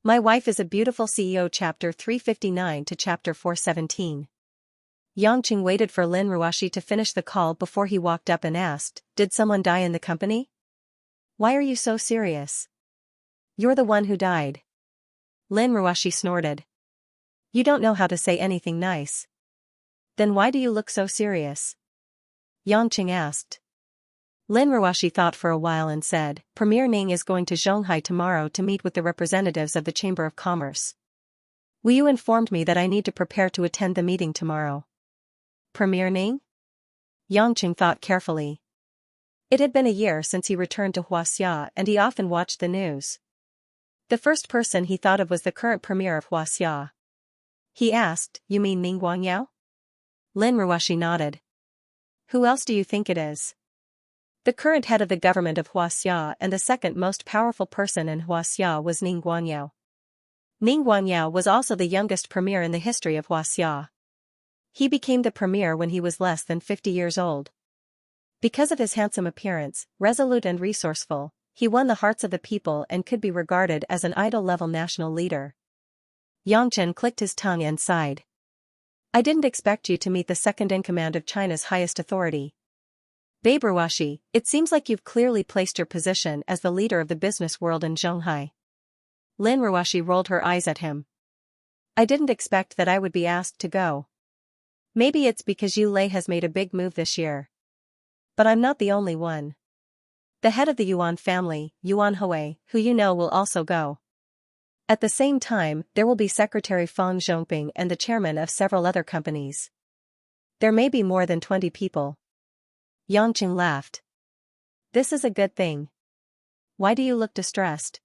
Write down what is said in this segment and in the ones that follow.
My Wife is a Beautiful CEO Chapter 359 to Chapter 417. Yangqing waited for Lin Ruoxi to finish the call before he walked up and asked, "Did someone die in the company? Why are you so serious? You're the one who died." Lin Ruoxi snorted. "You don't know how to say anything nice. Then why do you look so serious?" Yangqing asked. Lin Ruoxi thought for a while and said, "Premier Ning is going to Shanghai tomorrow to meet with the representatives of the Chamber of Commerce. Wu Yu informed me that I need to prepare to attend the meeting tomorrow." Premier Ning? Yangqing thought carefully. It had been a year since he returned to Xianxia and he often watched the news. The first person he thought of was the current premier of Xianxia. He asked, "You mean Ning Guangyao?" Lin Ruoxi nodded. "Who else do you think it is?" The current head of the government of Xianxia and the second most powerful person in Xianxia was Ning Guangyao. Ning Guangyao was also the youngest premier in the history of Xianxia. He became the premier when he was less than 50 years old. Because of his handsome appearance, resolute and resourceful, he won the hearts of the people and could be regarded as an idol-level national leader. Yangqing clicked his tongue and sighed. "I didn't expect you to meet the second-in-command of China's highest authority. Babe Ruoxi, it seems like you've clearly placed your position as the leader of the business world in Shanghai." Lin Ruoxi rolled her eyes at him. "I didn't expect that I would be asked to go. Maybe it's because Yu Lei has made a big move this year. But I'm not the only one. The head of the Yuan family, Yuan Hui, who you know will also go. At the same time, there will be Secretary Fang Zhongping and the chairman of several other companies. There may be more than 20 people." Yangqing laughed. "This is a good thing. Why do you look distressed?"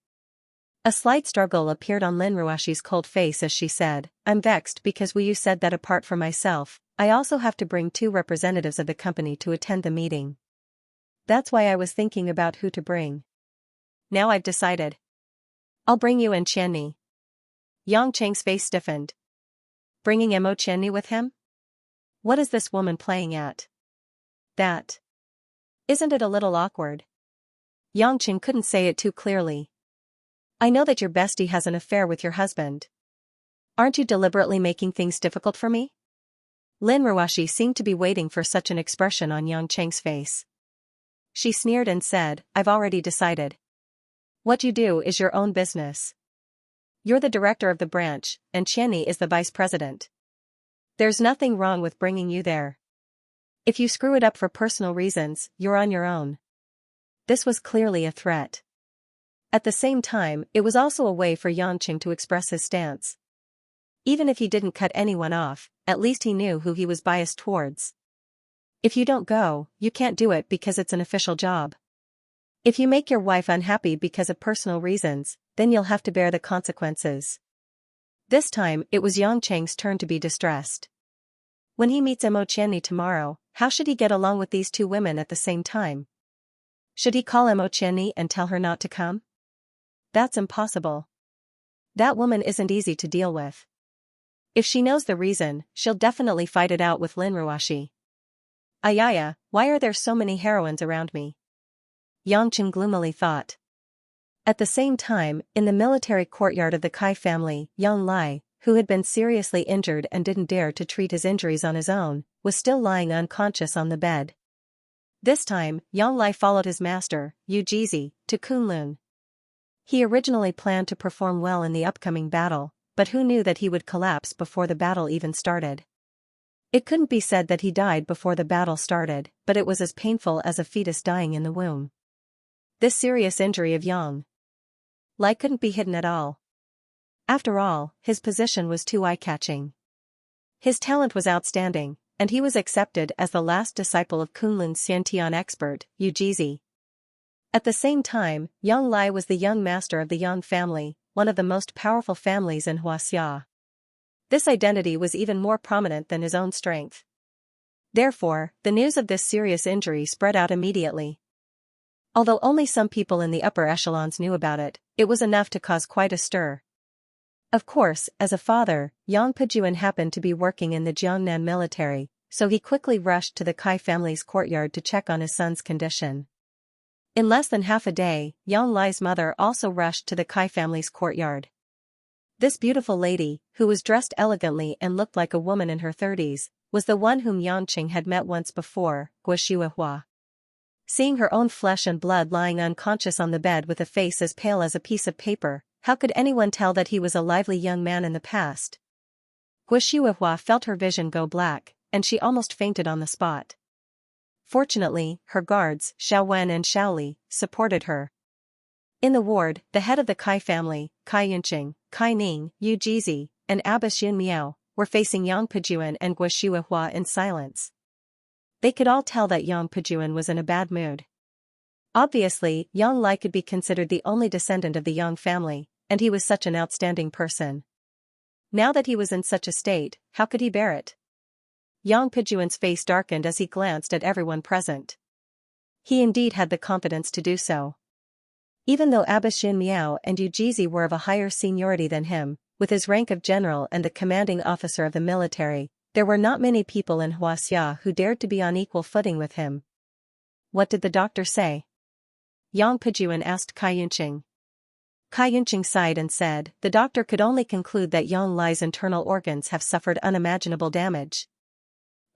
A slight struggle appeared on Lin Ruoxi's cold face as she said, "I'm vexed because Wu Yu said that apart from myself, I also have to bring 2 representatives of the company to attend the meeting. That's why I was thinking about who to bring. Now I've decided. I'll bring you and Qianni." Yangqing's face stiffened. "Bringing Mo Qianni with him? What is this woman playing at? That. Isn't it a little awkward?" Yangqing couldn't say it too clearly. "I know that your bestie has an affair with your husband. Aren't you deliberately making things difficult for me?" Lin Ruoxi seemed to be waiting for such an expression on Yangqing's face. She sneered and said, "I've already decided. What you do is your own business. You're the director of the branch, and Qianni is the vice president. There's nothing wrong with bringing you there. If you screw it up for personal reasons, you're on your own." This was clearly a threat. At the same time, it was also a way for Yangqing to express his stance. Even if he didn't cut anyone off, at least he knew who he was biased towards. If you don't go, you can't do it because it's an official job. If you make your wife unhappy because of personal reasons, then you'll have to bear the consequences. This time, it was Yangqing's turn to be distressed. When he meets Mo Qianni tomorrow, how should he get along with these 2 women at the same time? Should he call Mo Qianni and tell her not to come? That's impossible. That woman isn't easy to deal with. If she knows the reason, she'll definitely fight it out with Lin Ruoxi. "Ayaya, why are there so many heroines around me?" Yangqing gloomily thought. At the same time, in the military courtyard of the Kai family, Yang Lai, who had been seriously injured and didn't dare to treat his injuries on his own, was still lying unconscious on the bed. This time, Yang Lai followed his master, Yu Jizi, to Kunlun. He originally planned to perform well in the upcoming battle, but who knew that he would collapse before the battle even started? It couldn't be said that he died before the battle started, but it was as painful as a fetus dying in the womb. This serious injury of Yang Lai couldn't be hidden at all. After all, his position was too eye-catching. His talent was outstanding, and he was accepted as the last disciple of Kunlun's Xiantian expert, Yu Jizi. At the same time, Yang Lai was the young master of the Yang family, one of the most powerful families in Xianxia. This identity was even more prominent than his own strength. Therefore, the news of this serious injury spread out immediately. Although only some people in the upper echelons knew about it, it was enough to cause quite a stir. Of course, as a father, Yang Pejuan happened to be working in the Jiangnan military, so he quickly rushed to the Kai family's courtyard to check on his son's condition. In less than half a day, Yang Lai's mother also rushed to the Kai family's courtyard. This beautiful lady, who was dressed elegantly and looked like a woman in her 30s, was the one whom Yangqing had met once before, Guo. Seeing her own flesh and blood lying unconscious on the bed with a face as pale as a piece of paper, how could anyone tell that he was a lively young man in the past? Guo felt her vision go black, and she almost fainted on the spot. Fortunately, her guards, Xiao Wen and Xiao Li, supported her. In the ward, the head of the Kai family, Kai Yunqing, Kai Ning, Yu Jizi, and Abbess Yun Miao, were facing Yang Pejuan and Guo in silence. They could all tell that Yang Pejuan was in a bad mood. Obviously, Yang Lai could be considered the only descendant of the Yang family, and he was such an outstanding person. Now that he was in such a state, how could he bear it? Yang Pejuan's face darkened as he glanced at everyone present. He indeed had the confidence to do so. Even though Abbess Yin Miao and Yu Jizi were of a higher seniority than him, with his rank of general and the commanding officer of the military, there were not many people in Xianxia who dared to be on equal footing with him. What did the doctor say? Yang Pejuan asked Kai Yunqing. Kai Yunqing sighed and said, the doctor could only conclude that Yang Lai's internal organs have suffered unimaginable damage.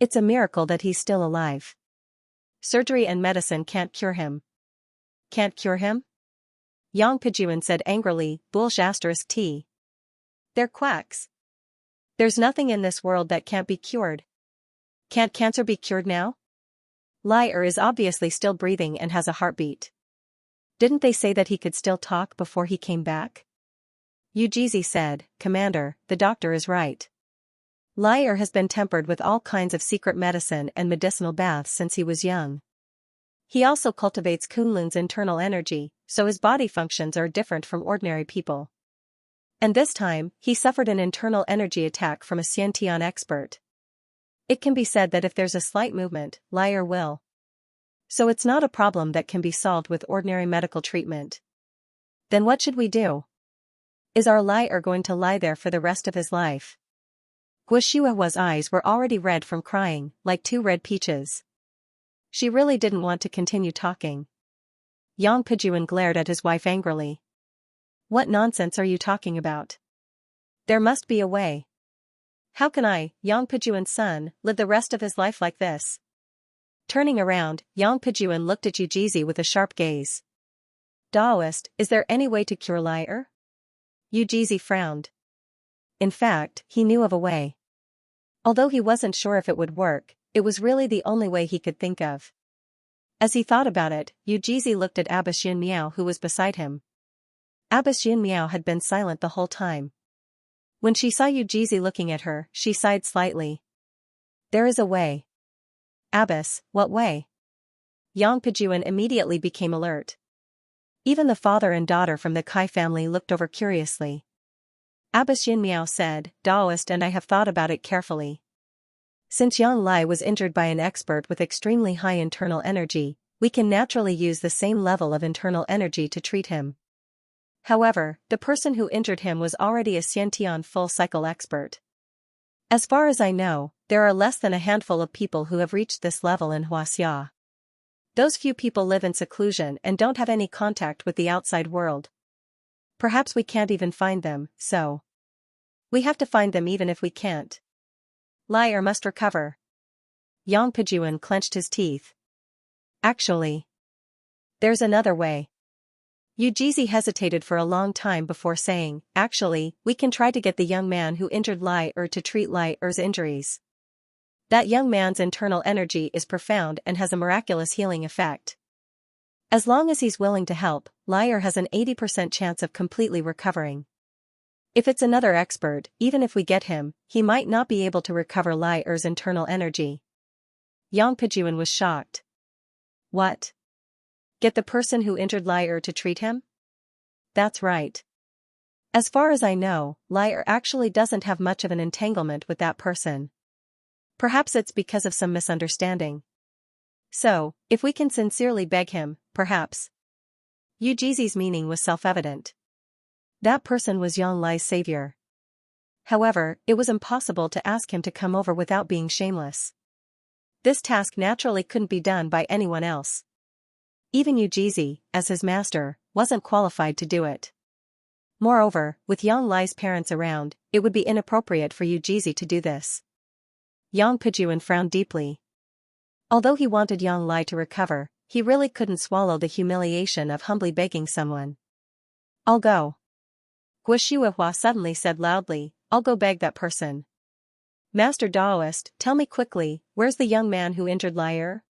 It's a miracle that he's still alive. Surgery and medicine can't cure him. Can't cure him? Yang Pejuan said angrily, **T. They're quacks. There's nothing in this world that can't be cured. Can't cancer be cured now? Lai is obviously still breathing and has a heartbeat. Didn't they say that he could still talk before he came back? Yu Jizi said, Commander, the doctor is right. Lai has been tempered with all kinds of secret medicine and medicinal baths since he was young. He also cultivates Kunlun's internal energy, so his body functions are different from ordinary people. And this time, he suffered an internal energy attack from a Xiantian expert. It can be said that if there's a slight movement, Lai will. So it's not a problem that can be solved with ordinary medical treatment. Then what should we do? Is our Lai going to lie there for the rest of his life? Guoxiuehua's eyes were already red from crying, like two red peaches. She really didn't want to continue talking. Yang Pejuan glared at his wife angrily. What nonsense are you talking about? There must be a way. How can I, Yang Pejuan's son, live the rest of his life like this? Turning around, Yang Pejuan looked at Yu Jizi with a sharp gaze. Daoist, is there any way to cure Lai? Yu Jizi frowned. In fact, he knew of a way. Although he wasn't sure if it would work, it was really the only way he could think of. As he thought about it, Yu Jizi looked at Abbess Yin Miao who was beside him. Abbess Yin Miao had been silent the whole time. When she saw Yu Jizi looking at her, she sighed slightly. There is a way. Abbess, what way? Yang Pejuan immediately became alert. Even the father and daughter from the Kai family looked over curiously. Abbess Yin Miao said, Daoist, and I have thought about it carefully. Since Yang Lai was injured by an expert with extremely high internal energy, we can naturally use the same level of internal energy to treat him. However, the person who injured him was already a Xiantian full-cycle expert. As far as I know, there are less than a handful of people who have reached this level in Xianxia. Those few people live in seclusion and don't have any contact with the outside world. Perhaps we can't even find them, so we have to find them even if we can't. Lai must recover. Yang Pejuan clenched his teeth. Actually, there's another way. Yu Jizi hesitated for a long time before saying, actually, we can try to get the young man who injured Lai to treat Lai's injuries. That young man's internal energy is profound and has a miraculous healing effect. As long as he's willing to help, Lai has an 80% chance of completely recovering. If it's another expert, even if we get him, he might not be able to recover Lai's internal energy. Yang Pejuan was shocked. What? Get the person who injured Lai to treat him? That's right. As far as I know, Lai actually doesn't have much of an entanglement with that person. Perhaps it's because of some misunderstanding. So, if we can sincerely beg him, perhaps. Yu Jizi's meaning was self-evident. That person was Yang Lai's savior. However, it was impossible to ask him to come over without being shameless. This task naturally couldn't be done by anyone else. Even Yu Jizi, as his master, wasn't qualified to do it. Moreover, with Yang Lai's parents around, it would be inappropriate for Yu Jizi to do this. Yang Pijun frowned deeply. Although he wanted Yang Lai to recover, he really couldn't swallow the humiliation of humbly begging someone. I'll go. Guo Shuihua suddenly said loudly, I'll go beg that person. Master Daoist, tell me quickly, where's the young man who injured Liar?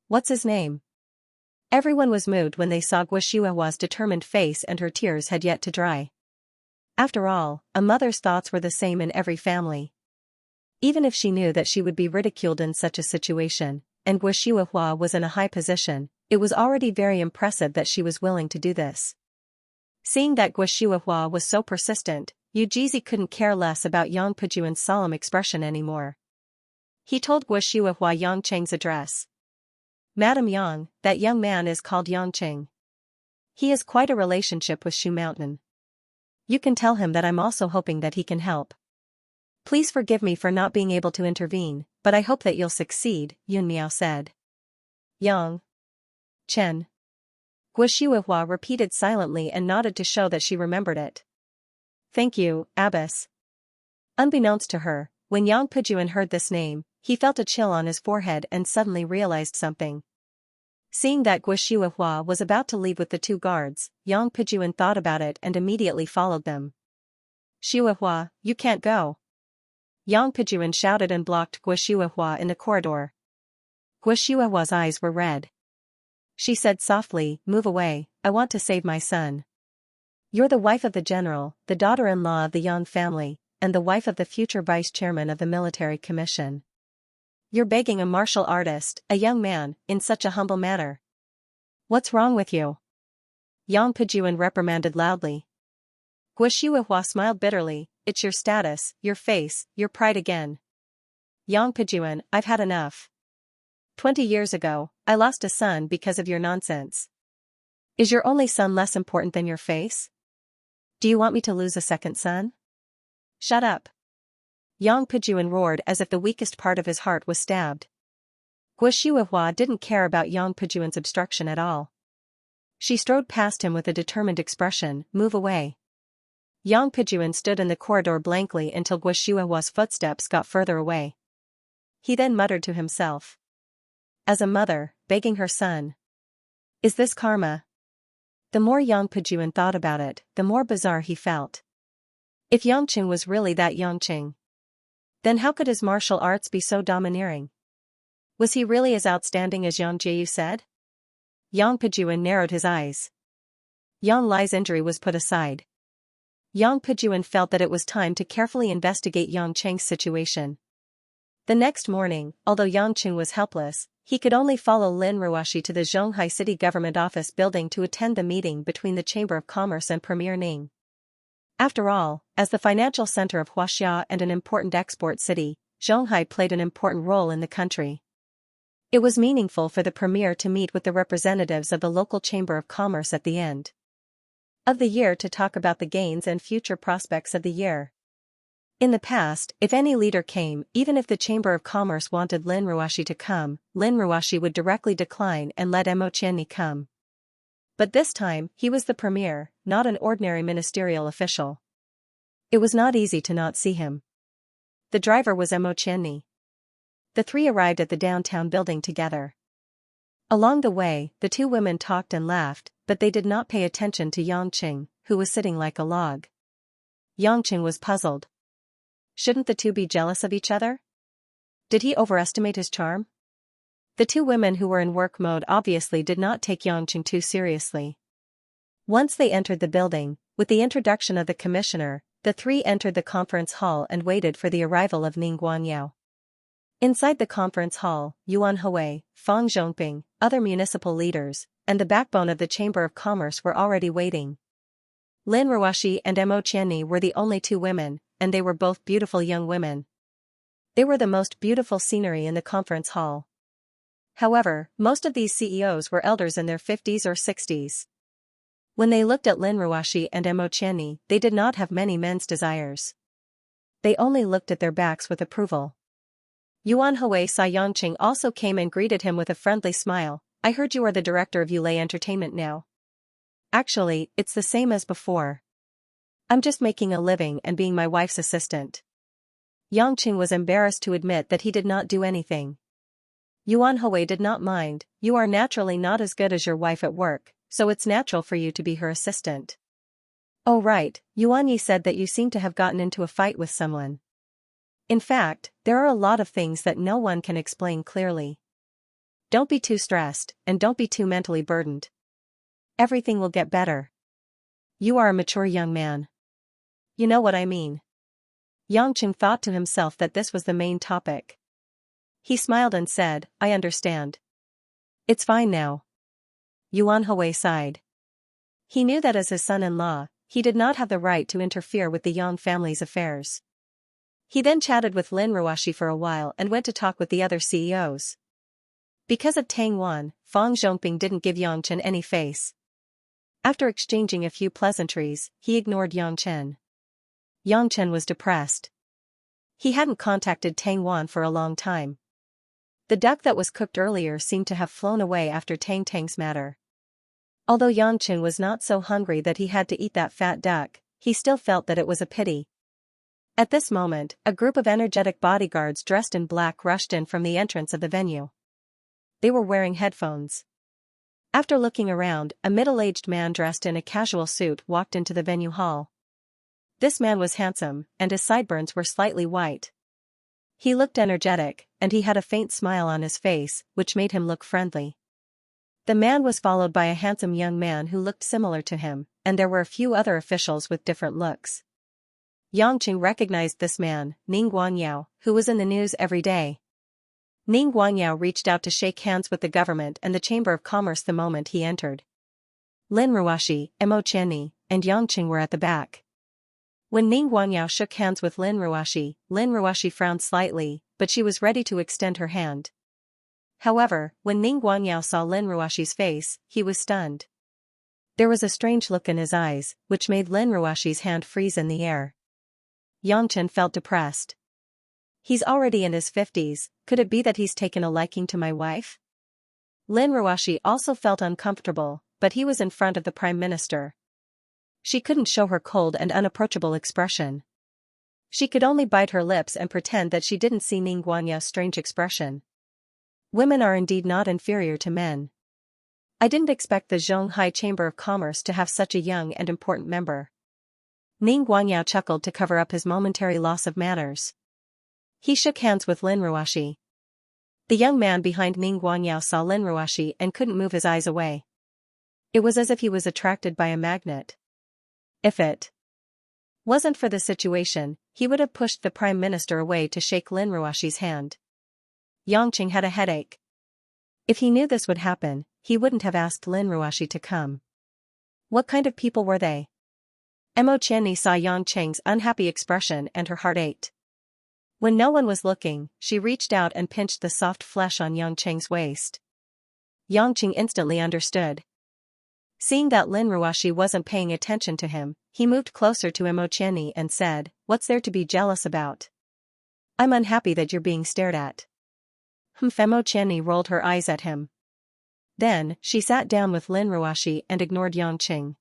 What's his name? Everyone was moved when they saw Guo Shuihua's determined face, and her tears had yet to dry. After all, a mother's thoughts were the same in every family. Even if she knew that she would be ridiculed in such a situation, and Guo Shuihua was in a high position, it was already very impressive that she was willing to do this. Seeing that Guo Shuihua was so persistent, Yu Jizi couldn't care less about Yang Pijun's solemn expression anymore. He told Guo Shuihua Yang Cheng's address. Madam Yang, that young man is called Yang Cheng. He has quite a relationship with Shu Mountain. You can tell him that I'm also hoping that he can help. Please forgive me for not being able to intervene, but I hope that you'll succeed, Yun Miao said. Yang Chen. Guo Shuihua repeated silently and nodded to show that she remembered it. Thank you, Abbess. Unbeknownst to her, when Yang Pijun heard this name, he felt a chill on his forehead and suddenly realized something. Seeing that Guo Shuihua was about to leave with the two guards, Yang Pijun thought about it and immediately followed them. Shuihua, you can't go. Yang Pijun shouted and blocked Guo Shuihua in the corridor. Guo Shuihua's eyes were red. She said softly, move away, I want to save my son. You're the wife of the general, the daughter-in-law of the Yang family, and the wife of the future vice-chairman of the military commission. You're begging a martial artist, a young man, in such a humble manner. What's wrong with you? Yang Pijun reprimanded loudly. Guo Shuihua smiled bitterly, it's your status, your face, your pride again. Yang Pijun, I've had enough. 20 years ago, I lost a son because of your nonsense. Is your only son less important than your face? Do you want me to lose a second son? Shut up. Yang Pijun roared as if the weakest part of his heart was stabbed. Guo Shuihua didn't care about Yang Pijun's obstruction at all. She strode past him with a determined expression, move away. Yang Pijun stood in the corridor blankly until Guo Shuihua's footsteps got further away. He then muttered to himself. As a mother, begging her son. Is this karma? The more Yang Pijun thought about it, the more bizarre he felt. If Yangqing was really that Yangqing, then how could his martial arts be so domineering? Was he really as outstanding as Yang Jieyu said? Yang Pijun narrowed his eyes. Yang Lai's injury was put aside. Yang Pijun felt that it was time to carefully investigate Yang Cheng's situation. The next morning, although Yang Cheng was helpless, he could only follow Lin Ruoshi to the Zhonghai City Government Office building to attend the meeting between the Chamber of Commerce and Premier Ning. After all, as the financial center of Huaxia and an important export city, Zhonghai played an important role in the country. It was meaningful for the premier to meet with the representatives of the local Chamber of Commerce at the end of the year to talk about the gains and future prospects of the year. In the past, if any leader came, even if the Chamber of Commerce wanted Lin Ruoshi to come, Lin Ruoshi would directly decline and let Mo Qianni come. But this time, he was the premier, not an ordinary ministerial official. It was not easy to not see him. The driver was Mo Qianni. The three arrived at the downtown building together. Along the way, the two women talked and laughed, but they did not pay attention to Yangqing, who was sitting like a log. Yangqing was puzzled. Shouldn't the two be jealous of each other? Did he overestimate his charm? The two women who were in work mode obviously did not take Yangqing too seriously. Once they entered the building, with the introduction of the commissioner, the three entered the conference hall and waited for the arrival of Ning Guanyao. Inside the conference hall, Yuan Hui, Fang Zhongping, other municipal leaders, and the backbone of the Chamber of Commerce were already waiting. Lin Ruoshi and Mo Qianni were the only two women, and they were both beautiful young women. They were the most beautiful scenery in the conference hall. However, most of these CEOs were elders in their 50s or 60s. When they looked at Lin Ruoshi and Mo Qianni, they did not have many men's desires. They only looked at their backs with approval. Yuan Hui saw Yangqing also came and greeted him with a friendly smile. I heard you are the director of Yulei Entertainment now. Actually, it's the same as before. I'm just making a living and being my wife's assistant. Yangqing was embarrassed to admit that he did not do anything. Yuan Hui did not mind. You are naturally not as good as your wife at work, so it's natural for you to be her assistant. Oh right, Yuan Yi said that you seem to have gotten into a fight with someone. In fact, there are a lot of things that no one can explain clearly. Don't be too stressed, and don't be too mentally burdened. Everything will get better. You are a mature young man. You know what I mean. Yangqing thought to himself that this was the main topic. He smiled and said, I understand. It's fine now. Yuan Hui sighed. He knew that as his son-in-law, he did not have the right to interfere with the Yang family's affairs. He then chatted with Lin Ruoxi for a while and went to talk with the other CEOs. Because of Tang Wan, Fang Zhongping didn't give Yang Chen any face. After exchanging a few pleasantries, he ignored Yang Chen. Yang Chen was depressed. He hadn't contacted Tang Wan for a long time. The duck that was cooked earlier seemed to have flown away after Tang Tang's matter. Although Yang Chen was not so hungry that he had to eat that fat duck, he still felt that it was a pity. At this moment, a group of energetic bodyguards dressed in black rushed in from the entrance of the venue. They were wearing headphones. After looking around, a middle-aged man dressed in a casual suit walked into the venue hall. This man was handsome, and his sideburns were slightly white. He looked energetic, and he had a faint smile on his face, which made him look friendly. The man was followed by a handsome young man who looked similar to him, and there were a few other officials with different looks. Yangqing recognized this man, Ning Guangyao, who was in the news every day. Ning Guangyao reached out to shake hands with the government and the Chamber of Commerce the moment he entered. Lin Ruoxi, Mo Qianni, and Yangqing were at the back. When Ning Guangyao shook hands with Lin Ruoxi frowned slightly, but she was ready to extend her hand. However, when Ning Guangyao saw Lin Ruoxi's face, he was stunned. There was a strange look in his eyes, which made Lin Ruoxi's hand freeze in the air. Yang Chen felt depressed. He's already in his 50s, could it be that he's taken a liking to my wife? Lin Ruoxi also felt uncomfortable, but he was in front of the Prime Minister. She couldn't show her cold and unapproachable expression. She could only bite her lips and pretend that she didn't see Ning Guanyao's strange expression. Women are indeed not inferior to men. I didn't expect the Zhonghai Chamber of Commerce to have such a young and important member. Ning Guangyao chuckled to cover up his momentary loss of manners. He shook hands with Lin Ruoxi. The young man behind Ning Guangyao saw Lin Ruoxi and couldn't move his eyes away. It was as if he was attracted by a magnet. If it wasn't for the situation, he would have pushed the Prime Minister away to shake Lin Ruoxi's hand. Yangqing had a headache. If he knew this would happen, he wouldn't have asked Lin Ruoxi to come. What kind of people were they? Mo Qianni saw Yangqing's unhappy expression and her heart ached. When no one was looking, she reached out and pinched the soft flesh on Yangqing's waist. Yangqing instantly understood. Seeing that Lin Ruoxi wasn't paying attention to him, he moved closer to Mo Qianni and said, "What's there to be jealous about? I'm unhappy that you're being stared at." Mo Qianni rolled her eyes at him. Then, she sat down with Lin Ruoxi and ignored Yangqing.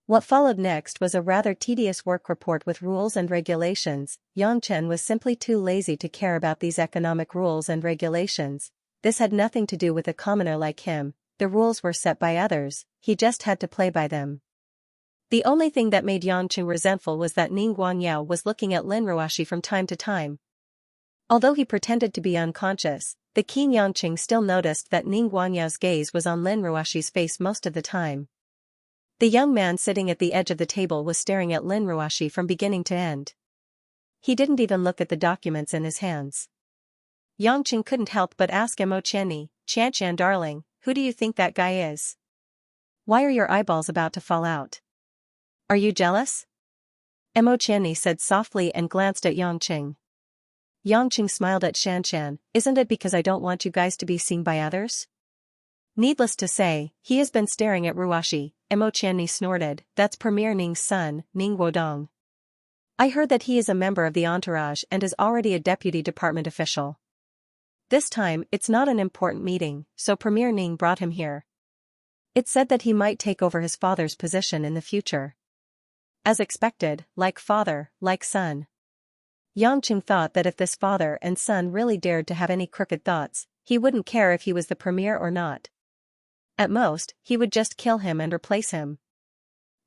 What followed next was a rather tedious work report with rules and regulations. Yang Chen was simply too lazy to care about these economic rules and regulations. This had nothing to do with a commoner like him. The rules were set by others, he just had to play by them. The only thing that made Yangqing resentful was that Ning Guangyao was looking at Lin Ruoxi from time to time. Although he pretended to be unconscious, the keen Yangqing still noticed that Ning Guanyao's gaze was on Lin Ruoxi's face most of the time. The young man sitting at the edge of the table was staring at Lin Ruoxi from beginning to end. He didn't even look at the documents in his hands. Yangqing couldn't help but ask Mo Qianni, "Xianxia darling, who do you think that guy is? Why are your eyeballs about to fall out? Are you jealous?" Mo Qianni said softly and glanced at Yangqing. Yangqing smiled at Xianxia, "Isn't it because I don't want you guys to be seen by others?" Needless to say, he has been staring at Ruoxi. Mo Qianni snorted, "That's Premier Ning's son, Ning Wodong. I heard that he is a member of the entourage and is already a deputy department official. This time, it's not an important meeting, so Premier Ning brought him here. It's said that he might take over his father's position in the future." as expected, like father, like son. Yangqing thought that if this father and son really dared to have any crooked thoughts, he wouldn't care if he was the premier or not. At most, he would just kill him and replace him.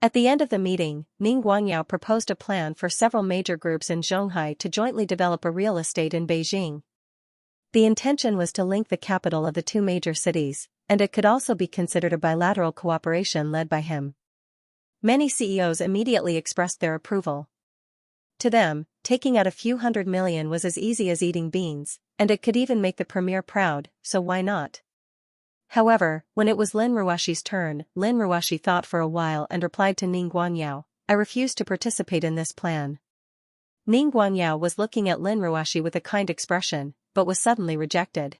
At the end of the meeting, Ning Guangyao proposed a plan for several major groups in Zhonghai to jointly develop a real estate in Beijing. The intention was to link the capital of the two major cities, and it could also be considered a bilateral cooperation led by him. Many CEOs immediately expressed their approval. To them, taking out a few $100 million was as easy as eating beans, and it could even make the premier proud, so why not? However, when it was Lin Ruoxi's turn, Lin Ruoxi thought for a while and replied to Ning Guangyao, "I refuse to participate in this plan." Ning Guangyao was looking at Lin Ruoxi with a kind expression, but was suddenly rejected.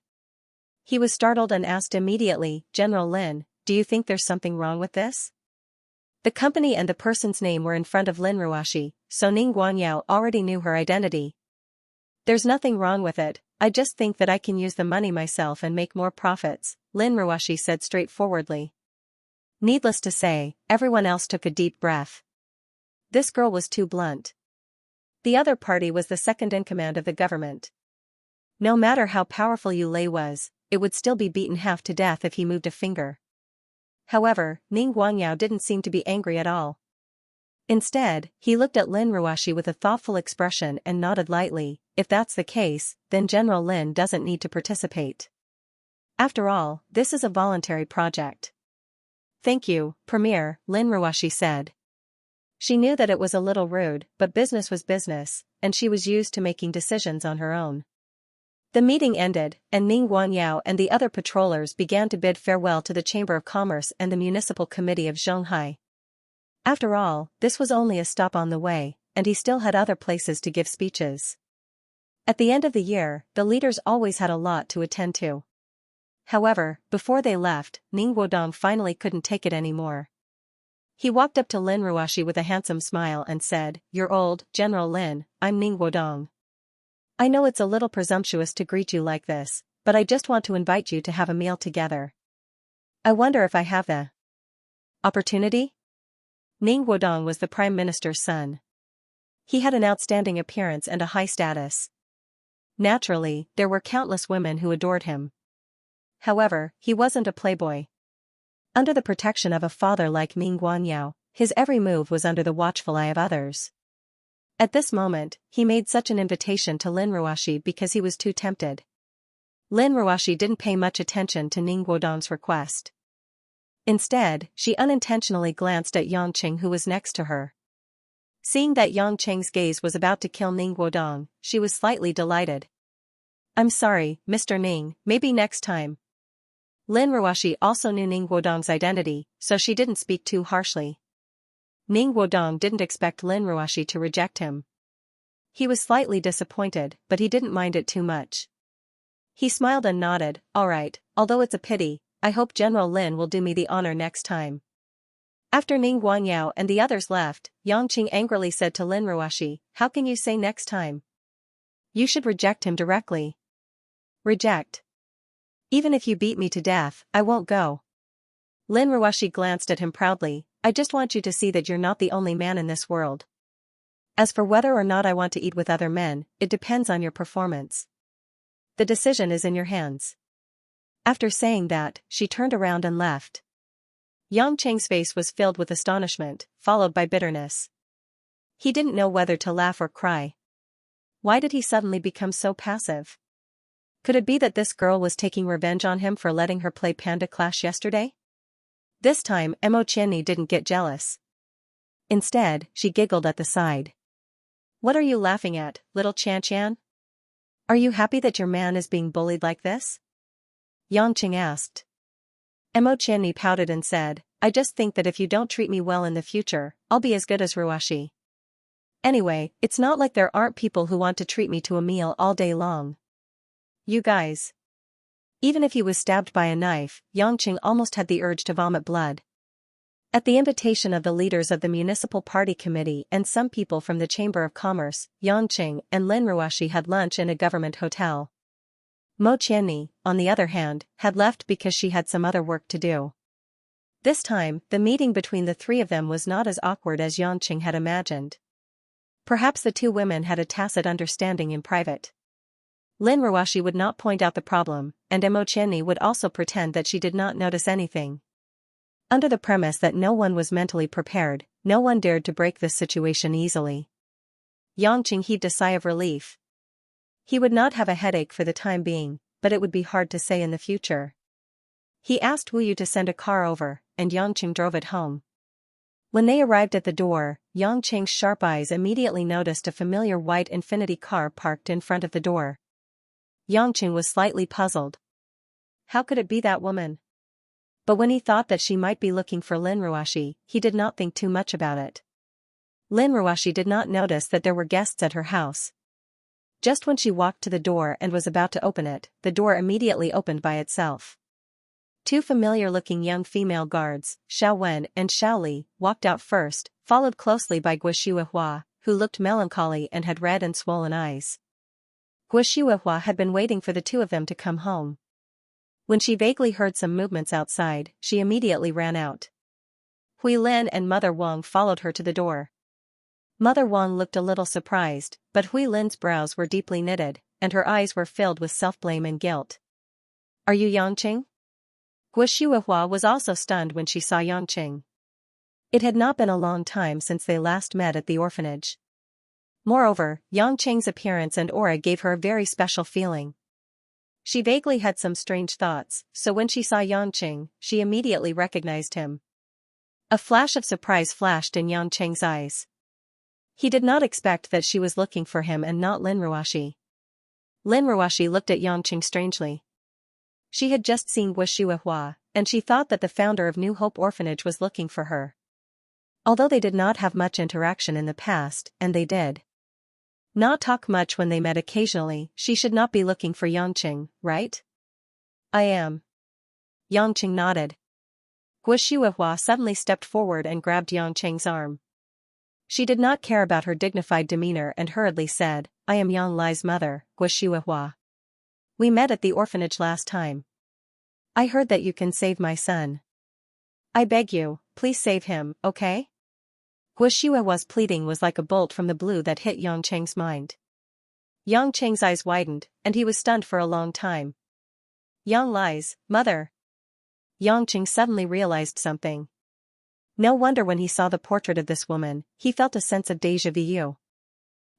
He was startled and asked immediately, "General Lin, do you think there's something wrong with this?" The company and the person's name were in front of Lin Ruoxi, so Ning Guangyao already knew her identity. "There's nothing wrong with it, I just think that I can use the money myself and make more profits," Lin Ruoxi said straightforwardly. Needless to say, everyone else took a deep breath. This girl was too blunt. The other party was the second-in-command of the government. No matter how powerful Yu Lei was, it would still be beaten half to death if he moved a finger. However, Ning Guangyao didn't seem to be angry at all. Instead, he looked at Lin Ruoxi with a thoughtful expression and nodded lightly. "If that's the case, then General Lin doesn't need to participate. After all, this is a voluntary project." "Thank you, Premier," Lin Ruoxi said. She knew that it was a little rude, but business was business, and she was used to making decisions on her own. The meeting ended, and Ning Guangyao and the other patrollers began to bid farewell to the Chamber of Commerce and the Municipal Committee of Zhonghai. After all, this was only a stop on the way, and he still had other places to give speeches. At the end of the year, the leaders always had a lot to attend to. However, before they left, Ning Guodong finally couldn't take it anymore. He walked up to Lin Ruoxi with a handsome smile and said, "You're old, General Lin, I'm Ning Guodong. I know it's a little presumptuous to greet you like this, but I just want to invite you to have a meal together. I wonder if I have the opportunity?" Ning Guodong was the Prime Minister's son. He had an outstanding appearance and a high status. Naturally, there were countless women who adored him. However, he wasn't a playboy. Under the protection of a father like Ning Guangyao, his every move was under the watchful eye of others. At this moment, he made such an invitation to Lin Ruoxi because he was too tempted. Lin Ruoxi didn't pay much attention to Ning Guodong's request. Instead, she unintentionally glanced at Yangqing, who was next to her. Seeing that Yangqing's gaze was about to kill Ning Guodong, she was slightly delighted. "I'm sorry, Mr. Ning, maybe next time." Lin Ruoxi also knew Ning Guodong's identity, so she didn't speak too harshly. Ning Guodong didn't expect Lin Ruoxi to reject him. He was slightly disappointed, but he didn't mind it too much. He smiled and nodded, "All right, although it's a pity, I hope General Lin will do me the honor next time." After Ning Guangyao and the others left, Yangqing angrily said to Lin Ruoxi, "How can you say next time? You should reject him directly." "Reject? Even if you beat me to death, I won't go." Lin Ruoxi glanced at him proudly, "I just want you to see that you're not the only man in this world. As for whether or not I want to eat with other men, it depends on your performance. The decision is in your hands." After saying that, she turned around and left. Yangqing's face was filled with astonishment, followed by bitterness. He didn't know whether to laugh or cry. Why did he suddenly become so passive? Could it be that this girl was taking revenge on him for letting her play Panda Clash yesterday? This time, Mo Qianni didn't get jealous. Instead, she giggled at the side. "What are you laughing at, little Xianxia? Are you happy that your man is being bullied like this?" Yangqing asked. Mo Qianni pouted and said, "I just think that if you don't treat me well in the future, I'll be as good as Ruoxi. Anyway, it's not like there aren't people who want to treat me to a meal all day long. You guys." Even if he was stabbed by a knife, Yangqing almost had the urge to vomit blood. At the invitation of the leaders of the Municipal Party Committee and some people from the Chamber of Commerce, Yangqing and Lin Ruoxi had lunch in a government hotel. Mo Qianni, on the other hand, had left because she had some other work to do. This time, the meeting between the three of them was not as awkward as Yangqing had imagined. Perhaps the two women had a tacit understanding in private. Lin Ruoxi would not point out the problem, and Mo Qianni would also pretend that she did not notice anything. Under the premise that no one was mentally prepared, no one dared to break this situation easily. Yangqing heaved a sigh of relief. He would not have a headache for the time being, but it would be hard to say in the future. He asked Wu Yu to send a car over, and Yangqing drove it home. When they arrived at the door, Yangqing's sharp eyes immediately noticed a familiar white Infiniti car parked in front of the door. Yangqing was slightly puzzled. How could it be that woman? But when he thought that she might be looking for Lin Ruoxi, he did not think too much about it. Lin Ruoxi did not notice that there were guests at her house. Just when she walked to the door and was about to open it, the door immediately opened by itself. Two familiar-looking young female guards, Xiao Wen and Xiao Li, walked out first, followed closely by Guo Xuehua, who looked melancholy and had red and swollen eyes. Guo Xuehua had been waiting for the two of them to come home. When she vaguely heard some movements outside, she immediately ran out. Hui Lin and Mother Wang followed her to the door. Mother Wang looked a little surprised, but Hui Lin's brows were deeply knitted, and her eyes were filled with self-blame and guilt. "Are you Yangqing?" Guo Xuehua was also stunned when she saw Yangqing. It had not been a long time since they last met at the orphanage. Moreover, Yangqing's appearance and aura gave her a very special feeling. She vaguely had some strange thoughts, so when she saw Yangqing, she immediately recognized him. A flash of surprise flashed in Yangqing's eyes. He did not expect that she was looking for him and not Lin Ruoxi. Lin Ruoxi looked at Yangqing strangely. She had just seen Guo Xuehua, and she thought that the founder of New Hope Orphanage was looking for her. Although they did not have much interaction in the past, and they did not talk much when they met occasionally, she should not be looking for Yangqing, right? "I am." Yangqing nodded. Guo Xuehua suddenly stepped forward and grabbed Yangqing's arm. She did not care about her dignified demeanor and hurriedly said, "I am Yang Lai's mother, Guo Xuehua. We met at the orphanage last time. I heard that you can save my son. I beg you, please save him, okay?" Guo Xuehua's pleading was like a bolt from the blue that hit Yangqing's mind. Yangqing's eyes widened, and he was stunned for a long time. "Yang Lai's mother." Yangqing suddenly realized something. No wonder when he saw the portrait of this woman, he felt a sense of déjà vu.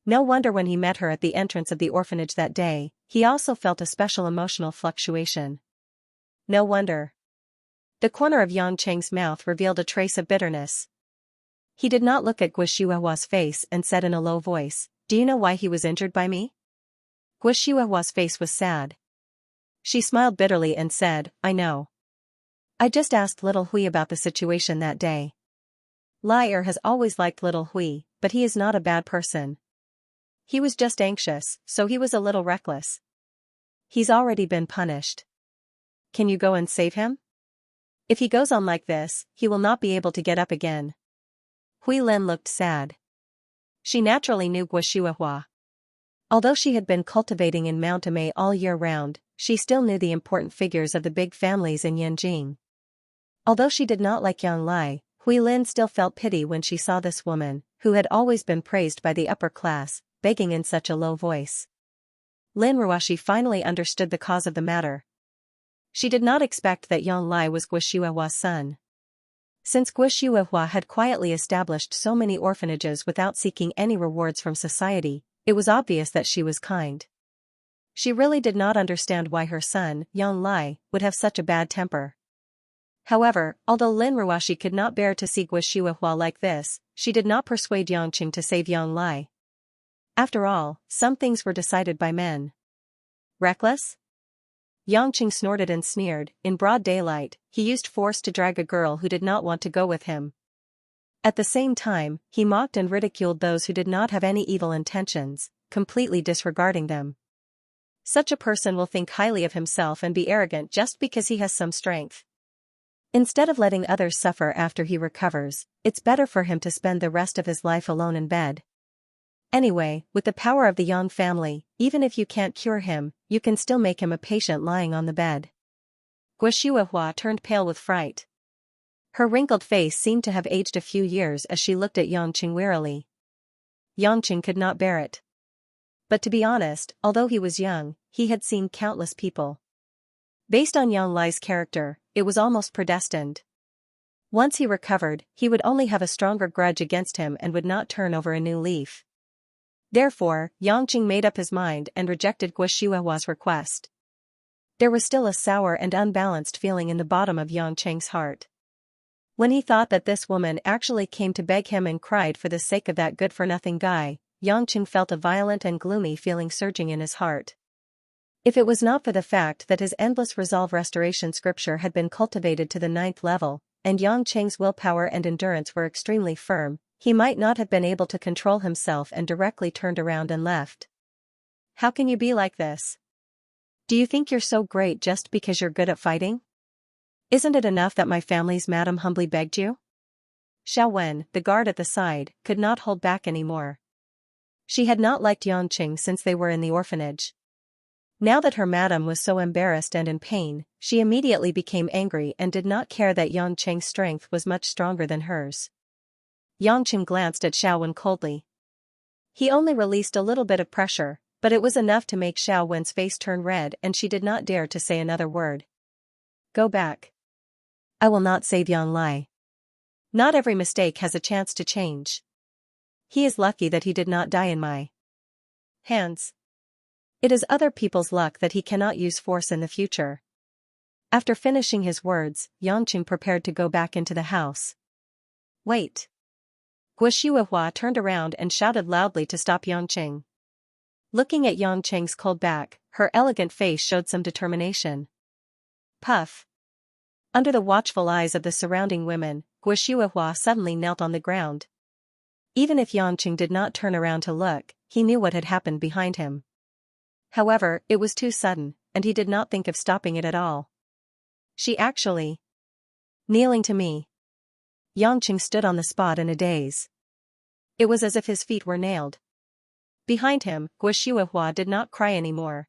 No wonder when he met her at the entrance of the orphanage that day, he also felt a special emotional fluctuation. No wonder. The corner of Yangqing's mouth revealed a trace of bitterness. He did not look at Guo Xuehua's face and said in a low voice, "Do you know why he was injured by me?" Guo Xuehua's face was sad. She smiled bitterly and said, "I know. I just asked little Hui about the situation that day. Lai has always liked little Hui, but he is not a bad person. He was just anxious, so he was a little reckless. He's already been punished. Can you go and save him? If he goes on like this, he will not be able to get up again." Hui Lin looked sad. She naturally knew Guo Xuehua. Although she had been cultivating in Mount Amei all year round, she still knew the important figures of the big families in Yanjing. Although she did not like Yang Lai, Hui Lin still felt pity when she saw this woman, who had always been praised by the upper class, begging in such a low voice. Lin Ruoxi finally understood the cause of the matter. She did not expect that Yang Lai was Guo Xuehua's son. Since Guo Xuehua had quietly established so many orphanages without seeking any rewards from society, it was obvious that she was kind. She really did not understand why her son, Yang Lai, would have such a bad temper. However, although Lin Ruoxi could not bear to see Guo Xuehua like this, she did not persuade Yangqing to save Yang Lai. After all, some things were decided by men. Reckless? Yangqing snorted and sneered. In broad daylight, he used force to drag a girl who did not want to go with him. At the same time, he mocked and ridiculed those who did not have any evil intentions, completely disregarding them. Such a person will think highly of himself and be arrogant just because he has some strength. Instead of letting others suffer after he recovers, it's better for him to spend the rest of his life alone in bed. Anyway, with the power of the Yang family, even if you can't cure him, you can still make him a patient lying on the bed. Guo Xuehua turned pale with fright. Her wrinkled face seemed to have aged a few years as she looked at Yangqing wearily. Yangqing could not bear it. But to be honest, although he was young, he had seen countless people. Based on Yang Lai's character, it was almost predestined. Once he recovered, he would only have a stronger grudge against him and would not turn over a new leaf. Therefore, Yangqing made up his mind and rejected Guo Shihuahua's request. There was still a sour and unbalanced feeling in the bottom of Yangqing's heart. When he thought that this woman actually came to beg him and cried for the sake of that good-for-nothing guy, Yangqing felt a violent and gloomy feeling surging in his heart. If it was not for the fact that his endless resolve restoration scripture had been cultivated to the 9th level, and Yangqing's willpower and endurance were extremely firm, he might not have been able to control himself and directly turned around and left. How can you be like this? Do you think you're so great just because you're good at fighting? Isn't it enough that my family's madam humbly begged you? Xiao Wen, the guard at the side, could not hold back anymore. She had not liked Yangqing since they were in the orphanage. Now that her madam was so embarrassed and in pain, she immediately became angry and did not care that Yangqing's strength was much stronger than hers. Yangqing glanced at Xiao Wen coldly. He only released a little bit of pressure, but it was enough to make Xiao Wen's face turn red and she did not dare to say another word. Go back. I will not save Yang Lai. Not every mistake has a chance to change. He is lucky that he did not die in my hands. It is other people's luck that he cannot use force in the future. After finishing his words, Yangqing prepared to go back into the house. Wait. Guo Shihuahua turned around and shouted loudly to stop Yangqing. Looking at Yangqing's cold back, her elegant face showed some determination. Puff. Under the watchful eyes of the surrounding women, Guo Shihuahua suddenly knelt on the ground. Even if Yangqing did not turn around to look, he knew what had happened behind him. However, it was too sudden, and he did not think of stopping it at all. She actually kneeling to me. Yangqing stood on the spot in a daze. It was as if his feet were nailed. Behind him, Guo Shihuahua did not cry anymore.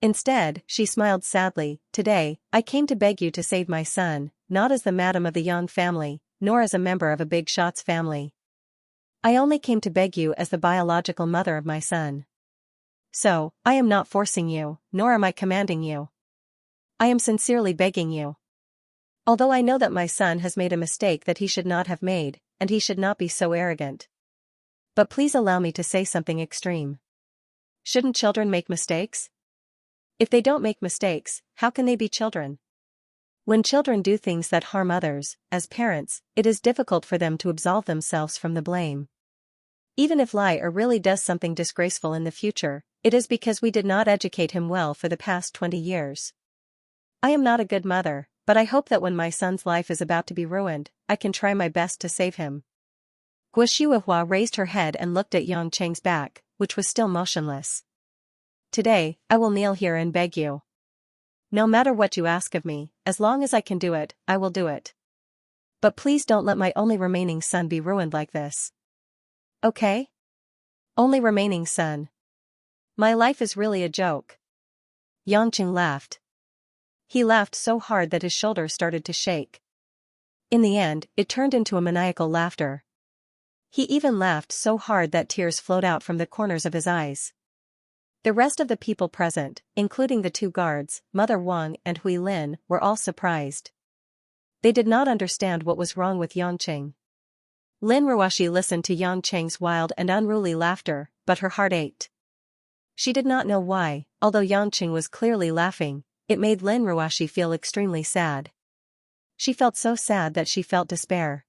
Instead, she smiled sadly. Today, I came to beg you to save my son, not as the madam of the Yang family, nor as a member of a big shot's family. I only came to beg you as the biological mother of my son. So, I am not forcing you, nor am I commanding you. I am sincerely begging you. Although I know that my son has made a mistake that he should not have made, and he should not be so arrogant. But please allow me to say something extreme. Shouldn't children make mistakes? If they don't make mistakes, how can they be children? When children do things that harm others, as parents, it is difficult for them to absolve themselves from the blame. Even if Lai really does something disgraceful in the future, it is because we did not educate him well for the past 20 years. I am not a good mother, but I hope that when my son's life is about to be ruined, I can try my best to save him. Guo Shihuahua raised her head and looked at Yangqing's back, which was still motionless. Today, I will kneel here and beg you. No matter what you ask of me, as long as I can do it, I will do it. But please don't let my only remaining son be ruined like this. Okay? Only remaining son. My life is really a joke. Yangqing laughed. He laughed so hard that his shoulders started to shake. In the end, it turned into a maniacal laughter. He even laughed so hard that tears flowed out from the corners of his eyes. The rest of the people present, including the two guards, Mother Wang and Hui Lin, were all surprised. They did not understand what was wrong with Yangqing. Lin Ruoshi listened to Yangqing's wild and unruly laughter, but her heart ached. She did not know why, although Yangqing was clearly laughing, it made Lin Ruoshi feel extremely sad. She felt so sad that she felt despair.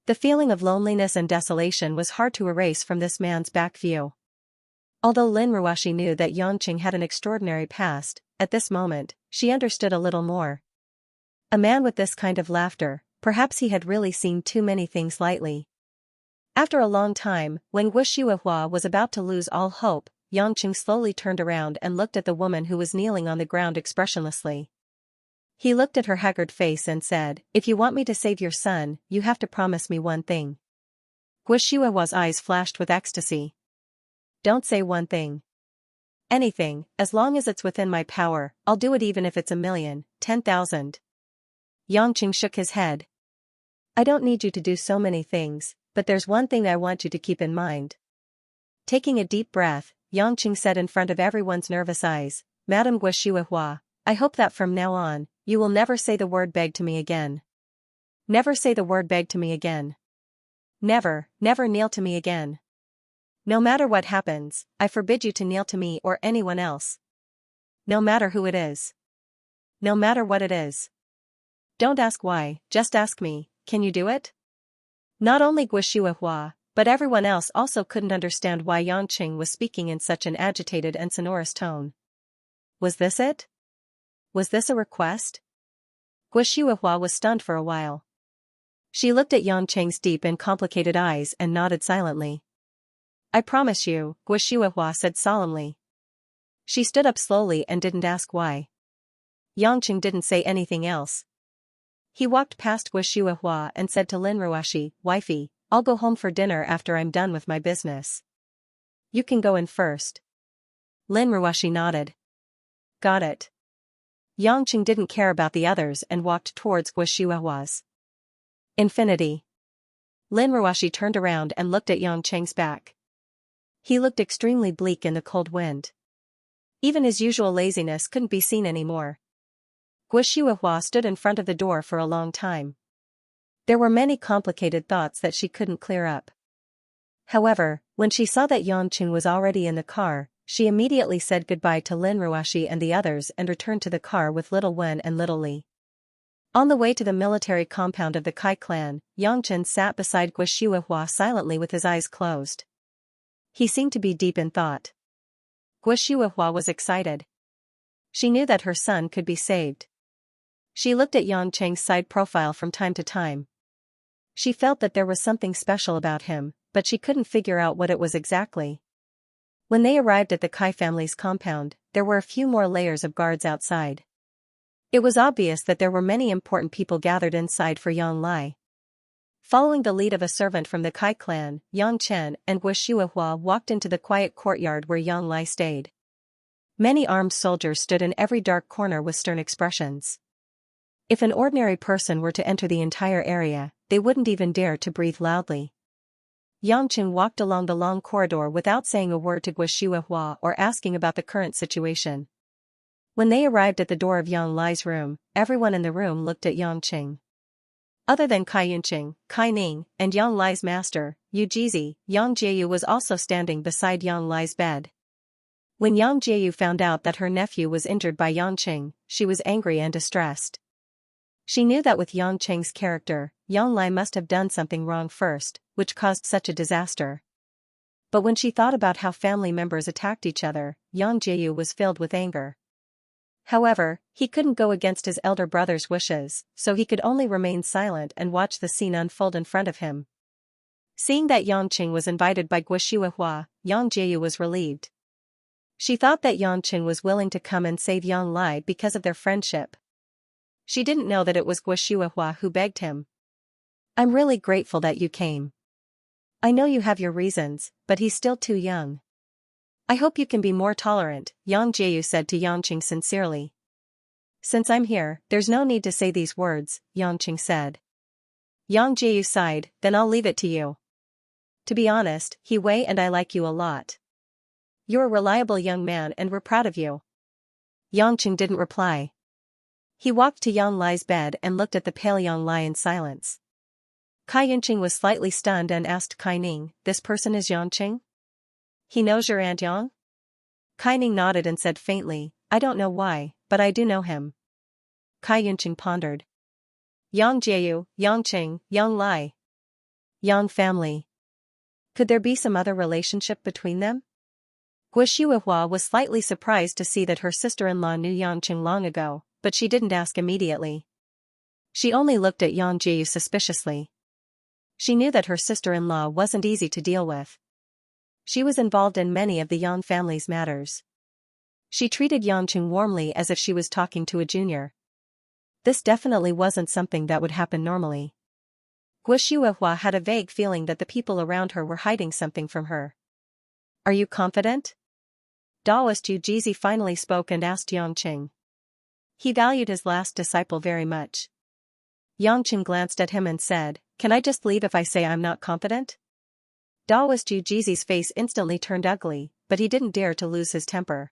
The feeling of loneliness and desolation was hard to erase from this man's back view. Although Lin Ruoshi knew that Yangqing had an extraordinary past, at this moment, she understood a little more. A man with this kind of laughter, perhaps he had really seen too many things lightly. After a long time, when Guo Shihuahua was about to lose all hope, Yangqing slowly turned around and looked at the woman who was kneeling on the ground expressionlessly. He looked at her haggard face and said, "If you want me to save your son, you have to promise me one thing." Guo Shihuahua's eyes flashed with ecstasy. Don't say one thing. Anything, as long as it's within my power, I'll do it even if it's 1,000,000, 10,000. Yangqing shook his head. I don't need you to do so many things, but there's one thing I want you to keep in mind. Taking a deep breath, Yangqing said in front of everyone's nervous eyes, Madame Guoshuihua, I hope that from now on, you will never say the word beg to me again. Never say the word beg to me again. Never, never kneel to me again. No matter what happens, I forbid you to kneel to me or anyone else. No matter who it is. No matter what it is. Don't ask why, just ask me, can you do it? Not only Guoshuihua, but everyone else also couldn't understand why Yangqing was speaking in such an agitated and sonorous tone. Was this it? Was this a request? Guoshuihua was stunned for a while. She looked at Yangqing's deep and complicated eyes and nodded silently. I promise you, Guoshuihua said solemnly. She stood up slowly and didn't ask why. Yangqing didn't say anything else. He walked past Guoshuihua and said to Lin Ruoshi, Wifey, I'll go home for dinner after I'm done with my business. You can go in first. Lin Ruoshi nodded. Got it. Yangqing didn't care about the others and walked towards Guoshuihua's. Infinity. Lin Ruoshi turned around and looked at Yangqing's back. He looked extremely bleak in the cold wind. Even his usual laziness couldn't be seen anymore. Guoshuihua stood in front of the door for a long time. There were many complicated thoughts that she couldn't clear up. However, when she saw that Yangqing was already in the car, she immediately said goodbye to Lin Ruoshi and the others and returned to the car with little Wen and little Li. On the way to the military compound of the Kai clan, Yangqing sat beside Guoshuihua silently with his eyes closed. He seemed to be deep in thought. Guoshuihua was excited. She knew that her son could be saved. She looked at Yangqing's side profile from time to time. She felt that there was something special about him, but she couldn't figure out what it was exactly. When they arrived at the Kai family's compound, there were a few more layers of guards outside. It was obvious that there were many important people gathered inside for Yang Lai. Following the lead of a servant from the Kai clan, Yang Chen and Guoshuihua walked into the quiet courtyard where Yang Lai stayed. Many armed soldiers stood in every dark corner with stern expressions. If an ordinary person were to enter the entire area, they wouldn't even dare to breathe loudly. Yangqing walked along the long corridor without saying a word to Guoshuihua or asking about the current situation. When they arrived at the door of Yang Lai's room, everyone in the room looked at Yangqing. Other than Kai Yunqing, Kai Ning, and Yang Lai's master, Yu Jizi, Yang Jieyu was also standing beside Yang Lai's bed. When Yang Jieyu found out that her nephew was injured by Yangqing, she was angry and distressed. She knew that with Yangqing's character, Yang Lai must have done something wrong first, which caused such a disaster. But when she thought about how family members attacked each other, Yang Jieyu was filled with anger. However, he couldn't go against his elder brother's wishes, so he could only remain silent and watch the scene unfold in front of him. Seeing that Yangqing was invited by Guoshuihua, Yang Jieyu was relieved. She thought that Yangqing was willing to come and save Yang Lai because of their friendship. She didn't know that it was Guoshuihua who begged him. I'm really grateful that you came. I know you have your reasons, but he's still too young. I hope you can be more tolerant, Yang Jieyu said to Yangqing sincerely. Since I'm here, there's no need to say these words, Yangqing said. Yang Jieyu sighed, then I'll leave it to you. To be honest, He Wei and I like you a lot. You're a reliable young man and we're proud of you. Yangqing didn't reply. He walked to Yang Lai's bed and looked at the pale Yang Lai in silence. Kai Yunqing was slightly stunned and asked Kai Ning, this person is Yangqing? He knows your Aunt Yang? Kai Ning nodded and said faintly, I don't know why, but I do know him. Kai Yunqing pondered. Yang Jieyu, Yangqing, Yang Lai. Yang family. Could there be some other relationship between them? Guoshuihua was slightly surprised to see that her sister-in-law knew Yangqing long ago, but she didn't ask immediately. She only looked at Yang Jieyu suspiciously. She knew that her sister-in-law wasn't easy to deal with. She was involved in many of the Yang family's matters. She treated Yangqing warmly as if she was talking to a junior. This definitely wasn't something that would happen normally. Guoshuihua had a vague feeling that the people around her were hiding something from her. Are you confident? Daoist Yu Jizi finally spoke and asked Yangqing. He valued his last disciple very much. Yang Qing glanced at him and said, "Can I just leave if I say I'm not confident?" Daoist Yu Jizi's face instantly turned ugly, but he didn't dare to lose his temper.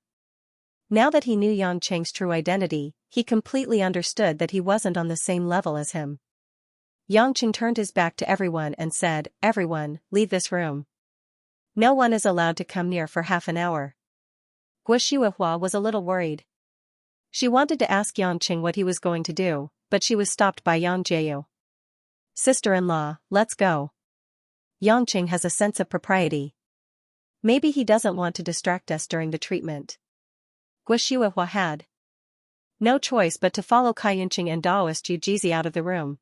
Now that he knew Yang Qing's true identity, he completely understood that he wasn't on the same level as him. Yang Qing turned his back to everyone and said, "Everyone, leave this room. No one is allowed to come near for half an hour." Guo Shuihua was a little worried. She wanted to ask Yang Qing what he was going to do, but she was stopped by Yang Jieyu. "Sister-in-law, let's go. Yang Qing has a sense of propriety. Maybe he doesn't want to distract us during the treatment." Guo Shuihua had no choice but to follow Cai Yunqing and Daoist Yu Jizi out of the room.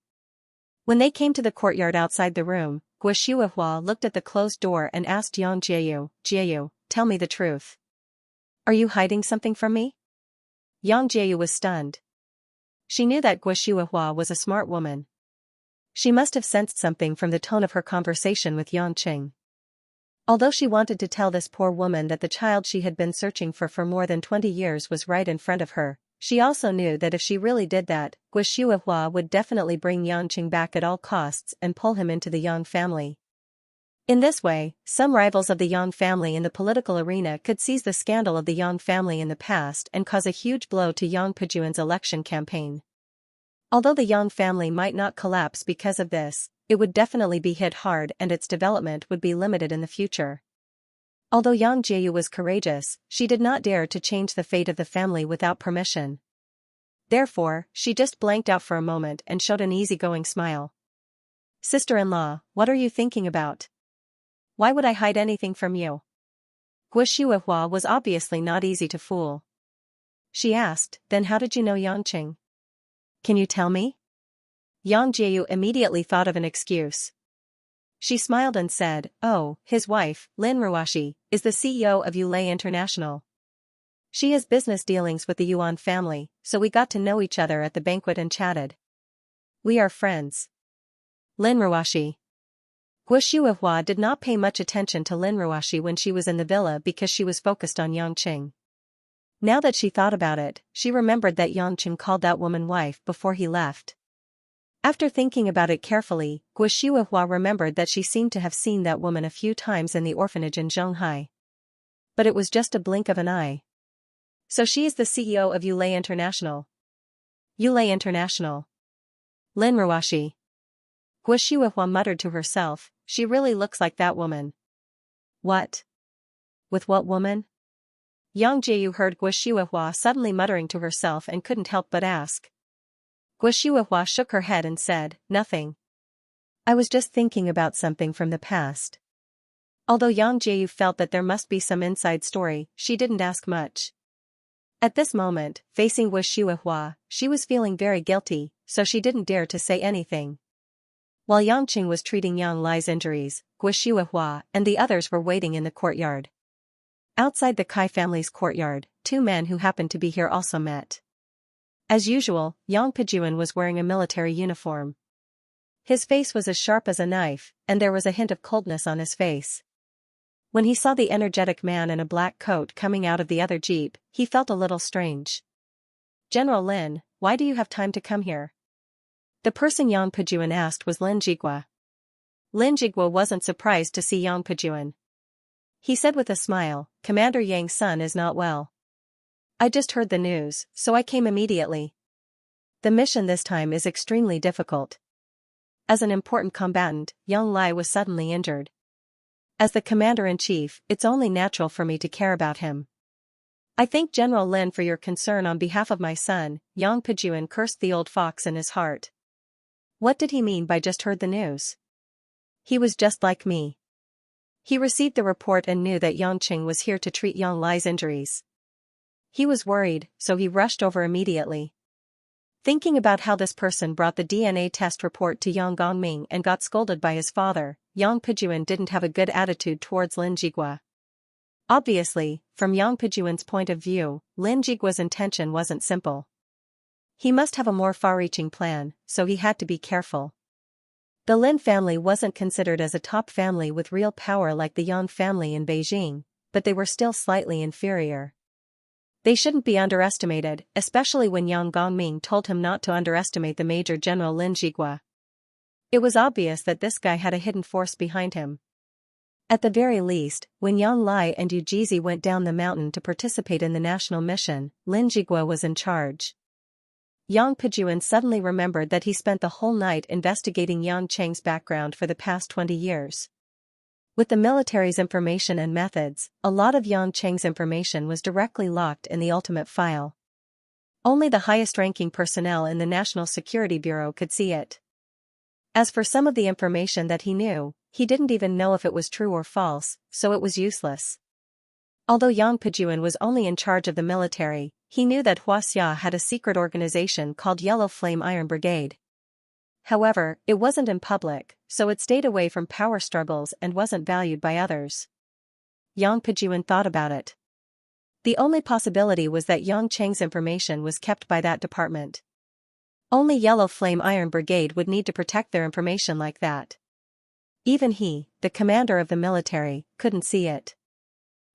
When they came to the courtyard outside the room, Guo Shuihua looked at the closed door and asked Yang Jieyu, "Jieyu, tell me the truth. Are you hiding something from me?" Yang Jieyu was stunned. She knew that Guo Shuihua was a smart woman. She must have sensed something from the tone of her conversation with Yang Qing. Although she wanted to tell this poor woman that the child she had been searching for more than 20 years was right in front of her, she also knew that if she really did that, Guo Shuihua would definitely bring Yang Qing back at all costs and pull him into the Yang family. In this way, some rivals of the Yang family in the political arena could seize the scandal of the Yang family in the past and cause a huge blow to Yang Pejuan's election campaign. Although the Yang family might not collapse because of this, it would definitely be hit hard and its development would be limited in the future. Although Yang Jieyu was courageous, she did not dare to change the fate of the family without permission. Therefore, she just blanked out for a moment and showed an easygoing smile. "Sister-in-law, what are you thinking about? Why would I hide anything from you?" Guo Shuihua was obviously not easy to fool. She asked, "Then how did you know Yang Qing? Can you tell me?" Yang Jieyu immediately thought of an excuse. She smiled and said, "Oh, his wife, Lin Ruashi, is the CEO of Yulei International. She has business dealings with the Yuan family, so we got to know each other at the banquet and chatted. We are friends." Lin Ruashi. Guo Shuihua did not pay much attention to Lin Ruashi when she was in the villa because she was focused on Yang Qing. Now that she thought about it, she remembered that Yang Qing called that woman wife before he left. After thinking about it carefully, Guo Shuihua remembered that she seemed to have seen that woman a few times in the orphanage in Zhonghai. But it was just a blink of an eye. So she is the CEO of Yulei International. Yulei International. Lin Ruashi. Guo Shuihua muttered to herself, "She really looks like that woman." "What? With what woman?" Yang Jieyu heard Guo Shuihua suddenly muttering to herself and couldn't help but ask. Guo Shuihua shook her head and said, "Nothing. I was just thinking about something from the past." Although Yang Jieyu felt that there must be some inside story, she didn't ask much. At this moment, facing Guo Shuihua, she was feeling very guilty, so she didn't dare to say anything. While Yang Qing was treating Yang Lai's injuries, Guo Shuihua and the others were waiting in the courtyard. Outside the Kai family's courtyard, two men who happened to be here also met. As usual, Yang Pejuan was wearing a military uniform. His face was as sharp as a knife, and there was a hint of coldness on his face. When he saw the energetic man in a black coat coming out of the other jeep, he felt a little strange. "General Lin, why do you have time to come here?" The person Yang Pejuan asked was Lin Jigua. Lin Jigua wasn't surprised to see Yang Pejuan. He said with a smile, "Commander Yang's son is not well. I just heard the news, so I came immediately. The mission this time is extremely difficult. As an important combatant, Yang Lai was suddenly injured. As the commander-in-chief, it's only natural for me to care about him. I thank General Lin for your concern on behalf of my son." Yang Pejuan cursed the old fox in his heart. What did he mean by just heard the news? He was just like me. He received the report and knew that Yang Qing was here to treat Yang Lai's injuries. He was worried, so he rushed over immediately. Thinking about how this person brought the DNA test report to Yang Gongming and got scolded by his father, Yang Pejuan didn't have a good attitude towards Lin Jigua. Obviously, from Yang Pejuan's point of view, Lin Jigua's intention wasn't simple. He must have a more far-reaching plan, so he had to be careful. The Lin family wasn't considered as a top family with real power like the Yang family in Beijing, but they were still slightly inferior. They shouldn't be underestimated, especially when Yang Gongming told him not to underestimate the Major General Lin Jigua. It was obvious that this guy had a hidden force behind him. At the very least, when Yang Lai and Yu Jizi went down the mountain to participate in the national mission, Lin Jigua was in charge. Yang Pejuan suddenly remembered that he spent the whole night investigating Yang Cheng's background for the past 20 years. With the military's information and methods, a lot of Yang Cheng's information was directly locked in the ultimate file. Only the highest-ranking personnel in the National Security Bureau could see it. As for some of the information that he knew, he didn't even know if it was true or false, so it was useless. Although Yang Pejuan was only in charge of the military, he knew that Xianxia had a secret organization called Yellow Flame Iron Brigade. However, it wasn't in public, so it stayed away from power struggles and wasn't valued by others. Yang Pejuan thought about it. The only possibility was that Yang Cheng's information was kept by that department. Only Yellow Flame Iron Brigade would need to protect their information like that. Even he, the commander of the military, couldn't see it.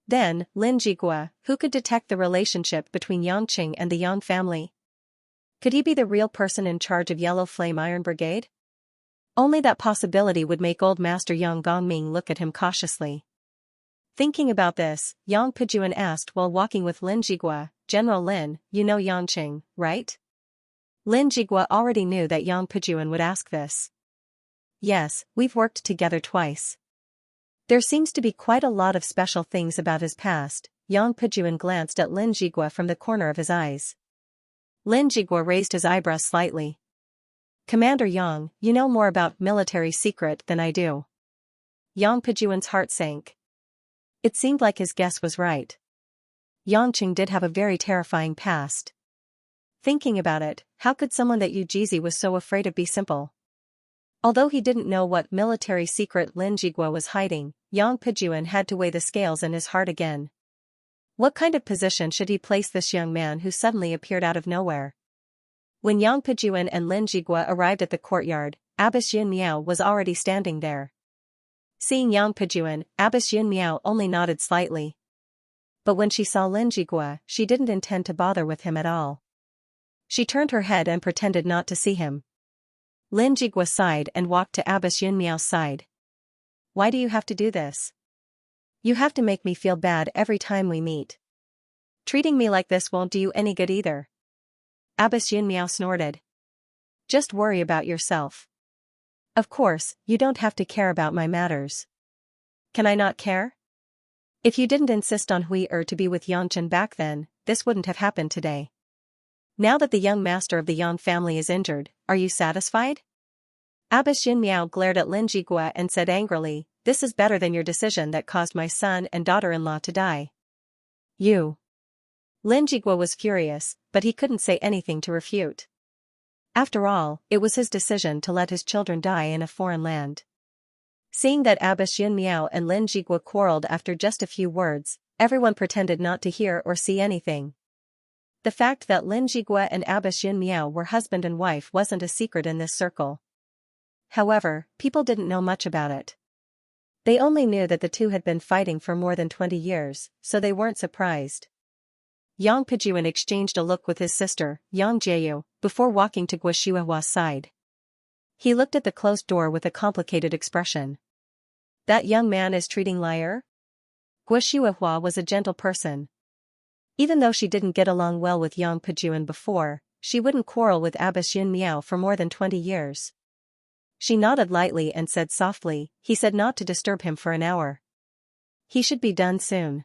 Then, Lin Jigua, who could detect the relationship between Yang Cheng and the Yang family? Could he be the real person in charge of Yellow Flame Iron Brigade? Only that possibility would make old Master Yang Gongming look at him cautiously. Thinking about this, Yang Pejuan asked while walking with Lin Jigua, "General Lin, you know Yang Cheng, right?" Lin Jigua already knew that Yang Pejuan would ask this. "Yes, we've worked together twice." There seems to be quite a lot of special things about his past. Yang Pejuan glanced at Lin Jigua from the corner of his eyes. Lin Jigua raised his eyebrows slightly. "Commander Yang, you know more about military secret than I do." Yang Pejuan's heart sank. It seemed like his guess was right. Yang Cheng did have a very terrifying past. Thinking about it, how could someone that Yu Jizi was so afraid of be simple? Although he didn't know what military secret Lin Jigua was hiding, Yang Pejuan had to weigh the scales in his heart again. What kind of position should he place this young man who suddenly appeared out of nowhere? When Yang Pejuan and Lin Jigua arrived at the courtyard, Abbess Yun Miao was already standing there. Seeing Yang Pejuan, Abbess Yun Miao only nodded slightly. But when she saw Lin Jigua, she didn't intend to bother with him at all. She turned her head and pretended not to see him. Lin Jigua sighed and walked to Abbess Yun Miao's side. "Why do you have to do this? You have to make me feel bad every time we meet. Treating me like this won't do you any good either." Abbess Yun Miao snorted. "Just worry about yourself. Of course, you don't have to care about my matters. Can I not care? If you didn't insist on Hui to be with Yang Chen back then, this wouldn't have happened today. Now that the young master of the Yang family is injured, are you satisfied?" Abbess Yun Miao glared at Lin Jigua and said angrily, "This is better than your decision that caused my son and daughter-in-law to die." "You." Lin Jigua was furious, but he couldn't say anything to refute. After all, it was his decision to let his children die in a foreign land. Seeing that Abbess Yun Miao and Lin Jigua quarreled after just a few words, everyone pretended not to hear or see anything. The fact that Lin Jigua and Abbess Yun Miao were husband and wife wasn't a secret in this circle. However, people didn't know much about it. They only knew that the two had been fighting for more than 20 years, so they weren't surprised. Yang Pejuan exchanged a look with his sister, Yang Jieyu, before walking to Guoshuahua's side. He looked at the closed door with a complicated expression. "That young man is treating Liar?" Guoshuahua was a gentle person. Even though she didn't get along well with Yang Pejuan before, she wouldn't quarrel with Abbess Yun Miao for more than 20 years. She nodded lightly and said softly, "He said not to disturb him for an hour. He should be done soon."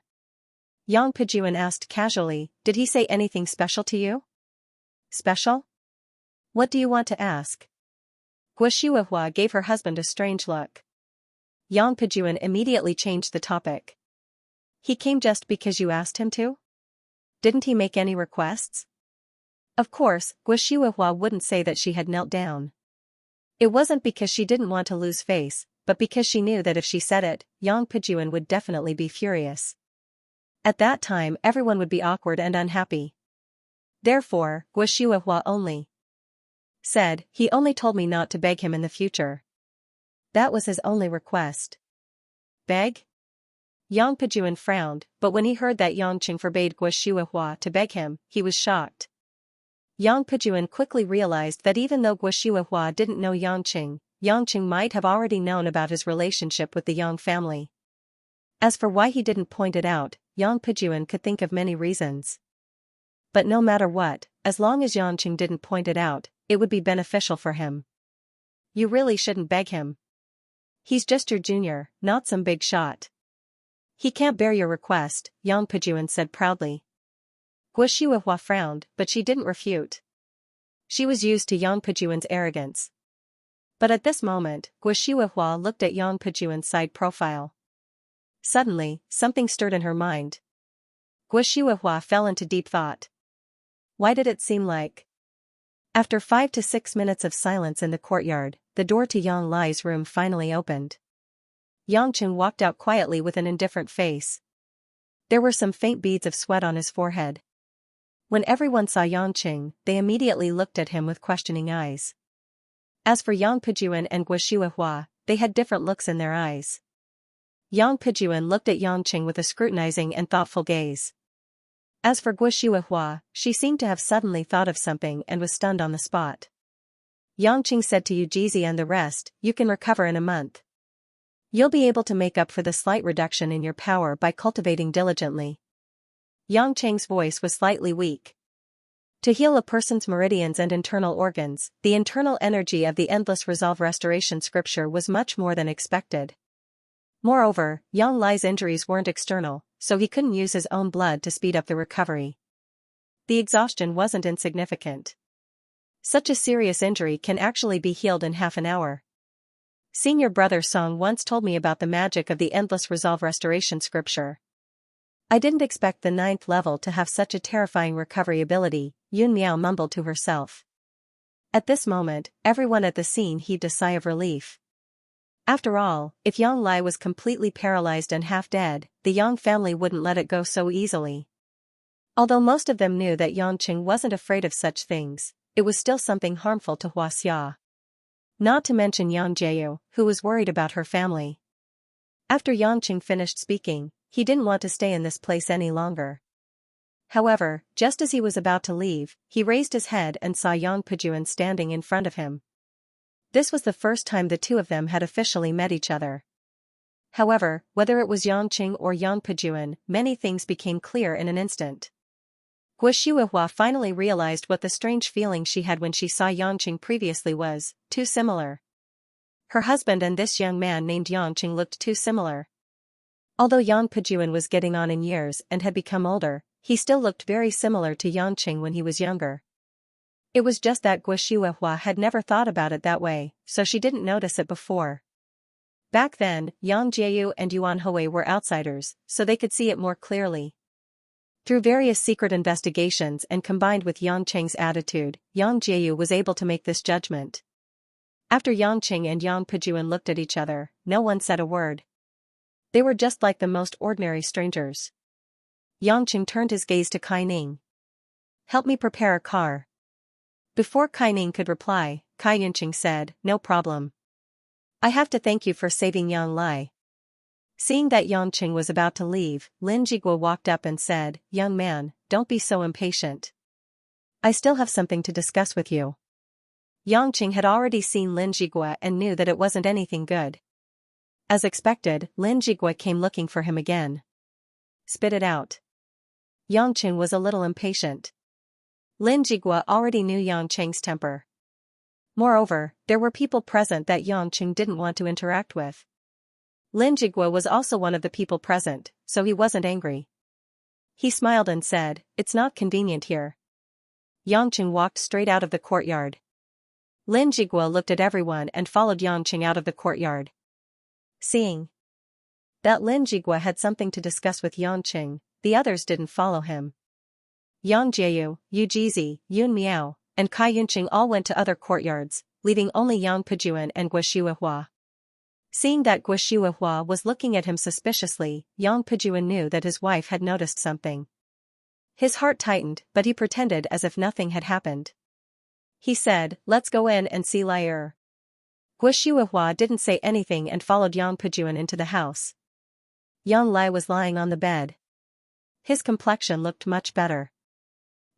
Yang Pejuan asked casually, "Did he say anything special to you?" "Special? What do you want to ask?" Guoshuahua gave her husband a strange look. Yang Pejuan immediately changed the topic. "He came just because you asked him to? Didn't he make any requests?" Of course, Guoshuahua wouldn't say that she had knelt down. It wasn't because she didn't want to lose face, but because she knew that if she said it, Yang Pejuan would definitely be furious. At that time everyone would be awkward and unhappy. Therefore, Guoshuahua only said, "He only told me not to beg him in the future." That was his only request. Beg? Yang Pejuan frowned, but when he heard that Yangqing forbade Guo Shuihua to beg him, he was shocked. Yang Pejuan quickly realized that even though Guo Shuihua didn't know Yangqing, Yangqing might have already known about his relationship with the Yang family. As for why he didn't point it out, Yang Pejuan could think of many reasons. But no matter what, as long as Yangqing didn't point it out, it would be beneficial for him. You really shouldn't beg him. He's just your junior, not some big shot. He can't bear your request, Yang Pejuan said proudly. Guo Shuihua frowned, but she didn't refute. She was used to Yang Pejuan's arrogance. But at this moment, Guo Shuihua looked at Yang Pejuan's side profile. Suddenly, something stirred in her mind. Guo Shuihua fell into deep thought. Why did it seem like? After 5 to 6 minutes of silence in the courtyard, the door to Yang Lai's room finally opened. Yangqing walked out quietly with an indifferent face. There were some faint beads of sweat on his forehead. When everyone saw Yangqing, they immediately looked at him with questioning eyes. As for Yang Pejuan and Guo Shuihua, they had different looks in their eyes. Yang Pejuan looked at Yangqing with a scrutinizing and thoughtful gaze. As for Guo Shuihua, she seemed to have suddenly thought of something and was stunned on the spot. Yangqing said to Yujizi and the rest, "You can recover in a month. You'll be able to make up for the slight reduction in your power by cultivating diligently." Yangqing's voice was slightly weak. To heal a person's meridians and internal organs, the internal energy of the Endless Resolve Restoration scripture was much more than expected. Moreover, Yang Lai's injuries weren't external, so he couldn't use his own blood to speed up the recovery. The exhaustion wasn't insignificant. Such a serious injury can actually be healed in half an hour. Senior brother Song once told me about the magic of the Endless Resolve Restoration scripture. I didn't expect the 9th level to have such a terrifying recovery ability, Yun Miao mumbled to herself. At this moment, everyone at the scene heaved a sigh of relief. After all, if Yang Lai was completely paralyzed and half dead, the Yang family wouldn't let it go so easily. Although most of them knew that Yangqing wasn't afraid of such things, it was still something harmful to Huaxia. Not to mention Yang Jieyu, who was worried about her family. After Yangqing finished speaking, he didn't want to stay in this place any longer. However, just as he was about to leave, he raised his head and saw Yang Pejuan standing in front of him. This was the first time the two of them had officially met each other. However, whether it was Yangqing or Yang Pejuan, many things became clear in an instant. Guo Shuihua finally realized what the strange feeling she had when she saw Yangqing previously was, too similar. Her husband and this young man named Yangqing looked too similar. Although Yang Pejuan was getting on in years and had become older, he still looked very similar to Yangqing when he was younger. It was just that Guo Shuihua had never thought about it that way, so she didn't notice it before. Back then, Yang Jieyu and Yuan Hui were outsiders, so they could see it more clearly. Through various secret investigations and combined with Yangqing's attitude, Yang Jieyu was able to make this judgment. After Yangqing and Yang Pejuan looked at each other, no one said a word. They were just like the most ordinary strangers. Yangqing turned his gaze to Kai Ning. "Help me prepare a car." Before Kai Ning could reply, Kai Yunqing said, "No problem. I have to thank you for saving Yang Lai." Seeing that Yangqing was about to leave, Lin Jiguo walked up and said, "Young man, don't be so impatient. I still have something to discuss with you." Yangqing had already seen Lin Jiguo and knew that it wasn't anything good. As expected, Lin Jiguo came looking for him again. "Spit it out." Yangqing was a little impatient. Lin Jiguo already knew Yangqing's temper. Moreover, there were people present that Yangqing didn't want to interact with. Lin Jiguo was also one of the people present, so he wasn't angry. He smiled and said, "It's not convenient here." Yangqing walked straight out of the courtyard. Lin Jiguo looked at everyone and followed Yangqing out of the courtyard. Seeing that Lin Jiguo had something to discuss with Yangqing, the others didn't follow him. Yang Jieyu, Yu Jizi, Yun Miao, and Kai Yunqing all went to other courtyards, leaving only Yang Pejuan and Guo Shuihua. Seeing that Guo Shuihua was looking at him suspiciously, Yang Pejuan knew that his wife had noticed something. His heart tightened, but he pretended as if nothing had happened. He said, "Let's go in and see Lai." Guo Shuihua didn't say anything and followed Yang Pejuan into the house. Yang Lai was lying on the bed. His complexion looked much better.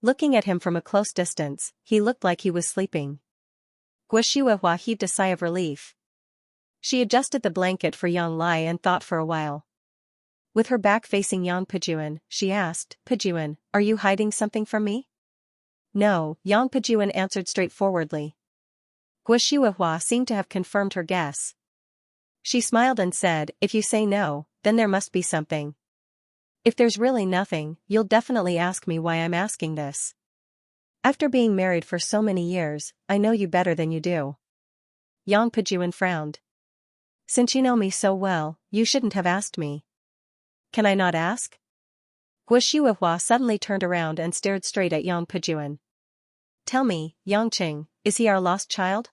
Looking at him from a close distance, he looked like he was sleeping. Guo Shuihua heaved a sigh of relief. She adjusted the blanket for Yang Lai and thought for a while. With her back facing Yang Pejuan, she asked, "Pejuan, are you hiding something from me?" "No," Yang Pejuan answered straightforwardly. Guo Shuihua seemed to have confirmed her guess. She smiled and said, "If you say no, then there must be something. If there's really nothing, you'll definitely ask me why I'm asking this. After being married for so many years, I know you better than you do." Yang Pejuan frowned. "Since you know me so well, you shouldn't have asked me. Can I not ask?" Guo Shuihua suddenly turned around and stared straight at Yang Pejuan. "Tell me, Yangqing, is he our lost child?"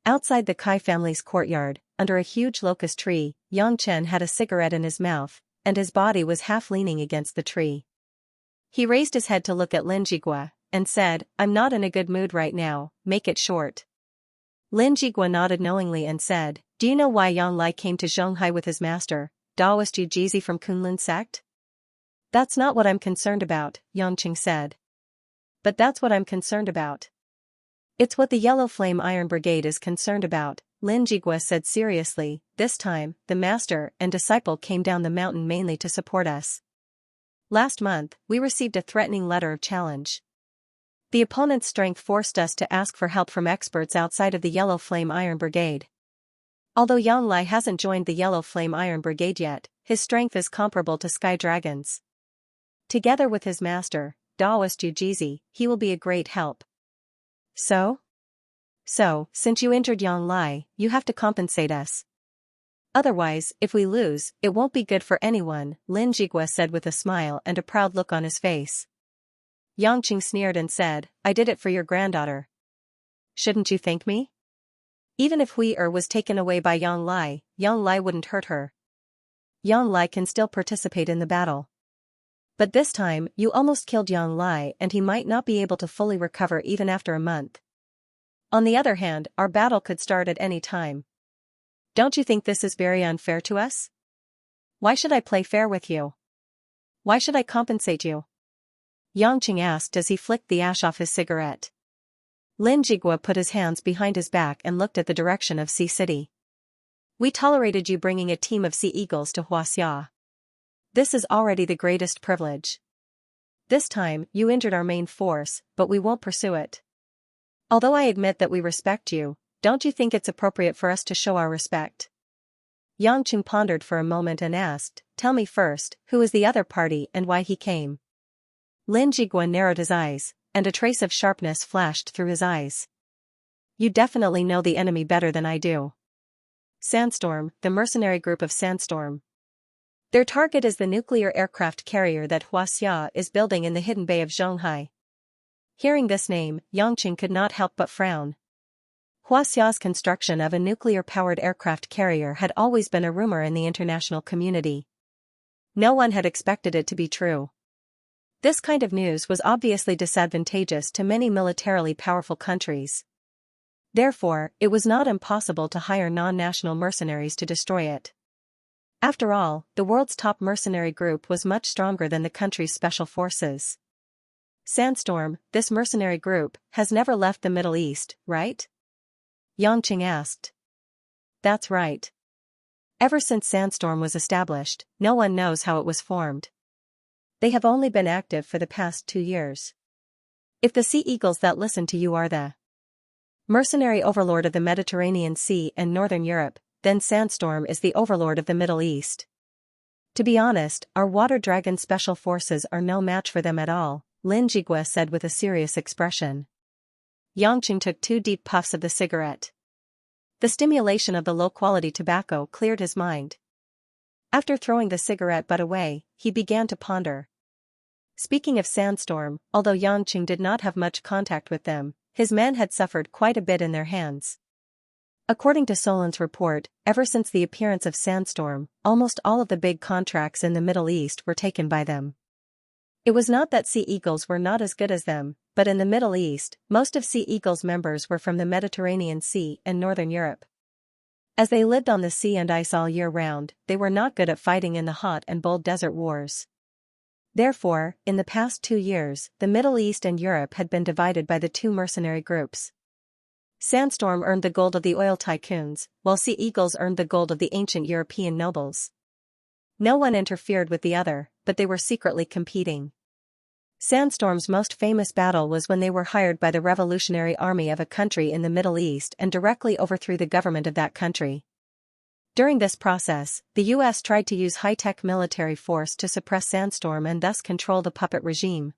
Outside the Kai family's courtyard, under a huge locust tree, Yang Chen had a cigarette in his mouth, and his body was half leaning against the tree. He raised his head to look at Lin Jigua, and said, "I'm not in a good mood right now, make it short." Lin Jigua nodded knowingly and said, "Do you know why Yang Lai came to Zhonghai with his master, Daoist Yu Jizi from Kunlun sect?" "That's not what I'm concerned about," Yangqing said. "But that's what I'm concerned about." "It's what the Yellow Flame Iron Brigade is concerned about," Lin Jigua said seriously. "This time, the master and disciple came down the mountain mainly to support us. Last month, we received a threatening letter of challenge. The opponent's strength forced us to ask for help from experts outside of the Yellow Flame Iron Brigade. Although Yang Lai hasn't joined the Yellow Flame Iron Brigade yet, his strength is comparable to Sky Dragon's. Together with his master, Daoist Yu Jizi, he will be a great help. So, since you injured Yang Lai, you have to compensate us. Otherwise, if we lose, it won't be good for anyone," Lin Jigua said with a smile and a proud look on his face. Yangqing sneered and said, "I did it for your granddaughter. Shouldn't you thank me? Even if Hui was taken away by Yang Lai wouldn't hurt her. Yang Lai can still participate in the battle. But this time, you almost killed Yang Lai and he might not be able to fully recover even after a month. On the other hand, our battle could start at any time. Don't you think this is very unfair to us? Why should I play fair with you? Why should I compensate you?" Yangqing asked as he flicked the ash off his cigarette. Lin Jigua put his hands behind his back and looked at the direction of Sea City. "We tolerated you bringing a team of sea eagles to Huaxia. This is already the greatest privilege. This time, you injured our main force, but we won't pursue it. Although I admit that we respect you, don't you think it's appropriate for us to show our respect?" Yangqing pondered for a moment and asked, "Tell me first, who is the other party and why he came?" Lin Jigua narrowed his eyes, and a trace of sharpness flashed through his eyes. "You definitely know the enemy better than I do. Sandstorm, the mercenary group of Sandstorm. Their target is the nuclear aircraft carrier that Huaxia is building in the hidden bay of Zhonghai." Hearing this name, Yangqing could not help but frown. Huaxia's construction of a nuclear-powered aircraft carrier had always been a rumor in the international community. No one had expected it to be true. This kind of news was obviously disadvantageous to many militarily powerful countries. Therefore, it was not impossible to hire non-national mercenaries to destroy it. After all, the world's top mercenary group was much stronger than the country's special forces. Sandstorm, this mercenary group, has never left the Middle East, right? Yangqing asked. That's right. Ever since Sandstorm was established, no one knows how it was formed. They have only been active for the past 2 years. If the Sea Eagles that listen to you are the mercenary overlord of the Mediterranean Sea and Northern Europe, then Sandstorm is the overlord of the Middle East. To be honest, our water dragon special forces are no match for them at all, Lin Jigua said with a serious expression. Yangqing took 2 deep puffs of the cigarette. The stimulation of the low-quality tobacco cleared his mind. After throwing the cigarette butt away, he began to ponder. Speaking of Sandstorm, although Yangqing did not have much contact with them, his men had suffered quite a bit in their hands. According to Solon's report, ever since the appearance of Sandstorm, almost all of the big contracts in the Middle East were taken by them. It was not that Sea Eagles were not as good as them, but in the Middle East, most of Sea Eagle's members were from the Mediterranean Sea and Northern Europe. As they lived on the sea and ice all year round, they were not good at fighting in the hot and bold desert wars. Therefore, in the past 2 years, the Middle East and Europe had been divided by the two mercenary groups. Sandstorm earned the gold of the oil tycoons, while Sea Eagles earned the gold of the ancient European nobles. No one interfered with the other, but they were secretly competing. Sandstorm's most famous battle was when they were hired by the revolutionary army of a country in the Middle East and directly overthrew the government of that country. During this process, the US tried to use high-tech military force to suppress Sandstorm and thus control the puppet regime.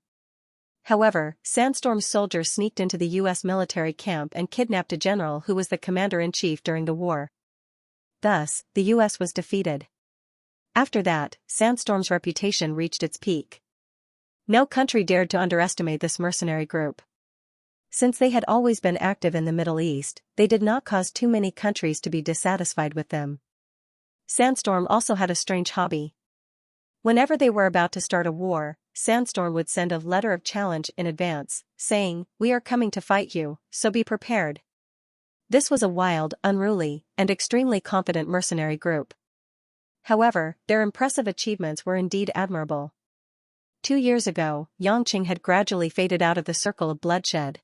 However, Sandstorm's soldiers sneaked into the US military camp and kidnapped a general who was the commander-in-chief during the war. Thus, the US was defeated. After that, Sandstorm's reputation reached its peak. No country dared to underestimate this mercenary group. Since they had always been active in the Middle East, they did not cause too many countries to be dissatisfied with them. Sandstorm also had a strange hobby. Whenever they were about to start a war, Sandstorm would send a letter of challenge in advance, saying, "We are coming to fight you, so be prepared." This was a wild, unruly, and extremely confident mercenary group. However, their impressive achievements were indeed admirable. 2 years ago, Xianxia had gradually faded out of the circle of bloodshed.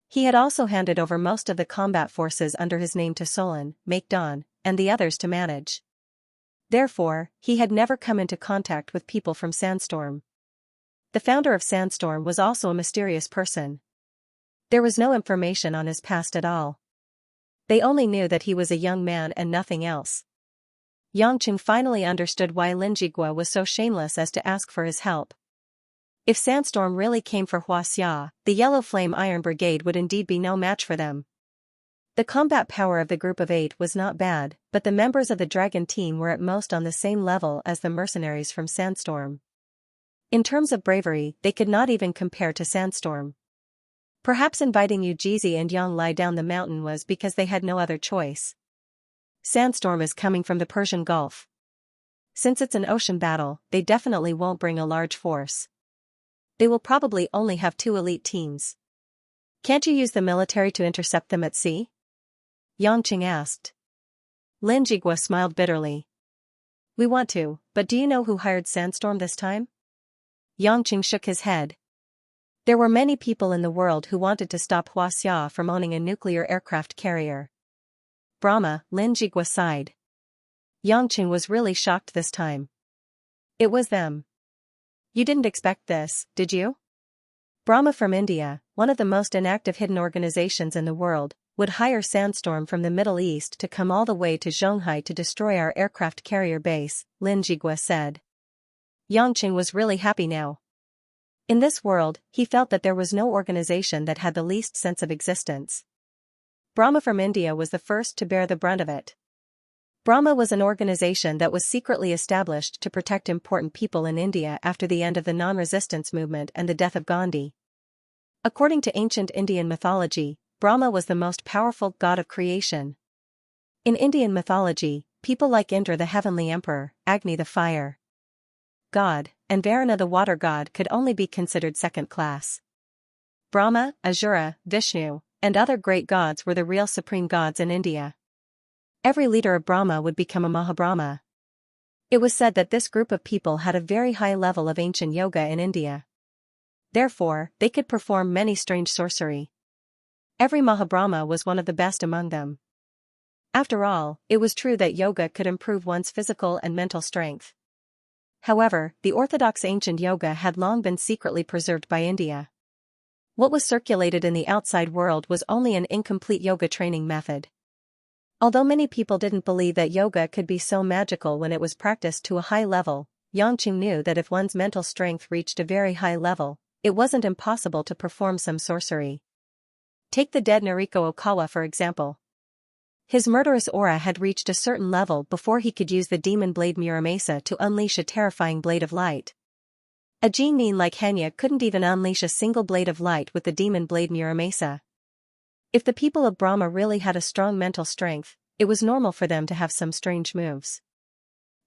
He had also handed over most of the combat forces under his name to Solon, Makedon, and the others to manage. Therefore, he had never come into contact with people from Sandstorm. The founder of Sandstorm was also a mysterious person. There was no information on his past at all. They only knew that he was a young man and nothing else. Xianxia finally understood why Linjigua was so shameless as to ask for his help. If Sandstorm really came for Xianxia, the Yellow Flame Iron Brigade would indeed be no match for them. The combat power of the group of 8 was not bad, but the members of the Dragon team were at most on the same level as the mercenaries from Sandstorm. In terms of bravery, they could not even compare to Sandstorm. Perhaps inviting Ujizi and Yang Lai down the mountain was because they had no other choice. Sandstorm is coming from the Persian Gulf. Since it's an ocean battle, they definitely won't bring a large force. They will probably only have 2 elite teams. Can't you use the military to intercept them at sea? Xianxia asked. Linjigua smiled bitterly. We want to, but do you know who hired Sandstorm this time? Xianxia shook his head. There were many people in the world who wanted to stop Xianxia from owning a nuclear aircraft carrier. Brahma, Linjigua sighed. Xianxia was really shocked this time. It was them. You didn't expect this, did you? Brahma from India, one of the most inactive hidden organizations in the world, would hire Sandstorm from the Middle East to come all the way to Zhonghai to destroy our aircraft carrier base, Linjigua said. Xianxia was really happy now. In this world, he felt that there was no organization that had the least sense of existence. Brahma from India was the first to bear the brunt of it. Brahma was an organization that was secretly established to protect important people in India after the end of the non-resistance movement and the death of Gandhi. According to ancient Indian mythology, Brahma was the most powerful god of creation. In Indian mythology, people like Indra the heavenly emperor, Agni the fire god, and Varuna the water god could only be considered second class. Brahma, Asura, Vishnu, and other great gods were the real supreme gods in India. Every leader of Brahma would become a Mahabrahma. It was said that this group of people had a very high level of ancient yoga in India. Therefore, they could perform many strange sorcery. Every Mahabrahma was one of the best among them. After all, it was true that yoga could improve one's physical and mental strength. However, the orthodox ancient yoga had long been secretly preserved by India. What was circulated in the outside world was only an incomplete yoga training method. Although many people didn't believe that yoga could be so magical when it was practiced to a high level, Xianxia knew that if one's mental strength reached a very high level, it wasn't impossible to perform some sorcery. Take the dead Noriko Okawa for example. His murderous aura had reached a certain level before he could use the demon blade Muramasa to unleash a terrifying blade of light. A genin like Hanya couldn't even unleash a single blade of light with the demon blade Muramasa. If the people of Brahma really had a strong mental strength, it was normal for them to have some strange moves.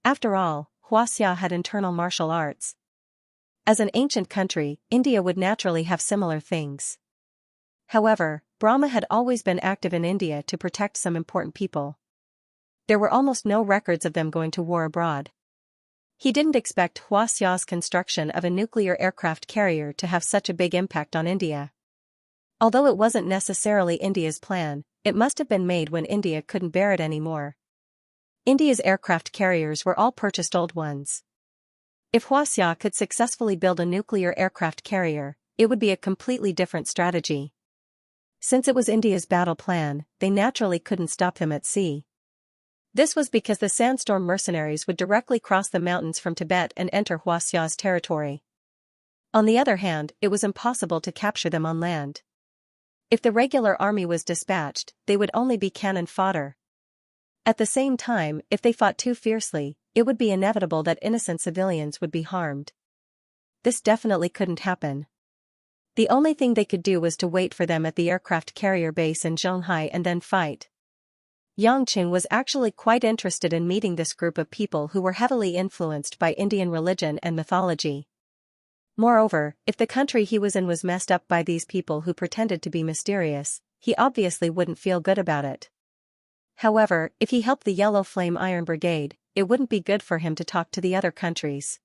After all, Xianxia had internal martial arts. As an ancient country, India would naturally have similar things. However, Brahma had always been active in India to protect some important people. There were almost no records of them going to war abroad. He didn't expect Xia's construction of a nuclear aircraft carrier to have such a big impact on India. Although it wasn't necessarily India's plan, it must have been made when India couldn't bear it anymore. India's aircraft carriers were all purchased old ones. If Xia could successfully build a nuclear aircraft carrier, it would be a completely different strategy. Since it was India's battle plan, they naturally couldn't stop him at sea. This was because the sandstorm mercenaries would directly cross the mountains from Tibet and enter Xia's territory. On the other hand, it was impossible to capture them on land. If the regular army was dispatched, they would only be cannon fodder. At the same time, if they fought too fiercely, it would be inevitable that innocent civilians would be harmed. This definitely couldn't happen. The only thing they could do was to wait for them at the aircraft carrier base in Zhonghai and then fight. Yangqing was actually quite interested in meeting this group of people who were heavily influenced by Indian religion and mythology. Moreover, if the country he was in was messed up by these people who pretended to be mysterious, he obviously wouldn't feel good about it. However, if he helped the Yellow Flame Iron Brigade, it wouldn't be good for him to talk to the other countries.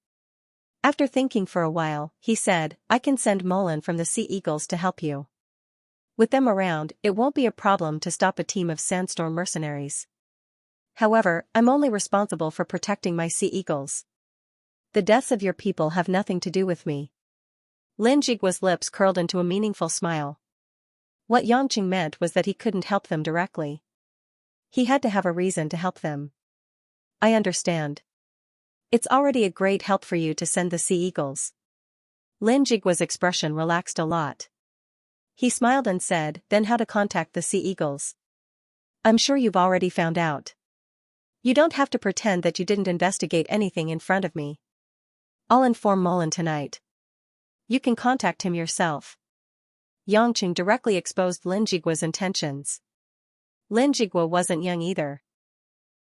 After thinking for a while, he said, "I can send Mullen from the Sea Eagles to help you. With them around, it won't be a problem to stop a team of sandstorm mercenaries. However, I'm only responsible for protecting my Sea Eagles. The deaths of your people have nothing to do with me." Lin Jigua's lips curled into a meaningful smile. What Yangqing meant was that he couldn't help them directly. He had to have a reason to help them. "I understand. It's already a great help for you to send the Sea Eagles." Lin Jigua's expression relaxed a lot. He smiled and said, "Then how to contact the Sea Eagles? I'm sure you've already found out. You don't have to pretend that you didn't investigate anything in front of me. I'll inform Mullen tonight. You can contact him yourself." Yangqing directly exposed Lin Jigua's intentions. Lin Jigua wasn't young either.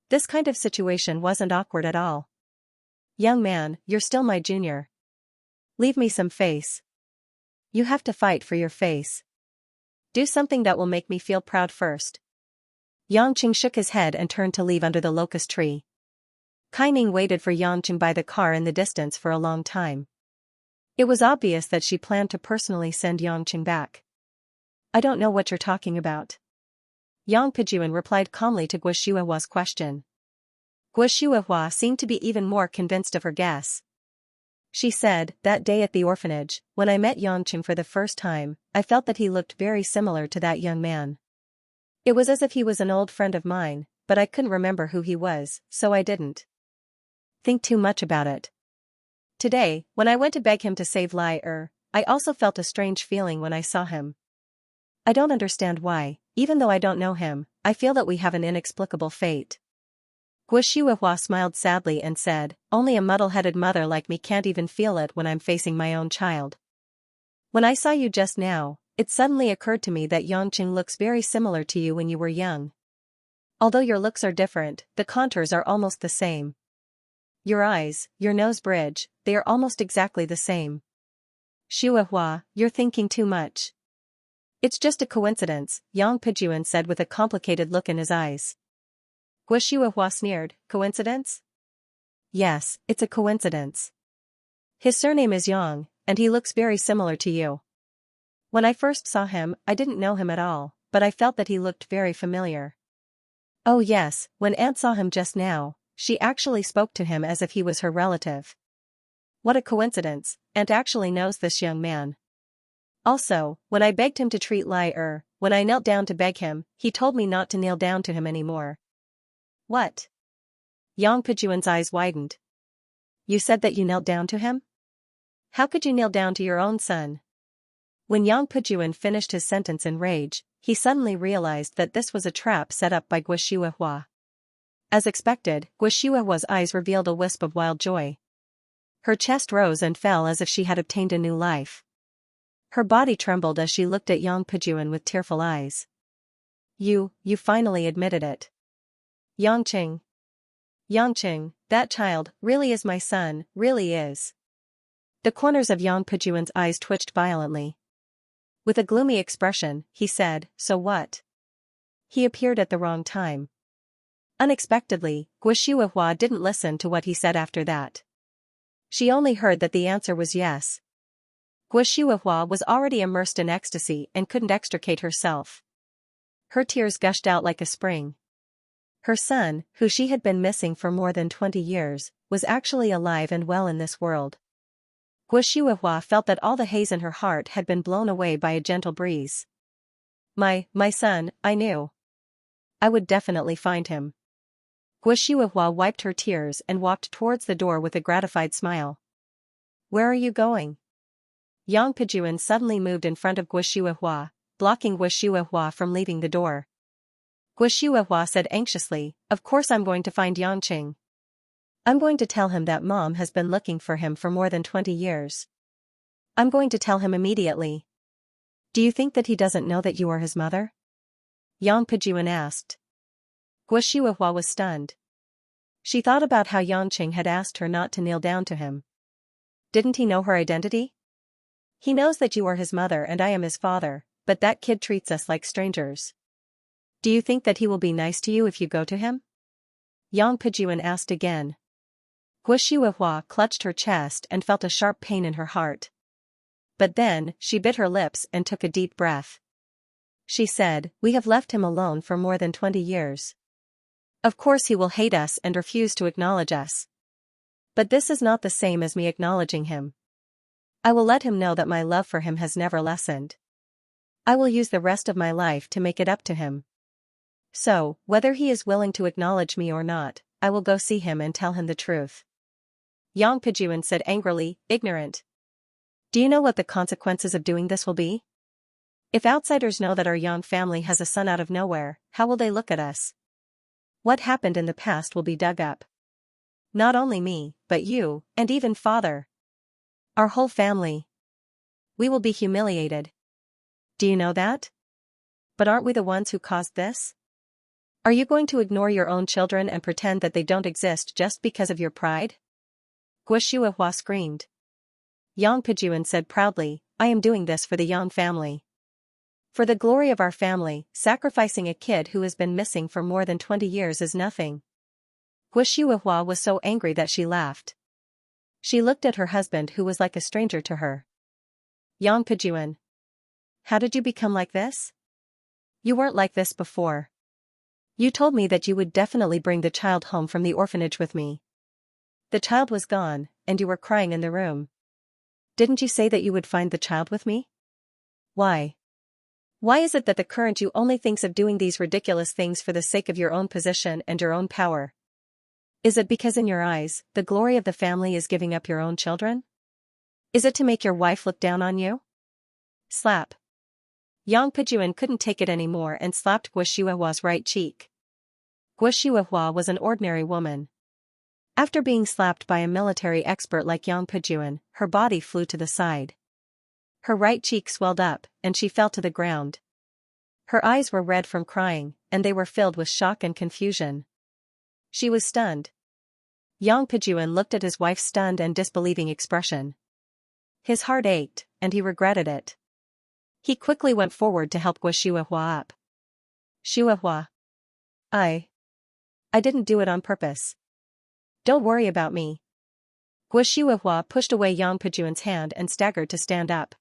This kind of situation wasn't awkward at all. "Young man, you're still my junior. Leave me some face. You have to fight for your face. Do something that will make me feel proud first." Yangqing shook his head and turned to leave under the locust tree. Kai Ning waited for Yangqing by the car in the distance for a long time. It was obvious that she planned to personally send Yangqing back. "I don't know what you're talking about." Yang Pijuan replied calmly to Guo Shuihua's question. Guo Shuihua seemed to be even more convinced of her guess. She said, "That day at the orphanage, when I met Yangqing for the first time, I felt that he looked very similar to that young man. It was as if he was an old friend of mine, but I couldn't remember who he was, so I didn't think too much about it. Today, when I went to beg him to save Lai I also felt a strange feeling when I saw him. I don't understand why, even though I don't know him, I feel that we have an inexplicable fate." Guo Shuihua smiled sadly and said, "Only a muddle-headed mother like me can't even feel it when I'm facing my own child. When I saw you just now, it suddenly occurred to me that Yangqing looks very similar to you when you were young. Although your looks are different, the contours are almost the same. Your eyes, your nose bridge, they are almost exactly the same. Shuihua, you're thinking too much." "It's just a coincidence," Yang Pijuan said with a complicated look in his eyes. Guo Shuihua sneered, "Coincidence?" "Yes, it's a coincidence. His surname is Yang, and he looks very similar to you. When I first saw him, I didn't know him at all, but I felt that he looked very familiar. Oh yes, when Aunt saw him just now, she actually spoke to him as if he was her relative. What a coincidence, Aunt actually knows this young man. Also, when I begged him to treat Lai when I knelt down to beg him, he told me not to kneel down to him anymore." "What?" Yang Pijuan's eyes widened. "You said that you knelt down to him? How could you kneel down to your own son?" When Yang Pijuan finished his sentence in rage, he suddenly realized that this was a trap set up by Guo Shuihua. As expected, Guo Shuihua's eyes revealed a wisp of wild joy. Her chest rose and fell as if she had obtained a new life. Her body trembled as she looked at Yang Pijuan with tearful eyes. You finally admitted it. Yangqing. Yangqing, that child, really is my son, really is." The corners of Yang Pijuan's eyes twitched violently. With a gloomy expression, he said, "So what?" He appeared at the wrong time. Unexpectedly, Guo didn't listen to what he said after that. She only heard that the answer was yes. Guo was already immersed in ecstasy and couldn't extricate herself. Her tears gushed out like a spring. Her son, who she had been missing for more than 20 years, was actually alive and well in this world. Guo felt that all the haze in her heart had been blown away by a gentle breeze. My son, I knew. I would definitely find him. Guo wiped her tears and walked towards the door with a gratified smile. Where are you going? Yang Pejuan suddenly moved in front of Guo, blocking Guo from leaving the door. Guo said anxiously, of course I'm going to find Yangqing. I'm going to tell him that Mom has been looking for him for more than 20 years. I'm going to tell him immediately. Do you think that he doesn't know that you are his mother? Yang Pejuan asked. Guo was stunned. She thought about how Yangqing had asked her not to kneel down to him. Didn't he know her identity? He knows that you are his mother and I am his father, but that kid treats us like strangers. Do you think that he will be nice to you if you go to him? Yang Pejuan asked again. Guo clutched her chest and felt a sharp pain in her heart. But then, she bit her lips and took a deep breath. She said, we have left him alone for more than 20 years. Of course he will hate us and refuse to acknowledge us. But this is not the same as me acknowledging him. I will let him know that my love for him has never lessened. I will use the rest of my life to make it up to him. So, whether he is willing to acknowledge me or not, I will go see him and tell him the truth. Yang Pejuan said angrily, ignorant. Do you know what the consequences of doing this will be? If outsiders know that our Yang family has a son out of nowhere, how will they look at us? What happened in the past will be dug up. Not only me, but you, and even father. Our whole family. We will be humiliated. Do you know that? But aren't we the ones who caused this? Are you going to ignore your own children and pretend that they don't exist just because of your pride? Guo screamed. Yang Pejuan said proudly, I am doing this for the Yang family. For the glory of our family, sacrificing a kid who has been missing for more than 20 years is nothing. Guo was so angry that she laughed. She looked at her husband who was like a stranger to her. Yang Pejuan. How did you become like this? You weren't like this before. You told me that you would definitely bring the child home from the orphanage with me. The child was gone, and you were crying in the room. Didn't you say that you would find the child with me? Why? Why is it that the current you only thinks of doing these ridiculous things for the sake of your own position and your own power? Is it because in your eyes, the glory of the family is giving up your own children? Is it to make your wife look down on you? Slap. Yang Pejuan couldn't take it anymore and slapped Guo's right cheek. Guo was an ordinary woman. After being slapped by a military expert like Yang Pejuan, her body flew to the side. Her right cheek swelled up, and she fell to the ground. Her eyes were red from crying, and they were filled with shock and confusion. She was stunned. Yang Pejuan looked at his wife's stunned and disbelieving expression. His heart ached, and he regretted it. He quickly went forward to help Guo up. Shuahua. I didn't do it on purpose. Don't worry about me. Guo pushed away Yang Pejuan's hand and staggered to stand up.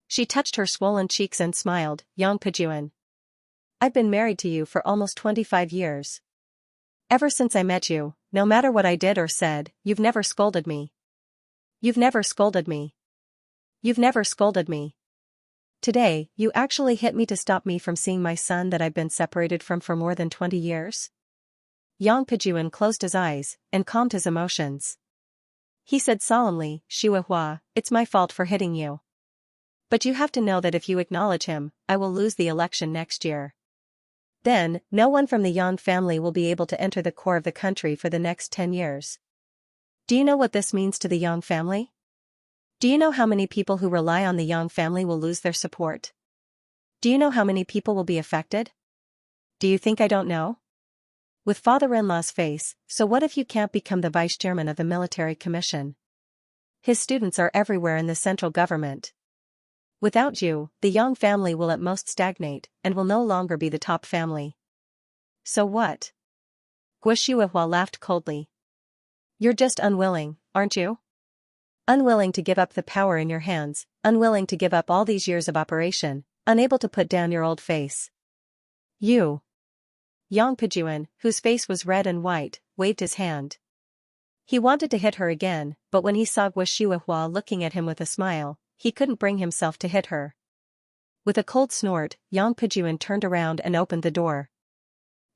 She touched her swollen cheeks and smiled, Yang Pejuan. I've been married to you for almost 25 years. Ever since I met you, no matter what I did or said, you've never scolded me. You've never scolded me. You've never scolded me. Today, you actually hit me to stop me from seeing my son that I've been separated from for more than 20 years? Yang Pejuan closed his eyes and calmed his emotions. He said solemnly, Shuahua, it's my fault for hitting you. But you have to know that if you acknowledge him, I will lose the election next year. Then, no one from the Yang family will be able to enter the core of the country for the next 10 years. Do you know what this means to the Yang family? Do you know how many people who rely on the Yang family will lose their support? Do you know how many people will be affected? Do you think I don't know? With father-in-law's face, so what if you can't become the vice chairman of the military commission? His students are everywhere in the central government. Without you, the Yang family will at most stagnate, and will no longer be the top family. So what? Guo Shuihua laughed coldly. You're just unwilling, aren't you? Unwilling to give up the power in your hands, unwilling to give up all these years of operation, unable to put down your old face. You. Yang Pijuan, whose face was red and white, waved his hand. He wanted to hit her again, but when he saw Guo Shuihua looking at him with a smile, he couldn't bring himself to hit her. With a cold snort, Yang Pijuan turned around and opened the door.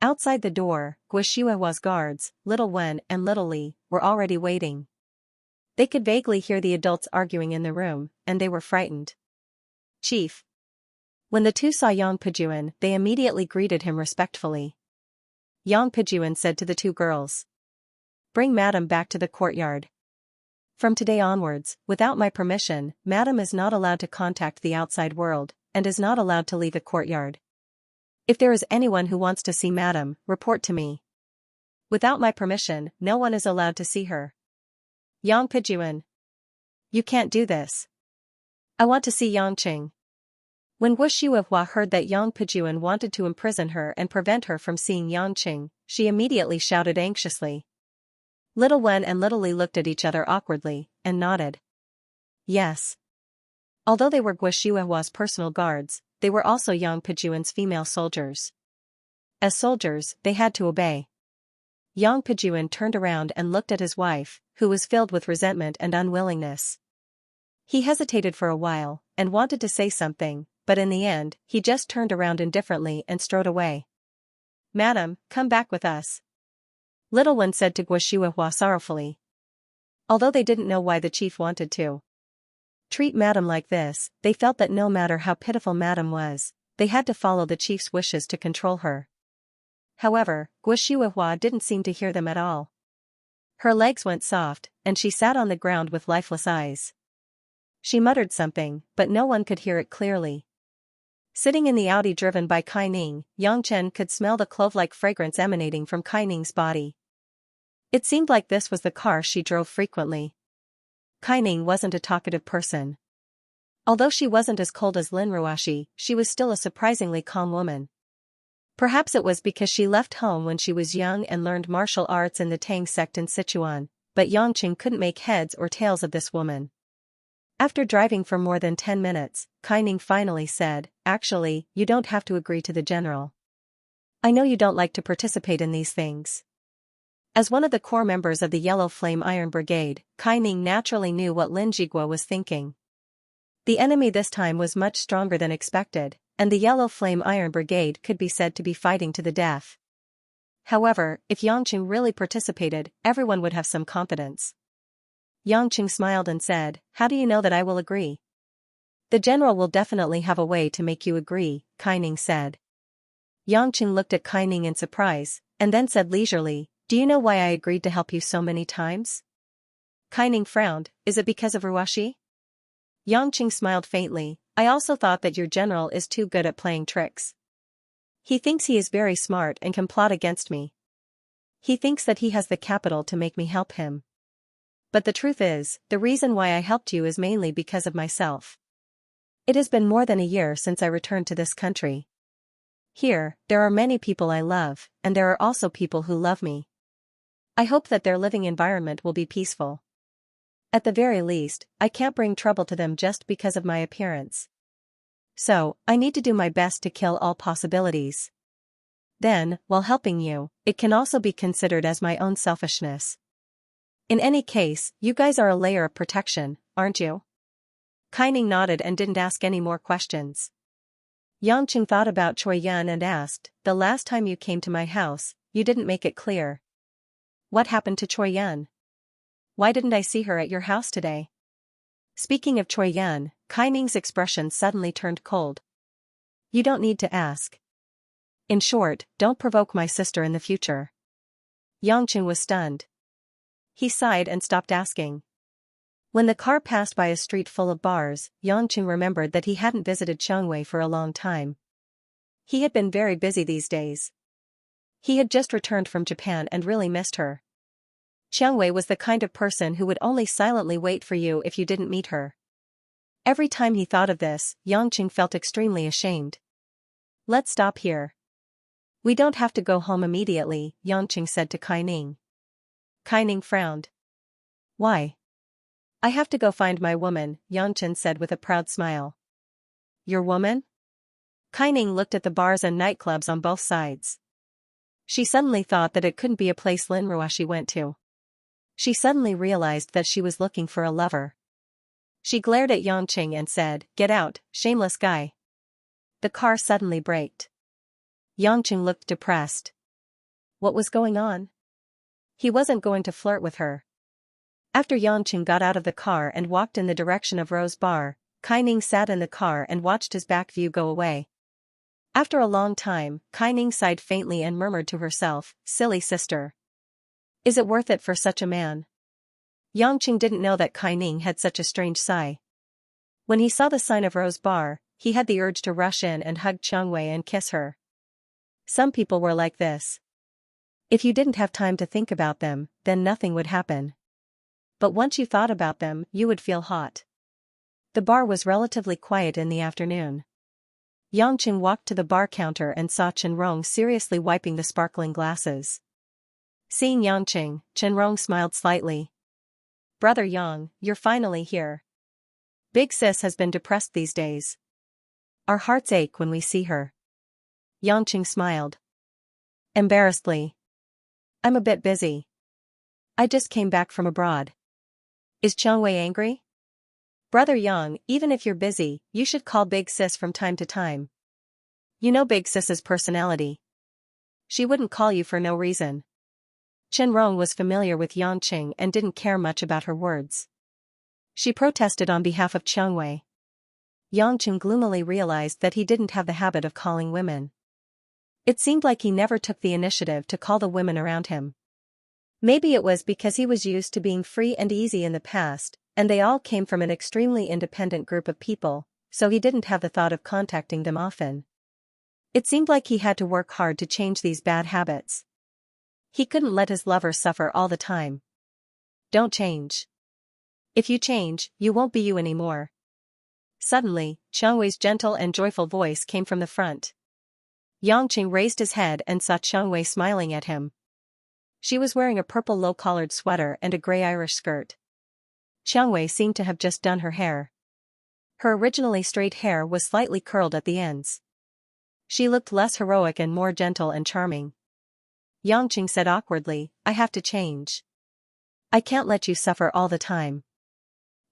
Outside the door, Guo Shuihua's guards, Little Wen and Little Li, were already waiting. They could vaguely hear the adults arguing in the room, and they were frightened. Chief. When the two saw Yang Pijuan, they immediately greeted him respectfully. Yang Pijuan said to the two girls. Bring Madam back to the courtyard. From today onwards, without my permission, Madam is not allowed to contact the outside world, and is not allowed to leave the courtyard. If there is anyone who wants to see Madam, report to me. Without my permission, no one is allowed to see her. Yang Pijuan. You can't do this. I want to see Yangqing. When Guo Shuihua heard that Yang Pijuan wanted to imprison her and prevent her from seeing Yangqing, she immediately shouted anxiously. Little Wen and Little Li looked at each other awkwardly, and nodded. Yes. Although they were Guo Shuihua's personal guards, they were also Yang Pijuan's female soldiers. As soldiers, they had to obey. Yang Pijuan turned around and looked at his wife, who was filled with resentment and unwillingness. He hesitated for a while, and wanted to say something, but in the end, he just turned around indifferently and strode away. Madam, come back with us. Little One said to Guo Shuihua sorrowfully. Although they didn't know why the chief wanted to treat Madam like this, they felt that no matter how pitiful Madam was, they had to follow the chief's wishes to control her. However, Guo Shuihua didn't seem to hear them at all. Her legs went soft, and she sat on the ground with lifeless eyes. She muttered something, but no one could hear it clearly. Sitting in the Audi driven by Kai Ning, Yang Chen could smell the clove-like fragrance emanating from Kai Ning's body. It seemed like this was the car she drove frequently. Kai Ning wasn't a talkative person. Although she wasn't as cold as Lin Ruashi, she was still a surprisingly calm woman. Perhaps it was because she left home when she was young and learned martial arts in the Tang sect in Sichuan, but Yangqing couldn't make heads or tails of this woman. After driving for more than 10 minutes, Kai Ning finally said, Actually, you don't have to agree to the general. I know you don't like to participate in these things. As one of the core members of the Yellow Flame Iron Brigade, Kai Ning naturally knew what Lin Jiguo was thinking. The enemy this time was much stronger than expected, and the Yellow Flame Iron Brigade could be said to be fighting to the death. However, if Yangqing really participated, everyone would have some confidence. Yangqing smiled and said, How do you know that I will agree? The general will definitely have a way to make you agree, Kai Ning said. Yangqing looked at Kai Ning in surprise, and then said leisurely, Do you know why I agreed to help you so many times? Kai Ning frowned, Is it because of Ruashi? Yangqing smiled faintly, I also thought that your general is too good at playing tricks. He thinks he is very smart and can plot against me. He thinks that he has the capital to make me help him. But the truth is, the reason why I helped you is mainly because of myself. It has been more than a year since I returned to this country. Here, there are many people I love, and there are also people who love me. I hope that their living environment will be peaceful. At the very least, I can't bring trouble to them just because of my appearance. So, I need to do my best to kill all possibilities. Then, while helping you, it can also be considered as my own selfishness. In any case, you guys are a layer of protection, aren't you? Kai Ning nodded and didn't ask any more questions. Yangqing thought about Choi Yun and asked, The last time you came to my house, you didn't make it clear. What happened to Choi Yun? Why didn't I see her at your house today? Speaking of Choi Yun, Kai Ning's expression suddenly turned cold. You don't need to ask. In short, don't provoke my sister in the future. Yangqing was stunned. He sighed and stopped asking. When the car passed by a street full of bars, Yangqing remembered that he hadn't visited Xianxia for a long time. He had been very busy these days. He had just returned from Japan and really missed her. Xianxia was the kind of person who would only silently wait for you if you didn't meet her. Every time he thought of this, Yangqing felt extremely ashamed. Let's stop here. We don't have to go home immediately, Yangqing said to Kai Ning. Kai Ning frowned. Why? I have to go find my woman, Yangqing said with a proud smile. Your woman? Kai Ning looked at the bars and nightclubs on both sides. She suddenly thought that it couldn't be a place Lin Ruoshi went to. She suddenly realized that she was looking for a lover. She glared at Yangqing and said, "Get out, shameless guy." The car suddenly braked. Yangqing looked depressed. What was going on? He wasn't going to flirt with her. After Yangqing got out of the car and walked in the direction of Rose Bar, Kai Ning sat in the car and watched his back view go away. After a long time, Kai Ning sighed faintly and murmured to herself, "Silly sister. Is it worth it for such a man?" Yangqing didn't know that Kai Ning had such a strange sigh. When he saw the sign of Rose Bar, he had the urge to rush in and hug Xianxia and kiss her. Some people were like this. If you didn't have time to think about them, then nothing would happen. But once you thought about them, you would feel hot. The bar was relatively quiet in the afternoon. Yangqing walked to the bar counter and saw Chen Rong seriously wiping the sparkling glasses. Seeing Yangqing, Chen Rong smiled slightly. "Brother Yang, you're finally here. Big sis has been depressed these days. Our hearts ache when we see her." Yangqing smiled. Embarrassedly. "I'm a bit busy. I just came back from abroad." "Is Xianxia angry?" "Brother Yang, even if you're busy, you should call Big Sis from time to time. You know Big Sis's personality. She wouldn't call you for no reason." Chen Rong was familiar with Yangqing and didn't care much about her words. She protested on behalf of Xianxia. Yangqing gloomily realized that he didn't have the habit of calling women. It seemed like he never took the initiative to call the women around him. Maybe it was because he was used to being free and easy in the past, and they all came from an extremely independent group of people, so he didn't have the thought of contacting them often. It seemed like he had to work hard to change these bad habits. He couldn't let his lover suffer all the time. "Don't change. If you change, you won't be you anymore." Suddenly, Xianxia's gentle and joyful voice came from the front. Yangqing raised his head and saw Xianxia smiling at him. She was wearing a purple low-collared sweater and a grey Irish skirt. Xianxia seemed to have just done her hair. Her originally straight hair was slightly curled at the ends. She looked less heroic and more gentle and charming. Yangqing said awkwardly, "I have to change. I can't let you suffer all the time.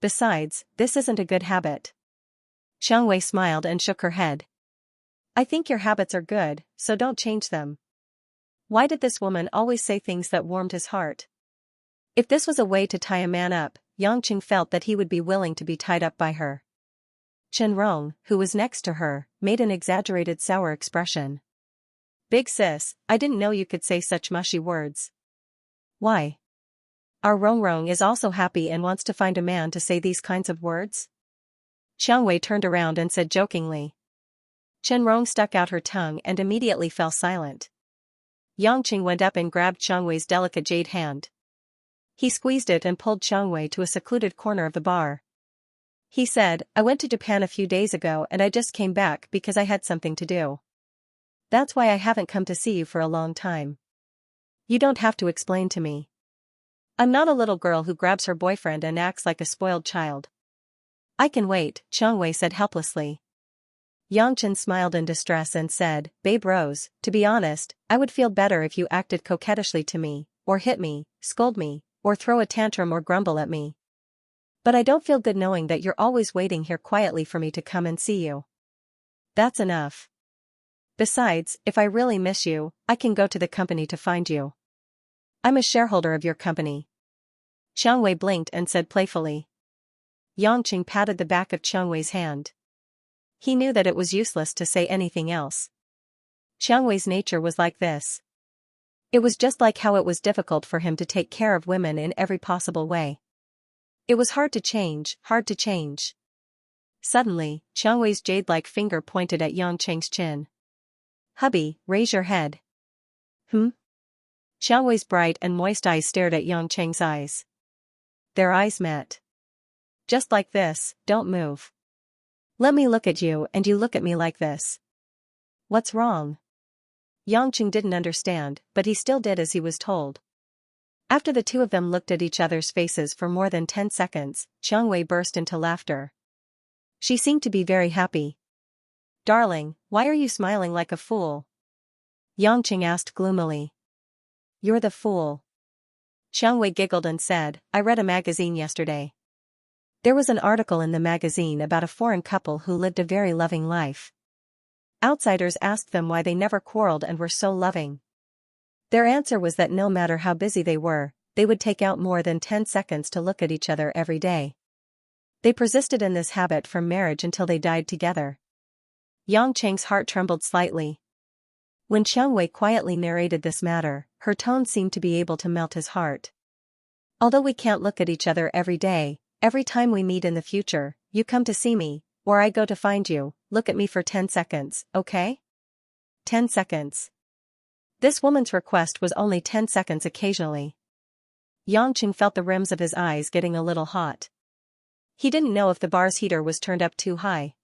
Besides, this isn't a good habit." Xianxia smiled and shook her head. "I think your habits are good, so don't change them." Why did this woman always say things that warmed his heart? If this was a way to tie a man up, Yangqing felt that he would be willing to be tied up by her. Chen Rong, who was next to her, made an exaggerated sour expression. "Big sis, I didn't know you could say such mushy words." "Why? Our Rong Rong is also happy and wants to find a man to say these kinds of words?" Xianxia turned around and said jokingly. Chen Rong stuck out her tongue and immediately fell silent. Yangqing went up and grabbed Xianxia's delicate jade hand. He squeezed it and pulled Xianxia to a secluded corner of the bar. He said, "I went to Japan a few days ago and I just came back because I had something to do. That's why I haven't come to see you for a long time. You don't have to explain to me. I'm not a little girl who grabs her boyfriend and acts like a spoiled child." "I can wait," Xianxia said helplessly. Yangqing smiled in distress and said, "Babe Rose, to be honest, I would feel better if you acted coquettishly to me, or hit me, scold me, or throw a tantrum or grumble at me. But I don't feel good knowing that you're always waiting here quietly for me to come and see you. That's enough. Besides, if I really miss you, I can go to the company to find you. I'm a shareholder of your company." Xianxia blinked and said playfully. Yangqing patted the back of Xianxia's hand. He knew that it was useless to say anything else. Xianxia's nature was like this. It was just like how it was difficult for him to take care of women in every possible way. It was hard to change, hard to change. Suddenly, Xianxia's jade-like finger pointed at Yangqing's chin. "Hubby, raise your head." Xianxia's bright and moist eyes stared at Yangqing's eyes. Their eyes met. "Just like this, don't move. Let me look at you and you look at me like this." "What's wrong?" Yangqing didn't understand, but he still did as he was told. After the two of them looked at each other's faces for more than 10 seconds, Xiangwei burst into laughter. She seemed to be very happy. Darling, why are you smiling like a fool? Yangqing asked gloomily. You're the fool. Xiangwei giggled and said, I read a magazine yesterday. There was an article in the magazine about a foreign couple who lived a very loving life. Outsiders asked them why they never quarreled and were so loving. Their answer was that no matter how busy they were, they would take out more than 10 seconds to look at each other every day. They persisted in this habit from marriage until they died together. Yangqing's heart trembled slightly. When Xiangwei quietly narrated this matter, her tone seemed to be able to melt his heart. Although we can't look at each other every day, every time we meet in the future, you come to see me, or I go to find you, look at me for 10 seconds, okay? 10 seconds. This woman's request was only 10 seconds occasionally. Yangqing felt the rims of his eyes getting a little hot. He didn't know if the bar's heater was turned up too high.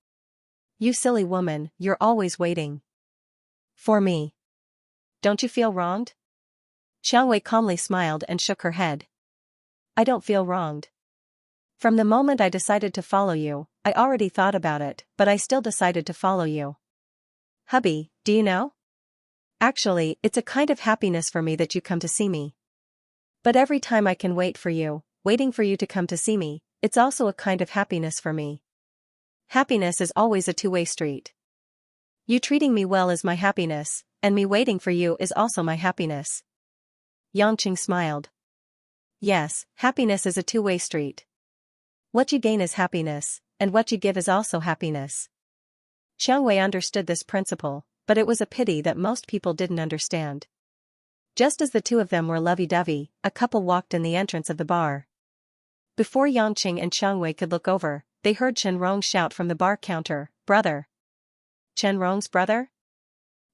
You silly woman, you're always waiting. For me. Don't you feel wronged? Xiangwei calmly smiled and shook her head. I don't feel wronged. From the moment I decided to follow you, I already thought about it, but I still decided to follow you. Hubby, do you know? Actually, it's a kind of happiness for me that you come to see me. But every time I can wait for you, waiting for you to come to see me, it's also a kind of happiness for me. Happiness is always a two-way street. You treating me well is my happiness, and me waiting for you is also my happiness. Yangqing smiled. Yes, happiness is a two-way street. What you gain is happiness, and what you give is also happiness. Xiangwei understood this principle, but it was a pity that most people didn't understand. Just as the two of them were lovey-dovey, a couple walked in the entrance of the bar. Before Yangqing and Xiangwei could look over, they heard Chen Rong shout from the bar counter, Brother. Chen Rong's brother?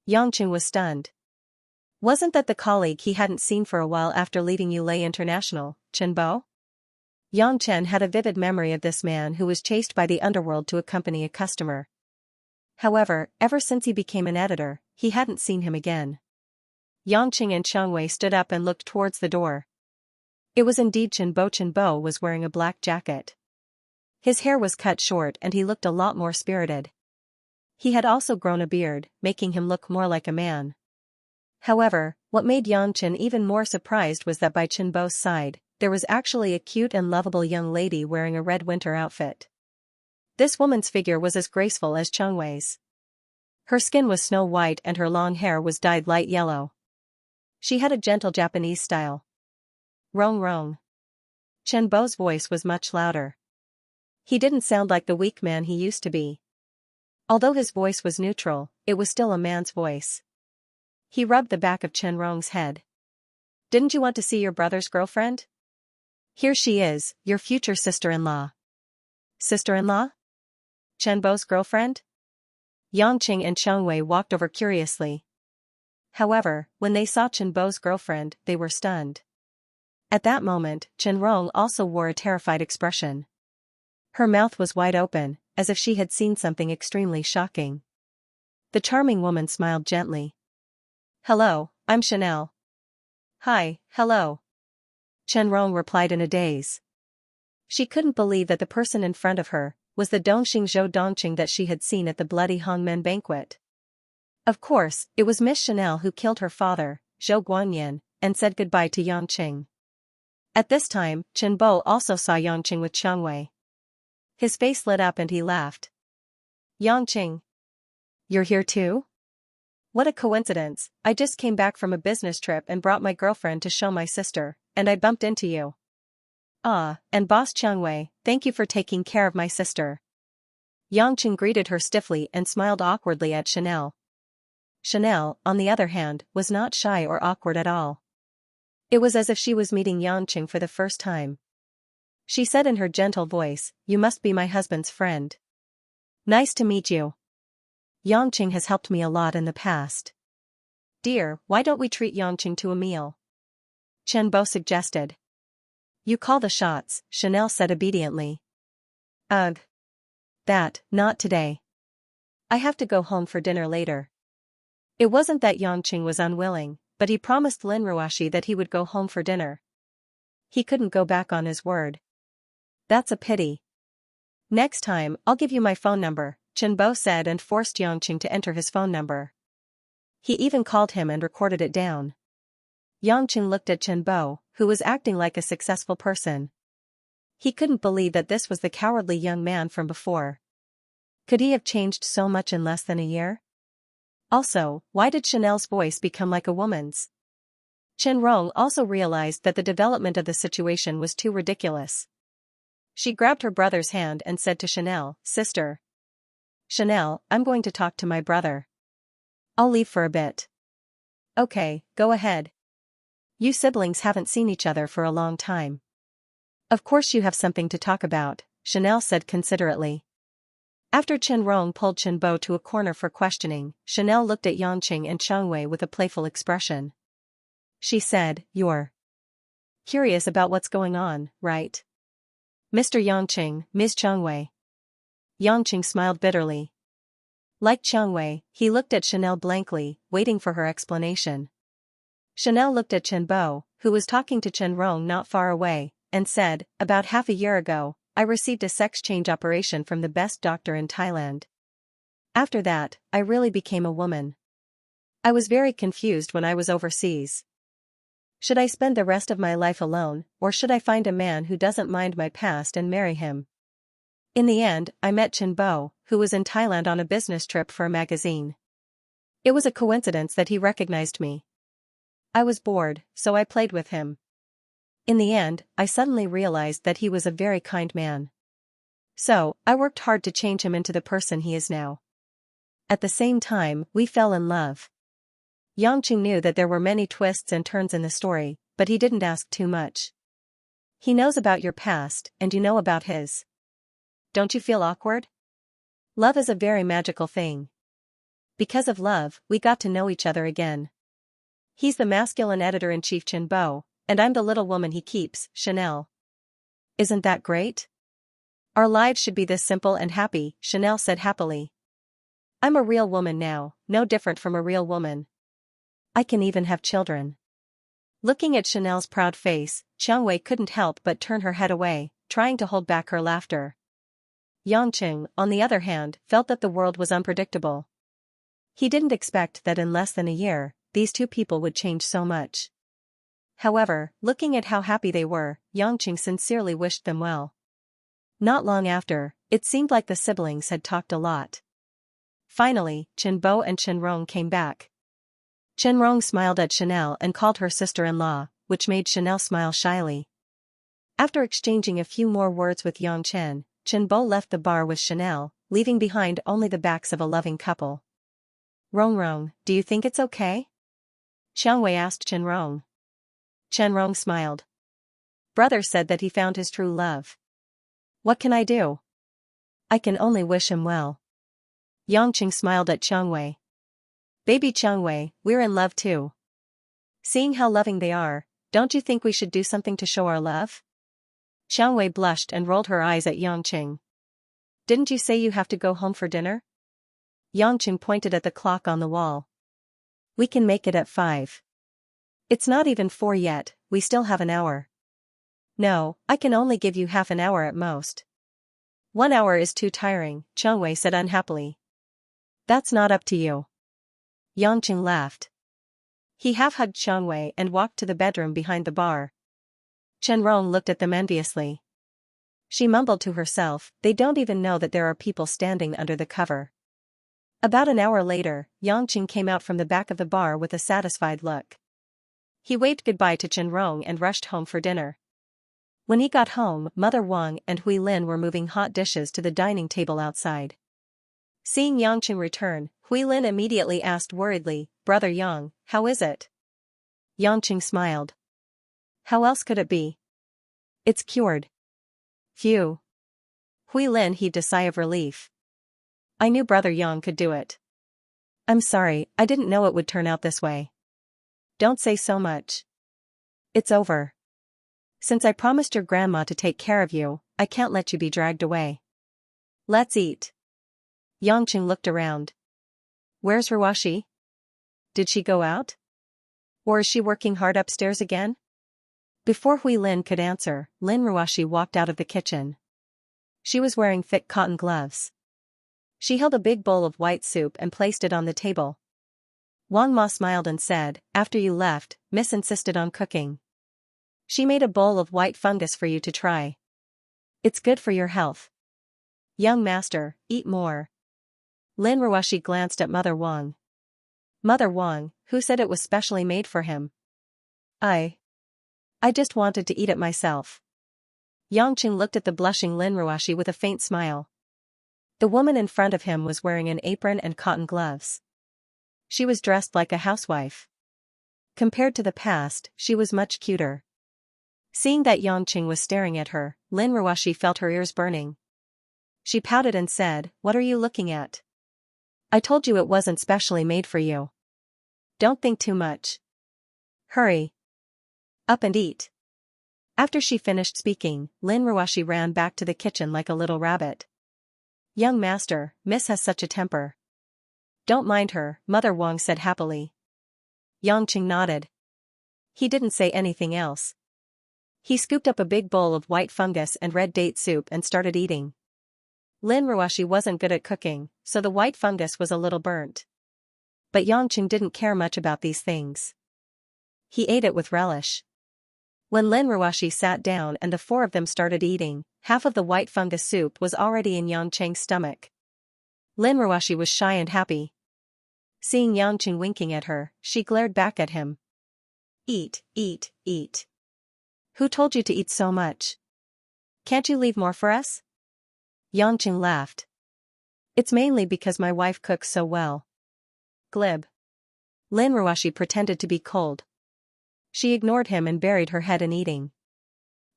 Yangqing was stunned. Wasn't that the colleague he hadn't seen for a while after leaving Yulei International, Chen Bo? Yang Chen had a vivid memory of this man who was chased by the underworld to accompany a customer. However, ever since he became an editor, he hadn't seen him again. Yangqing and Xiangwei stood up and looked towards the door. It was indeed Chen Bo. Chen Bo was wearing a black jacket. His hair was cut short and he looked a lot more spirited. He had also grown a beard, making him look more like a man. However, what made Yangqing even more surprised was that by Chen Bo's side, there was actually a cute and lovable young lady wearing a red winter outfit. This woman's figure was as graceful as Xiangwei's. Her skin was snow white and her long hair was dyed light yellow. She had a gentle Japanese style. Rong Rong. Chen Bo's voice was much louder. He didn't sound like the weak man he used to be. Although his voice was neutral, it was still a man's voice. He rubbed the back of Chen Rong's head. Didn't you want to see your brother's girlfriend? Here she is, your future sister-in-law. Sister-in-law? Chen Bo's girlfriend? Yangqing and Xiangwei walked over curiously. However, when they saw Chen Bo's girlfriend, they were stunned. At that moment, Chen Rong also wore a terrified expression. Her mouth was wide open, as if she had seen something extremely shocking. The charming woman smiled gently. Hello, I'm Chanel. Hi, hello. Chen Rong replied in a daze. She couldn't believe that the person in front of her was the Dongxing Zhou Dongqing that she had seen at the bloody Hongmen banquet. Of course, it was Miss Chanel who killed her father, Zhou Guanyin, and said goodbye to Yangqing. At this time, Chen Bo also saw Yangqing with Xiangwei. His face lit up and he laughed. Yangqing. You're here too? What a coincidence, I just came back from a business trip and brought my girlfriend to show my sister, and I bumped into you. Ah, and Boss Xiangwei, thank you for taking care of my sister. Yangqing greeted her stiffly and smiled awkwardly at Chanel. Chanel, on the other hand, was not shy or awkward at all. It was as if she was meeting Yangqing for the first time. She said in her gentle voice, You must be my husband's friend. Nice to meet you. Yangqing has helped me a lot in the past. Dear, why don't we treat Yangqing to a meal? Chen Bo suggested. You call the shots, Chanel said obediently. Ugh. Not today. I have to go home for dinner later. It wasn't that Yangqing was unwilling, but he promised Lin Ruoxi that he would go home for dinner. He couldn't go back on his word. That's a pity. Next time, I'll give you my phone number, Chen Bo said and forced Yangqing to enter his phone number. He even called him and recorded it down. Yangqing looked at Chen Bo, who was acting like a successful person. He couldn't believe that this was the cowardly young man from before. Could he have changed so much in less than a year? Also, why did Chanel's voice become like a woman's? Chen Rong also realized that the development of the situation was too ridiculous. She grabbed her brother's hand and said to Chanel, "Sister. Chanel, I'm going to talk to my brother. I'll leave for a bit." "Okay, go ahead. You siblings haven't seen each other for a long time. Of course you have something to talk about," Chanel said considerately. After Chen Rong pulled Chen Bo to a corner for questioning, Chanel looked at Yangqing and Chang Wei with a playful expression. She said, "You're curious about what's going on, right? Mr. Yangqing, Ms. Chang Wei." Yangqing smiled bitterly. Like Chang Wei, he looked at Chanel blankly, waiting for her explanation. Chanel looked at Chen Bo, who was talking to Chen Rong not far away, and said, "About half a year ago, I received a sex change operation from the best doctor in Thailand. After that, I really became a woman. I was very confused when I was overseas. Should I spend the rest of my life alone, or should I find a man who doesn't mind my past and marry him? In the end, I met Chen Bo, who was in Thailand on a business trip for a magazine. It was a coincidence that he recognized me. I was bored, so I played with him. In the end, I suddenly realized that he was a very kind man. So, I worked hard to change him into the person he is now. At the same time, we fell in love." Yangqing knew that there were many twists and turns in the story, but he didn't ask too much. "He knows about your past, and you know about his. Don't you feel awkward? Love is a very magical thing. Because of love, we got to know each other again. He's the masculine editor-in-chief Chen Bo, and I'm the little woman he keeps, Chanel. Isn't that great? Our lives should be this simple and happy," Chanel said happily. "I'm a real woman now, no different from a real woman. I can even have children." Looking at Chanel's proud face, Chang Wei couldn't help but turn her head away, trying to hold back her laughter. Yangqing, on the other hand, felt that the world was unpredictable. He didn't expect that in less than a year, these two people would change so much. However, looking at how happy they were, Yangqing sincerely wished them well. Not long after, it seemed like the siblings had talked a lot. Finally, Chen Bo and Chen Rong came back. Chen Rong smiled at Chanel and called her sister-in-law, which made Chanel smile shyly. After exchanging a few more words with Yangchen, Chen Bo left the bar with Chanel, leaving behind only the backs of a loving couple. "Rong, do you think it's okay?" Chang Wei asked Chen Rong. Chen Rong smiled. "Brother said that he found his true love. What can I do? I can only wish him well." Yangqing smiled at Chang Wei. "Baby Chang Wei, we're in love too. Seeing how loving they are, don't you think we should do something to show our love?" Chang Wei blushed and rolled her eyes at Yangqing. "Didn't you say you have to go home for dinner?" Yangqing pointed at the clock on the wall. "We can make it at 5. It's not even 4 yet, we still have an hour." "No, I can only give you half an hour at most." "1 hour is too tiring," Chang Wei said unhappily. "That's not up to you." Yangqing laughed. He half-hugged Chang Wei and walked to the bedroom behind the bar. Chen Rong looked at them enviously. She mumbled to herself, "They don't even know that there are people standing under the cover." About an hour later, Yangqing came out from the back of the bar with a satisfied look. He waved goodbye to Chen Rong and rushed home for dinner. When he got home, Mother Wang and Hui Lin were moving hot dishes to the dining table outside. Seeing Yangqing return, Hui Lin immediately asked worriedly, "Brother Yang, how is it?" Yangqing smiled. "How else could it be? It's cured." "Phew." Hui Lin heaved a sigh of relief. "I knew Brother Yang could do it. I'm sorry, I didn't know it would turn out this way." "Don't say so much. It's over. Since I promised your grandma to take care of you, I can't let you be dragged away. Let's eat." Yangqing looked around. "Where's Ruoxi?" Did she go out? Or is she working hard upstairs again? Before Hui Lin could answer, Lin Ruoxi walked out of the kitchen. She was wearing thick cotton gloves. She held a big bowl of white soup and placed it on the table. Wang Ma smiled and said, "After you left, Miss insisted on cooking. She made a bowl of white fungus for you to try. It's good for your health. Young master, eat more." Lin Ruoxi glanced at Mother Wang. "Mother Wang, who said it was specially made for him? I just wanted to eat it myself." Yangqing looked at the blushing Lin Ruoxi with a faint smile. The woman in front of him was wearing an apron and cotton gloves. She was dressed like a housewife. Compared to the past, she was much cuter. Seeing that Yangqing was staring at her, Lin Ruoxi felt her ears burning. She pouted and said, "What are you looking at? I told you it wasn't specially made for you. Don't think too much. Hurry up and eat." After she finished speaking, Lin Ruoxi ran back to the kitchen like a little rabbit. "Young master, Miss has such a temper." "Don't mind her," Mother Wang said happily. Yangqing nodded. He didn't say anything else. He scooped up a big bowl of white fungus and red date soup and started eating. Lin Ruoxi wasn't good at cooking, so the white fungus was a little burnt. But Yangqing didn't care much about these things. He ate it with relish. When Lin Ruoxi sat down and the four of them started eating, half of the white fungus soup was already in Yangqing's stomach. Lin Ruoxi was shy and happy. Seeing Yangqing winking at her, she glared back at him. "Eat, eat, eat. Who told you to eat so much? Can't you leave more for us?" Yangqing laughed. "It's mainly because my wife cooks so well." Glib. Lin Ruoxi pretended to be cold. She ignored him and buried her head in eating.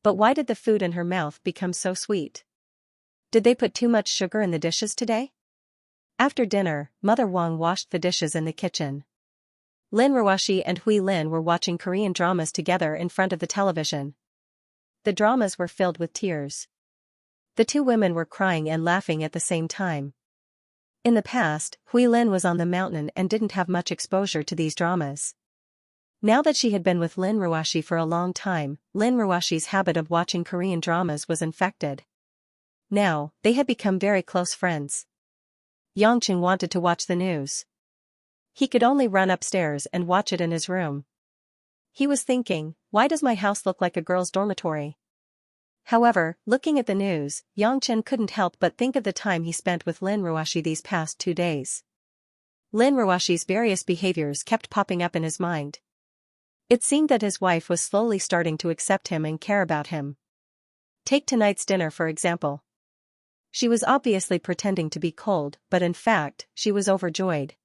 But why did the food in her mouth become so sweet? Did they put too much sugar in the dishes today? After dinner, Mother Wang washed the dishes in the kitchen. Lin Ruoxi and Hui Lin were watching Korean dramas together in front of the television. The dramas were filled with tears. The two women were crying and laughing at the same time. In the past, Hui Lin was on the mountain and didn't have much exposure to these dramas. Now that she had been with Lin Ruoxi for a long time, Lin Ruoxi's habit of watching Korean dramas was infected. Now, they had become very close friends. Yangqing wanted to watch the news. He could only run upstairs and watch it in his room. He was thinking, why does my house look like a girl's dormitory? However, looking at the news, Yangqing couldn't help but think of the time he spent with Lin Ruoxi these past 2 days. Lin Ruoxi's various behaviors kept popping up in his mind. It seemed that his wife was slowly starting to accept him and care about him. Take tonight's dinner for example. She was obviously pretending to be cold, but in fact, she was overjoyed.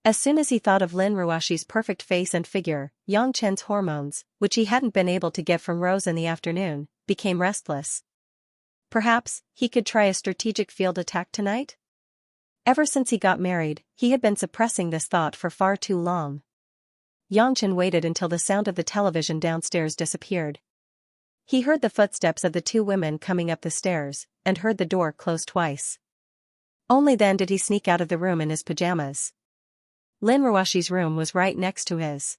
As soon as he thought of Lin Ruoxi's perfect face and figure, Yangqing's hormones, which he hadn't been able to get from Rose in the afternoon, became restless. Perhaps, he could try a strategic field attack tonight? Ever since he got married, he had been suppressing this thought for far too long. Yangqing waited until the sound of the television downstairs disappeared. He heard the footsteps of the two women coming up the stairs, and heard the door close twice. Only then did he sneak out of the room in his pajamas. Lin Ruoxi's room was right next to his.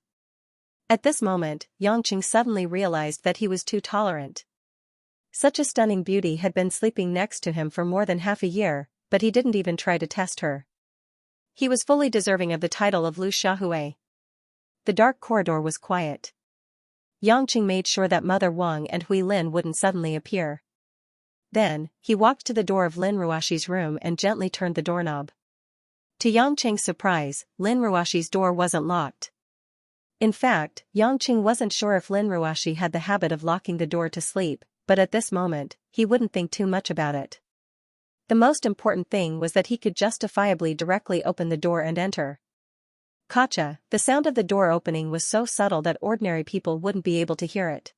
At this moment, Yangqing suddenly realized that he was too tolerant. Such a stunning beauty had been sleeping next to him for more than half a year, but he didn't even try to test her. He was fully deserving of the title of Lu Xiaohui. The dark corridor was quiet. Yangqing made sure that Mother Wang and Hui Lin wouldn't suddenly appear. Then, he walked to the door of Lin Ruoxi's room and gently turned the doorknob. To Yangqing's surprise, Lin Ruoxi's door wasn't locked. In fact, Yangqing wasn't sure if Lin Ruoxi had the habit of locking the door to sleep, but at this moment, he wouldn't think too much about it. The most important thing was that he could justifiably directly open the door and enter. Gotcha, the sound of the door opening was so subtle that ordinary people wouldn't be able to hear it.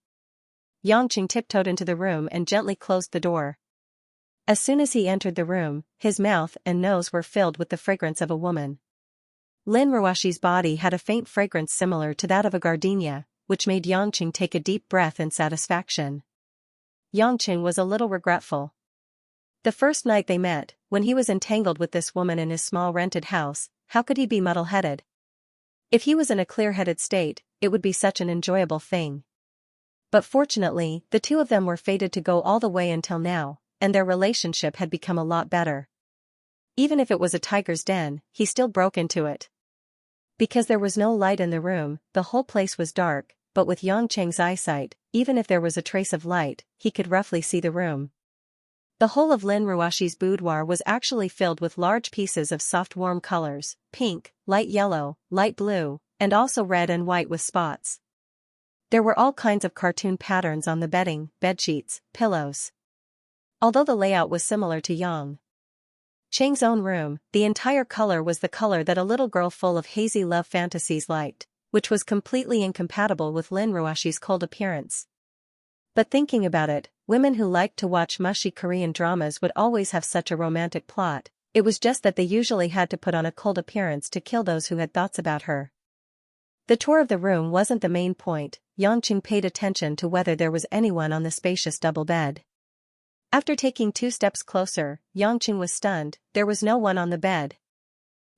Yangqing tiptoed into the room and gently closed the door. As soon as he entered the room, his mouth and nose were filled with the fragrance of a woman. Lin Ruoxi's body had a faint fragrance similar to that of a gardenia, which made Yangqing take a deep breath in satisfaction. Yangqing was a little regretful. The first night they met, when he was entangled with this woman in his small rented house, how could he be muddle-headed? If he was in a clear-headed state, it would be such an enjoyable thing. But fortunately, the two of them were fated to go all the way until now, and their relationship had become a lot better. Even if it was a tiger's den, he still broke into it. Because there was no light in the room, the whole place was dark, but with Xianxia's eyesight, even if there was a trace of light, he could roughly see the room. The whole of Lin Ruashi's boudoir was actually filled with large pieces of soft warm colors, pink, light yellow, light blue, and also red and white with spots. There were all kinds of cartoon patterns on the bedding, bedsheets, pillows. Although the layout was similar to Yang Cheng's own room, the entire color was the color that a little girl full of hazy love fantasies liked, which was completely incompatible with Lin Ruashi's cold appearance. But thinking about it, women who liked to watch mushy Korean dramas would always have such a romantic plot. It was just that they usually had to put on a cold appearance to kill those who had thoughts about her. The tour of the room wasn't the main point. Yangqing paid attention to whether there was anyone on the spacious double bed. After taking 2 steps closer, Yangqing was stunned. There was no one on the bed.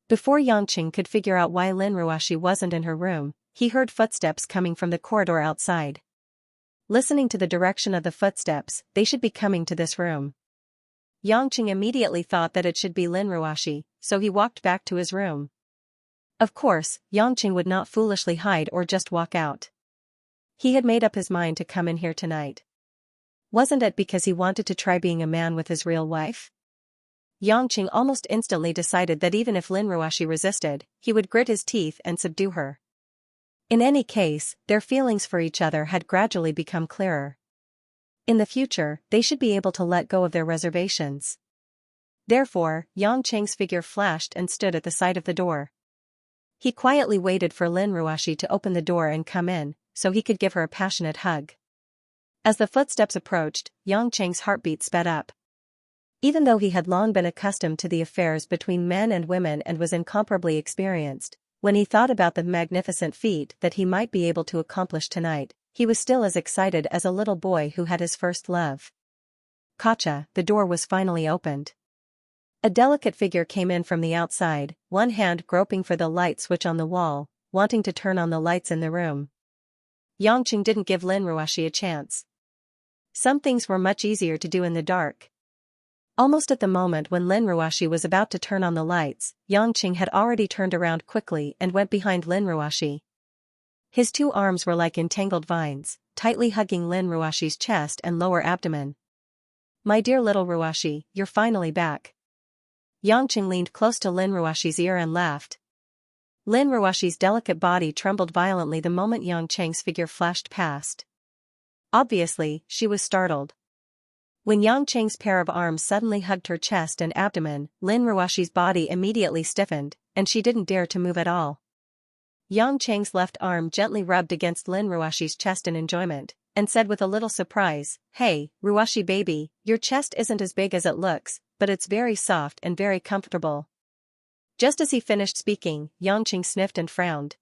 Before Yangqing could figure out why Lin Ruashi wasn't in her room, he heard footsteps coming from the corridor outside. Listening to the direction of the footsteps, they should be coming to this room. Yangqing immediately thought that it should be Lin Ruashi, so he walked back to his room. Of course, Yangqing would not foolishly hide or just walk out. He had made up his mind to come in here tonight. Wasn't it because he wanted to try being a man with his real wife? Yangqing almost instantly decided that even if Lin Ruashi resisted, he would grit his teeth and subdue her. In any case, their feelings for each other had gradually become clearer. In the future, they should be able to let go of their reservations. Therefore, Yangqing's figure flashed and stood at the side of the door. He quietly waited for Lin Ruashi to open the door and come in, so he could give her a passionate hug. As the footsteps approached, Yangqing's heartbeat sped up. Even though he had long been accustomed to the affairs between men and women and was incomparably experienced, when he thought about the magnificent feat that he might be able to accomplish tonight, he was still as excited as a little boy who had his first love. Gotcha, the door was finally opened. A delicate figure came in from the outside, one hand groping for the light switch on the wall, wanting to turn on the lights in the room. Yangqing didn't give Lin Ruashi a chance. Some things were much easier to do in the dark. Almost at the moment when Lin Ruashi was about to turn on the lights, Yangqing had already turned around quickly and went behind Lin Ruashi. His 2 arms were like entangled vines, tightly hugging Lin Ruashi's chest and lower abdomen. "My dear little Ruashi, you're finally back." Yangqing leaned close to Lin Ruashi's ear and laughed. Lin Ruashi's delicate body trembled violently the moment Yangqing's figure flashed past. Obviously, she was startled. When Yangqing's pair of arms suddenly hugged her chest and abdomen, Lin Ruashi's body immediately stiffened, and she didn't dare to move at all. Yangqing's left arm gently rubbed against Lin Ruashi's chest in enjoyment, and said with a little surprise, "Hey, Ruashi baby, your chest isn't as big as it looks, but it's very soft and very comfortable." Just as he finished speaking, Yangqing sniffed and frowned.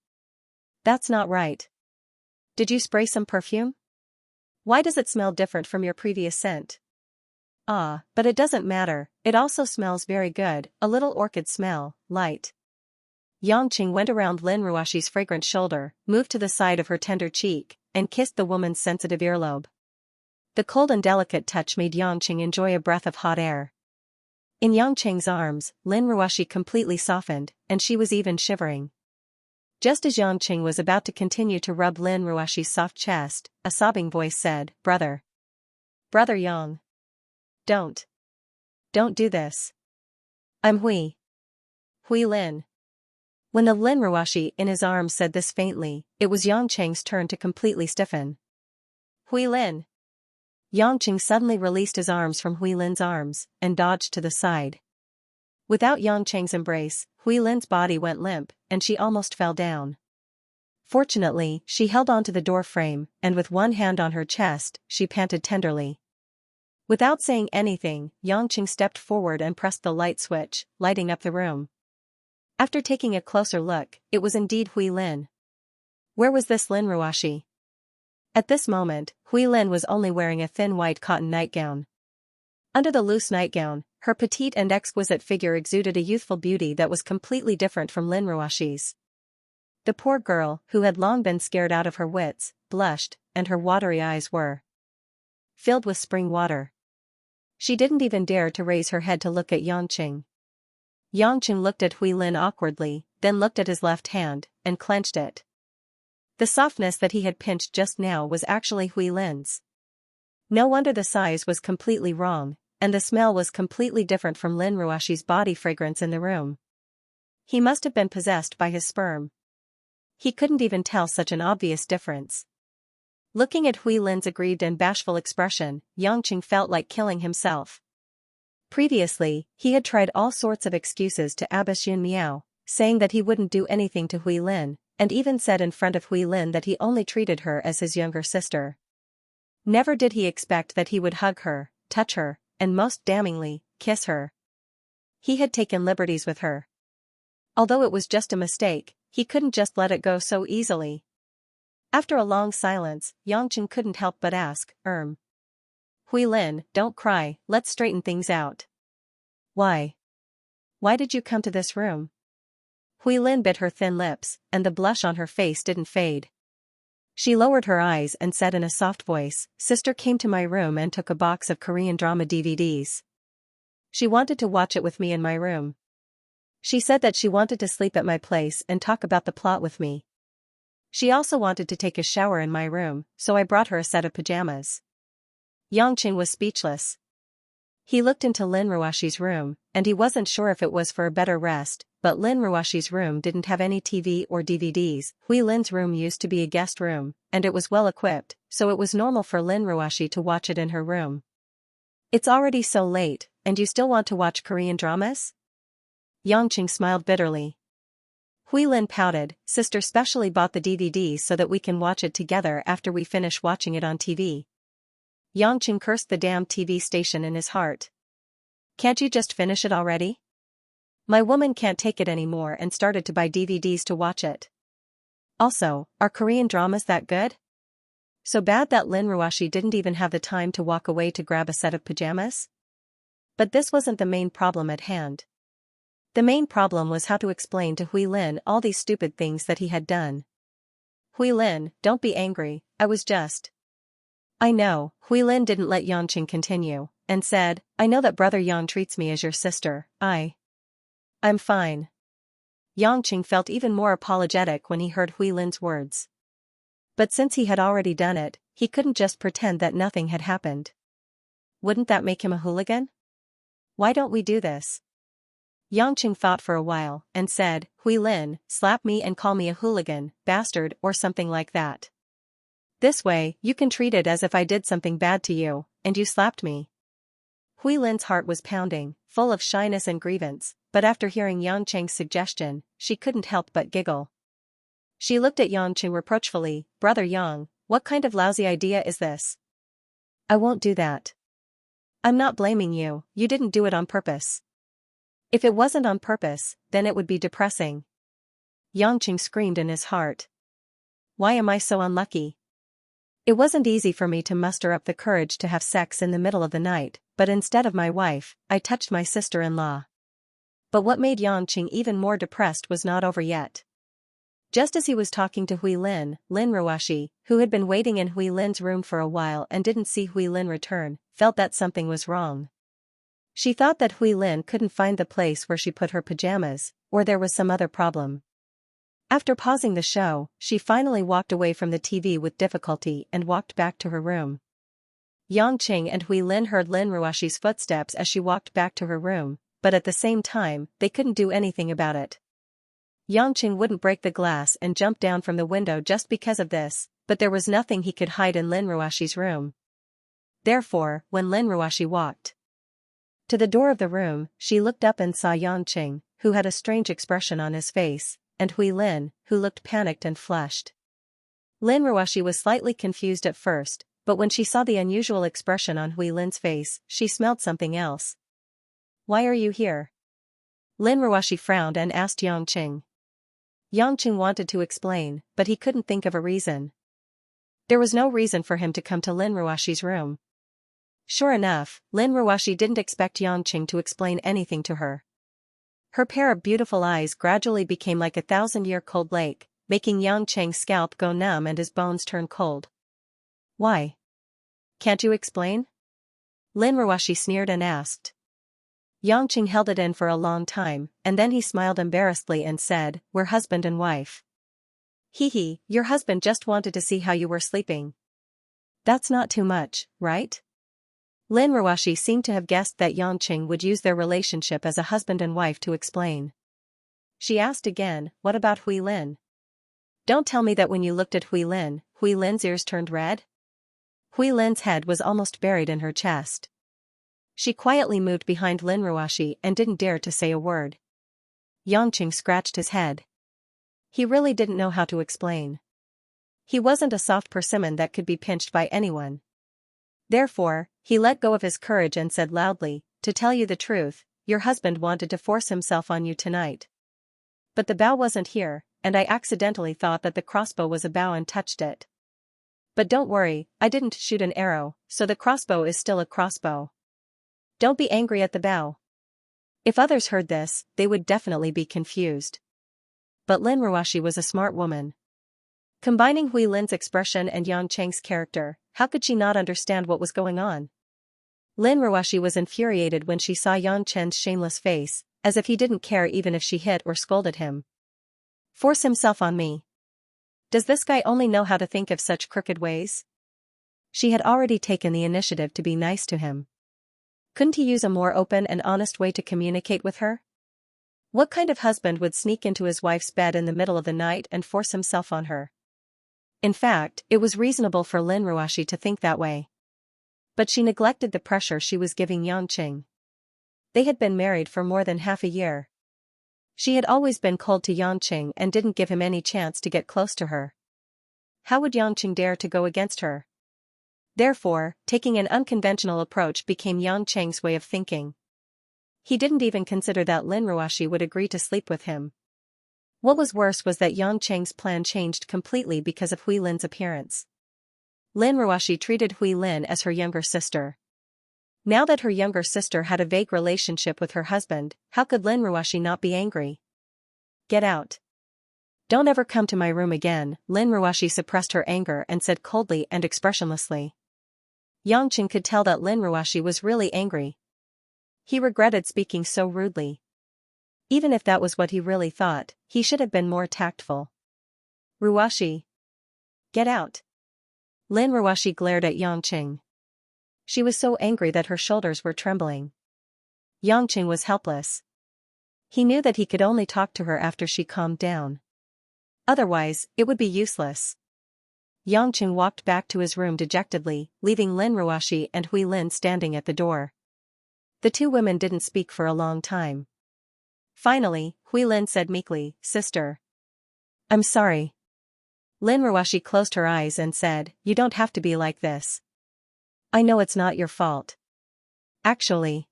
"That's not right. Did you spray some perfume? Why does it smell different from your previous scent?" "Ah, but it doesn't matter, it also smells very good, a little orchid smell, light." Yangqing went around Lin Ruashi's fragrant shoulder, moved to the side of her tender cheek, and kissed the woman's sensitive earlobe. The cold and delicate touch made Yangqing enjoy a breath of hot air. In Yangqing's arms, Lin Ruashi completely softened, and she was even shivering. Just as Yangqing was about to continue to rub Lin Ruashi's soft chest, a sobbing voice said, "Brother. Brother Yang. Don't do this. I'm Hui Lin." When the Lin Ruashi in his arms said this faintly, it was Yangqing's turn to completely stiffen. "Hui Lin." Yangqing suddenly released his arms from Hui Lin's arms, and dodged to the side. Without Yangqing's embrace, Hui Lin's body went limp, and she almost fell down. Fortunately, she held onto the door frame, and with one hand on her chest, she panted tenderly. Without saying anything, Yangqing stepped forward and pressed the light switch, lighting up the room. After taking a closer look, it was indeed Hui Lin. Where was this Lin Ruashi? At this moment, Hui Lin was only wearing a thin white cotton nightgown. Under the loose nightgown, her petite and exquisite figure exuded a youthful beauty that was completely different from Lin Ruashi's. The poor girl, who had long been scared out of her wits, blushed, and her watery eyes were filled with spring water. She didn't even dare to raise her head to look at Yangqing. Yangqing looked at Huilin awkwardly, then looked at his left hand, and clenched it. The softness that he had pinched just now was actually Huilin's. No wonder the size was completely wrong, and the smell was completely different from Lin Ruashi's body fragrance in the room. He must have been possessed by his sperm. He couldn't even tell such an obvious difference. Looking at Huilin's aggrieved and bashful expression, Yangqing felt like killing himself. Previously, he had tried all sorts of excuses to Abbess Yun Miao, saying that he wouldn't do anything to Huilin, and even said in front of Huilin that he only treated her as his younger sister. Never did he expect that he would hug her, touch her, and most damningly, kiss her. He had taken liberties with her. Although it was just a mistake, he couldn't just let it go so easily. After a long silence, Yangqing couldn't help but ask, Huilin, don't cry, let's straighten things out. Why? Why did you come to this room? Huilin bit her thin lips, and the blush on her face didn't fade. She lowered her eyes and said in a soft voice, Sister came to my room and took a box of Korean drama DVDs. She wanted to watch it with me in my room. She said that she wanted to sleep at my place and talk about the plot with me. She also wanted to take a shower in my room, so I brought her a set of pajamas. Yangqing was speechless. He looked into Lin Ruashi's room, and he wasn't sure if it was for a better rest, but Lin Ruashi's room didn't have any TV or DVDs. Huilin's room used to be a guest room, and it was well equipped, so it was normal for Lin Ruashi to watch it in her room. It's already so late, and you still want to watch Korean dramas? Yangqing smiled bitterly. Huilin pouted, Sister specially bought the DVD so that we can watch it together after we finish watching it on TV. Yangqing cursed the damn TV station in his heart. Can't you just finish it already? My woman can't take it anymore and started to buy DVDs to watch it. Also, are Korean dramas that good? So bad that Lin Ruashi didn't even have the time to walk away to grab a set of pajamas? But this wasn't the main problem at hand. The main problem was how to explain to Huilin all these stupid things that he had done. Huilin, don't be angry, I was just... I know, Huilin didn't let Yangqing continue, and said, I know that Brother Yang treats me as your sister, I'm fine. Yangqing felt even more apologetic when he heard Huilin's words. But since he had already done it, he couldn't just pretend that nothing had happened. Wouldn't that make him a hooligan? Why don't we do this? Yangqing thought for a while, and said, Huilin, slap me and call me a hooligan, bastard or something like that. This way, you can treat it as if I did something bad to you, and you slapped me. Huilin's heart was pounding, full of shyness and grievance, but after hearing Yangqing's suggestion, she couldn't help but giggle. She looked at Yangqing reproachfully, Brother Yang, what kind of lousy idea is this? I won't do that. I'm not blaming you, you didn't do it on purpose. If it wasn't on purpose, then it would be depressing. Yangqing screamed in his heart. Why am I so unlucky? It wasn't easy for me to muster up the courage to have sex in the middle of the night, but instead of my wife, I touched my sister-in-law. But what made Yangqing even more depressed was not over yet. Just as he was talking to Huilin, Lin Ruashi, who had been waiting in Huilin's room for a while and didn't see Huilin return, felt that something was wrong. She thought that Huilin couldn't find the place where she put her pajamas, or there was some other problem. After pausing the show, she finally walked away from the TV with difficulty and walked back to her room. Yangqing and Huilin heard Lin Ruashi's footsteps as she walked back to her room, but at the same time, they couldn't do anything about it. Yangqing wouldn't break the glass and jump down from the window just because of this, but there was nothing he could hide in Lin Ruashi's room. Therefore, when Lin Ruashi walked to the door of the room, she looked up and saw Yangqing, who had a strange expression on his face, and Huilin, who looked panicked and flushed. Lin Ruashi was slightly confused at first, but when she saw the unusual expression on Huilin's face, she smelled something else. Why are you here? Lin Ruashi frowned and asked Yangqing. Yangqing wanted to explain, but he couldn't think of a reason. There was no reason for him to come to Lin Ruashi's room. Sure enough, Lin Ruashi didn't expect Yangqing to explain anything to her. Her pair of beautiful eyes gradually became like a 1,000-year cold lake, making Yangcheng's scalp go numb and his bones turn cold. Why? Can't you explain? Lin Ruoshi sneered and asked. Yangcheng held it in for a long time, and then he smiled embarrassedly and said, "We're husband and wife." Hee, your husband just wanted to see how you were sleeping. That's not too much, right? Lin Ruoshi seemed to have guessed that Yangcheng would use their relationship as a husband and wife to explain. She asked again, "What about Hui Lin? Don't tell me that when you looked at Hui Lin's ears turned red?" Hui Lin's head was almost buried in her chest. She quietly moved behind Lin Ruoshi and didn't dare to say a word. Yangcheng scratched his head. He really didn't know how to explain. He wasn't a soft persimmon that could be pinched by anyone. Therefore, he let go of his courage and said loudly, "To tell you the truth, your husband wanted to force himself on you tonight. But the bow wasn't here, and I accidentally thought that the crossbow was a bow and touched it. But don't worry, I didn't shoot an arrow, so the crossbow is still a crossbow. Don't be angry at the bow." If others heard this, they would definitely be confused. But Lin Ruoshi was a smart woman. Combining Hui Lin's expression and Yangcheng's character, how could she not understand what was going on? Lin Ruoshi was infuriated when she saw Yangcheng's shameless face, as if he didn't care even if she hit or scolded him. Force himself on me. Does this guy only know how to think of such crooked ways? She had already taken the initiative to be nice to him. Couldn't he use a more open and honest way to communicate with her? What kind of husband would sneak into his wife's bed in the middle of the night and force himself on her? In fact, it was reasonable for Lin Ruoshi to think that way. But she neglected the pressure she was giving Yangcheng. They had been married for more than half a year. She had always been cold to Yangcheng and didn't give him any chance to get close to her. How would Yangcheng dare to go against her? Therefore, taking an unconventional approach became Yangcheng's way of thinking. He didn't even consider that Lin Ruoshi would agree to sleep with him. What was worse was that Yangcheng's plan changed completely because of Hui Lin's appearance. Lin Ruoshi treated Hui Lin as her younger sister. Now that her younger sister had a vague relationship with her husband, how could Lin Ruoshi not be angry? "Get out. Don't ever come to my room again," Lin Ruoshi suppressed her anger and said coldly and expressionlessly. Yangcheng could tell that Lin Ruoshi was really angry. He regretted speaking so rudely. Even if that was what he really thought, he should have been more tactful. "Ruoshi. Get out." Lin Ruoshi glared at Yangcheng. She was so angry that her shoulders were trembling. Yangcheng was helpless. He knew that he could only talk to her after she calmed down. Otherwise, it would be useless. Yangcheng walked back to his room dejectedly, leaving Lin Ruoshi and Hui Lin standing at the door. The two women didn't speak for a long time. Finally, Hui Lin said meekly, "Sister. I'm sorry." Lin Ruoshi closed her eyes and said, "You don't have to be like this. I know it's not your fault. Actually.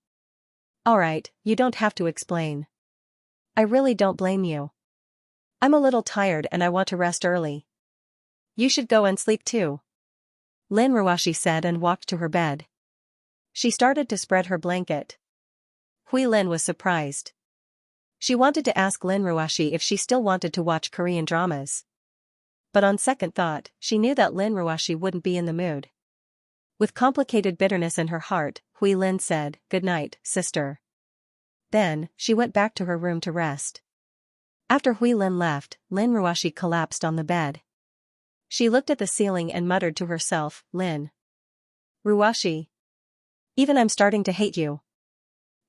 Alright, you don't have to explain. I really don't blame you. I'm a little tired and I want to rest early. You should go and sleep too." Lin Ruoshi said and walked to her bed. She started to spread her blanket. Hui Lin was surprised. She wanted to ask Lin Ruoshi if she still wanted to watch Korean dramas. But on second thought, she knew that Lin Ruoshi wouldn't be in the mood. With complicated bitterness in her heart, Hui Lin said, "Good night, sister." Then, she went back to her room to rest. After Hui Lin left, Lin Ruoshi collapsed on the bed. She looked at the ceiling and muttered to herself, "Lin Ruoshi. Even I'm starting to hate you."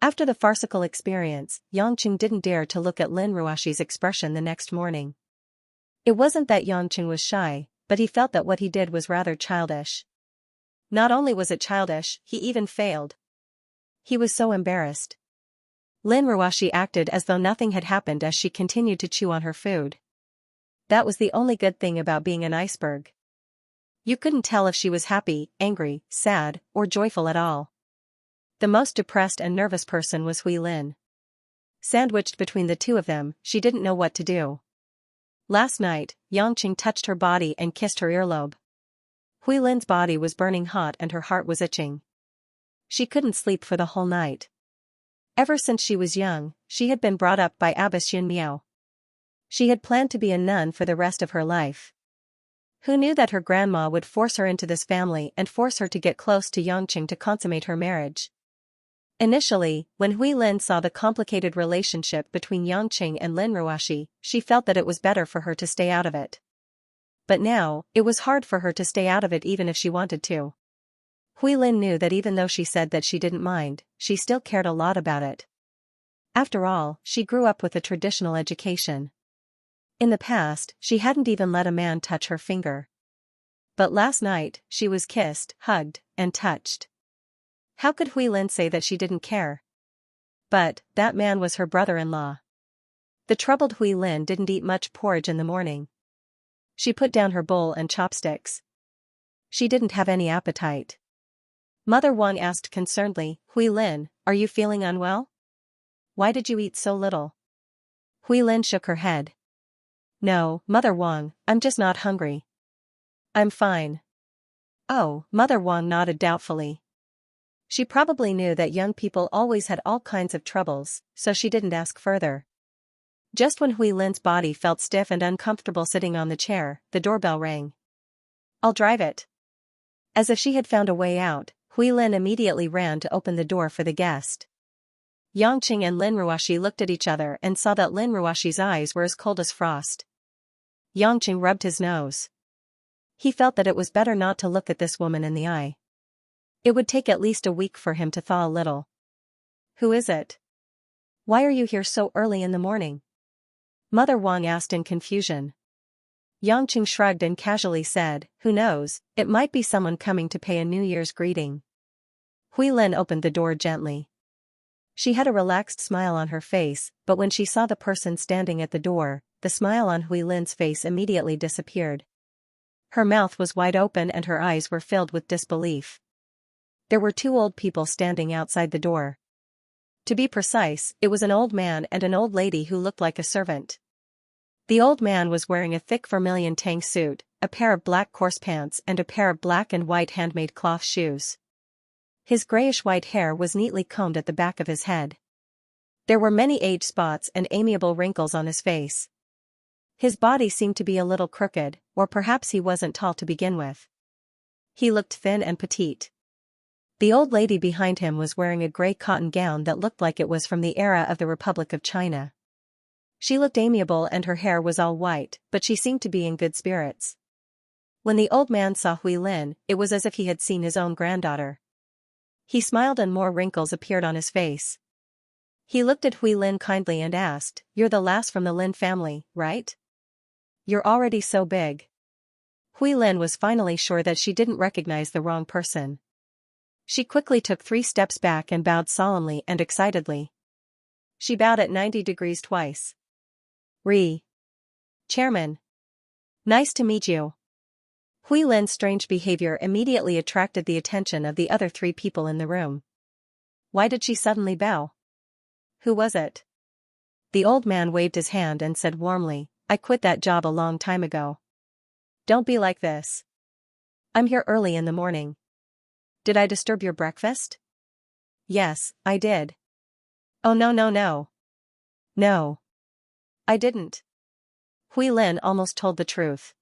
After the farcical experience, Yangcheng didn't dare to look at Lin Ruoshi's expression the next morning. It wasn't that Yangcheng was shy, but he felt that what he did was rather childish. Not only was it childish, he even failed. He was so embarrassed. Lin Ruoshi acted as though nothing had happened as she continued to chew on her food. That was the only good thing about being an iceberg. You couldn't tell if she was happy, angry, sad, or joyful at all. The most depressed and nervous person was Hui Lin. Sandwiched between the two of them, she didn't know what to do. Last night, Yangcheng touched her body and kissed her earlobe. Hui Lin's body was burning hot and her heart was itching. She couldn't sleep for the whole night. Ever since she was young, she had been brought up by Abbess Yun Miao. She had planned to be a nun for the rest of her life. Who knew that her grandma would force her into this family and force her to get close to Yangqing to consummate her marriage? Initially, when Hui Lin saw the complicated relationship between Yangqing and Lin Ruoxi, she felt that it was better for her to stay out of it. But now, it was hard for her to stay out of it even if she wanted to. Hui Lin knew that even though she said that she didn't mind, she still cared a lot about it. After all, she grew up with a traditional education. In the past, she hadn't even let a man touch her finger. But last night, she was kissed, hugged, and touched. How could Hui Lin say that she didn't care? But, that man was her brother-in-law. The troubled Hui Lin didn't eat much porridge in the morning. She put down her bowl and chopsticks. She didn't have any appetite. Mother Wang asked concernedly, Hui Lin, are you feeling unwell? Why did you eat so little? Hui Lin shook her head. No, Mother Wang, I'm just not hungry. I'm fine. Oh, Mother Wang nodded doubtfully. She probably knew that young people always had all kinds of troubles, so she didn't ask further. Just when Hui Lin's body felt stiff and uncomfortable sitting on the chair, the doorbell rang. I'll drive it. As if she had found a way out, Hui Lin immediately ran to open the door for the guest. Yangqing and Lin Ruoxi looked at each other and saw that Lin Ruoxi's eyes were as cold as frost. Yangqing rubbed his nose. He felt that it was better not to look at this woman in the eye. It would take at least a week for him to thaw a little. Who is it? Why are you here so early in the morning? Mother Wang asked in confusion. Yangqing shrugged and casually said, who knows, it might be someone coming to pay a New Year's greeting. Hui Lin opened the door gently. She had a relaxed smile on her face, but when she saw the person standing at the door, the smile on Hui Lin's face immediately disappeared. Her mouth was wide open and her eyes were filled with disbelief. There were two old people standing outside the door. To be precise, it was an old man and an old lady who looked like a servant. The old man was wearing a thick vermilion tang suit, a pair of black coarse pants and a pair of black and white handmade cloth shoes. His grayish-white hair was neatly combed at the back of his head. There were many age spots and amiable wrinkles on his face. His body seemed to be a little crooked, or perhaps he wasn't tall to begin with. He looked thin and petite. The old lady behind him was wearing a gray cotton gown that looked like it was from the era of the Republic of China. She looked amiable and her hair was all white, but she seemed to be in good spirits. When the old man saw Hui Lin, it was as if he had seen his own granddaughter. He smiled and more wrinkles appeared on his face. He looked at Hui Lin kindly and asked, you're the last from the Lin family, right? You're already so big. Hui Lin was finally sure that she didn't recognize the wrong person. She quickly took 3 steps back and bowed solemnly and excitedly. She bowed at 90 degrees twice. Chairman. Nice to meet you. Hui Lin's strange behavior immediately attracted the attention of the other 3 people in the room. Why did she suddenly bow? Who was it? The old man waved his hand and said warmly, I quit that job a long time ago. Don't be like this. I'm here early in the morning. Did I disturb your breakfast? Yes, I did. Oh no. No. I didn't. Hui Lin almost told the truth.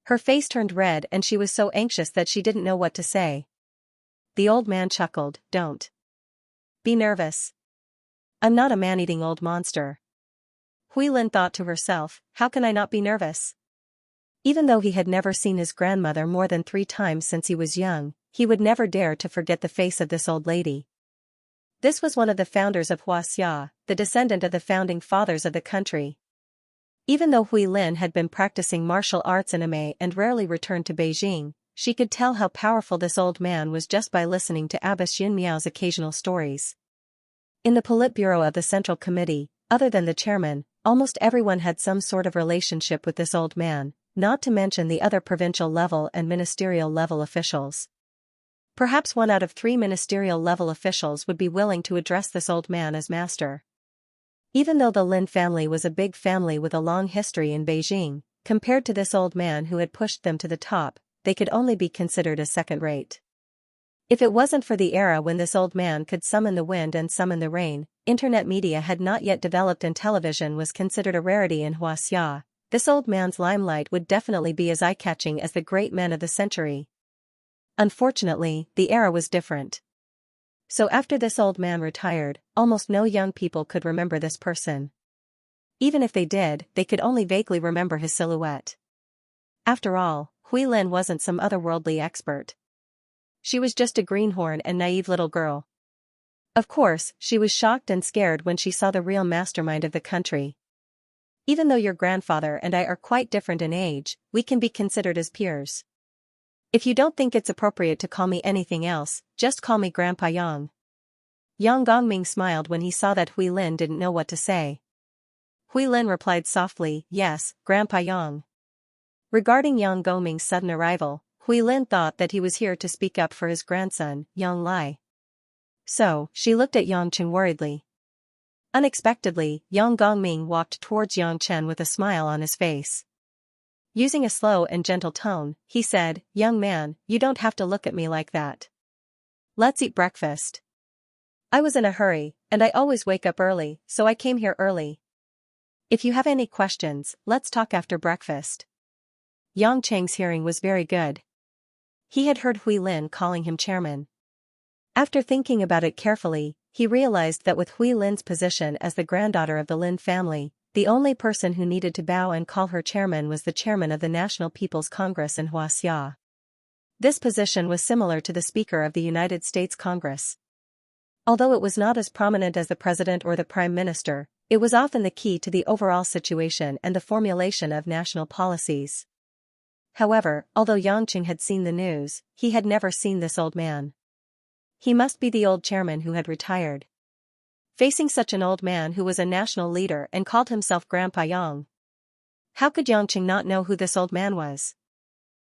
Her face turned red and she was so anxious that she didn't know what to say. The old man chuckled, don't be nervous. I'm not a man-eating old monster. Hui Lin thought to herself, how can I not be nervous? Even though he had never seen his grandmother more than 3 times since he was young, he would never dare to forget the face of this old lady. This was one of the founders of Xianxia, the descendant of the founding fathers of the country. Even though Hui Lin had been practicing martial arts in Amei and rarely returned to Beijing, she could tell how powerful this old man was just by listening to Abbess Yun Miao's occasional stories. In the Politburo of the Central Committee, other than the chairman, almost everyone had some sort of relationship with this old man, not to mention the other provincial level and ministerial level officials. Perhaps 1 out of 3 ministerial level officials would be willing to address this old man as master. Even though the Lin family was a big family with a long history in Beijing, compared to this old man who had pushed them to the top, they could only be considered as second-rate. If it wasn't for the era when this old man could summon the wind and summon the rain, internet media had not yet developed and television was considered a rarity in Xianxia, this old man's limelight would definitely be as eye-catching as the great men of the century. Unfortunately, the era was different. So after this old man retired, almost no young people could remember this person. Even if they did, they could only vaguely remember his silhouette. After all, Huilin wasn't some otherworldly expert. She was just a greenhorn and naive little girl. Of course, she was shocked and scared when she saw the real mastermind of the country. Even though your grandfather and I are quite different in age, we can be considered as peers. If you don't think it's appropriate to call me anything else, just call me Grandpa Yang. Yang Gongming smiled when he saw that Huilin didn't know what to say. Huilin replied softly, "Yes, Grandpa Yang." Regarding Yang Gongming's sudden arrival, Huilin thought that he was here to speak up for his grandson, Yang Lai. So, she looked at Yang Chen worriedly. Unexpectedly, Yang Gongming walked towards Yang Chen with a smile on his face. Using a slow and gentle tone, he said, "Young man, you don't have to look at me like that. Let's eat breakfast. I was in a hurry, and I always wake up early, so I came here early. If you have any questions, let's talk after breakfast." Yang Cheng's hearing was very good. He had heard Huilin calling him chairman. After thinking about it carefully, he realized that with Huilin's position as the granddaughter of the Lin family, the only person who needed to bow and call her chairman was the chairman of the National People's Congress in Xianxia. This position was similar to the Speaker of the United States Congress. Although it was not as prominent as the President or the Prime Minister, it was often the key to the overall situation and the formulation of national policies. However, although Yang Qing had seen the news, he had never seen this old man. He must be the old chairman who had retired. Facing such an old man who was a national leader and called himself Grandpa Yang. How could Yang Qing not know who this old man was?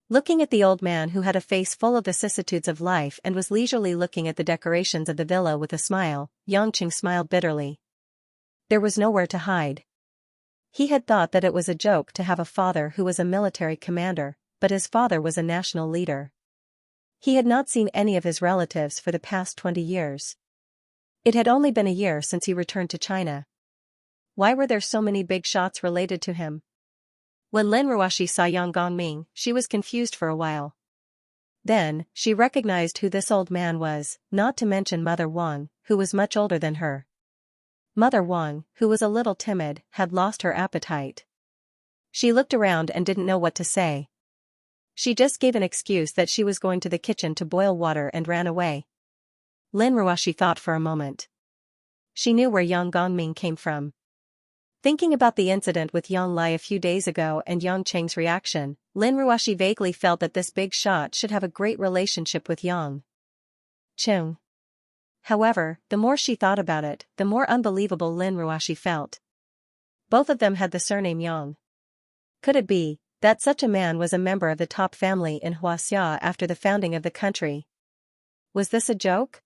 Looking at the old man who had a face full of vicissitudes of life and was leisurely looking at the decorations of the villa with a smile, Yang Qing smiled bitterly. There was nowhere to hide. He had thought that it was a joke to have a father who was a military commander, but his father was a national leader. He had not seen any of his relatives for the past 20 years. It had only been a year since he returned to China. Why were there so many big shots related to him? When Lin Ruoxi saw Yang Gongming, she was confused for a while. Then, she recognized who this old man was, not to mention Mother Wang, who was much older than her. Mother Wang, who was a little timid, had lost her appetite. She looked around and didn't know what to say. She just gave an excuse that she was going to the kitchen to boil water and ran away. Lin Ruoxi thought for a moment. She knew where Yang Gongming came from. Thinking about the incident with Yang Lai a few days ago and Yang Cheng's reaction, Lin Ruoxi vaguely felt that this big shot should have a great relationship with Yang Cheng. However, the more she thought about it, the more unbelievable Lin Ruoxi felt. Both of them had the surname Yang. Could it be that such a man was a member of the top family in Xianxia after the founding of the country? Was this a joke?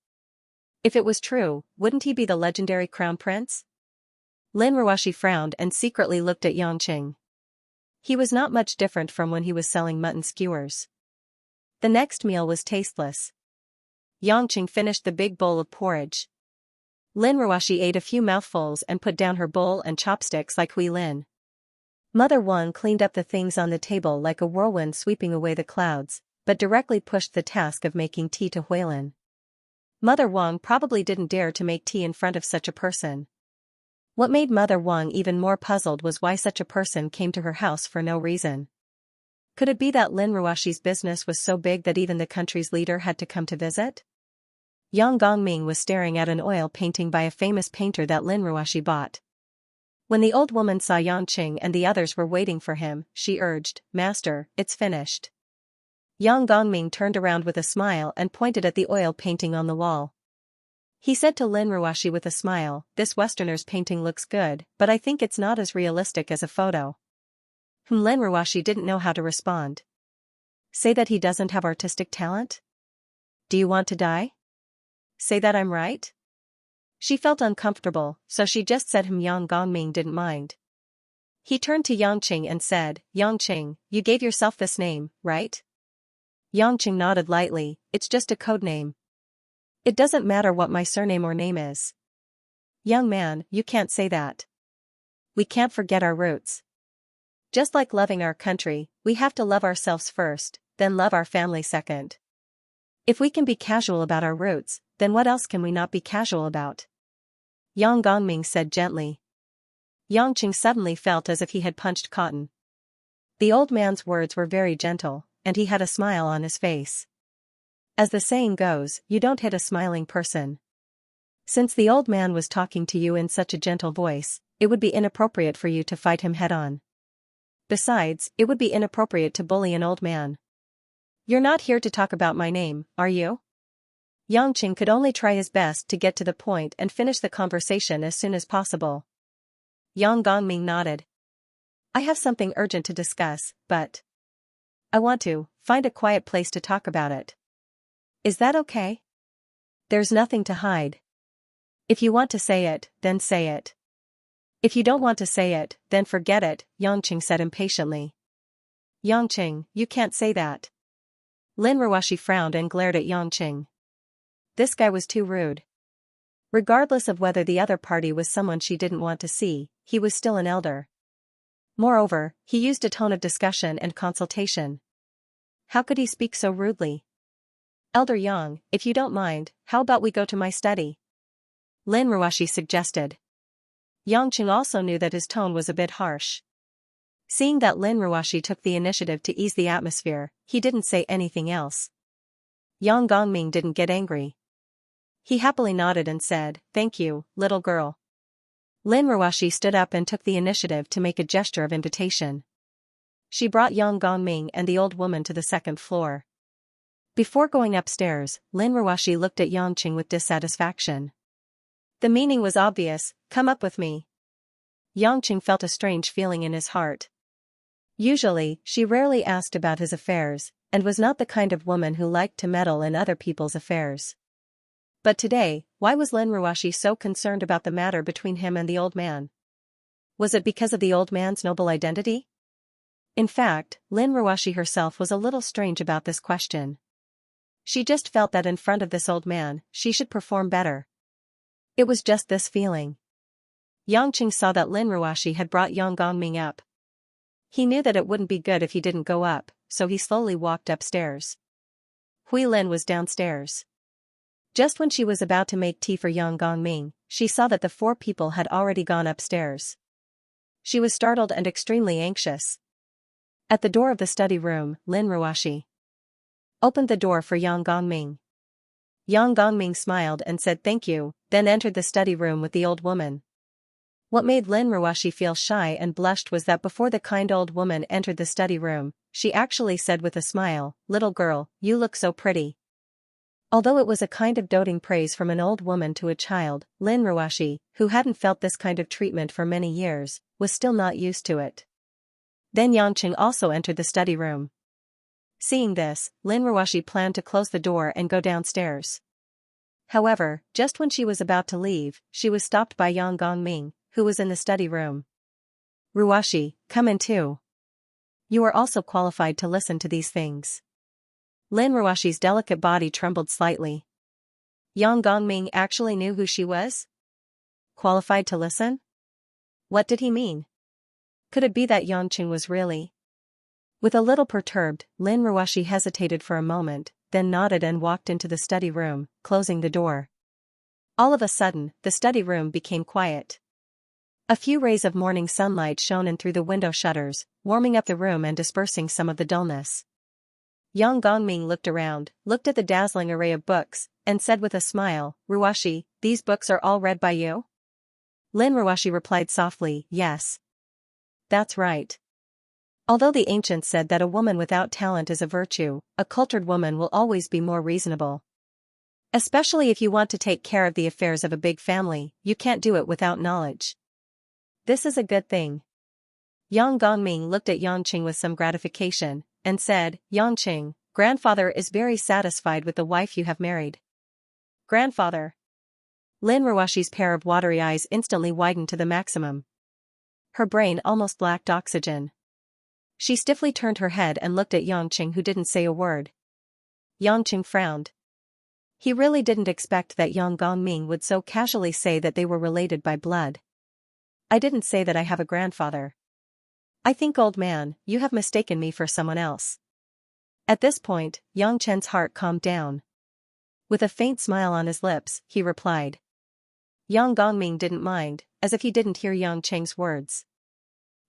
If it was true, wouldn't he be the legendary crown prince? Lin Ruoxi frowned and secretly looked at Yang Qing. He was not much different from when he was selling mutton skewers. The next meal was tasteless. Yang Qing finished the big bowl of porridge. Lin Ruoxi ate a few mouthfuls and put down her bowl and chopsticks like Huilin. Mother Wang cleaned up the things on the table like a whirlwind sweeping away the clouds, but directly pushed the task of making tea to Huilin. Mother Wang probably didn't dare to make tea in front of such a person. What made Mother Wang even more puzzled was why such a person came to her house for no reason. Could it be that Lin Ruoxi's business was so big that even the country's leader had to come to visit? Yang Gongming was staring at an oil painting by a famous painter that Lin Ruoxi bought. When the old woman saw Yang Qing and the others were waiting for him, she urged, "Master, it's finished." Yang Gongming turned around with a smile and pointed at the oil painting on the wall. He said to Lin Ruoxi with a smile, "This Westerner's painting looks good, but I think it's not as realistic as a photo." Lin Ruoxi didn't know how to respond. Say that he doesn't have artistic talent? Do you want to die? Say that I'm right? She felt uncomfortable, so she just said Yang Gongming didn't mind. He turned to Yang Qing and said, "Yang Qing, you gave yourself this name, right?" Yangqing nodded lightly, it's just a code name. It doesn't matter what my surname or name is. Young man, you can't say that. We can't forget our roots. Just like loving our country, we have to love ourselves first, then love our family second. If we can be casual about our roots, then what else can we not be casual about? Yang Gongming said gently. Yangqing suddenly felt as if he had punched cotton. The old man's words were very gentle, and he had a smile on his face. As the saying goes, you don't hit a smiling person. Since the old man was talking to you in such a gentle voice, it would be inappropriate for you to fight him head-on. Besides, it would be inappropriate to bully an old man. You're not here to talk about my name, are you? Yangqing could only try his best to get to the point and finish the conversation as soon as possible. Yang Gongming nodded. I have something urgent to discuss, but I want to find a quiet place to talk about it. Is that okay? There's nothing to hide. If you want to say it, then say it. If you don't want to say it, then forget it, Yangqing said impatiently. Yangqing, you can't say that. Lin Ruoshi frowned and glared at Yangqing. This guy was too rude. Regardless of whether the other party was someone she didn't want to see, he was still an elder. Moreover, he used a tone of discussion and consultation. How could he speak so rudely? Elder Yang, if you don't mind, how about we go to my study? Lin Ruoshi suggested. Yangqing also knew that his tone was a bit harsh. Seeing that Lin Ruoshi took the initiative to ease the atmosphere, he didn't say anything else. Yang Gongming didn't get angry. He happily nodded and said, "Thank you, little girl." Lin Ruoshi stood up and took the initiative to make a gesture of invitation. She brought Yang Gongming and the old woman to the second floor. Before going upstairs, Lin Ruoshi looked at Yangqing with dissatisfaction. The meaning was obvious, come up with me. Yangqing felt a strange feeling in his heart. Usually, she rarely asked about his affairs, and was not the kind of woman who liked to meddle in other people's affairs. But today, why was Lin Ruoshi so concerned about the matter between him and the old man? Was it because of the old man's noble identity? In fact, Lin Ruoshi herself was a little strange about this question. She just felt that in front of this old man, she should perform better. It was just this feeling. Yangqing saw that Lin Ruoshi had brought Yang Gongming up. He knew that it wouldn't be good if he didn't go up, so he slowly walked upstairs. Hui Lin was downstairs. Just when she was about to make tea for Yang Gongming, she saw that the four people had already gone upstairs. She was startled and extremely anxious. At the door of the study room, Lin Ruoshi opened the door for Yang Gongming. Yang Gongming smiled and said thank you, then entered the study room with the old woman. What made Lin Ruoshi feel shy and blushed was that before the kind old woman entered the study room, she actually said with a smile, "Little girl, you look so pretty." Although it was a kind of doting praise from an old woman to a child, Lin Ruoshi, who hadn't felt this kind of treatment for many years, was still not used to it. Then Yangqing also entered the study room. Seeing this, Lin Ruoshi planned to close the door and go downstairs. However, just when she was about to leave, she was stopped by Yang Gongming, who was in the study room. Ruoshi, come in too. You are also qualified to listen to these things. Lin Ruoshi's delicate body trembled slightly. Yang Gongming actually knew who she was? Qualified to listen? What did he mean? Could it be that Yangqing was really? With a little perturbed, Lin Ruoshi hesitated for a moment, then nodded and walked into the study room, closing the door. All of a sudden, the study room became quiet. A few rays of morning sunlight shone in through the window shutters, warming up the room and dispersing some of the dullness. Yang Gongming looked around, looked at the dazzling array of books, and said with a smile, "Ruoshi, these books are all read by you?" Lin Ruoshi replied softly, "Yes. That's right." Although the ancients said that a woman without talent is a virtue, a cultured woman will always be more reasonable. Especially if you want to take care of the affairs of a big family, you can't do it without knowledge. This is a good thing. Yang Gongming looked at Yangqing with some gratification, and said, "Yangqing, grandfather is very satisfied with the wife you have married." Grandfather? Lin Ruoshi's pair of watery eyes instantly widened to the maximum. Her brain almost lacked oxygen. She stiffly turned her head and looked at Yangqing, who didn't say a word. Yangqing frowned. He really didn't expect that Yang Gongming would so casually say that they were related by blood. I didn't say that I have a grandfather. I think, old man, you have mistaken me for someone else. At this point, Yang Chen's heart calmed down. With a faint smile on his lips, he replied. Yang Gongming didn't mind, as if he didn't hear Yang Cheng's words.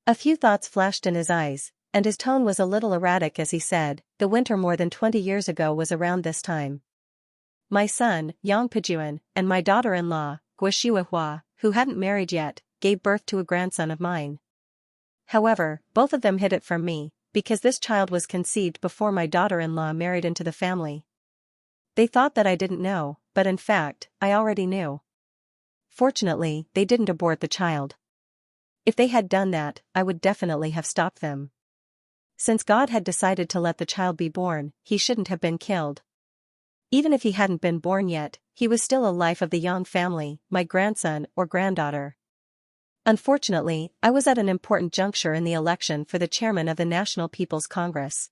A few thoughts flashed in his eyes, and his tone was a little erratic as he said, the winter more than 20 years ago was around this time. My son, Yang Pejuan, and my daughter-in-law, Guo, who hadn't married yet, gave birth to a grandson of mine. However, both of them hid it from me, because this child was conceived before my daughter-in-law married into the family. They thought that I didn't know, but in fact, I already knew. Fortunately, they didn't abort the child. If they had done that, I would definitely have stopped them. Since God had decided to let the child be born, he shouldn't have been killed. Even if he hadn't been born yet, he was still a life of the Yang family, my grandson or granddaughter. Unfortunately, I was at an important juncture in the election for the chairman of the National People's Congress.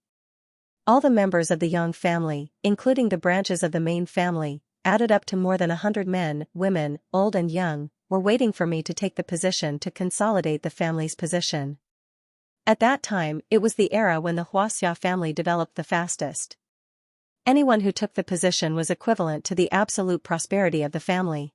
All the members of the Yang family, including the branches of the main family, added up to more than 100 men, women, old and young, were waiting for me to take the position to consolidate the family's position. At that time, it was the era when the Xianxia family developed the fastest. Anyone who took the position was equivalent to the absolute prosperity of the family.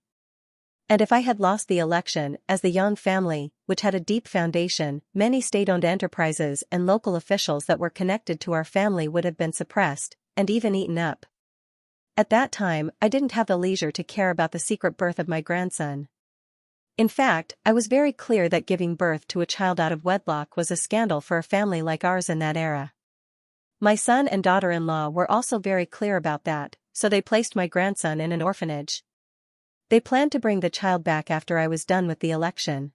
And if I had lost the election, as the Yang family, which had a deep foundation, many state-owned enterprises and local officials that were connected to our family would have been suppressed, and even eaten up. At that time, I didn't have the leisure to care about the secret birth of my grandson. In fact, I was very clear that giving birth to a child out of wedlock was a scandal for a family like ours in that era. My son and daughter-in-law were also very clear about that, so they placed my grandson in an orphanage. They planned to bring the child back after I was done with the election.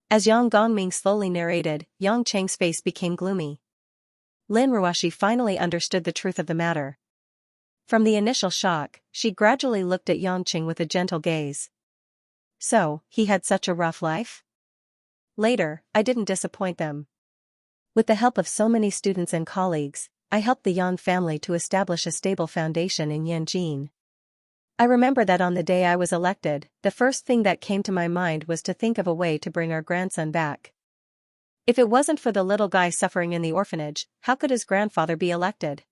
As Yang Gongming slowly narrated, Yang Cheng's face became gloomy. Lin Ruoshi finally understood the truth of the matter. From the initial shock, she gradually looked at Yang Cheng with a gentle gaze. So, he had such a rough life? Later, I didn't disappoint them. With the help of so many students and colleagues, I helped the Yang family to establish a stable foundation in Yanjin. I remember that on the day I was elected, the first thing that came to my mind was to think of a way to bring our grandson back. If it wasn't for the little guy suffering in the orphanage, how could his grandfather be elected?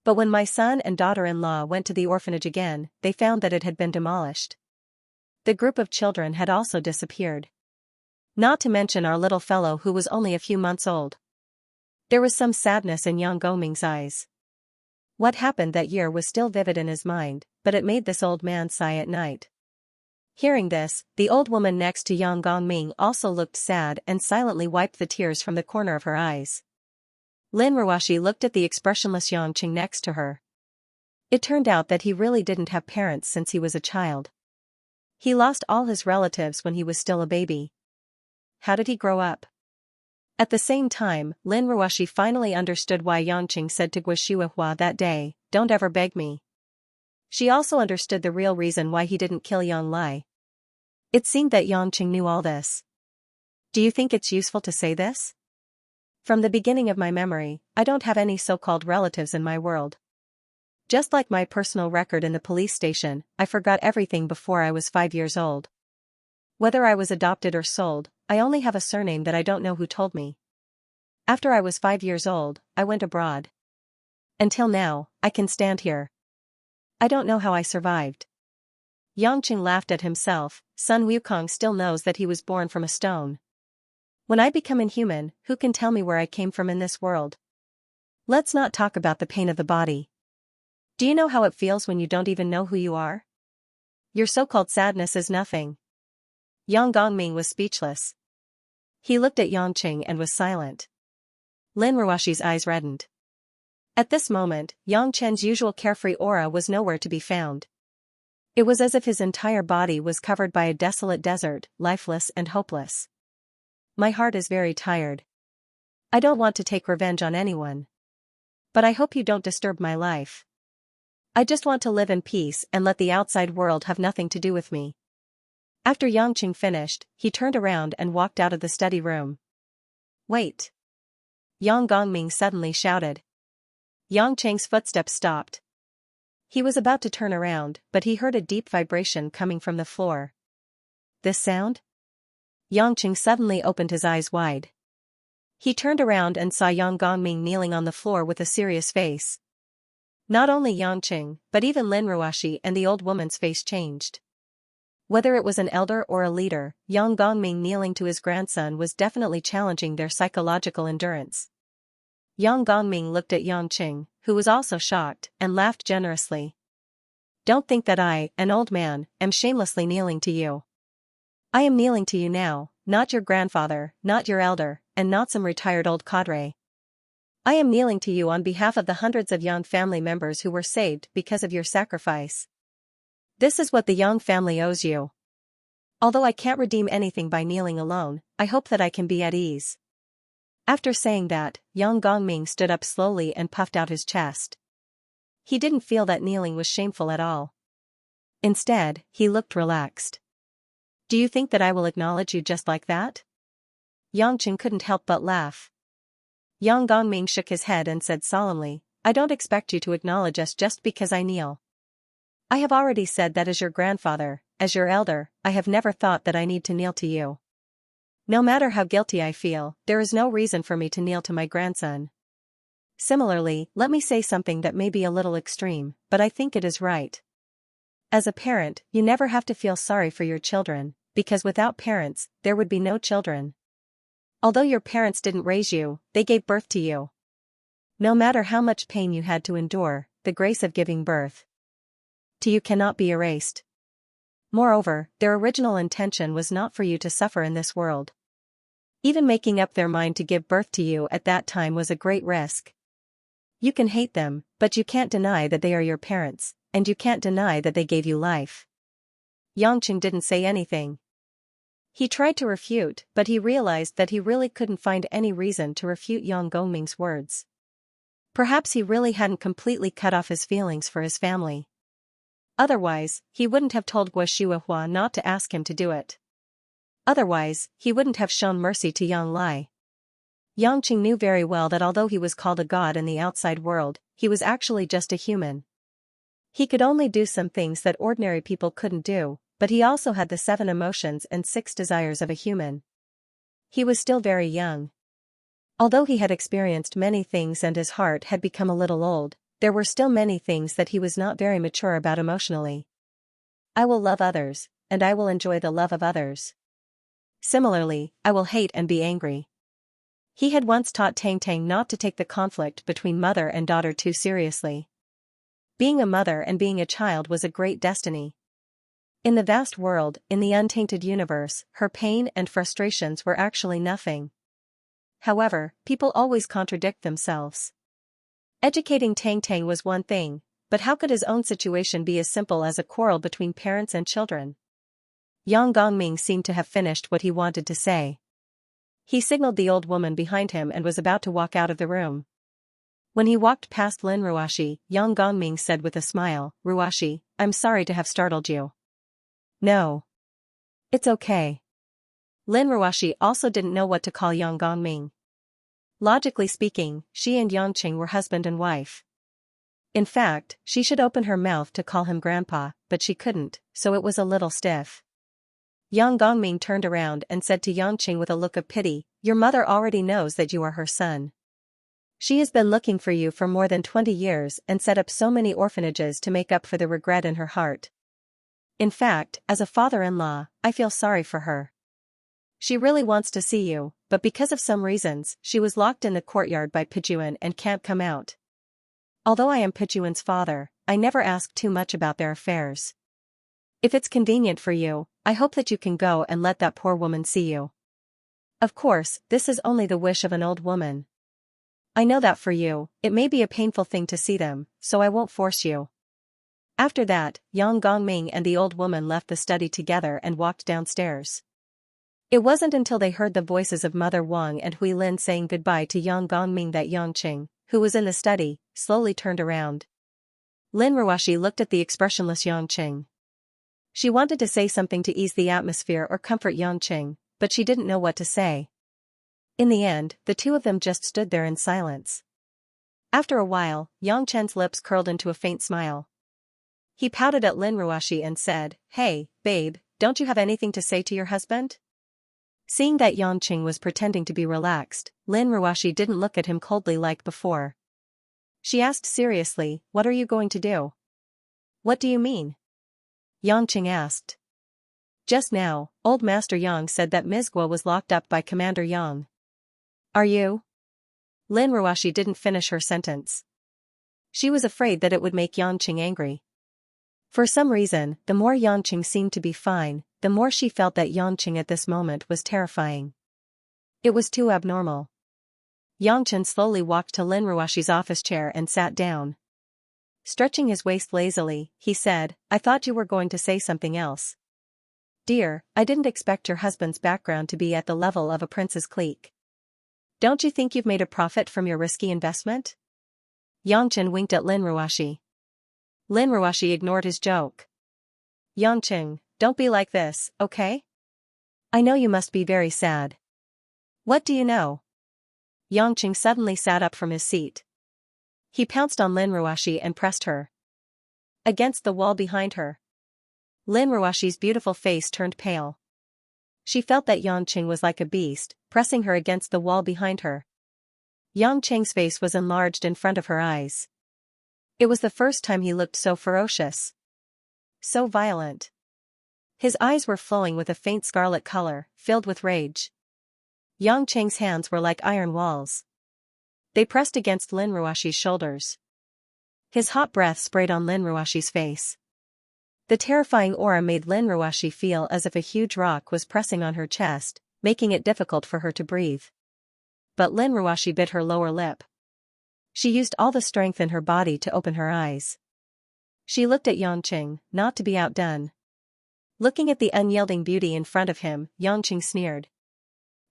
But when my son and daughter-in-law went to the orphanage again, they found that it had been demolished. The group of children had also disappeared. Not to mention our little fellow who was only a few months old. There was some sadness in Yang Gongming's eyes. What happened that year was still vivid in his mind, but it made this old man sigh at night. Hearing this, the old woman next to Yang Gongming also looked sad and silently wiped the tears from the corner of her eyes. Lin Ruoshi looked at the expressionless Yang Cheng next to her. It turned out that he really didn't have parents since he was a child. He lost all his relatives when he was still a baby. How did he grow up? At the same time, Lin Ruoshi finally understood why Yang Cheng said to Guo that day, "Don't ever beg me." She also understood the real reason why he didn't kill Yang Lai. It seemed that Yang Cheng knew all this. Do you think it's useful to say this? From the beginning of my memory, I don't have any so-called relatives in my world. Just like my personal record in the police station, I forgot everything before I was 5 years old. Whether I was adopted or sold, I only have a surname that I don't know who told me. After I was 5 years old, I went abroad. Until now, I can stand here. I don't know how I survived. Yang Cheng laughed at himself. Sun Wukong still knows that he was born from a stone. When I become inhuman, who can tell me where I came from in this world? Let's not talk about the pain of the body. Do you know how it feels when you don't even know who you are? Your so-called sadness is nothing. Yang Gongming was speechless. He looked at Yang Cheng and was silent. Lin Ruoshi's eyes reddened. At this moment, Yang Chen's usual carefree aura was nowhere to be found. It was as if his entire body was covered by a desolate desert, lifeless and hopeless. My heart is very tired. I don't want to take revenge on anyone. But I hope you don't disturb my life. I just want to live in peace and let the outside world have nothing to do with me. After Yang Cheng finished, he turned around and walked out of the study room. Wait! Yang Gongming suddenly shouted. Yang Cheng's footsteps stopped. He was about to turn around, but he heard a deep vibration coming from the floor. This sound? Yang Cheng suddenly opened his eyes wide. He turned around and saw Yang Gongming kneeling on the floor with a serious face. Not only Yang Cheng, but even Lin Ruoxi and the old woman's face changed. Whether it was an elder or a leader, Yang Gongming kneeling to his grandson was definitely challenging their psychological endurance. Yang Gongming looked at Yang Cheng, who was also shocked, and laughed generously. Don't think that I, an old man, am shamelessly kneeling to you. I am kneeling to you now, not your grandfather, not your elder, and not some retired old cadre. I am kneeling to you on behalf of the hundreds of Yang family members who were saved because of your sacrifice. This is what the Yang family owes you. Although I can't redeem anything by kneeling alone, I hope that I can be at ease. After saying that, Yang Gongming stood up slowly and puffed out his chest. He didn't feel that kneeling was shameful at all. Instead, he looked relaxed. Do you think that I will acknowledge you just like that? Yang Cheng couldn't help but laugh. Yang Gongming shook his head and said solemnly, I don't expect you to acknowledge us just because I kneel. I have already said that as your grandfather, as your elder, I have never thought that I need to kneel to you. No matter how guilty I feel, there is no reason for me to kneel to my grandson. Similarly, let me say something that may be a little extreme, but I think it is right. As a parent, you never have to feel sorry for your children, because without parents, there would be no children. Although your parents didn't raise you, they gave birth to you. No matter how much pain you had to endure, the grace of giving birth to you cannot be erased. Moreover, their original intention was not for you to suffer in this world. Even making up their mind to give birth to you at that time was a great risk. You can hate them, but you can't deny that they are your parents, and you can't deny that they gave you life. Yang Cheng didn't say anything. He tried to refute, but he realized that he really couldn't find any reason to refute Yang Gongming's words. Perhaps he really hadn't completely cut off his feelings for his family. Otherwise, he wouldn't have told Guo Shuihua not to ask him to do it. Otherwise, he wouldn't have shown mercy to Yang Lai. Yang Cheng knew very well that although he was called a god in the outside world, he was actually just a human. He could only do some things that ordinary people couldn't do, but he also had the 7 emotions and 6 desires of a human. He was still very young. Although he had experienced many things and his heart had become a little old, there were still many things that he was not very mature about emotionally. I will love others, and I will enjoy the love of others. Similarly, I will hate and be angry. He had once taught Tang Tang not to take the conflict between mother and daughter too seriously. Being a mother and being a child was a great destiny. In the vast world, in the untainted universe, her pain and frustrations were actually nothing. However, people always contradict themselves. Educating Tang Tang was one thing, but how could his own situation be as simple as a quarrel between parents and children? Yang Gongming seemed to have finished what he wanted to say. He signaled the old woman behind him and was about to walk out of the room. When he walked past Lin Ruoxi, Yang Gongming said with a smile, Ruoxi, I'm sorry to have startled you. No. It's okay. Lin Ruoxi also didn't know what to call Yang Gongming. Logically speaking, she and Yang Cheng were husband and wife. In fact, she should open her mouth to call him grandpa, but she couldn't, so it was a little stiff. Yang Gongming turned around and said to Yang Cheng with a look of pity, Your mother already knows that you are her son. She has been looking for you for more than 20 years and set up so many orphanages to make up for the regret in her heart. In fact, as a father-in-law, I feel sorry for her. She really wants to see you, but because of some reasons, she was locked in the courtyard by Pijuan and can't come out. Although I am Pijuan's father, I never ask too much about their affairs. If it's convenient for you, I hope that you can go and let that poor woman see you. Of course, this is only the wish of an old woman. I know that for you, it may be a painful thing to see them, so I won't force you. After that, Yang Gongming and the old woman left the study together and walked downstairs. It wasn't until they heard the voices of Mother Wang and Hui Lin saying goodbye to Yang Gongming that Yang Cheng, who was in the study, slowly turned around. Lin Ruoxi looked at the expressionless Yang Cheng. She wanted to say something to ease the atmosphere or comfort Yang Cheng, but she didn't know what to say. In the end, the two of them just stood there in silence. After a while, Yang Chen's lips curled into a faint smile. He pouted at Lin Ruoxi and said, "Hey, babe, don't you have anything to say to your husband?" Seeing that Yang Qing was pretending to be relaxed, Lin Ruoxi didn't look at him coldly like before. She asked seriously, "What are you going to do?" "What do you mean?" Yang Qing asked. "Just now, old Master Yang said that Ms. Guo was locked up by Commander Yang." "Are you?" Lin Ruoxi didn't finish her sentence. She was afraid that it would make Yang Qing angry. For some reason, the more Yang Qing seemed to be fine, the more she felt that Yang Qing at this moment was terrifying. It was too abnormal. Yang Qing slowly walked to Lin Ruoxi's office chair and sat down. Stretching his waist lazily, he said, "I thought you were going to say something else." "Dear, I didn't expect your husband's background to be at the level of a prince's clique. Don't you think you've made a profit from your risky investment?" Yang Qing winked at Lin Ruoxi. Lin Ruoxi ignored his joke. "Yang Qing, don't be like this, okay? I know you must be very sad." "What do you know?" Yang Qing suddenly sat up from his seat. He pounced on Lin Ruoxi and pressed her against the wall behind her. Lin Ruoxi's beautiful face turned pale. She felt that Yang Qing was like a beast, pressing her against the wall behind her. Yang Qing's face was enlarged in front of her eyes. It was the first time he looked so ferocious. So violent. His eyes were flowing with a faint scarlet color, filled with rage. Yang Qing's hands were like iron walls. They pressed against Lin Ruoxi's shoulders. His hot breath sprayed on Lin Ruoxi's face. The terrifying aura made Lin Ruoxi feel as if a huge rock was pressing on her chest, making it difficult for her to breathe. But Lin Ruoxi bit her lower lip. She used all the strength in her body to open her eyes. She looked at Yang Qing, not to be outdone. Looking at the unyielding beauty in front of him, Yang Qing sneered.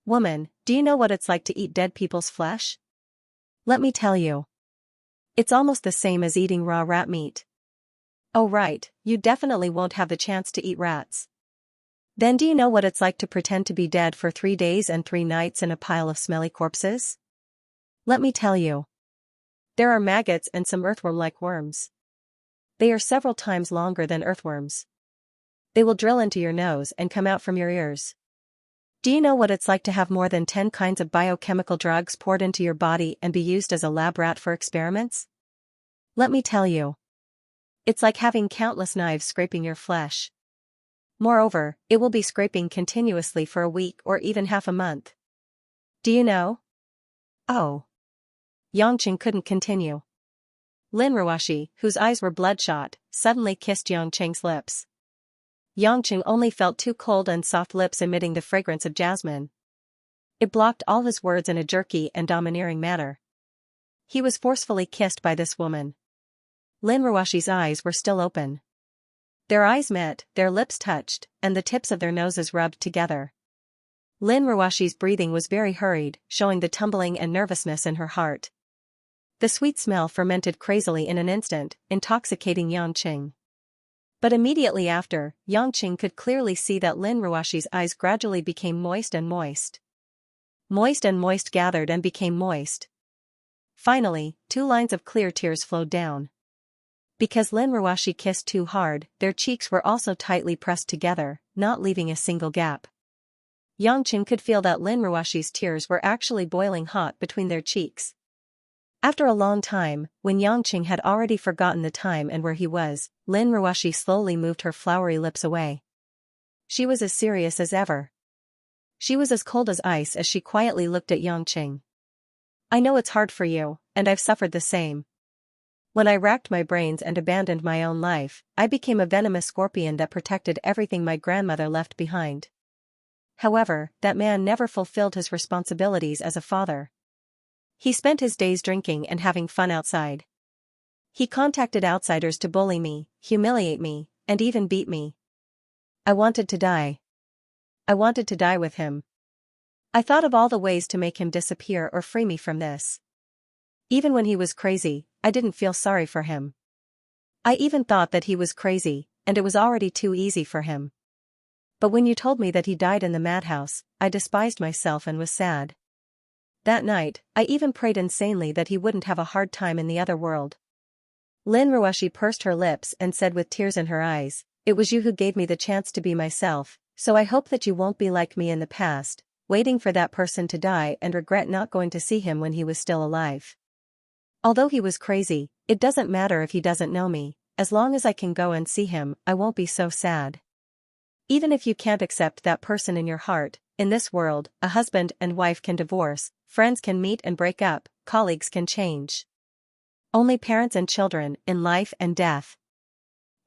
"Woman, do you know what it's like to eat dead people's flesh? Let me tell you. It's almost the same as eating raw rat meat." "Oh right, you definitely won't have the chance to eat rats. Then do you know what it's like to pretend to be dead for 3 days and 3 nights in a pile of smelly corpses? Let me tell you. There are maggots and some earthworm-like worms. They are several times longer than earthworms. They will drill into your nose and come out from your ears. Do you know what it's like to have more than 10 kinds of biochemical drugs poured into your body and be used as a lab rat for experiments? Let me tell you. It's like having countless knives scraping your flesh. Moreover, it will be scraping continuously for a week or even half a month. Do you know?" "Oh." Yang Qing couldn't continue. Lin Ruoxi, whose eyes were bloodshot, suddenly kissed Yang Qing's lips. Yang Qing only felt 2 cold and soft lips emitting the fragrance of jasmine. It blocked all his words in a jerky and domineering manner. He was forcefully kissed by this woman. Lin Ruoxi's eyes were still open. Their eyes met, their lips touched, and the tips of their noses rubbed together. Lin Ruoxi's breathing was very hurried, showing the tumbling and nervousness in her heart. The sweet smell fermented crazily in an instant, intoxicating Yang Qing. But immediately after, Yang Qing could clearly see that Lin Ruoxi's eyes gradually became moist and moist. Moist and moist gathered and became moist. Finally, 2 lines of clear tears flowed down. Because Lin Ruoxi kissed too hard, their cheeks were also tightly pressed together, not leaving a single gap. Yang Qing could feel that Lin Ruoxi's tears were actually boiling hot between their cheeks. After a long time, when Yang Qing had already forgotten the time and where he was, Lin Ruoxi slowly moved her flowery lips away. She was as serious as ever. She was as cold as ice as she quietly looked at Yang Qing. "I know it's hard for you, and I've suffered the same. When I racked my brains and abandoned my own life, I became a venomous scorpion that protected everything my grandmother left behind. However, that man never fulfilled his responsibilities as a father. He spent his days drinking and having fun outside. He contacted outsiders to bully me, humiliate me, and even beat me. I wanted to die. I wanted to die with him. I thought of all the ways to make him disappear or free me from this. Even when he was crazy, I didn't feel sorry for him. I even thought that he was crazy, and it was already too easy for him. But when you told me that he died in the madhouse, I despised myself and was sad. That night, I even prayed insanely that he wouldn't have a hard time in the other world. Lin Ruoshi pursed her lips and said with tears in her eyes, "It was you who gave me the chance to be myself, so I hope that you won't be like me in the past, waiting for that person to die and regret not going to see him when he was still alive. Although he was crazy, it doesn't matter if he doesn't know me, as long as I can go and see him, I won't be so sad. Even if you can't accept that person in your heart, in this world, a husband and wife can divorce, friends can meet and break up, colleagues can change. Only parents and children, in life and death."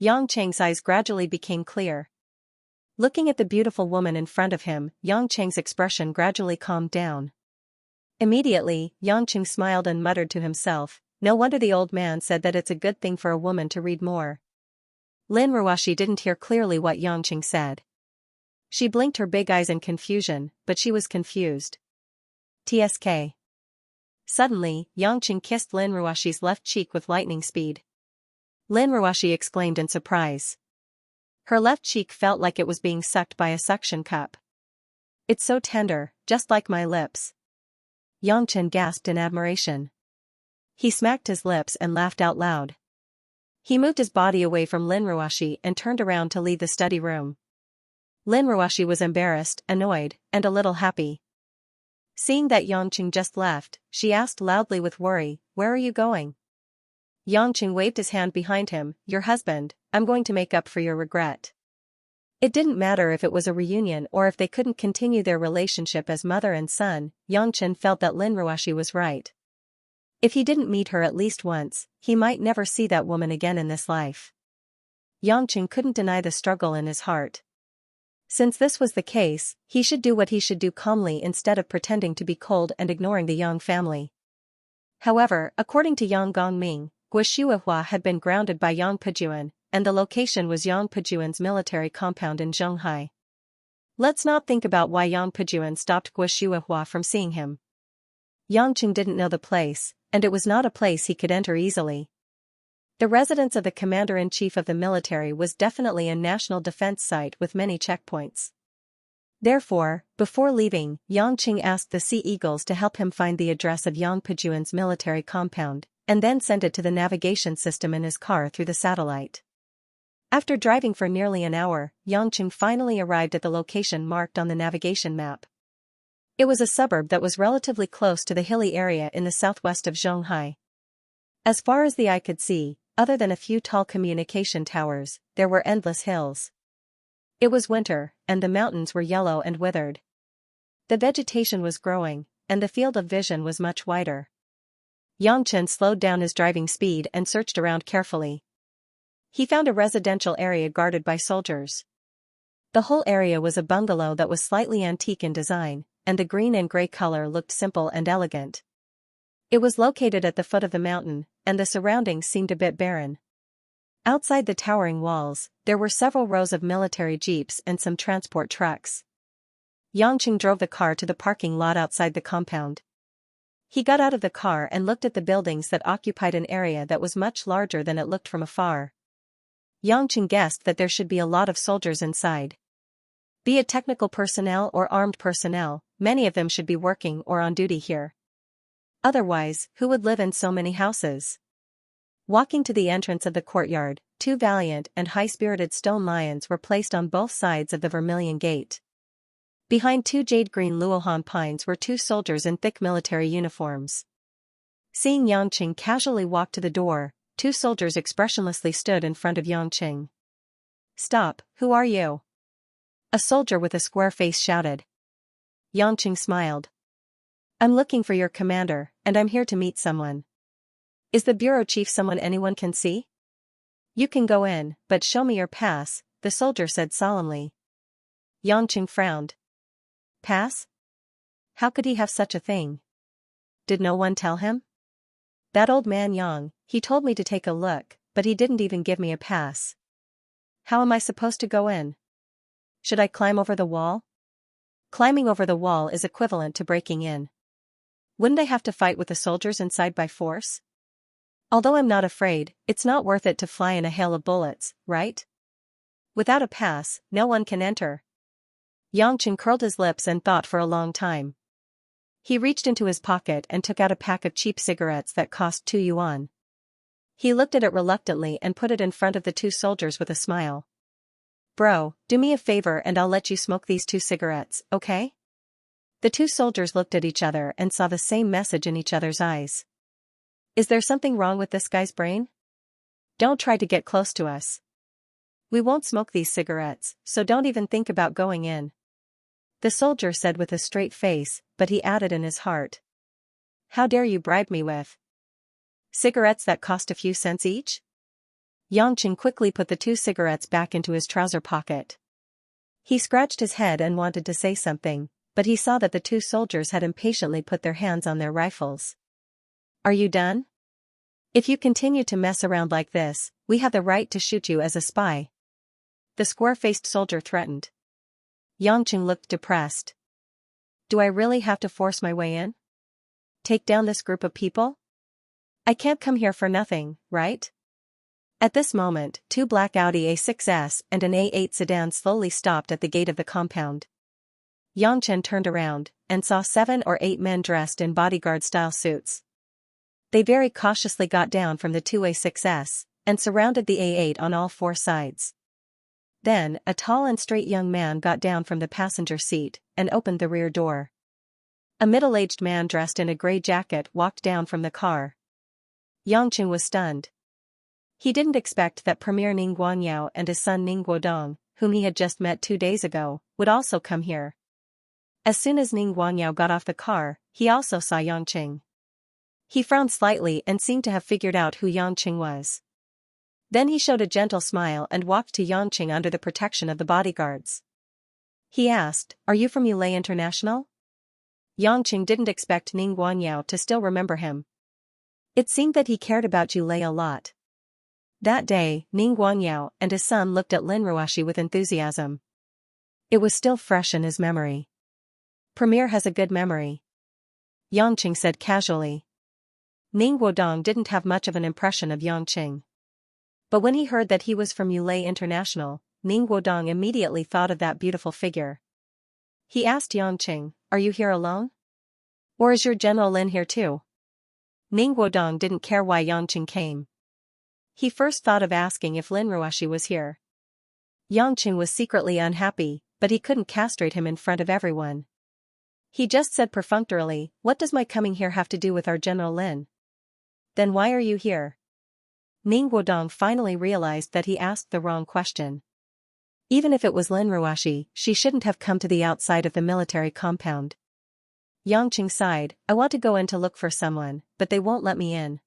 Yangcheng's eyes gradually became clear. Looking at the beautiful woman in front of him, Yangcheng's expression gradually calmed down. Immediately, Yangcheng smiled and muttered to himself, "No wonder the old man said that it's a good thing for a woman to read more." Lin Ruoshi didn't hear clearly what Yangcheng said. She blinked her big eyes in confusion, but she was confused. TSK. Suddenly, Yangcheng kissed Lin Ruoshi's left cheek with lightning speed. Lin Ruoshi exclaimed in surprise. Her left cheek felt like it was being sucked by a suction cup. "It's so tender, just like my lips." Yangcheng gasped in admiration. He smacked his lips and laughed out loud. He moved his body away from Lin Ruoshi and turned around to leave the study room. Lin Ruoshi was embarrassed, annoyed, and a little happy. Seeing that Yangcheng just left, she asked loudly with worry, "Where are you going?" Yangcheng waved his hand behind him, "Your husband, I'm going to make up for your regret." It didn't matter if it was a reunion or if they couldn't continue their relationship as mother and son, Yangcheng felt that Lin Ruoshi was right. If he didn't meet her at least once, he might never see that woman again in this life. Yangcheng couldn't deny the struggle in his heart. Since this was the case, he should do what he should do calmly instead of pretending to be cold and ignoring the Yang family. However, according to Yang Gongming, Guoshuahua had been grounded by Yang Pejuan, and the location was Yang Pejuan's military compound in Zhonghai. Let's not think about why Yang Pejuan stopped Guoshuahua from seeing him. Yangcheng didn't know the place, and it was not a place he could enter easily. The residence of the commander-in-chief of the military was definitely a national defense site with many checkpoints. Therefore, before leaving, Yangcheng asked the Sea Eagles to help him find the address of Yang Pejuan's military compound, and then send it to the navigation system in his car through the satellite. After driving for nearly an hour, Yangcheng finally arrived at the location marked on the navigation map. It was a suburb that was relatively close to the hilly area in the southwest of Zhonghai. As far as the eye could see, other than a few tall communication towers, there were endless hills. It was winter, and the mountains were yellow and withered. The vegetation was growing, and the field of vision was much wider. Yangcheng slowed down his driving speed and searched around carefully. He found a residential area guarded by soldiers. The whole area was a bungalow that was slightly antique in design, and the green and gray color looked simple and elegant. It was located at the foot of the mountain, and the surroundings seemed a bit barren. Outside the towering walls, there were several rows of military jeeps and some transport trucks. Yangcheng drove the car to the parking lot outside the compound. He got out of the car and looked at the buildings that occupied an area that was much larger than it looked from afar. Yangcheng guessed that there should be a lot of soldiers inside. Be it technical personnel or armed personnel, many of them should be working or on duty here. Otherwise, who would live in so many houses? Walking to the entrance of the courtyard, two valiant and high-spirited stone lions were placed on both sides of the vermilion gate. Behind two jade-green luohan pines were two soldiers in thick military uniforms. Seeing Yangcheng casually walk to the door, two soldiers expressionlessly stood in front of Yangcheng. "Stop, who are you?" A soldier with a square face shouted. Yangcheng smiled. "I'm looking for your commander, and I'm here to meet someone." "Is the bureau chief someone anyone can see?" "You can go in, but show me your pass," the soldier said solemnly. Yangcheng frowned. "Pass? How could he have such a thing? Did no one tell him?" "That old man Yang, he told me to take a look, but he didn't even give me a pass." "How am I supposed to go in? Should I climb over the wall?" "Climbing over the wall is equivalent to breaking in. Wouldn't I have to fight with the soldiers inside by force? Although I'm not afraid, it's not worth it to fly in a hail of bullets, right? Without a pass, no one can enter." Yangcheng curled his lips and thought for a long time. He reached into his pocket and took out a pack of cheap cigarettes that cost 2 yuan. He looked at it reluctantly and put it in front of the 2 soldiers with a smile. Bro, do me a favor and I'll let you smoke these 2 cigarettes, okay? The 2 soldiers looked at each other and saw the same message in each other's eyes. Is there something wrong with this guy's brain? Don't try to get close to us. We won't smoke these cigarettes, so don't even think about going in. The soldier said with a straight face, but he added in his heart. How dare you bribe me with cigarettes that cost a few cents each? Xianxia quickly put the 2 cigarettes back into his trouser pocket. He scratched his head and wanted to say something, but he saw that the 2 soldiers had impatiently put their hands on their rifles. Are you done? If you continue to mess around like this, we have the right to shoot you as a spy. The square-faced soldier threatened. Xianxia looked depressed. Do I really have to force my way in? Take down this group of people? I can't come here for nothing, right? At this moment, 2 black Audi A6s and an A8 sedan slowly stopped at the gate of the compound. Xianxia turned around and saw 7 or 8 men dressed in bodyguard-style suits. They very cautiously got down from the 2 A6s and surrounded the A8 on all 4 sides. Then, a tall and straight young man got down from the passenger seat and opened the rear door. A middle-aged man dressed in a gray jacket walked down from the car. Xianxia was stunned. He didn't expect that Premier Ning Guanyao and his son Ning Guodong, whom he had just met 2 days ago, would also come here. As soon as Ning Guanyao got off the car, he also saw Xianxia. He frowned slightly and seemed to have figured out who Xianxia was. Then he showed a gentle smile and walked to Xianxia under the protection of the bodyguards. He asked, Are you from Yulei International? Xianxia didn't expect Ning Guanyao to still remember him. It seemed that he cared about Yulei a lot. That day, Ning Guanyao and his son looked at Lin Ruashi with enthusiasm. It was still fresh in his memory. Premier has a good memory, Xianxia said casually. Ning Guodong didn't have much of an impression of Xianxia. But when he heard that he was from Yulei International, Ning Guodong immediately thought of that beautiful figure. He asked Xianxia, Are you here alone? Or is your General Lin here too? Ning Guodong didn't care why Xianxia came. He first thought of asking if Lin Ruashi was here. Xianxia was secretly unhappy, but he couldn't castrate him in front of everyone. He just said perfunctorily, What does my coming here have to do with our General Lin? Then why are you here? Ning Guodong finally realized that he asked the wrong question. Even if it was Lin Ruashi, she shouldn't have come to the outside of the military compound. Xianxia sighed, I want to go in to look for someone, but they won't let me in.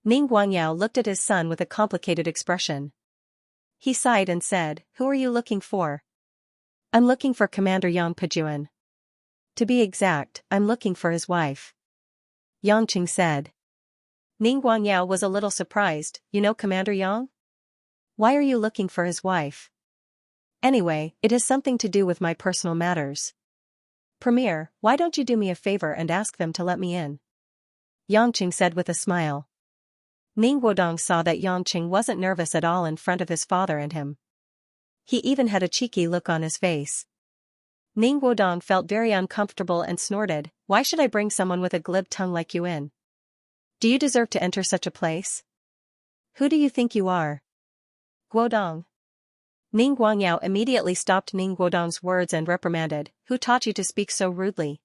Ning Guanyao looked at his son with a complicated expression. He sighed and said, Who are you looking for? I'm looking for Commander Yang Pejuan. To be exact, I'm looking for his wife. Xianxia said. Ning Guanyao was a little surprised, You know Commander Yang? Why are you looking for his wife? Anyway, it has something to do with my personal matters. Premier, why don't you do me a favor and ask them to let me in? Xianxia said with a smile. Ning Guodong saw that Xianxia wasn't nervous at all in front of his father and him. He even had a cheeky look on his face. Ning Guodong felt very uncomfortable and snorted, Why should I bring someone with a glib tongue like you in? Do you deserve to enter such a place? Who do you think you are? Guodong. Ning Guanyao immediately stopped Ning Guodong's words and reprimanded, Who taught you to speak so rudely?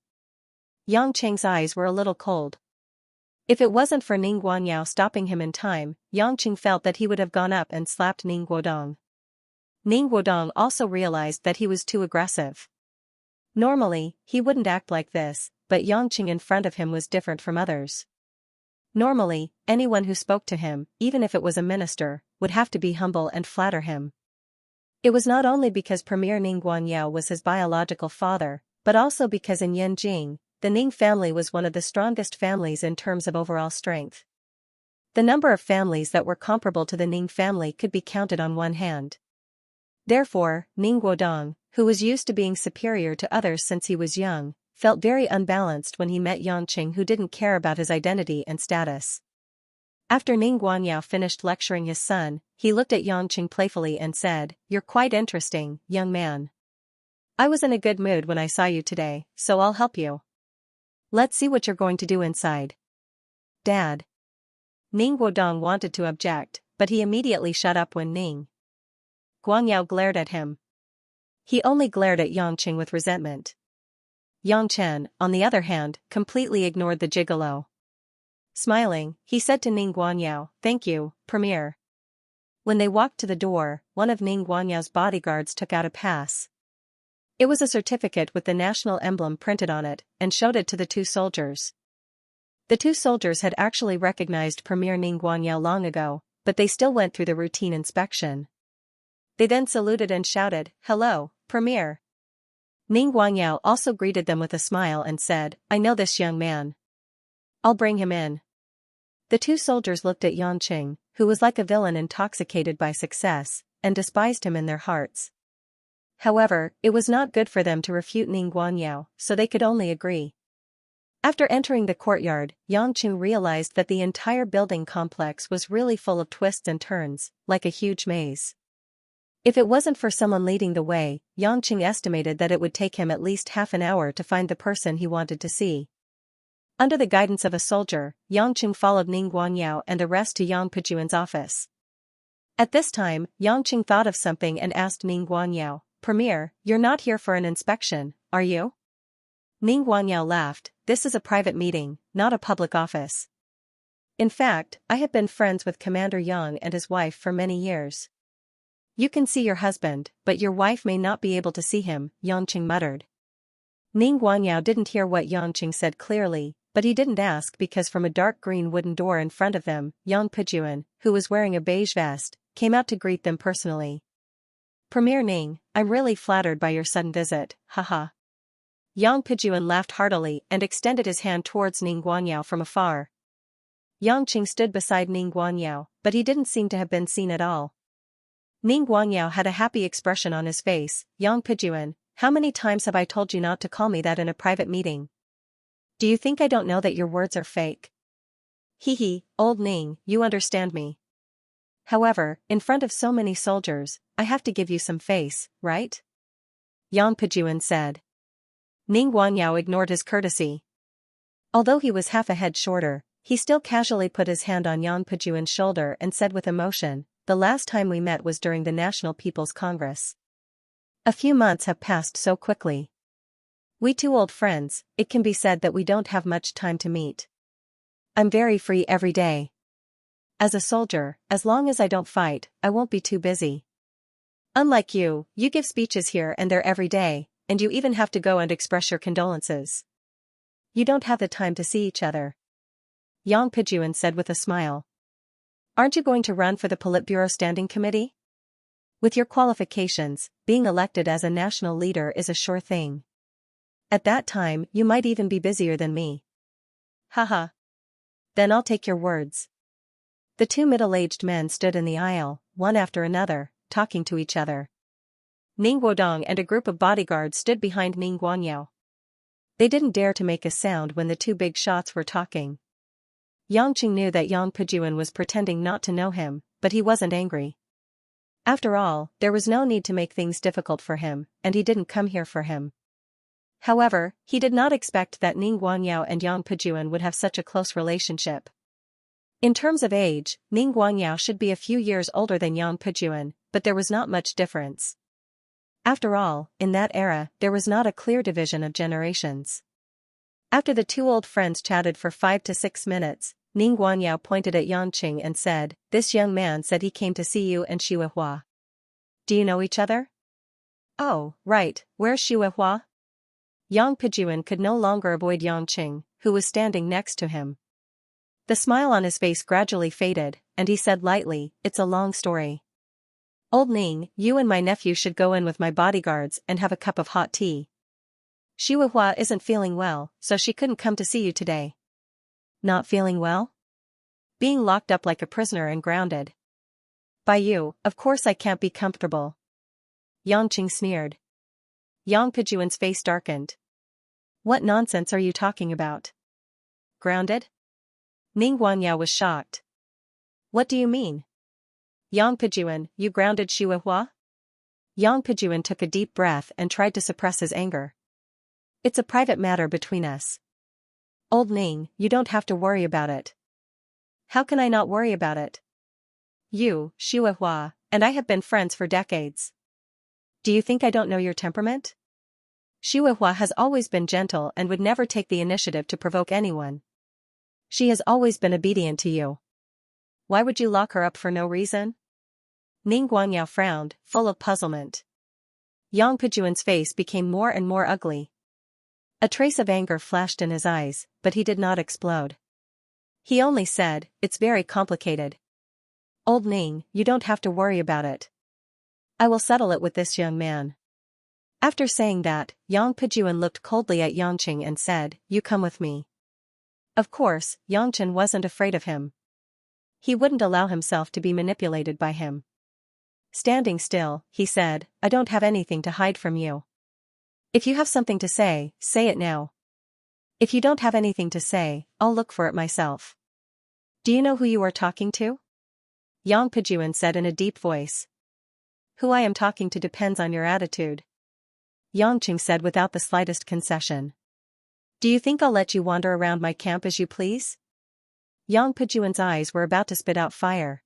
Xianxia's eyes were a little cold. If it wasn't for Ning Guanyao stopping him in time, Xianxia felt that he would have gone up and slapped Ning Guodong. Ning Guodong also realized that he was too aggressive. Normally, he wouldn't act like this, but Xianxia in front of him was different from others. Normally, anyone who spoke to him, even if it was a minister, would have to be humble and flatter him. It was not only because Premier Ning Guanyao was his biological father, but also because in Yanjing, the Ning family was one of the strongest families in terms of overall strength. The number of families that were comparable to the Ning family could be counted on one hand. Therefore, Ning Guodong, who was used to being superior to others since he was young, felt very unbalanced when he met Xianxia who didn't care about his identity and status. After Ning Guanyao finished lecturing his son, he looked at Xianxia playfully and said, You're quite interesting, young man. I was in a good mood when I saw you today, so I'll help you. Let's see what you're going to do inside. Dad. Ning Guodong wanted to object, but he immediately shut up when Ning Guangyao glared at him. He only glared at Yangqing with resentment. Yang Chen, on the other hand, completely ignored the gigolo. Smiling, he said to Ning Guangyao, "Thank you, Premier." When they walked to the door, one of Ning Guanyao's bodyguards took out a pass. It was a certificate with the national emblem printed on it, and showed it to the two soldiers. The two soldiers had actually recognized Premier Ning Guangyao long ago, but they still went through the routine inspection. They then saluted and shouted, "Hello, Premier." Ning Guangyao also greeted them with a smile and said, "I know this young man. I'll bring him in." The two soldiers looked at Yangqing, who was like a villain intoxicated by success, and despised him in their hearts. However, it was not good for them to refute Ning Guangyao, so they could only agree. After entering the courtyard, Yangqing realized that the entire building complex was really full of twists and turns, like a huge maze. If it wasn't for someone leading the way, Yangqing estimated that it would take him at least half an hour to find the person he wanted to see. Under the guidance of a soldier, Yangqing followed Ning Guangyao and the rest to Yang Pejuan's office. At this time, Yangqing thought of something and asked Ning Guangyao, "Premier, you're not here for an inspection, are you?" Ning Guangyao laughed, "This is a private meeting, not a public office. In fact, I have been friends with Commander Yang and his wife for many years." "You can see your husband, but your wife may not be able to see him," Yangqing muttered. Ning Guangyao didn't hear what Yangqing said clearly, but he didn't ask because from a dark green wooden door in front of them, Yang Pejuan, who was wearing a beige vest, came out to greet them personally. "Premier Ning, I'm really flattered by your sudden visit, haha." Yang Pejuan laughed heartily and extended his hand towards Ning Guangyao from afar. Yangqing stood beside Ning Guangyao, but he didn't seem to have been seen at all. Ning Guangyao had a happy expression on his face. "Yang Pejuan, how many times have I told you not to call me that in a private meeting? Do you think I don't know that your words are fake?" "Hee, old Ning, you understand me. However, in front of so many soldiers, I have to give you some face, right?" Yang Pejuan said. Ning Guangyao ignored his courtesy. Although he was half a head shorter, he still casually put his hand on Yang Pejuan's shoulder and said with emotion, "The last time we met was during the National People's Congress. A few months have passed so quickly. We two old friends, it can be said that we don't have much time to meet. I'm very free every day. As a soldier, as long as I don't fight, I won't be too busy. Unlike you, you give speeches here and there every day, and you even have to go and express your condolences. You don't have the time to see each other." Yang Pejuan said with a smile. "Aren't you going to run for the Politburo Standing Committee? With your qualifications, being elected as a national leader is a sure thing. At that time, you might even be busier than me." "Haha. Then I'll take your words." The two middle-aged men stood in the aisle, one after another, talking to each other. Ning Guodong and a group of bodyguards stood behind Ning Guangyao. They didn't dare to make a sound when the two big shots were talking. Yangqing knew that Yang Pejuan was pretending not to know him, but he wasn't angry. After all, there was no need to make things difficult for him, and he didn't come here for him. However, he did not expect that Ning Guangyao and Yang Pejuan would have such a close relationship. In terms of age, Ning Guangyao should be a few years older than Yang Pejuan, but there was not much difference. After all, in that era, there was not a clear division of generations. After the two old friends chatted for 5 to 6 minutes, Ning Guangyao pointed at Yangqing and said, "This young man said he came to see you and Xianxia. Do you know each other?" "Oh, right, where's Xianxia?" Yang Pejuan could no longer avoid Yangqing, who was standing next to him. The smile on his face gradually faded, and he said lightly, "It's a long story. Old Ning, you and my nephew should go in with my bodyguards and have a cup of hot tea. Xianxia isn't feeling well, so she couldn't come to see you today." "Not feeling well?" "Being locked up like a prisoner and grounded." "By you, of course I can't be comfortable." Yangqing sneered. Yang Pejuan's face darkened. "What nonsense are you talking about? Grounded?" Ning Guangyao was shocked. "What do you mean?" "Yang Pejuan, you grounded Xianxia?" Yang Pejuan took a deep breath and tried to suppress his anger. "It's a private matter between us. Old Ning, you don't have to worry about it. How can I not worry about it? You, Xianxia, and I have been friends for decades. Do you think I don't know your temperament? Xianxia has always been gentle and would never take the initiative to provoke anyone. She has always been obedient to you. Why would you lock her up for no reason? Ning Guangyao frowned, full of puzzlement. Yang Pejuan's face became more and more ugly. A trace of anger flashed in his eyes, but he did not explode. He only said, "It's very complicated. Old Ning, you don't have to worry about it. I will settle it with this young man." After saying that, Yang Pejuan looked coldly at Yangqing and said, "You come with me." Of course, Yangqing wasn't afraid of him. He wouldn't allow himself to be manipulated by him. Standing still, he said, "I don't have anything to hide from you. If you have something to say it now. If you don't have anything to say, I'll look for it myself." "Do you know who you are talking to?" Yang Pejuan said in a deep voice. "Who I am talking to depends on your attitude," Yangqing said without the slightest concession. "Do you think I'll let you wander around my camp as you please?" Yang Pejuan's eyes were about to spit out fire.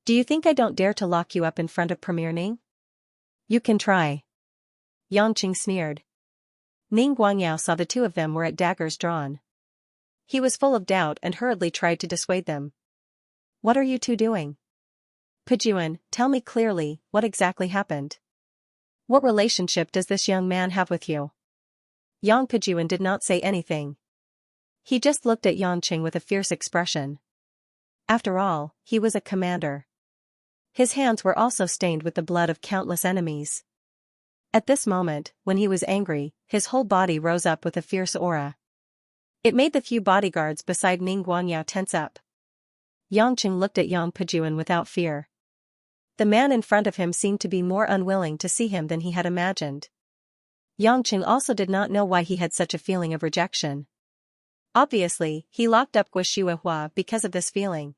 "Do you think I don't dare to lock you up in front of Premier Ning?" "You can try," Yangqing sneered. Ning Guangyao saw the two of them were at daggers drawn. He was full of doubt and hurriedly tried to dissuade them. "What are you two doing? Pejuan, tell me clearly, what exactly happened? What relationship does this young man have with you?" Yang Pejuan did not say anything. He just looked at Yangqing with a fierce expression. After all, he was a commander. His hands were also stained with the blood of countless enemies. At this moment, when he was angry, his whole body rose up with a fierce aura. It made the few bodyguards beside Ning Guangyao tense up. Yangqing looked at Yang Pejuan without fear. The man in front of him seemed to be more unwilling to see him than he had imagined. Yangqing also did not know why he had such a feeling of rejection. Obviously, he locked up Xianxia because of this feeling.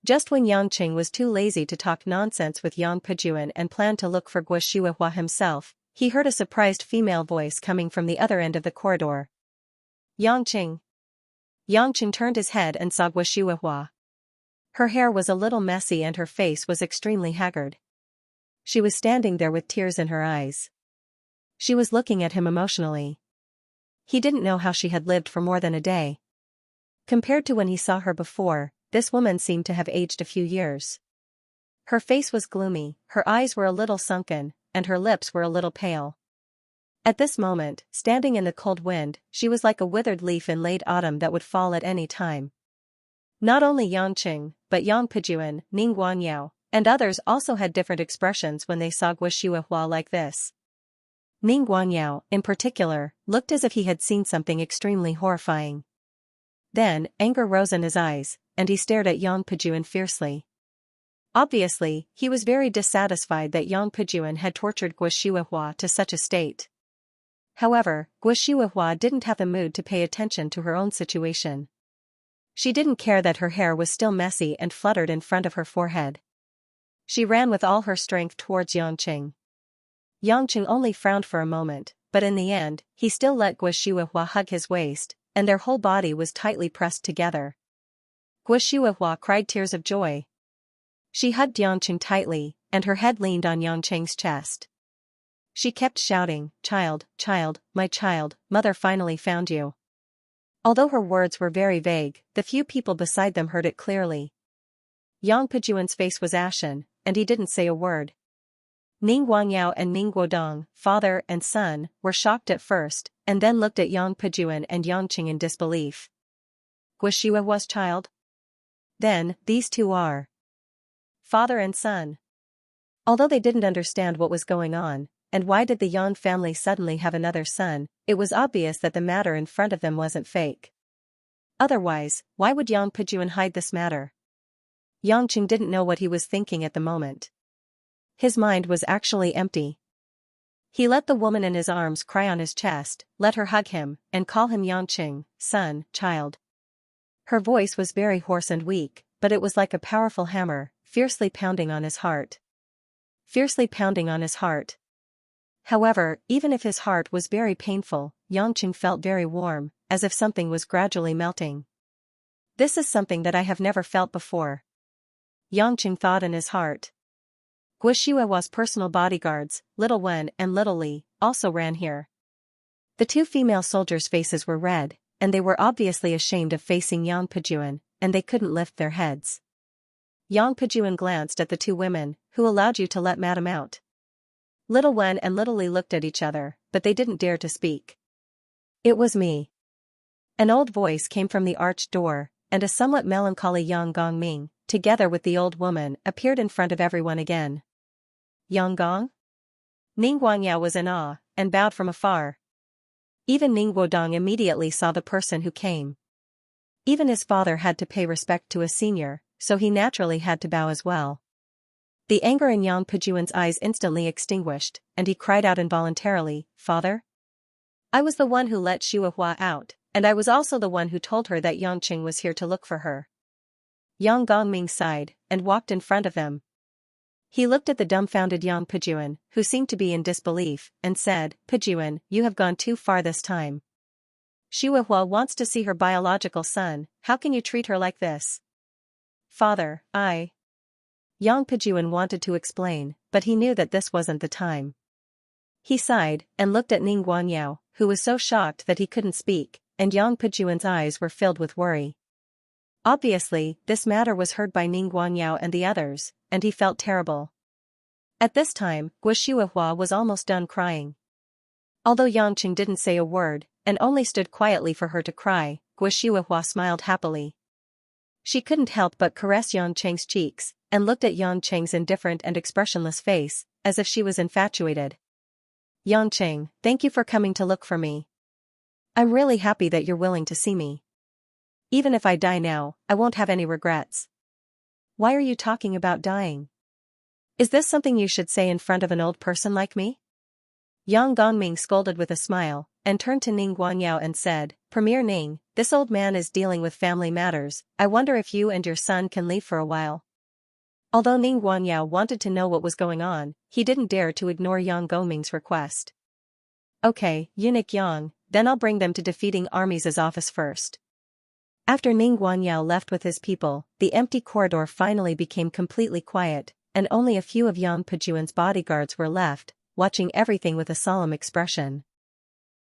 Just when Yangqing was too lazy to talk nonsense with Yang Pejuan and planned to look for Xianxia himself, he heard a surprised female voice coming from the other end of the corridor. "Yangqing." Yangqing turned his head and saw Xianxia. Her hair was a little messy and her face was extremely haggard. She was standing there with tears in her eyes. She was looking at him emotionally. He didn't know how she had lived for more than a day. Compared to when he saw her before, this woman seemed to have aged a few years. Her face was gloomy, her eyes were a little sunken, and her lips were a little pale. At this moment, standing in the cold wind, she was like a withered leaf in late autumn that would fall at any time. Not only Yangqing, but Yang Pejuan, Ning Guangyao, and others also had different expressions when they saw Xianxia like this. Ning Guangyao, in particular, looked as if he had seen something extremely horrifying. Then, anger rose in his eyes, and he stared at Yang Pejuan fiercely. Obviously, he was very dissatisfied that Yang Pejuan had tortured Xianxia to such a state. However, Xianxia didn't have the mood to pay attention to her own situation. She didn't care that her hair was still messy and fluttered in front of her forehead. She ran with all her strength towards Yangqing. Yangqing only frowned for a moment, but in the end, he still let Xianxia hug his waist, and their whole body was tightly pressed together. Xianxia cried tears of joy. She hugged Yangqing tightly, and her head leaned on Yangqing's chest. She kept shouting, "Child, child, my child, mother finally found you." Although her words were very vague, the few people beside them heard it clearly. Yang Pejuan's face was ashen, and he didn't say a word. Ning Guangyao and Ning Guodong, father and son, were shocked at first, and then looked at Yang Pejuan and Yangqing in disbelief. Xianxia's child? Then, these two are father and son. Although they didn't understand what was going on, and why did the Yan family suddenly have another son, it was obvious that the matter in front of them wasn't fake. Otherwise, why would Yang Pejuan hide this matter? Yangqing didn't know what he was thinking at the moment. His mind was actually empty. He let the woman in his arms cry on his chest, let her hug him, and call him Yangqing, son, child. Her voice was very hoarse and weak, but it was like a powerful hammer, fiercely pounding on his heart. Fiercely pounding on his heart. However, even if his heart was very painful, Yangqing felt very warm, as if something was gradually melting. This is something that I have never felt before. Yangqing thought in his heart. Guo Shihuahua's personal bodyguards, Little Wen and Little Li, also ran here. The two female soldiers' faces were red, and they were obviously ashamed of facing Yang Pejuan, and they couldn't lift their heads. Yang Pejuan glanced at the two women, who allowed you to let Madam out. Little Wen and Little Li looked at each other, but they didn't dare to speak. It was me. An old voice came from the arched door, and a somewhat melancholy Yang Gongming, together with the old woman, appeared in front of everyone again. Yang Gong? Ning Guangyao was in awe, and bowed from afar. Even Ning Wodong immediately saw the person who came. Even his father had to pay respect to a senior, so he naturally had to bow as well. The anger in Yang Pejuan's eyes instantly extinguished, and he cried out involuntarily, "Father? I was the one who let Shihuahua out, and I was also the one who told her that Yangqing was here to look for her." Yang Gongming sighed, and walked in front of them. He looked at the dumbfounded Yang Pejuan, who seemed to be in disbelief, and said, "Pejuan, you have gone too far this time. Shihuahua wants to see her biological son, how can you treat her like this?" "Father, Yang Pejuan wanted to explain, but he knew that this wasn't the time. He sighed, and looked at Ning Guangyao, who was so shocked that he couldn't speak, and Yang Pejuan's eyes were filled with worry. Obviously, this matter was heard by Ning Guangyao and the others, and he felt terrible. At this time, Guo Shihuahua was almost done crying. Although Yangqing didn't say a word, and only stood quietly for her to cry, Guo Shihuahua smiled happily. She couldn't help but caress Yangqing's cheeks, and looked at Yangqing's indifferent and expressionless face, as if she was infatuated. "Yangqing, thank you for coming to look for me. I'm really happy that you're willing to see me. Even if I die now, I won't have any regrets." "Why are you talking about dying? Is this something you should say in front of an old person like me?" Yang Gongming scolded with a smile, and turned to Ning Guangyao and said, "Premier Ning, this old man is dealing with family matters, I wonder if you and your son can leave for a while." Although Ning Guangyao wanted to know what was going on, he didn't dare to ignore Yang Gongming's request. "Okay, Eunuch Yang, then I'll bring them to defeating armies' office first." After Ning Guangyao left with his people, the empty corridor finally became completely quiet, and only a few of Yang Pejuan's bodyguards were left, watching everything with a solemn expression.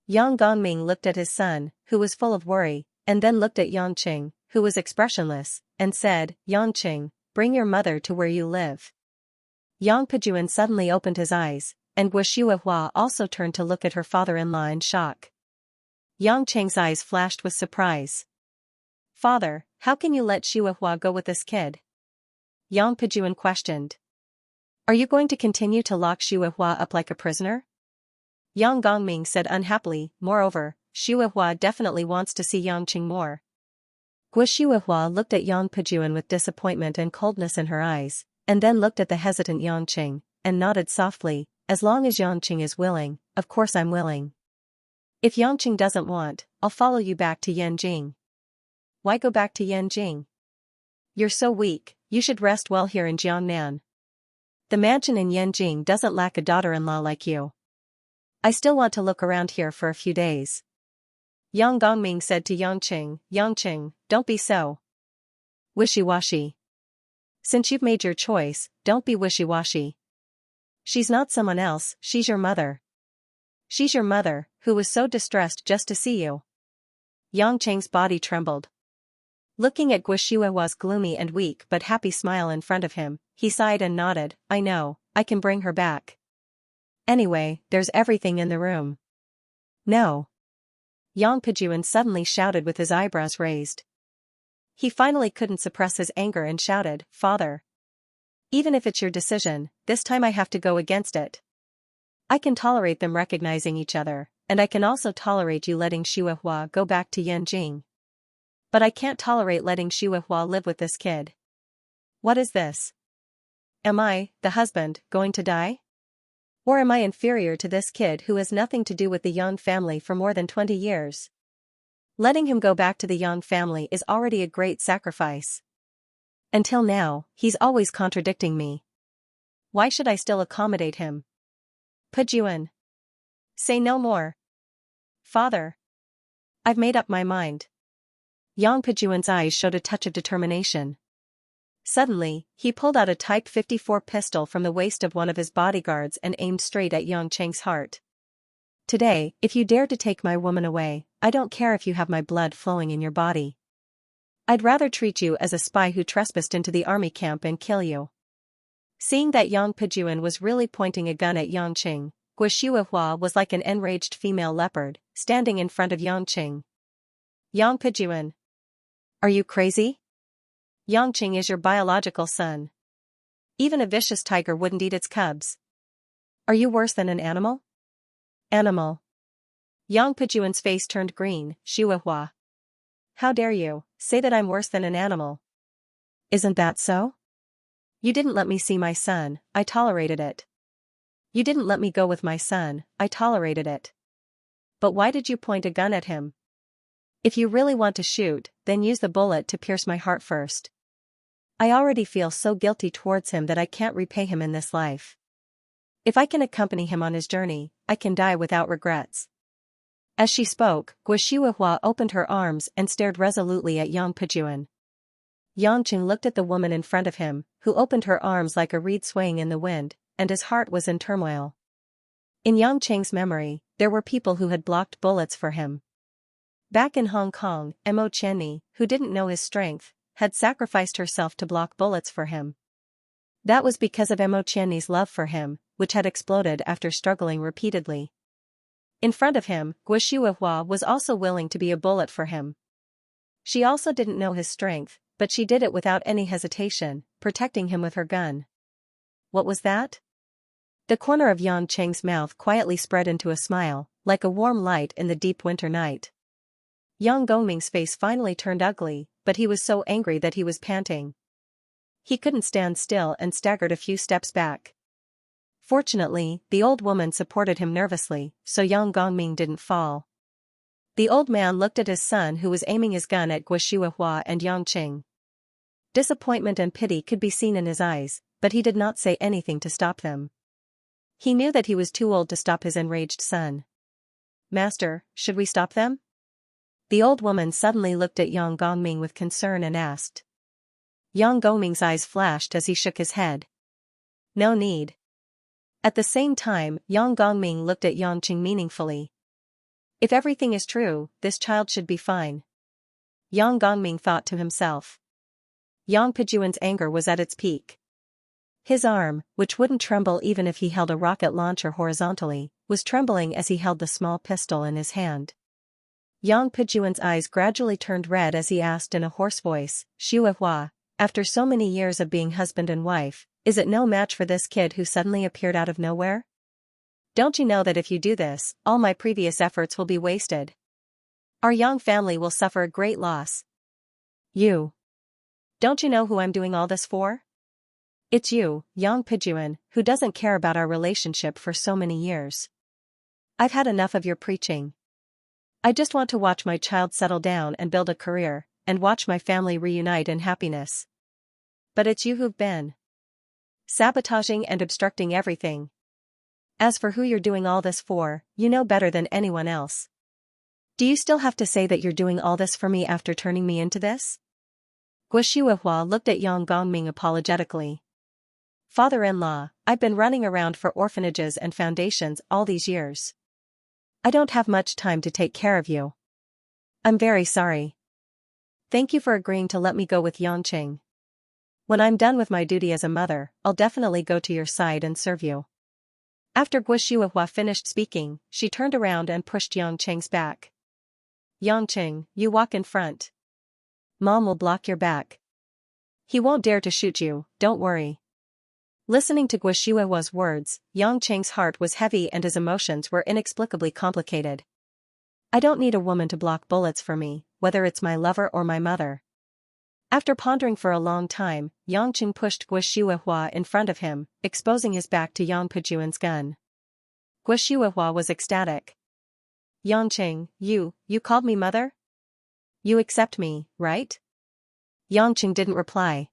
Yang Gongming looked at his son, who was full of worry, and then looked at Yangqing, who was expressionless, and said, "Yangqing, bring your mother to where you live." Yang Pejuan suddenly opened his eyes, and Guo Shihuahua also turned to look at her father-in-law in shock. Yangqing's eyes flashed with surprise. "Father, how can you let Shihuahua go with this kid?" Yang Pejuan questioned. "Are you going to continue to lock Shihuahua up like a prisoner?" Yang Gongming said unhappily, "Moreover, Shihuahua definitely wants to see Yangqing more." Guo Shihuahua looked at Yang Pejuan with disappointment and coldness in her eyes, and then looked at the hesitant Yangqing, and nodded softly, "As long as Yangqing is willing, of course I'm willing. If Yangqing doesn't want, I'll follow you back to Yanjing." "Why go back to Yanjing? You're so weak, you should rest well here in Jiangnan. The mansion in Yanjing doesn't lack a daughter-in-law like you. I still want to look around here for a few days." Yang Gongming said to Yangqing, "Yangqing, don't be so wishy-washy. Since you've made your choice, don't be wishy-washy. She's not someone else, she's your mother. She's your mother, who was so distressed just to see you." Yangqing's body trembled. Looking at Guo Shihuahua's gloomy and weak but happy smile in front of him, he sighed and nodded, "I know, I can bring her back. Anyway, there's everything in the room." "No." Yang Pejuan suddenly shouted with his eyebrows raised. He finally couldn't suppress his anger and shouted, "Father! Even if it's your decision, this time I have to go against it. I can tolerate them recognizing each other, and I can also tolerate you letting Shihuahua go back to Yanjing. But I can't tolerate letting Shihuahua live with this kid. What is this? Am I, the husband, going to die? Or am I inferior to this kid who has nothing to do with the Yang family for more than 20 years? Letting him go back to the Yang family is already a great sacrifice. Until now, he's always contradicting me. Why should I still accommodate him?" "Pejuan. Say no more. Father. I've made up my mind. Yang Pejuan's eyes showed a touch of determination. Suddenly, he pulled out a Type 54 pistol from the waist of one of his bodyguards and aimed straight at Yang Cheng's heart. Today, if you dare to take my woman away, I don't care if you have my blood flowing in your body. I'd rather treat you as a spy who trespassed into the army camp and kill you. Seeing that Yang Pejuan was really pointing a gun at Yang Cheng, Guo Shuihua was like an enraged female leopard, standing in front of Yang Cheng. Yang Pejuan. Are you crazy? Yang Cheng is your biological son. Even a vicious tiger wouldn't eat its cubs. Are you worse than an animal? Animal. Yang Pejuan's face turned green. Shuihua. How dare you say that I'm worse than an animal? Isn't that so? You didn't let me see my son, I tolerated it. You didn't let me go with my son, I tolerated it. But why did you point a gun at him? If you really want to shoot, then use the bullet to pierce my heart first. I already feel so guilty towards him that I can't repay him in this life. If I can accompany him on his journey, I can die without regrets. As she spoke, Guo Shuihua opened her arms and stared resolutely at Yang Pejuan. Yang Cheng looked at the woman in front of him, who opened her arms like a reed swaying in the wind, and his heart was in turmoil. In Yang Cheng's memory, there were people who had blocked bullets for him. Back in Hong Kong, Mo Chenni, who didn't know his strength, had sacrificed herself to block bullets for him. That was because of Mo Chenni's love for him, which had exploded after struggling repeatedly. In front of him, Guo Shuihua was also willing to be a bullet for him. She also didn't know his strength, but she did it without any hesitation, protecting him with her gun. What was that? The corner of Yang Cheng's mouth quietly spread into a smile, like a warm light in the deep winter night. Yang Gongming's face finally turned ugly, but he was so angry that he was panting. He couldn't stand still and staggered a few steps back. Fortunately, the old woman supported him nervously, so Yang Gongming didn't fall. The old man looked at his son who was aiming his gun at Guo Shuihua and Yang Cheng. Disappointment and pity could be seen in his eyes, but he did not say anything to stop them. He knew that he was too old to stop his enraged son. Master, should we stop them? The old woman suddenly looked at Yang Gongming with concern and asked. Yang Gongming's eyes flashed as he shook his head. No need. At the same time, Yang Gongming looked at Yang Cheng meaningfully. If everything is true, this child should be fine. Yang Gongming thought to himself. Yang Pejuan's anger was at its peak. His arm, which wouldn't tremble even if he held a rocket launcher horizontally, was trembling as he held the small pistol in his hand. Yang Pejuan's eyes gradually turned red as he asked in a hoarse voice, Shuihua, after so many years of being husband and wife, is it no match for this kid who suddenly appeared out of nowhere? Don't you know that if you do this, all my previous efforts will be wasted? Our Yang family will suffer a great loss. You. Don't you know who I'm doing all this for? It's you, Yang Pejuan, who doesn't care about our relationship for so many years. I've had enough of your preaching. I just want to watch my child settle down and build a career, and watch my family reunite in happiness. But it's you who've been sabotaging and obstructing everything. As for who you're doing all this for, you know better than anyone else. Do you still have to say that you're doing all this for me after turning me into this? Guo Shuihua looked at Yang Gongming apologetically. Father-in-law, I've been running around for orphanages and foundations all these years. I don't have much time to take care of you. I'm very sorry. Thank you for agreeing to let me go with Yang Cheng. When I'm done with my duty as a mother, I'll definitely go to your side and serve you. After Guo Shuihua finished speaking, she turned around and pushed Yang Cheng's back. Yang Cheng, you walk in front. Mom will block your back. He won't dare to shoot you, don't worry. Listening to Guo Shuihua's words, Yang Cheng's heart was heavy and his emotions were inexplicably complicated. I don't need a woman to block bullets for me, whether it's my lover or my mother. After pondering for a long time, Yang Cheng pushed Guo Shuihua in front of him, exposing his back to Yang Pejuan's gun. Guo Shuihua was ecstatic. Yang Cheng, you called me mother? You accept me, right? Yang Cheng didn't reply.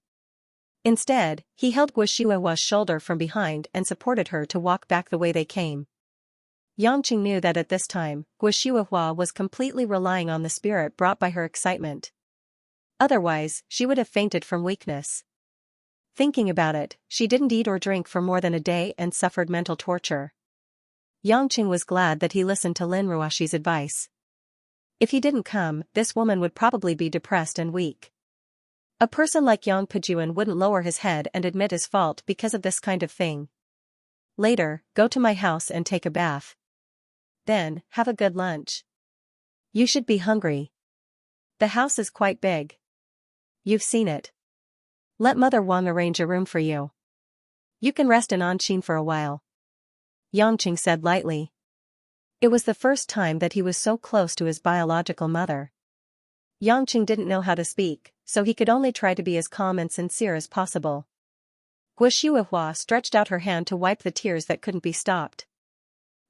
Instead, he held Guo Shuihua's shoulder from behind and supported her to walk back the way they came. Yangqing knew that at this time, Guo was completely relying on the spirit brought by her excitement. Otherwise, she would have fainted from weakness. Thinking about it, she didn't eat or drink for more than a day and suffered mental torture. Yangqing was glad that he listened to Lin Ruoxi's advice. If he didn't come, this woman would probably be depressed and weak. A person like Yang Pejuan wouldn't lower his head and admit his fault because of this kind of thing. Later, go to my house and take a bath. Then, have a good lunch. You should be hungry. The house is quite big. You've seen it. Let Mother Wang arrange a room for you. You can rest in Anqing for a while. Yangqing said lightly. It was the first time that he was so close to his biological mother. Yangqing didn't know how to speak, so he could only try to be as calm and sincere as possible. Guo stretched out her hand to wipe the tears that couldn't be stopped.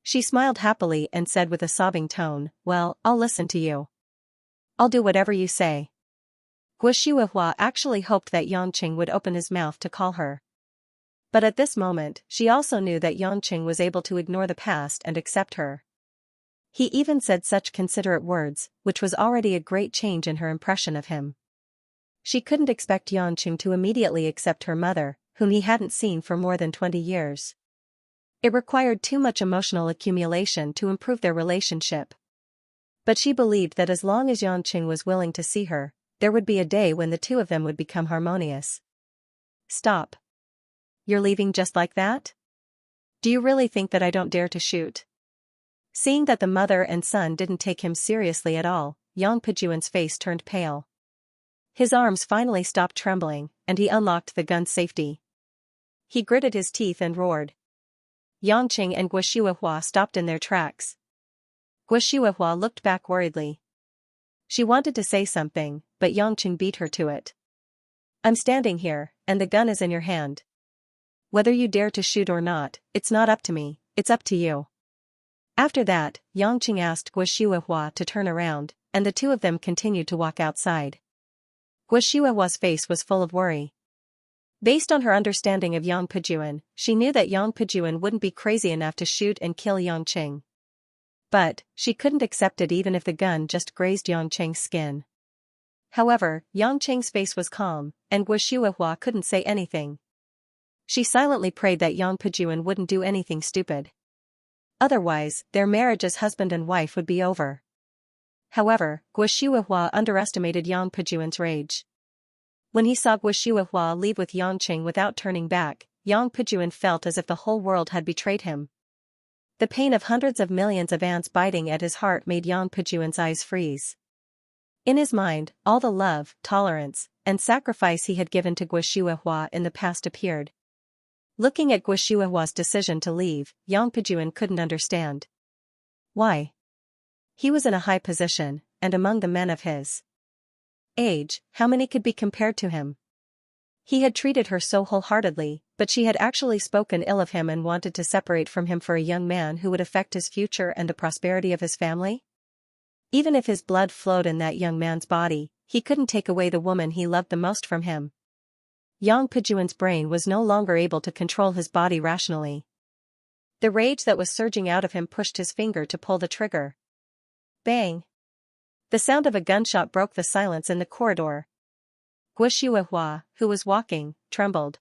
She smiled happily and said with a sobbing tone, "Well, I'll listen to you. I'll do whatever you say." Guo actually hoped that Yangqing would open his mouth to call her. But at this moment, she also knew that Yangqing was able to ignore the past and accept her. He even said such considerate words, which was already a great change in her impression of him. She couldn't expect Yangqing to immediately accept her mother, whom he hadn't seen for more than 20 years. It required too much emotional accumulation to improve their relationship. But she believed that as long as Yangqing was willing to see her, there would be a day when the two of them would become harmonious. Stop. You're leaving just like that? Do you really think that I don't dare to shoot? Seeing that the mother and son didn't take him seriously at all, Yang Pejuan's face turned pale. His arms finally stopped trembling, and he unlocked the gun's safety. He gritted his teeth and roared. Yangqing and Guo stopped in their tracks. Guo looked back worriedly. She wanted to say something, but Yangqing beat her to it. I'm standing here, and the gun is in your hand. Whether you dare to shoot or not, it's not up to me, it's up to you. After that, Yangqing asked Guo to turn around, and the two of them continued to walk outside. Guo's face was full of worry. Based on her understanding of Yang Pejuan, she knew that Yang Pejuan wouldn't be crazy enough to shoot and kill Yangqing. But, she couldn't accept it even if the gun just grazed Yangqing's skin. However, Yangqing's face was calm, and Guo couldn't say anything. She silently prayed that Yang Pejuan wouldn't do anything stupid. Otherwise, their marriage as husband and wife would be over. However, Guo underestimated Yang Pejuan's rage. When he saw Guo leave with Yangqing without turning back, Yang Pejuan felt as if the whole world had betrayed him. The pain of hundreds of millions of ants biting at his heart made Yang Pejuan's eyes freeze. In his mind, all the love, tolerance, and sacrifice he had given to Guo in the past appeared. Looking at Guo's decision to leave, Yang Pejuan couldn't understand. Why? He was in a high position, and among the men of his age, how many could be compared to him? He had treated her so wholeheartedly, but she had actually spoken ill of him and wanted to separate from him for a young man who would affect his future and the prosperity of his family? Even if his blood flowed in that young man's body, he couldn't take away the woman he loved the most from him. Yang Pejuan's brain was no longer able to control his body rationally. The rage that was surging out of him pushed his finger to pull the trigger. Bang! The sound of a gunshot broke the silence in the corridor. Guo, who was walking, trembled.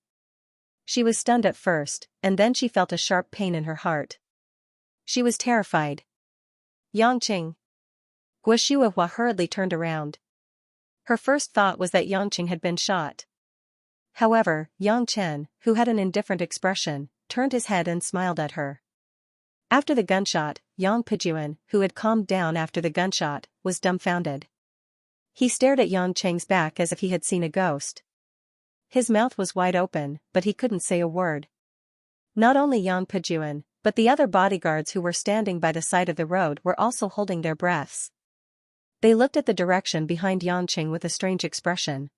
She was stunned at first, and then she felt a sharp pain in her heart. She was terrified. Yangqing. Guo hurriedly turned around. Her first thought was that Yangqing had been shot. However, Yang Chen, who had an indifferent expression, turned his head and smiled at her. After the gunshot, Yang Pejuan, who had calmed down after the gunshot, was dumbfounded. He stared at Yangqing's back as if he had seen a ghost. His mouth was wide open, but he couldn't say a word. Not only Yang Pejuan, but the other bodyguards who were standing by the side of the road were also holding their breaths. They looked at the direction behind Yangqing with a strange expression.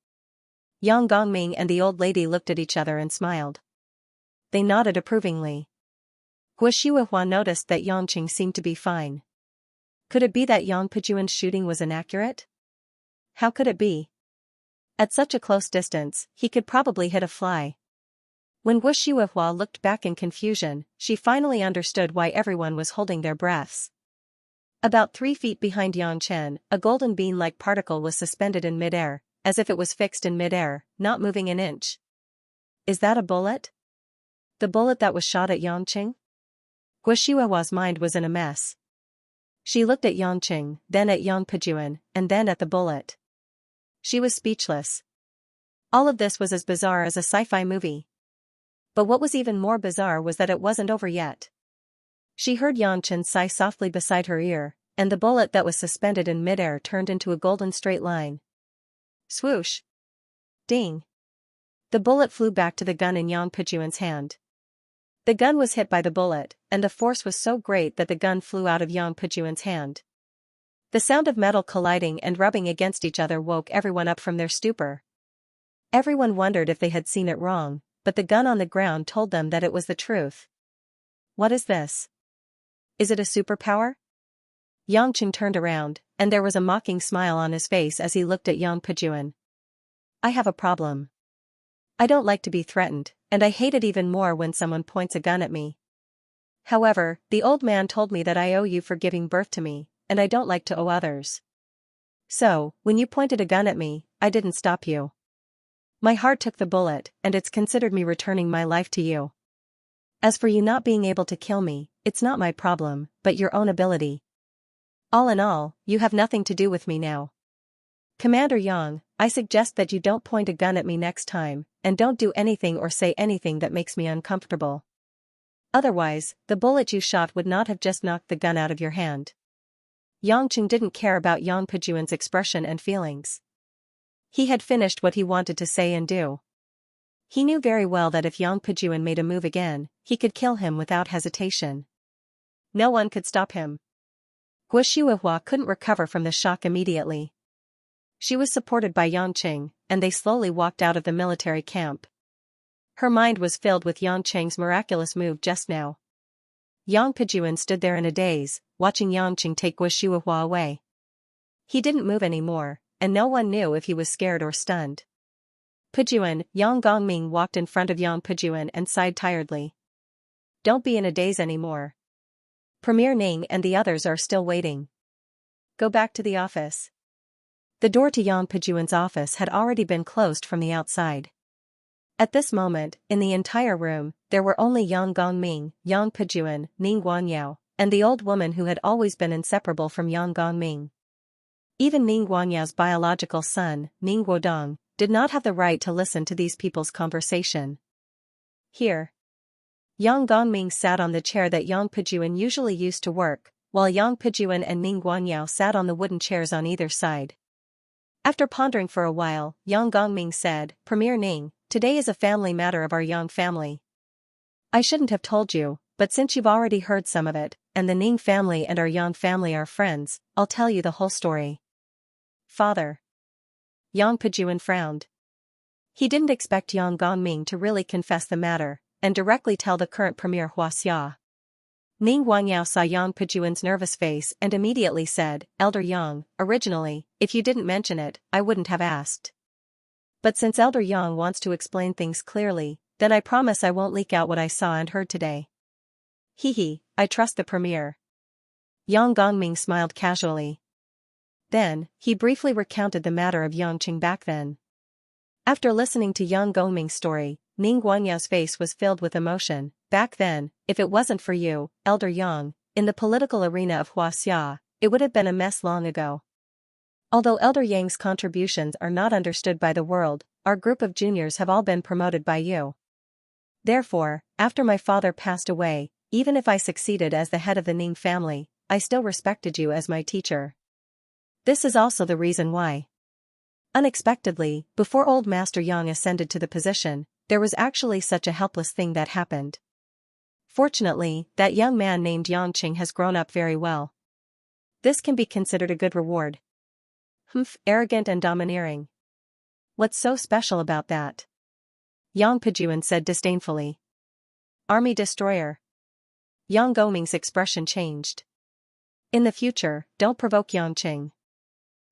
Yang Gongming and the old lady looked at each other and smiled. They nodded approvingly. Guo noticed that Yangqing seemed to be fine. Could it be that Yang Pejuan's shooting was inaccurate? How could it be? At such a close distance, he could probably hit a fly. When Wu Shuihua looked back in confusion, she finally understood why everyone was holding their breaths. About 3 feet behind Yang Chen, a golden bean-like particle was suspended in midair, as if it was fixed in midair, not moving an inch. Is that a bullet? The bullet that was shot at Yangqing? Wu Shuihua's mind was in a mess. She looked at Yangqing, then at Yang Pejuan, and then at the bullet. She was speechless. All of this was as bizarre as a sci-fi movie. But what was even more bizarre was that it wasn't over yet. She heard Yangqing sigh softly beside her ear, and the bullet that was suspended in midair turned into a golden straight line. Swoosh! Ding! The bullet flew back to the gun in Yang Pejuan's hand. The gun was hit by the bullet, and the force was so great that the gun flew out of Yang Pejuan's hand. The sound of metal colliding and rubbing against each other woke everyone up from their stupor. Everyone wondered if they had seen it wrong, but the gun on the ground told them that it was the truth. What is this? Is it a superpower? Yangqing turned around, and there was a mocking smile on his face as he looked at Yang Pejuan. I have a problem. I don't like to be threatened, and I hate it even more when someone points a gun at me. However, the old man told me that I owe you for giving birth to me, and I don't like to owe others. So, when you pointed a gun at me, I didn't stop you. My heart took the bullet, and it's considered me returning my life to you. As for you not being able to kill me, it's not my problem, but your own ability. All in all, you have nothing to do with me now. Commander Yang, I suggest that you don't point a gun at me next time, and don't do anything or say anything that makes me uncomfortable. Otherwise, the bullet you shot would not have just knocked the gun out of your hand. Yangqing didn't care about Yang Pejuan's expression and feelings. He had finished what he wanted to say and do. He knew very well that if Yang Pejuan made a move again, he could kill him without hesitation. No one could stop him. Wu Shuihua couldn't recover from the shock immediately. She was supported by Yangqing, and they slowly walked out of the military camp. Her mind was filled with Yangqing's miraculous move just now. Yang Pejuan stood there in a daze, watching Yangqing take Wu Shuihua away. He didn't move anymore, and no one knew if he was scared or stunned. Pejuan, Yang Gongming walked in front of Yang Pejuan and sighed tiredly. Don't be in a daze anymore. Premier Ning and the others are still waiting. Go back to the office. The door to Yang Pejuan's office had already been closed from the outside. At this moment, in the entire room, there were only Yang Gongming, Yang Pejuan, Ning Guanyao, and the old woman who had always been inseparable from Yang Gongming. Even Ning Guanyao's biological son, Ning Guodong, did not have the right to listen to these people's conversation. Here. Yang Gongming sat on the chair that Yang Pejuan usually used to work, while Yang Pejuan and Ning Guanyao sat on the wooden chairs on either side. After pondering for a while, Yang Gongming said, Premier Ning, today is a family matter of our Yang family. I shouldn't have told you, but since you've already heard some of it, and the Ning family and our Yang family are friends, I'll tell you the whole story. Father. Yang Pejuan frowned. He didn't expect Yang Gongming to really confess the matter, and directly tell the current Premier Xianxia. Ning Guanyao saw Yang Pejuan's nervous face and immediately said, Elder Yang, originally, if you didn't mention it, I wouldn't have asked. But since Elder Yang wants to explain things clearly, then I promise I won't leak out what I saw and heard today. I trust the Premier. Yang Gongming smiled casually. Then, he briefly recounted the matter of Yangqing back then. After listening to Yang Gongming's story, Ning Guanyao's face was filled with emotion. Back then, if it wasn't for you, Elder Yang, in the political arena of Xianxia, it would have been a mess long ago. Although Elder Yang's contributions are not understood by the world, our group of juniors have all been promoted by you. Therefore, after my father passed away, even if I succeeded as the head of the Ning family, I still respected you as my teacher. This is also the reason why. Unexpectedly, before old Master Yang ascended to the position, there was actually such a helpless thing that happened. Fortunately, that young man named Yangqing has grown up very well. This can be considered a good reward. Arrogant and domineering. What's so special about that? Yang Pejuan said disdainfully. Army destroyer. Yang Gongming's expression changed. In the future, don't provoke Yangqing.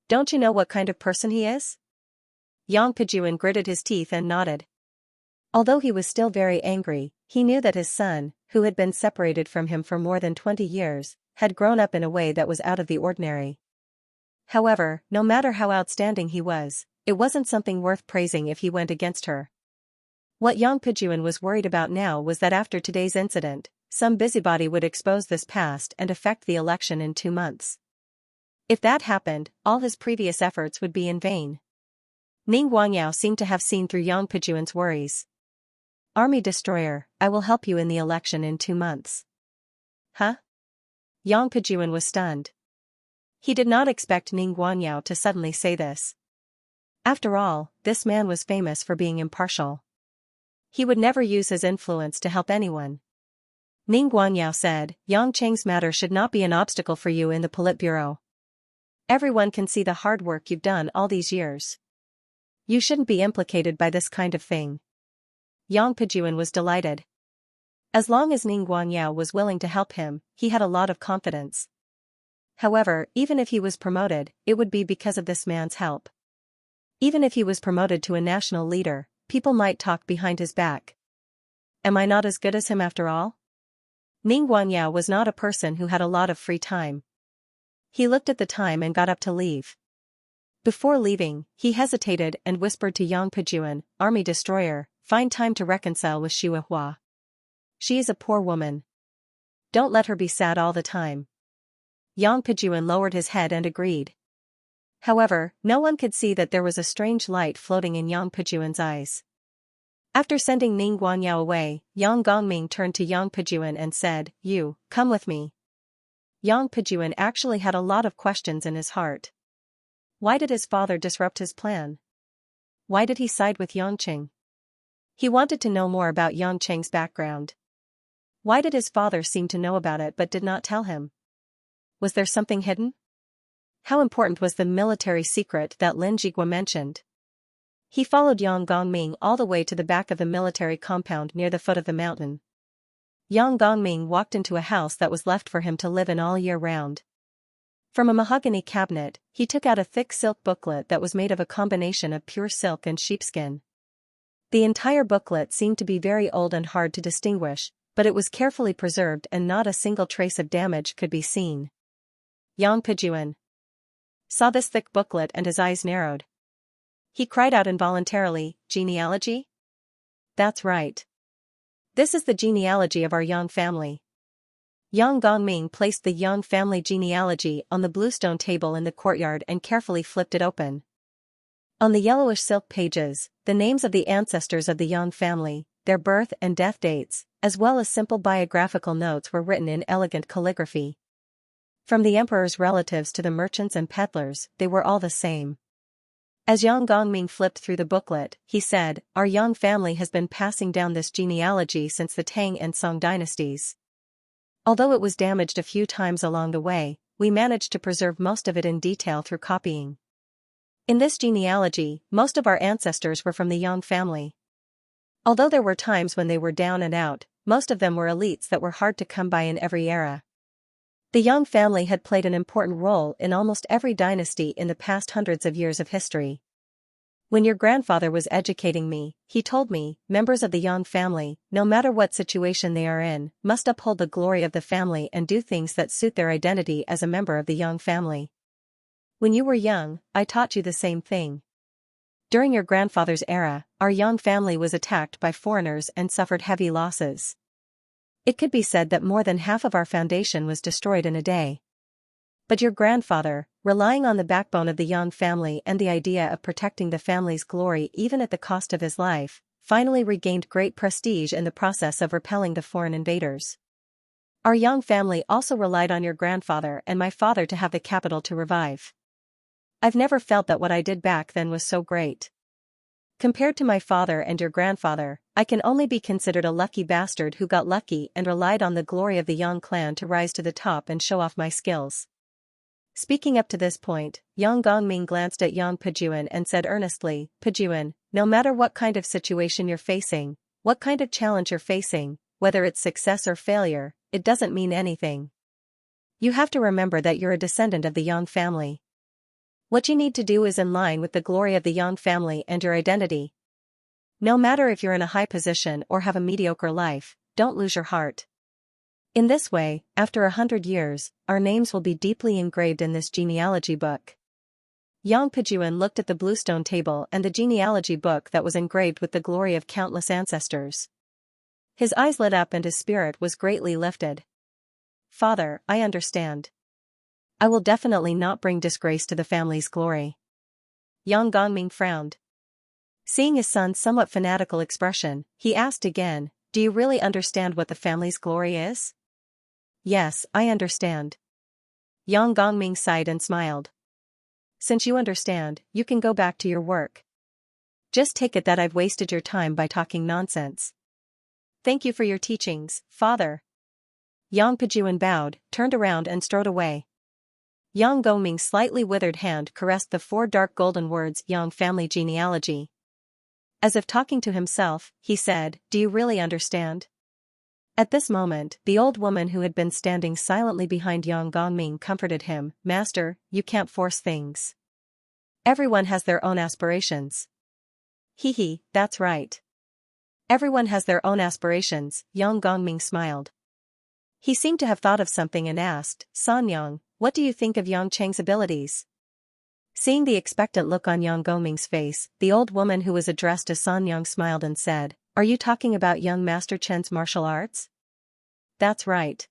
Don't you know what kind of person he is? Yang Pejuan gritted his teeth and nodded. Although he was still very angry, he knew that his son, who had been separated from him for more than 20 years, had grown up in a way that was out of the ordinary. However, no matter how outstanding he was, it wasn't something worth praising if he went against her. What Yang Pijuan was worried about now was that after today's incident, some busybody would expose this past and affect the election in 2 months. If that happened, all his previous efforts would be in vain. Ning Guangyao seemed to have seen through Yang Pijuan's worries. Army Destroyer, I will help you in the election in 2 months. Huh? Yang Pijuan was stunned. He did not expect Ning Guangyao to suddenly say this. After all, this man was famous for being impartial. He would never use his influence to help anyone. Ning Guangyao said, Yang Cheng's matter should not be an obstacle for you in the Politburo. Everyone can see the hard work you've done all these years. You shouldn't be implicated by this kind of thing. Yang Pijuan was delighted. As long as Ning Guangyao was willing to help him, he had a lot of confidence. However, even if he was promoted, it would be because of this man's help. Even if he was promoted to a national leader, people might talk behind his back. Am I not as good as him after all? Ning Guangyao was not a person who had a lot of free time. He looked at the time and got up to leave. Before leaving, he hesitated and whispered to Yang Pijuan, Army Destroyer, find time to reconcile with Xue Hua. She is a poor woman. Don't let her be sad all the time. Yang Pijuan lowered his head and agreed. However, no one could see that there was a strange light floating in Yang Pijuan's eyes. After sending Ning Guangyao away, Yang Gongming turned to Yang Pijuan and said, You, come with me. Yang Pijuan actually had a lot of questions in his heart. Why did his father disrupt his plan? Why did he side with Yang Cheng? He wanted to know more about Yang Cheng's background. Why did his father seem to know about it but did not tell him? Was there something hidden? How important was the military secret that Lin Jigua mentioned? He followed Yang Gongming all the way to the back of the military compound near the foot of the mountain. Yang Gongming walked into a house that was left for him to live in all year round. From a mahogany cabinet, he took out a thick silk booklet that was made of a combination of pure silk and sheepskin. The entire booklet seemed to be very old and hard to distinguish, but it was carefully preserved and not a single trace of damage could be seen. Yang Pijuan saw this thick booklet and his eyes narrowed. He cried out involuntarily, Genealogy? That's right. This is the genealogy of our Yang family. Yang Gongming placed the Yang family genealogy on the bluestone table in the courtyard and carefully flipped it open. On the yellowish silk pages, the names of the ancestors of the Yang family, their birth and death dates, as well as simple biographical notes were written in elegant calligraphy. From the emperor's relatives to the merchants and peddlers, they were all the same. As Yang Gongming flipped through the booklet, he said, Our Yang family has been passing down this genealogy since the Tang and Song dynasties. Although it was damaged a few times along the way, we managed to preserve most of it in detail through copying. In this genealogy, most of our ancestors were from the Yang family. Although there were times when they were down and out, most of them were elites that were hard to come by in every era. The Yang family had played an important role in almost every dynasty in the past hundreds of years of history. When your grandfather was educating me, he told me, members of the Yang family, no matter what situation they are in, must uphold the glory of the family and do things that suit their identity as a member of the Yang family. When you were young, I taught you the same thing. During your grandfather's era, our Yang family was attacked by foreigners and suffered heavy losses. It could be said that more than half of our foundation was destroyed in a day. But your grandfather, relying on the backbone of the Yang family and the idea of protecting the family's glory even at the cost of his life, finally regained great prestige in the process of repelling the foreign invaders. Our Yang family also relied on your grandfather and my father to have the capital to revive. I've never felt that what I did back then was so great. Compared to my father and your grandfather, I can only be considered a lucky bastard who got lucky and relied on the glory of the Yang clan to rise to the top and show off my skills. Speaking up to this point, Yang Gongming glanced at Yang Pijuan and said earnestly, Pijuan, no matter what kind of situation you're facing, what kind of challenge you're facing, whether it's success or failure, it doesn't mean anything. You have to remember that you're a descendant of the Yang family. What you need to do is in line with the glory of the Yang family and your identity. No matter if you're in a high position or have a mediocre life, don't lose your heart. In this way, after 100 years, our names will be deeply engraved in this genealogy book. Yang Pejuan looked at the bluestone table and the genealogy book that was engraved with the glory of countless ancestors. His eyes lit up and his spirit was greatly lifted. Father, I understand. I will definitely not bring disgrace to the family's glory. Yang Gongming frowned. Seeing his son's somewhat fanatical expression, he asked again, do you really understand what the family's glory is? Yes, I understand. Yang Gongming sighed and smiled. Since you understand, you can go back to your work. Just take it that I've wasted your time by talking nonsense. Thank you for your teachings, Father. Yang Pejuan bowed, turned around and strode away. Yang Gongming's slightly withered hand caressed the 4 dark golden words Yang family genealogy. As if talking to himself, he said, do you really understand? At this moment, the old woman who had been standing silently behind Yang Gongming comforted him, Master, you can't force things. Everyone has their own aspirations. Hee, that's right. Everyone has their own aspirations, Yang Gongming smiled. He seemed to have thought of something and asked, San Yang, what do you think of Yang Cheng's abilities? Seeing the expectant look on Yang Gongming's face, the old woman who was addressed as San Yang smiled and said, are you talking about young Master Chen's martial arts? That's right.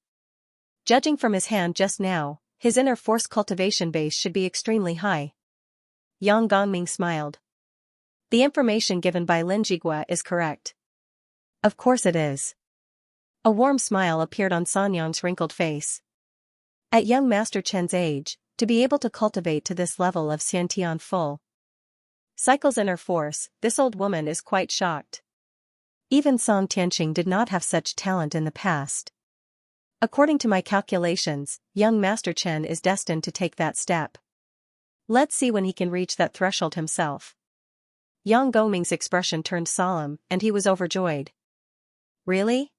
Judging from his hand just now, his inner force cultivation base should be extremely high. Yang Gongming smiled. The information given by Lin Jigua is correct. Of course it is. A warm smile appeared on San Yang's wrinkled face. At young Master Chen's age, to be able to cultivate to this level of Xiantian full cycle's inner force, this old woman is quite shocked. Even Song Tianqing did not have such talent in the past. According to my calculations, young Master Chen is destined to take that step. Let's see when he can reach that threshold himself. Yang Gongming's expression turned solemn, and he was overjoyed. Really?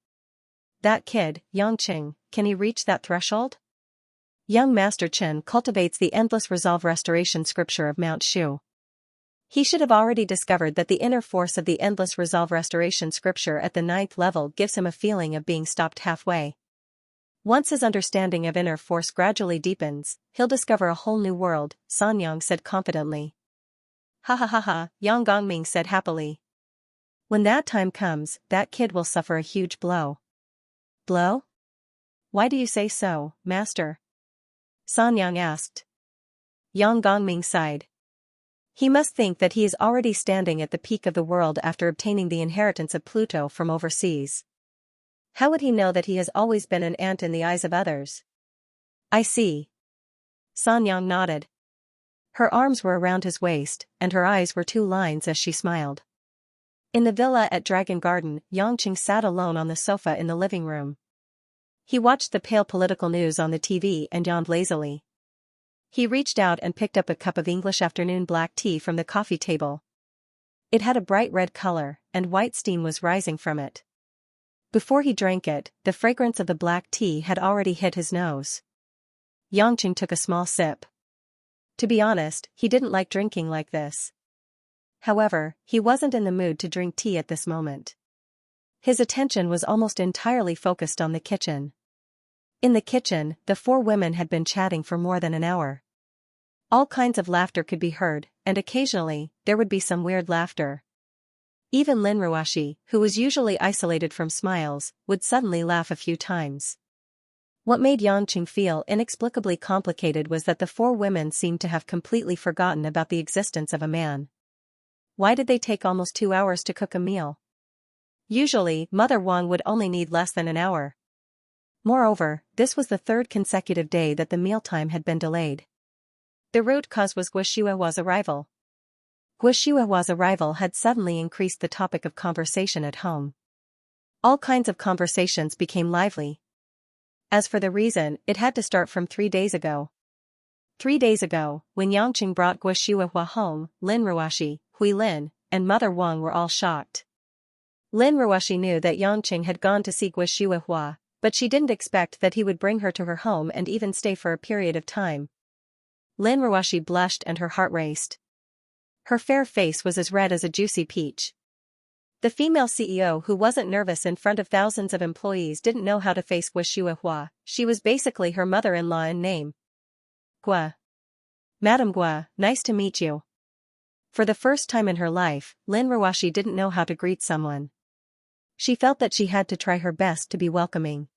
That kid, Yang Qing, can he reach that threshold? Young Master Chen cultivates the endless resolve restoration scripture of Mount Shu. He should have already discovered that the inner force of the endless resolve restoration scripture at the 9th level gives him a feeling of being stopped halfway. Once his understanding of inner force gradually deepens, he'll discover a whole new world, San Yang said confidently. Ha, Yang Gongming said happily. When that time comes, that kid will suffer a huge blow. Blow? Why do you say so, Master? San Yang asked. Yang Gongming sighed. He must think that he is already standing at the peak of the world after obtaining the inheritance of Pluto from overseas. How would he know that he has always been an ant in the eyes of others? I see. San Yang nodded. Her arms were around his waist, and her eyes were 2 lines as she smiled. In the villa at Dragon Garden, Yang Qing sat alone on the sofa in the living room. He watched the pale political news on the TV and yawned lazily. He reached out and picked up a cup of English afternoon black tea from the coffee table. It had a bright red color, and white steam was rising from it. Before he drank it, the fragrance of the black tea had already hit his nose. Yang Qing took a small sip. To be honest, he didn't like drinking like this. However, he wasn't in the mood to drink tea at this moment. His attention was almost entirely focused on the kitchen. In the kitchen, the 4 women had been chatting for more than an hour. All kinds of laughter could be heard, and occasionally, there would be some weird laughter. Even Lin Ruashi, who was usually isolated from smiles, would suddenly laugh a few times. What made Yang Qing feel inexplicably complicated was that the 4 women seemed to have completely forgotten about the existence of a man. Why did they take almost 2 hours to cook a meal? Usually, Mother Wang would only need less than an hour. Moreover, this was the 3rd consecutive day that the mealtime had been delayed. The root cause was Guoshuahua's arrival. Guoshuahua's arrival had suddenly increased the topic of conversation at home. All kinds of conversations became lively. As for the reason, it had to start from 3 days ago. 3 days ago, when Yang Qing brought Guoshuahua home, Lin Ruashi, Hui Lin, and Mother Wang were all shocked. Lin Ruashi knew that Yang Qing had gone to see Guoshuahua, but she didn't expect that he would bring her to her home and even stay for a period of time. Lin Ruashi blushed and her heart raced. Her fair face was as red as a juicy peach. The female CEO who wasn't nervous in front of thousands of employees didn't know how to face Gua Shuihua. She was basically her mother-in-law in name. Gua. Madam Gua, nice to meet you. For the first time in her life, Lin Ruoshi didn't know how to greet someone. She felt that she had to try her best to be welcoming.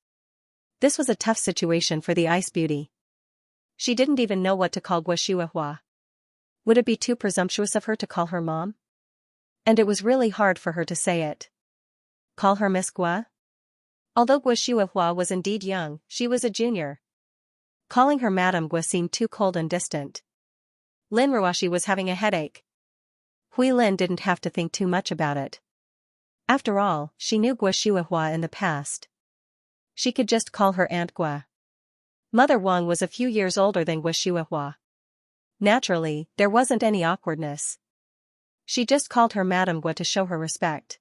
This was a tough situation for the ice beauty. She didn't even know what to call Gua Shuihua. Would it be too presumptuous of her to call her mom? And it was really hard for her to say it. Call her Miss Gua? Although Gua Shuihua was indeed young, she was a junior. Calling her Madam Gua seemed too cold and distant. Lin Ruoshi was having a headache. Hui Lin didn't have to think too much about it. After all, she knew Gua Shuihua in the past. She could just call her Aunt Gua. Mother Wang was a few years older than Gua Shuihua. Naturally, there wasn't any awkwardness. She just called her Madam Gua to show her respect.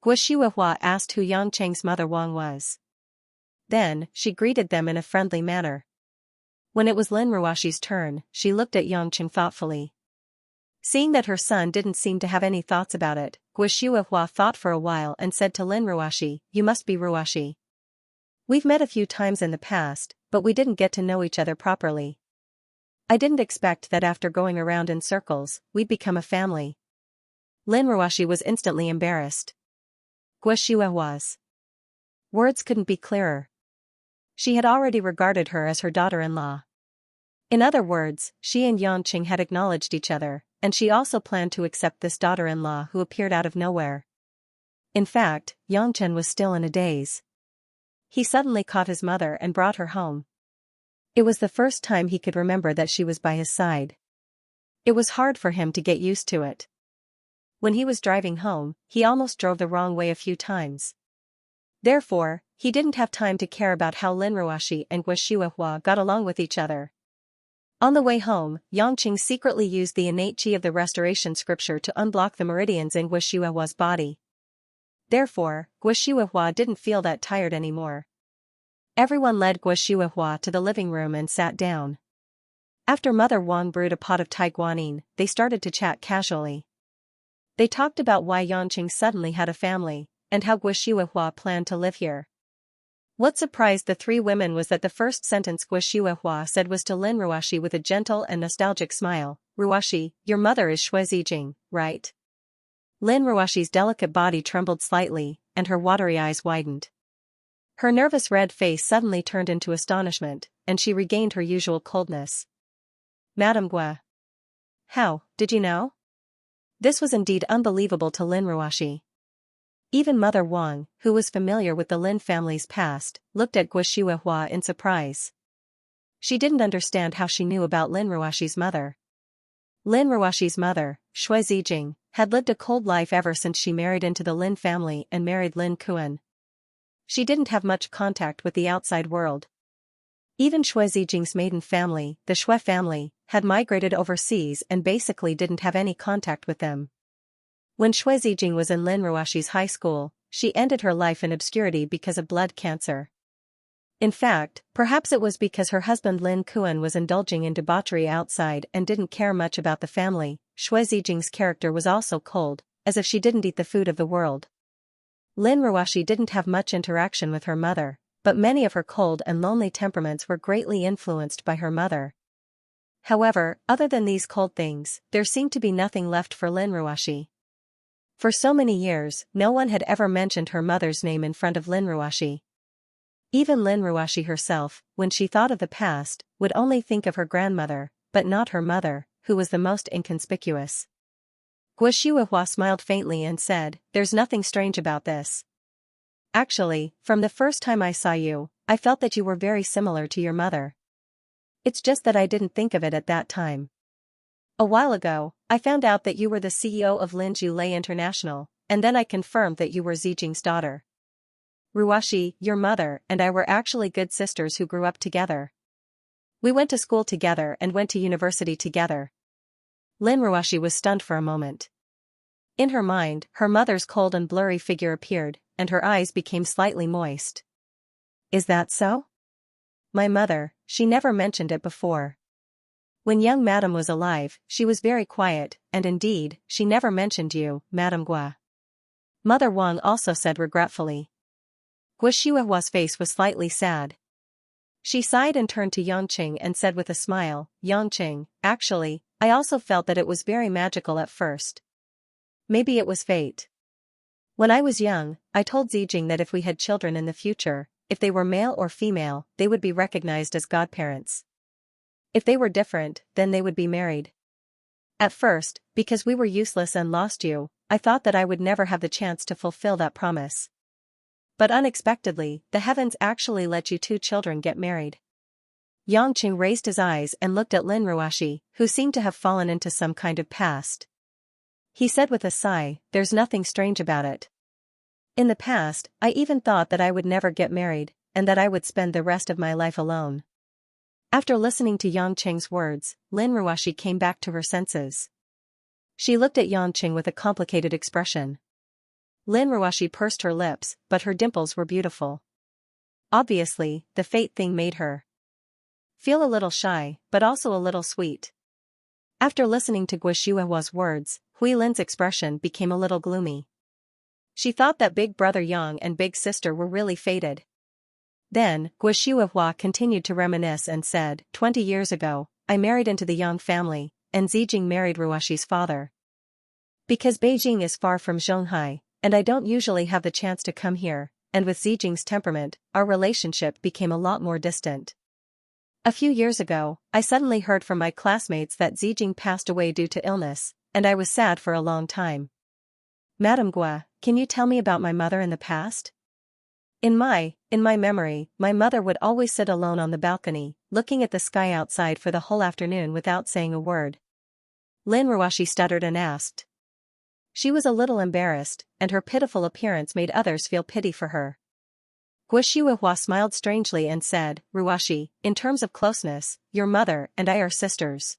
Gua Shuihua asked who Yangcheng's mother Wang was. Then, she greeted them in a friendly manner. When it was Lin Ruoshi's turn, she looked at Yangcheng thoughtfully. Seeing that her son didn't seem to have any thoughts about it, Gua Shuihua thought for a while and said to Lin Ruoshi, "You must be Ruoshi. We've met a few times in the past, but we didn't get to know each other properly. I didn't expect that after going around in circles, we'd become a family." Lin Ruoshi was instantly embarrassed. Gua Shuihua's words couldn't be clearer. She had already regarded her as her daughter-in-law. In other words, she and Yangcheng had acknowledged each other, and she also planned to accept this daughter-in-law who appeared out of nowhere. In fact, Yangcheng was still in a daze. He suddenly caught his mother and brought her home. It was the first time he could remember that she was by his side. It was hard for him to get used to it. When he was driving home, he almost drove the wrong way a few times. Therefore, he didn't have time to care about how Lin Ruoshi and Gua Shuihua got along with each other. On the way home, Yangcheng secretly used the innate qi of the restoration scripture to unblock the meridians in Gua Shuihua's body. Therefore, Gua Shuihua didn't feel that tired anymore. Everyone led Gua Shuihua to the living room and sat down. After Mother Wang brewed a pot of Tai Guanyin, they started to chat casually. They talked about why Yangcheng suddenly had a family, and how Gua Shuihua planned to live here. What surprised the three women was that the first sentence Gua Shuihua said was to Lin Ruoshi with a gentle and nostalgic smile, "Ruoshi, your mother is Shui Zijing, right?" Lin Ruoshi's delicate body trembled slightly, and her watery eyes widened. Her nervous red face suddenly turned into astonishment, and she regained her usual coldness. "Madam Gua. How, did you know?" This was indeed unbelievable to Lin Ruoshi. Even Mother Wang, who was familiar with the Lin family's past, looked at Gua Shuihua in surprise. She didn't understand how she knew about Lin Ruoshi's mother. Lin Ruoshi's mother, Shui Zijing, had lived a cold life ever since she married into the Lin family and married Lin Kuan. She didn't have much contact with the outside world. Even Shui Zijing's maiden family, the Shui family, had migrated overseas and basically didn't have any contact with them. When Shui Zijing was in Lin Ruoshi's high school, she ended her life in obscurity because of blood cancer. In fact, perhaps it was because her husband Lin Kuan was indulging in debauchery outside and didn't care much about the family. Shui Zijing's character was also cold, as if she didn't eat the food of the world. Lin Ruoshi didn't have much interaction with her mother, but many of her cold and lonely temperaments were greatly influenced by her mother. However, other than these cold things, there seemed to be nothing left for Lin Ruoshi. For so many years, no one had ever mentioned her mother's name in front of Lin Ruoshi. Even Lin Ruoshi herself, when she thought of the past, would only think of her grandmother, but not her mother, who was the most inconspicuous. Gua Shuihua smiled faintly and said, "There's nothing strange about this. Actually, from the first time I saw you, I felt that you were very similar to your mother. It's just that I didn't think of it at that time. A while ago, I found out that you were the CEO of Linju Lei International, and then I confirmed that you were Zijing's daughter. Ruoshi, your mother, and I were actually good sisters who grew up together. We went to school together and went to university together." Lin Ruoshi was stunned for a moment. In her mind, her mother's cold and blurry figure appeared, and her eyes became slightly moist. "Is that so? My mother, she never mentioned it before. When young Madame was alive, she was very quiet, and indeed, she never mentioned you, Madame Gua. Mother Wang also said regretfully. Guo Shuihua's face was slightly sad. She sighed and turned to Yangqing and said with a smile, Yangqing, actually, I also felt that it was very magical at first. Maybe it was fate. When I was young, I told Zijing that if we had children in the future, if they were male or female, they would be recognized as godparents. If they were different, then they would be married. At first, because we were useless and lost you, I thought that I would never have the chance to fulfill that promise. But unexpectedly, the heavens actually let you two children get married. Yangqing raised his eyes and looked at Lin Ruoxi, who seemed to have fallen into some kind of past. He said with a sigh, there's nothing strange about it. In the past, I even thought that I would never get married, and that I would spend the rest of my life alone. After listening to Yangqing's words, Lin Ruoxi came back to her senses. She looked at Yangqing with a complicated expression. Lin Ruoxi pursed her lips, but her dimples were beautiful. Obviously, the fate thing made her feel a little shy, but also a little sweet. After listening to Guo Shuihua's words, Hui Lin's expression became a little gloomy. She thought that Big Brother Yang and Big Sister were really fated. Then, Guo Shuihua continued to reminisce and said, 20 years ago, I married into the Yang family, and Zijing married Ruoxi's father. Because Beijing is far from Zhonghai, and I don't usually have the chance to come here, and with Zijing's temperament, our relationship became a lot more distant. A few years ago, I suddenly heard from my classmates that Zijing passed away due to illness, and I was sad for a long time. Madame Guo, can you tell me about my mother in the past? In my memory, my mother would always sit alone on the balcony, looking at the sky outside for the whole afternoon without saying a word. Lin Ruoxi stuttered and asked. She was a little embarrassed, and her pitiful appearance made others feel pity for her. Guo Shuihua smiled strangely and said, Ruoxi, in terms of closeness, your mother and I are sisters.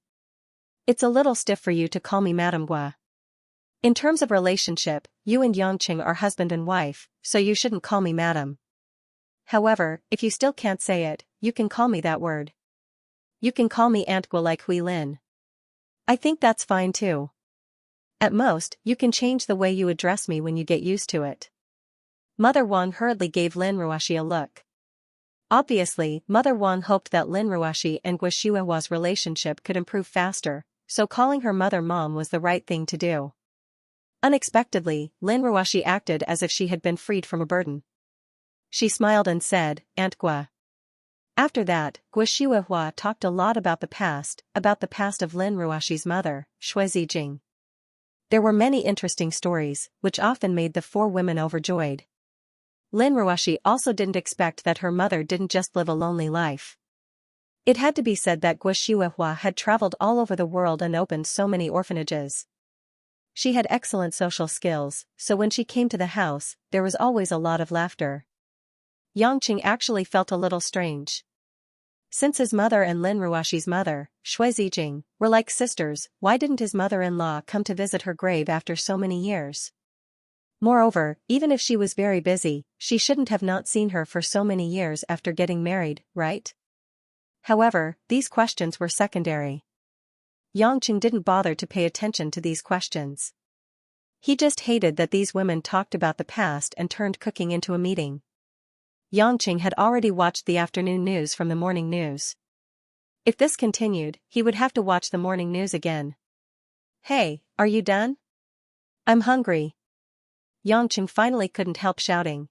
It's a little stiff for you to call me Madame Guo. In terms of relationship, you and Yangqing are husband and wife, so you shouldn't call me Madame. However, if you still can't say it, you can call me that word. You can call me Aunt Guo like Hui Lin. I think that's fine too. At most, you can change the way you address me when you get used to it. Mother Wang hurriedly gave Lin Ruoxi a look. Obviously, Mother Wang hoped that Lin Ruoxi and Guo Shuihua's relationship could improve faster, so calling her mother Mom was the right thing to do. Unexpectedly, Lin Ruoxi acted as if she had been freed from a burden. She smiled and said, Aunt Guo. After that, Guo Shuihua talked a lot about the past of Lin Ruoxi's mother, Shui Zijing. There were many interesting stories, which often made the four women overjoyed. Lin Ruoxi also didn't expect that her mother didn't just live a lonely life. It had to be said that Guo Shuihua had traveled all over the world and opened so many orphanages. She had excellent social skills, so when she came to the house, there was always a lot of laughter. Yangqing actually felt a little strange. Since his mother and Lin Ruoxi's mother, Shui Zijing, were like sisters, why didn't his mother-in-law come to visit her grave after so many years? Moreover, even if she was very busy, she shouldn't have not seen her for so many years after getting married, right? However, these questions were secondary. Yangqing didn't bother to pay attention to these questions. He just hated that these women talked about the past and turned cooking into a meeting. Yangqing had already watched the afternoon news from the morning news. If this continued, he would have to watch the morning news again. Hey, are you done? I'm hungry. Yangqing finally couldn't help shouting.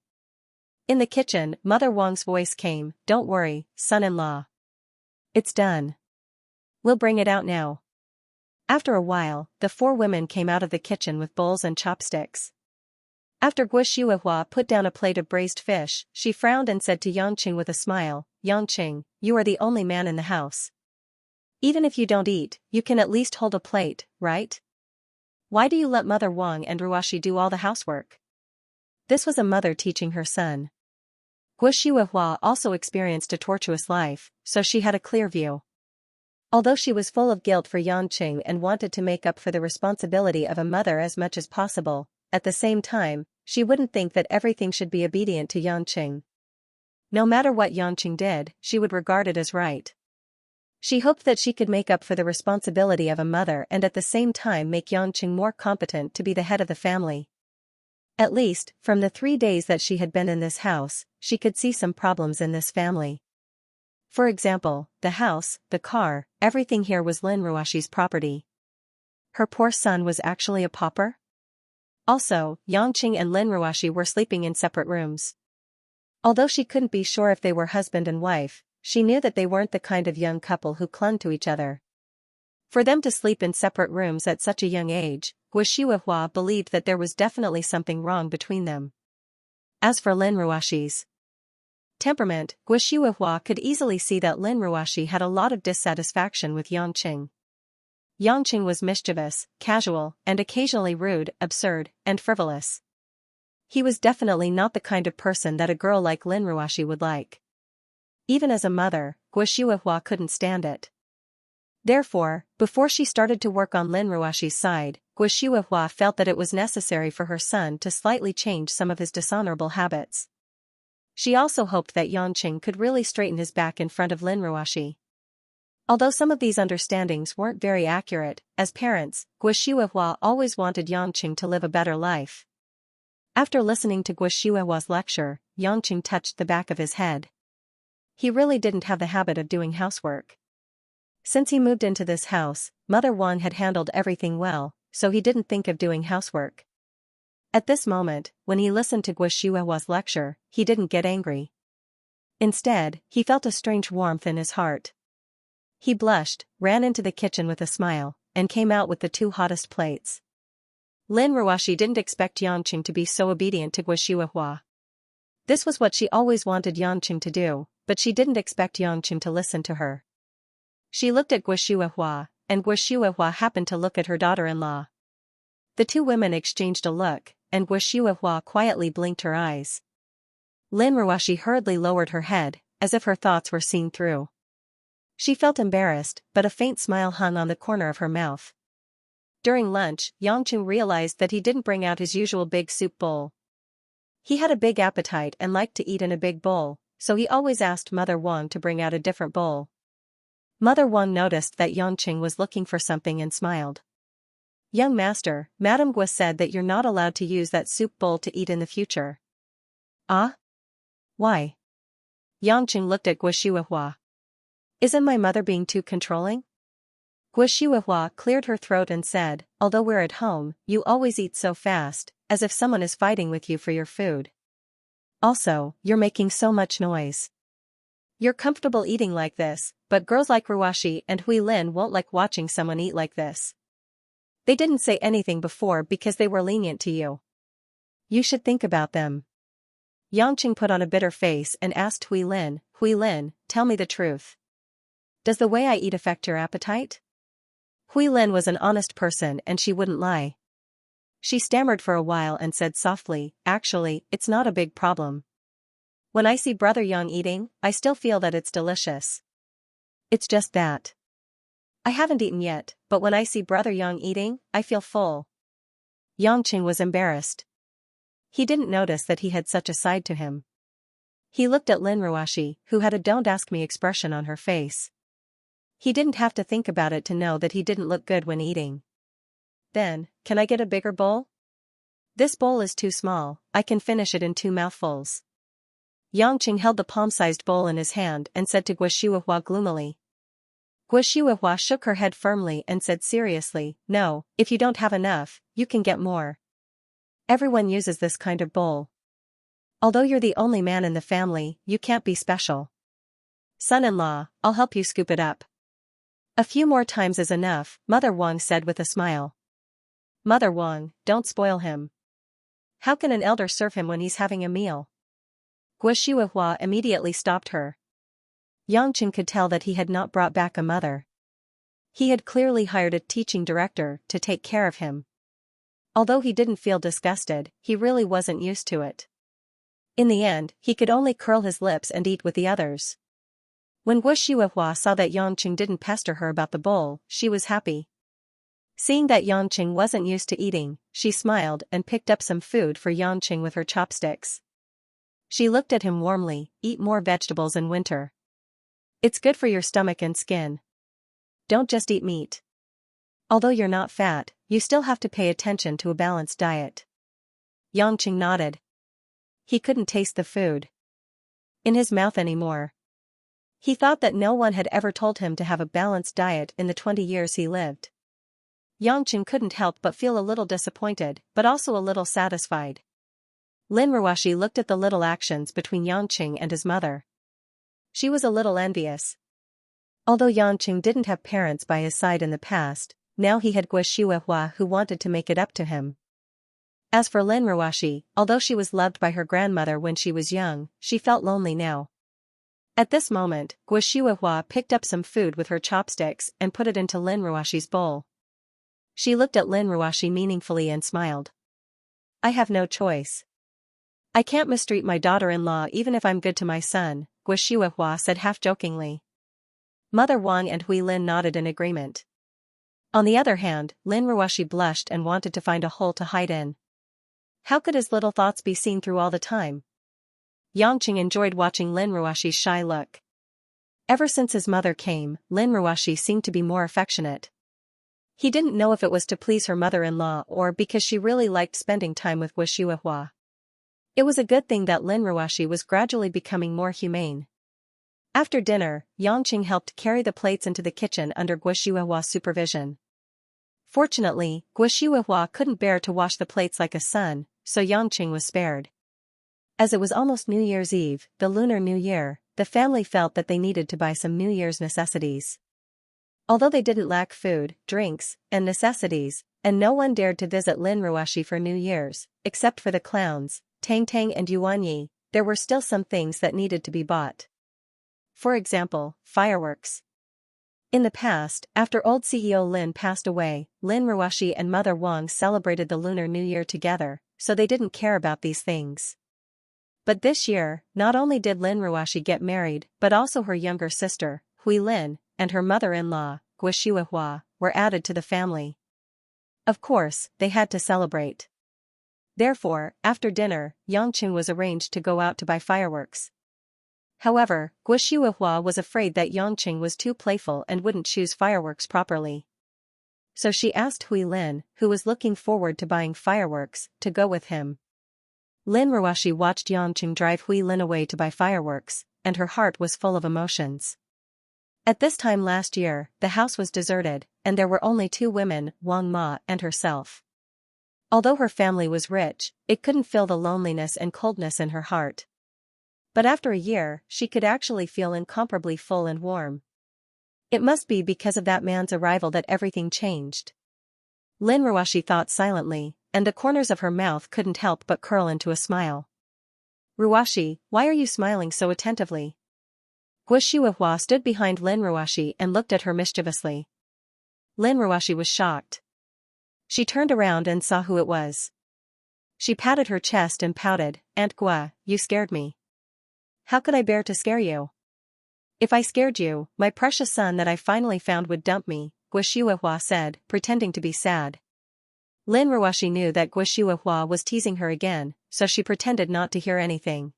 In the kitchen, Mother Wang's voice came, Don't worry, son-in-law. It's done. We'll bring it out now. After a while, the four women came out of the kitchen with bowls and chopsticks. After Guo Shuihua put down a plate of braised fish, she frowned and said to Yangqing with a smile, Yangqing, you are the only man in the house. Even if you don't eat, you can at least hold a plate, right? Why do you let Mother Wang and Ruoxi do all the housework? This was a mother teaching her son. Guo Shuihua also experienced a tortuous life, so she had a clear view. Although she was full of guilt for Yangqing and wanted to make up for the responsibility of a mother as much as possible, at the same time, she wouldn't think that everything should be obedient to Yangqing. No matter what Yangqing did, she would regard it as right. She hoped that she could make up for the responsibility of a mother and at the same time make Yangqing more competent to be the head of the family. At least, from the 3 days that she had been in this house, she could see some problems in this family. For example, the house, the car, everything here was Lin Ruashi's property. Her poor son was actually a pauper? Also, Yangqing and Lin Ruashi were sleeping in separate rooms. Although she couldn't be sure if they were husband and wife, she knew that they weren't the kind of young couple who clung to each other. For them to sleep in separate rooms at such a young age, Guo Shuihua believed that there was definitely something wrong between them. As for Lin Ruashi's temperament, Guo Shuihua could easily see that Lin Ruashi had a lot of dissatisfaction with Yangqing. Yangqing was mischievous, casual, and occasionally rude, absurd, and frivolous. He was definitely not the kind of person that a girl like Lin Ruashi would like. Even as a mother, Guo Shuihua couldn't stand it. Therefore, before she started to work on Lin Ruashi's side, Guo Shuihua felt that it was necessary for her son to slightly change some of his dishonorable habits. She also hoped that Yangqing could really straighten his back in front of Lin Ruashi. Although some of these understandings weren't very accurate, as parents, Guo Shuihua always wanted Yangqing to live a better life. After listening to Guo Shuihua's lecture, Yangqing touched the back of his head. He really didn't have the habit of doing housework. Since he moved into this house, Mother Wang had handled everything well, so he didn't think of doing housework. At this moment, when he listened to Guo Shuihua's lecture, he didn't get angry. Instead, he felt a strange warmth in his heart. He blushed, ran into the kitchen with a smile, and came out with the 2 hottest plates. Lin Ruashi didn't expect Yangqing to be so obedient to Guo Shuihua. This was what she always wanted Yangqing to do, but she didn't expect Yangqing to listen to her. She looked at Guo Shuihua, and Guo Shuihua happened to look at her daughter-in-law. The 2 women exchanged a look, and Guo Shuihua quietly blinked her eyes. Lin Ruashi hurriedly lowered her head, as if her thoughts were seen through. She felt embarrassed, but a faint smile hung on the corner of her mouth. During lunch, Yangqing realized that he didn't bring out his usual big soup bowl. He had a big appetite and liked to eat in a big bowl, so he always asked Mother Wang to bring out a different bowl. Mother Wang noticed that Yangqing was looking for something and smiled. "Young master, Madame Guo said that you're not allowed to use that soup bowl to eat in the future." "Ah? Why?" Yangqing looked at Guo Shuihua. "Isn't my mother being too controlling?" Guo Shuihua cleared her throat and said, "Although we're at home, you always eat so fast, as if someone is fighting with you for your food. Also, you're making so much noise. You're comfortable eating like this, but girls like Ruashi and Hui Lin won't like watching someone eat like this. They didn't say anything before because they were lenient to you. You should think about them." Yangqing put on a bitter face and asked Hui Lin, "Tell me the truth. Does the way I eat affect your appetite?" Hui Lin was an honest person and she wouldn't lie. She stammered for a while and said softly, "Actually, it's not a big problem. When I see Brother Yang eating, I still feel that it's delicious. It's just that I haven't eaten yet, but when I see Brother Yang eating, I feel full." Yangqing was embarrassed. He didn't notice that he had such a side to him. He looked at Lin Ruashi, who had a "don't ask me" expression on her face. He didn't have to think about it to know that he didn't look good when eating. "Then, can I get a bigger bowl? This bowl is too small, I can finish it in 2 mouthfuls." Yangqing held the palm-sized bowl in his hand and said to Guo Shuihua gloomily. Guo Shuihua shook her head firmly and said seriously, "No, if you don't have enough, you can get more. Everyone uses this kind of bowl. Although you're the only man in the family, you can't be special. Son-in-law, I'll help you scoop it up." "A few more times is enough," Mother Wang said with a smile. "Mother Wang, don't spoil him. How can an elder serve him when he's having a meal?" Guo Shuihua immediately stopped her. Yangqing could tell that he had not brought back a mother. He had clearly hired a teaching director to take care of him. Although he didn't feel disgusted, he really wasn't used to it. In the end, he could only curl his lips and eat with the others. When Guo Shuihua saw that Yangqing didn't pester her about the bowl, she was happy. Seeing that Yangqing wasn't used to eating, she smiled and picked up some food for Yangqing with her chopsticks. She looked at him warmly, "Eat more vegetables in winter. It's good for your stomach and skin. Don't just eat meat. Although you're not fat, you still have to pay attention to a balanced diet." Yangqing nodded. He couldn't taste the food in his mouth anymore. He thought that no one had ever told him to have a balanced diet in the 20 years he lived. Yangqing couldn't help but feel a little disappointed, but also a little satisfied. Lin Ruoxi looked at the little actions between Yangqing and his mother. She was a little envious. Although Yangqing didn't have parents by his side in the past, now he had Guo who wanted to make it up to him. As for Lin Ruoxi, although she was loved by her grandmother when she was young, she felt lonely now. At this moment, Guo picked up some food with her chopsticks and put it into Lin Ruoxi's bowl. She looked at Lin Ruoxi meaningfully and smiled. I have no choice. I can't mistreat my daughter-in-law even if I'm good to my son, Guo said half-jokingly. Mother Wang and Hui Lin nodded in agreement. On the other hand, Lin Ruoxi blushed and wanted to find a hole to hide in. How could his little thoughts be seen through all the time? Yangqing enjoyed watching Lin Ruoxi's shy look. Ever since his mother came, Lin Ruoxi seemed to be more affectionate. He didn't know if it was to please her mother-in-law or because she really liked spending time with Guo. It was a good thing that Lin Ruoxi was gradually becoming more humane. After dinner, Yangqing helped carry the plates into the kitchen under Guo's supervision. Fortunately, Guo couldn't bear to wash the plates like a son, so Yangqing was spared. As it was almost New Year's Eve, the Lunar New Year, the family felt that they needed to buy some New Year's necessities. Although they didn't lack food, drinks, and necessities, and no one dared to visit Lin Ruoxi for New Year's, except for the clowns, Tang Tang and Yuanyi, there were still some things that needed to be bought. For example, fireworks. In the past, after old CEO Lin passed away, Lin Ruoxi and Mother Wang celebrated the Lunar New Year together, so they didn't care about these things. But this year, not only did Lin Ruoxi get married, but also her younger sister, Hui Lin, and her mother-in-law, Guo were added to the family. Of course, they had to celebrate. Therefore, after dinner, Yangqing was arranged to go out to buy fireworks. However, Guo was afraid that Yangqing was too playful and wouldn't choose fireworks properly. So she asked Hui Lin, who was looking forward to buying fireworks, to go with him. Lin Ruoxi watched Yangqing drive Hui Lin away to buy fireworks, and her heart was full of emotions. At this time last year, the house was deserted, and there were only 2 women, Wang Ma and herself. Although her family was rich, it couldn't fill the loneliness and coldness in her heart. But after a year, she could actually feel incomparably full and warm. It must be because of that man's arrival that everything changed. Lin Ruoxi thought silently, and the corners of her mouth couldn't help but curl into a smile. Ruoxi, why are you smiling so attentively? Guo stood behind Lin Ruoxi and looked at her mischievously. Lin Ruoxi was shocked. She turned around and saw who it was. She patted her chest and pouted, Aunt Guo, you scared me. How could I bear to scare you? If I scared you, my precious son that I finally found would dump me, Guo said, pretending to be sad. Lin Ruoxi knew that Guo was teasing her again, so she pretended not to hear anything.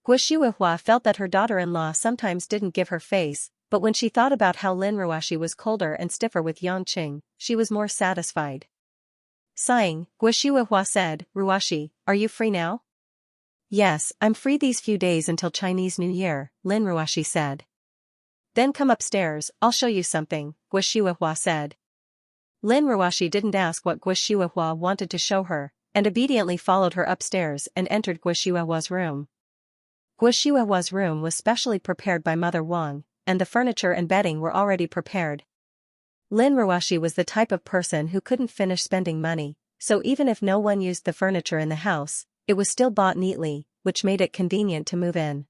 Guo felt that her daughter-in-law sometimes didn't give her face, but when she thought about how Lin Ruoxi was colder and stiffer with Yangqing, she was more satisfied. Sighing, Guo said, Ruoxi, are you free now? Yes, I'm free these few days until Chinese New Year, Lin Ruoxi said. Then come upstairs, I'll show you something, Guo said. Lin Ruoxi didn't ask what Guo wanted to show her, and obediently followed her upstairs and entered Guo's room. Guo's room was specially prepared by Mother Wang, and the furniture and bedding were already prepared. Lin Ruoxi was the type of person who couldn't finish spending money, so even if no one used the furniture in the house, it was still bought neatly, which made it convenient to move in.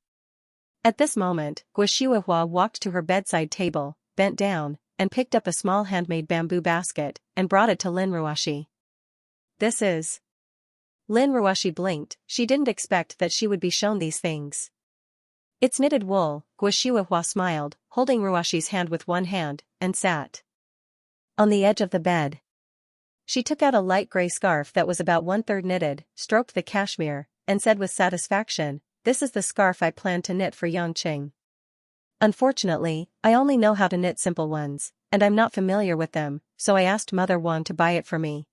At this moment, Guo walked to her bedside table, bent down, and picked up a small handmade bamboo basket, and brought it to Lin Ruoxi. This is... Lin Ruoxi blinked, she didn't expect that she would be shown these things. It's knitted wool, Guo smiled, holding Ruoxi's hand with one hand, and sat on the edge of the bed. She took out a light gray scarf that was about 1/3 knitted, stroked the cashmere, and said with satisfaction, this is the scarf I planned to knit for Yangqing. Unfortunately, I only know how to knit simple ones, and I'm not familiar with them, so I asked Mother Wang to buy it for me.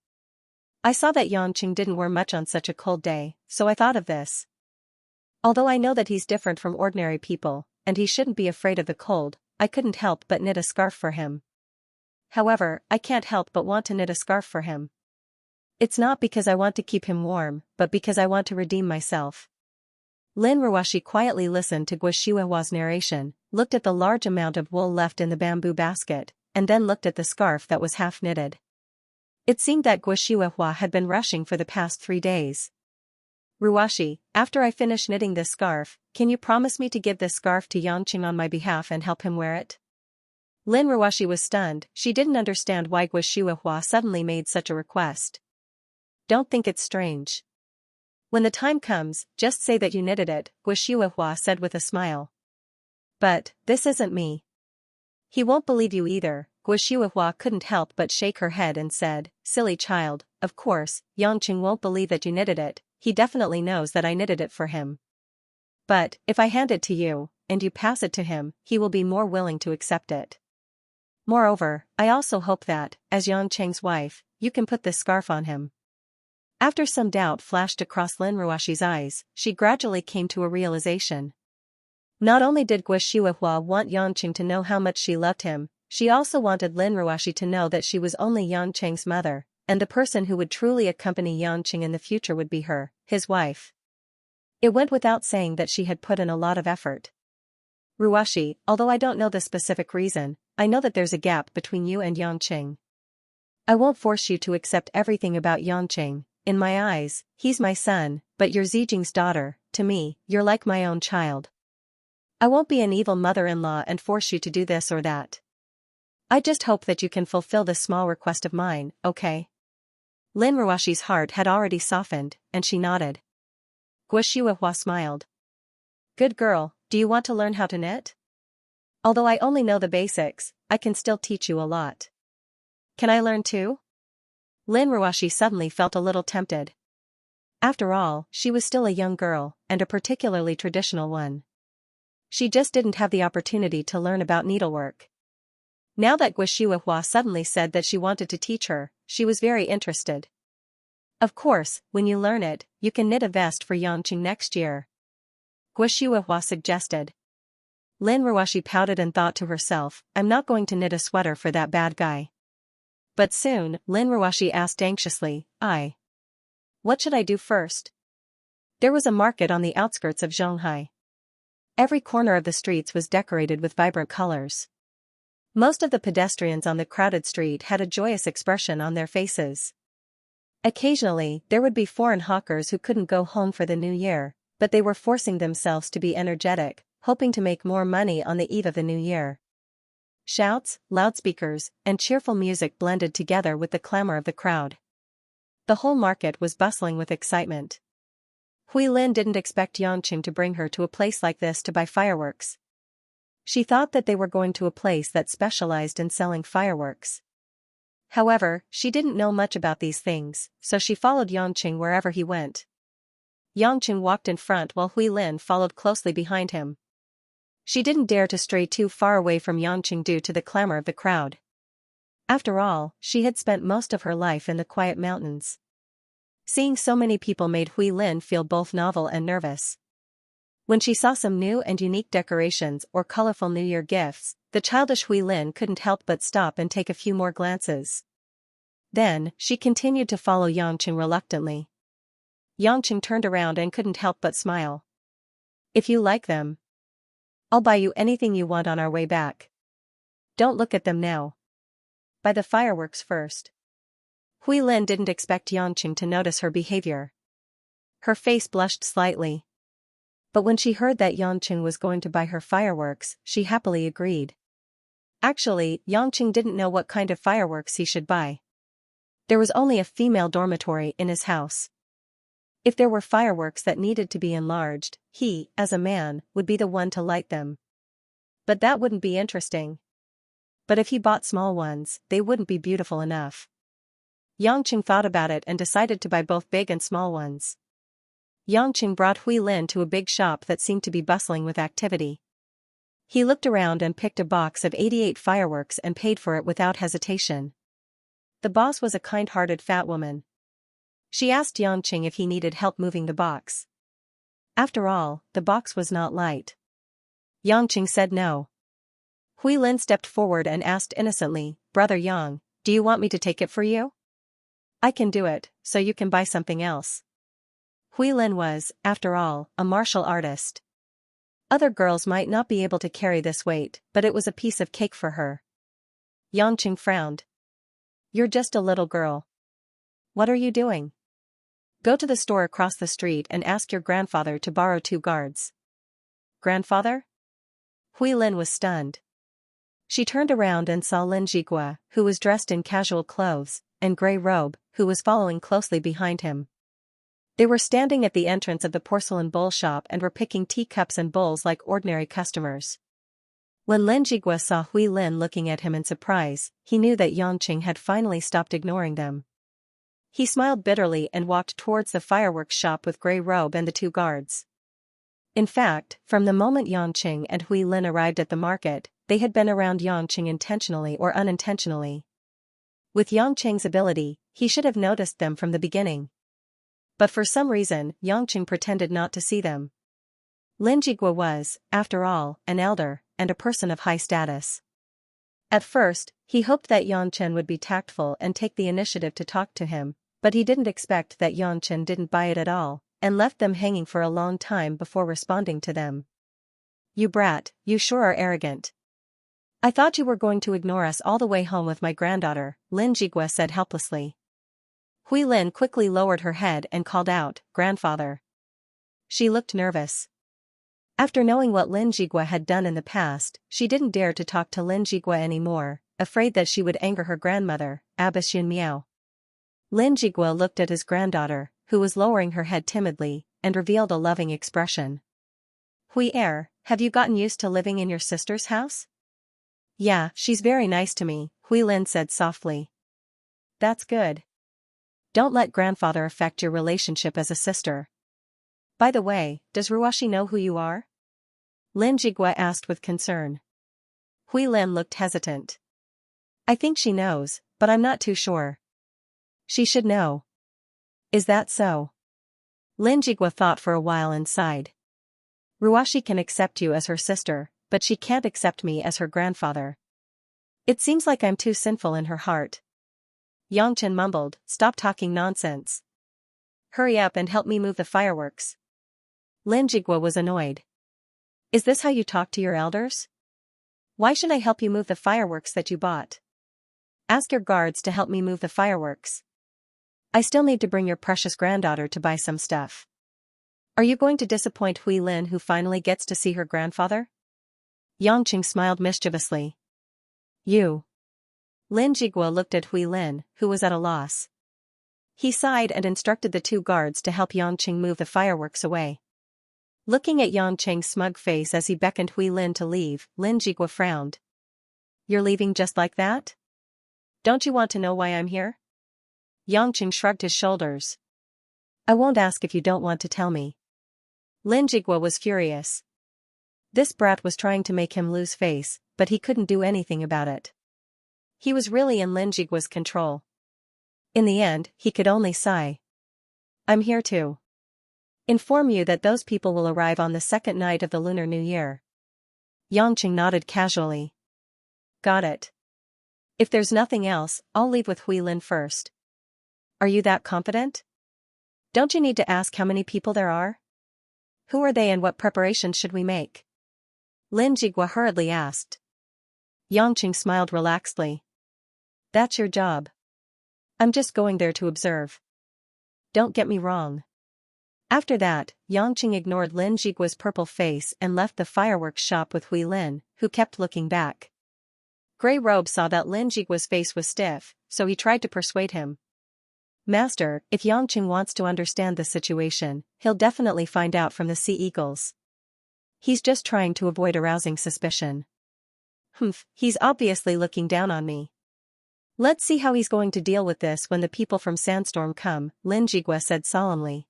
I saw that Yangqing didn't wear much on such a cold day, so I thought of this. Although I know that he's different from ordinary people, and he shouldn't be afraid of the cold, I couldn't help but knit a scarf for him. However, I can't help but want to knit a scarf for him. It's not because I want to keep him warm, but because I want to redeem myself. Lin Ruoshi quietly listened to Guo Shihuahua's narration, looked at the large amount of wool left in the bamboo basket, and then looked at the scarf that was half knitted. It seemed that Guo Shihuahua had been rushing for the past 3 days. Ruoshi, after I finish knitting this scarf, can you promise me to give this scarf to Yangqing on my behalf and help him wear it? Lin Ruoshi was stunned. She didn't understand why Guo Shihuahua suddenly made such a request. Don't think it's strange. When the time comes, just say that you knitted it, Guo Shihuahua said with a smile. But, this isn't me. He won't believe you either. Guo Shihuahua couldn't help but shake her head and said, silly child, of course, Yangqing won't believe that you knitted it, he definitely knows that I knitted it for him. But, if I hand it to you, and you pass it to him, he will be more willing to accept it. Moreover, I also hope that, as Yangqing's wife, you can put this scarf on him. After some doubt flashed across Lin Ruoshi's eyes, she gradually came to a realization. Not only did Guo Shihuahua want Yangqing to know how much she loved him, she also wanted Lin Ruoshi to know that she was only Yangqing's mother, and the person who would truly accompany Yangqing in the future would be her, his wife. It went without saying that she had put in a lot of effort. Ruoshi, although I don't know the specific reason, I know that there's a gap between you and Yangqing. I won't force you to accept everything about Yangqing. In my eyes, he's my son, but you're Zijing's daughter. To me, you're like my own child. I won't be an evil mother-in-law and force you to do this or that. I just hope that you can fulfill this small request of mine, okay? Lin Ruoshi's heart had already softened, and she nodded. Guo Shihuahua smiled. Good girl, do you want to learn how to knit? Although I only know the basics, I can still teach you a lot. Can I learn too? Lin Ruoshi suddenly felt a little tempted. After all, she was still a young girl, and a particularly traditional one. She just didn't have the opportunity to learn about needlework. Now that Guo Shihuahua suddenly said that she wanted to teach her, she was very interested. Of course, when you learn it, you can knit a vest for Yangqing next year. Guo Shihuahua suggested. Lin Ruoshi pouted and thought to herself, I'm not going to knit a sweater for that bad guy. But soon, Lin Ruoshi asked anxiously, what should I do first? There was a market on the outskirts of Shanghai. Every corner of the streets was decorated with vibrant colors. Most of the pedestrians on the crowded street had a joyous expression on their faces. Occasionally, there would be foreign hawkers who couldn't go home for the new year, but they were forcing themselves to be energetic, hoping to make more money on the eve of the new year. Shouts, loudspeakers, and cheerful music blended together with the clamor of the crowd. The whole market was bustling with excitement. Hui Lin didn't expect Yangqing to bring her to a place like this to buy fireworks. She thought that they were going to a place that specialized in selling fireworks. However, she didn't know much about these things, so she followed Yangqing wherever he went. Yangqing walked in front while Hui Lin followed closely behind him. She didn't dare to stray too far away from Yangqing due to the clamor of the crowd. After all, she had spent most of her life in the quiet mountains. Seeing so many people made Hui Lin feel both novel and nervous. When she saw some new and unique decorations or colorful New Year gifts, the childish Hui Lin couldn't help but stop and take a few more glances. Then, she continued to follow Yangqing reluctantly. Yangqing turned around and couldn't help but smile. If you like them, I'll buy you anything you want on our way back. Don't look at them now. Buy the fireworks first. Hui Lin didn't expect Yangqing to notice her behavior. Her face blushed slightly. But when she heard that Yangqing was going to buy her fireworks, she happily agreed. Actually, Yangqing didn't know what kind of fireworks he should buy. There was only a female dormitory in his house. If there were fireworks that needed to be enlarged, he, as a man, would be the one to light them. But that wouldn't be interesting. But if he bought small ones, they wouldn't be beautiful enough. Yangqing thought about it and decided to buy both big and small ones. Yangqing brought Hui Lin to a big shop that seemed to be bustling with activity. He looked around and picked a box of 88 fireworks and paid for it without hesitation. The boss was a kind-hearted fat woman. She asked Yangqing if he needed help moving the box. After all, the box was not light. Yangqing said no. Hui Lin stepped forward and asked innocently, "Brother Yang, do you want me to take it for you? I can do it, so you can buy something else." Hui Lin was, after all, a martial artist. Other girls might not be able to carry this weight, but it was a piece of cake for her. Yangqing frowned. "You're just a little girl. What are you doing? Go to the store across the street and ask your grandfather to borrow 2 guards." Grandfather? Hui Lin was stunned. She turned around and saw Lin Jigua, who was dressed in casual clothes, and gray robe, who was following closely behind him. They were standing at the entrance of the porcelain bowl shop and were picking teacups and bowls like ordinary customers. When Lin Jigua saw Hui Lin looking at him in surprise, he knew that Yangqing had finally stopped ignoring them. He smiled bitterly and walked towards the fireworks shop with gray robe and the 2 guards. In fact, from the moment Yangqing and Hui Lin arrived at the market, they had been around Yangqing intentionally or unintentionally. With Yangqing's ability, he should have noticed them from the beginning. But for some reason, Yangqing pretended not to see them. Lin Jigua was, after all, an elder, and a person of high status. At first, he hoped that Yangqing would be tactful and take the initiative to talk to him, but he didn't expect that Yangqing didn't buy it at all, and left them hanging for a long time before responding to them. "You brat, you sure are arrogant. I thought you were going to ignore us all the way home with my granddaughter," Lin Jigua said helplessly. Hui Lin quickly lowered her head and called out, "Grandfather." She looked nervous. After knowing what Lin Jigua had done in the past, she didn't dare to talk to Lin Jigua anymore, afraid that she would anger her grandmother, Abbess Xianxia. Lin Jigua looked at his granddaughter, who was lowering her head timidly, and revealed a loving expression. "Hui have you gotten used to living in your sister's house?" "Yeah, she's very nice to me," Hui Lin said softly. "That's good. Don't let grandfather affect your relationship as a sister. By the way, does Ruashi know who you are?" Lin Jigua asked with concern. Hui Lin looked hesitant. "I think she knows, but I'm not too sure." "She should know." "Is that so?" Lin Jigua thought for a while and sighed. "Ruashi can accept you as her sister, but she can't accept me as her grandfather. It seems like I'm too sinful in her heart." Yangqing mumbled, "Stop talking nonsense. Hurry up and help me move the fireworks." Lin Jigua was annoyed. "Is this how you talk to your elders? Why should I help you move the fireworks that you bought? Ask your guards to help me move the fireworks. I still need to bring your precious granddaughter to buy some stuff." "Are you going to disappoint Hui Lin, who finally gets to see her grandfather?" Yangqing smiled mischievously. "You." Lin Jigua looked at Hui Lin, who was at a loss. He sighed and instructed the 2 guards to help Yangqing move the fireworks away. Looking at Yangqing's smug face as he beckoned Hui Lin to leave, Lin Jigua frowned. "You're leaving just like that? Don't you want to know why I'm here?" Yangqing shrugged his shoulders. "I won't ask if you don't want to tell me." Lin Jigua was furious. This brat was trying to make him lose face, but he couldn't do anything about it. He was really in Lin Jigua's control. In the end, he could only sigh. "I'm here to inform you that those people will arrive on the 2nd night of the Lunar New Year." Yangqing nodded casually. "Got it. If there's nothing else, I'll leave with Hui Lin first." "Are you that confident? Don't you need to ask how many people there are? Who are they and what preparations should we make?" Lin Jigua hurriedly asked. Yangqing smiled relaxedly. "That's your job. I'm just going there to observe. Don't get me wrong." After that, Yangqing ignored Lin Jigua's purple face and left the fireworks shop with Hui Lin, who kept looking back. Gray Robe saw that Lin Jigua's face was stiff, so he tried to persuade him. "Master, if Yangqing wants to understand the situation, he'll definitely find out from the Sea Eagles. He's just trying to avoid arousing suspicion." "Humph, he's obviously looking down on me. Let's see how he's going to deal with this when the people from Sandstorm come," Lin Jigua said solemnly.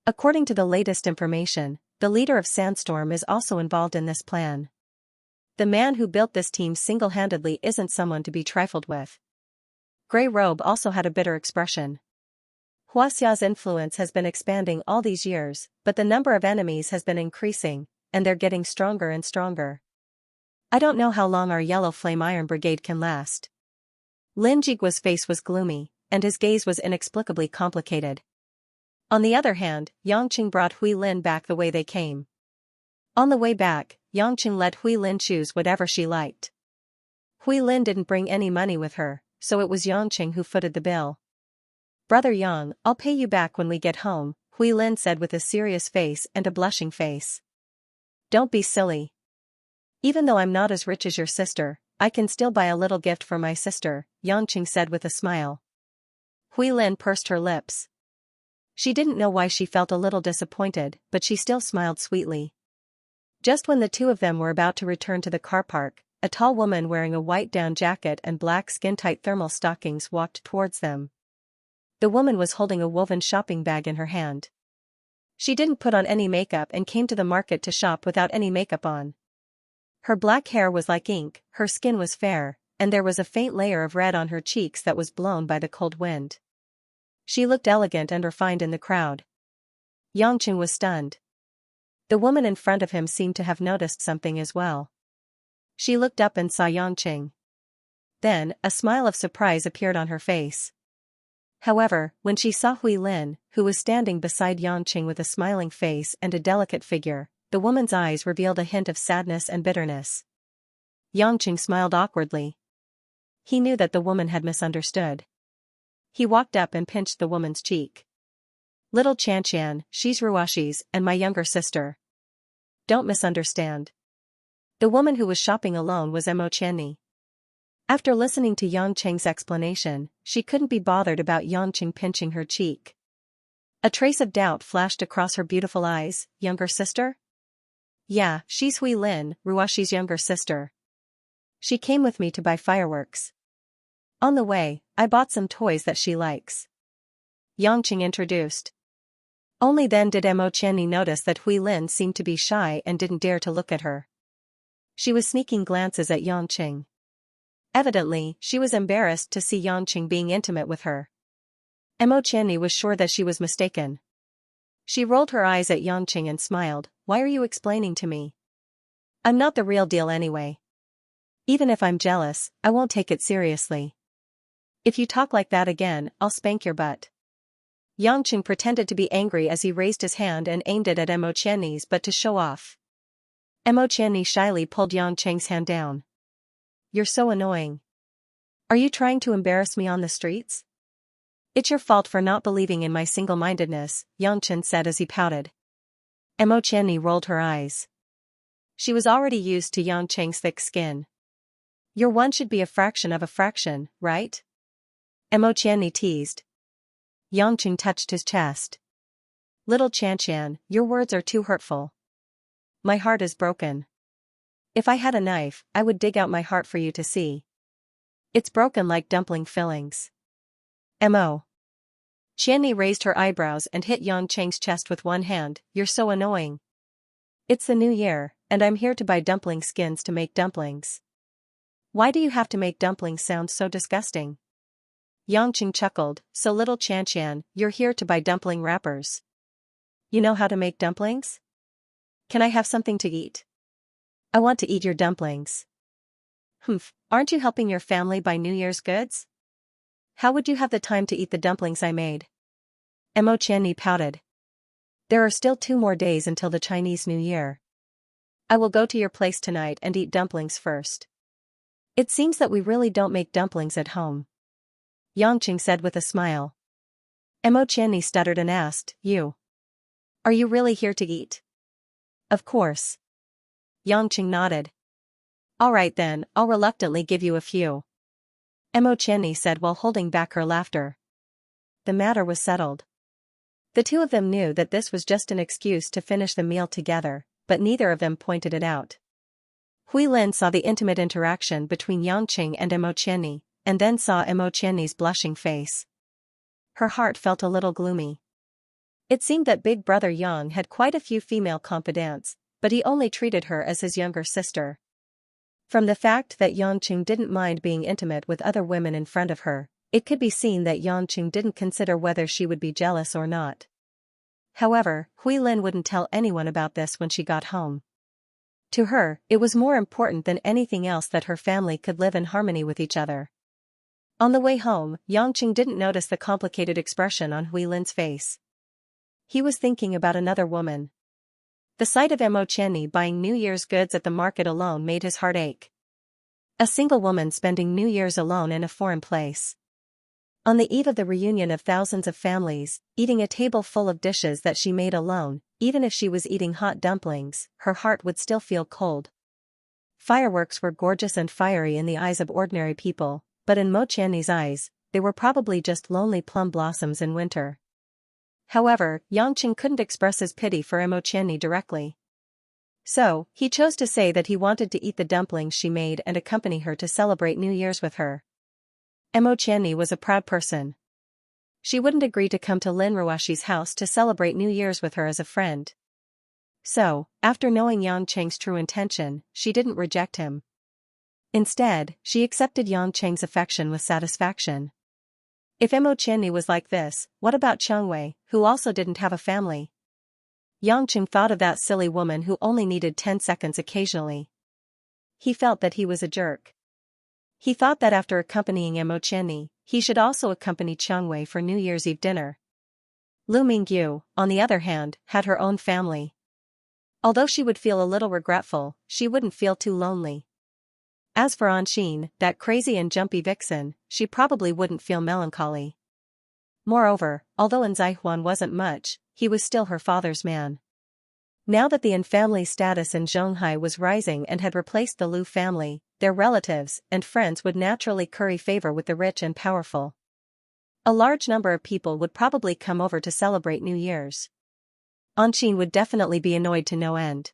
According to the latest information, the leader of Sandstorm is also involved in this plan. The man who built this team single-handedly isn't someone to be trifled with. Gray Robe also had a bitter expression. Huaxia's influence has been expanding all these years, but the number of enemies has been increasing, and they're getting stronger and stronger. I don't know how long our Yellow Flame Iron Brigade can last. Lin Jigua's face was gloomy, and his gaze was inexplicably complicated. On the other hand, Yangqing brought Hui Lin back the way they came. On the way back, Yangqing let Hui Lin choose whatever she liked. Hui Lin didn't bring any money with her, so it was Yangqing who footed the bill. "Brother Yang, I'll pay you back when we get home," Hui Lin said with a serious face and a blushing face. "Don't be silly. Even though I'm not as rich as your sister, I can still buy a little gift for my sister," Yangqing said with a smile. Hui Lin pursed her lips. She didn't know why she felt a little disappointed, but she still smiled sweetly. Just when the two of them were about to return to the car park, a tall woman wearing a white down jacket and black skin-tight thermal stockings walked towards them. The woman was holding a woven shopping bag in her hand. She didn't put on any makeup and came to the market to shop without any makeup on. Her black hair was like ink, her skin was fair, and there was a faint layer of red on her cheeks that was blown by the cold wind. She looked elegant and refined in the crowd. Yangqing was stunned. The woman in front of him seemed to have noticed something as well. She looked up and saw Yangqing. Then, a smile of surprise appeared on her face. However, when she saw Hui Lin, who was standing beside Yangqing with a smiling face and a delicate figure, the woman's eyes revealed a hint of sadness and bitterness. Yangqing smiled awkwardly. He knew that the woman had misunderstood. He walked up and pinched the woman's cheek. "Little Xianxia, she's Ruashi's and my younger sister. Don't misunderstand." The woman who was shopping alone was Mo Qianni. After listening to Yangqing's explanation, she couldn't be bothered about Yangqing pinching her cheek. A trace of doubt flashed across her beautiful eyes. "Younger sister?" "Yeah, she's Hui Lin, Ruashi's younger sister. She came with me to buy fireworks. On the way, I bought some toys that she likes," Yangqing introduced. Only then did Mo Qianni notice that Hui Lin seemed to be shy and didn't dare to look at her. She was sneaking glances at Yangqing. Evidently, she was embarrassed to see Yangqing being intimate with her. Mo Qianni was sure that she was mistaken. She rolled her eyes at Yangqing and smiled. "Why are you explaining to me? I'm not the real deal anyway. Even if I'm jealous, I won't take it seriously. If you talk like that again, I'll spank your butt." Yangqing pretended to be angry as he raised his hand and aimed it at Mo Qianni's butt to show off. Mo Qianni shyly pulled Yangqing's hand down. "You're so annoying. Are you trying to embarrass me on the streets?" "It's your fault for not believing in my single-mindedness," Yangqing said as he pouted. Mo Qianni rolled her eyes. She was already used to Yangqing's thick skin. "Your one should be a fraction of a fraction, right?" Mo Qianni teased. Yangqing touched his chest. "Little Xianxia, your words are too hurtful. My heart is broken. If I had a knife, I would dig out my heart for you to see. It's broken like dumpling fillings." Mo Qianni raised her eyebrows and hit Yangqing's chest with one hand. "You're so annoying. It's the new year, and I'm here to buy dumpling skins to make dumplings. Why do you have to make dumplings sound so disgusting?" Yangqing chuckled. "So little Xianxian, you're here to buy dumpling wrappers. You know how to make dumplings? Can I have something to eat? I want to eat your dumplings." "Humph, aren't you helping your family buy New Year's goods? How would you have the time to eat the dumplings I made?" Mo Qianni pouted. "There are still 2 more days until the Chinese New Year. I will go to your place tonight and eat dumplings first. It seems that we really don't make dumplings at home," Yangqing said with a smile. Mo Qianni stuttered and asked, Are you really here to eat?" "Of course." Yangqing nodded. "All right then, I'll reluctantly give you a few," Mo Qianni said while holding back her laughter. The matter was settled. The two of them knew that this was just an excuse to finish the meal together, but neither of them pointed it out. Hui Lin saw the intimate interaction between Yangqing and Mo Qianni, and then saw Mo Qianni's blushing face. Her heart felt a little gloomy. It seemed that Big Brother Yang had quite a few female confidants, but he only treated her as his younger sister. From the fact that Yangqing didn't mind being intimate with other women in front of her, It could be seen that Yangqing didn't consider whether she would be jealous or not. However, Huilin wouldn't tell anyone about this when she got home. To her, it was more important than anything else that her family could live in harmony with each other. On the way home, Yangqing didn't notice the complicated expression on Huilin's face. He was thinking about another woman. The sight of Mo Qianni buying New Year's goods at the market alone made his heart ache. A single woman spending New Year's alone in a foreign place. On the eve of the reunion of thousands of families, eating a table full of dishes that she made alone, even if she was eating hot dumplings, her heart would still feel cold. Fireworks were gorgeous and fiery in the eyes of ordinary people, but in Mo Qianni's eyes, they were probably just lonely plum blossoms in winter. However, Yangqing couldn't express his pity for Mo Qianni directly. So, he chose to say that he wanted to eat the dumplings she made and accompany her to celebrate New Year's with her. Mo Qianni was a proud person. She wouldn't agree to come to Lin Ruoxi's house to celebrate New Year's with her as a friend. So, after knowing Yangqing's true intention, she didn't reject him. Instead, she accepted Yangqing's affection with satisfaction. If Mo Qianni was like this, what about Xianxia, who also didn't have a family? Yangqing thought of that silly woman who only needed 10 seconds occasionally. He felt that he was a jerk. He thought that after accompanying Mo Qianni, he should also accompany Xianxia for New Year's Eve dinner. Lu Mingyu, on the other hand, had her own family. Although she would feel a little regretful, she wouldn't feel too lonely. As for Anqin, that crazy and jumpy vixen, she probably wouldn't feel melancholy. Moreover, although Zaihuan wasn't much, he was still her father's man. Now that the An family status in Zhonghai was rising and had replaced the Lu family, their relatives and friends would naturally curry favor with the rich and powerful. A large number of people would probably come over to celebrate New Year's. Anqin would definitely be annoyed to no end.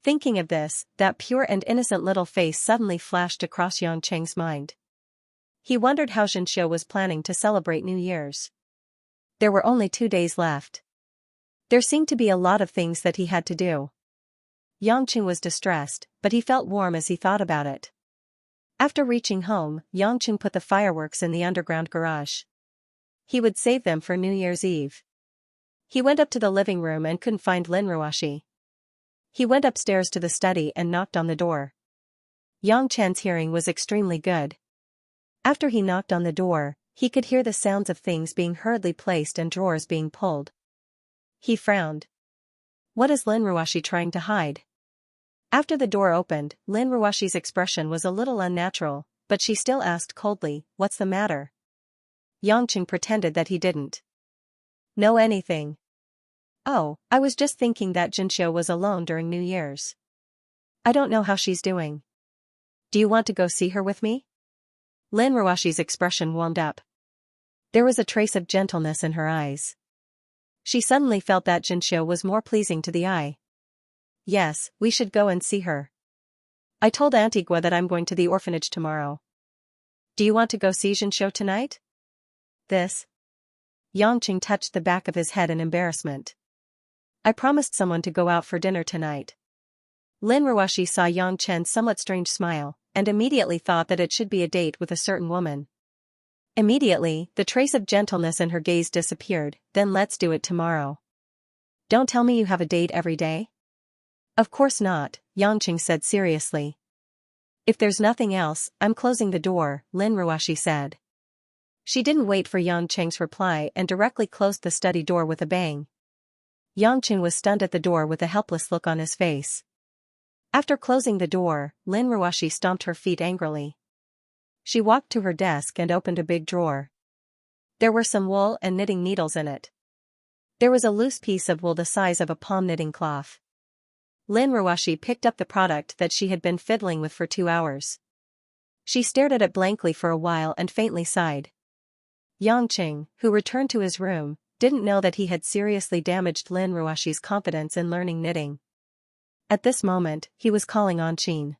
Thinking of this, that pure and innocent little face suddenly flashed across Yangqing's mind. He wondered how Xianxia was planning to celebrate New Year's. There were only 2 days left. There seemed to be a lot of things that he had to do. Yangqing was distressed, but he felt warm as he thought about it. After reaching home, Yangqing put the fireworks in the underground garage. He would save them for New Year's Eve. He went up to the living room and couldn't find Lin Ruoxi. He went upstairs to the study and knocked on the door. Yang Chen's hearing was extremely good. After he knocked on the door, he could hear the sounds of things being hurriedly placed and drawers being pulled. He frowned. What is Lin Ruoxi trying to hide? After the door opened, Lin Ruoxi's expression was a little unnatural, but she still asked coldly, "What's the matter?" Yangqing pretended that he didn't know anything. "Oh, I was just thinking that Xianxia was alone during New Year's. I don't know how she's doing. Do you want to go see her with me?" Lin Ruoxi's expression warmed up. There was a trace of gentleness in her eyes. She suddenly felt that Xianxia was more pleasing to the eye. "Yes, we should go and see her. I told Antigua that I'm going to the orphanage tomorrow. Do you want to go see Xianxia tonight?" This. Yangqing touched the back of his head in embarrassment. "I promised someone to go out for dinner tonight." Lin Ruoxi saw Yang Chen's somewhat strange smile, and immediately thought that it should be a date with a certain woman. Immediately, the trace of gentleness in her gaze disappeared. "Then let's do it tomorrow." "Don't tell me you have a date every day?" "Of course not," Yangqing said seriously. "If there's nothing else, I'm closing the door," Lin Ruoxi said. She didn't wait for Yangqing's reply and directly closed the study door with a bang. Yangqing was stunned at the door with a helpless look on his face. After closing the door, Lin Ruoxi stomped her feet angrily. She walked to her desk and opened a big drawer. There were some wool and knitting needles in it. There was a loose piece of wool the size of a palm knitting cloth. Lin Ruoxi picked up the product that she had been fiddling with for 2 hours. She stared at it blankly for a while and faintly sighed. Yangqing, who returned to his room, didn't know that he had seriously damaged Lin Ruoxi's confidence in learning knitting. At this moment, he was calling Anqin.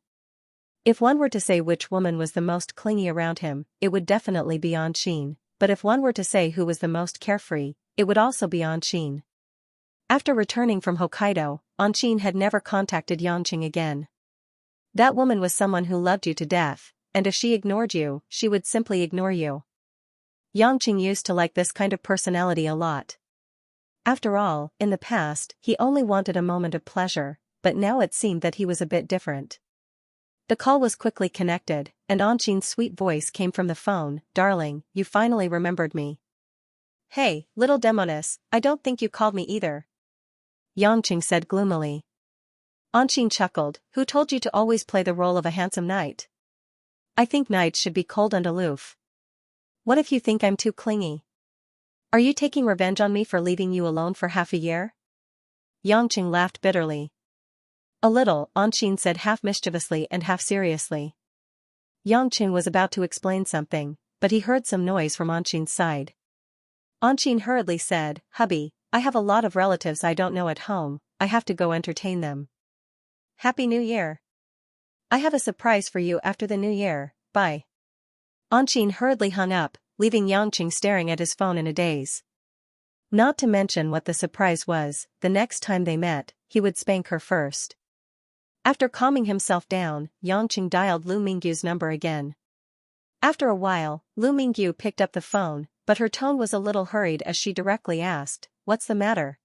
If one were to say which woman was the most clingy around him, it would definitely be Anqin, but if one were to say who was the most carefree, it would also be Anqin. After returning from Hokkaido, Anqin had never contacted Yangqing again. That woman was someone who loved you to death, and if she ignored you, she would simply ignore you. Yangqing used to like this kind of personality a lot. After all, in the past, he only wanted a moment of pleasure, but now it seemed that he was a bit different. The call was quickly connected, and Anqing's sweet voice came from the phone. "Darling, you finally remembered me." "Hey, little demoness, I don't think you called me either," Yangqing said gloomily. Anqing chuckled. "Who told you to always play the role of a handsome knight? I think knights should be cold and aloof. What if you think I'm too clingy? Are you taking revenge on me for leaving you alone for half a year?" Yangqing laughed bitterly. "A little," Anqing said half mischievously and half seriously. Yangqing was about to explain something, but he heard some noise from Anqing's side. Anqing hurriedly said, "Hubby, I have a lot of relatives I don't know at home, I have to go entertain them. Happy New Year. I have a surprise for you after the New Year, bye." Anqing hurriedly hung up, leaving Yangqing staring at his phone in a daze. Not to mention what the surprise was, the next time they met, he would spank her first. After calming himself down, Yangqing dialed Lu Mingyu's number again. After a while, Lu Mingyu picked up the phone, but her tone was a little hurried as she directly asked, "What's the matter?"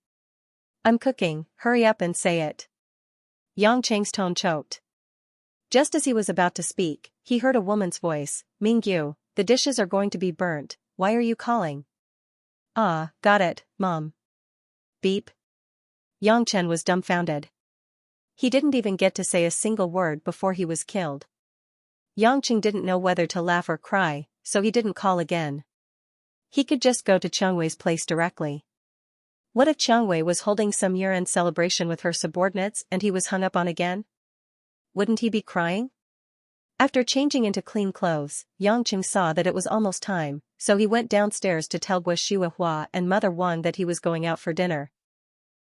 "I'm cooking, hurry up and say it." Yangqing's tone choked. Just as he was about to speak, he heard a woman's voice, "Mingyu, the dishes are going to be burnt, why are you calling?" "Ah, got it, Mom." Beep. Yangchen was dumbfounded. He didn't even get to say a single word before he was killed. Yangqing didn't know whether to laugh or cry, so he didn't call again. He could just go to Chengwei's place directly. What if Chengwei was holding some year-end celebration with her subordinates and he was hung up on again? Wouldn't he be crying? After changing into clean clothes, Yangqing saw that it was almost time, so he went downstairs to tell Guo Shuihua and Mother Wang that he was going out for dinner.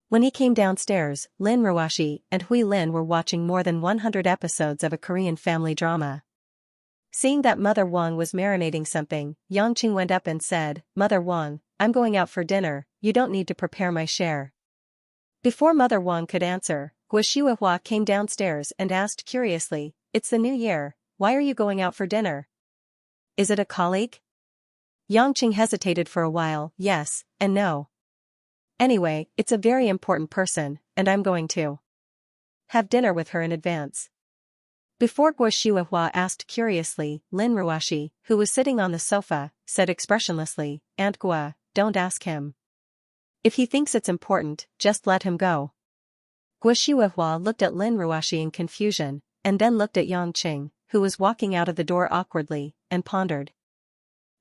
When he came downstairs, Lin Ruoshi and Hui Lin were watching more than 100 episodes of a Korean family drama. Seeing that Mother Wang was marinating something, Yangqing went up and said, "Mother Wang, I'm going out for dinner, you don't need to prepare my share." Before Mother Wang could answer, Guo Shuihua came downstairs and asked curiously, "It's the New Year, why are you going out for dinner? Is it a colleague?" Yangqing hesitated for a while. "Yes, and no. Anyway, it's a very important person, and I'm going to have dinner with her in advance." Before Guo Shuihua asked curiously, Lin Ruoshi, who was sitting on the sofa, said expressionlessly, "Aunt Guo, don't ask him. If he thinks it's important, just let him go." Guo Shuihua looked at Lin Ruoshi in confusion, and then looked at Yangqing, who was walking out of the door awkwardly, and pondered.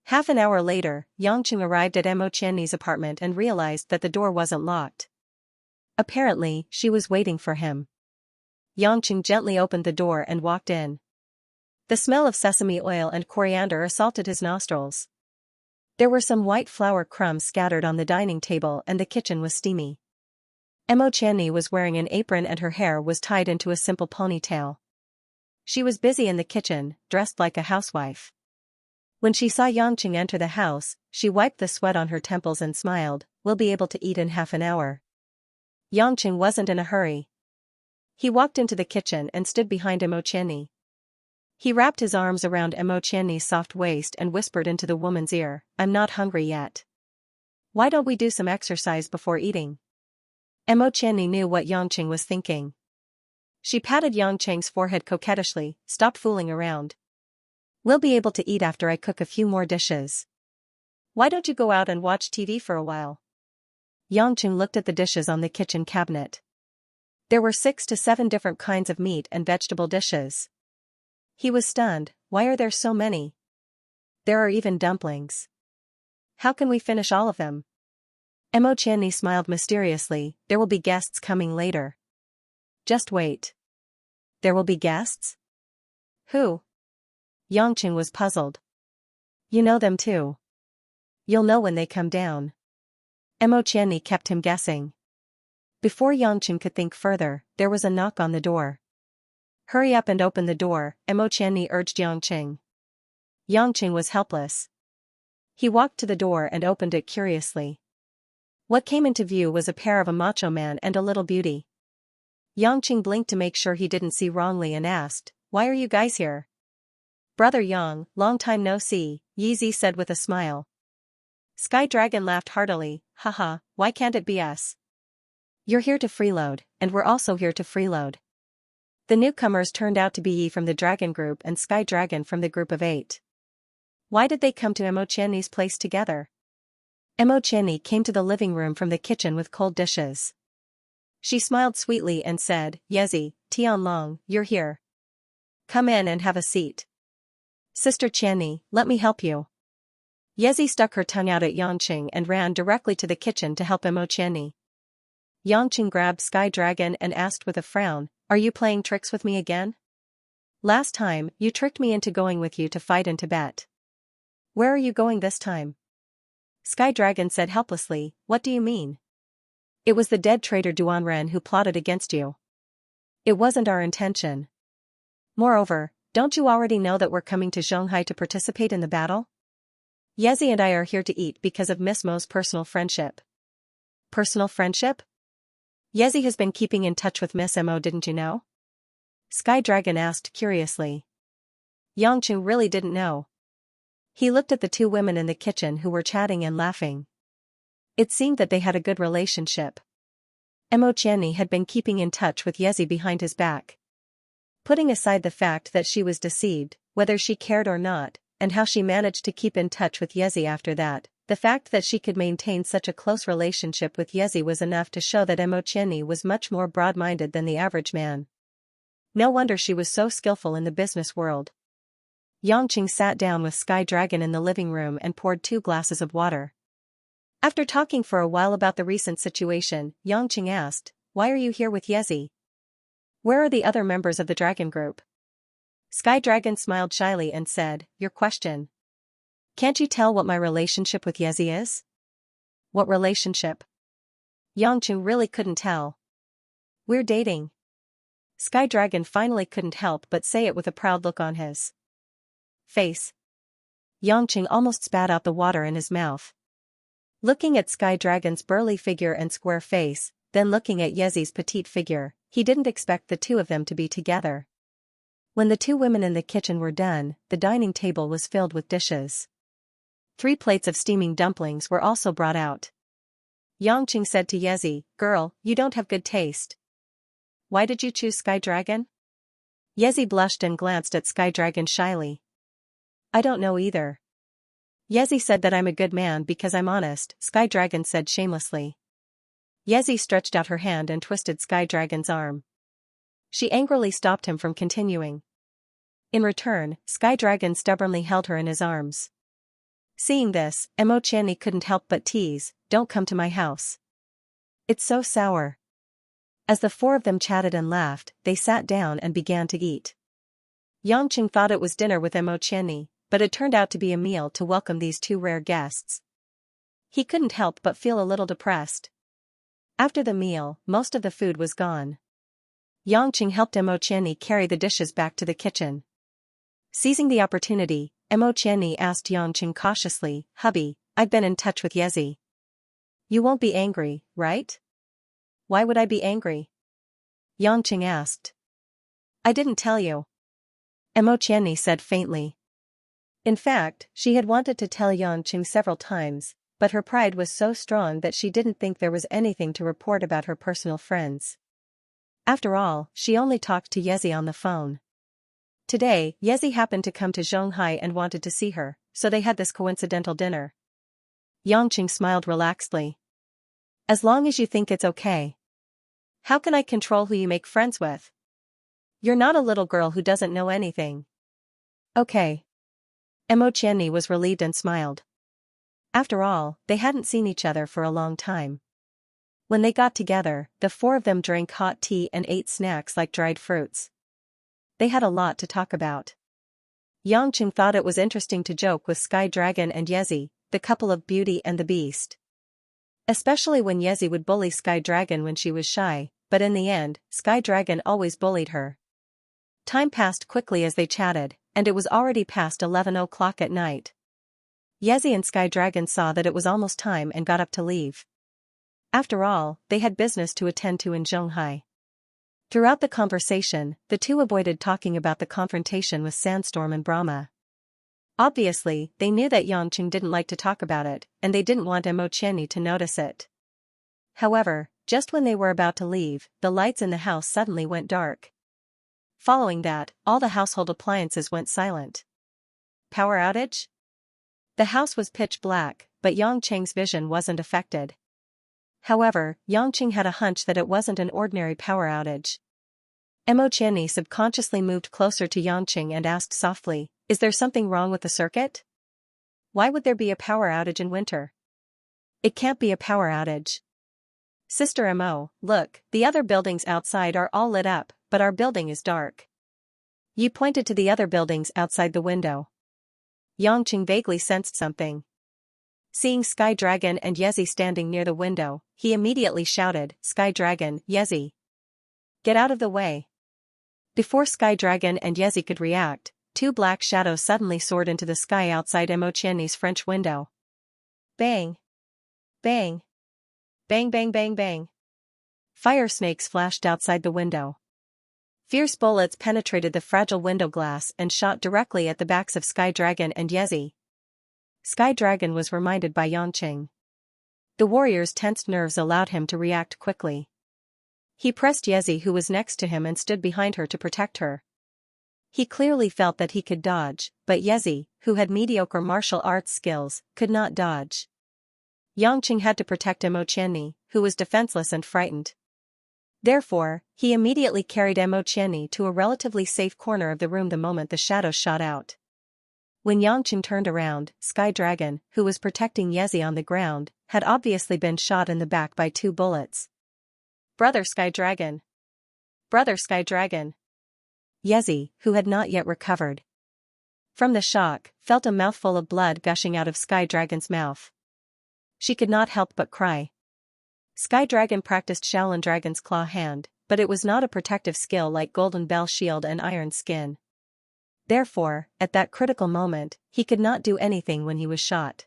Half an hour later, Yangqing arrived at Mo Qianni's apartment and realized that the door wasn't locked. Apparently, she was waiting for him. Yangqing gently opened the door and walked in. The smell of sesame oil and coriander assaulted his nostrils. There were some white flour crumbs scattered on the dining table and the kitchen was steamy. Mo Qianni was wearing an apron and her hair was tied into a simple ponytail. She was busy in the kitchen, dressed like a housewife. When she saw Yangqing enter the house, she wiped the sweat on her temples and smiled, "We'll be able to eat in half an hour." Yangqing wasn't in a hurry. He walked into the kitchen and stood behind Mo Qianni. He wrapped his arms around Mo Qianni's soft waist and whispered into the woman's ear, "I'm not hungry yet. Why don't we do some exercise before eating?" Mo Qianni knew what Yangqing was thinking. She patted Yangqing's forehead coquettishly, "Stop fooling around. We'll be able to eat after I cook a few more dishes. Why don't you go out and watch TV for a while?" Yangqing looked at the dishes on the kitchen cabinet. There were 6 to 7 different kinds of meat and vegetable dishes. He was stunned. Why are there so many? There are even dumplings. How can we finish all of them? Mo Qianni smiled mysteriously, "There will be guests coming later." "Just wait. There will be guests? Who?" Yangqing was puzzled. "You know them too. You'll know when they come down." Mo Qianni kept him guessing. Before Yangqing could think further, there was a knock on the door. "Hurry up and open the door," Mo Qianni urged Yangqing. Yangqing was helpless. He walked to the door and opened it curiously. What came into view was a pair of a macho man and a little beauty. Yangqing blinked to make sure he didn't see wrongly and asked, "Why are you guys here?" "Brother Yang, long time no see," Yi Zi said with a smile. Sky Dragon laughed heartily, haha, why can't it be us? You're here to freeload, and we're also here to freeload. The newcomers turned out to be Yi from the Dragon Group and Sky Dragon from the Group of 8. Why did they come to Emotienni's place together? Emotienni came to the living room from the kitchen with cold dishes. She smiled sweetly and said, Yezi, Tianlong, you're here. Come in and have a seat. Sister Qianni, let me help you. Yezi stuck her tongue out at Yangqing and ran directly to the kitchen to help Emotienni. Yangqing grabbed Sky Dragon and asked with a frown, are you playing tricks with me again? Last time, you tricked me into going with you to fight in Tibet. Where are you going this time? Sky Dragon said helplessly, what do you mean? It was the dead traitor Duanren who plotted against you. It wasn't our intention. Moreover, don't you already know that we're coming to Zhonghai to participate in the battle? Yezi and I are here to eat because of Miss Mo's personal friendship. Personal friendship? Yezi has been keeping in touch with Miss Mo, didn't you know? Sky Dragon asked curiously. Yangqing really didn't know. He looked at the two women in the kitchen who were chatting and laughing. It seemed that they had a good relationship. Emotienni had been keeping in touch with Yezi behind his back. Putting aside the fact that she was deceived, whether she cared or not, and how she managed to keep in touch with Yezi after that, the fact that she could maintain such a close relationship with Yezi was enough to show that Emotienni was much more broad-minded than the average man. No wonder she was so skillful in the business world. Yangqing sat down with Sky Dragon in the living room and poured 2 glasses of water. After talking for a while about the recent situation, Yangqing asked, why are you here with Yezi? Where are the other members of the Dragon Group? Sky Dragon smiled shyly and said, your question. Can't you tell what my relationship with Yezi is? What relationship? Yangqing really couldn't tell. We're dating. Sky Dragon finally couldn't help but say it with a proud look on his face. Yangqing almost spat out the water in his mouth. Looking at Sky Dragon's burly figure and square face, then looking at Yezi's petite figure, he didn't expect the two of them to be together. When the two women in the kitchen were done, the dining table was filled with dishes. 3 plates of steaming dumplings were also brought out. Yangqing said to Yezi, girl, you don't have good taste. Why did you choose Sky Dragon? Yezi blushed and glanced at Sky Dragon shyly. I don't know either. Yezi said that I'm a good man because I'm honest, Sky Dragon said shamelessly. Yezi stretched out her hand and twisted Sky Dragon's arm. She angrily stopped him from continuing. In return, Sky Dragon stubbornly held her in his arms. Seeing this, Emotienni couldn't help but tease, don't come to my house. It's so sour. As the 4 of them chatted and laughed, they sat down and began to eat. Yangqing thought it was dinner with Emotienni, but it turned out to be a meal to welcome these 2 rare guests. He couldn't help but feel a little depressed. After the meal, most of the food was gone. Yangqing helped Emotienni carry the dishes back to the kitchen. Seizing the opportunity, Emotienni asked Yangqing cautiously, hubby, I've been in touch with Yezi. You won't be angry, right? Why would I be angry? Yangqing asked. I didn't tell you. Emotienni said faintly. In fact, she had wanted to tell Yangqing several times, but her pride was so strong that she didn't think there was anything to report about her personal friends. After all, she only talked to Yezi on the phone. Today, Yezi happened to come to Zhonghai and wanted to see her, so they had this coincidental dinner. Yangqing smiled relaxedly. As long as you think it's okay. How can I control who you make friends with? You're not a little girl who doesn't know anything. Okay. Emotienni was relieved and smiled. After all, they hadn't seen each other for a long time. When they got together, the 4 of them drank hot tea and ate snacks like dried fruits. They had a lot to talk about. Yangqing thought it was interesting to joke with Sky Dragon and Yezi, the couple of Beauty and the Beast. Especially when Yezi would bully Sky Dragon when she was shy, but in the end, Sky Dragon always bullied her. Time passed quickly as they chatted, and it was already past 11 o'clock at night. Yezi and Sky Dragon saw that it was almost time and got up to leave. After all, they had business to attend to in Zhonghai. Throughout the conversation, the two avoided talking about the confrontation with Sandstorm and Brahma. Obviously, they knew that Yangqing didn't like to talk about it, and they didn't want Mo Qianni to notice it. However, just when they were about to leave, the lights in the house suddenly went dark. Following that, all the household appliances went silent. Power outage? The house was pitch black, but Yangqing's vision wasn't affected. However, Yangqing had a hunch that it wasn't an ordinary power outage. Mo Qianni subconsciously moved closer to Yangqing and asked softly, "Is there something wrong with the circuit? Why would there be a power outage in winter? It can't be a power outage. Sister Mo, look, the other buildings outside are all lit up, but our building is dark." Yi pointed to the other buildings outside the window. Yangqing vaguely sensed something. Seeing Sky Dragon and Yezi standing near the window, he immediately shouted, "Sky Dragon, Yezi! Get out of the way!" Before Sky Dragon and Yezi could react, two black shadows suddenly soared into the sky outside Mo Qianni's French window. Bang! Bang! Bang bang bang bang! Fire snakes flashed outside the window. Fierce bullets penetrated the fragile window glass and shot directly at the backs of Sky Dragon and Yezi. Sky Dragon was reminded by Yangqing. The warrior's tensed nerves allowed him to react quickly. He pressed Yezi, who was next to him, and stood behind her to protect her. He clearly felt that he could dodge, but Yezi, who had mediocre martial arts skills, could not dodge. Yangqing had to protect Mo Qianni, who was defenseless and frightened. Therefore, he immediately carried Mo Qianni to a relatively safe corner of the room the moment the shadows shot out. When Yangqing turned around, Sky Dragon, who was protecting Yezi on the ground, had obviously been shot in the back by 2 bullets. "Brother Sky Dragon! Brother Sky Dragon!" Yezi, who had not yet recovered from the shock, felt a mouthful of blood gushing out of Sky Dragon's mouth. She could not help but cry. Sky Dragon practiced Shaolin Dragon's Claw Hand, but it was not a protective skill like Golden Bell Shield and Iron Skin. Therefore, at that critical moment, he could not do anything when he was shot.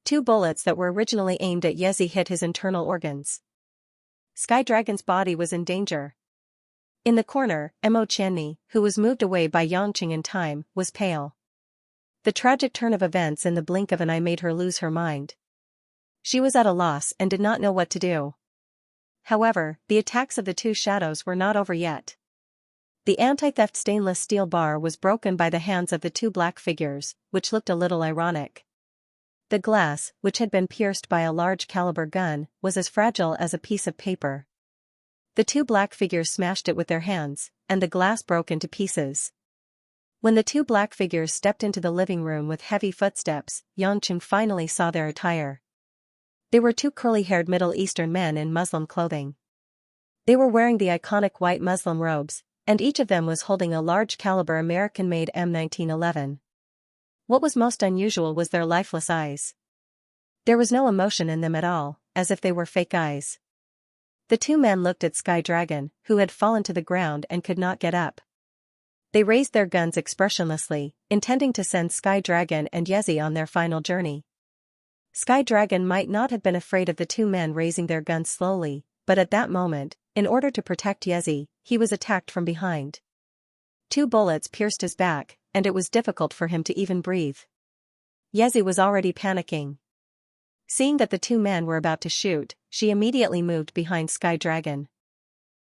2 bullets that were originally aimed at Yezi hit his internal organs. Sky Dragon's body was in danger. In the corner, Mo Qianni, who was moved away by Yangqing in time, was pale. The tragic turn of events in the blink of an eye made her lose her mind. She was at a loss and did not know what to do. However, the attacks of the 2 shadows were not over yet. The anti-theft stainless steel bar was broken by the hands of the 2 black figures, which looked a little ironic. The glass, which had been pierced by a large caliber gun, was as fragile as a piece of paper. The 2 black figures smashed it with their hands, and the glass broke into pieces. When the 2 black figures stepped into the living room with heavy footsteps, Yangqing finally saw their attire. They were 2 curly-haired Middle Eastern men in Muslim clothing. They were wearing the iconic white Muslim robes, and each of them was holding a large-caliber American-made M1911. What was most unusual was their lifeless eyes. There was no emotion in them at all, as if they were fake eyes. The 2 men looked at Sky Dragon, who had fallen to the ground and could not get up. They raised their guns expressionlessly, intending to send Sky Dragon and Yezi on their final journey. Sky Dragon might not have been afraid of the 2 men raising their guns slowly, but at that moment, in order to protect Yezi, he was attacked from behind. 2 bullets pierced his back, and it was difficult for him to even breathe. Yezi was already panicking. Seeing that the 2 men were about to shoot, she immediately moved behind Sky Dragon.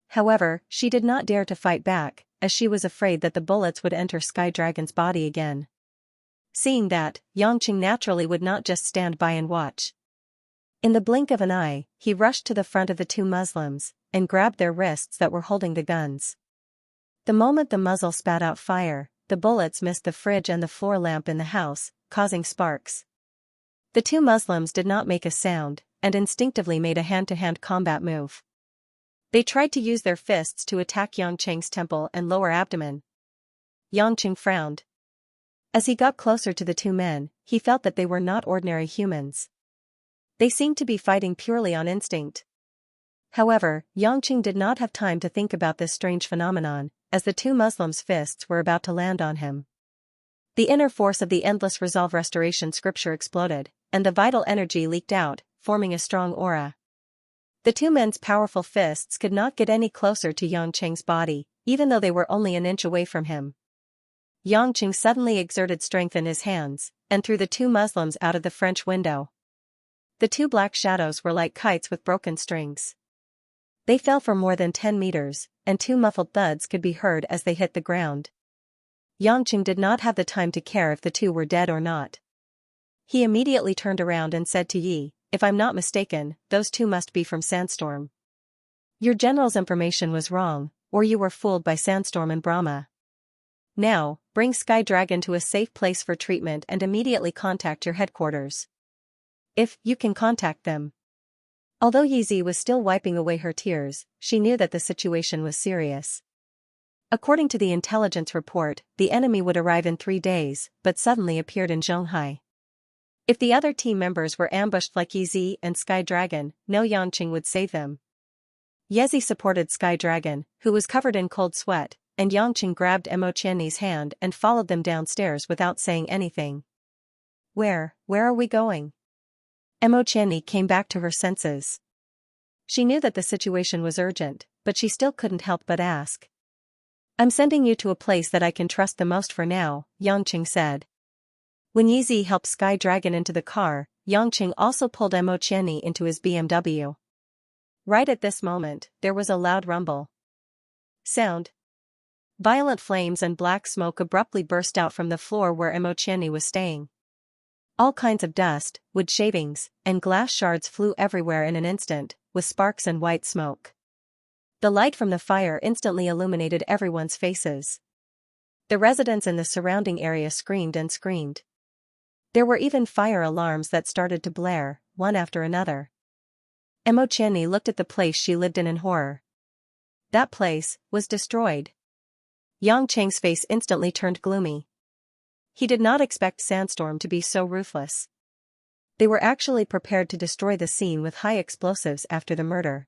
However, she did not dare to fight back, as she was afraid that the bullets would enter Sky Dragon's body again. Seeing that, Yangqing naturally would not just stand by and watch. In the blink of an eye, he rushed to the front of the 2 Muslims, and grabbed their wrists that were holding the guns. The moment the muzzle spat out fire, the bullets missed the fridge and the floor lamp in the house, causing sparks. The 2 Muslims did not make a sound, and instinctively made a hand-to-hand combat move. They tried to use their fists to attack Yangqing's temple and lower abdomen. Yangqing frowned. As he got closer to the 2 men, he felt that they were not ordinary humans. They seemed to be fighting purely on instinct. However, Yangqing did not have time to think about this strange phenomenon, as the 2 Muslims' fists were about to land on him. The inner force of the endless resolve restoration scripture exploded, and the vital energy leaked out, forming a strong aura. The 2 men's powerful fists could not get any closer to Yangqing's body, even though they were only an inch away from him. Yangqing suddenly exerted strength in his hands, and threw the two Muslims out of the French window. The two black shadows were like kites with broken strings. They fell for more than 10 meters, and two muffled thuds could be heard as they hit the ground. Yangqing did not have the time to care if the two were dead or not. He immediately turned around and said to Yi, "If I'm not mistaken, those two must be from Sandstorm. Your general's information was wrong, or you were fooled by Sandstorm and Brahma. Now, bring Sky Dragon to a safe place for treatment and immediately contact your headquarters. If you can contact them." Although Yizi was still wiping away her tears, she knew that the situation was serious. According to the intelligence report, the enemy would arrive in 3 days, but suddenly appeared in Zhonghai. If the other team members were ambushed like Yizi and Sky Dragon, no Yangqing would save them. Yizi supported Sky Dragon, who was covered in cold sweat, and Yangqing grabbed Mo Qianni's hand and followed them downstairs without saying anything. Where are we going?" Mo Qianni came back to her senses. She knew that the situation was urgent, but she still couldn't help but ask. "I'm sending you to a place that I can trust the most for now," Yangqing said. When Yizi helped Sky Dragon into the car, Yangqing also pulled Mo Qianni into his BMW. Right at this moment, there was a loud rumble. Sound. Violent flames and black smoke abruptly burst out from the floor where Mo Qianni was staying. All kinds of dust, wood shavings, and glass shards flew everywhere in an instant, with sparks and white smoke. The light from the fire instantly illuminated everyone's faces. The residents in the surrounding area screamed and screamed. There were even fire alarms that started to blare, one after another. Mo Qianni looked at the place she lived in horror. That place was destroyed. Yangqing's face instantly turned gloomy. He did not expect Sandstorm to be so ruthless. They were actually prepared to destroy the scene with high explosives after the murder.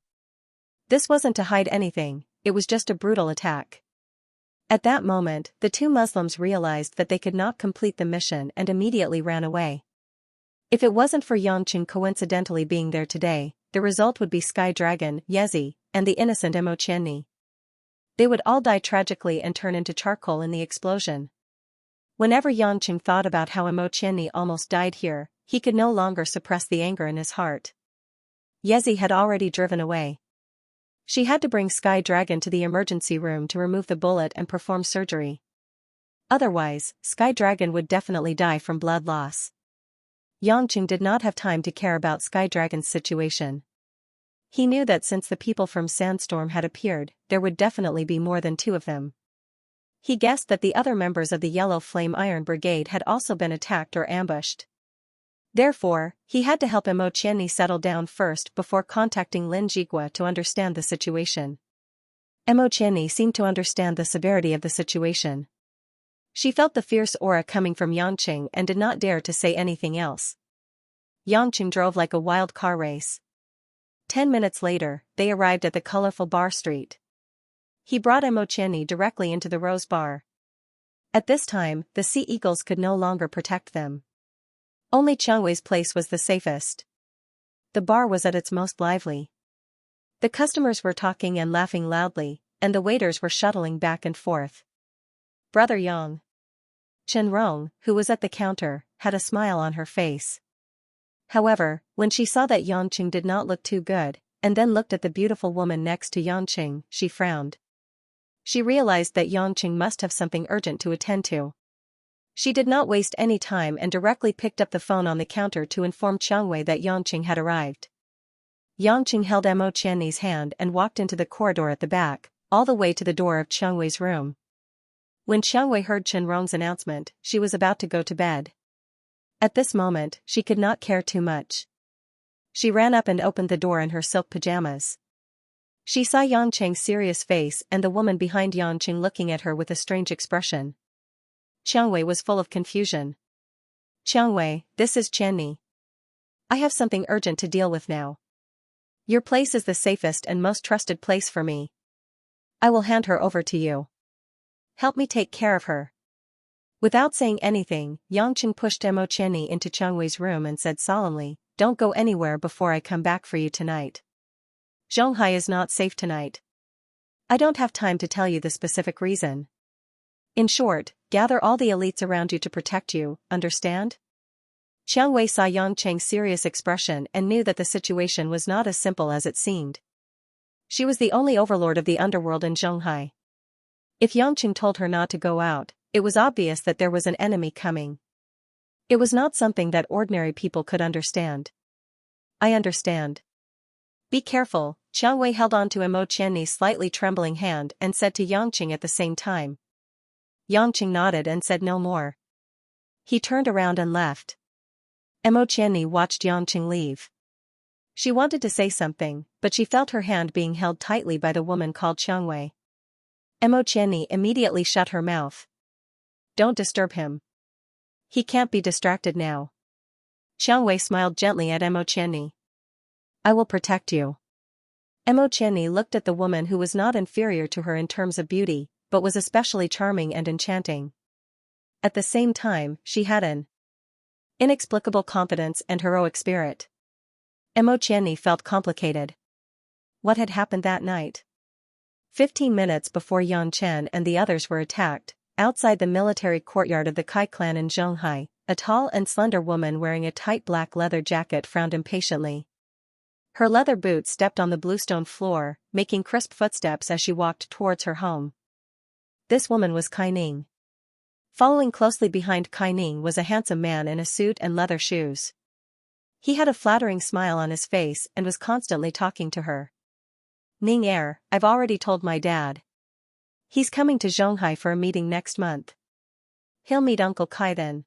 This wasn't to hide anything, it was just a brutal attack. At that moment, the two Muslims realized that they could not complete the mission and immediately ran away. If it wasn't for Yangqing coincidentally being there today, the result would be Sky Dragon, Yizi, and the innocent Mo Qianni. They would all die tragically and turn into charcoal in the explosion. Whenever Yangqing thought about how Mo Qianni almost died here, he could no longer suppress the anger in his heart. Yizi had already driven away. She had to bring Sky Dragon to the emergency room to remove the bullet and perform surgery. Otherwise, Sky Dragon would definitely die from blood loss. Yangqing did not have time to care about Sky Dragon's situation. He knew that since the people from Sandstorm had appeared, there would definitely be more than 2 of them. He guessed that the other members of the Yellow Flame Iron Brigade had also been attacked or ambushed. Therefore, he had to help Mo Qianni settle down first before contacting Lin Jigua to understand the situation. Mo Qianni seemed to understand the severity of the situation. She felt the fierce aura coming from Yangqing and did not dare to say anything else. Yangqing drove like a wild car race. 10 minutes later, they arrived at the colorful bar street. He brought Mo Qianni directly into the Rose Bar. At this time, the Sea Eagles could no longer protect them. Only Qiangwei's place was the safest. The bar was at its most lively. The customers were talking and laughing loudly, and the waiters were shuttling back and forth. Brother Yang. Chen Rong, who was at the counter, had a smile on her face. However, when she saw that Yangqing did not look too good, and then looked at the beautiful woman next to Yangqing, she frowned. She realized that Yangqing must have something urgent to attend to. She did not waste any time and directly picked up the phone on the counter to inform Qiangwei that Yangqing had arrived. Yangqing held Mo Qianni's hand and walked into the corridor at the back, all the way to the door of Qiangwei's room. When Qiangwei heard Chen Rong's announcement, she was about to go to bed. At this moment, she could not care too much. She ran up and opened the door in her silk pajamas. She saw Yangqing's serious face and the woman behind Yangqing looking at her with a strange expression. Qiangwei was full of confusion. Qiangwei, this is Qianni. I have something urgent to deal with now. Your place is the safest and most trusted place for me. I will hand her over to you. Help me take care of her. Without saying anything, Yangqing pushed Mo Qianni into Qiangwei's room and said solemnly, "Don't go anywhere before I come back for you tonight. Zhonghai is not safe tonight. I don't have time to tell you the specific reason. In short, gather all the elites around you to protect you, understand? Xiang Wei saw Yangqing's serious expression and knew that the situation was not as simple as it seemed. She was the only overlord of the underworld in Zhonghai. If Yangqing told her not to go out, it was obvious that there was an enemy coming. It was not something that ordinary people could understand. I understand. Be careful, Xiang Wei held on to Mo Qianni's slightly trembling hand and said to Yangqing at the same time. Yangqing nodded and said no more. He turned around and left. Mo Qianni watched Yangqing leave. She wanted to say something, but she felt her hand being held tightly by the woman called Xiang Wei. Mo Qianni immediately shut her mouth. Don't disturb him. He can't be distracted now. Xiang Wei smiled gently at Mo Qianni. I will protect you. Mo Qianni looked at the woman who was not inferior to her in terms of beauty, but was especially charming and enchanting. At the same time, she had an inexplicable confidence and heroic spirit. Mo Qianni felt complicated. What had happened that night? 15 minutes before Yan Chen and the others were attacked, outside the military courtyard of the Kai clan in Zhonghai, a tall and slender woman wearing a tight black leather jacket frowned impatiently. Her leather boots stepped on the bluestone floor, making crisp footsteps as she walked towards her home. This woman was Kai Ning. Following closely behind Kai Ning was a handsome man in a suit and leather shoes. He had a flattering smile on his face and was constantly talking to her. Ning I've already told my dad. He's coming to Zhonghai for a meeting next month. He'll meet Uncle Kai then.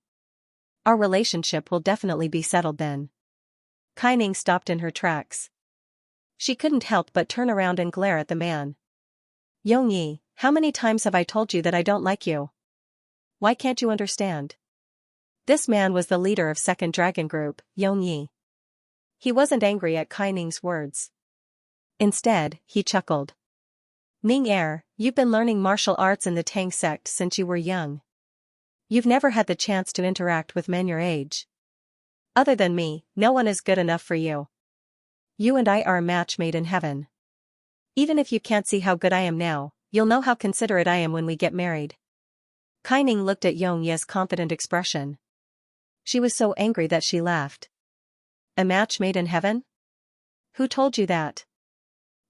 Our relationship will definitely be settled then. Kai Ning stopped in her tracks. She couldn't help but turn around and glare at the man. Yongyi, how many times have I told you that I don't like you? Why can't you understand? This man was the leader of Second Dragon Group, Yongyi. He wasn't angry at Kai Ning's words. Instead, he chuckled. Ning you've been learning martial arts in the Tang sect since you were young. You've never had the chance to interact with men your age. Other than me, no one is good enough for you. You and I are a match made in heaven. Even if you can't see how good I am now, you'll know how considerate I am when we get married. Kai Ning looked at Yongye's confident expression. She was so angry that she laughed. A match made in heaven? Who told you that?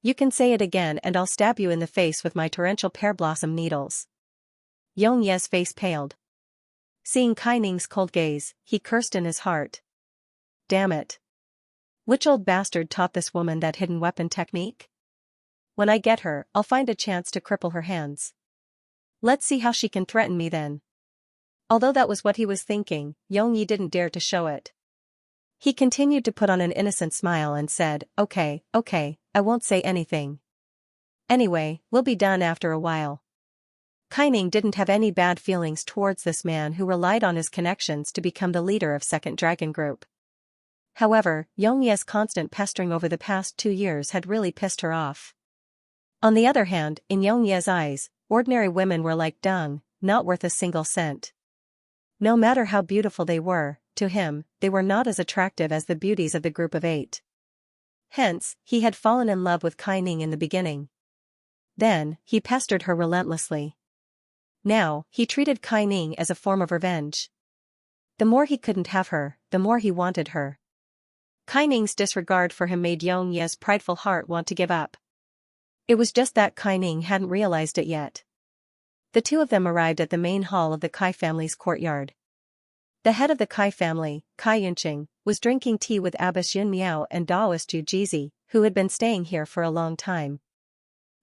You can say it again and I'll stab you in the face with my torrential pear blossom needles. Yongye's face paled. Seeing Kai Ning's cold gaze, he cursed in his heart. Damn it. Which old bastard taught this woman that hidden weapon technique? When I get her, I'll find a chance to cripple her hands. Let's see how she can threaten me then. Although that was what he was thinking, Yongyi didn't dare to show it. He continued to put on an innocent smile and said, okay, I won't say anything. Anyway, we'll be done after a while. Kai Ning didn't have any bad feelings towards this man who relied on his connections to become the leader of Second Dragon Group. However, Yongye's constant pestering over the past 2 years had really pissed her off. On the other hand, in Yongye's eyes, ordinary women were like dung, not worth a single cent. No matter how beautiful they were, to him, they were not as attractive as the beauties of the group of 8. Hence, he had fallen in love with Kai Ning in the beginning. Then, he pestered her relentlessly. Now, he treated Kai Ning as a form of revenge. The more he couldn't have her, the more he wanted her. Kai Ning's disregard for him made Yongye's prideful heart want to give up. It was just that Kai Ning hadn't realized it yet. The two of them arrived at the main hall of the Kai family's courtyard. The head of the Kai family, Kai Yunqing, was drinking tea with Abbess Yun Miao and Daoist Yu Jizi, who had been staying here for a long time.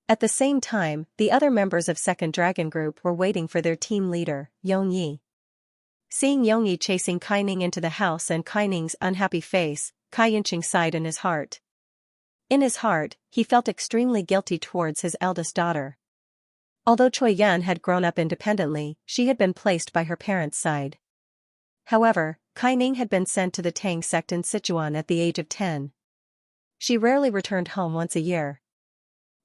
At the same time, the other members of Second Dragon Group were waiting for their team leader, Yongyi. Seeing Yongyi chasing Kai Ning into the house and Kai Ning's unhappy face, Kai Yunqing sighed in his heart. In his heart, he felt extremely guilty towards his eldest daughter. Although Choi Yun had grown up independently, she had been placed by her parents' side. However, Kai Ning had been sent to the Tang sect in Sichuan at the age of 10. She rarely returned home once a year.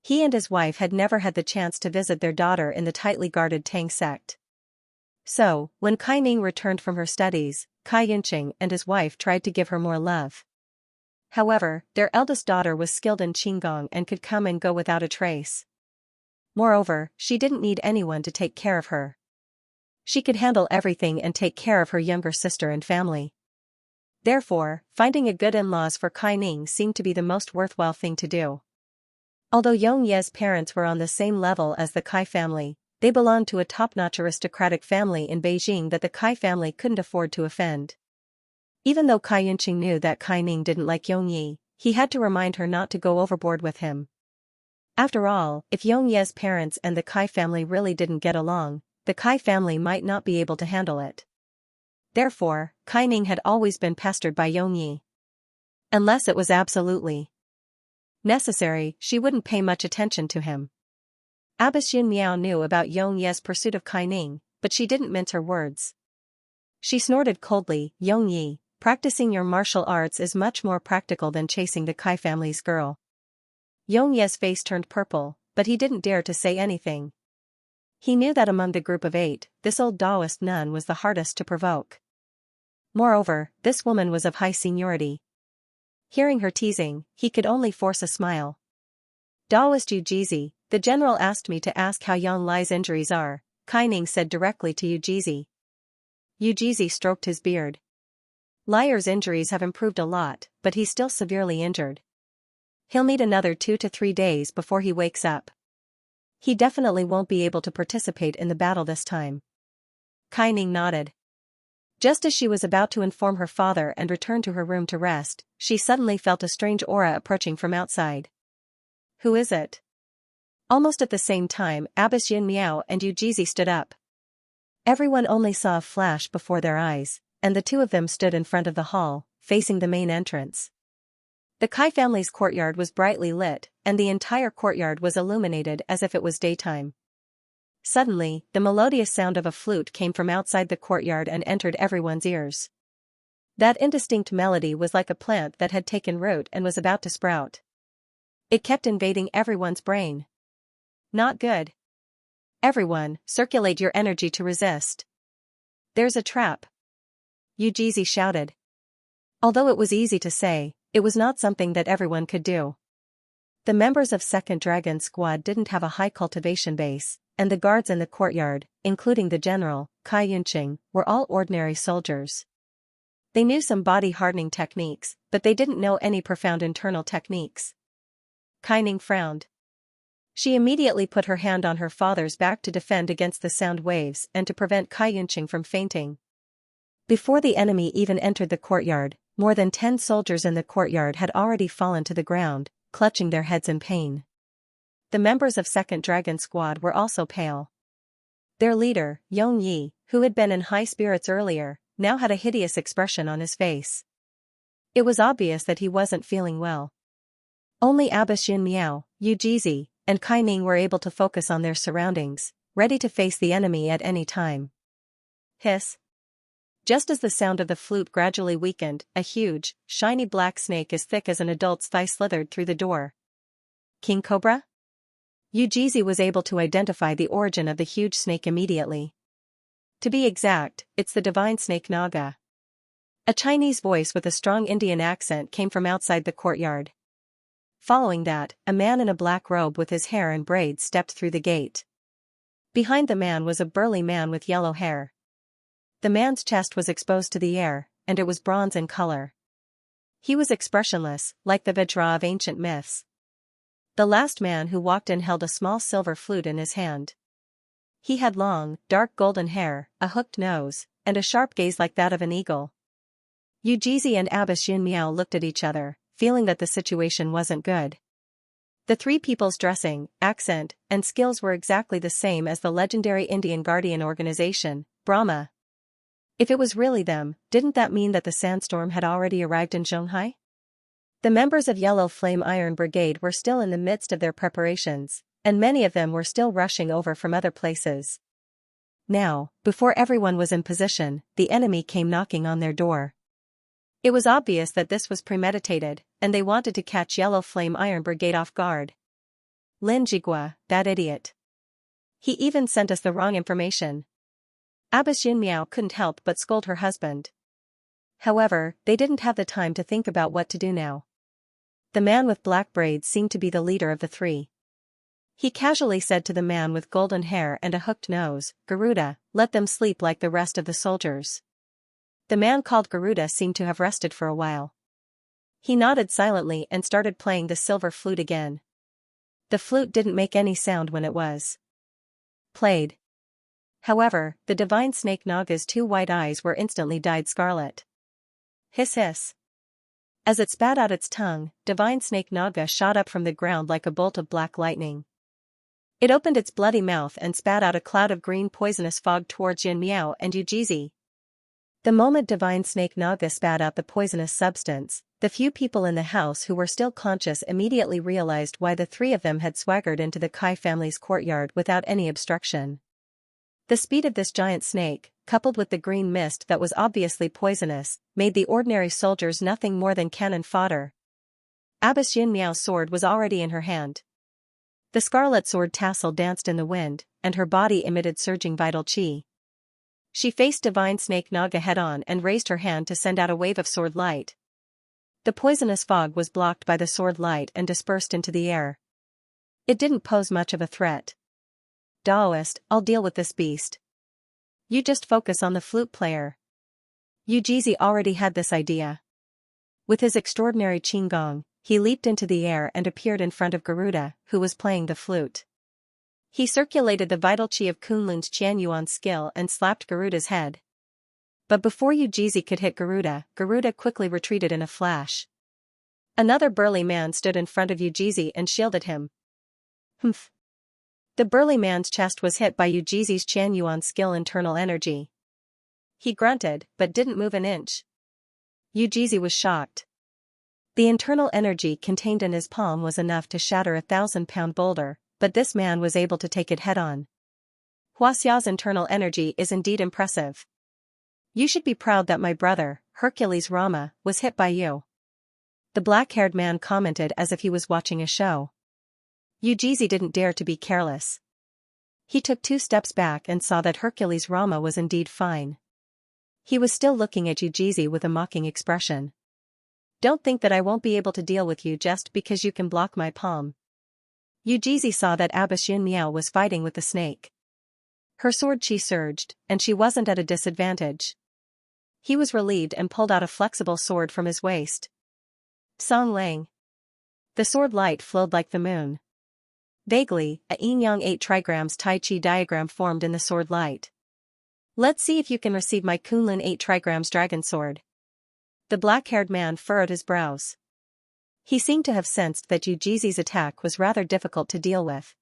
He and his wife had never had the chance to visit their daughter in the tightly guarded Tang sect. So, when Kai Ning returned from her studies, Kai Yunqing and his wife tried to give her more love. However, their eldest daughter was skilled in Qigong and could come and go without a trace. Moreover, she didn't need anyone to take care of her. She could handle everything and take care of her younger sister and family. Therefore, finding a good in-laws for Kai Ning seemed to be the most worthwhile thing to do. Although Yong Ye's parents were on the same level as the Kai family, they belonged to a top-notch aristocratic family in Beijing that the Kai family couldn't afford to offend. Even though Kai Yunqing knew that Kai Ning didn't like Yong Yi, he had to remind her not to go overboard with him. After all, if Yong Ye's parents and the Kai family really didn't get along, the Kai family might not be able to handle it. Therefore, Kai Ning had always been pestered by Yong Yi. Unless it was absolutely necessary, she wouldn't pay much attention to him. Abbess Yun Miao knew about Yong Ye's pursuit of Kai Ning, but she didn't mince her words. She snorted coldly, "Yong Yi, practicing your martial arts is much more practical than chasing the Kai family's girl." Yong Ye's face turned purple, but he didn't dare to say anything. He knew that among the group of 8, this old Taoist nun was the hardest to provoke. Moreover, this woman was of high seniority. Hearing her teasing, he could only force a smile. "Taoist Yujizi, the general asked me to ask how Yang Lai's injuries are," Kai Ning said directly to Yujizi. Yujizi stroked his beard. "Liar's injuries have improved a lot, but he's still severely injured. He'll need another 2 to 3 days before he wakes up. He definitely won't be able to participate in the battle this time." Kai Ning nodded. Just as she was about to inform her father and return to her room to rest, she suddenly felt a strange aura approaching from outside. "Who is it?" Almost at the same time, Abbess Yin Miao and Yujizi stood up. Everyone only saw a flash before their eyes, and the two of them stood in front of the hall, facing the main entrance. The Kai family's courtyard was brightly lit, and the entire courtyard was illuminated as if it was daytime. Suddenly, the melodious sound of a flute came from outside the courtyard and entered everyone's ears. That indistinct melody was like a plant that had taken root and was about to sprout. It kept invading everyone's brain. Not good. "Everyone, circulate your energy to resist. There's a trap," Yujizi shouted. Although it was easy to say, it was not something that everyone could do. The members of 2nd Dragon Squad didn't have a high cultivation base, and the guards in the courtyard, including the general, Kai Yunqing, were all ordinary soldiers. They knew some body-hardening techniques, but they didn't know any profound internal techniques. Kai Ning frowned. She immediately put her hand on her father's back to defend against the sound waves and to prevent Kai Yunqing from fainting. Before the enemy even entered the courtyard, more than 10 soldiers in the courtyard had already fallen to the ground, clutching their heads in pain. The members of 2nd Dragon Squad were also pale. Their leader, Yong Yi, who had been in high spirits earlier, now had a hideous expression on his face. It was obvious that he wasn't feeling well. Only Abbess Yin Miao, Yujizi, and Kai Ning were able to focus on their surroundings, ready to face the enemy at any time. Hiss. Just as the sound of the flute gradually weakened, a huge, shiny black snake as thick as an adult's thigh slithered through the door. King Cobra? Yujizi was able to identify the origin of the huge snake immediately. To be exact, it's the divine snake Naga. A Chinese voice with a strong Indian accent came from outside the courtyard. Following that, a man in a black robe with his hair in braids stepped through the gate. Behind the man was a burly man with yellow hair. The man's chest was exposed to the air, and it was bronze in color. He was expressionless, like the Vajra of ancient myths. The last man who walked in held a small silver flute in his hand. He had long, dark golden hair, a hooked nose, and a sharp gaze like that of an eagle. Yujizi and Abbess Yin Miao looked at each other, feeling that the situation wasn't good. The three people's dressing, accent, and skills were exactly the same as the legendary Indian Guardian organization, Brahma. If it was really them, didn't that mean that the sandstorm had already arrived in Zhonghai? The members of Yellow Flame Iron Brigade were still in the midst of their preparations, and many of them were still rushing over from other places. Now, before everyone was in position, the enemy came knocking on their door. It was obvious that this was premeditated, and they wanted to catch Yellow Flame Iron Brigade off guard. Lin Jigua, that idiot. He even sent us the wrong information. Abbess Yin Miao couldn't help but scold her husband. However, they didn't have the time to think about what to do now. The man with black braids seemed to be the leader of the three. He casually said to the man with golden hair and a hooked nose, "Garuda, let them sleep like the rest of the soldiers." The man called Garuda seemed to have rested for a while. He nodded silently and started playing the silver flute again. The flute didn't make any sound when it was played. However, the divine snake Naga's two white eyes were instantly dyed scarlet. Hiss hiss. As it spat out its tongue, divine snake Naga shot up from the ground like a bolt of black lightning. It opened its bloody mouth and spat out a cloud of green poisonous fog towards Yin Miao and Yujizi. The moment divine snake Naga spat out the poisonous substance, the few people in the house who were still conscious immediately realized why the three of them had swaggered into the Kai family's courtyard without any obstruction. The speed of this giant snake, coupled with the green mist that was obviously poisonous, made the ordinary soldiers nothing more than cannon fodder. Abbess Yin Miao's sword was already in her hand. The scarlet sword tassel danced in the wind, and her body emitted surging vital qi. She faced divine snake Naga head-on and raised her hand to send out a wave of sword light. The poisonous fog was blocked by the sword light and dispersed into the air. It didn't pose much of a threat. "Daoist, I'll deal with this beast. You just focus on the flute player." Yujizi already had this idea. With his extraordinary qinggong, he leaped into the air and appeared in front of Garuda, who was playing the flute. He circulated the vital qi of Kunlun's Qianyuan skill and slapped Garuda's head. But before Yujizi could hit Garuda, Garuda quickly retreated in a flash. Another burly man stood in front of Yujizi and shielded him. Humph. The burly man's chest was hit by Yujizi's Qianyuan skill internal energy. He grunted, but didn't move an inch. Yujizi was shocked. The internal energy contained in his palm was enough to shatter a 1,000-pound boulder, but this man was able to take it head-on. Huaxia's internal energy is indeed impressive. You should be proud that my brother, Hercules Rama, was hit by you. The black-haired man commented as if he was watching a show. Yujizi didn't dare to be careless. He took 2 steps back and saw that Hercules Rama was indeed fine. He was still looking at Yujizi with a mocking expression. "Don't think that I won't be able to deal with you just because you can block my palm." Yujizi saw that Abbess Yin Miao was fighting with the snake. Her sword qi surged, and she wasn't at a disadvantage. He was relieved and pulled out a flexible sword from his waist. Song Lang. The sword light flowed like the moon. Vaguely, a yin-yang 8 trigrams Tai Chi diagram formed in the sword light. "Let's see if you can receive my Kunlun 8 trigrams dragon sword." The black-haired man furrowed his brows. He seemed to have sensed that Yujizi's attack was rather difficult to deal with.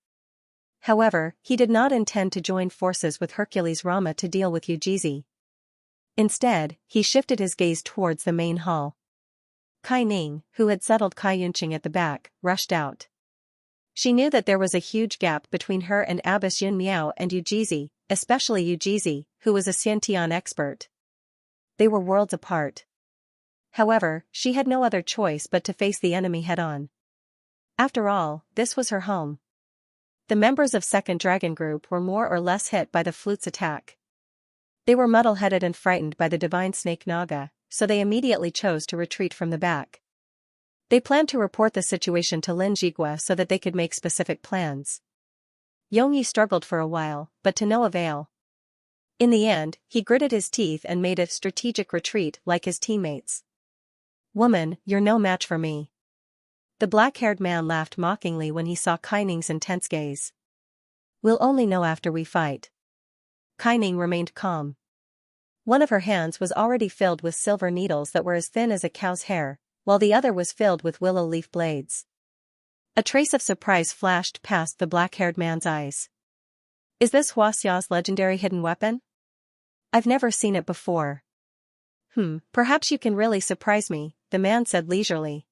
However, he did not intend to join forces with Hercules Rama to deal with Yujizi. Instead, he shifted his gaze towards the main hall. Kai Ning, who had settled Kai Yunqing at the back, rushed out. She knew that there was a huge gap between her and Abbess Yin Miao and Yujizi, especially Yujizi, who was a Xiantian expert. They were worlds apart. However, she had no other choice but to face the enemy head-on. After all, this was her home. The members of Second Dragon Group were more or less hit by the flute's attack. They were muddle-headed and frightened by the divine snake Naga, so they immediately chose to retreat from the back. They planned to report the situation to Lin Jigua so that they could make specific plans. Yongyi struggled for a while, but to no avail. In the end, he gritted his teeth and made a strategic retreat like his teammates. "Woman, you're no match for me." The black-haired man laughed mockingly when he saw Kai Ning's intense gaze. "We'll only know after we fight." Kai Ning remained calm. One of her hands was already filled with silver needles that were as thin as a cow's hair, while the other was filled with willow leaf blades. A trace of surprise flashed past the black-haired man's eyes. "Is this Huaxia's legendary hidden weapon? I've never seen it before." Perhaps you can really surprise me," the man said leisurely.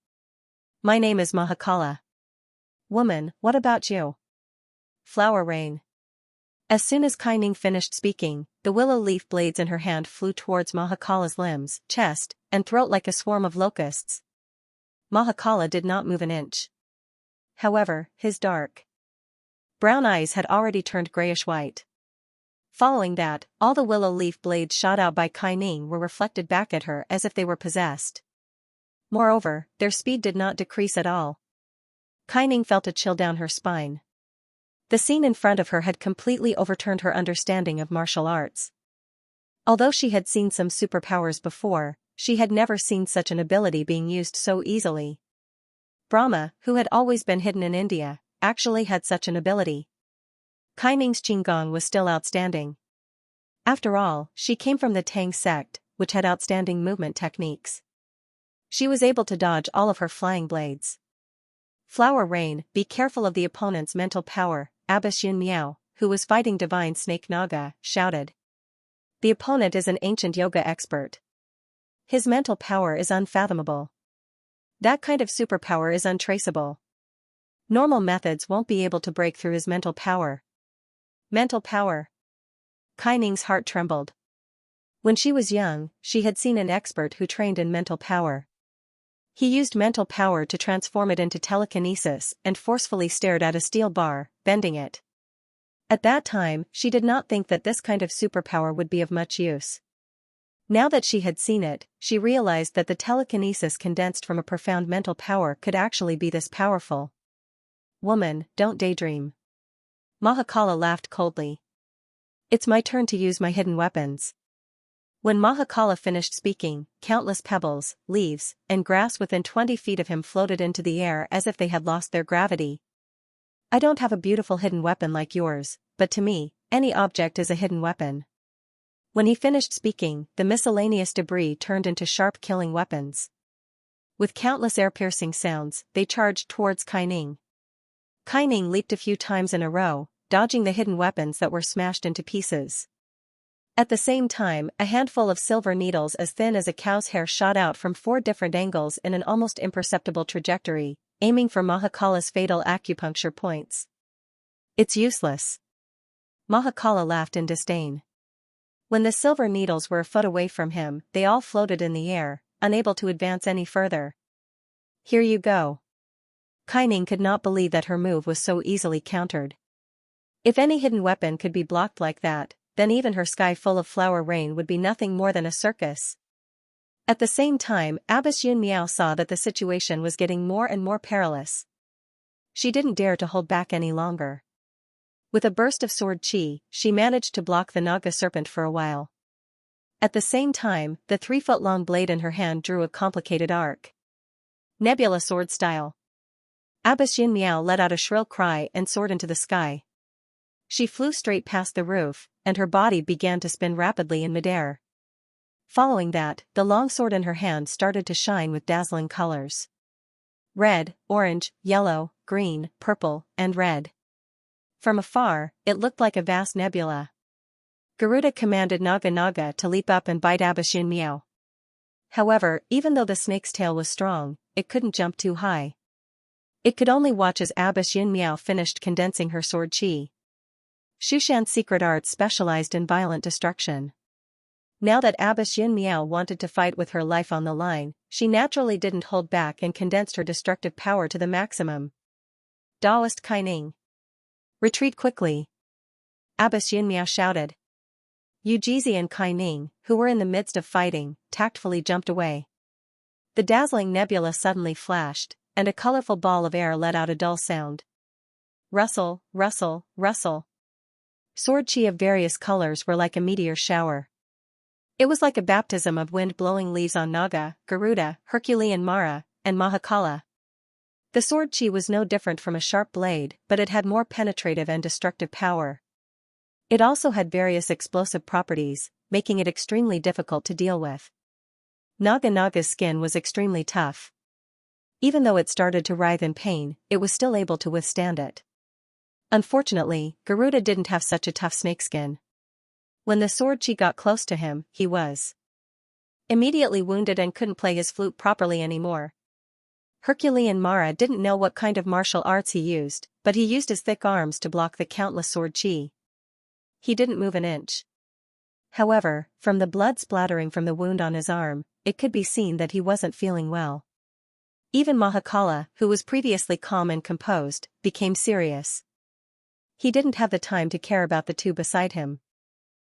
"My name is Mahakala." "Woman, what about you?" "Flower rain." As soon as Kai Ning finished speaking, the willow leaf blades in her hand flew towards Mahakala's limbs, chest, and throat like a swarm of locusts. Mahakala did not move an inch. However, his dark brown eyes had already turned grayish-white. Following that, all the willow leaf blades shot out by Kai Ning were reflected back at her as if they were possessed. Moreover, their speed did not decrease at all. Kai Ning felt a chill down her spine. The scene in front of her had completely overturned her understanding of martial arts. Although she had seen some superpowers before, she had never seen such an ability being used so easily. Brahma, who had always been hidden in India, actually had such an ability. Kai Ning's Qigong was still outstanding. After all, she came from the Tang sect, which had outstanding movement techniques. She was able to dodge all of her flying blades. Flower Rain, be careful of the opponent's mental power, Abbess Yun Miao, who was fighting Divine Snake Naga, shouted. The opponent is an ancient yoga expert. His mental power is unfathomable. That kind of superpower is untraceable. Normal methods won't be able to break through his mental power. Mental power. Kai Ning's heart trembled. When she was young, she had seen an expert who trained in mental power. He used mental power to transform it into telekinesis and forcefully stared at a steel bar, bending it. At that time, she did not think that this kind of superpower would be of much use. Now that she had seen it, she realized that the telekinesis condensed from a profound mental power could actually be this powerful. Woman, don't daydream. Mahakala laughed coldly. It's my turn to use my hidden weapons. When Mahakala finished speaking, countless pebbles, leaves, and grass within 20 feet of him floated into the air as if they had lost their gravity. I don't have a beautiful hidden weapon like yours, but to me, any object is a hidden weapon. When he finished speaking, the miscellaneous debris turned into sharp killing weapons. With countless air-piercing sounds, they charged towards Kai Ning. Kai Ning leaped a few times in a row, dodging the hidden weapons that were smashed into pieces. At the same time, a handful of silver needles as thin as a cow's hair shot out from 4 different angles in an almost imperceptible trajectory, aiming for Mahakala's fatal acupuncture points. It's useless. Mahakala laughed in disdain. When the silver needles were a foot away from him, they all floated in the air, unable to advance any further. Here you go. Kai Ning could not believe that her move was so easily countered. If any hidden weapon could be blocked like that, then even her sky full of flower rain would be nothing more than a circus. At the same time, Abbess Yun Miao saw that the situation was getting more and more perilous. She didn't dare to hold back any longer. With a burst of sword chi, she managed to block the Naga serpent for a while. At the same time, the 3-foot-long blade in her hand drew a complicated arc. Nebula sword style. Abbess Yun Miao let out a shrill cry and soared into the sky. She flew straight past the roof, and her body began to spin rapidly in midair. Following that, the long sword in her hand started to shine with dazzling colors. Red, orange, yellow, green, purple, and red. From afar, it looked like a vast nebula. Garuda commanded Naga to leap up and bite Abbess Yun Miao. However, even though the snake's tail was strong, it couldn't jump too high. It could only watch as Abbess Yun Miao finished condensing her sword chi. Shushan's secret arts specialized in violent destruction. Now that Abbess Yun Miao wanted to fight with her life on the line, she naturally didn't hold back and condensed her destructive power to the maximum. Daoist Kai Ning. Retreat quickly. Abbess Yun Miao shouted. Yujizi and Kai Ning, who were in the midst of fighting, tactfully jumped away. The dazzling nebula suddenly flashed, and a colorful ball of air let out a dull sound. Rustle, rustle, rustle. Sword chi of various colors were like a meteor shower. It was like a baptism of wind blowing leaves on Naga, Garuda, Herculean Mara, and Mahakala. The sword chi was no different from a sharp blade, but it had more penetrative and destructive power. It also had various explosive properties, making it extremely difficult to deal with. Naga's skin was extremely tough. Even though it started to writhe in pain, it was still able to withstand it. Unfortunately, Garuda didn't have such a tough snakeskin. When the sword chi got close to him, he was immediately wounded and couldn't play his flute properly anymore. Herculean Mara didn't know what kind of martial arts he used, but he used his thick arms to block the countless sword chi. He didn't move an inch. However, from the blood splattering from the wound on his arm, it could be seen that he wasn't feeling well. Even Mahakala, who was previously calm and composed, became serious. He didn't have the time to care about the two beside him.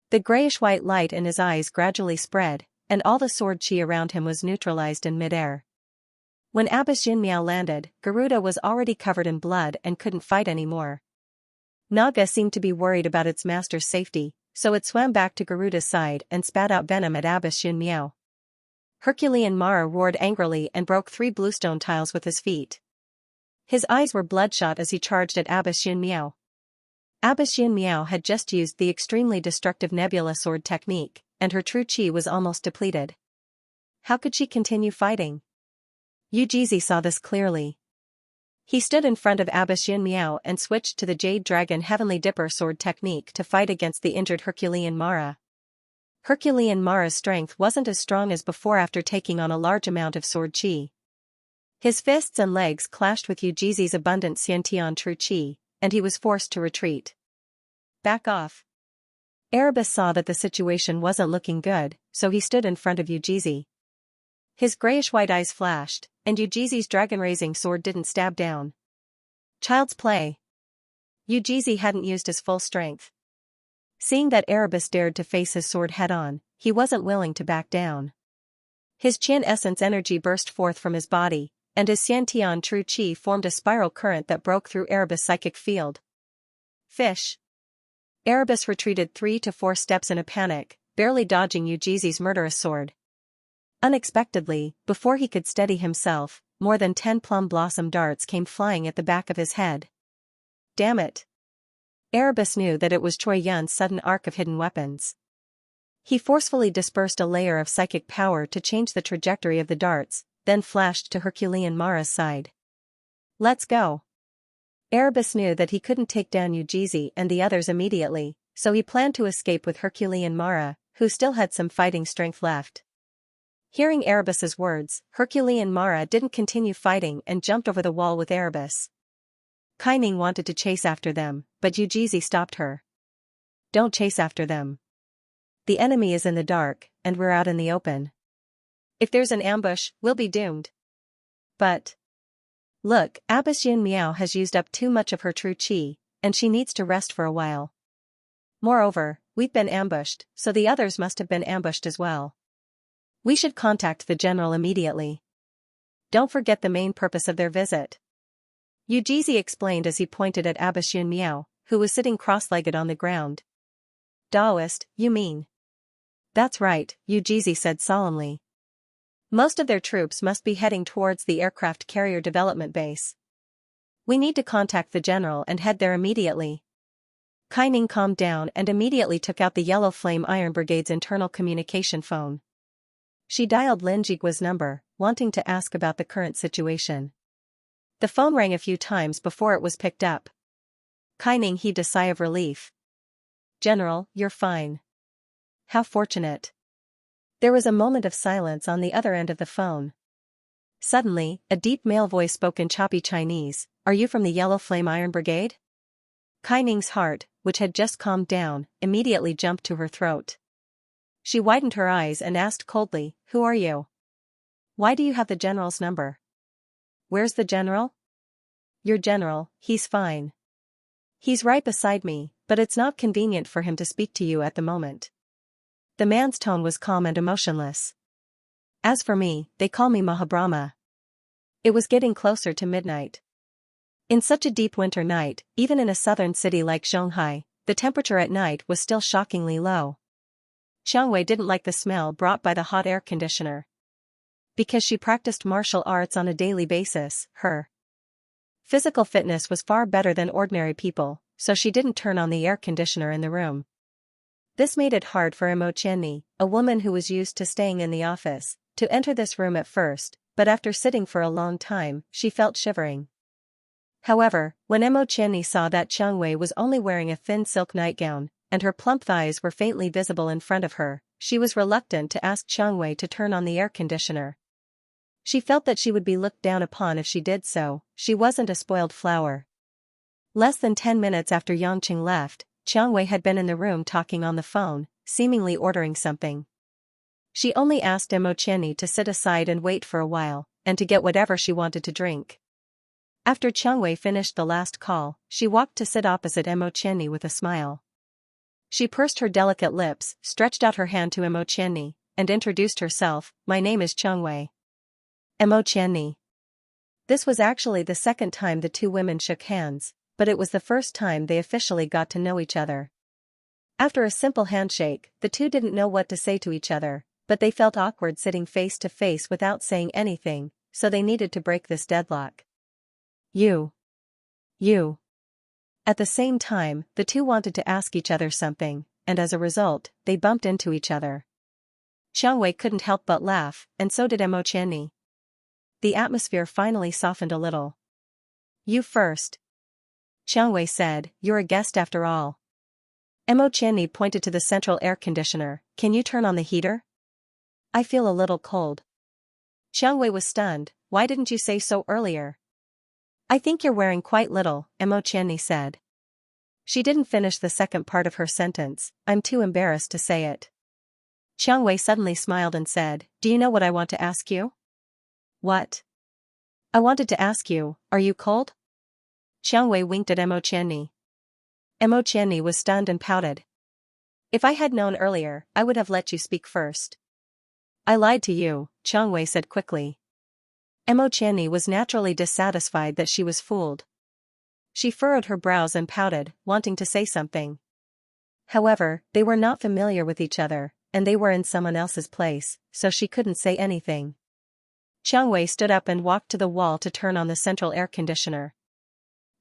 The grayish-white light in his eyes gradually spread, and all the sword chi around him was neutralized in midair. When Abbess Yun Miao landed, Garuda was already covered in blood and couldn't fight anymore. Naga seemed to be worried about its master's safety, so it swam back to Garuda's side and spat out venom at Abbess Xianxia. Herculean Mara roared angrily and broke 3 bluestone tiles with his feet. His eyes were bloodshot as he charged at Abbess Xianxia. Abbess Xianxia had just used the extremely destructive nebula sword technique, and her true chi was almost depleted. How could she continue fighting? Yujizi saw this clearly. He stood in front of Abbess Xianxia and switched to the Jade Dragon Heavenly Dipper sword technique to fight against the injured Herculean Mara. Herculean Mara's strength wasn't as strong as before after taking on a large amount of sword chi. His fists and legs clashed with Yujizi's abundant Xiantian true chi, and he was forced to retreat. Back off. Erebus saw that the situation wasn't looking good, so he stood in front of Yujizi. His grayish-white eyes flashed, and Yujizi's dragon-raising sword didn't stab down. Child's play. Yujizi hadn't used his full strength. Seeing that Erebus dared to face his sword head-on, he wasn't willing to back down. His Qian essence energy burst forth from his body, and his Xiantian true chi formed a spiral current that broke through Erebus' psychic field. Fish. Erebus retreated 3 to 4 steps in a panic, barely dodging Yujizi's murderous sword. Unexpectedly, before he could steady himself, more than 10 plum blossom darts came flying at the back of his head. Damn it. Erebus knew that it was Choi Yun's sudden arc of hidden weapons. He forcefully dispersed a layer of psychic power to change the trajectory of the darts, then flashed to Herculean Mara's side. Let's go. Erebus knew that he couldn't take down Yujizi and the others immediately, so he planned to escape with Herculean Mara, who still had some fighting strength left. Hearing Erebus's words, Herculean Mara didn't continue fighting and jumped over the wall with Erebus. Kaining wanted to chase after them, but Yujizi stopped her. Don't chase after them. The enemy is in the dark, and we're out in the open. If there's an ambush, we'll be doomed. But look, Abbess Xianxia has used up too much of her true chi, and she needs to rest for a while. Moreover, we've been ambushed, so the others must have been ambushed as well. We should contact the general immediately. Don't forget the main purpose of their visit. Yujizi explained as he pointed at Abbess Xianxia, who was sitting cross-legged on the ground. Daoist, you mean? That's right, Yujizi said solemnly. Most of their troops must be heading towards the aircraft carrier development base. We need to contact the general and head there immediately. Kaining calmed down and immediately took out the Yellow Flame Iron Brigade's internal communication phone. She dialed Lin Jigua's number, wanting to ask about the current situation. The phone rang a few times before it was picked up. Kaining heaved a sigh of relief. General, you're fine. How fortunate. There was a moment of silence on the other end of the phone. Suddenly, a deep male voice spoke in choppy Chinese. Are you from the Yellow Flame Iron Brigade? Kaining's heart, which had just calmed down, immediately jumped to her throat. She widened her eyes and asked coldly, Who are you? Why do you have the general's number? Where's the general? Your general, he's fine. He's right beside me, but it's not convenient for him to speak to you at the moment. The man's tone was calm and emotionless. As for me, they call me Mahabrahma. It was getting closer to midnight. In such a deep winter night, even in a southern city like Shanghai, the temperature at night was still shockingly low. Xiangwei didn't like the smell brought by the hot air conditioner. Because she practiced martial arts on a daily basis, her physical fitness was far better than ordinary people, so she didn't turn on the air conditioner in the room. This made it hard for Emo Chenni, a woman who was used to staying in the office, to enter this room at first, but after sitting for a long time, she felt shivering. However, when Emo Chenni saw that Xiangwei was only wearing a thin silk nightgown, and her plump thighs were faintly visible in front of her, she was reluctant to ask Xiangwei to turn on the air conditioner. She felt that she would be looked down upon if she did so. She wasn't a spoiled flower. Less than 10 minutes after Yangqing left, Xiangwei had been in the room talking on the phone, seemingly ordering something. She only asked Emo Chenni to sit aside and wait for a while, and to get whatever she wanted to drink. After Xiangwei finished the last call, she walked to sit opposite Emo Chenni with a smile. She pursed her delicate lips, stretched out her hand to Emo Chenni, and introduced herself. My name is Xiangwei. Emo Chenni. This was actually the second time the two women shook hands, but it was the first time they officially got to know each other. After a simple handshake, the two didn't know what to say to each other, but they felt awkward sitting face to face without saying anything, so they needed to break this deadlock. You. At the same time, the two wanted to ask each other something, and as a result, they bumped into each other. Xianxia couldn't help but laugh, and so did Xianxia. The atmosphere finally softened a little. You first. Xianxia said, you're a guest after all. Xianxia pointed to the central air conditioner, can you turn on the heater? I feel a little cold. Xianxia was stunned, why didn't you say so earlier? I think you're wearing quite little, Xianxia said. She didn't finish the second part of her sentence, I'm too embarrassed to say it. Xianxia suddenly smiled and said, do you know what I want to ask you? What? I wanted to ask you, are you cold? Xianxia winked at Xianxia. Xianxia was stunned and pouted. If I had known earlier, I would have let you speak first. I lied to you, Xianxia said quickly. Xianxia was naturally dissatisfied that she was fooled. She furrowed her brows and pouted, wanting to say something. However, they were not familiar with each other, and they were in someone else's place, so she couldn't say anything. Xianxia stood up and walked to the wall to turn on the central air conditioner.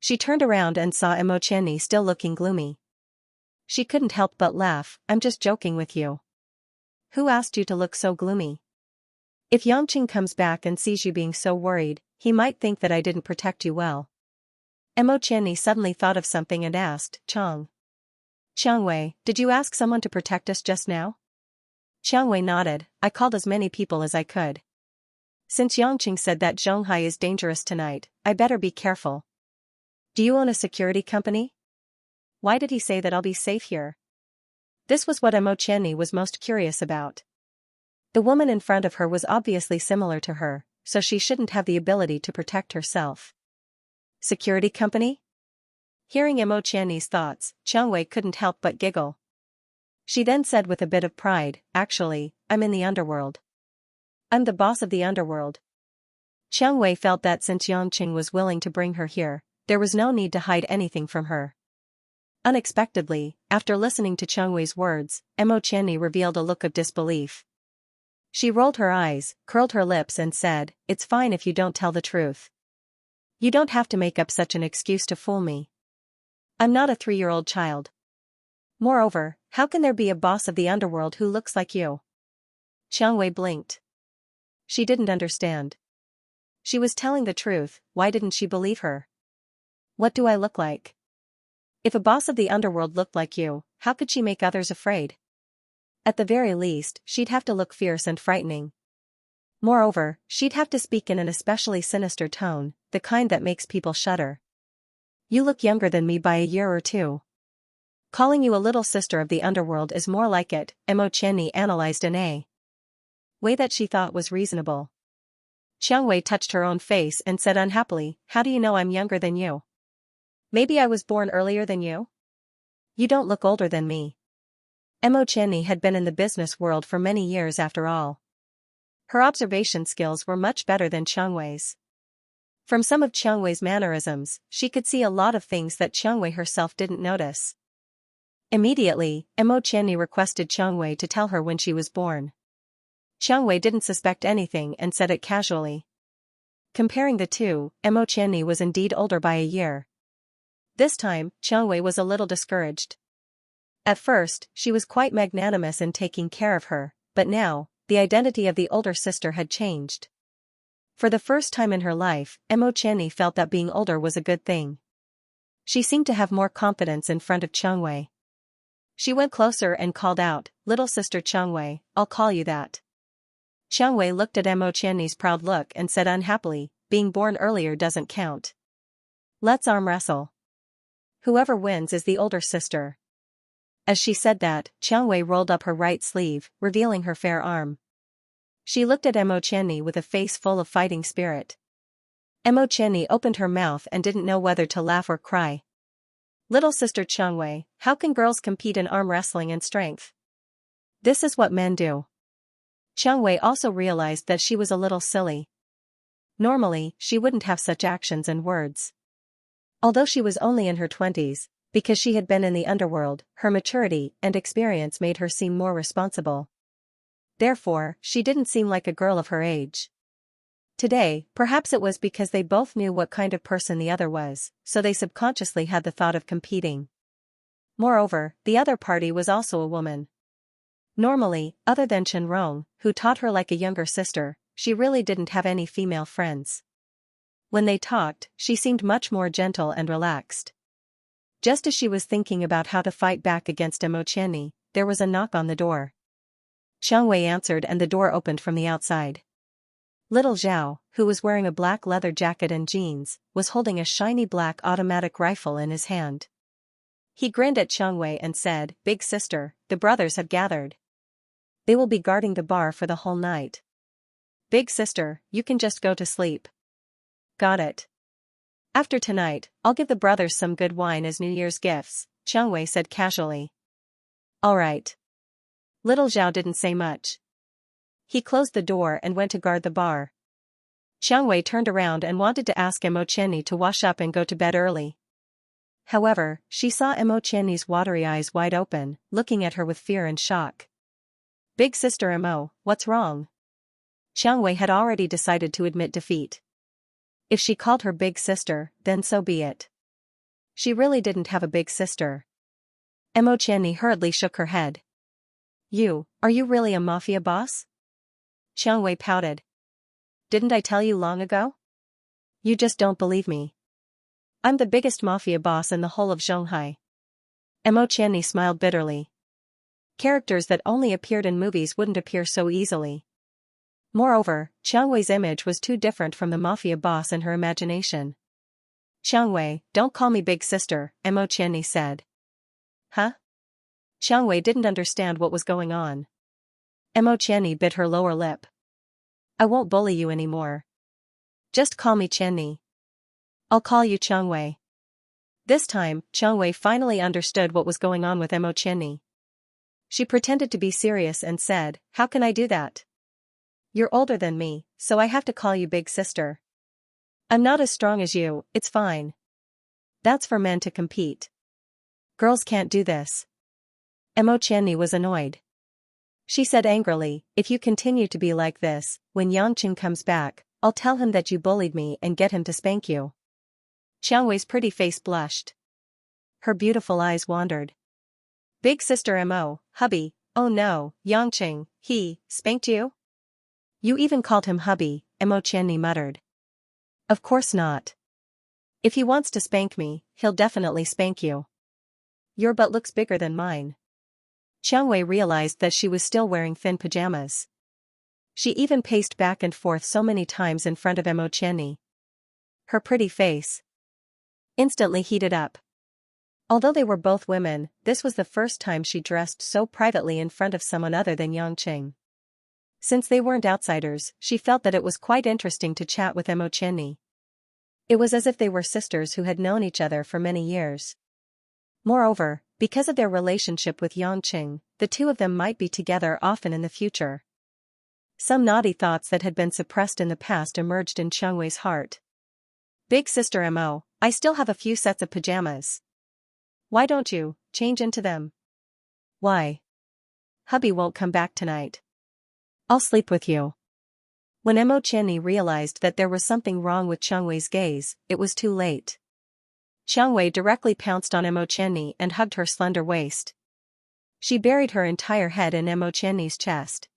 She turned around and saw Xianxia still looking gloomy. She couldn't help but laugh, I'm just joking with you. Who asked you to look so gloomy? If Yangqing comes back and sees you being so worried, he might think that I didn't protect you well. Xianxia suddenly thought of something and asked, Xianxia, did you ask someone to protect us just now? Xianxia nodded, I called as many people as I could. Since Yangqing said that Zhonghai is dangerous tonight, I better be careful. Do you own a security company? Why did he say that I'll be safe here? This was what Xianxia was most curious about. The woman in front of her was obviously similar to her, so she shouldn't have the ability to protect herself. Security company? Hearing Xianxia's thoughts, Xianxia couldn't help but giggle. She then said with a bit of pride, actually, I'm in the underworld. I'm the boss of the underworld. Xianxia felt that since Yangqing was willing to bring her here, there was no need to hide anything from her. Unexpectedly, after listening to Xianxia's words, Xianxia revealed a look of disbelief. She rolled her eyes, curled her lips and said, it's fine if you don't tell the truth. You don't have to make up such an excuse to fool me. I'm not a 3-year-old child. Moreover, how can there be a boss of the underworld who looks like you? Xianxia blinked. She didn't understand. She was telling the truth, why didn't she believe her? What do I look like? If a boss of the underworld looked like you, how could she make others afraid? At the very least, she'd have to look fierce and frightening. Moreover, she'd have to speak in an especially sinister tone, the kind that makes people shudder. You look younger than me by a year or two. Calling you a little sister of the underworld is more like it, Xianxia analyzed in a way that she thought was reasonable. Xianxia touched her own face and said unhappily, how do you know I'm younger than you? Maybe I was born earlier than you? You don't look older than me. Xianxia had been in the business world for many years after all. Her observation skills were much better than Xianxia's. From some of Xianxia's mannerisms, she could see a lot of things that Xianxia herself didn't notice. Immediately, Xianxia requested Xianxia to tell her when she was born. Xianxia didn't suspect anything and said it casually. Comparing the two, Xianxia was indeed older by a year. This time, Xianxia was a little discouraged. At first, she was quite magnanimous in taking care of her, but now, the identity of the older sister had changed. For the first time in her life, Xianxia felt that being older was a good thing. She seemed to have more confidence in front of Xianxia. She went closer and called out, little sister Xianxia, I'll call you that. Xianxia looked at Xianxia's proud look and said unhappily, being born earlier doesn't count. Let's arm wrestle. Whoever wins is the older sister. As she said that, Xianxia rolled up her right sleeve, revealing her fair arm. She looked at Xianxia with a face full of fighting spirit. Xianxia opened her mouth and didn't know whether to laugh or cry. Little sister Xianxia, how can girls compete in arm wrestling and strength? This is what men do. Xianxia also realized that she was a little silly. Normally, she wouldn't have such actions and words. Although she was only in her 20s, because she had been in the underworld, her maturity and experience made her seem more responsible. Therefore, she didn't seem like a girl of her age. Today, perhaps it was because they both knew what kind of person the other was, so they subconsciously had the thought of competing. Moreover, the other party was also a woman. Normally, other than Chen Rong, who taught her like a younger sister, she really didn't have any female friends. When they talked, she seemed much more gentle and relaxed. Just as she was thinking about how to fight back against Mo Qianni, there was a knock on the door. Xianxia answered and the door opened from the outside. Little Zhao, who was wearing a black leather jacket and jeans, was holding a shiny black automatic rifle in his hand. He grinned at Xianxia and said, "Big sister, the brothers have gathered. They will be guarding the bar for the whole night. Big sister, you can just go to sleep." "Got it. After tonight, I'll give the brothers some good wine as New Year's gifts," Xianxia said casually. "All right." Little Zhao didn't say much. He closed the door and went to guard the bar. Xianxia turned around and wanted to ask Mo Qianni to wash up and go to bed early. However, she saw Mo Qianni's watery eyes wide open, looking at her with fear and shock. "Big sister Mo, what's wrong?" Xianxia had already decided to admit defeat. If she called her big sister, then so be it. She really didn't have a big sister. Mo Qianni hurriedly shook her head. Are you really a mafia boss?" Xianxia pouted. "Didn't I tell you long ago? You just don't believe me. I'm the biggest mafia boss in the whole of Shanghai." Mo Qianni smiled bitterly. Characters that only appeared in movies wouldn't appear so easily. Moreover, Xianxia's image was too different from the mafia boss in her imagination. "Xianxia, don't call me big sister," Mo Qianni said. "Huh?" Xianxia didn't understand what was going on. Mo Qianni bit her lower lip. "I won't bully you anymore. Just call me Qianni." "I'll call you Xianxia." This time, Xianxia finally understood what was going on with Mo Qianni. She pretended to be serious and said, "How can I do that? You're older than me, so I have to call you big sister. I'm not as strong as you, it's fine. That's for men to compete. Girls can't do this." Mo Qianni was annoyed. She said angrily, "If you continue to be like this, when Yangqing comes back, I'll tell him that you bullied me and get him to spank you." Xianxia's pretty face blushed. Her beautiful eyes wandered. "Big sister Mo, hubby, oh no, Yangqing, he spanked you?" "You even called him hubby," Mo Qianni muttered. "Of course not. If he wants to spank me, he'll definitely spank you. Your butt looks bigger than mine." Xianxia realized that she was still wearing thin pajamas. She even paced back and forth so many times in front of Mo Qianni. Her pretty face instantly heated up. Although they were both women, this was the first time she dressed so privately in front of someone other than Yangqing. Since they weren't outsiders, she felt that it was quite interesting to chat with Mo Qianni. It was as if they were sisters who had known each other for many years. Moreover, because of their relationship with Yangqing, the two of them might be together often in the future. Some naughty thoughts that had been suppressed in the past emerged in Xianxia's heart. "Big sister Mo, I still have a few sets of pajamas. Why don't you change into them?" "Why? Hubby won't come back tonight. I'll sleep with you." When Mo Qianni realized that there was something wrong with Xianxia's gaze, it was too late. Xianxia directly pounced on Mo Qianni and hugged her slender waist. She buried her entire head in Mo Qianni's chest.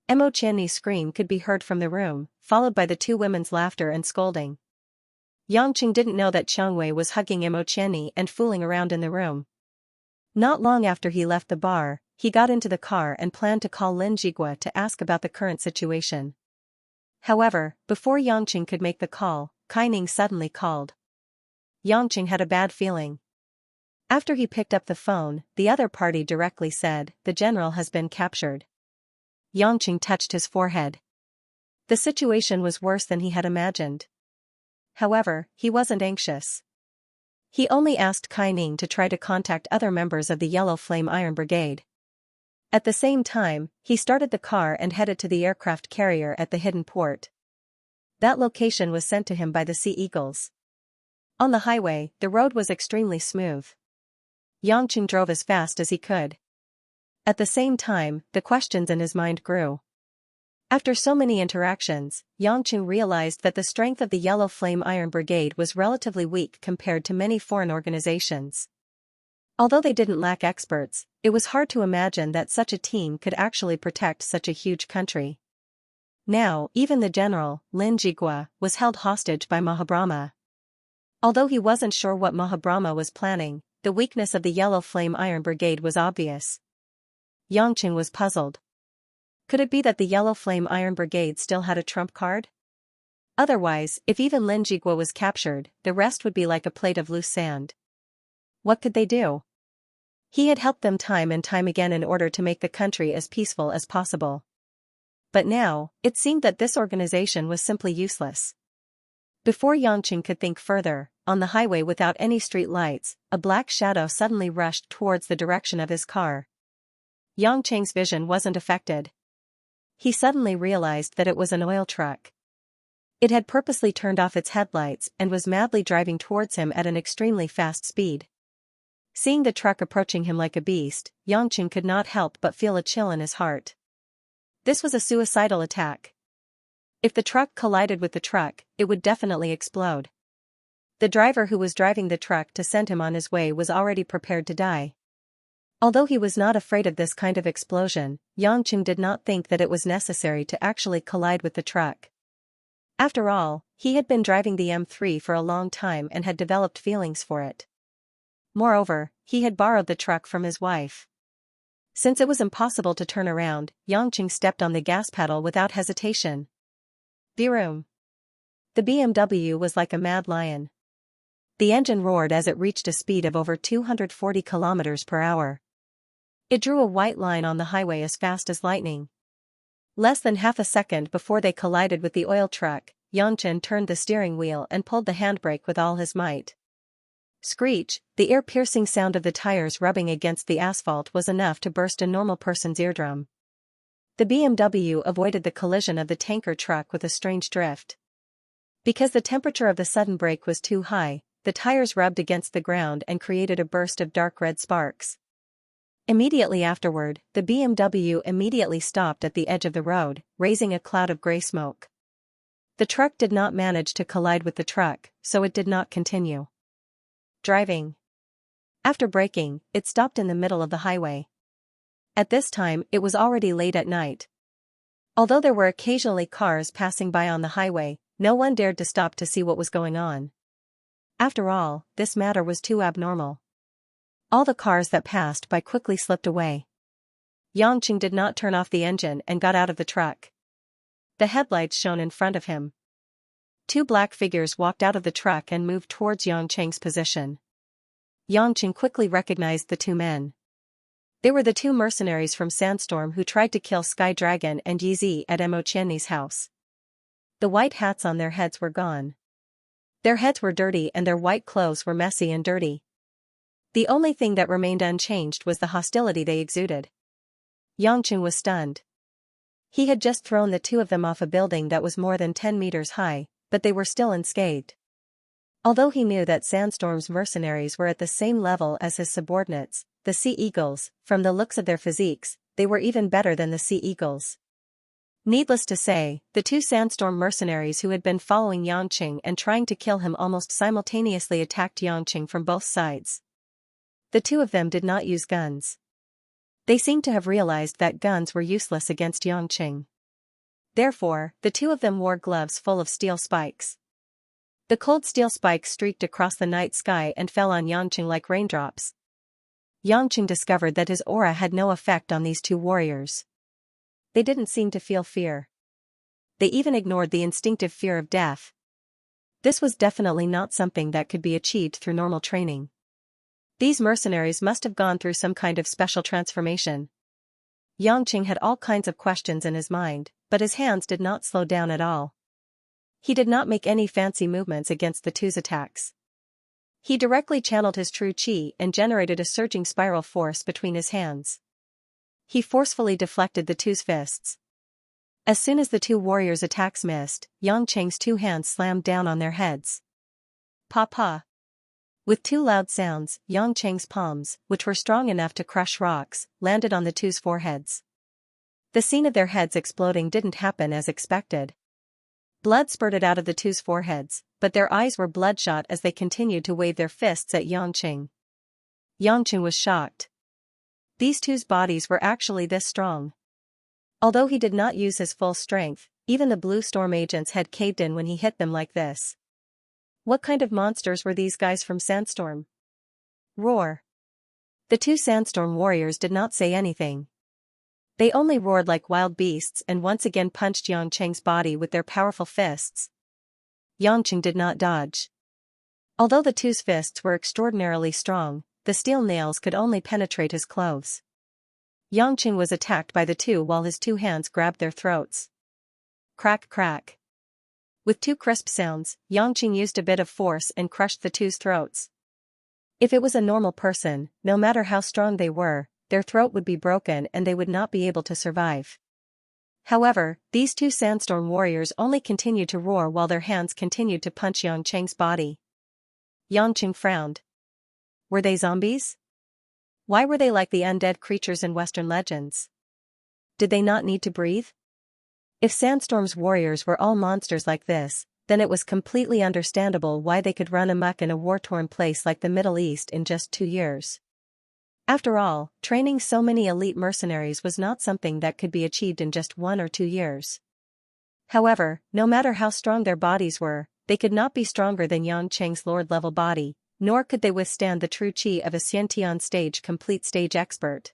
Mo Qianni's scream could be heard from the room, followed by the two women's laughter and scolding. Yangqing didn't know that Xianxia was hugging Mo Qianni and fooling around in the room. Not long after he left the bar, he got into the car and planned to call Lin Jigua to ask about the current situation. However, before Yangqing could make the call, Kai Ning suddenly called. Yangqing had a bad feeling. After he picked up the phone, the other party directly said, "The general has been captured." Yangqing touched his forehead. The situation was worse than he had imagined. However, he wasn't anxious. He only asked Kai Ning to try to contact other members of the Yellow Flame Iron Brigade. At the same time, he started the car and headed to the aircraft carrier at the hidden port. That location was sent to him by the Sea Eagles. On the highway, the road was extremely smooth. Yangqing drove as fast as he could. At the same time, the questions in his mind grew. After so many interactions, Yangqing realized that the strength of the Yellow Flame Iron Brigade was relatively weak compared to many foreign organizations. Although they didn't lack experts, it was hard to imagine that such a team could actually protect such a huge country. Now, even the general, Lin Jigua, was held hostage by Mahabrahma. Although he wasn't sure what Mahabrahma was planning, the weakness of the Yellow Flame Iron Brigade was obvious. Yangqing was puzzled. Could it be that the Yellow Flame Iron Brigade still had a trump card? Otherwise, if even Lin Jigua was captured, the rest would be like a plate of loose sand. What could they do? He had helped them time and time again in order to make the country as peaceful as possible. But now, it seemed that this organization was simply useless. Before Yangqing could think further, on the highway without any street lights, a black shadow suddenly rushed towards the direction of his car. Yangqing's vision wasn't affected. He suddenly realized that it was an oil truck. It had purposely turned off its headlights and was madly driving towards him at an extremely fast speed. Seeing the truck approaching him like a beast, Yangqing could not help but feel a chill in his heart. This was a suicidal attack. If the truck collided with the truck, it would definitely explode. The driver who was driving the truck to send him on his way was already prepared to die. Although he was not afraid of this kind of explosion, Yangqing did not think that it was necessary to actually collide with the truck. After all, he had been driving the M3 for a long time and had developed feelings for it. Moreover, he had borrowed the truck from his wife. Since it was impossible to turn around, Yangqing stepped on the gas pedal without hesitation. Vroom! The BMW was like a mad lion. The engine roared as it reached a speed of over 240 kilometers per hour. It drew a white line on the highway as fast as lightning. Less than half a second before they collided with the oil truck, Yangqing turned the steering wheel and pulled the handbrake with all his might. Screech, the ear-piercing sound of the tires rubbing against the asphalt was enough to burst a normal person's eardrum. The BMW avoided the collision of the tanker truck with a strange drift. Because the temperature of the sudden brake was too high, the tires rubbed against the ground and created a burst of dark red sparks. Immediately afterward, the BMW immediately stopped at the edge of the road, raising a cloud of gray smoke. The truck did not manage to collide with the truck, so it did not continue driving. After braking, it stopped in the middle of the highway. At this time, it was already late at night. Although there were occasionally cars passing by on the highway, no one dared to stop to see what was going on. After all, this matter was too abnormal. All the cars that passed by quickly slipped away. Yangqing did not turn off the engine and got out of the truck. The headlights shone in front of him. Two black figures walked out of the truck and moved towards Yangqing's position. Yangqing quickly recognized the two men. They were the two mercenaries from Sandstorm who tried to kill Sky Dragon and Yizi at Mo Qianni's house. The white hats on their heads were gone. Their heads were dirty and their white clothes were messy and dirty. The only thing that remained unchanged was the hostility they exuded. Yangqing was stunned. He had just thrown the two of them off a building that was more than 10 meters high, but they were still unscathed. Although he knew that Sandstorm's mercenaries were at the same level as his subordinates, the Sea Eagles, from the looks of their physiques, they were even better than the Sea Eagles. Needless to say, the two Sandstorm mercenaries who had been following Yangqing and trying to kill him almost simultaneously attacked Yangqing from both sides. The two of them did not use guns. They seemed to have realized that guns were useless against Yangqing. Therefore, the two of them wore gloves full of steel spikes. The cold steel spikes streaked across the night sky and fell on Yangqing like raindrops. Yangqing discovered that his aura had no effect on these two warriors. They didn't seem to feel fear. They even ignored the instinctive fear of death. This was definitely not something that could be achieved through normal training. These mercenaries must have gone through some kind of special transformation. Yangqing had all kinds of questions in his mind, but his hands did not slow down at all. He did not make any fancy movements against the two's attacks. He directly channeled his true qi and generated a surging spiral force between his hands. He forcefully deflected the two's fists. As soon as the two warriors' attacks missed, Yangqing's two hands slammed down on their heads. Pa pa. With two loud sounds, Yangcheng's palms, which were strong enough to crush rocks, landed on the two's foreheads. The scene of their heads exploding didn't happen as expected. Blood spurted out of the two's foreheads, but their eyes were bloodshot as they continued to wave their fists at Yangcheng. Yangcheng was shocked. These two's bodies were actually this strong. Although he did not use his full strength, even the Blue Storm agents had caved in when he hit them like this. What kind of monsters were these guys from Sandstorm? Roar. The two Sandstorm warriors did not say anything. They only roared like wild beasts and once again punched Yangcheng's body with their powerful fists. Yangcheng did not dodge. Although the two's fists were extraordinarily strong, the steel nails could only penetrate his clothes. Yangcheng was attacked by the two while his two hands grabbed their throats. Crack crack. With two crisp sounds, Yangcheng used a bit of force and crushed the two's throats. If it was a normal person, no matter how strong they were, their throat would be broken and they would not be able to survive. However, these two Sandstorm warriors only continued to roar while their hands continued to punch Yangcheng's body. Yangcheng frowned. Were they zombies? Why were they like the undead creatures in Western legends? Did they not need to breathe? If Sandstorm's warriors were all monsters like this, then it was completely understandable why they could run amok in a war-torn place like the Middle East in just 2 years. After all, training so many elite mercenaries was not something that could be achieved in just 1 or 2 years. However, no matter how strong their bodies were, they could not be stronger than Yangcheng's Lord-level body, nor could they withstand the true chi of a Xianxia complete stage expert.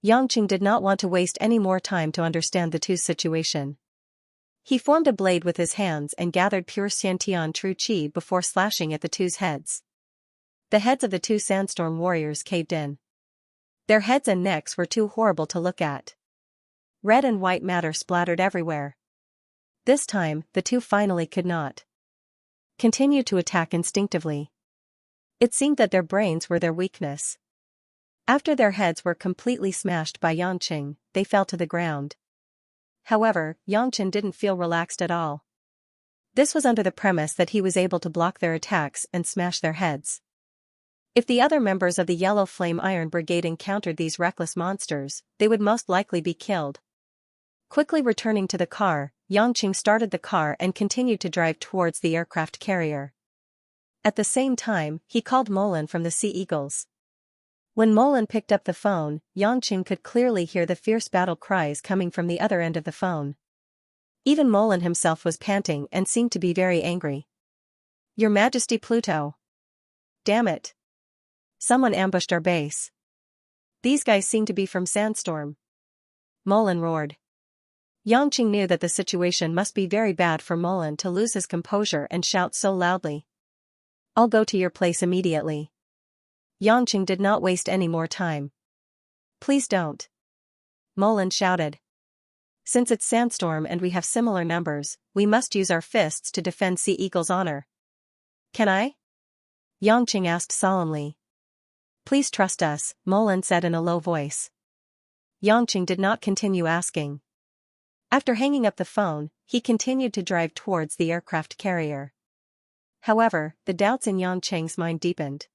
Yangcheng did not want to waste any more time to understand the two's situation. He formed a blade with his hands and gathered pure Xiantian true chi before slashing at the two's heads. The heads of the two Sandstorm warriors caved in. Their heads and necks were too horrible to look at. Red and white matter splattered everywhere. This time, the two finally could not continue to attack instinctively. It seemed that their brains were their weakness. After their heads were completely smashed by Yangcheng, they fell to the ground. However, Yangcheng didn't feel relaxed at all. This was under the premise that he was able to block their attacks and smash their heads. If the other members of the Yellow Flame Iron Brigade encountered these reckless monsters, they would most likely be killed. Quickly returning to the car, Yangcheng started the car and continued to drive towards the aircraft carrier. At the same time, he called Molan from the Sea Eagles. When Molan picked up the phone, Yangcheng could clearly hear the fierce battle cries coming from the other end of the phone. Even Molan himself was panting and seemed to be very angry. Your Majesty Pluto. Damn it. Someone ambushed our base. These guys seem to be from Sandstorm. Molan roared. Yangcheng knew that the situation must be very bad for Molan to lose his composure and shout so loudly. I'll go to your place immediately. Yangcheng did not waste any more time. Please don't. Molan shouted. Since it's Sandstorm and we have similar numbers, we must use our fists to defend Sea Eagle's honor. Can I? Yangcheng asked solemnly. Please trust us, Molan said in a low voice. Yangcheng did not continue asking. After hanging up the phone, he continued to drive towards the aircraft carrier. However, the doubts in Yangcheng's mind deepened.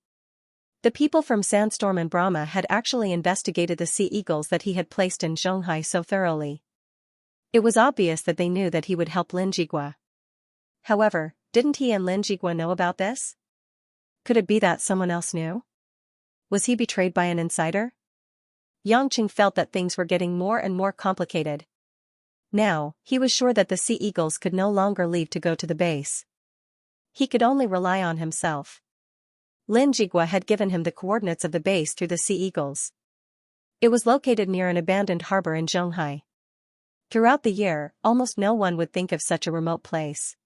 The people from Sandstorm and Brahma had actually investigated the Sea Eagles that he had placed in Zhonghai so thoroughly. It was obvious that they knew that he would help Lin Jigua. However, didn't he and Lin Jigua know about this? Could it be that someone else knew? Was he betrayed by an insider? Yangcheng felt that things were getting more and more complicated. Now, he was sure that the Sea Eagles could no longer leave to go to the base. He could only rely on himself. Lin Jigua had given him the coordinates of the base through the Sea Eagles. It was located near an abandoned harbor in Zhonghai. Throughout the year, almost no one would think of such a remote place.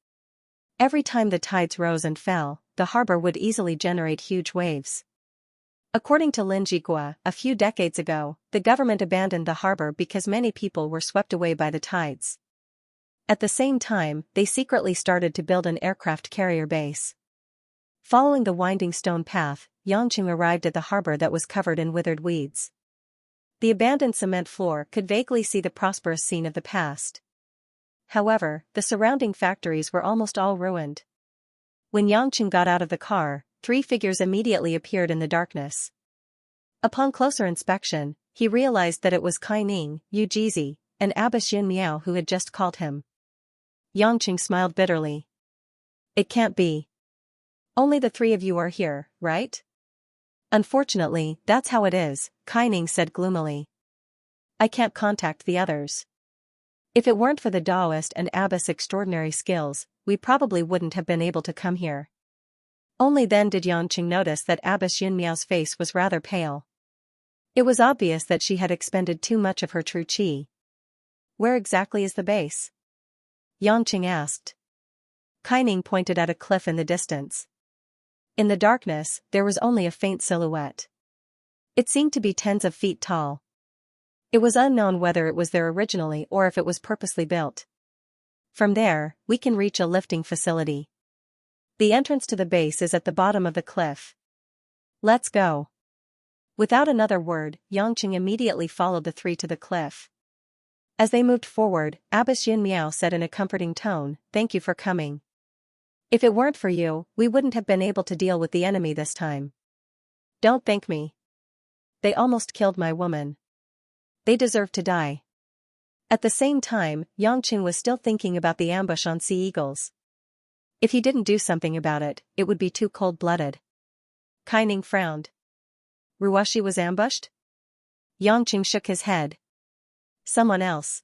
Every time the tides rose and fell, the harbor would easily generate huge waves. According to Lin Jigua, a few decades ago, the government abandoned the harbor because many people were swept away by the tides. At the same time, they secretly started to build an aircraft carrier base. Following the winding stone path, Yangcheng arrived at the harbor that was covered in withered weeds. The abandoned cement floor could vaguely see the prosperous scene of the past. However, the surrounding factories were almost all ruined. When Yangcheng got out of the car, three figures immediately appeared in the darkness. Upon closer inspection, he realized that it was Kai Ning, Yu Jizi, and Abbess Yin Miao who had just called him. Yangqing smiled bitterly. It can't be. Only the three of you are here, right? Unfortunately, that's how it is, Kai Ning said gloomily. I can't contact the others. If it weren't for the Taoist and Abbess' extraordinary skills, we probably wouldn't have been able to come here. Only then did Yangqing notice that Abbess Yin Miao's face was rather pale. It was obvious that she had expended too much of her true qi. Where exactly is the base? Yangqing asked. Kai Ning pointed at a cliff in the distance. In the darkness, there was only a faint silhouette. It seemed to be tens of feet tall. It was unknown whether it was there originally or if it was purposely built. From there, we can reach a lifting facility. The entrance to the base is at the bottom of the cliff. Let's go. Without another word, Yangqing immediately followed the three to the cliff. As they moved forward, Abbess Yin Miao said in a comforting tone, "Thank you for coming. If it weren't for you, we wouldn't have been able to deal with the enemy this time." "Don't thank me. They almost killed my woman. They deserve to die." At the same time, Yangqing was still thinking about the ambush on Sea Eagles. If he didn't do something about it, it would be too cold-blooded. Kai Ning frowned. Ruwashi was ambushed? Yangqing shook his head. Someone else.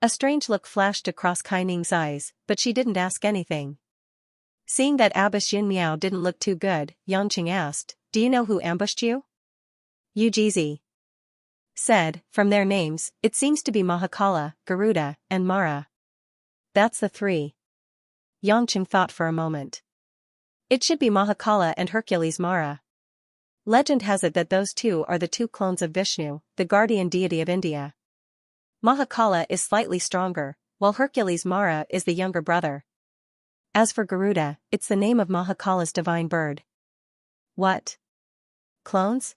A strange look flashed across Kai Ning's eyes, but she didn't ask anything. Seeing that Abbess Yin Miao didn't look too good, Yangqing asked, "Do you know who ambushed you?" Yu Jizi said, "From their names, it seems to be Mahakala, Garuda, and Mara." That's the three. Yangqing thought for a moment. It should be Mahakala and Hercules Mara. Legend has it that those two are the two clones of Vishnu, the guardian deity of India. Mahakala is slightly stronger, while Hercules Mara is the younger brother. As for Garuda, it's the name of Mahakala's divine bird. What? Clones?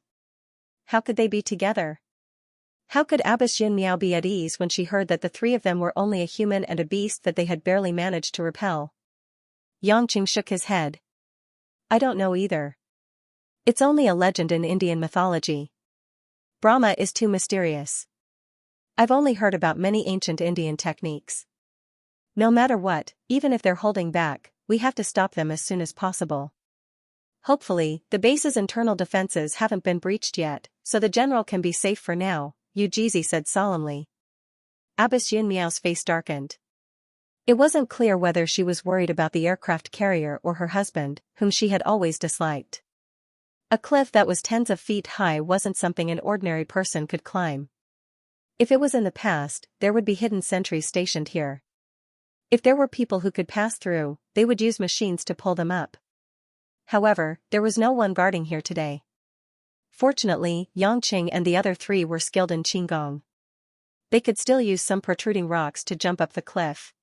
How could they be together? How could Abbess Yin Miao be at ease when she heard that the three of them were only a human and a beast that they had barely managed to repel? Yangqing shook his head. I don't know either. It's only a legend in Indian mythology. Brahma is too mysterious. I've only heard about many ancient Indian techniques. No matter what, even if they're holding back, we have to stop them as soon as possible. Hopefully, the base's internal defenses haven't been breached yet, so the general can be safe for now, Yu Jizi said solemnly. Abbess Yin Miao's face darkened. It wasn't clear whether she was worried about the aircraft carrier or her husband, whom she had always disliked. A cliff that was tens of feet high wasn't something an ordinary person could climb. If it was in the past, there would be hidden sentries stationed here. If there were people who could pass through, they would use machines to pull them up. However, there was no one guarding here today. Fortunately, Yangqing and the other three were skilled in Qigong. They could still use some protruding rocks to jump up the cliff.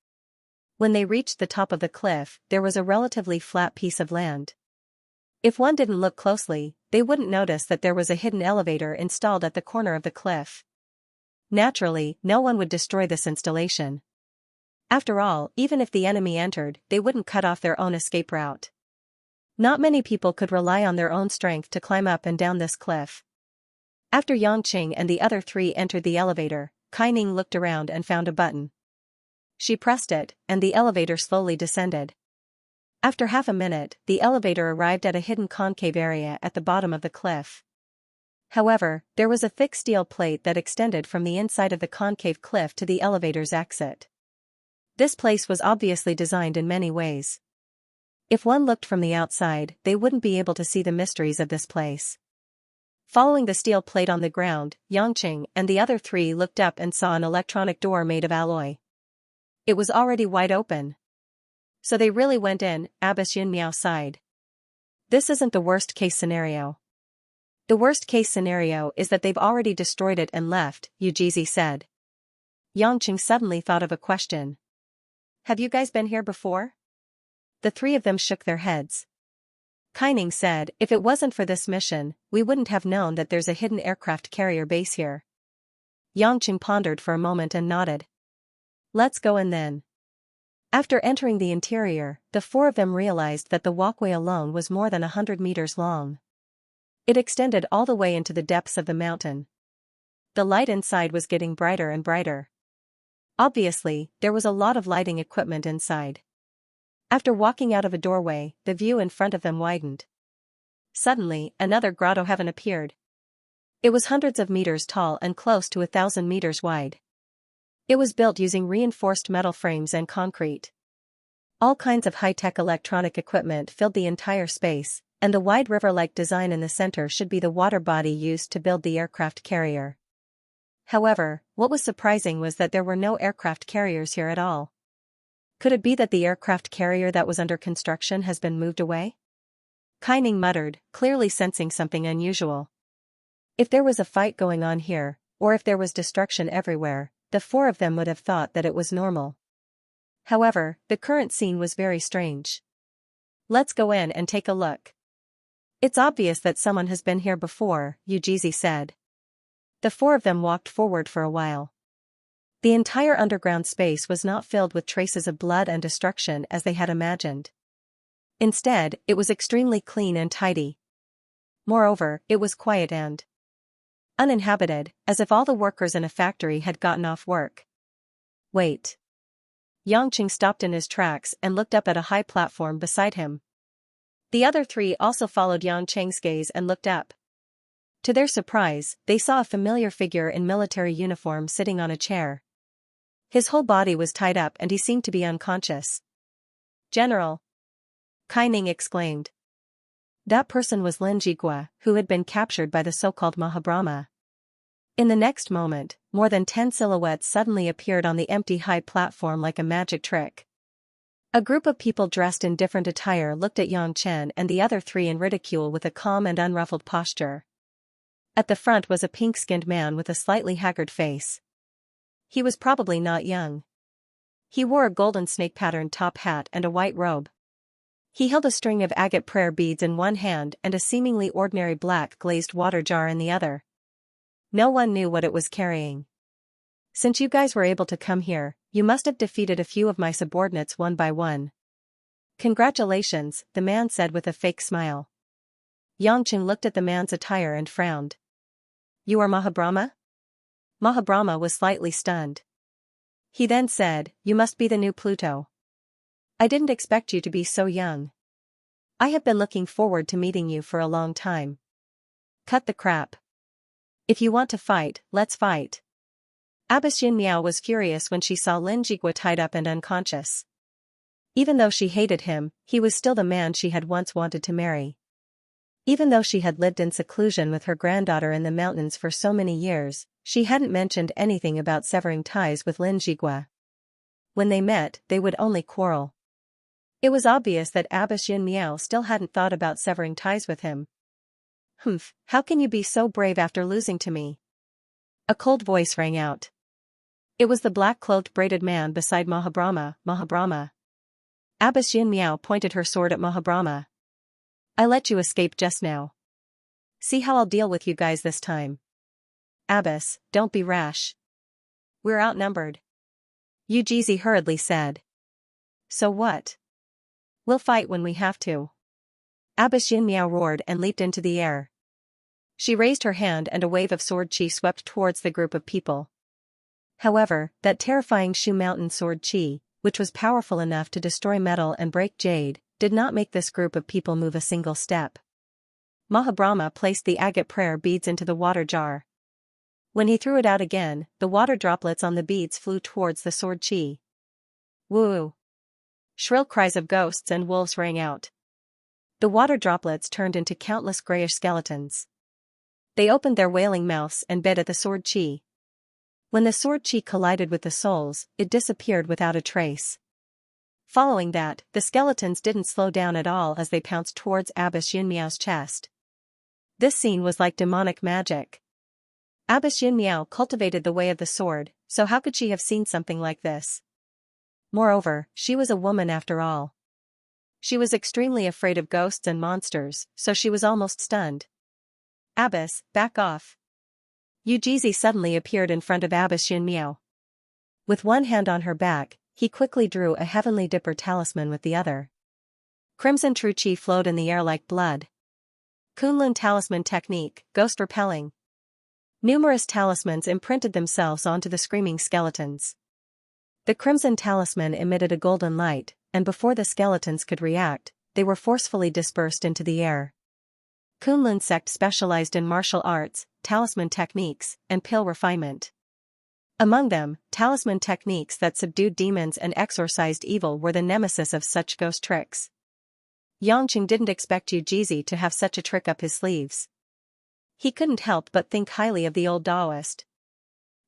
When they reached the top of the cliff, there was a relatively flat piece of land. If one didn't look closely, they wouldn't notice that there was a hidden elevator installed at the corner of the cliff. Naturally, no one would destroy this installation. After all, even if the enemy entered, they wouldn't cut off their own escape route. Not many people could rely on their own strength to climb up and down this cliff. After Yangqing and the other three entered the elevator, Kai Ning looked around and found a button. She pressed it, and the elevator slowly descended. After half a minute, the elevator arrived at a hidden concave area at the bottom of the cliff. However, there was a thick steel plate that extended from the inside of the concave cliff to the elevator's exit. This place was obviously designed in many ways. If one looked from the outside, they wouldn't be able to see the mysteries of this place. Following the steel plate on the ground, Yangqing and the other three looked up and saw an electronic door made of alloy. It was already wide open. So they really went in, Abbess Yin Miao sighed. This isn't the worst-case scenario. The worst-case scenario is that they've already destroyed it and left, Yu Jizi said. Yangqing suddenly thought of a question. Have you guys been here before? The three of them shook their heads. Kai Ning said, if it wasn't for this mission, we wouldn't have known that there's a hidden aircraft carrier base here. Yangqing pondered for a moment and nodded. Let's go in then. After entering the interior, the four of them realized that the walkway alone was more than 100 meters long. It extended all the way into the depths of the mountain. The light inside was getting brighter and brighter. Obviously, there was a lot of lighting equipment inside. After walking out of a doorway, the view in front of them widened. Suddenly, another grotto heaven appeared. It was hundreds of meters tall and close to 1,000 meters wide. It was built using reinforced metal frames and concrete. All kinds of high-tech electronic equipment filled the entire space, and the wide river-like design in the center should be the water body used to build the aircraft carrier. However, what was surprising was that there were no aircraft carriers here at all. Could it be that the aircraft carrier that was under construction has been moved away? Kaining muttered, clearly sensing something unusual. If there was a fight going on here, or if there was destruction everywhere, the four of them would have thought that it was normal. However, the current scene was very strange. Let's go in and take a look. It's obvious that someone has been here before, Yujizi said. The four of them walked forward for a while. The entire underground space was not filled with traces of blood and destruction as they had imagined. Instead, it was extremely clean and tidy. Moreover, it was quiet and uninhabited, as if all the workers in a factory had gotten off work. Wait. Xianxia stopped in his tracks and looked up at a high platform beside him. The other three also followed Xianxia's gaze and looked up. To their surprise, they saw a familiar figure in military uniform sitting on a chair. His whole body was tied up and he seemed to be unconscious. General! Kaining exclaimed. That person was Lin Jigua, who had been captured by the so-called Mahabrahma. In the next moment, more than 10 silhouettes suddenly appeared on the empty high platform like a magic trick. A group of people dressed in different attire looked at Yang Chen and the other three in ridicule with a calm and unruffled posture. At the front was a pink-skinned man with a slightly haggard face. He was probably not young. He wore a golden snake-patterned top hat and a white robe. He held a string of agate prayer beads in one hand and a seemingly ordinary black glazed water jar in the other. No one knew what it was carrying. Since you guys were able to come here, you must have defeated a few of my subordinates one by one. Congratulations, the man said with a fake smile. Xianxia looked at the man's attire and frowned. You are Mahabrahma? Mahabrahma was slightly stunned. He then said, you must be the new Pluto. I didn't expect you to be so young. I have been looking forward to meeting you for a long time. Cut the crap. If you want to fight, let's fight. Abbess Xianxia was furious when she saw Lin Jigua tied up and unconscious. Even though she hated him, he was still the man she had once wanted to marry. Even though she had lived in seclusion with her granddaughter in the mountains for so many years, she hadn't mentioned anything about severing ties with Lin Jigua. When they met, they would only quarrel. It was obvious that Abbess Xianxia still hadn't thought about severing ties with him. Humph, how can you be so brave after losing to me? A cold voice rang out. It was the black-cloaked braided man beside Mahabrahma. Mahabrahma. Abbess Xianxia pointed her sword at Mahabrahma. I let you escape just now. See how I'll deal with you guys this time. Abbess, don't be rash. We're outnumbered. Yujizi hurriedly said. So what? We'll fight when we have to. Abbess Xianxia roared and leaped into the air. She raised her hand and a wave of sword chi swept towards the group of people. However, that terrifying Shu Mountain sword chi, which was powerful enough to destroy metal and break jade, did not make this group of people move a single step. Mahabrahma placed the agate prayer beads into the water jar. When he threw it out again, the water droplets on the beads flew towards the sword chi. Woo! Shrill cries of ghosts and wolves rang out. The water droplets turned into countless grayish skeletons. They opened their wailing mouths and bit at the sword chi. When the sword chi collided with the souls, it disappeared without a trace. Following that, the skeletons didn't slow down at all as they pounced towards Abbess Xianxia's chest. This scene was like demonic magic. Abbess Xianxia cultivated the way of the sword, so how could she have seen something like this? Moreover, she was a woman after all. She was extremely afraid of ghosts and monsters, so she was almost stunned. Abbess, back off. Yujizi suddenly appeared in front of Abbess Xianxia. With one hand on her back, He quickly drew a heavenly dipper talisman with the other. Crimson true chi flowed in the air like blood. Kunlun talisman technique, ghost repelling. Numerous talismans imprinted themselves onto the screaming skeletons. The crimson talisman emitted a golden light, and before the skeletons could react, they were forcefully dispersed into the air. Kunlun sect specialized in martial arts, talisman techniques, and pill refinement. Among them, talisman techniques that subdued demons and exorcised evil were the nemesis of such ghost tricks. Yangqing didn't expect Yu Jizi to have such a trick up his sleeves. He couldn't help but think highly of the old Taoist.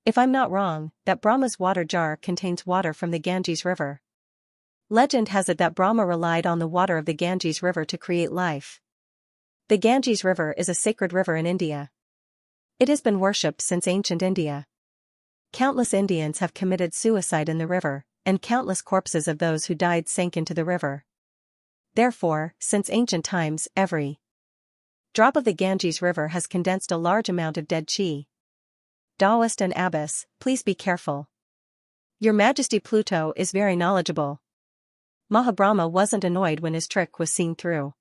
If I'm not wrong, that Brahma's water jar contains water from the Ganges River. Legend has it that Brahma relied on the water of the Ganges River to create life. The Ganges River is a sacred river in India. It has been worshipped since ancient India. Countless Indians have committed suicide in the river, and countless corpses of those who died sank into the river. Therefore, since ancient times, every drop of the Ganges River has condensed a large amount of dead qi. Taoist and Abbess, please be careful. Your Majesty Pluto is very knowledgeable. Mahabrahma wasn't annoyed when his trick was seen through.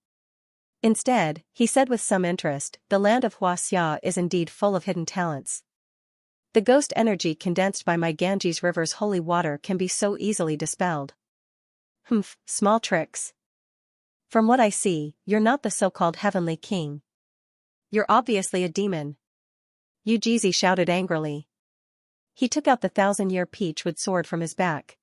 Instead, he said with some interest, the land of Xianxia is indeed full of hidden talents. The ghost energy condensed by my Ganges River's holy water can be so easily dispelled. Small tricks. From what I see, you're not the so-called heavenly king. You're obviously a demon. Yu Jizi shouted angrily. He took out the 1,000-year peachwood sword from his back.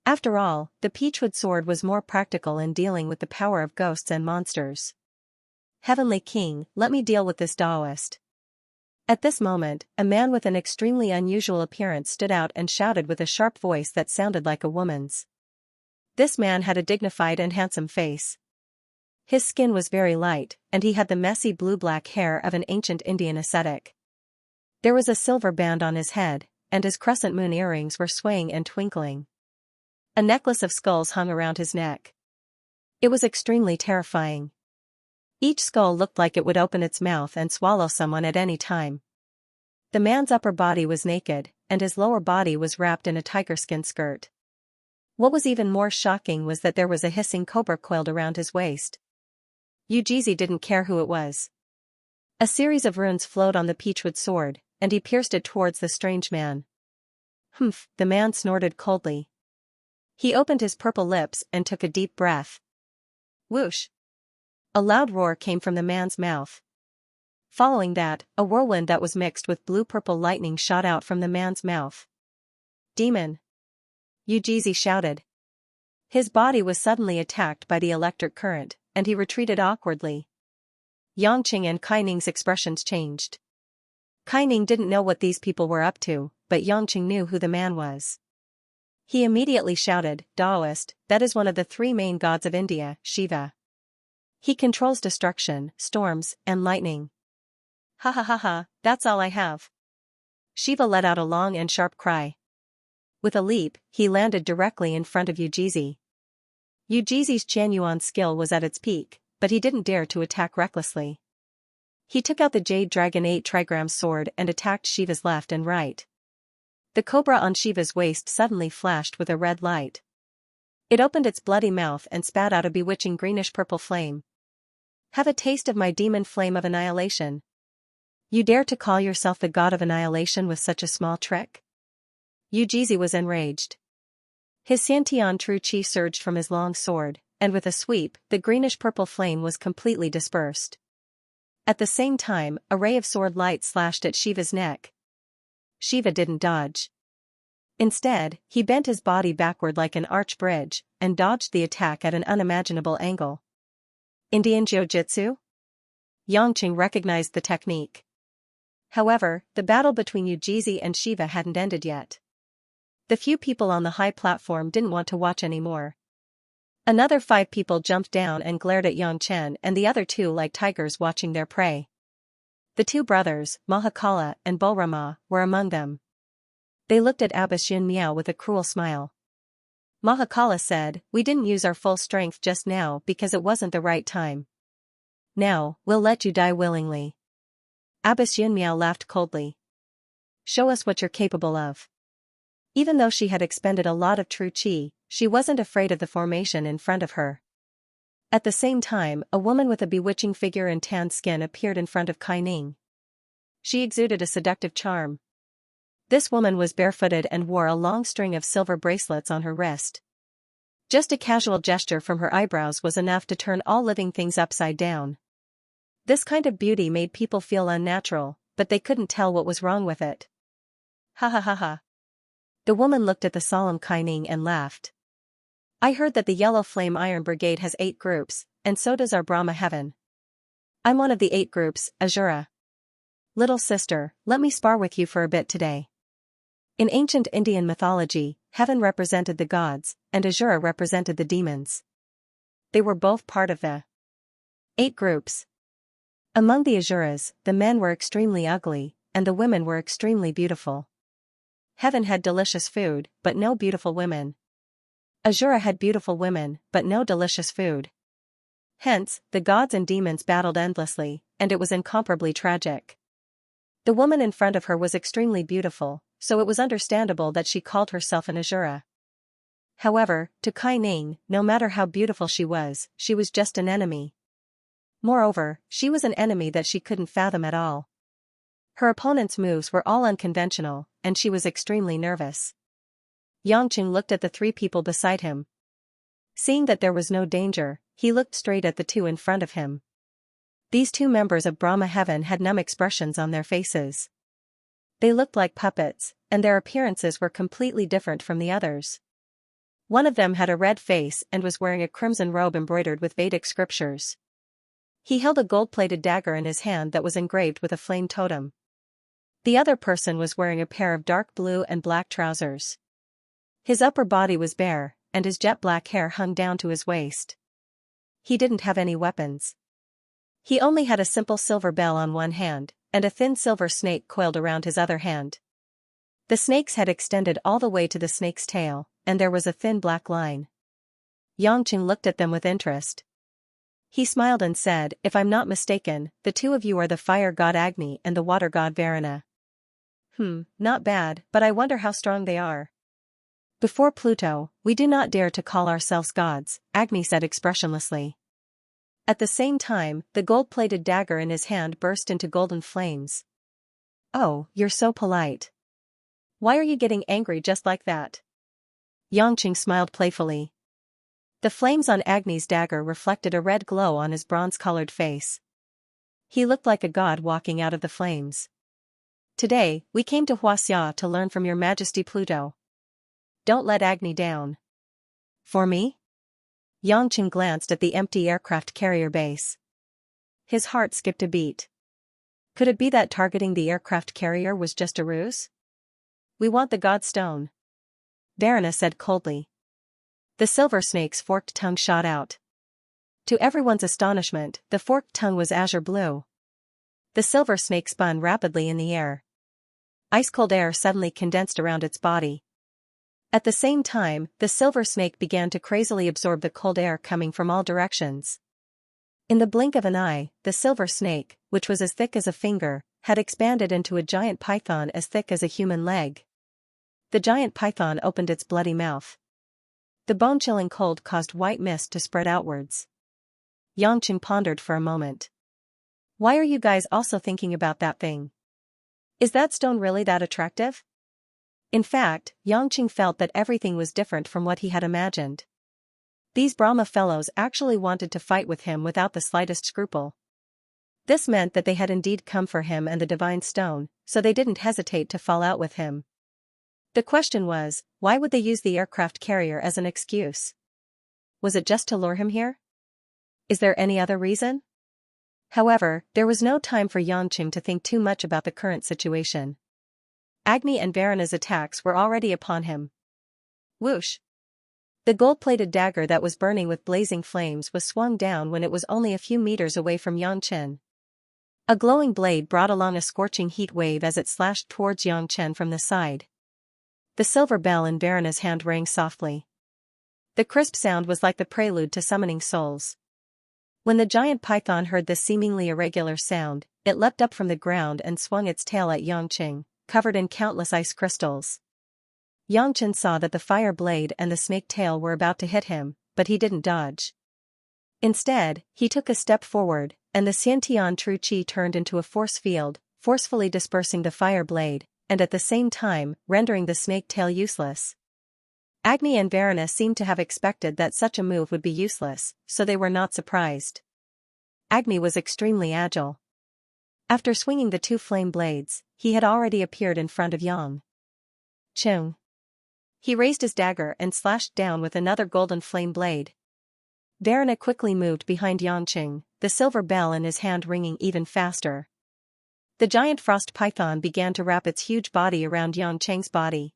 After all, the peachwood sword was more practical in dealing with the power of ghosts and monsters. Heavenly King, let me deal with this Taoist. At this moment, a man with an extremely unusual appearance stood out and shouted with a sharp voice that sounded like a woman's. This man had a dignified and handsome face. His skin was very light, and he had the messy blue-black hair of an ancient Indian ascetic. There was a silver band on his head, and his crescent moon earrings were swaying and twinkling. A necklace of skulls hung around his neck. It was extremely terrifying. Each skull looked like it would open its mouth and swallow someone at any time. The man's upper body was naked, and his lower body was wrapped in a tiger-skin skirt. What was even more shocking was that there was a hissing cobra coiled around his waist. Yu Jizi didn't care who it was. A series of runes flowed on the peachwood sword, and he pierced it towards the strange man. The man snorted coldly. He opened his purple lips and took a deep breath. Whoosh! A loud roar came from the man's mouth. Following that, a whirlwind that was mixed with blue-purple lightning shot out from the man's mouth. Demon! Yu Jizi shouted. His body was suddenly attacked by the electric current, and he retreated awkwardly. Yangqing and Kaining's expressions changed. Kaining didn't know what these people were up to, but Yangqing knew who the man was. He immediately shouted, Taoist, that is one of the 3 main gods of India, Shiva. He controls destruction, storms, and lightning. Ha ha ha ha, that's all I have. Shiva let out a long and sharp cry. With a leap, he landed directly in front of Yu Jizi. Yu Jizi's Qianyuan skill was at its peak, but he didn't dare to attack recklessly. He took out the Jade Dragon 8 trigram sword and attacked Shiva's left and right. The cobra on Shiva's waist suddenly flashed with a red light. It opened its bloody mouth and spat out a bewitching greenish-purple flame. Have a taste of my demon flame of annihilation. You dare to call yourself the god of annihilation with such a small trick? Yu Jizi was enraged. His Xiantian true qi surged from his long sword, and with a sweep, the greenish-purple flame was completely dispersed. At the same time, a ray of sword light slashed at Shiva's neck. Shiva didn't dodge. Instead, he bent his body backward like an arch bridge, and dodged the attack at an unimaginable angle. Indian Jiu-Jitsu? Yangqing recognized the technique. However, the battle between Yu Jizi and Shiva hadn't ended yet. The few people on the high platform didn't want to watch anymore. Another 5 people jumped down and glared at Yangchen and the other 2 like tigers watching their prey. The 2 brothers, Mahakala and Bolrama, were among them. They looked at Abbess Xianxia with a cruel smile. Mahakala said, we didn't use our full strength just now because it wasn't the right time. Now, we'll let you die willingly. Abbess Xianxia laughed coldly. Show us what you're capable of. Even though she had expended a lot of true chi, she wasn't afraid of the formation in front of her. At the same time, a woman with a bewitching figure and tanned skin appeared in front of Kai Ning. She exuded a seductive charm. This woman was barefooted and wore a long string of silver bracelets on her wrist. Just a casual gesture from her eyebrows was enough to turn all living things upside down. This kind of beauty made people feel unnatural, but they couldn't tell what was wrong with it. Ha ha ha ha. The woman looked at the solemn Kai Ning and laughed. I heard that the Yellow Flame Iron Brigade has 8 groups, and so does our Brahma Heaven. I'm one of the 8 groups, Azura. Little sister, let me spar with you for a bit today. In ancient Indian mythology, Heaven represented the gods, and Azura represented the demons. They were both part of the 8 groups. Among the Azuras, the men were extremely ugly, and the women were extremely beautiful. Heaven had delicious food, but no beautiful women. Azura had beautiful women, but no delicious food. Hence, the gods and demons battled endlessly, and it was incomparably tragic. The woman in front of her was extremely beautiful, so it was understandable that she called herself an Azura. However, to Kai Ning, no matter how beautiful she was just an enemy. Moreover, she was an enemy that she couldn't fathom at all. Her opponent's moves were all unconventional, and she was extremely nervous. Yangqing looked at the 3 people beside him. Seeing that there was no danger, he looked straight at the 2 in front of him. These 2 members of Brahma Heaven had numb expressions on their faces. They looked like puppets, and their appearances were completely different from the others. One of them had a red face and was wearing a crimson robe embroidered with Vedic scriptures. He held a gold-plated dagger in his hand that was engraved with a flame totem. The other person was wearing a pair of dark blue and black trousers. His upper body was bare, and his jet black hair hung down to his waist. He didn't have any weapons. He only had a simple silver bell on one hand, and a thin silver snake coiled around his other hand. The snake's head extended all the way to the snake's tail, and there was a thin black line. Yangqing looked at them with interest. He smiled and said, if I'm not mistaken, the 2 of you are the fire god Agni and the water god Varuna. Not bad, but I wonder how strong they are. Before Pluto, we do not dare to call ourselves gods, Agni said expressionlessly. At the same time, the gold-plated dagger in his hand burst into golden flames. Oh, you're so polite. Why are you getting angry just like that? Yangqing smiled playfully. The flames on Agni's dagger reflected a red glow on his bronze-colored face. He looked like a god walking out of the flames. Today, we came to Xianxia to learn from your Majesty Pluto. Don't let Agni down. For me? Yangqing glanced at the empty aircraft carrier base. His heart skipped a beat. Could it be that targeting the aircraft carrier was just a ruse? We want the god stone. Varuna said coldly. The silver snake's forked tongue shot out. To everyone's astonishment, the forked tongue was azure blue. The silver snake spun rapidly in the air. Ice-cold air suddenly condensed around its body. At the same time, the silver snake began to crazily absorb the cold air coming from all directions. In the blink of an eye, the silver snake, which was as thick as a finger, had expanded into a giant python as thick as a human leg. The giant python opened its bloody mouth. The bone-chilling cold caused white mist to spread outwards. Yangqing pondered for a moment. Why are you guys also thinking about that thing? Is that stone really that attractive? In fact, Yangqing felt that everything was different from what he had imagined. These Brahma fellows actually wanted to fight with him without the slightest scruple. This meant that they had indeed come for him and the divine stone, so they didn't hesitate to fall out with him. The question was, why would they use the aircraft carrier as an excuse? Was it just to lure him here? Is there any other reason? However, there was no time for Yangqing to think too much about the current situation. Agni and Varuna's attacks were already upon him. Whoosh! The gold-plated dagger that was burning with blazing flames was swung down when it was only a few meters away from Yangqing. A glowing blade brought along a scorching heat wave as it slashed towards Yangqing from the side. The silver bell in Varuna's hand rang softly. The crisp sound was like the prelude to summoning souls. When the giant python heard this seemingly irregular sound, it leapt up from the ground and swung its tail at Yangqing, covered in countless ice crystals. Yangchen saw that the fire blade and the snake tail were about to hit him, but he didn't dodge. Instead, he took a step forward, and the Xiantian True Qi turned into a force field, forcefully dispersing the fire blade, and at the same time, rendering the snake tail useless. Agni and Varuna seemed to have expected that such a move would be useless, so they were not surprised. Agni was extremely agile. After swinging the two flame blades, he had already appeared in front of Yang Chung. He raised his dagger and slashed down with another golden flame blade. Varuna quickly moved behind Yangqing, the silver bell in his hand ringing even faster. The giant frost python began to wrap its huge body around Yangqing's body.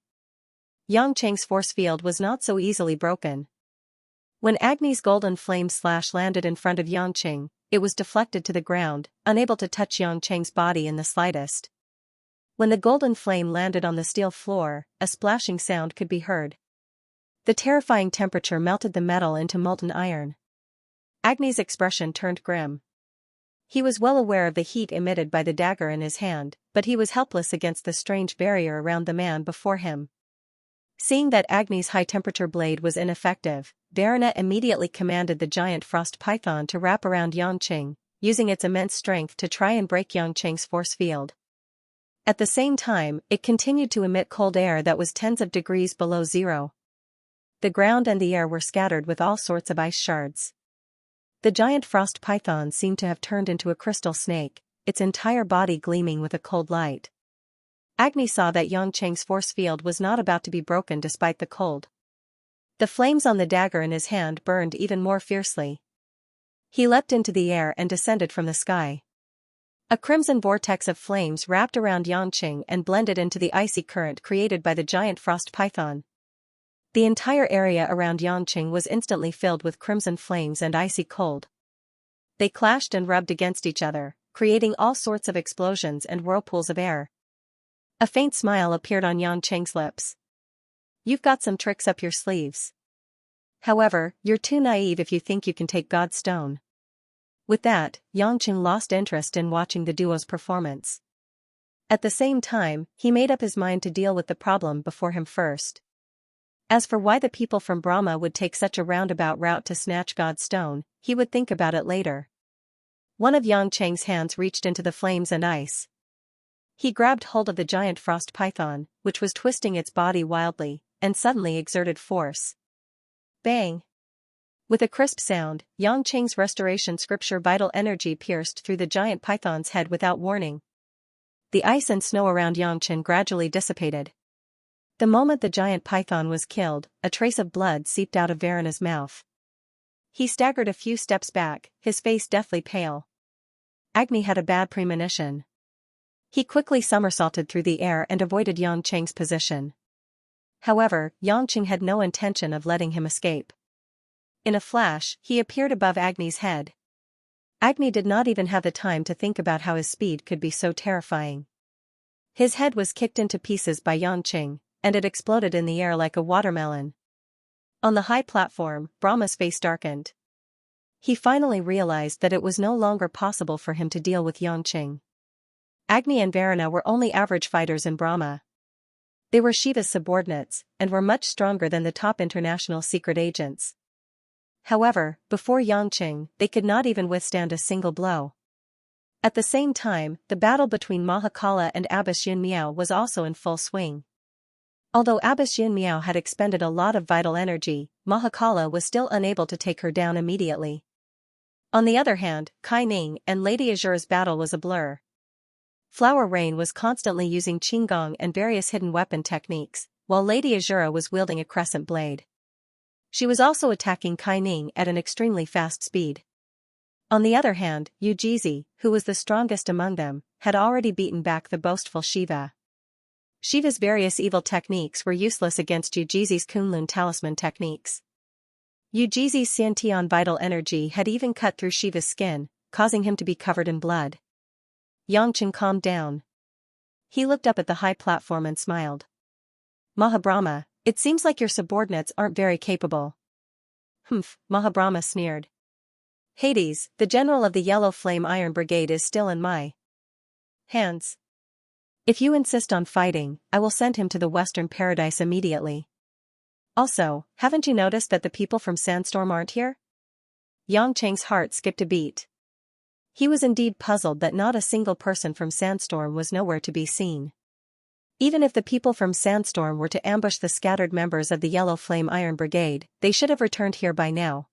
Yangqing's force field was not so easily broken. When Agni's golden flame slash landed in front of Yangqing, it was deflected to the ground, unable to touch Yangqing's body in the slightest. When the golden flame landed on the steel floor, a splashing sound could be heard. The terrifying temperature melted the metal into molten iron. Agni's expression turned grim. He was well aware of the heat emitted by the dagger in his hand, but he was helpless against the strange barrier around the man before him. Seeing that Agni's high-temperature blade was ineffective, Varuna immediately commanded the giant frost python to wrap around Yangqing, using its immense strength to try and break Yangqing's force field. At the same time, it continued to emit cold air that was tens of degrees below zero. The ground and the air were scattered with all sorts of ice shards. The giant frost python seemed to have turned into a crystal snake, its entire body gleaming with a cold light. Agni saw that Yangqing's force field was not about to be broken despite the cold. The flames on the dagger in his hand burned even more fiercely. He leapt into the air and descended from the sky. A crimson vortex of flames wrapped around Yangqing and blended into the icy current created by the giant frost python. The entire area around Yangqing was instantly filled with crimson flames and icy cold. They clashed and rubbed against each other, creating all sorts of explosions and whirlpools of air. A faint smile appeared on Yangqing's lips. "You've got some tricks up your sleeves. However, you're too naive if you think you can take God's stone." With that, Yangqing lost interest in watching the duo's performance. At the same time, he made up his mind to deal with the problem before him first. As for why the people from Brahma would take such a roundabout route to snatch God's stone, he would think about it later. One of Yangqing's hands reached into the flames and ice. He grabbed hold of the giant frost python, which was twisting its body wildly, and suddenly exerted force. Bang! With a crisp sound, Yangqing's restoration scripture vital energy pierced through the giant python's head without warning. The ice and snow around Yangqing gradually dissipated. The moment the giant python was killed, a trace of blood seeped out of Varuna's mouth. He staggered a few steps back, his face deathly pale. Agni had a bad premonition. He quickly somersaulted through the air and avoided Yangqing's position. However, Yangqing had no intention of letting him escape. In a flash, he appeared above Agni's head. Agni did not even have the time to think about how his speed could be so terrifying. His head was kicked into pieces by Yangqing, and it exploded in the air like a watermelon. On the high platform, Brahma's face darkened. He finally realized that it was no longer possible for him to deal with Yangqing. Agni and Varuna were only average fighters in Brahma. They were Shiva's subordinates, and were much stronger than the top international secret agents. However, before Yangqing, they could not even withstand a single blow. At the same time, the battle between Mahakala and Abbess Yun Miao was also in full swing. Although Abbess Yun Miao had expended a lot of vital energy, Mahakala was still unable to take her down immediately. On the other hand, Kai Ning and Lady Azure's battle was a blur. Flower Rain was constantly using Qinggong and various hidden weapon techniques, while Lady Azura was wielding a crescent blade. She was also attacking Kai Ning at an extremely fast speed. On the other hand, Yujizi, who was the strongest among them, had already beaten back the boastful Shiva. Shiva's various evil techniques were useless against Yujizi's Kunlun talisman techniques. Yujizi's Xiantian vital energy had even cut through Shiva's skin, causing him to be covered in blood. Yangqing calmed down. He looked up at the high platform and smiled. "Mahabrahma, it seems like your subordinates aren't very capable." "Humph," Mahabrahma sneered. "Hades, the general of the Yellow Flame Iron Brigade, is still in my hands." If you insist on fighting, I will send him to the Western Paradise immediately. Also, haven't you noticed that the people from Sandstorm aren't here? Yangcheng's heart skipped a beat. He was indeed puzzled that not a single person from Sandstorm was nowhere to be seen. Even if the people from Sandstorm were to ambush the scattered members of the Yellow Flame Iron Brigade, they should have returned here by now.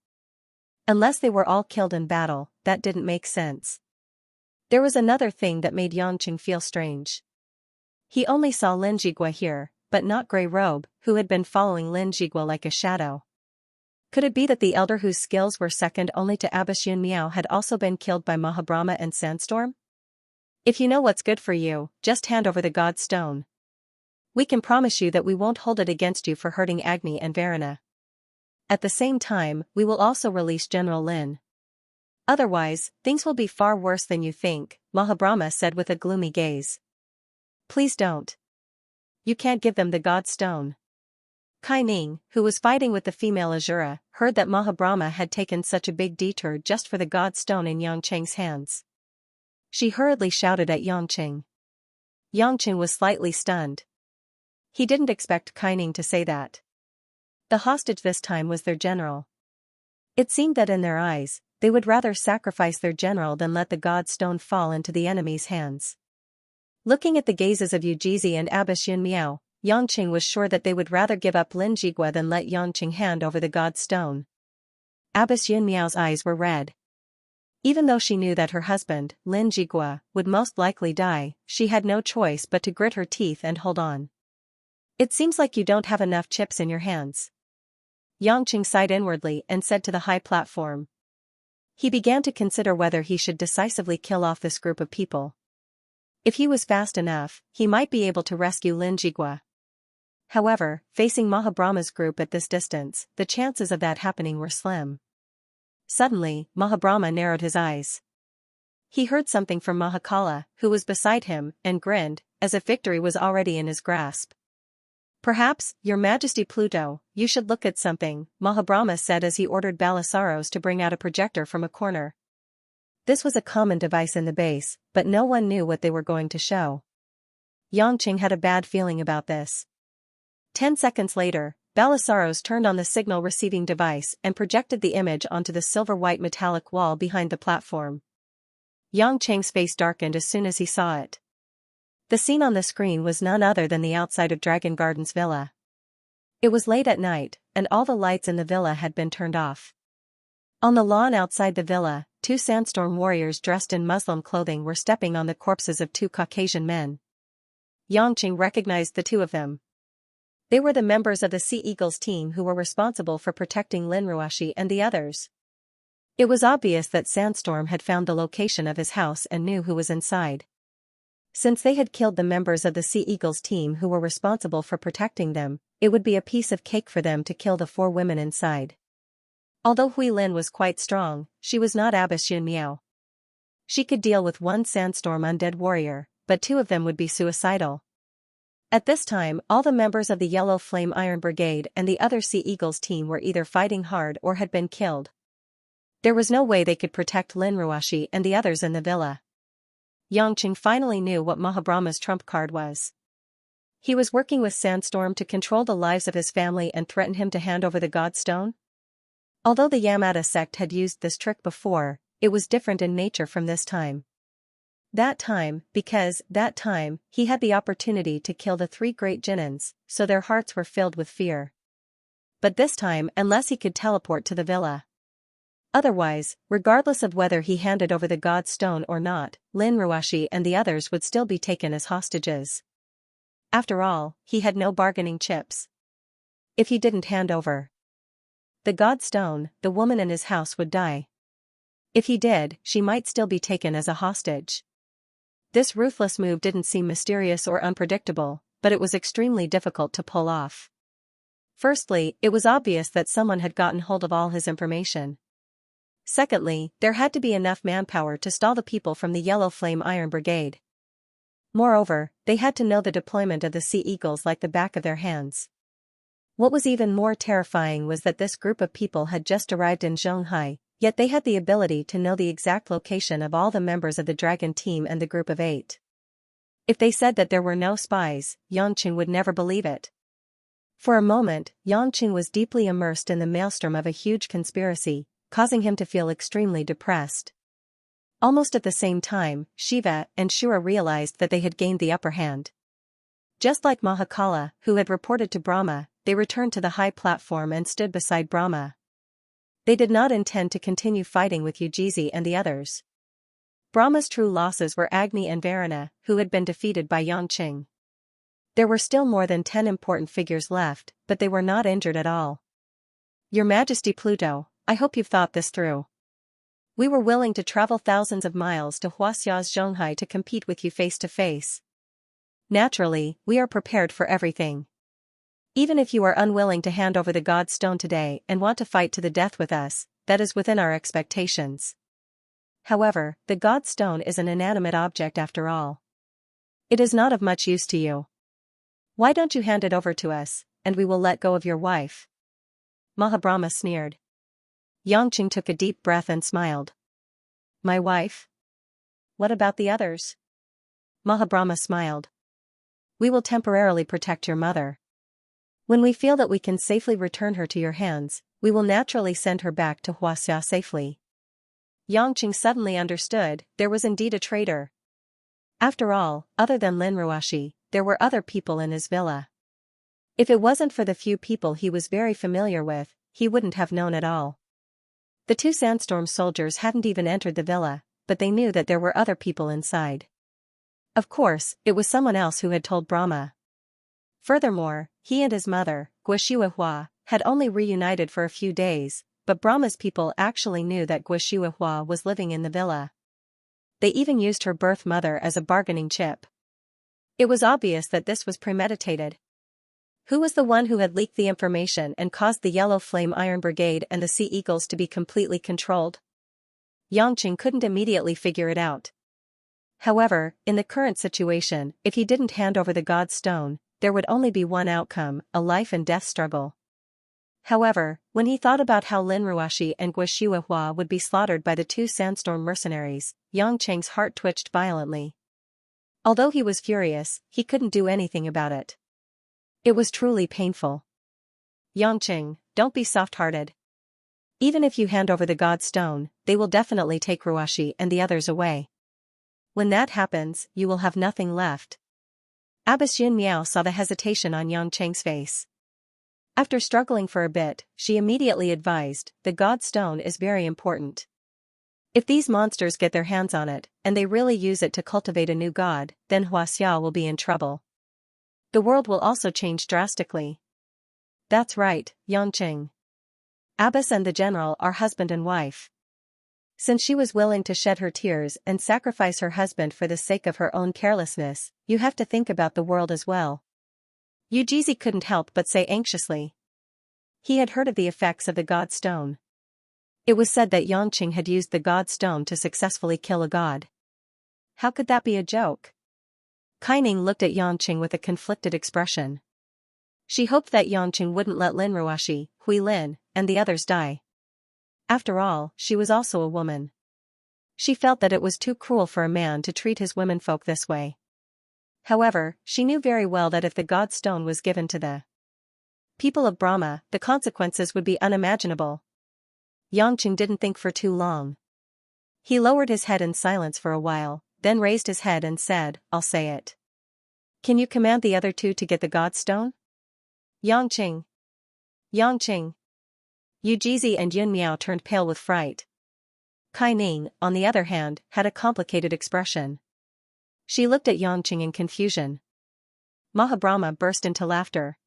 Unless they were all killed in battle, that didn't make sense. There was another thing that made Yangcheng feel strange. He only saw Lin Jigua here, but not Grey Robe, who had been following Lin Jigua like a shadow. Could it be that the elder whose skills were second only to Abbess Yun Miao had also been killed by Mahabrahma and Sandstorm? If you know what's good for you, just hand over the God Stone. We can promise you that we won't hold it against you for hurting Agni and Varuna. At the same time, we will also release General Lin. Otherwise, things will be far worse than you think, Mahabrahma said with a gloomy gaze. Please don't. You can't give them the God Stone. Kai Ning, who was fighting with the female Azura, heard that Mahabrahma had taken such a big detour just for the God Stone in Yangcheng's hands. She hurriedly shouted at Yangcheng. Yangcheng was slightly stunned. He didn't expect Kai Ning to say that. The hostage this time was their general. It seemed that in their eyes, they would rather sacrifice their general than let the God Stone fall into the enemy's hands. Looking at the gazes of Yujizi and Abbess Yun Miao, Yangcheng was sure that they would rather give up Lin Jigua than let Yangcheng hand over the God Stone. Abbess Yun Miao's eyes were red. Even though she knew that her husband, Lin Jigua, would most likely die, she had no choice but to grit her teeth and hold on. It seems like you don't have enough chips in your hands. Yangcheng sighed inwardly and said to the high platform. He began to consider whether he should decisively kill off this group of people. If he was fast enough, he might be able to rescue Lin Jigua. However, facing Mahabrahma's group at this distance, the chances of that happening were slim. Suddenly, Mahabrahma narrowed his eyes. He heard something from Mahakala, who was beside him, and grinned, as if victory was already in his grasp. Perhaps, Your Majesty Pluto, you should look at something, Mahabrahma said as he ordered Balisaros to bring out a projector from a corner. This was a common device in the base, but no one knew what they were going to show. Yangcheng had a bad feeling about this. 10 seconds later, Balisaros turned on the signal receiving device and projected the image onto the silver-white metallic wall behind the platform. Yangcheng's face darkened as soon as he saw it. The scene on the screen was none other than the outside of Dragon Garden's villa. It was late at night, and all the lights in the villa had been turned off. On the lawn outside the villa, 2 Sandstorm warriors dressed in Muslim clothing were stepping on the corpses of 2 Caucasian men. Yangcheng recognized the 2 of them. They were the members of the Sea Eagles team who were responsible for protecting Lin Ruashi and the others. It was obvious that Sandstorm had found the location of his house and knew who was inside. Since they had killed the members of the Sea Eagles team who were responsible for protecting them, it would be a piece of cake for them to kill the 4 women inside. Although Hui Lin was quite strong, she was not Abbess Yun Miao. She could deal with 1 Sandstorm undead warrior, but 2 of them would be suicidal. At this time, all the members of the Yellow Flame Iron Brigade and the other Sea Eagles team were either fighting hard or had been killed. There was no way they could protect Lin Ruashi and the others in the villa. Yangcheng finally knew what Mahabrahma's trump card was. He was working with Sandstorm to control the lives of his family and threaten him to hand over the God Stone. Although the Yamada sect had used this trick before, it was different in nature from this time. Because that time, he had the opportunity to kill the 3 great Jinnins, so their hearts were filled with fear. But this time, unless he could teleport to the villa. Otherwise, regardless of whether he handed over the God Stone or not, Lin Ruashi and the others would still be taken as hostages. After all, he had no bargaining chips. If he didn't hand over the God Stone, the woman in his house would die. If he did, she might still be taken as a hostage. This ruthless move didn't seem mysterious or unpredictable, but it was extremely difficult to pull off. Firstly, it was obvious that someone had gotten hold of all his information. Secondly, there had to be enough manpower to stall the people from the Yellow Flame Iron Brigade. Moreover, they had to know the deployment of the Sea Eagles like the back of their hands. What was even more terrifying was that this group of people had just arrived in Zhonghai, yet they had the ability to know the exact location of all the members of the Dragon team and the group of 8. If they said that there were no spies, Yangqing would never believe it. For a moment, Yangqing was deeply immersed in the maelstrom of a huge conspiracy, causing him to feel extremely depressed. Almost at the same time, Shiva and Shura realized that they had gained the upper hand. Just like Mahakala, who had reported to Brahma, they returned to the high platform and stood beside Brahma. They did not intend to continue fighting with Ujizi and the others. Brahma's true losses were Agni and Varuna, who had been defeated by Yangqing. There were still more than 10 important figures left, but they were not injured at all. Your Majesty Pluto, I hope you've thought this through. We were willing to travel thousands of miles to Huaxia's Zhonghai to compete with you face to face. Naturally, we are prepared for everything. Even if you are unwilling to hand over the God Stone today and want to fight to the death with us, that is within our expectations. However, the God Stone is an inanimate object after all. It is not of much use to you. Why don't you hand it over to us, and we will let go of your wife? Mahabrahma sneered. Yangqing took a deep breath and smiled. My wife? What about the others? Mahabrahma smiled. We will temporarily protect your mother. When we feel that we can safely return her to your hands, we will naturally send her back to Huaxia safely. Yangqing suddenly understood, there was indeed a traitor. After all, other than Lin Ruashi, there were other people in his villa. If it wasn't for the few people he was very familiar with, he wouldn't have known at all. The 2 Sandstorm soldiers hadn't even entered the villa, but they knew that there were other people inside. Of course, it was someone else who had told Brahma. Furthermore, he and his mother, Guishuihua, had only reunited for a few days, but Brahma's people actually knew that Guishuihua was living in the villa. They even used her birth mother as a bargaining chip. It was obvious that this was premeditated. Who was the one who had leaked the information and caused the Yellow Flame Iron Brigade and the Sea Eagles to be completely controlled? Yangqing couldn't immediately figure it out. However, in the current situation, if he didn't hand over the God Stone, there would only be one outcome, a life and death struggle. However, when he thought about how Lin Ruashi and Guishuihua would be slaughtered by the 2 Sandstorm mercenaries, Yangqing's heart twitched violently. Although he was furious, he couldn't do anything about it. It was truly painful. Yangqing, don't be soft-hearted. Even if you hand over the God Stone, they will definitely take Ruashi and the others away. When that happens, you will have nothing left. Abbess Yun Miao saw the hesitation on Yangqing's face. After struggling for a bit, she immediately advised, the God Stone is very important. If these monsters get their hands on it, and they really use it to cultivate a new god, then Huaxia will be in trouble. The world will also change drastically. That's right, Yangqing. Abbess and the general are husband and wife. Since she was willing to shed her tears and sacrifice her husband for the sake of her own carelessness, you have to think about the world as well. Ujizi couldn't help but say anxiously. He had heard of the effects of the God Stone. It was said that Yangqing had used the God Stone to successfully kill a god. How could that be a joke? Kaining looked at Yangqing with a conflicted expression. She hoped that Yangqing wouldn't let Lin Ruashi, Hui Lin, and the others die. After all, she was also a woman. She felt that it was too cruel for a man to treat his womenfolk this way. However, she knew very well that if the God Stone was given to the people of Brahma, the consequences would be unimaginable. Yangqing didn't think for too long. He lowered his head in silence for a while, then raised his head and said, I'll say it. Can you command the other 2 to get the God Stone? Yangqing. Yangqing. Ujizi and Yun Miao turned pale with fright. Kaining, on the other hand, had a complicated expression. She looked at Yangqing in confusion. Mahabrahma burst into laughter.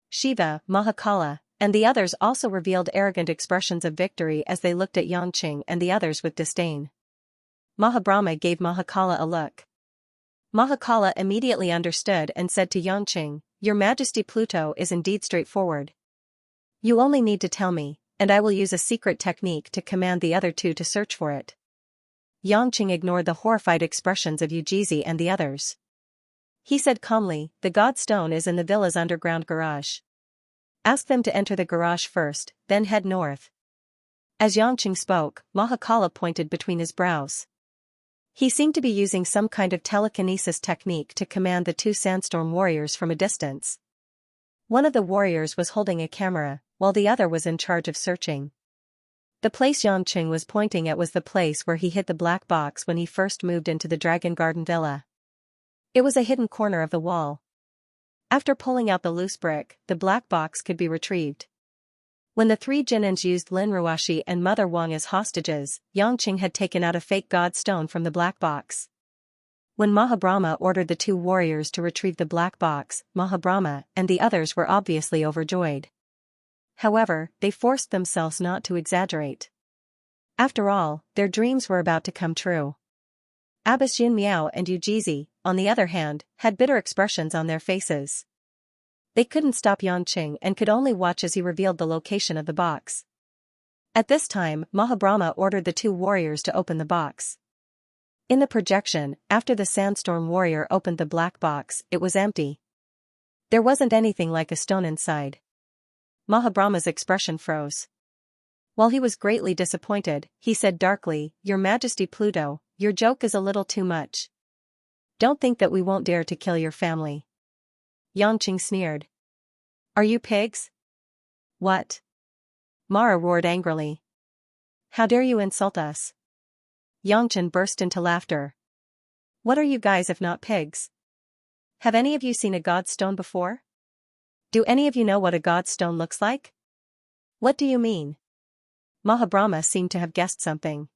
Shiva, Mahakala, and the others also revealed arrogant expressions of victory as they looked at Yangqing and the others with disdain. Mahabrahma gave Mahakala a look. Mahakala immediately understood and said to Yangqing, Your Majesty Pluto is indeed straightforward. You only need to tell me, and I will use a secret technique to command the other 2 to search for it. Yangqing ignored the horrified expressions of Ujizi and the others. He said calmly, the God Stone is in the villa's underground garage. Ask them to enter the garage first, then head north. As Yangqing spoke, Mahakala pointed between his brows. He seemed to be using some kind of telekinesis technique to command the two sandstorm warriors from a distance. One of the warriors was holding a camera, while the other was in charge of searching. The place Yangqing was pointing at was the place where he hid the black box when he first moved into the Dragon Garden Villa. It was a hidden corner of the wall. After pulling out the loose brick, the black box could be retrieved. When the three Jinnins used Lin Ruoxi and Mother Wang as hostages, Yangqing had taken out a fake god stone from the black box. When Mahabrahma ordered the two warriors to retrieve the black box, Mahabrahma and the others were obviously overjoyed. However, they forced themselves not to exaggerate. After all, their dreams were about to come true. Abbess Jin Miao and Yujizi, on the other hand, had bitter expressions on their faces. They couldn't stop Yangqing and could only watch as he revealed the location of the box. At this time, Mahabrahma ordered the two warriors to open the box. In the projection, after the sandstorm warrior opened the black box, it was empty. There wasn't anything like a stone inside. Mahabrahma's expression froze. While he was greatly disappointed, he said darkly, "Your Majesty Pluto, your joke is a little too much. Don't think that we won't dare to kill your family." Yangqing sneered. "Are you pigs?" "What?" Mara roared angrily. "How dare you insult us?" Yangqing burst into laughter. "What are you guys if not pigs? Have any of you seen a god stone before? Do any of you know what a god stone looks like?" "What do you mean?" Mahabrahma seemed to have guessed something.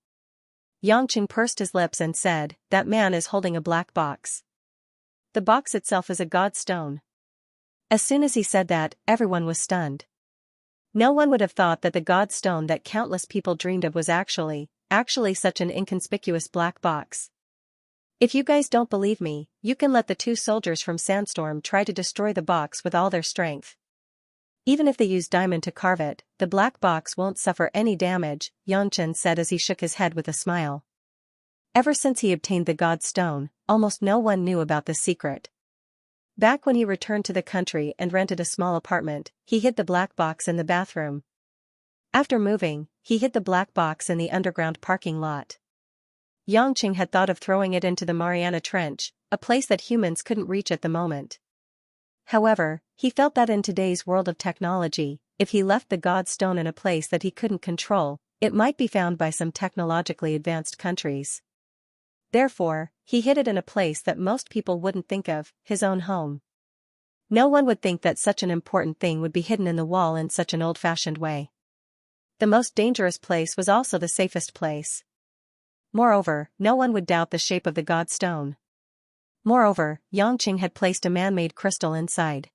Yangqing pursed his lips and said, "That man is holding a black box. The box itself is a god stone." As soon as he said that, everyone was stunned. No one would have thought that the god stone that countless people dreamed of was actually such an inconspicuous black box. "If you guys don't believe me, you can let the two soldiers from Sandstorm try to destroy the box with all their strength. Even if they use diamond to carve it, the black box won't suffer any damage," Yangqing said as he shook his head with a smile. Ever since he obtained the god stone, almost no one knew about this secret. Back when he returned to the country and rented a small apartment, he hid the black box in the bathroom. After moving, he hid the black box in the underground parking lot. Yangqing had thought of throwing it into the Mariana Trench, a place that humans couldn't reach at the moment. However, he felt that in today's world of technology, if he left the god stone in a place that he couldn't control, it might be found by some technologically advanced countries. Therefore, he hid it in a place that most people wouldn't think of, his own home. No one would think that such an important thing would be hidden in the wall in such an old-fashioned way. The most dangerous place was also the safest place. Moreover, no one would doubt the shape of the god stone. Moreover, Yangqing had placed a man-made crystal inside.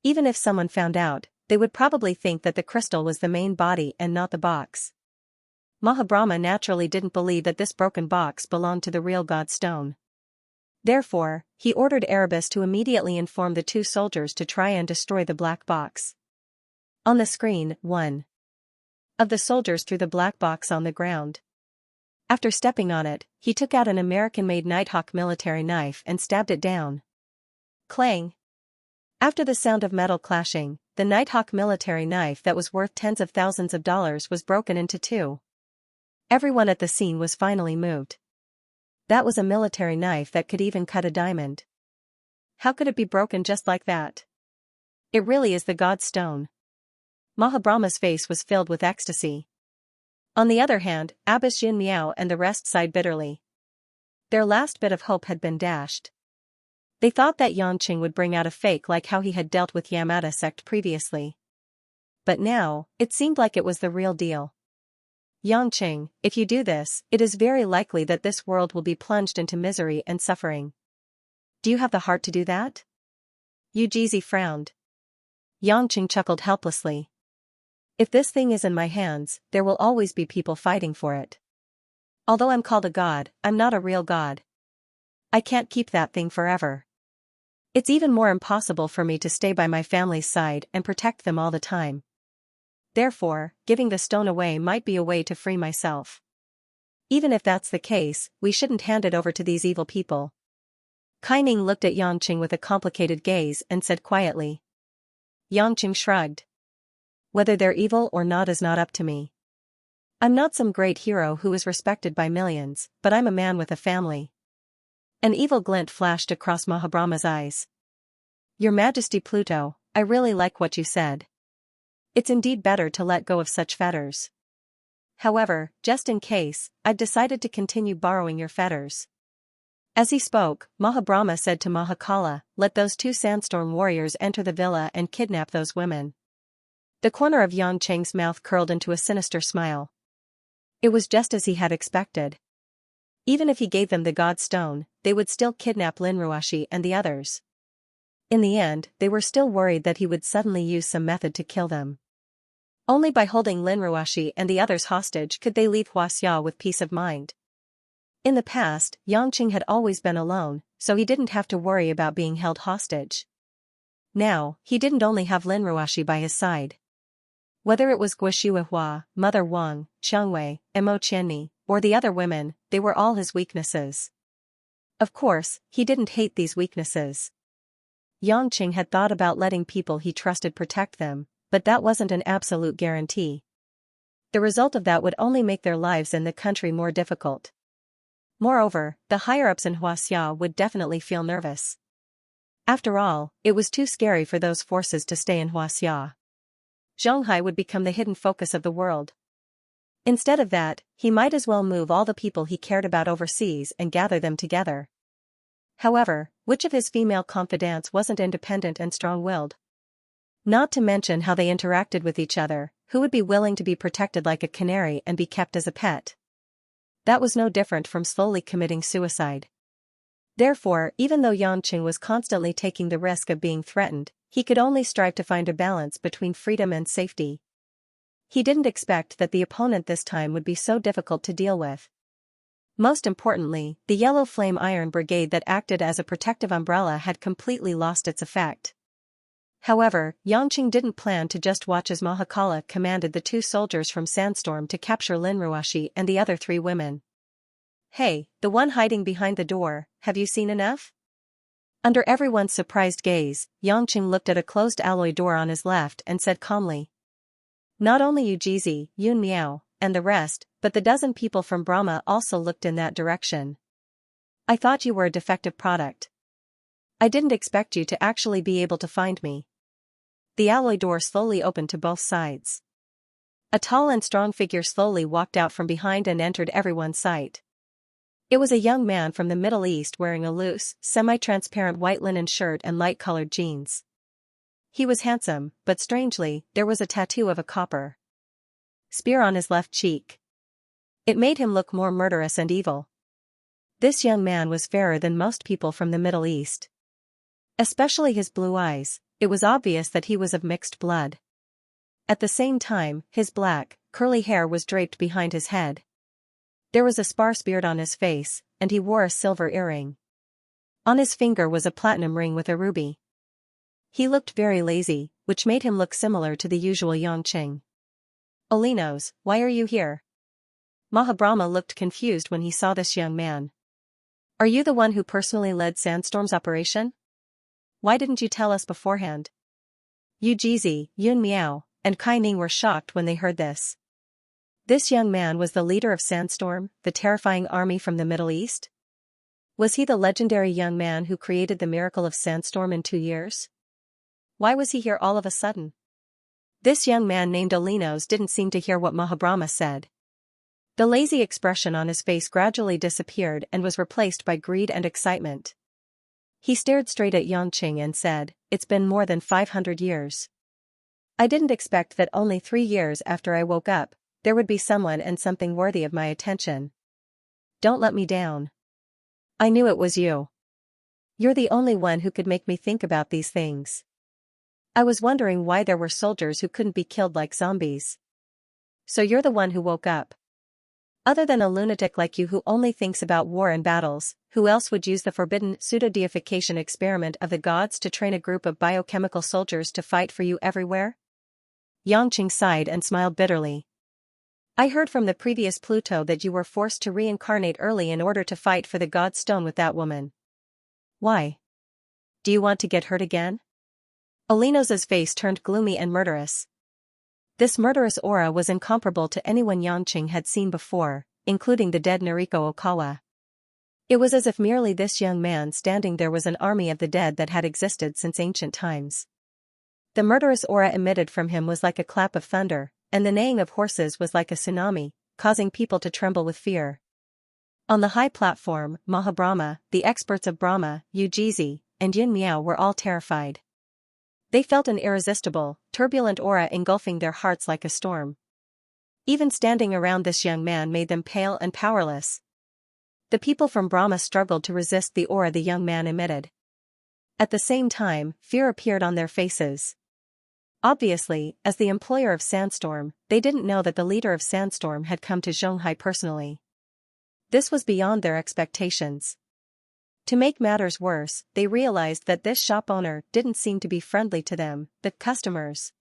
Even if someone found out, they would probably think that the crystal was the main body and not the box. Mahabrahma naturally didn't believe that this broken box belonged to the real god stone. Therefore, he ordered Erebus to immediately inform the two soldiers to try and destroy the black box. On the screen, one of the soldiers threw the black box on the ground. After stepping on it, he took out an American-made Nighthawk military knife and stabbed it down. Clang! After the sound of metal clashing, the Nighthawk military knife that was worth tens of thousands of dollars was broken into two. Everyone at the scene was finally moved. That was a military knife that could even cut a diamond. How could it be broken just like that? It really is the god stone. Mahabrahma's face was filled with ecstasy. On the other hand, Abbess Jin Miao and the rest sighed bitterly. Their last bit of hope had been dashed. They thought that Yangqing would bring out a fake like how he had dealt with Yamada sect previously. But now, it seemed like it was the real deal. "Yangqing, if you do this, it is very likely that this world will be plunged into misery and suffering. Do you have the heart to do that?" Yujizi frowned. Yangqing chuckled helplessly. "If this thing is in my hands, there will always be people fighting for it. Although I'm called a god, I'm not a real god. I can't keep that thing forever. It's even more impossible for me to stay by my family's side and protect them all the time. Therefore, giving the stone away might be a way to free myself. Even if that's the case, we shouldn't hand it over to these evil people." Kaining looked at Yangqing with a complicated gaze and said quietly. Yangqing shrugged. "Whether they're evil or not is not up to me. I'm not some great hero who is respected by millions, but I'm a man with a family. An evil glint flashed across Mahabrahma's eyes. Your Majesty Pluto, I really like what you said. It's indeed better to let go of such fetters. However, just in case, I've decided to continue borrowing your fetters. As he spoke, Mahabrahma said to Mahakala, let those two sandstorm warriors enter the villa and kidnap those women. The corner of Yangqing's mouth curled into a sinister smile. It was just as he had expected. Even if he gave them the God Stone, they would still kidnap Lin Ruashi and the others. In the end, they were still worried that he would suddenly use some method to kill them. Only by holding Lin Ruashi and the others hostage could they leave Xianxia with peace of mind. In the past, Yangqing had always been alone, so he didn't have to worry about being held hostage. Now, he didn't only have Lin Ruashi by his side. Whether it was Guishuihua, Mother Wang, Chengwei, Mo Qianni, or the other women, they were all his weaknesses. Of course, he didn't hate these weaknesses. Yangqing had thought about letting people he trusted protect them, but that wasn't an absolute guarantee. The result of that would only make their lives in the country more difficult. Moreover, the higher-ups in Xianxia would definitely feel nervous. After all, it was too scary for those forces to stay in Xianxia. Zhonghai would become the hidden focus of the world. Instead of that, he might as well move all the people he cared about overseas and gather them together. However, which of his female confidants wasn't independent and strong-willed? Not to mention how they interacted with each other, who would be willing to be protected like a canary and be kept as a pet? That was no different from slowly committing suicide. Therefore, even though Yangqing was constantly taking the risk of being threatened, he could only strive to find a balance between freedom and safety. He didn't expect that the opponent this time would be so difficult to deal with. Most importantly, the Yellow Flame Iron Brigade that acted as a protective umbrella had completely lost its effect. However, Yangqing didn't plan to just watch as Mahakala commanded the two soldiers from Sandstorm to capture Lin Ruashi and the other three women. Hey, the one hiding behind the door, have you seen enough? Under everyone's surprised gaze, Yangqing looked at a closed alloy door on his left and said calmly. Not only Ujizi, Yun Miao, and the rest, but the dozen people from Brahma also looked in that direction. I thought you were a defective product. I didn't expect you to actually be able to find me. The alloy door slowly opened to both sides. A tall and strong figure slowly walked out from behind and entered everyone's sight. It was a young man from the Middle East wearing a loose, semi-transparent white linen shirt and light-colored jeans. He was handsome, but strangely, there was a tattoo of a copper spear on his left cheek. It made him look more murderous and evil. This young man was fairer than most people from the Middle East. Especially his blue eyes, it was obvious that he was of mixed blood. At the same time, his black, curly hair was draped behind his head. There was a sparse beard on his face, and he wore a silver earring. On his finger was a platinum ring with a ruby. He looked very lazy, which made him look similar to the usual Yangqing. Olinos, why are you here? Mahabrahma looked confused when he saw this young man. Are you the one who personally led Sandstorm's operation? Why didn't you tell us beforehand? Ujizi, Yun Miao, and Kai Ning were shocked when they heard this. This young man was the leader of Sandstorm, the terrifying army from the Middle East? Was he the legendary young man who created the miracle of Sandstorm in 2 years? Why was he here all of a sudden? This young man named Olinos didn't seem to hear what Mahabrahma said. The lazy expression on his face gradually disappeared and was replaced by greed and excitement. He stared straight at Yangqing and said, "It's been more than 500 years. I didn't expect that only 3 years after I woke up, there would be someone and something worthy of my attention. Don't let me down. I knew it was you. You're the only one who could make me think about these things. I was wondering why there were soldiers who couldn't be killed like zombies. So you're the one who woke up. Other than a lunatic like you who only thinks about war and battles, who else would use the forbidden pseudo-deification experiment of the gods to train a group of biochemical soldiers to fight for you everywhere?" Yangqing sighed and smiled bitterly. "I heard from the previous Pluto that you were forced to reincarnate early in order to fight for the God Stone with that woman. Why? Do you want to get hurt again?" Olinos's face turned gloomy and murderous. This murderous aura was incomparable to anyone Xianxia had seen before, including the dead Noriko Okawa. It was as if merely this young man standing there was an army of the dead that had existed since ancient times. The murderous aura emitted from him was like a clap of thunder, and the neighing of horses was like a tsunami, causing people to tremble with fear. On the high platform, Mahabrahma, the experts of Brahma, Ujizi, and Yun Miao were all terrified. They felt an irresistible, turbulent aura engulfing their hearts like a storm. Even standing around this young man made them pale and powerless. The people from Brahma struggled to resist the aura the young man emitted. At the same time, fear appeared on their faces. Obviously, as the employer of Sandstorm, they didn't know that the leader of Sandstorm had come to Zhonghai personally. This was beyond their expectations. To make matters worse, they realized that this shop owner didn't seem to be friendly to them, the customers.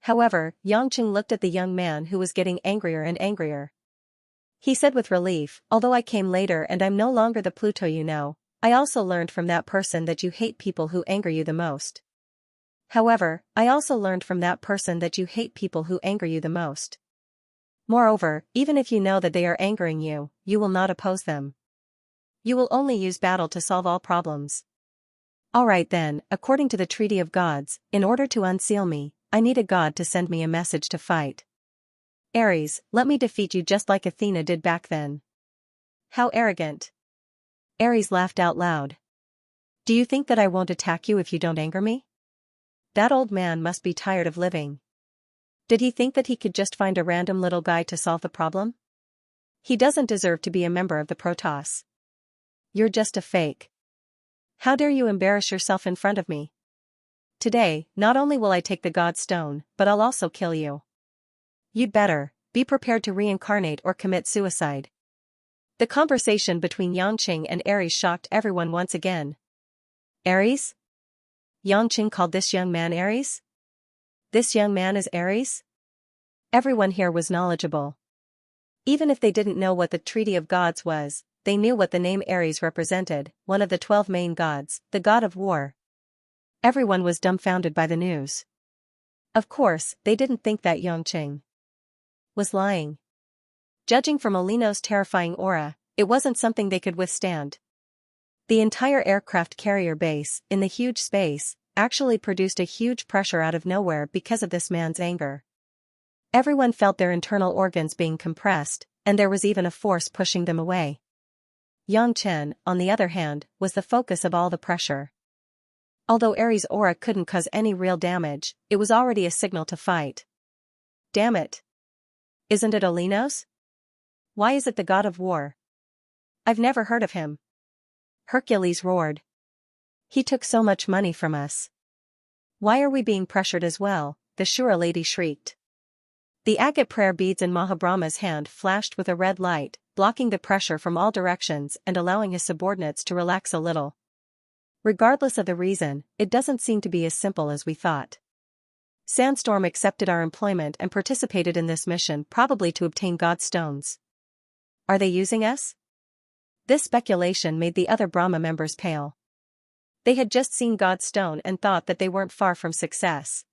However, Xianxia looked at the young man who was getting angrier and angrier. He said with relief, "Although I came later and I'm no longer the Pluto you know, I also learned from that person that you hate people who anger you the most. However, I also learned from that person that you hate people who anger you the most. Moreover, even if you know that they are angering you, you will not oppose them. You will only use battle to solve all problems. Alright then, according to the Treaty of Gods, in order to unseal me, I need a god to send me a message to fight. Ares, let me defeat you just like Athena did back then." "How arrogant." Ares laughed out loud. "Do you think that I won't attack you if you don't anger me?" That old man must be tired of living. Did he think that he could just find a random little guy to solve the problem? He doesn't deserve to be a member of the Protoss. You're just a fake. How dare you embarrass yourself in front of me? Today, not only will I take the God Stone, but I'll also kill you. You'd better be prepared to reincarnate or commit suicide." The conversation between Xianxia and Ares shocked everyone once again. "Ares?" Xianxia called this young man Ares? This young man is Ares? Everyone here was knowledgeable. Even if they didn't know what the Treaty of Gods was, they knew what the name Ares represented, one of the 12 main gods, the god of war. Everyone was dumbfounded by the news. Of course, they didn't think that Xianxia was lying. Judging from Alino's terrifying aura, it wasn't something they could withstand. The entire aircraft carrier base, in the huge space, actually produced a huge pressure out of nowhere because of this man's anger. Everyone felt their internal organs being compressed, and there was even a force pushing them away. Xianxia, on the other hand, was the focus of all the pressure. Although Ares' aura couldn't cause any real damage, it was already a signal to fight. Damn it! Isn't it Alino's? Why is it the god of war? I've never heard of him. Hercules roared. He took so much money from us. Why are we being pressured as well? The Shura lady shrieked. The agate prayer beads in Mahabrahma's hand flashed with a red light, blocking the pressure from all directions and allowing his subordinates to relax a little. Regardless of the reason, it doesn't seem to be as simple as we thought. Sandstorm accepted our employment and participated in this mission probably to obtain God Stones. Are they using us? This speculation made the other Brahma members pale. They had just seen God Stone and thought that they weren't far from success.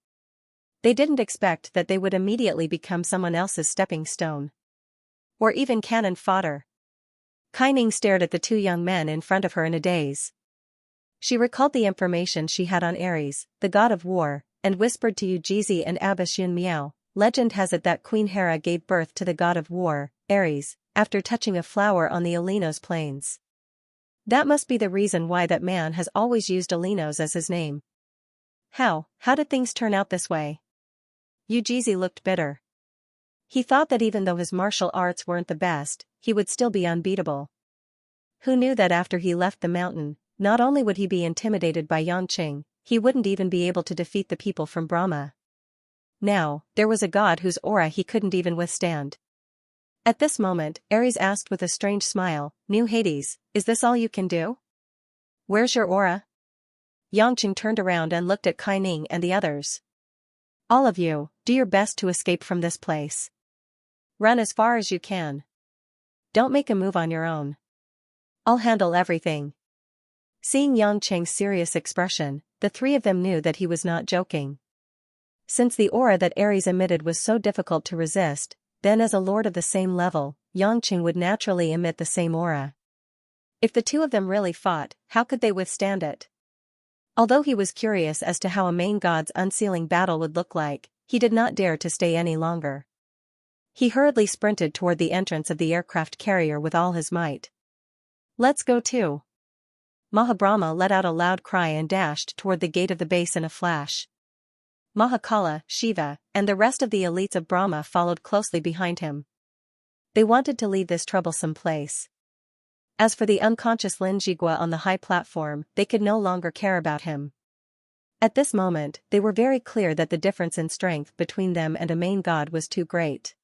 They didn't expect that they would immediately become someone else's stepping stone. Or even cannon fodder. Kaining stared at the two young men in front of her in a daze. She recalled the information she had on Ares, the god of war, and whispered to Ujizi and Abbess Yun Miao, "Legend has it that Queen Hera gave birth to the god of war, Ares, after touching a flower on the Alinos plains. That must be the reason why that man has always used Alinos as his name." How did things turn out this way? Ujizi looked bitter. He thought that even though his martial arts weren't the best, he would still be unbeatable. Who knew that after he left the mountain, not only would he be intimidated by Xianxia, he wouldn't even be able to defeat the people from Brahma. Now, there was a god whose aura he couldn't even withstand. At this moment, Ares asked with a strange smile, "New Hades, is this all you can do? Where's your aura?" Xianxia turned around and looked at Kaining and the others. "All of you, do your best to escape from this place. Run as far as you can. Don't make a move on your own. I'll handle everything." Seeing Xianxia's serious expression, the three of them knew that he was not joking. Since the aura that Ares emitted was so difficult to resist, then as a lord of the same level, Xianxia would naturally emit the same aura. If the two of them really fought, how could they withstand it? Although he was curious as to how a main god's unsealing battle would look like, he did not dare to stay any longer. He hurriedly sprinted toward the entrance of the aircraft carrier with all his might. "Let's go too." Mahabrahma let out a loud cry and dashed toward the gate of the base in a flash. Mahakala, Shiva, and the rest of the elites of Brahma followed closely behind him. They wanted to leave this troublesome place. As for the unconscious Lin Zhigua on the high platform, they could no longer care about him. At this moment, they were very clear that the difference in strength between them and a main god was too great.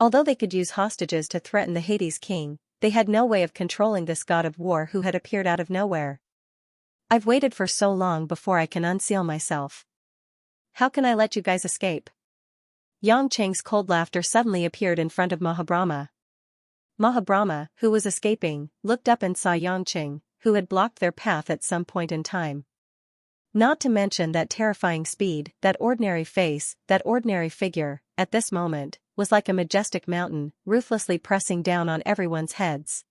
Although they could use hostages to threaten the Hades king, they had no way of controlling this god of war who had appeared out of nowhere. "I've waited for so long before I can unseal myself. How can I let you guys escape?" Yangcheng's cold laughter suddenly appeared in front of Mahabrahma. Mahabrahma, who was escaping, looked up and saw Yangcheng, who had blocked their path at some point in time. Not to mention that terrifying speed, that ordinary face, that ordinary figure, at this moment, was like a majestic mountain, ruthlessly pressing down on everyone's heads.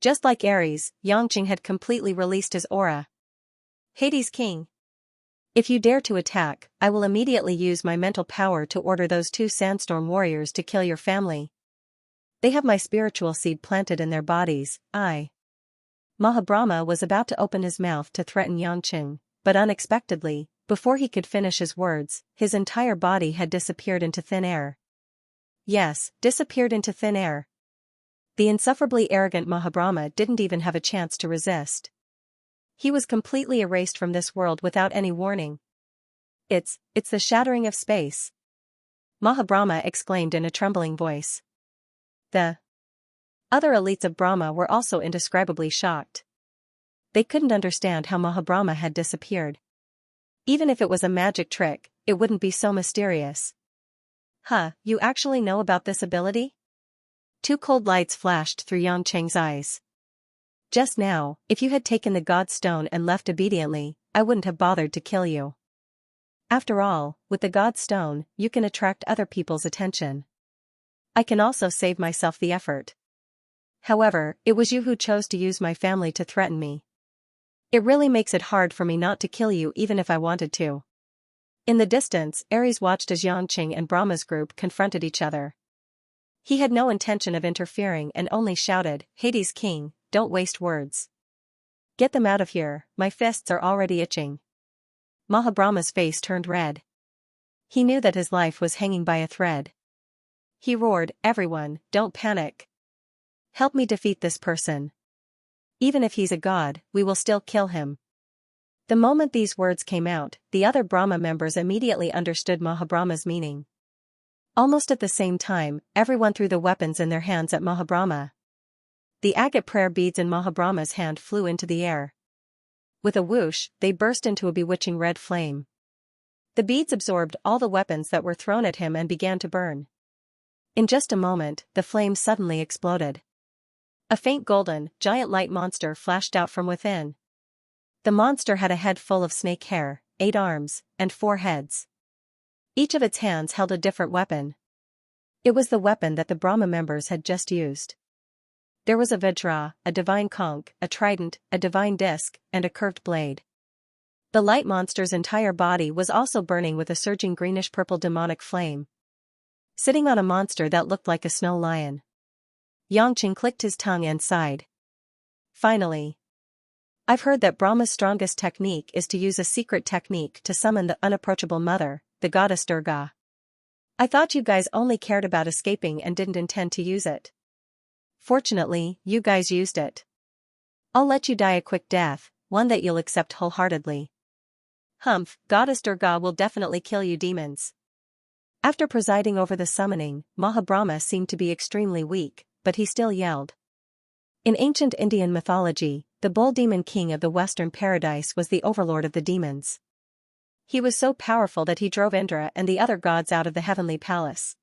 Just like Ares, Yangcheng had completely released his aura. "Hades King. If you dare to attack, I will immediately use my mental power to order those two sandstorm warriors to kill your family. They have my spiritual seed planted in their bodies." Mahabrahma was about to open his mouth to threaten Yangcheng, but unexpectedly, before he could finish his words, his entire body had disappeared into thin air. Yes, disappeared into thin air. The insufferably arrogant Mahabrahma didn't even have a chance to resist. He was completely erased from this world without any warning. It's the shattering of space," Mahabrahma exclaimed in a trembling voice. The other elites of Brahma were also indescribably shocked. They couldn't understand how Mahabrahma had disappeared. Even if it was a magic trick, it wouldn't be so mysterious. "Huh, you actually know about this ability?" Two cold lights flashed through Yangcheng's eyes. "Just now, if you had taken the god stone and left obediently, I wouldn't have bothered to kill you. After all, with the god stone, you can attract other people's attention. I can also save myself the effort. However, it was you who chose to use my family to threaten me. It really makes it hard for me not to kill you even if I wanted to." In the distance, Ares watched as Yangcheng and Brahma's group confronted each other. He had no intention of interfering and only shouted, "Hades King, don't waste words. Get them out of here, my fists are already itching." Mahabrahma's face turned red. He knew that his life was hanging by a thread. He roared, "Everyone, don't panic. Help me defeat this person. Even if he's a god, we will still kill him." The moment these words came out, the other Brahma members immediately understood Mahabrahma's meaning. Almost at the same time, everyone threw the weapons in their hands at Mahabrahma. The agate prayer beads in Mahabrahma's hand flew into the air. With a whoosh, they burst into a bewitching red flame. The beads absorbed all the weapons that were thrown at him and began to burn. In just a moment, the flame suddenly exploded. A faint golden, giant light monster flashed out from within. The monster had a head full of snake hair, 8 arms, and 4 heads. Each of its hands held a different weapon. It was the weapon that the Brahma members had just used. There was a Vajra, a divine conch, a trident, a divine disc, and a curved blade. The light monster's entire body was also burning with a surging greenish-purple demonic flame. Sitting on a monster that looked like a snow lion, Yangcheng clicked his tongue and sighed. Finally. "I've heard that Brahma's strongest technique is to use a secret technique to summon the unapproachable mother, the goddess Durga. I thought you guys only cared about escaping and didn't intend to use it. Fortunately, you guys used it. I'll let you die a quick death, one that you'll accept wholeheartedly. Humph, goddess Durga will definitely kill you demons." After presiding over the summoning, Mahabrahma seemed to be extremely weak, but he still yelled. In ancient Indian mythology, the bull demon king of the western paradise was the overlord of the demons. He was so powerful that he drove Indra and the other gods out of the heavenly palace.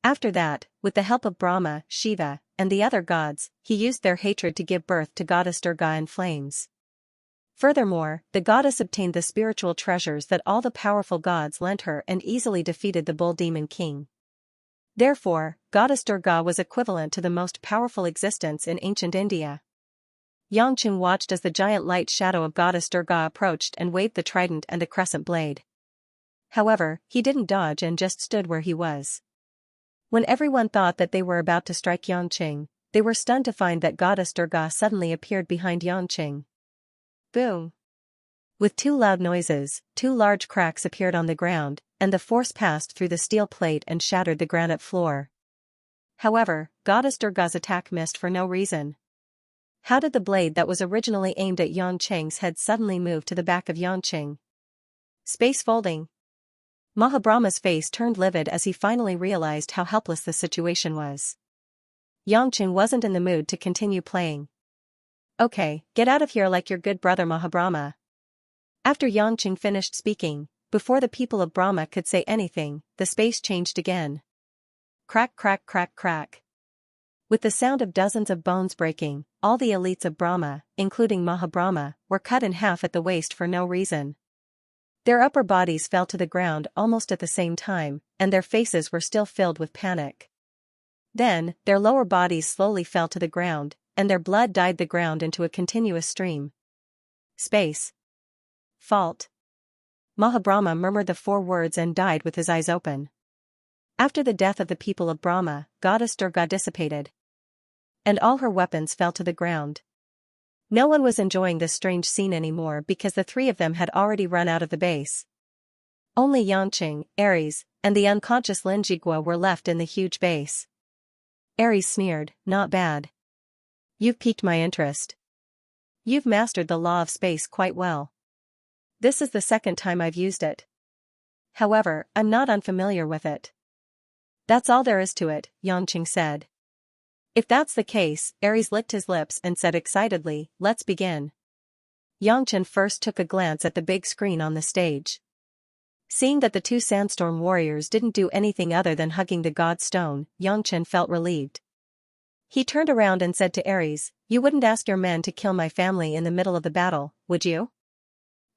After that, with the help of Brahma, Shiva, and the other gods, he used their hatred to give birth to goddess Durga in flames. Furthermore, the goddess obtained the spiritual treasures that all the powerful gods lent her and easily defeated the bull demon king. Therefore, Goddess Durga was equivalent to the most powerful existence in ancient India. Yangqing watched as the giant light shadow of Goddess Durga approached and waved the trident and the crescent blade. However, he didn't dodge and just stood where he was. When everyone thought that they were about to strike Yangqing, they were stunned to find that Goddess Durga suddenly appeared behind Yangqing. Boom! With two loud noises, two large cracks appeared on the ground, and the force passed through the steel plate and shattered the granite floor. However, Goddess Durga's attack missed for no reason. How did the blade that was originally aimed at Yangqing's head suddenly move to the back of Yangqing? Space folding. Mahabrahma's face turned livid as he finally realized how helpless the situation was. Yangqing wasn't in the mood to continue playing. Okay, get out of here like your good brother Mahabrahma. After Yangqing finished speaking, before the people of Brahma could say anything, the space changed again. Crack crack crack crack. With the sound of dozens of bones breaking, all the elites of Brahma, including Mahabrahma, were cut in half at the waist for no reason. Their upper bodies fell to the ground almost at the same time, and their faces were still filled with panic. Then, their lower bodies slowly fell to the ground, and their blood dyed the ground into a continuous stream. Space. Fault. Mahabrahma murmured the 4 words and died with his eyes open. After the death of the people of Brahma, Goddess Durga dissipated. And all her weapons fell to the ground. No one was enjoying this strange scene anymore because the 3 of them had already run out of the base. Only Yangqing, Ares, and the unconscious Lin Jigua were left in the huge base. Ares sneered, "Not bad. You've piqued my interest. You've mastered the law of space quite well. This is the second time I've used it. However, I'm not unfamiliar with it." "That's all there is to it," Yangqing said. "If that's the case," Ares licked his lips and said excitedly, "Let's begin." Yangqing first took a glance at the big screen on the stage. Seeing that the 2 sandstorm warriors didn't do anything other than hugging the god stone, Yangqing felt relieved. He turned around and said to Ares, "You wouldn't ask your men to kill my family in the middle of the battle, would you?"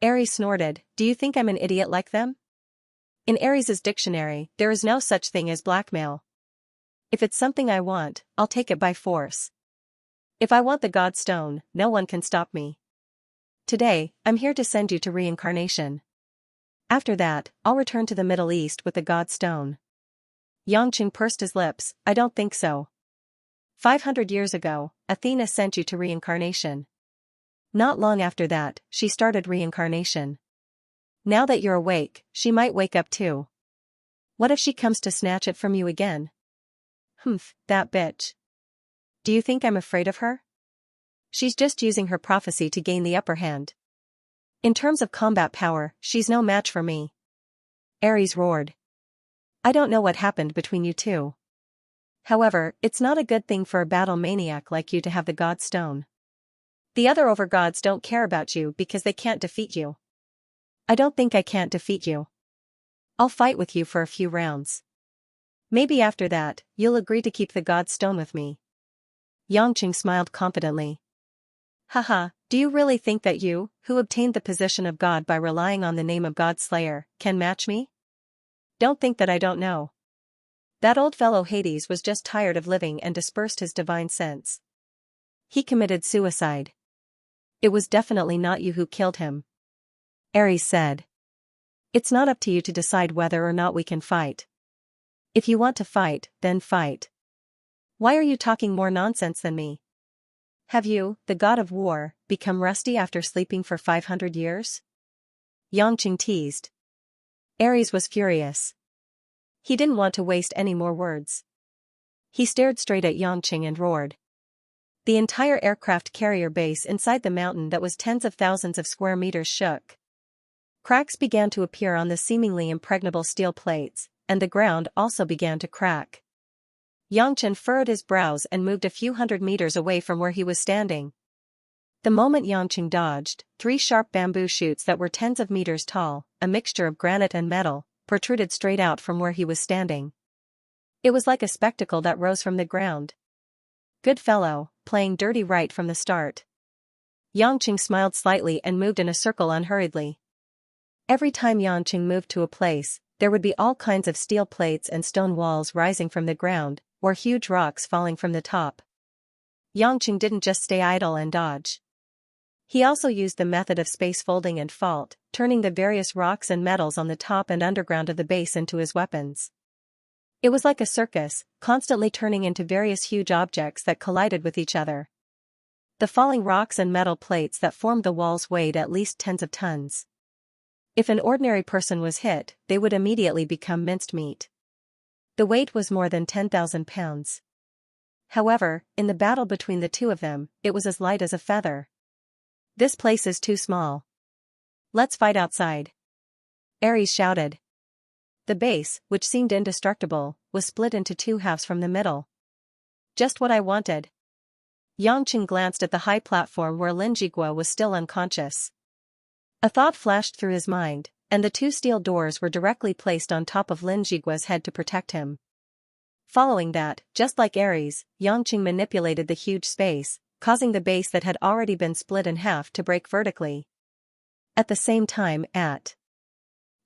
Ares snorted, "Do you think I'm an idiot like them?" In Ares's dictionary, there is no such thing as blackmail. If it's something I want, I'll take it by force. If I want the god stone, no one can stop me. Today, I'm here to send you to reincarnation. After that, I'll return to the Middle East with the god stone. Yangqing pursed his lips, "I don't think so. 500 years ago, Athena sent you to reincarnation. Not long after that, she started reincarnation. Now that you're awake, she might wake up too. What if she comes to snatch it from you again?" "Humph, that bitch. Do you think I'm afraid of her? She's just using her prophecy to gain the upper hand. In terms of combat power, she's no match for me." Ares roared. "I don't know what happened between you two. However, it's not a good thing for a battle maniac like you to have the god stone. The other overgods don't care about you because they can't defeat you. I don't think I can't defeat you. I'll fight with you for a few rounds. Maybe after that, you'll agree to keep the god stone with me." Yangqing smiled confidently. "Haha, do you really think that you, who obtained the position of God by relying on the name of God Slayer, can match me? Don't think that I don't know. That old fellow Hades was just tired of living and dispersed his divine sense. He committed suicide. It was definitely not you who killed him." Ares said. "It's not up to you to decide whether or not we can fight. If you want to fight, then fight. Why are you talking more nonsense than me? Have you, the god of war, become rusty after sleeping for 500 years? Yangqing teased. Ares was furious. He didn't want to waste any more words. He stared straight at Yangqing and roared. The entire aircraft carrier base inside the mountain that was tens of thousands of square meters shook. Cracks began to appear on the seemingly impregnable steel plates, and the ground also began to crack. Yangqing furrowed his brows and moved a few hundred meters away from where he was standing. The moment Yangqing dodged, 3 sharp bamboo shoots that were tens of meters tall, a mixture of granite and metal, protruded straight out from where he was standing. It was like a spectacle that rose from the ground. "Good fellow, playing dirty right from the start. Yangqing smiled slightly and moved in a circle unhurriedly. Every time Yangqing moved to a place, there would be all kinds of steel plates and stone walls rising from the ground, or huge rocks falling from the top. Yangqing didn't just stay idle and dodge. He also used the method of space folding and fault, turning the various rocks and metals on the top and underground of the base into his weapons. It was like a circus, constantly turning into various huge objects that collided with each other. The falling rocks and metal plates that formed the walls weighed at least tens of tons. If an ordinary person was hit, they would immediately become minced meat. The weight was more than 10,000 pounds. However, in the battle between the two of them, it was as light as a feather. "This place is too small. Let's fight outside," Ares shouted. The base, which seemed indestructible, was split into two halves from the middle. "Just what I wanted." Yangqing glanced at the high platform where Lin Jigua was still unconscious. A thought flashed through his mind, and the two steel doors were directly placed on top of Lin Jigua's head to protect him. Following that, just like Ares, Yangqing manipulated the huge space, causing the base that had already been split in half to break vertically. At the same time, at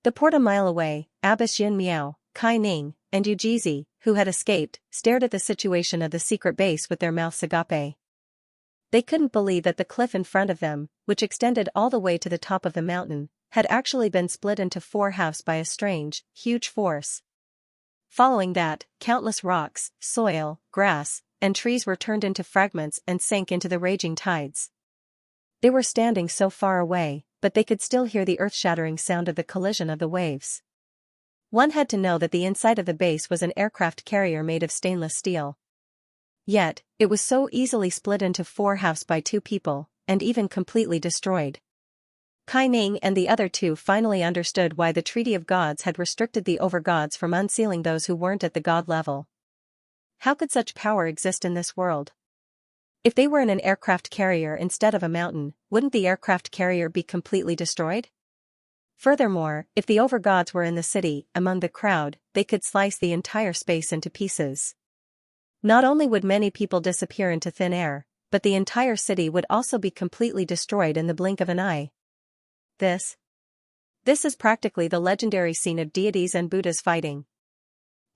the port a mile away, Abbess Yin Miao, Kai Ning, and Yujizi, who had escaped, stared at the situation of the secret base with their mouths agape. They couldn't believe that the cliff in front of them, which extended all the way to the top of the mountain, had actually been split into four halves by a strange, huge force. Following that, countless rocks, soil, grass, and trees were turned into fragments and sank into the raging tides. They were standing so far away, but they could still hear the earth-shattering sound of the collision of the waves. One had to know that the inside of the base was an aircraft carrier made of stainless steel. Yet, it was so easily split into four halves by two people, and even completely destroyed. Kai Ning and the other two finally understood why the Treaty of Gods had restricted the overgods from unsealing those who weren't at the god level. How could such power exist in this world? If they were in an aircraft carrier instead of a mountain, wouldn't the aircraft carrier be completely destroyed? Furthermore, if the overgods were in the city, among the crowd, they could slice the entire space into pieces. Not only would many people disappear into thin air, but the entire city would also be completely destroyed in the blink of an eye. This is practically the legendary scene of deities and Buddhas fighting.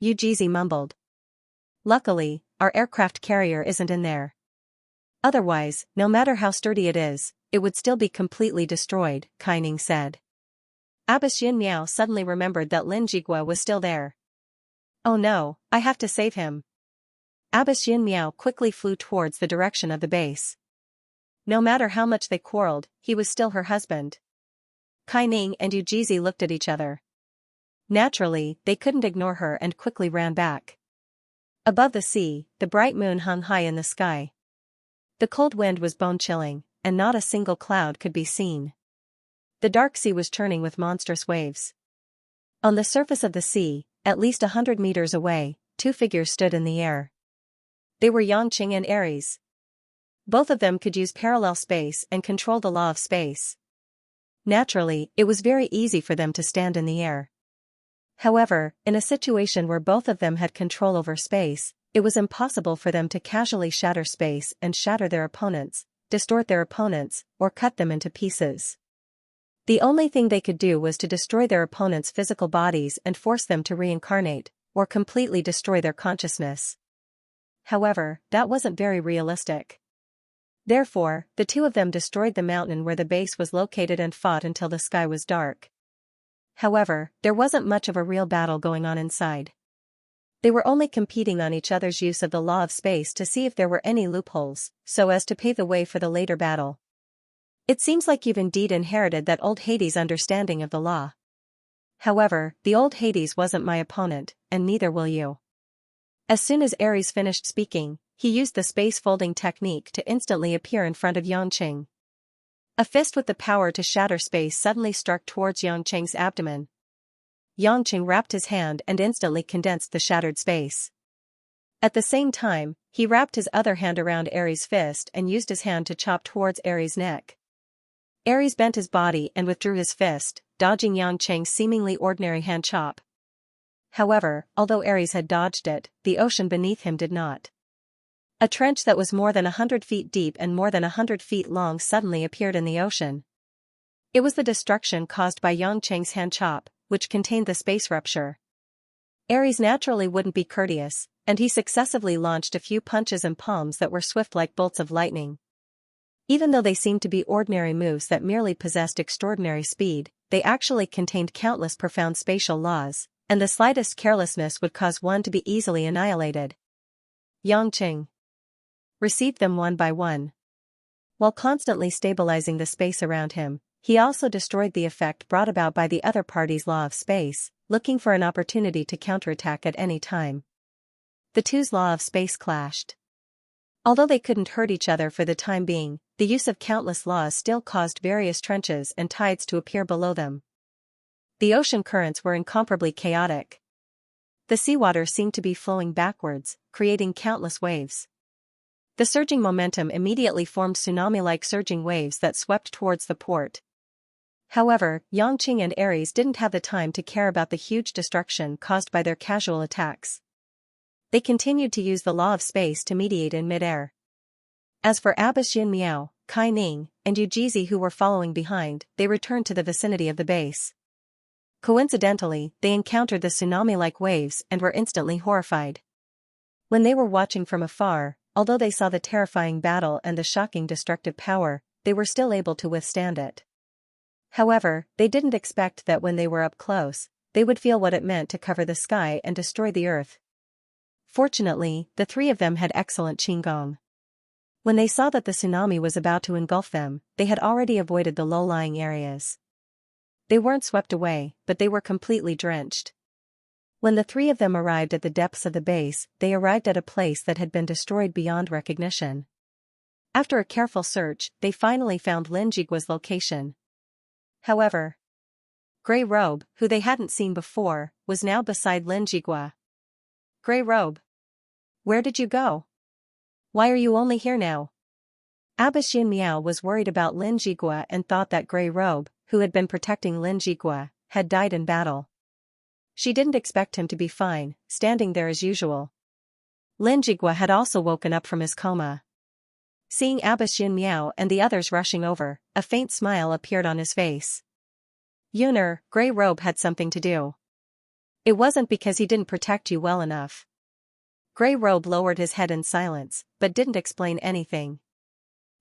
Yujizi mumbled. Luckily, our aircraft carrier isn't in there. Otherwise, no matter how sturdy it is, it would still be completely destroyed, Kai Ning said. Abbess Yin Miao suddenly remembered that Lin Jigua was still there. Oh no, I have to save him. Abbess Yin Miao quickly flew towards the direction of the base. No matter how much they quarreled, he was still her husband. Kai Ning and Yujizi looked at each other. Naturally, they couldn't ignore her and quickly ran back. Above the sea, the bright moon hung high in the sky. The cold wind was bone-chilling, and not a single cloud could be seen. The dark sea was churning with monstrous waves. On the surface of the sea, at least 100 meters away, two figures stood in the air. They were Yangqing and Ares. Both of them could use parallel space and control the law of space. Naturally, it was very easy for them to stand in the air. However, in a situation where both of them had control over space, it was impossible for them to casually shatter space and shatter their opponents, distort their opponents, or cut them into pieces. The only thing they could do was to destroy their opponents' physical bodies and force them to reincarnate, or completely destroy their consciousness. However, that wasn't very realistic. Therefore, the two of them destroyed the mountain where the base was located and fought until the sky was dark. However, there wasn't much of a real battle going on inside. They were only competing on each other's use of the law of space to see if there were any loopholes, so as to pave the way for the later battle. It seems like you've indeed inherited that old Hades understanding of the law. However, the old Hades wasn't my opponent, and neither will you. As soon as Ares finished speaking, he used the space-folding technique to instantly appear in front of Yangqing. A fist with the power to shatter space suddenly struck towards Yangqing's abdomen. Yangqing wrapped his hand and instantly condensed the shattered space. At the same time, he wrapped his other hand around Ares' fist and used his hand to chop towards Ares' neck. Ares bent his body and withdrew his fist, dodging Yangqing's seemingly ordinary hand chop. However, although Ares had dodged it, the ocean beneath him did not. A trench that was more than 100 feet deep and more than 100 feet long suddenly appeared in the ocean. It was the destruction caused by Yangqing's hand chop, which contained the space rupture. Ares naturally wouldn't be courteous, and he successively launched a few punches and palms that were swift like bolts of lightning. Even though they seemed to be ordinary moves that merely possessed extraordinary speed, they actually contained countless profound spatial laws, and the slightest carelessness would cause one to be easily annihilated. Yangqing received them one by one. While constantly stabilizing the space around him, he also destroyed the effect brought about by the other party's law of space, looking for an opportunity to counterattack at any time. The two's law of space clashed. Although they couldn't hurt each other for the time being, the use of countless laws still caused various trenches and tides to appear below them. The ocean currents were incomparably chaotic. The seawater seemed to be flowing backwards, creating countless waves. The surging momentum immediately formed tsunami-like surging waves that swept towards the port. However, Yangqing and Ares didn't have the time to care about the huge destruction caused by their casual attacks. They continued to use the law of space to mediate in midair. As for Abbas Xianmiao, Kai Ning, and Yujizi who were following behind, they returned to the vicinity of the base. Coincidentally, they encountered the tsunami-like waves and were instantly horrified. When they were watching from afar, although they saw the terrifying battle and the shocking destructive power, they were still able to withstand it. However, they didn't expect that when they were up close, they would feel what it meant to cover the sky and destroy the earth. Fortunately, the three of them had excellent qigong. When they saw that the tsunami was about to engulf them, they had already avoided the low-lying areas. They weren't swept away, but they were completely drenched. When the three of them arrived at the depths of the base, they arrived at a place that had been destroyed beyond recognition. After a careful search, they finally found Lin Jigua's location. However, Grey Robe, who they hadn't seen before, was now beside Lin Jigua. Grey Robe, where did you go? Why are you only here now? Abbas Xianmiao was worried about Lin Jigua and thought that Grey Robe, who had been protecting Lin Jigua, had died in battle. She didn't expect him to be fine, standing there as usual. Lin Jigua had also woken up from his coma. Seeing Abbas Xianmiao and the others rushing over, a faint smile appeared on his face. Yuner, Grey Robe had something to do. It wasn't because he didn't protect you well enough. Grey Robe lowered his head in silence, but didn't explain anything.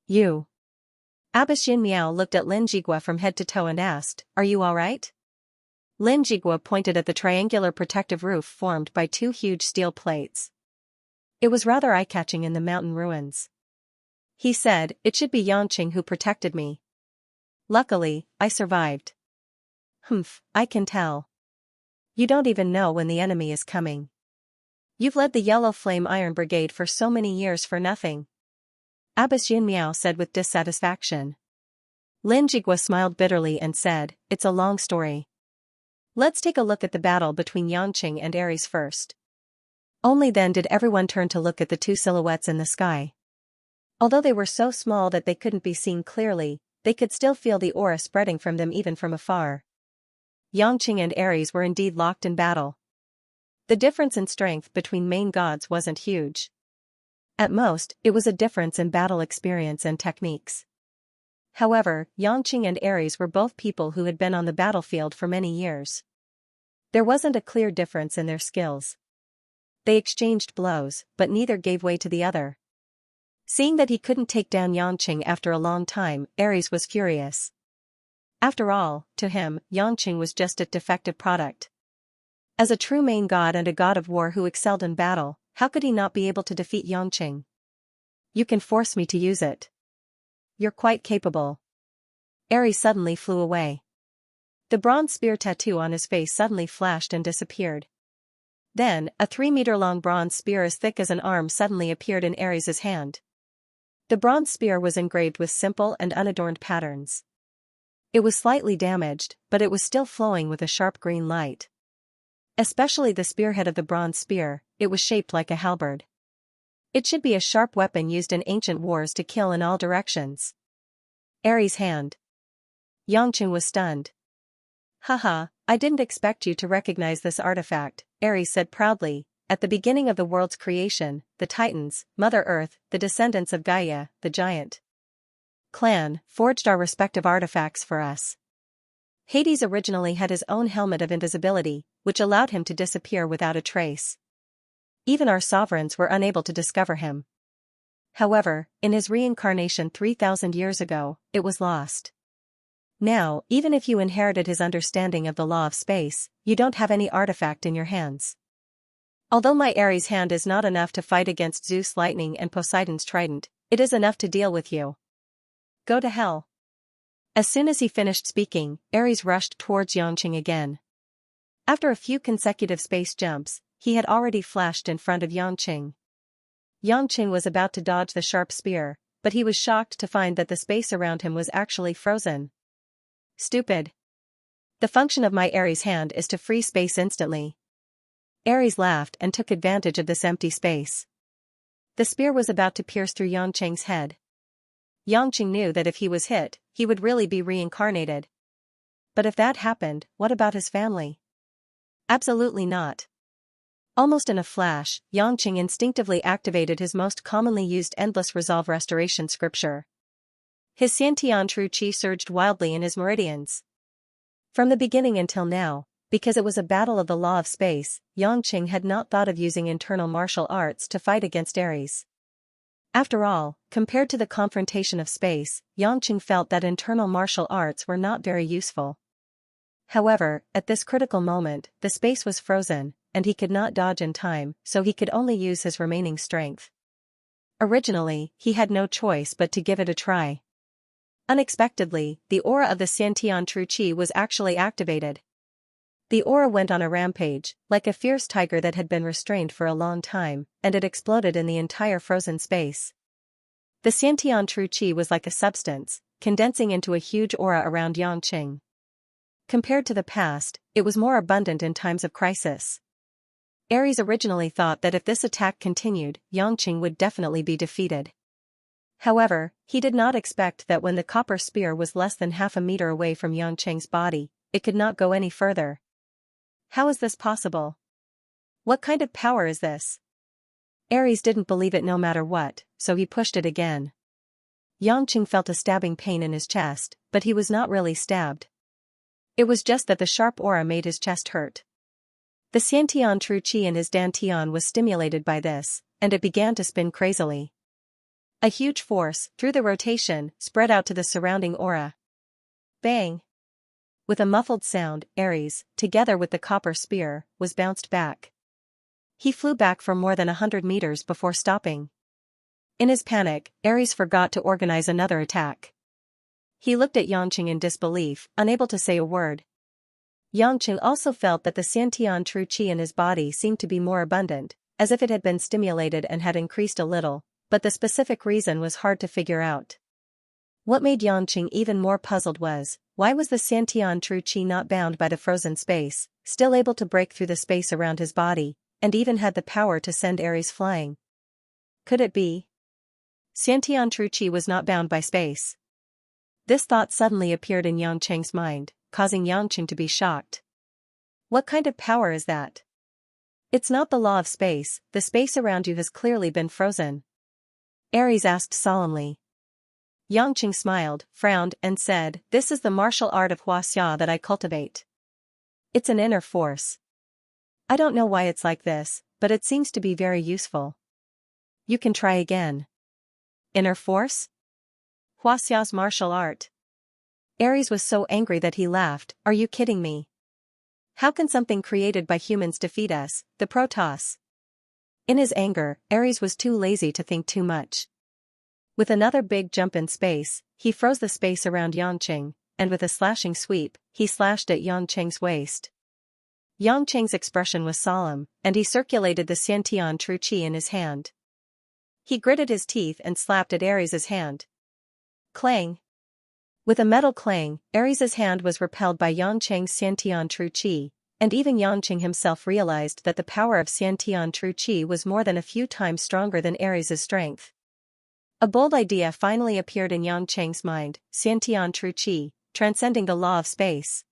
You. Abbas Xianmiao looked at Lin Jigua from head to toe and asked, "Are you alright?" Lin Jigua pointed at the triangular protective roof formed by two huge steel plates. It was rather eye-catching in the mountain ruins. He said, "It should be Yangqing who protected me. Luckily, I survived." "Humph, I can tell. You don't even know when the enemy is coming. You've led the Yellow Flame Iron Brigade for so many years for nothing," Abbas Xianmiao said with dissatisfaction. Lin Jigua smiled bitterly and said, "It's a long story. Let's take a look at the battle between Yangqing and Ares first." Only then did everyone turn to look at the two silhouettes in the sky. Although they were so small that they couldn't be seen clearly, they could still feel the aura spreading from them even from afar. Yangqing and Ares were indeed locked in battle. The difference in strength between main gods wasn't huge. At most, it was a difference in battle experience and techniques. However, Yangqing and Ares were both people who had been on the battlefield for many years. There wasn't a clear difference in their skills. They exchanged blows, but neither gave way to the other. Seeing that he couldn't take down Yangqing after a long time, Ares was furious. After all, to him, Yangqing was just a defective product. As a true main god and a god of war who excelled in battle, how could he not be able to defeat Yangqing? "You can force me to use it. You're quite capable." Ares suddenly flew away. The bronze spear tattoo on his face suddenly flashed and disappeared. Then, a 3-meter-long bronze spear as thick as an arm suddenly appeared in Ares's hand. The bronze spear was engraved with simple and unadorned patterns. It was slightly damaged, but it was still flowing with a sharp green light. Especially the spearhead of the bronze spear, it was shaped like a halberd. It should be a sharp weapon used in ancient wars to kill in all directions. Ares' hand. Yangqing was stunned. "Haha, I didn't expect you to recognize this artifact," Ares said proudly, at the beginning of the world's creation, the Titans, Mother Earth, the descendants of Gaia, the giant clan, forged our respective artifacts for us. Hades originally had his own helmet of invisibility, which allowed him to disappear without a trace. Even our sovereigns were unable to discover him. However, in his reincarnation 3,000 years ago, it was lost. Now, even if you inherited his understanding of the law of space, you don't have any artifact in your hands. Although my Ares hand is not enough to fight against Zeus' lightning and Poseidon's trident, it is enough to deal with you. Go to hell. As soon as he finished speaking, Ares rushed towards Xianxia again. After a few consecutive space jumps, he had already flashed in front of Xianxia. Xianxia was about to dodge the sharp spear, but he was shocked to find that the space around him was actually frozen. Stupid. The function of my Ares hand is to free space instantly. Ares laughed and took advantage of this empty space. The spear was about to pierce through Xianxia's head. Xianxia knew that if he was hit, he would really be reincarnated. But if that happened, what about his family? Absolutely not. Almost in a flash, Xianxia instinctively activated his most commonly used endless resolve restoration scripture. His Xiantian true qi surged wildly in his meridians. From the beginning until now, because it was a battle of the law of space, Xianxia had not thought of using internal martial arts to fight against Ares. After all, compared to the confrontation of space, Xianxia felt that internal martial arts were not very useful. However, at this critical moment, the space was frozen, and he could not dodge in time, so he could only use his remaining strength. Originally, he had no choice but to give it a try. Unexpectedly, the aura of the Xiantian true qi was actually activated. The aura went on a rampage, like a fierce tiger that had been restrained for a long time, and it exploded in the entire frozen space. The Xiantian true qi was like a substance, condensing into a huge aura around Xianxia. Compared to the past, it was more abundant in times of crisis. Ares originally thought that if this attack continued, Xianxia would definitely be defeated. However, he did not expect that when the copper spear was less than half a meter away from Xianxia's body, it could not go any further. How is this possible? What kind of power is this? Ares didn't believe it no matter what, so he pushed it again. Xianxia felt a stabbing pain in his chest, but he was not really stabbed. It was just that the sharp aura made his chest hurt. The Xiantian true qi in his dantian was stimulated by this, and it began to spin crazily. A huge force, through the rotation, spread out to the surrounding aura. Bang! With a muffled sound, Ares, together with the copper spear, was bounced back. He flew back for more than 100 meters before stopping. In his panic, Ares forgot to organize another attack. He looked at Xianxia in disbelief, unable to say a word. Xianxia also felt that the Xiantian true qi in his body seemed to be more abundant, as if it had been stimulated and had increased a little, but the specific reason was hard to figure out. What made Xianxia even more puzzled was, why was the Xiantian true qi not bound by the frozen space, still able to break through the space around his body, and even had the power to send Ares flying? Could it be? Xiantian true qi was not bound by space. This thought suddenly appeared in Xianxia's mind, causing Xianxia to be shocked. What kind of power is that? It's not the law of space, the space around you has clearly been frozen. Ares asked solemnly. Xianxia smiled, frowned, and said, "This is the martial art of Xianxia that I cultivate. It's an inner force. I don't know why it's like this, but it seems to be very useful. You can try again." Inner force? Xiaxia's martial art. Ares was so angry that he laughed. Are you kidding me? How can something created by humans defeat us, the Protoss? In his anger, Ares was too lazy to think too much. With another big jump in space, he froze the space around Xianxia, and with a slashing sweep, he slashed at Xianxia's waist. Xianxia's expression was solemn, and he circulated the Xiantian true qi in his hand. He gritted his teeth and slapped at Ares' hand. Clang! With a metal clang, Ares' hand was repelled by Xianxia's Xiantian true qi, and even Xianxia himself realized that the power of Xiantian true qi was more than a few times stronger than Ares' strength. A bold idea finally appeared in Xianxia's mind, Xiantian true qi, transcending the law of space.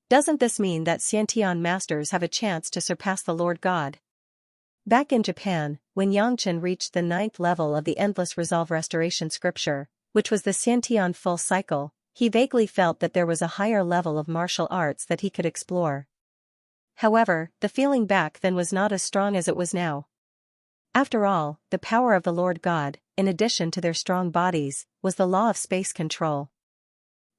Doesn't this mean that Xiantian masters have a chance to surpass the Lord God? Back in Japan, when Yangchen reached the 9th level of the Endless Resolve Restoration Scripture, which was the Xiantian full cycle, he vaguely felt that there was a higher level of martial arts that he could explore. However, the feeling back then was not as strong as it was now. After all, the power of the Lord God, in addition to their strong bodies, was the law of space control.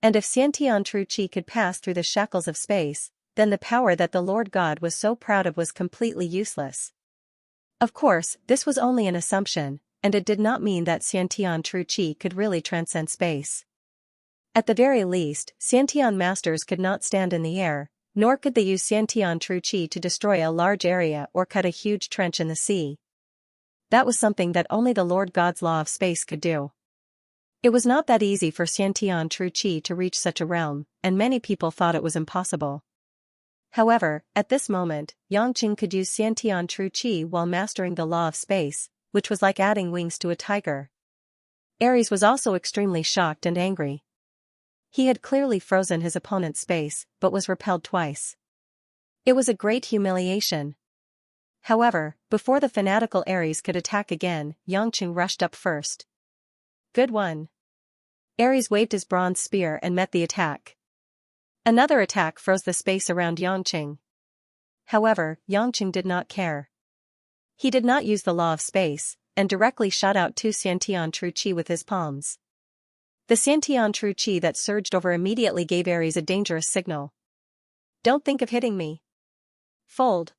And if Xiantian true Qi could pass through the shackles of space, then the power that the Lord God was so proud of was completely useless. Of course, this was only an assumption, and it did not mean that Xiantian true Qi could really transcend space. At the very least, Xiantian masters could not stand in the air, nor could they use Xiantian true Qi to destroy a large area or cut a huge trench in the sea. That was something that only the Lord God's law of space could do. It was not that easy for Xiantian true Qi to reach such a realm, and many people thought it was impossible. However, at this moment, Yangqing could use Xiantian true Qi while mastering the law of space, which was like adding wings to a tiger. Ares was also extremely shocked and angry. He had clearly frozen his opponent's space, but was repelled twice. It was a great humiliation. However, before the fanatical Ares could attack again, Yangqing rushed up first. Good one. Ares waved his bronze spear and met the attack. Another attack froze the space around Yangqing. However, Yangqing did not care. He did not use the law of space, and directly shot out 2 Xiantian true Qi with his palms. The Xiantian true Qi that surged over immediately gave Ares a dangerous signal. Don't think of hitting me. Fold.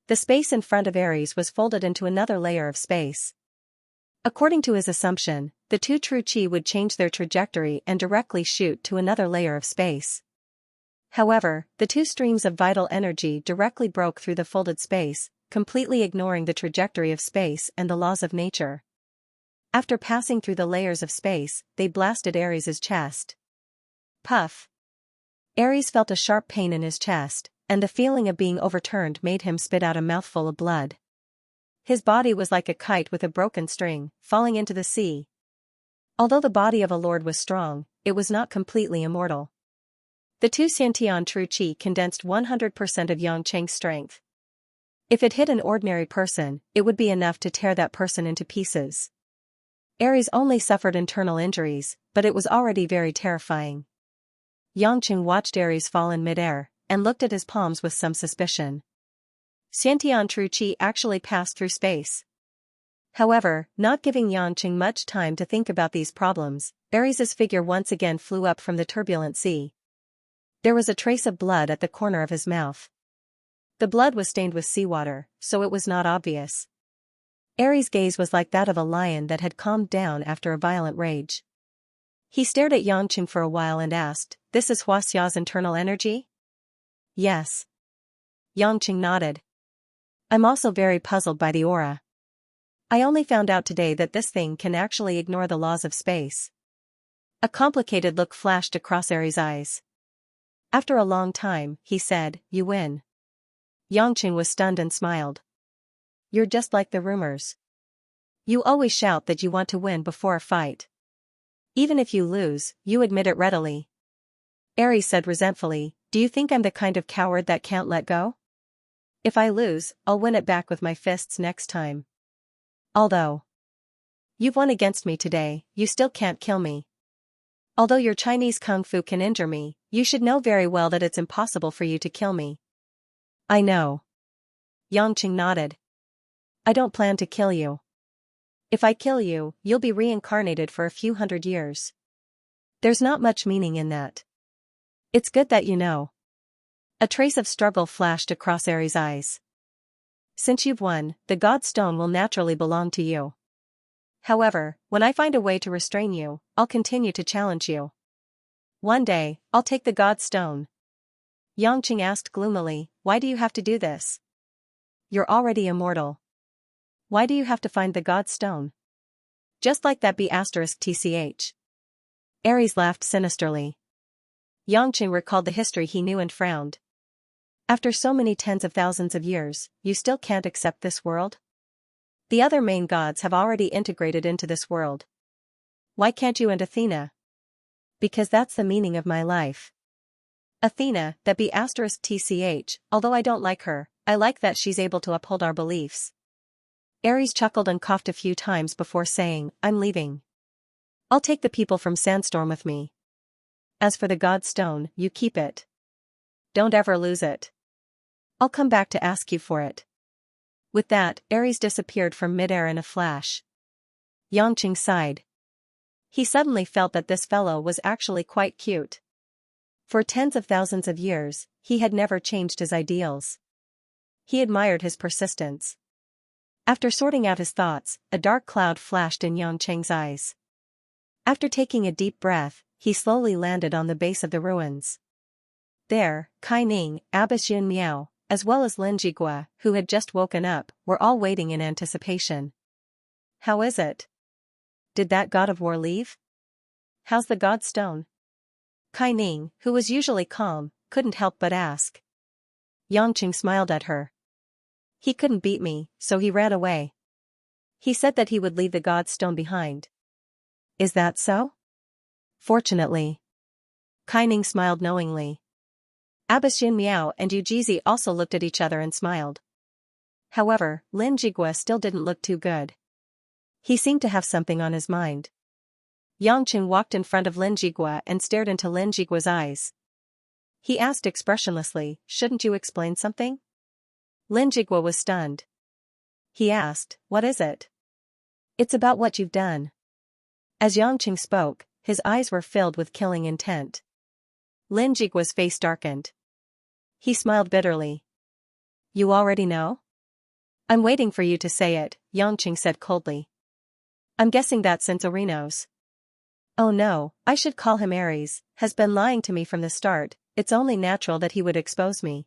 The space in front of Ares was folded into another layer of space. According to his assumption, the 2 true Qi would change their trajectory and directly shoot to another layer of space. However, the 2 streams of vital energy directly broke through the folded space, completely ignoring the trajectory of space and the laws of nature. After passing through the layers of space, they blasted Ares's chest. Puff. Ares felt a sharp pain in his chest, and the feeling of being overturned made him spit out a mouthful of blood. His body was like a kite with a broken string, falling into the sea. Although the body of a lord was strong, it was not completely immortal. The 2 Xiantian true Qi condensed 100% of Yangqing's strength. If it hit an ordinary person, it would be enough to tear that person into pieces. Ares only suffered internal injuries, but it was already very terrifying. Yangqing watched Ares fall in midair, and looked at his palms with some suspicion. Xiantian true Qi actually passed through space. However, not giving Yangqing much time to think about these problems, Ares's figure once again flew up from the turbulent sea. There was a trace of blood at the corner of his mouth. The blood was stained with seawater, so it was not obvious. Ares' gaze was like that of a lion that had calmed down after a violent rage. He stared at Yangqing for a while and asked, "This is Huaxia's internal energy?" "Yes." Yangqing nodded. "I'm also very puzzled by the aura. I only found out today that this thing can actually ignore the laws of space." A complicated look flashed across Ares' eyes. After a long time, he said, "You win." Yangqing was stunned and smiled. "You're just like the rumors. You always shout that you want to win before a fight. Even if you lose, you admit it readily." Ares said resentfully, "Do you think I'm the kind of coward that can't let go? If I lose, I'll win it back with my fists next time. Although you've won against me today, you still can't kill me. Although your Chinese kung fu can injure me, you should know very well that it's impossible for you to kill me." "I know." Yangqing nodded. "I don't plan to kill you. If I kill you, you'll be reincarnated for a few hundred years. There's not much meaning in that. It's good that you know." A trace of struggle flashed across Ares' eyes. "Since you've won, the God Stone will naturally belong to you. However, when I find a way to restrain you, I'll continue to challenge you. One day, I'll take the God Stone." Yangqing asked gloomily, "Why do you have to do this? You're already immortal. Why do you have to find the God Stone? Just like that B***tch. Ares laughed sinisterly. Yangqing recalled the history he knew and frowned. "After so many tens of thousands of years, you still can't accept this world? The other main gods have already integrated into this world. Why can't you and Athena?" "Because that's the meaning of my life. Athena, that B***tch, although I don't like her, I like that she's able to uphold our beliefs." Ares chuckled and coughed a few times before saying, I'm leaving. I'll take the people from Sandstorm with me. As for the God Stone, you keep it. Don't ever lose it. I'll come back to ask you for it. With that, Ares disappeared from midair in a flash. Yangqing sighed. He suddenly felt that this fellow was actually quite cute. For tens of thousands of years, he had never changed his ideals. He admired his persistence. After sorting out his thoughts, a dark cloud flashed in Yangqing's eyes. After taking a deep breath, he slowly landed on the base of the ruins. There, Kai Ning, Abbess Yun Miao, as well as Lin Jigua, who had just woken up, were all waiting in anticipation. How is it? Did that god of war leave? How's the God Stone? Kai Ning, who was usually calm, couldn't help but ask. Yangqing smiled at her. He couldn't beat me, so he ran away. He said that he would leave the God Stone behind. Is that so? Fortunately. Kai Ning smiled knowingly. Abbess Yun Miao and Yujizi also looked at each other and smiled. However, Lin Jigua still didn't look too good. He seemed to have something on his mind. Yangqing walked in front of Lin Jigua and stared into Lin Jigua's eyes. He asked expressionlessly, shouldn't you explain something? Lin Jigua was stunned. He asked, what is it? It's about what you've done. As Yangqing spoke, his eyes were filled with killing intent. Lin Jigua's face darkened. He smiled bitterly. You already know? I'm waiting for you to say it, Yangqing said coldly. I'm guessing that since Ori knows. Oh no, I should call him Ares, has been lying to me from the start, it's only natural that he would expose me.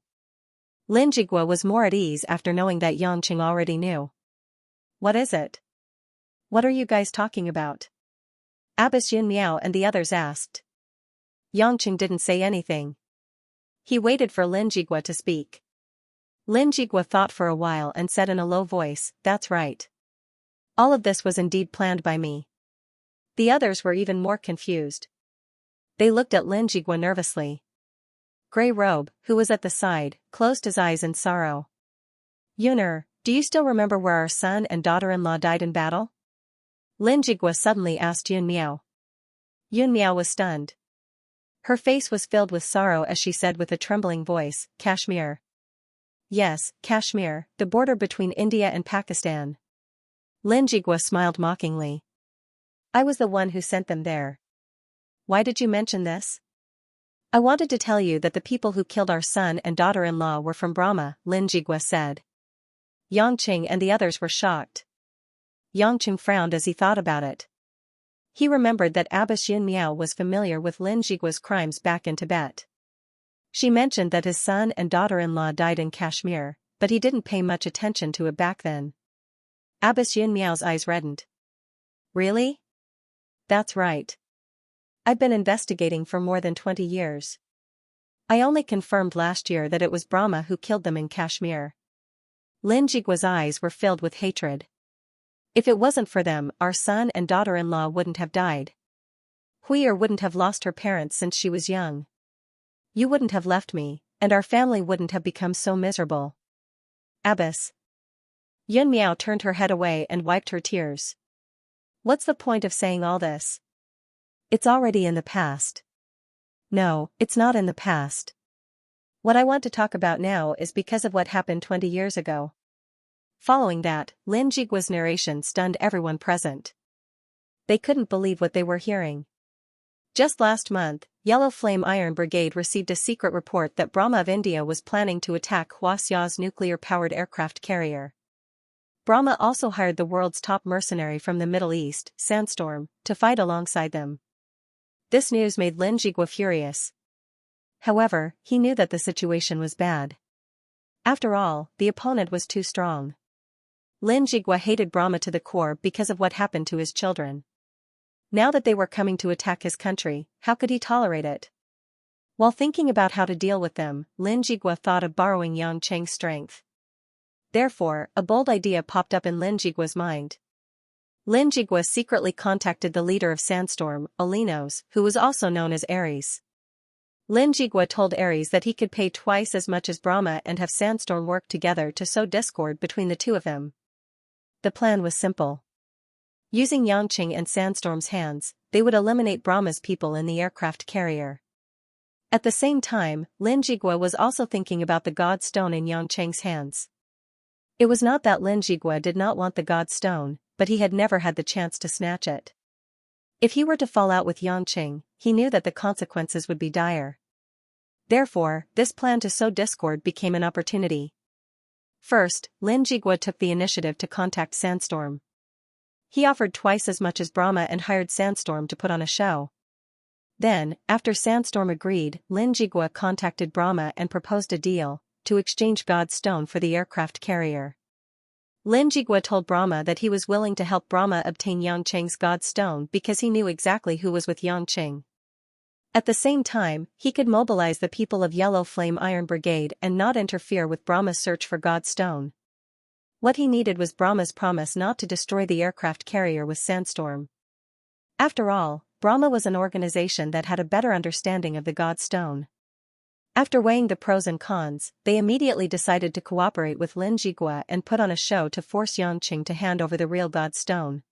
Lin Jigua was more at ease after knowing that Yangqing already knew. What is it? What are you guys talking about? Abbess Yun Miao and the others asked. Yangqing didn't say anything. He waited for Lin Jigua to speak. Lin Jigua thought for a while and said in a low voice, that's right. All of this was indeed planned by me. The others were even more confused. They looked at Lin Jigua nervously. Grey Robe, who was at the side, closed his eyes in sorrow. Yuner, do you still remember where our son and daughter-in-law died in battle? Lin Jigua suddenly asked Yun Miao. Yun Miao was stunned. Her face was filled with sorrow as she said with a trembling voice, Kashmir. Yes, Kashmir, the border between India and Pakistan. Lin Jigua smiled mockingly. I was the one who sent them there. Why did you mention this? I wanted to tell you that the people who killed our son and daughter-in-law were from Brahma, Lin Jigua said. Yangqing and the others were shocked. Yangqing frowned as he thought about it. He remembered that Abbess Yun Miao was familiar with Lin Jigua's crimes back in Tibet. She mentioned that his son and daughter-in-law died in Kashmir, but he didn't pay much attention to it back then. Abbess Yun Miao's eyes reddened. Really? That's right. I've been investigating for more than 20 years. I only confirmed last year that it was Brahma who killed them in Kashmir. Lin Jigua's eyes were filled with hatred. If it wasn't for them, our son and daughter-in-law wouldn't have died. Huir wouldn't have lost her parents since she was young. You wouldn't have left me, and our family wouldn't have become so miserable. Abbess. Yun Miao turned her head away and wiped her tears. What's the point of saying all this? It's already in the past. No, it's not in the past. What I want to talk about now is because of what happened 20 years ago. Following that, Lin Jigua's narration stunned everyone present. They couldn't believe what they were hearing. Just last month, Yellow Flame Iron Brigade received a secret report that Brahma of India was planning to attack Huaxia's nuclear-powered aircraft carrier. Brahma also hired the world's top mercenary from the Middle East, Sandstorm, to fight alongside them. This news made Lin Jigua furious. However, he knew that the situation was bad. After all, the opponent was too strong. Lin Jigua hated Brahma to the core because of what happened to his children. Now that they were coming to attack his country, how could he tolerate it? While thinking about how to deal with them, Lin Jigua thought of borrowing Yangqing's strength. Therefore, a bold idea popped up in Lin Jigua's mind. Lin Jigua secretly contacted the leader of Sandstorm, Olinos, who was also known as Ares. Lin Jigua told Ares that he could pay twice as much as Brahma and have Sandstorm work together to sow discord between the two of them. The plan was simple. Using Yangqing and Sandstorm's hands, they would eliminate Brahma's people in the aircraft carrier. At the same time, Lin Jigua was also thinking about the God Stone in Yangqing's hands. It was not that Lin Jigua did not want the God Stone, but he had never had the chance to snatch it. If he were to fall out with Yangqing, he knew that the consequences would be dire. Therefore, this plan to sow discord became an opportunity. First, Lin Jigua took the initiative to contact Sandstorm. He offered twice as much as Brahma and hired Sandstorm to put on a show. Then, after Sandstorm agreed, Lin Jigua contacted Brahma and proposed a deal, to exchange God's stone for the aircraft carrier. Lin Jigua told Brahma that he was willing to help Brahma obtain Yangqing's God stone because he knew exactly who was with Yangqing. At the same time, he could mobilize the people of Yellow Flame Iron Brigade and not interfere with Brahma's search for God's stone. What he needed was Brahma's promise not to destroy the aircraft carrier with Sandstorm. After all, Brahma was an organization that had a better understanding of the God stone. After weighing the pros and cons, they immediately decided to cooperate with Lin Jigua and put on a show to force Yangqing to hand over the real God stone.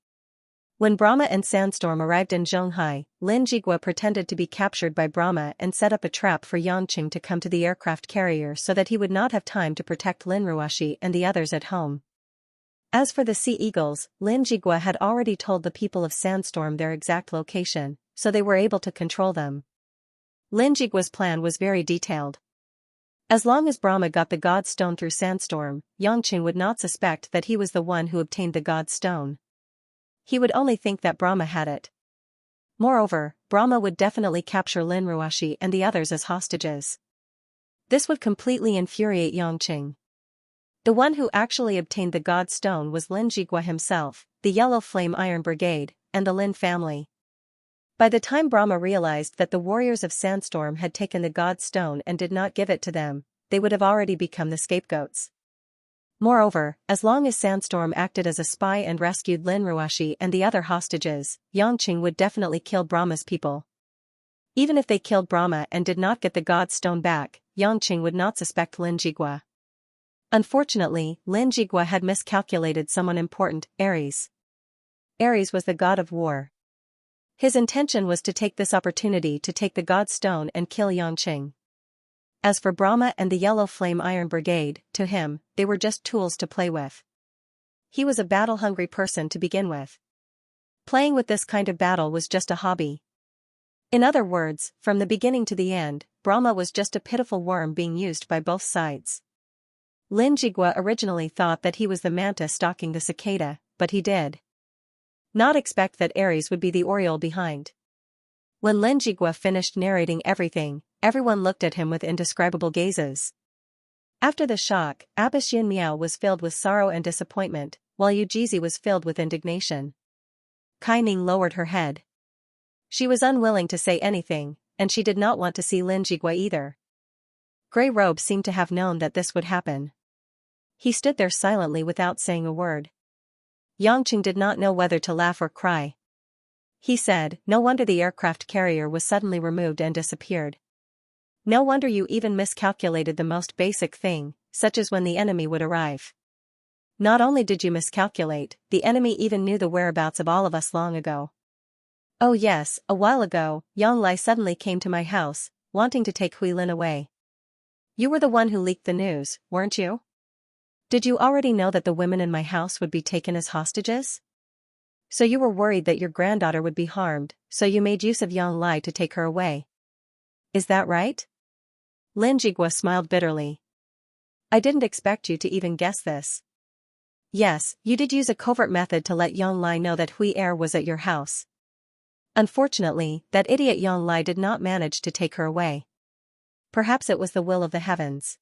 When Brahma and Sandstorm arrived in Zhonghai, Lin Jigua pretended to be captured by Brahma and set up a trap for Yangqing to come to the aircraft carrier so that he would not have time to protect Lin Ruashi and the others at home. As for the Sea Eagles, Lin Jigua had already told the people of Sandstorm their exact location, so they were able to control them. Lin Jigua's plan was very detailed. As long as Brahma got the God Stone through Sandstorm, Yangqing would not suspect that he was the one who obtained the God Stone. He would only think that Brahma had it. Moreover, Brahma would definitely capture Lin Ruashi and the others as hostages. This would completely infuriate Yangqing. The one who actually obtained the God Stone was Lin Jigua himself, the Yellow Flame Iron Brigade, and the Lin family. By the time Brahma realized that the warriors of Sandstorm had taken the God Stone and did not give it to them, they would have already become the scapegoats. Moreover, as long as Sandstorm acted as a spy and rescued Lin Ruashi and the other hostages, Yangqing would definitely kill Brahma's people. Even if they killed Brahma and did not get the God Stone back, Yangqing would not suspect Lin Jigua. Unfortunately, Lin Jigua had miscalculated someone important, Ares. Ares was the god of war. His intention was to take this opportunity to take the God Stone and kill Yangqing. As for Brahma and the Yellow Flame Iron Brigade, to him, they were just tools to play with. He was a battle-hungry person to begin with. Playing with this kind of battle was just a hobby. In other words, from the beginning to the end, Brahma was just a pitiful worm being used by both sides. Lin Jigua originally thought that he was the manta stalking the cicada, but he did not expect that Ares would be the oriole behind. When Lin Jigua finished narrating everything, everyone looked at him with indescribable gazes. After the shock, Abbess Yin Miao was filled with sorrow and disappointment, while Yujizi was filled with indignation. Kai Ning lowered her head. She was unwilling to say anything, and she did not want to see Lin Jigua either. Grey Robe seemed to have known that this would happen. He stood there silently without saying a word. Yangqing did not know whether to laugh or cry. He said, "No wonder the aircraft carrier was suddenly removed and disappeared. No wonder you even miscalculated the most basic thing, such as when the enemy would arrive. Not only did you miscalculate, the enemy even knew the whereabouts of all of us long ago. Oh yes, a while ago, Yang Lai suddenly came to my house, wanting to take Huilin away. You were the one who leaked the news, weren't you? Did you already know that the women in my house would be taken as hostages? So you were worried that your granddaughter would be harmed, so you made use of Yang Lai to take her away. Is that right?" Lin Jigua smiled bitterly. "I didn't expect you to even guess this. Yes, you did use a covert method to let Yang Lai know that Hui Er was at your house. Unfortunately, that idiot Yang Lai did not manage to take her away. Perhaps it was the will of the heavens.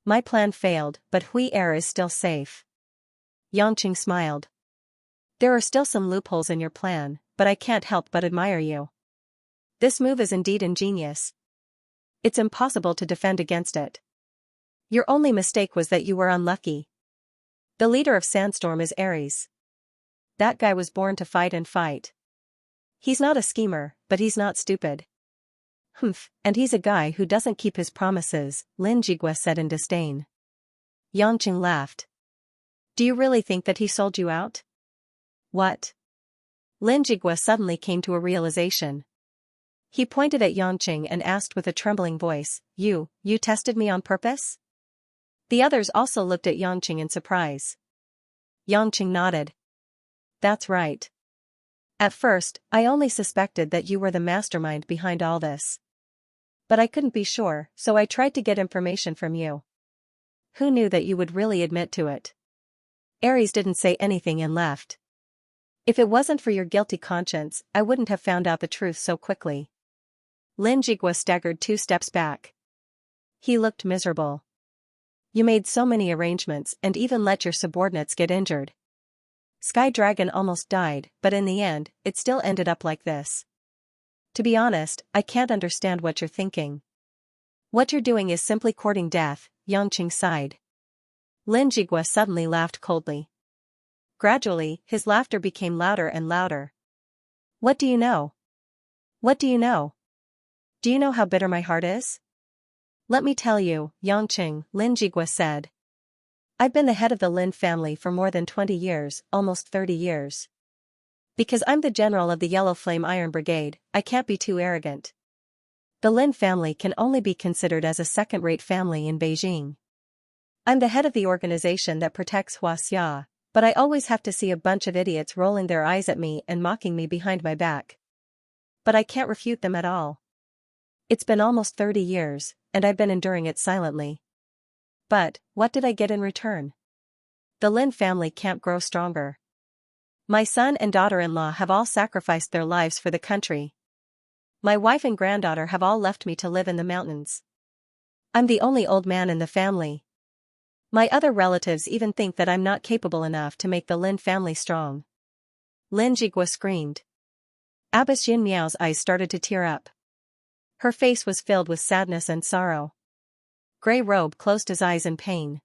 My plan failed, but Hui Er is still safe." Yangqing smiled. "There are still some loopholes in your plan, but I can't help but admire you. This move is indeed ingenious. It's impossible to defend against it. Your only mistake was that you were unlucky. The leader of Sandstorm is Ares. That guy was born to fight and fight. He's not a schemer, but he's not stupid." "Humph, and he's a guy who doesn't keep his promises," Lin Jigua said in disdain. Yangqing laughed. Do you really think that he sold you out? What? Lin Jigua suddenly came to a realization. He pointed at Yangqing and asked with a trembling voice, You tested me on purpose? The others also looked at Yangqing in surprise. Yangqing nodded. That's right. At first, I only suspected that you were the mastermind behind all this. But I couldn't be sure, so I tried to get information from you. Who knew that you would really admit to it? Aries didn't say anything and left. If it wasn't for your guilty conscience, I wouldn't have found out the truth so quickly. Lin Jigua staggered 2 steps back. He looked miserable. You made so many arrangements and even let your subordinates get injured. Sky Dragon almost died, but in the end, it still ended up like this. To be honest, I can't understand what you're thinking. What you're doing is simply courting death, Yangqing sighed. Lin Jigua suddenly laughed coldly. Gradually, his laughter became louder and louder. What do you know? What do you know? Do you know how bitter my heart is? Let me tell you, Yangqing, Lin Jigua said. I've been the head of the Lin family for more than 20 years, almost 30 years. Because I'm the general of the Yellow Flame Iron Brigade, I can't be too arrogant. The Lin family can only be considered as a second-rate family in Beijing. I'm the head of the organization that protects Xianxia, but I always have to see a bunch of idiots rolling their eyes at me and mocking me behind my back. But I can't refute them at all. It's been almost 30 years, and I've been enduring it silently. But, what did I get in return? The Lin family can't grow stronger. My son and daughter-in-law have all sacrificed their lives for the country. My wife and granddaughter have all left me to live in the mountains. I'm the only old man in the family. My other relatives even think that I'm not capable enough to make the Lin family strong. Lin Jigua screamed. Abbess Yin Miao's eyes started to tear up. Her face was filled with sadness and sorrow. Grey Robe closed his eyes in pain.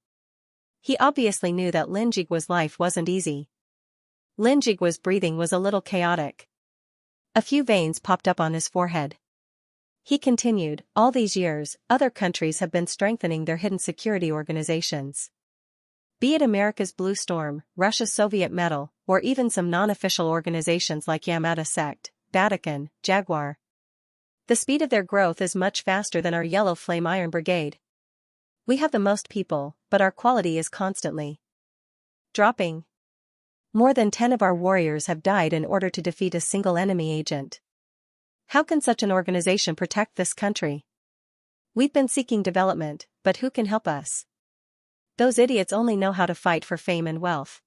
He obviously knew that Lin Jigua's life wasn't easy. Lin Jigua's breathing was a little chaotic. A few veins popped up on his forehead. He continued, all these years, other countries have been strengthening their hidden security organizations. Be it America's Blue Storm, Russia's Soviet Medal, or even some non-official organizations like Yamada Sect, Vatican, Jaguar. The speed of their growth is much faster than our Yellow Flame Iron Brigade. We have the most people, but our quality is constantly dropping. More than 10 of our warriors have died in order to defeat a single enemy agent. How can such an organization protect this country? We've been seeking development, but who can help us? Those idiots only know how to fight for fame and wealth.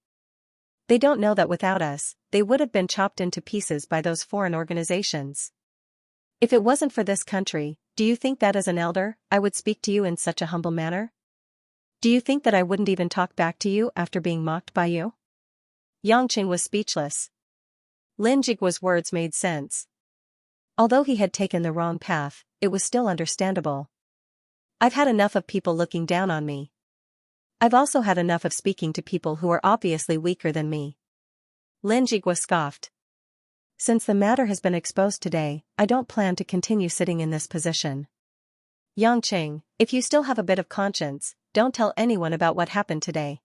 They don't know that without us, they would have been chopped into pieces by those foreign organizations. If it wasn't for this country, do you think that as an elder, I would speak to you in such a humble manner? Do you think that I wouldn't even talk back to you after being mocked by you? Yangqing was speechless. Lin Jigua's words made sense. Although he had taken the wrong path, it was still understandable. I've had enough of people looking down on me. I've also had enough of speaking to people who are obviously weaker than me. Lin Jigua scoffed. Since the matter has been exposed today, I don't plan to continue sitting in this position. Yangqing, if you still have a bit of conscience, don't tell anyone about what happened today.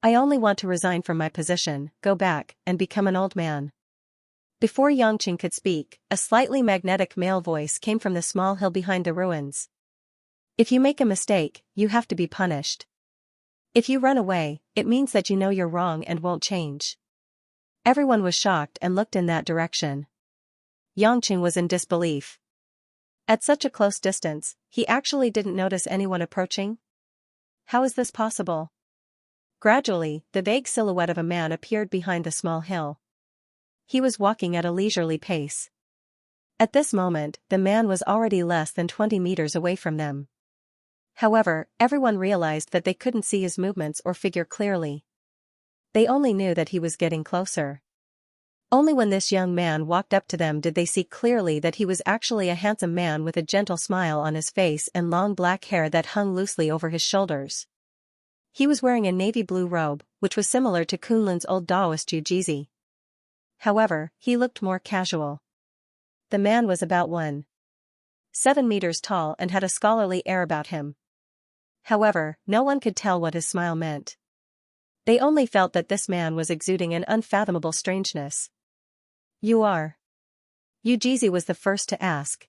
I only want to resign from my position, go back, and become an old man. Before Yangqing could speak, a slightly magnetic male voice came from the small hill behind the ruins. If you make a mistake, you have to be punished. If you run away, it means that you know you're wrong and won't change. Everyone was shocked and looked in that direction. Yangqing was in disbelief. At such a close distance, he actually didn't notice anyone approaching? How is this possible? Gradually, the vague silhouette of a man appeared behind the small hill. He was walking at a leisurely pace. At this moment, the man was already less than 20 meters away from them. However, everyone realized that they couldn't see his movements or figure clearly. They only knew that he was getting closer. Only when this young man walked up to them did they see clearly that he was actually a handsome man with a gentle smile on his face and long black hair that hung loosely over his shoulders. He was wearing a navy blue robe, which was similar to Kunlun's old Daoist Jujizi. However, he looked more casual. The man was about 1.7 meters tall and had a scholarly air about him. However, no one could tell what his smile meant. They only felt that this man was exuding an unfathomable strangeness. You are? Yujizi was the first to ask.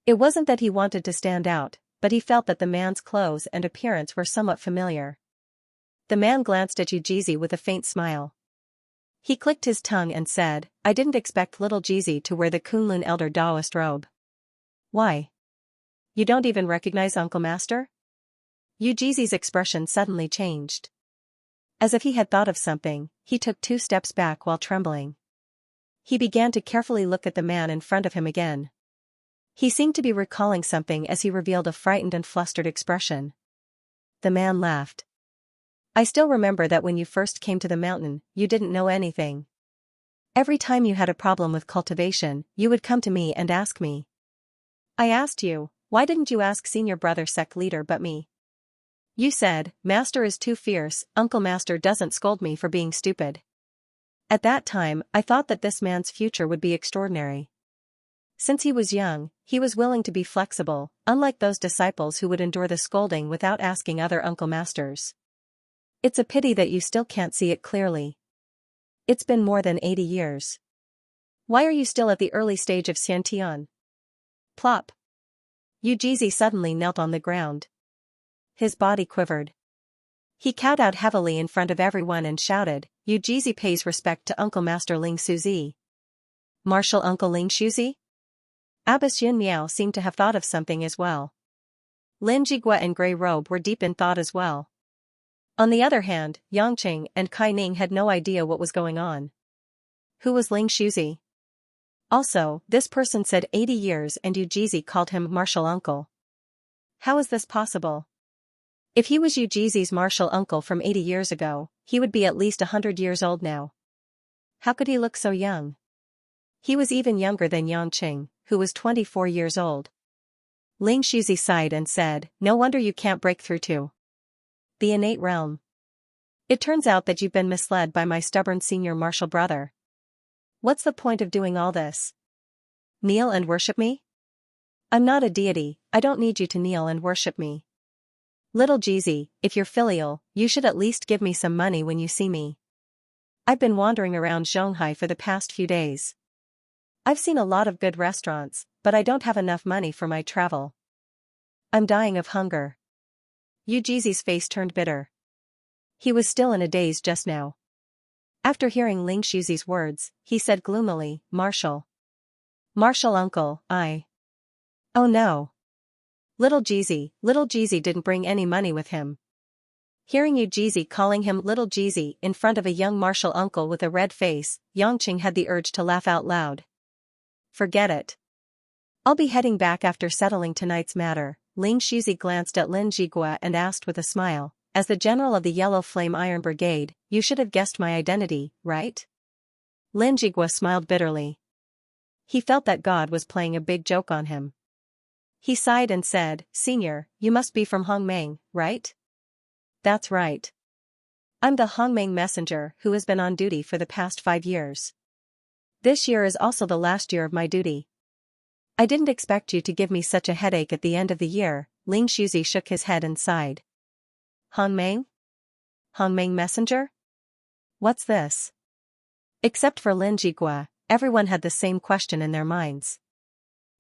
It wasn't that he wanted to stand out, but he felt that the man's clothes and appearance were somewhat familiar. The man glanced at Yujizi with a faint smile. He clicked his tongue and said, I didn't expect little Jizi to wear the Kunlun Elder Taoist robe. Why? You don't even recognize Uncle Master? Yujizi's expression suddenly changed. As if he had thought of something, he took 2 steps back while trembling. He began to carefully look at the man in front of him again. He seemed to be recalling something as he revealed a frightened and flustered expression. The man laughed. I still remember that when you first came to the mountain, you didn't know anything. Every time you had a problem with cultivation, you would come to me and ask me. I asked you, why didn't you ask senior brother sect leader but me? You said, Master is too fierce, Uncle Master doesn't scold me for being stupid. At that time, I thought that this man's future would be extraordinary. Since he was young, he was willing to be flexible, unlike those disciples who would endure the scolding without asking other Uncle Masters. It's a pity that you still can't see it clearly. It's been more than 80 years. Why are you still at the early stage of Xiantian? Plop. Yujizi suddenly knelt on the ground. His body quivered. He cowed out heavily in front of everyone and shouted, Yujizi pays respect to Uncle Master Ling Suzi. Martial Uncle Ling Shuzi? Abbess Yin Miao seemed to have thought of something as well. Lin Jigua and Grey Robe were deep in thought as well. On the other hand, Yangqing and Kai Ning had no idea what was going on. Who was Ling Shuzi? Also, this person said 80 years and Yujizi called him martial uncle. How is this possible? If he was Yujizi's martial uncle from 80 years ago, he would be at least 100 years old now. How could he look so young? He was even younger than Yangqing, who was 24 years old. Ling Shuzi sighed and said, no wonder you can't break through to the innate realm. It turns out that you've been misled by my stubborn senior martial brother. What's the point of doing all this? Kneel and worship me? I'm not a deity, I don't need you to kneel and worship me. Little Jizi, if you're filial, you should at least give me some money when you see me. I've been wandering around Zhonghai for the past few days. I've seen a lot of good restaurants, but I don't have enough money for my travel. I'm dying of hunger. Yujizi's face turned bitter. He was still in a daze just now. After hearing Ling Shuzi's words, he said gloomily, Martial uncle, Oh no. Little Jizi didn't bring any money with him. Hearing Yujizi calling him Little Jizi in front of a young martial uncle with a red face, Yangqing had the urge to laugh out loud. Forget it. I'll be heading back after settling tonight's matter. Ling Shuzi glanced at Lin Jigua and asked with a smile, as the general of the Yellow Flame Iron Brigade, you should have guessed my identity, right? Lin Jigua smiled bitterly. He felt that God was playing a big joke on him. He sighed and said, Senior, you must be from Hongmeng, right? That's right. I'm the Hongmeng messenger who has been on duty for the past 5 years. This year is also the last year of my duty. I didn't expect you to give me such a headache at the end of the year. Ling Shuzi shook his head and sighed. Hongmeng? Hongmeng messenger? What's this? Except for Lin Jigua, everyone had the same question in their minds.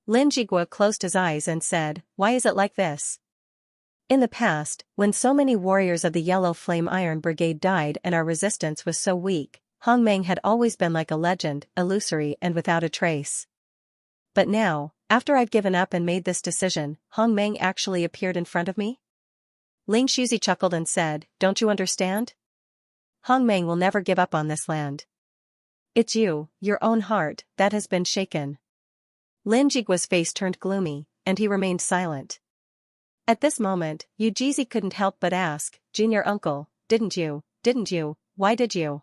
Lin Jigua closed his eyes and said, why is it like this? In the past, when so many warriors of the Yellow Flame Iron Brigade died and our resistance was so weak, Hongmeng had always been like a legend, illusory and without a trace. But now, after I've given up and made this decision, Hongmeng actually appeared in front of me? Ling Shuzi chuckled and said, don't you understand? Hongmeng will never give up on this land. It's you, your own heart, that has been shaken. Lin Jigua's face turned gloomy, and he remained silent. At this moment, Yujizi couldn't help but ask, Junior uncle, didn't you, why did you?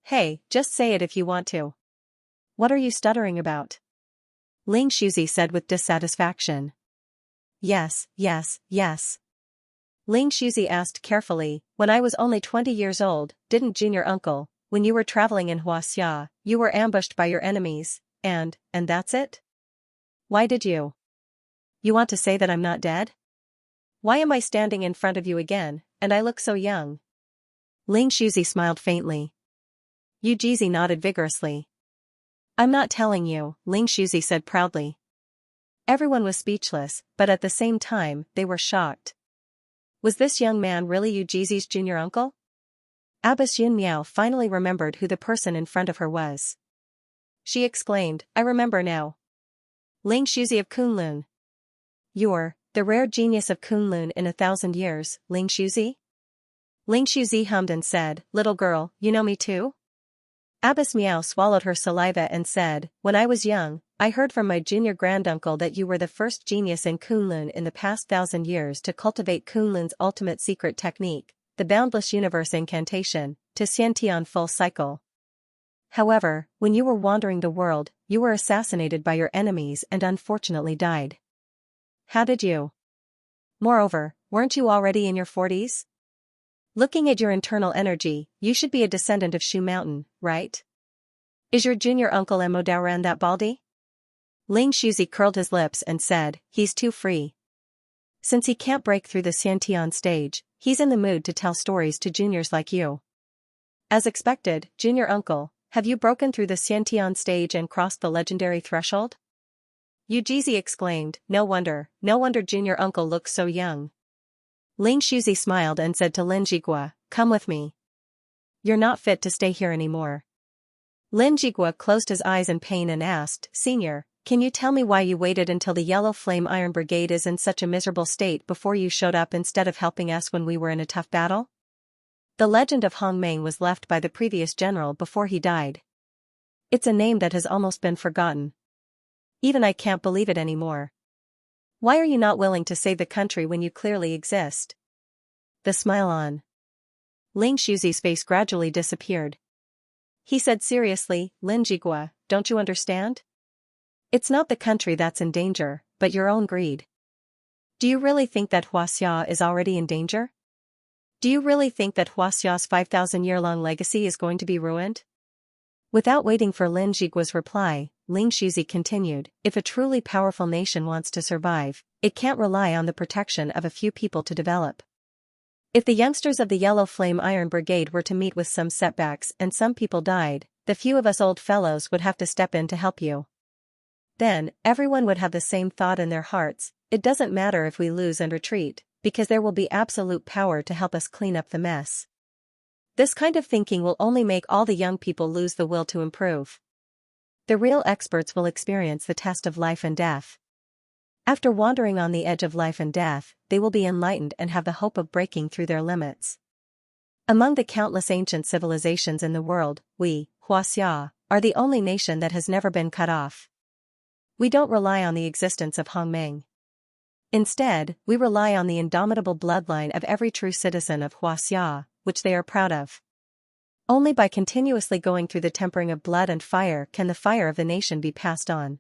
Hey, just say it if you want to. What are you stuttering about? Ling Shuzi said with dissatisfaction. Yes. Ling Shuzi asked carefully, when I was only 20 years old, didn't Junior uncle, when you were traveling in Huaxia, you were ambushed by your enemies, and that's it? Why did you? You want to say that I'm not dead? Why am I standing in front of you again, and I look so young? Ling Shuzi smiled faintly. Yu Jizi nodded vigorously. I'm not telling you, Ling Shuzi said proudly. Everyone was speechless, but at the same time, they were shocked. Was this young man really Yu Jizi's junior uncle? Abbess Yin Miao finally remembered who the person in front of her was. She exclaimed, I remember now. Ling Shuzi of Kunlun. You're the rare genius of Kunlun in 1,000 years, Ling Shuzi? Ling Shuzi hummed and said, little girl, you know me too? Abbess Miao swallowed her saliva and said, when I was young, I heard from my junior granduncle that you were the first genius in Kunlun in the past 1,000 years to cultivate Kunlun's ultimate secret technique, the boundless universe incantation, to Xiantian full cycle. However, when you were wandering the world, you were assassinated by your enemies and unfortunately died. How did you? Moreover, weren't you already in your 40s? Looking at your internal energy, you should be a descendant of Shu Mountain, right? Is your junior uncle Mo Daoran that baldy? Ling Shuzi curled his lips and said, he's too free. Since he can't break through the Xiantian stage, he's in the mood to tell stories to juniors like you. As expected, junior uncle, have you broken through the Xiantian stage and crossed the legendary threshold? Yu Jizi exclaimed, no wonder junior uncle looks so young. Ling Shuzi smiled and said to Lin Jigua, come with me. You're not fit to stay here anymore. Lin Jigua closed his eyes in pain and asked, Senior, can you tell me why you waited until the Yellow Flame Iron Brigade is in such a miserable state before you showed up instead of helping us when we were in a tough battle? The legend of Hong Meng was left by the previous general before he died. It's a name that has almost been forgotten. Even I can't believe it anymore. Why are you not willing to save the country when you clearly exist? The smile on Ling Shuzi's face gradually disappeared. He said seriously, Lin Jigua, don't you understand? It's not the country that's in danger, but your own greed. Do you really think that Huaxia is already in danger? Do you really think that Huaxia's 5,000-year-long legacy is going to be ruined? Without waiting for Lin Jigua's reply, Ling Shuzi continued, if a truly powerful nation wants to survive, it can't rely on the protection of a few people to develop. If the youngsters of the Yellow Flame Iron Brigade were to meet with some setbacks and some people died, the few of us old fellows would have to step in to help you. Then, everyone would have the same thought in their hearts, it doesn't matter if we lose and retreat, because there will be absolute power to help us clean up the mess. This kind of thinking will only make all the young people lose the will to improve. The real experts will experience the test of life and death. After wandering on the edge of life and death, they will be enlightened and have the hope of breaking through their limits. Among the countless ancient civilizations in the world, we, Huaxia, are the only nation that has never been cut off. We don't rely on the existence of Hong Meng. Instead, we rely on the indomitable bloodline of every true citizen of Huaxia, which they are proud of. Only by continuously going through the tempering of blood and fire can the fire of the nation be passed on.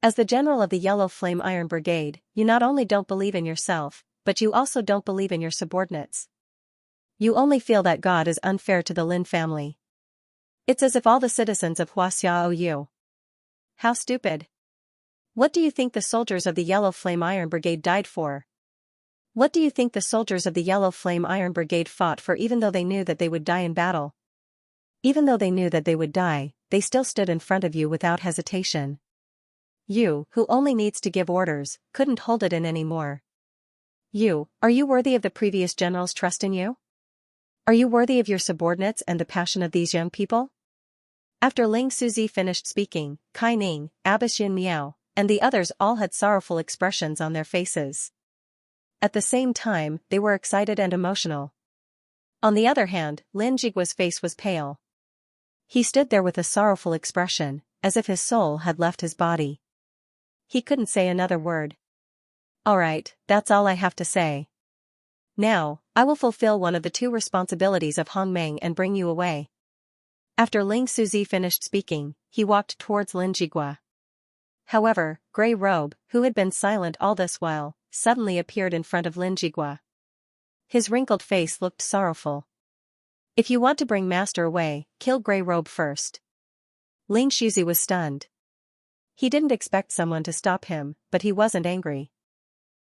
As the general of the Yellow Flame Iron Brigade, you not only don't believe in yourself, but you also don't believe in your subordinates. You only feel that God is unfair to the Lin family. It's as if all the citizens of Huaxia owe you. How stupid. What do you think the soldiers of the Yellow Flame Iron Brigade died for? What do you think the soldiers of the Yellow Flame Iron Brigade fought for even though they knew that they would die in battle? Even though they knew that they would die, they still stood in front of you without hesitation. You, who only needs to give orders, couldn't hold it in anymore. Are you worthy of the previous general's trust in you? Are you worthy of your subordinates and the passion of these young people? After Ling Shuzi finished speaking, Kai Ning, Abbess Yin Miao, and the others all had sorrowful expressions on their faces. At the same time, they were excited and emotional. On the other hand, Lin Jigua's face was pale. He stood there with a sorrowful expression, as if his soul had left his body. He couldn't say another word. All right, that's all I have to say. Now, I will fulfill one of the two responsibilities of Hong Meng and bring you away. After Ling Shuzi finished speaking, he walked towards Lin Jigua. However, Grey Robe, who had been silent all this while, suddenly appeared in front of Lin Jigua. His wrinkled face looked sorrowful. If you want to bring Master away, kill Grey Robe first. Ling Shuzi was stunned. He didn't expect someone to stop him, but he wasn't angry.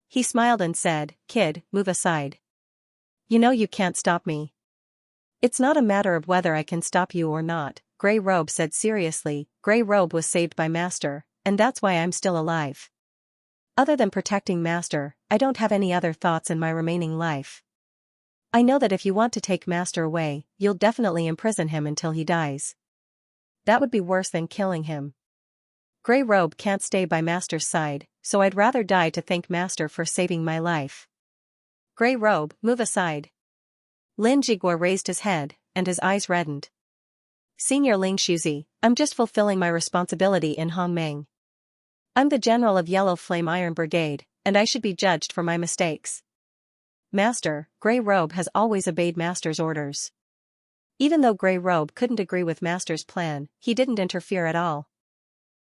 He smiled and said, Kid, move aside. You know you can't stop me. It's not a matter of whether I can stop you or not, Grey Robe said seriously. Grey Robe was saved by Master, and that's why I'm still alive. Other than protecting Master, I don't have any other thoughts in my remaining life. I know that if you want to take Master away, you'll definitely imprison him until he dies. That would be worse than killing him. Grey Robe can't stay by Master's side, so I'd rather die to thank Master for saving my life. Grey Robe, move aside. Lin Jigua raised his head, and his eyes reddened. Senior Ling Shuzi, I'm just fulfilling my responsibility in Hongmeng. I'm the general of Yellow Flame Iron Brigade, and I should be judged for my mistakes. Master, Grey Robe has always obeyed Master's orders. Even though Grey Robe couldn't agree with Master's plan, he didn't interfere at all.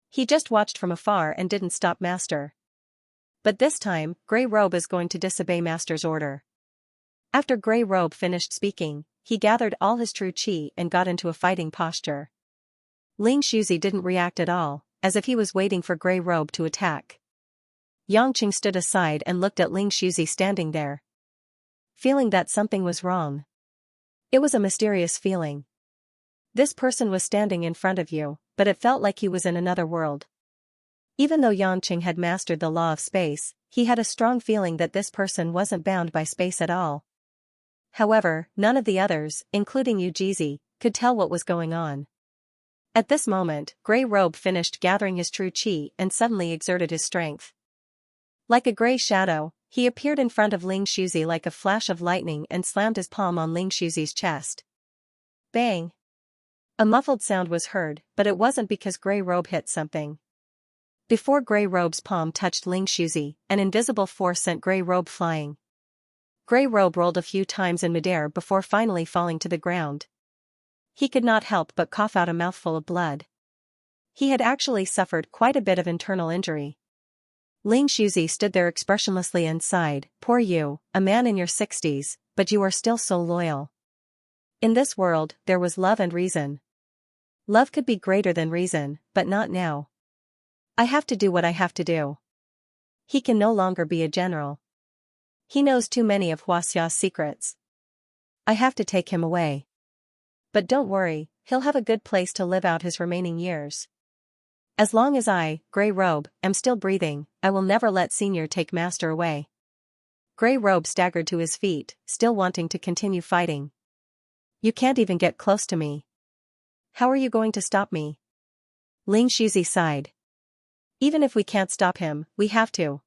He just watched from afar and didn't stop Master. But this time, Grey Robe is going to disobey Master's order. After Grey Robe finished speaking, he gathered all his true qi and got into a fighting posture. Ling Shuzi didn't react at all, as if he was waiting for Grey Robe to attack. Yangqing stood aside and looked at Ling Shuzi standing there, feeling that something was wrong. It was a mysterious feeling. This person was standing in front of you, but it felt like he was in another world. Even though Yangqing had mastered the law of space, he had a strong feeling that this person wasn't bound by space at all. However, none of the others, including Yujizi, could tell what was going on. At this moment, Grey Robe finished gathering his true qi and suddenly exerted his strength. Like a grey shadow, he appeared in front of Ling Shuzi like a flash of lightning and slammed his palm on Ling Shuzi's chest. Bang! A muffled sound was heard, but it wasn't because Grey Robe hit something. Before Grey Robe's palm touched Ling Shuzi, an invisible force sent Grey Robe flying. Grey Robe rolled a few times in midair before finally falling to the ground. He could not help but cough out a mouthful of blood. He had actually suffered quite a bit of internal injury. Ling Shuzi stood there expressionlessly and sighed, "Poor you, a man in your 60s, but you are still so loyal." In this world, there was love and reason. Love could be greater than reason, but not now. I have to do what I have to do. He can no longer be a general. He knows too many of Huaxia's secrets. I have to take him away. But don't worry, he'll have a good place to live out his remaining years. As long as I, Grey Robe, am still breathing, I will never let Senior take Master away. Grey Robe staggered to his feet, still wanting to continue fighting. You can't even get close to me. How are you going to stop me? Ling Shuzi sighed. Even if we can't stop him, we have to.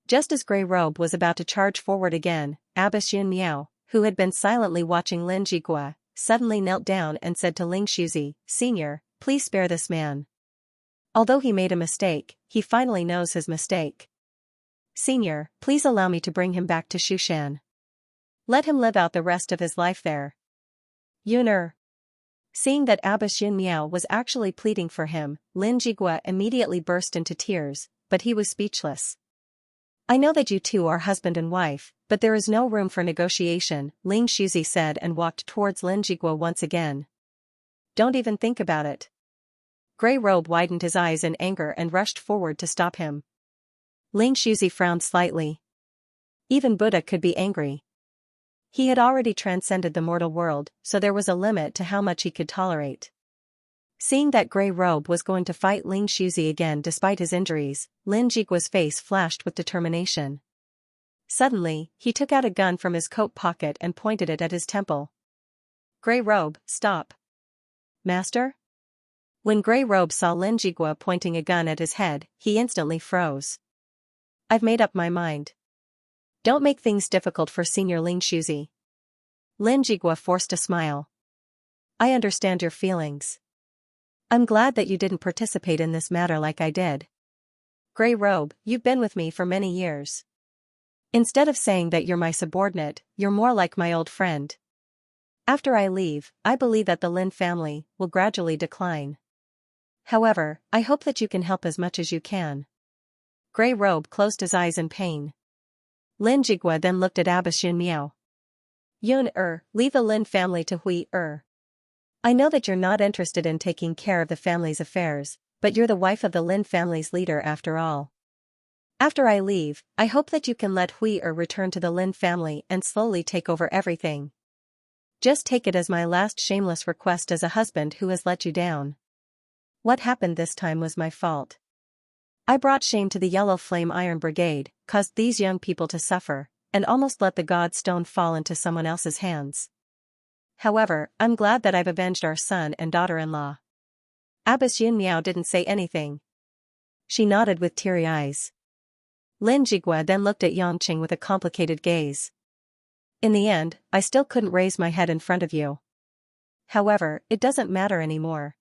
Just as Grey Robe was about to charge forward again, Abbess Yun Miao, who had been silently watching Lin Jigua, suddenly knelt down and said to Ling Shuzi, "Senior, please spare this man. Although he made a mistake, he finally knows his mistake. Senior, please allow me to bring him back to Shushan. Let him live out the rest of his life there." Yuner. Seeing that Abbess Yun Miao was actually pleading for him, Lin Jigua immediately burst into tears, but he was speechless. "I know that you two are husband and wife, but there is no room for negotiation," Ling Shuzi said and walked towards Lin Jigua once again. "Don't even think about it." Grey Robe widened his eyes in anger and rushed forward to stop him. Ling Shuzi frowned slightly. Even Buddha could be angry. He had already transcended the mortal world, so there was a limit to how much he could tolerate. Seeing that Grey Robe was going to fight Ling Shuzi again despite his injuries, Lin Jigua's face flashed with determination. Suddenly, he took out a gun from his coat pocket and pointed it at his temple. "Grey Robe, stop." "Master?" When Grey Robe saw Lin Jigua pointing a gun at his head, he instantly froze. "I've made up my mind. Don't make things difficult for Senior Ling Shuzi." Lin Jigua forced a smile. "I understand your feelings. I'm glad that you didn't participate in this matter like I did. Grey Robe, you've been with me for many years. Instead of saying that you're my subordinate, you're more like my old friend. After I leave, I believe that the Lin family will gradually decline. However, I hope that you can help as much as you can." Grey Robe closed his eyes in pain. Lin Jigua then looked at Abbess Yun Miao. "Yun leave the Lin family to Hui I know that you're not interested in taking care of the family's affairs, but you're the wife of the Lin family's leader after all. After I leave, I hope that you can let Hui return to the Lin family and slowly take over everything." Just take it as my last shameless request as a husband who has let you down. What happened this time was my fault. I brought shame to the Yellow Flame Iron Brigade, caused these young people to suffer, and almost let the God Stone fall into someone else's hands. However, I'm glad that I've avenged our son and daughter-in-law. Abbess Xianxia didn't say anything. She nodded with teary eyes. Lin Jigua then looked at Yangqing with a complicated gaze. In the end, I still couldn't raise my head in front of you. However, it doesn't matter anymore.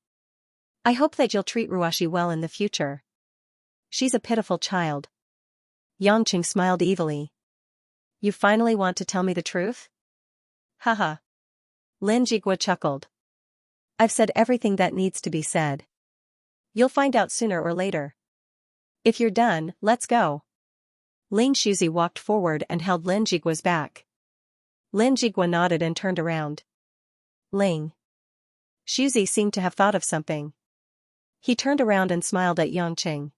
I hope that you'll treat Ruashi well in the future. She's a pitiful child. Yangqing smiled evilly. You finally want to tell me the truth? Haha. Lin Jigua chuckled. I've said everything that needs to be said. You'll find out sooner or later. If you're done, let's go. Ling Shuzi walked forward and held Lin Jigua's back. Lin Jigua nodded and turned around. Ling. Shuzi seemed to have thought of something. He turned around and smiled at Yangqing.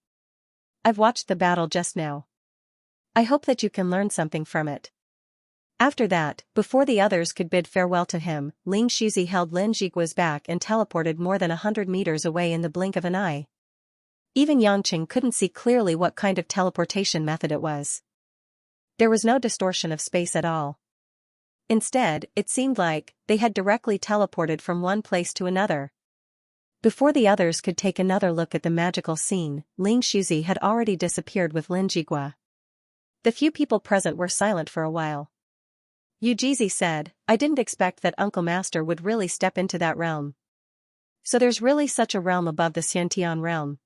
I've watched the battle just now. I hope that you can learn something from it. After that, before the others could bid farewell to him, Ling Shuzi held Lin Jigua's back and teleported more than 100 meters away in the blink of an eye. Even Yangqing couldn't see clearly what kind of teleportation method it was. There was no distortion of space at all. Instead, it seemed like they had directly teleported from one place to another. Before the others could take another look at the magical scene, Ling Shuzi had already disappeared with Lin Jigua. The few people present were silent for a while. Yujizi said, I didn't expect that Uncle Master would really step into that realm. So there's really such a realm above the Xiantian realm.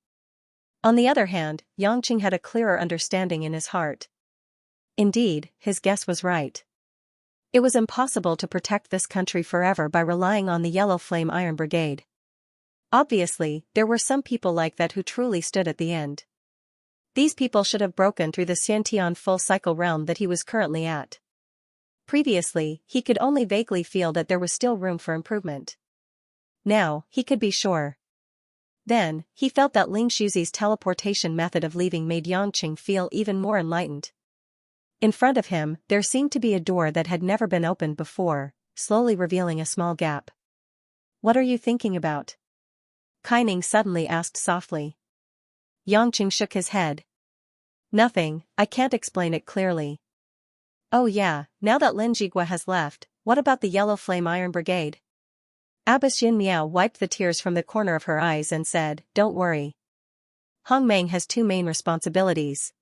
On the other hand, Yangqing had a clearer understanding in his heart. Indeed, his guess was right. It was impossible to protect this country forever by relying on the Yellow Flame Iron Brigade. Obviously, there were some people like that who truly stood at the end. These people should have broken through the Xiantian full-cycle realm that he was currently at. Previously, he could only vaguely feel that there was still room for improvement. Now, he could be sure. Then, he felt that Ling Shuzi's teleportation method of leaving made Yangqing feel even more enlightened. In front of him, there seemed to be a door that had never been opened before, slowly revealing a small gap. What are you thinking about? Kaining suddenly asked softly. Yangqing shook his head. Nothing, I can't explain it clearly. Oh yeah, now that Lin Jigua has left, what about the Yellow Flame Iron Brigade? Abbess Xianxia wiped the tears from the corner of her eyes and said, Don't worry. Hong Meng has two main responsibilities.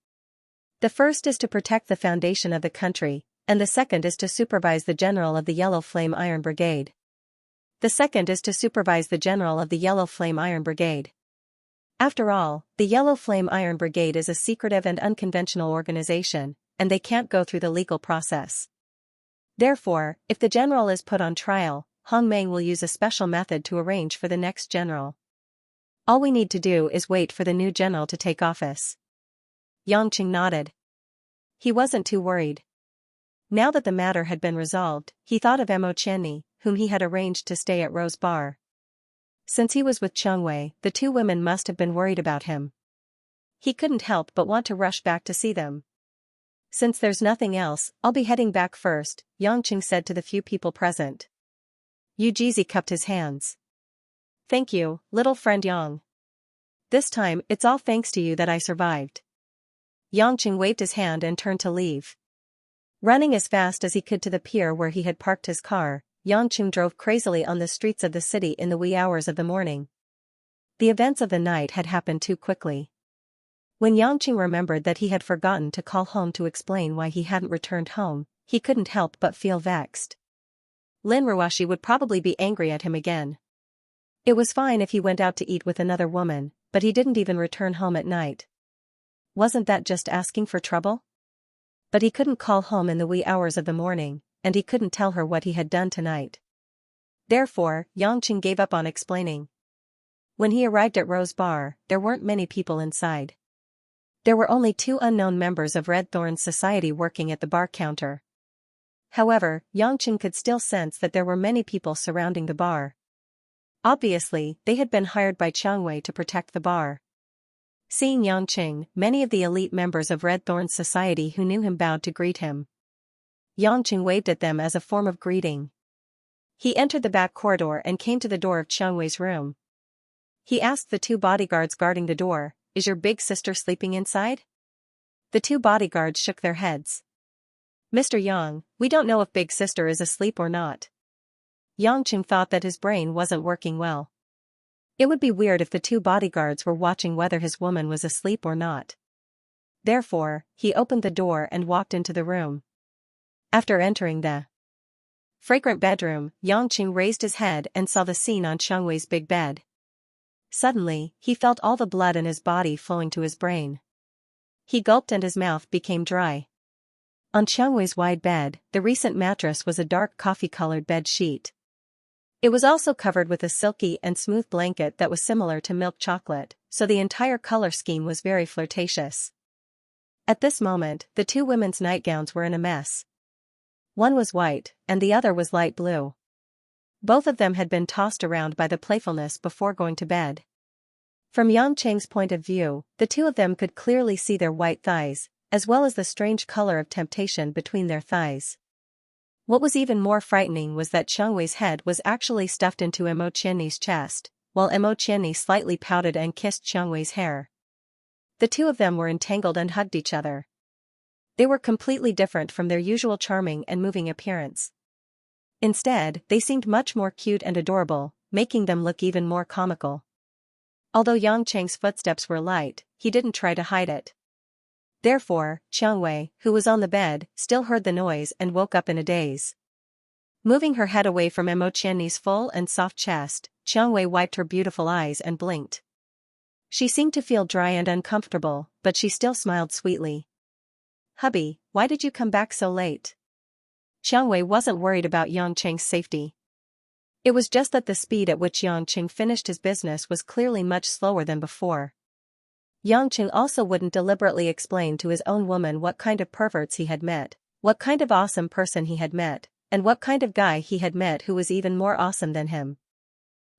The first is to protect the foundation of the country, and the second is to supervise the general of the Yellow Flame Iron Brigade. The second is to supervise the general of the Yellow Flame Iron Brigade. After all, the Yellow Flame Iron Brigade is a secretive and unconventional organization, and they can't go through the legal process. Therefore, if the general is put on trial, Hong Meng will use a special method to arrange for the next general. All we need to do is wait for the new general to take office. Yangqing nodded. He wasn't too worried. Now that the matter had been resolved, he thought of Mo Chenni, whom he had arranged to stay at Rose Bar. Since he was with Chengwei, the two women must have been worried about him. He couldn't help but want to rush back to see them. Since there's nothing else, I'll be heading back first, Yangqing said to the few people present. Yujizi cupped his hands. Thank you, little friend Yang. This time, it's all thanks to you that I survived. Yangqing waved his hand and turned to leave. Running as fast as he could to the pier where he had parked his car, Yangqing drove crazily on the streets of the city in the wee hours of the morning. The events of the night had happened too quickly. When Yangqing remembered that he had forgotten to call home to explain why he hadn't returned home, he couldn't help but feel vexed. Lin Ruashi would probably be angry at him again. It was fine if he went out to eat with another woman, but he didn't even return home at night. Wasn't that just asking for trouble? But he couldn't call home in the wee hours of the morning, and he couldn't tell her what he had done tonight. Therefore, Yangqing gave up on explaining. When he arrived at Rose Bar, there weren't many people inside. There were only 2 unknown members of Red Thorn's society working at the bar counter. However, Yangqing could still sense that there were many people surrounding the bar. Obviously, they had been hired by Changwei to protect the bar. Seeing Yangqing, many of the elite members of Red Thorn's society who knew him bowed to greet him. Yangqing waved at them as a form of greeting. He entered the back corridor and came to the door of Xiangwei's room. He asked the two bodyguards guarding the door, "Is your big sister sleeping inside?" The two bodyguards shook their heads. "Mr. Yang, we don't know if big sister is asleep or not." Yangqing thought that his brain wasn't working well. It would be weird if the two bodyguards were watching whether his woman was asleep or not. Therefore, he opened the door and walked into the room. After entering the fragrant bedroom, Yangqing raised his head and saw the scene on Xiangwei's big bed. Suddenly, he felt all the blood in his body flowing to his brain. He gulped and his mouth became dry. On Xiangwei's wide bed, the recent mattress was a dark coffee-colored bed sheet. It was also covered with a silky and smooth blanket that was similar to milk chocolate, so the entire color scheme was very flirtatious. At this moment, the two women's nightgowns were in a mess. One was white, and the other was light blue. Both of them had been tossed around by the playfulness before going to bed. From Yangqing's point of view, the two of them could clearly see their white thighs, as well as the strange color of temptation between their thighs. What was even more frightening was that Xiangwei's head was actually stuffed into Emo Qianni's chest, while Emo Qianni slightly pouted and kissed Xiangwei's hair. The two of them were entangled and hugged each other. They were completely different from their usual charming and moving appearance. Instead, they seemed much more cute and adorable, making them look even more comical. Although Yangqing's footsteps were light, he didn't try to hide it. Therefore, Xiangwei, who was on the bed, still heard the noise and woke up in a daze. Moving her head away from Emo Qianni's full and soft chest, Xiangwei wiped her beautiful eyes and blinked. She seemed to feel dry and uncomfortable, but she still smiled sweetly. "Hubby, why did you come back so late?" Xiangwei wasn't worried about Yangqing's safety. It was just that the speed at which Yangqing finished his business was clearly much slower than before. Yangqing also wouldn't deliberately explain to his own woman what kind of perverts he had met, what kind of awesome person he had met, and what kind of guy he had met who was even more awesome than him.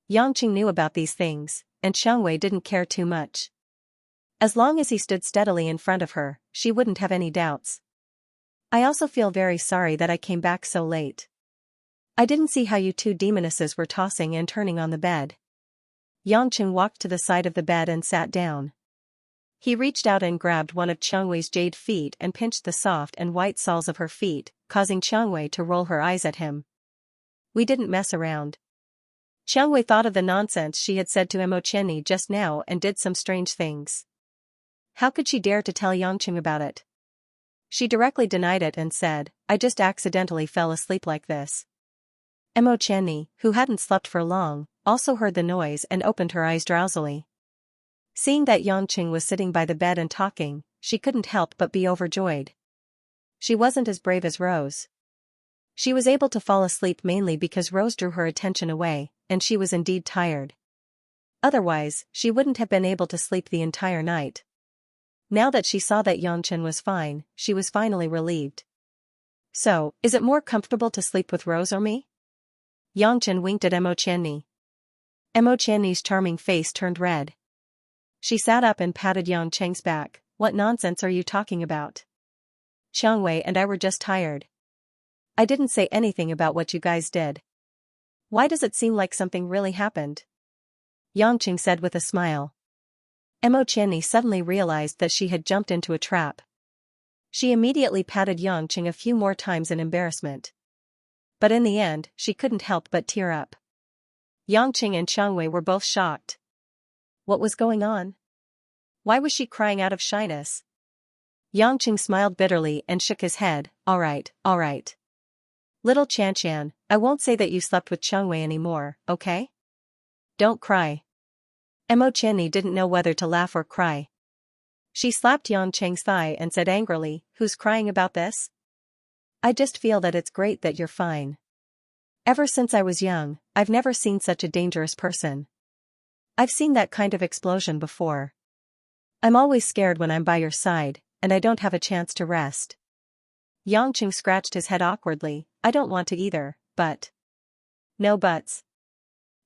Yangqing knew about these things, and Xiangwei didn't care too much. As long as he stood steadily in front of her, she wouldn't have any doubts. "I also feel very sorry that I came back so late. I didn't see how you two demonesses were tossing and turning on the bed." Yangqing walked to the side of the bed and sat down. He reached out and grabbed one of Qiangwei's jade feet and pinched the soft and white soles of her feet, causing Qiangwei to roll her eyes at him. "We didn't mess around." Qiangwei thought of the nonsense she had said to Emo Qianni just now and did some strange things. How could she dare to tell Yangqing about it? She directly denied it and said, "I just accidentally fell asleep like this." Emo Qianni, who hadn't slept for long, also heard the noise and opened her eyes drowsily. Seeing that Yangqing was sitting by the bed and talking, she couldn't help but be overjoyed. She wasn't as brave as Rose. She was able to fall asleep mainly because Rose drew her attention away, and she was indeed tired. Otherwise, she wouldn't have been able to sleep the entire night. Now that she saw that Yangqing was fine, she was finally relieved. "So, is it more comfortable to sleep with Rose or me?" Yangqing winked at Emo Qianni. Emo Qianni's charming face turned red. She sat up and patted Yangqing's back. "What nonsense are you talking about? Xiangwei and I were just tired. I didn't say anything about what you guys did. Why does it seem like something really happened?" Yangqing said with a smile. Emo Qianni suddenly realized that she had jumped into a trap. She immediately patted Yangqing a few more times in embarrassment. But in the end, she couldn't help but tear up. Yangqing and Xiangwei were both shocked. What was going on? Why was she crying out of shyness? Yangqing smiled bitterly and shook his head. All right. Little Xianxia, I won't say that you slept with Xiangwei anymore, okay? Don't cry." Emo Qianni didn't know whether to laugh or cry. She slapped Yangqing's thigh and said angrily, "Who's crying about this? I just feel that it's great that you're fine. Ever since I was young, I've never seen such a dangerous person. I've seen that kind of explosion before. I'm always scared when I'm by your side, and I don't have a chance to rest." Yangqing scratched his head awkwardly. "I don't want to either, but..." "No buts.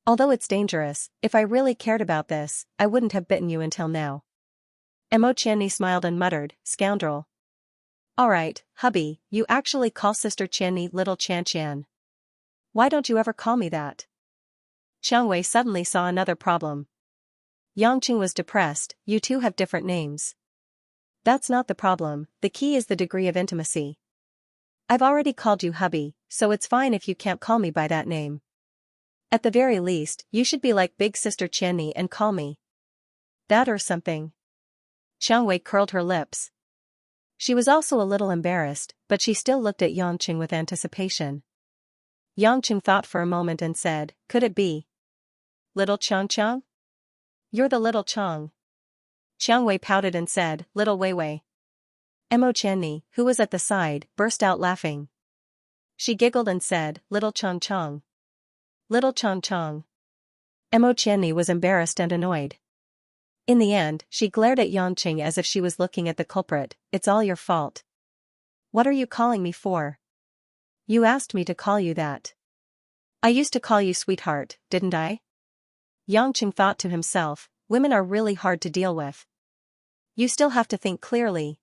Although it's dangerous, if I really cared about this, I wouldn't have bitten you until now." Emo Qianni smiled and muttered, "Scoundrel." "Alright, hubby, you actually call Sister Qianni Little Qianxian." Why don't you ever call me that? Xianxia suddenly saw another problem. Yangqing was depressed. You two have different names. That's not the problem, the key is the degree of intimacy. I've already called you hubby, so it's fine if you can't call me by that name. At the very least, you should be like big sister Qianni and call me that or something. Xianxia curled her lips. She was also a little embarrassed, but she still looked at Yangqing with anticipation. Yangqing thought for a moment and said, could it be Little Changchang? You're the little Chang. Xianxia pouted and said, Little Weiwei. Mo Qianni, who was at the side, burst out laughing. She giggled and said, Little Changchang. Little Changchang. Mo Qianni was embarrassed and annoyed. In the end, she glared at Yangqing as if she was looking at the culprit. It's all your fault. What are you calling me for? You asked me to call you that. I used to call you sweetheart, didn't I? Yangqing thought to himself, women are really hard to deal with. You still have to think clearly.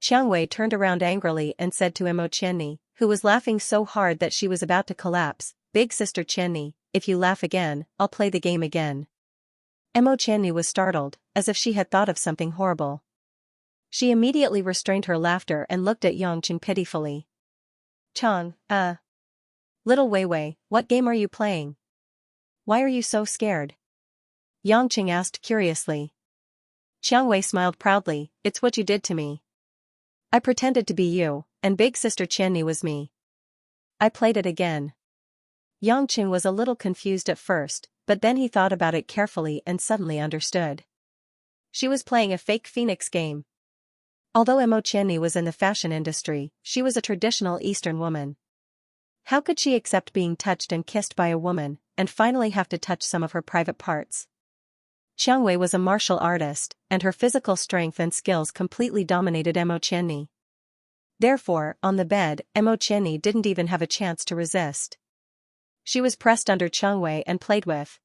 Xianxia turned around angrily and said to Mo Qianni, who was laughing so hard that she was about to collapse, Big sister Qianni, if you laugh again, I'll play the game again. Mo Qianni was startled, as if she had thought of something horrible. She immediately restrained her laughter and looked at Yangqing pitifully. Chang, Little Weiwei, what game are you playing? Why are you so scared? Yangqing asked curiously. Xianxia smiled proudly, it's what you did to me. I pretended to be you, and big sister Qianni was me. I played it again. Yangqing was a little confused at first, but then he thought about it carefully and suddenly understood. She was playing a fake phoenix game. Although Mo Qianni was in the fashion industry, she was a traditional Eastern woman. How could she accept being touched and kissed by a woman, and finally have to touch some of her private parts? Xianxia was a martial artist, and her physical strength and skills completely dominated Mo Qianni. Therefore, on the bed, Mo Qianni didn't even have a chance to resist. She was pressed under Xianxia and played with.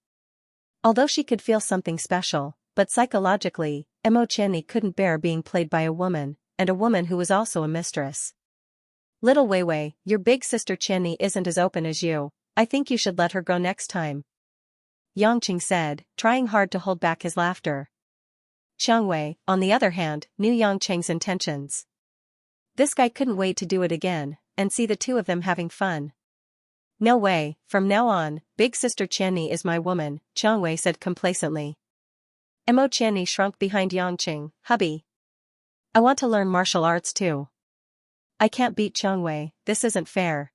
Although she could feel something special, but psychologically, Mo Qianni couldn't bear being played by a woman, and a woman who was also a mistress. Little Weiwei, your big sister Qianni isn't as open as you, I think you should let her go next time. Yangqing said, trying hard to hold back his laughter. Xianxia, on the other hand, knew Yangqing's intentions. This guy couldn't wait to do it again, and see the two of them having fun. No way, from now on, big sister Qianni is my woman, Xianxia said complacently. Mo Qianni shrunk behind Yangqing, hubby. I want to learn martial arts too. I can't beat Xianxia, this isn't fair.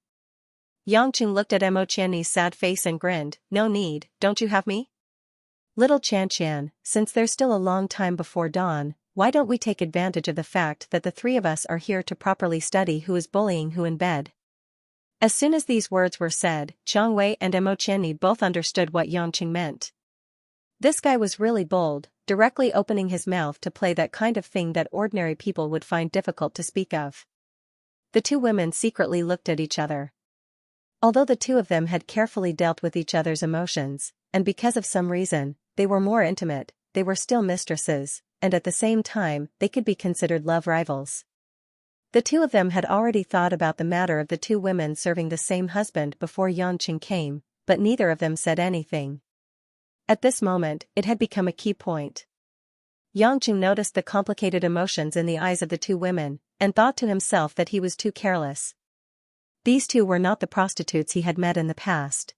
Yangqing looked at Mo Qianni's sad face and grinned, no need, don't you have me? Little Qianxian, since there's still a long time before dawn, why don't we take advantage of the fact that the three of us are here to properly study who is bullying who in bed? As soon as these words were said, Xianxia and Mo Qianni both understood what Yangqing meant. This guy was really bold, directly opening his mouth to play that kind of thing that ordinary people would find difficult to speak of. The two women secretly looked at each other. Although the two of them had carefully dealt with each other's emotions, and because of some reason, they were more intimate, they were still mistresses, and at the same time, they could be considered love rivals. The two of them had already thought about the matter of the two women serving the same husband before Yangqing came, but neither of them said anything. At this moment, it had become a key point. Yangqing noticed the complicated emotions in the eyes of the two women, and thought to himself that he was too careless. These two were not the prostitutes he had met in the past.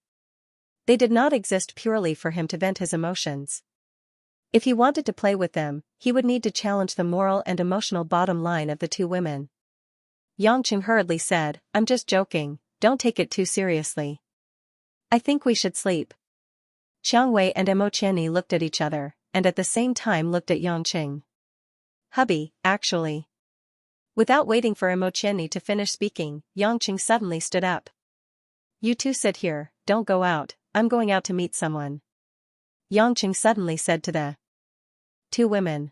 They did not exist purely for him to vent his emotions. If he wanted to play with them, he would need to challenge the moral and emotional bottom line of the two women. Yangqing hurriedly said, I'm just joking, don't take it too seriously. I think we should sleep. Xianxia and Mo Qianni looked at each other, and at the same time looked at Yangqing. Hubby, actually. Without waiting for Mo Qianni to finish speaking, Yangqing suddenly stood up. You two sit here, don't go out, I'm going out to meet someone. Yangqing suddenly said to the two women.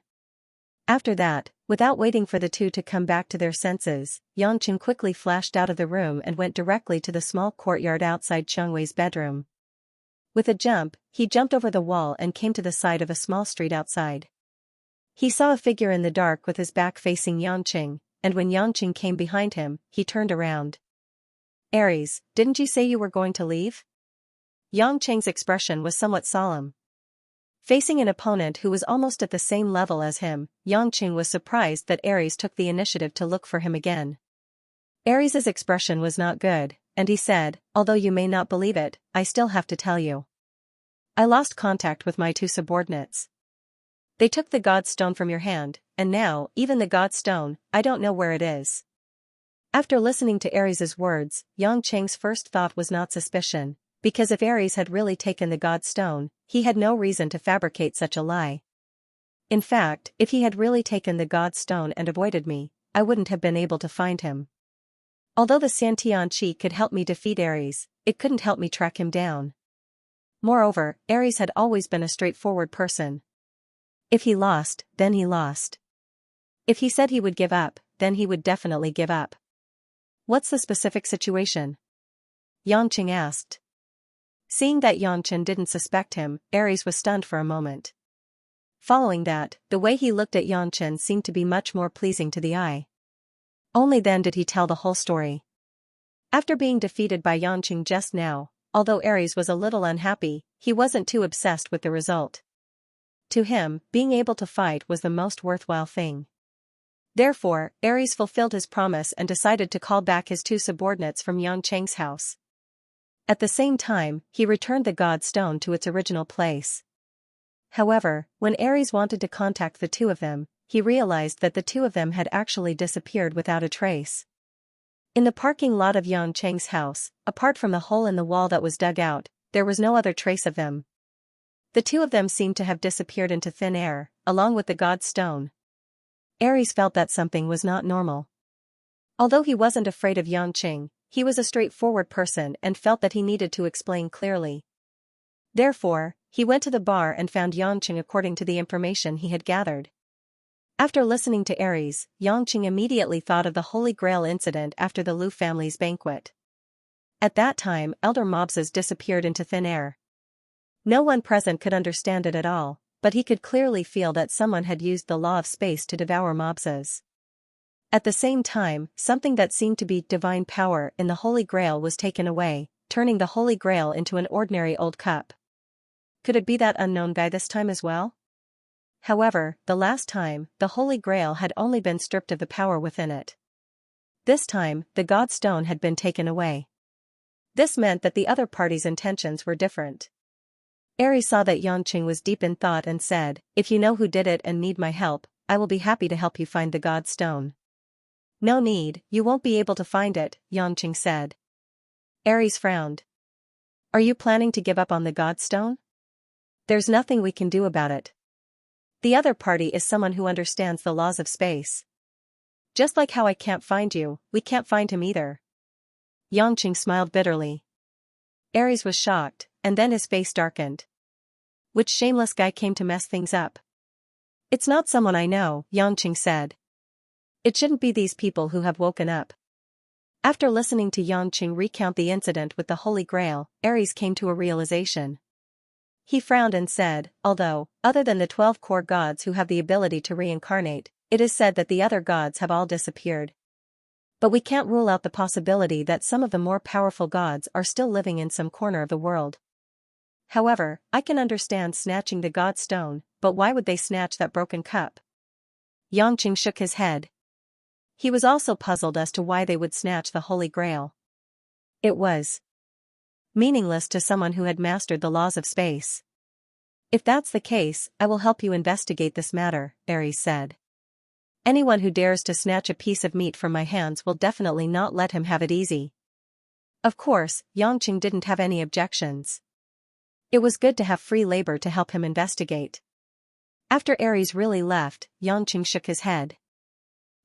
After that, without waiting for the two to come back to their senses, Yangqing quickly flashed out of the room and went directly to the small courtyard outside Xianxia's bedroom. With a jump, he jumped over the wall and came to the side of a small street outside. He saw a figure in the dark with his back facing Yangqing, and when Yangqing came behind him, he turned around. Aries, didn't you say you were going to leave? Yang Cheng's expression was somewhat solemn. Facing an opponent who was almost at the same level as him, Yang Cheng was surprised that Aries took the initiative to look for him again. Aries's expression was not good, and he said, although you may not believe it, I still have to tell you. I lost contact with my two subordinates. They took the God Stone from your hand, and now, even the God Stone, I don't know where it is. After listening to Aries's words, Yang Cheng's first thought was not suspicion, because if Aries had really taken the God Stone, he had no reason to fabricate such a lie. In fact, if he had really taken the God Stone and avoided me, I wouldn't have been able to find him. Although the Xianxia could help me defeat Aries, it couldn't help me track him down. Moreover, Aries had always been a straightforward person. If he lost, then he lost. If he said he would give up, then he would definitely give up. What's the specific situation? Yang Cheng asked. Seeing that Yang Chen didn't suspect him, Aries was stunned for a moment. Following that, the way he looked at Yang Chen seemed to be much more pleasing to the eye. Only then did he tell the whole story. After being defeated by Yang Chen just now, although Aries was a little unhappy, he wasn't too obsessed with the result. To him, being able to fight was the most worthwhile thing. Therefore, Aries fulfilled his promise and decided to call back his two subordinates from Yang Cheng's house. At the same time, he returned the God Stone to its original place. However, when Aries wanted to contact the two of them, he realized that the two of them had actually disappeared without a trace. In the parking lot of Yang Cheng's house, apart from the hole in the wall that was dug out, there was no other trace of them. The two of them seemed to have disappeared into thin air, along with the God Stone. Aries felt that something was not normal. Although he wasn't afraid of Yang Cheng, he was a straightforward person and felt that he needed to explain clearly. Therefore, he went to the bar and found Yang Cheng according to the information he had gathered. After listening to Aries, Yang Cheng immediately thought of the Holy Grail incident after the Liu family's banquet. At that time, elder mobses disappeared into thin air. No one present could understand it at all, but he could clearly feel that someone had used the law of space to devour mobses. At the same time, something that seemed to be divine power in the Holy Grail was taken away, turning the Holy Grail into an ordinary old cup. Could it be that unknown guy this time as well? However, the last time, the Holy Grail had only been stripped of the power within it. This time, the God Stone had been taken away. This meant that the other party's intentions were different. Aries saw that Yang Cheng was deep in thought and said, if you know who did it and need my help, I will be happy to help you find the God Stone. No need, you won't be able to find it, Yang Cheng said. Aries frowned. Are you planning to give up on the God Stone? There's nothing we can do about it. The other party is someone who understands the laws of space. Just like how I can't find you, we can't find him either. Yang Cheng smiled bitterly. Aries was shocked, and then his face darkened. Which shameless guy came to mess things up? It's not someone I know, Yang Cheng said. It shouldn't be these people who have woken up. After listening to Yang Cheng recount the incident with the Holy Grail, Aries came to a realization. He frowned and said, although, other than the 12 core gods who have the ability to reincarnate, it is said that the other gods have all disappeared. But we can't rule out the possibility that some of the more powerful gods are still living in some corner of the world. However, I can understand snatching the God Stone, but why would they snatch that broken cup? Yang Cheng shook his head. He was also puzzled as to why they would snatch the Holy Grail. It was meaningless to someone who had mastered the laws of space. If that's the case, I will help you investigate this matter, Aries said. Anyone who dares to snatch a piece of meat from my hands will definitely not let him have it easy. Of course, Yang Cheng didn't have any objections. It was good to have free labor to help him investigate. After Aries really left, Yang Cheng shook his head.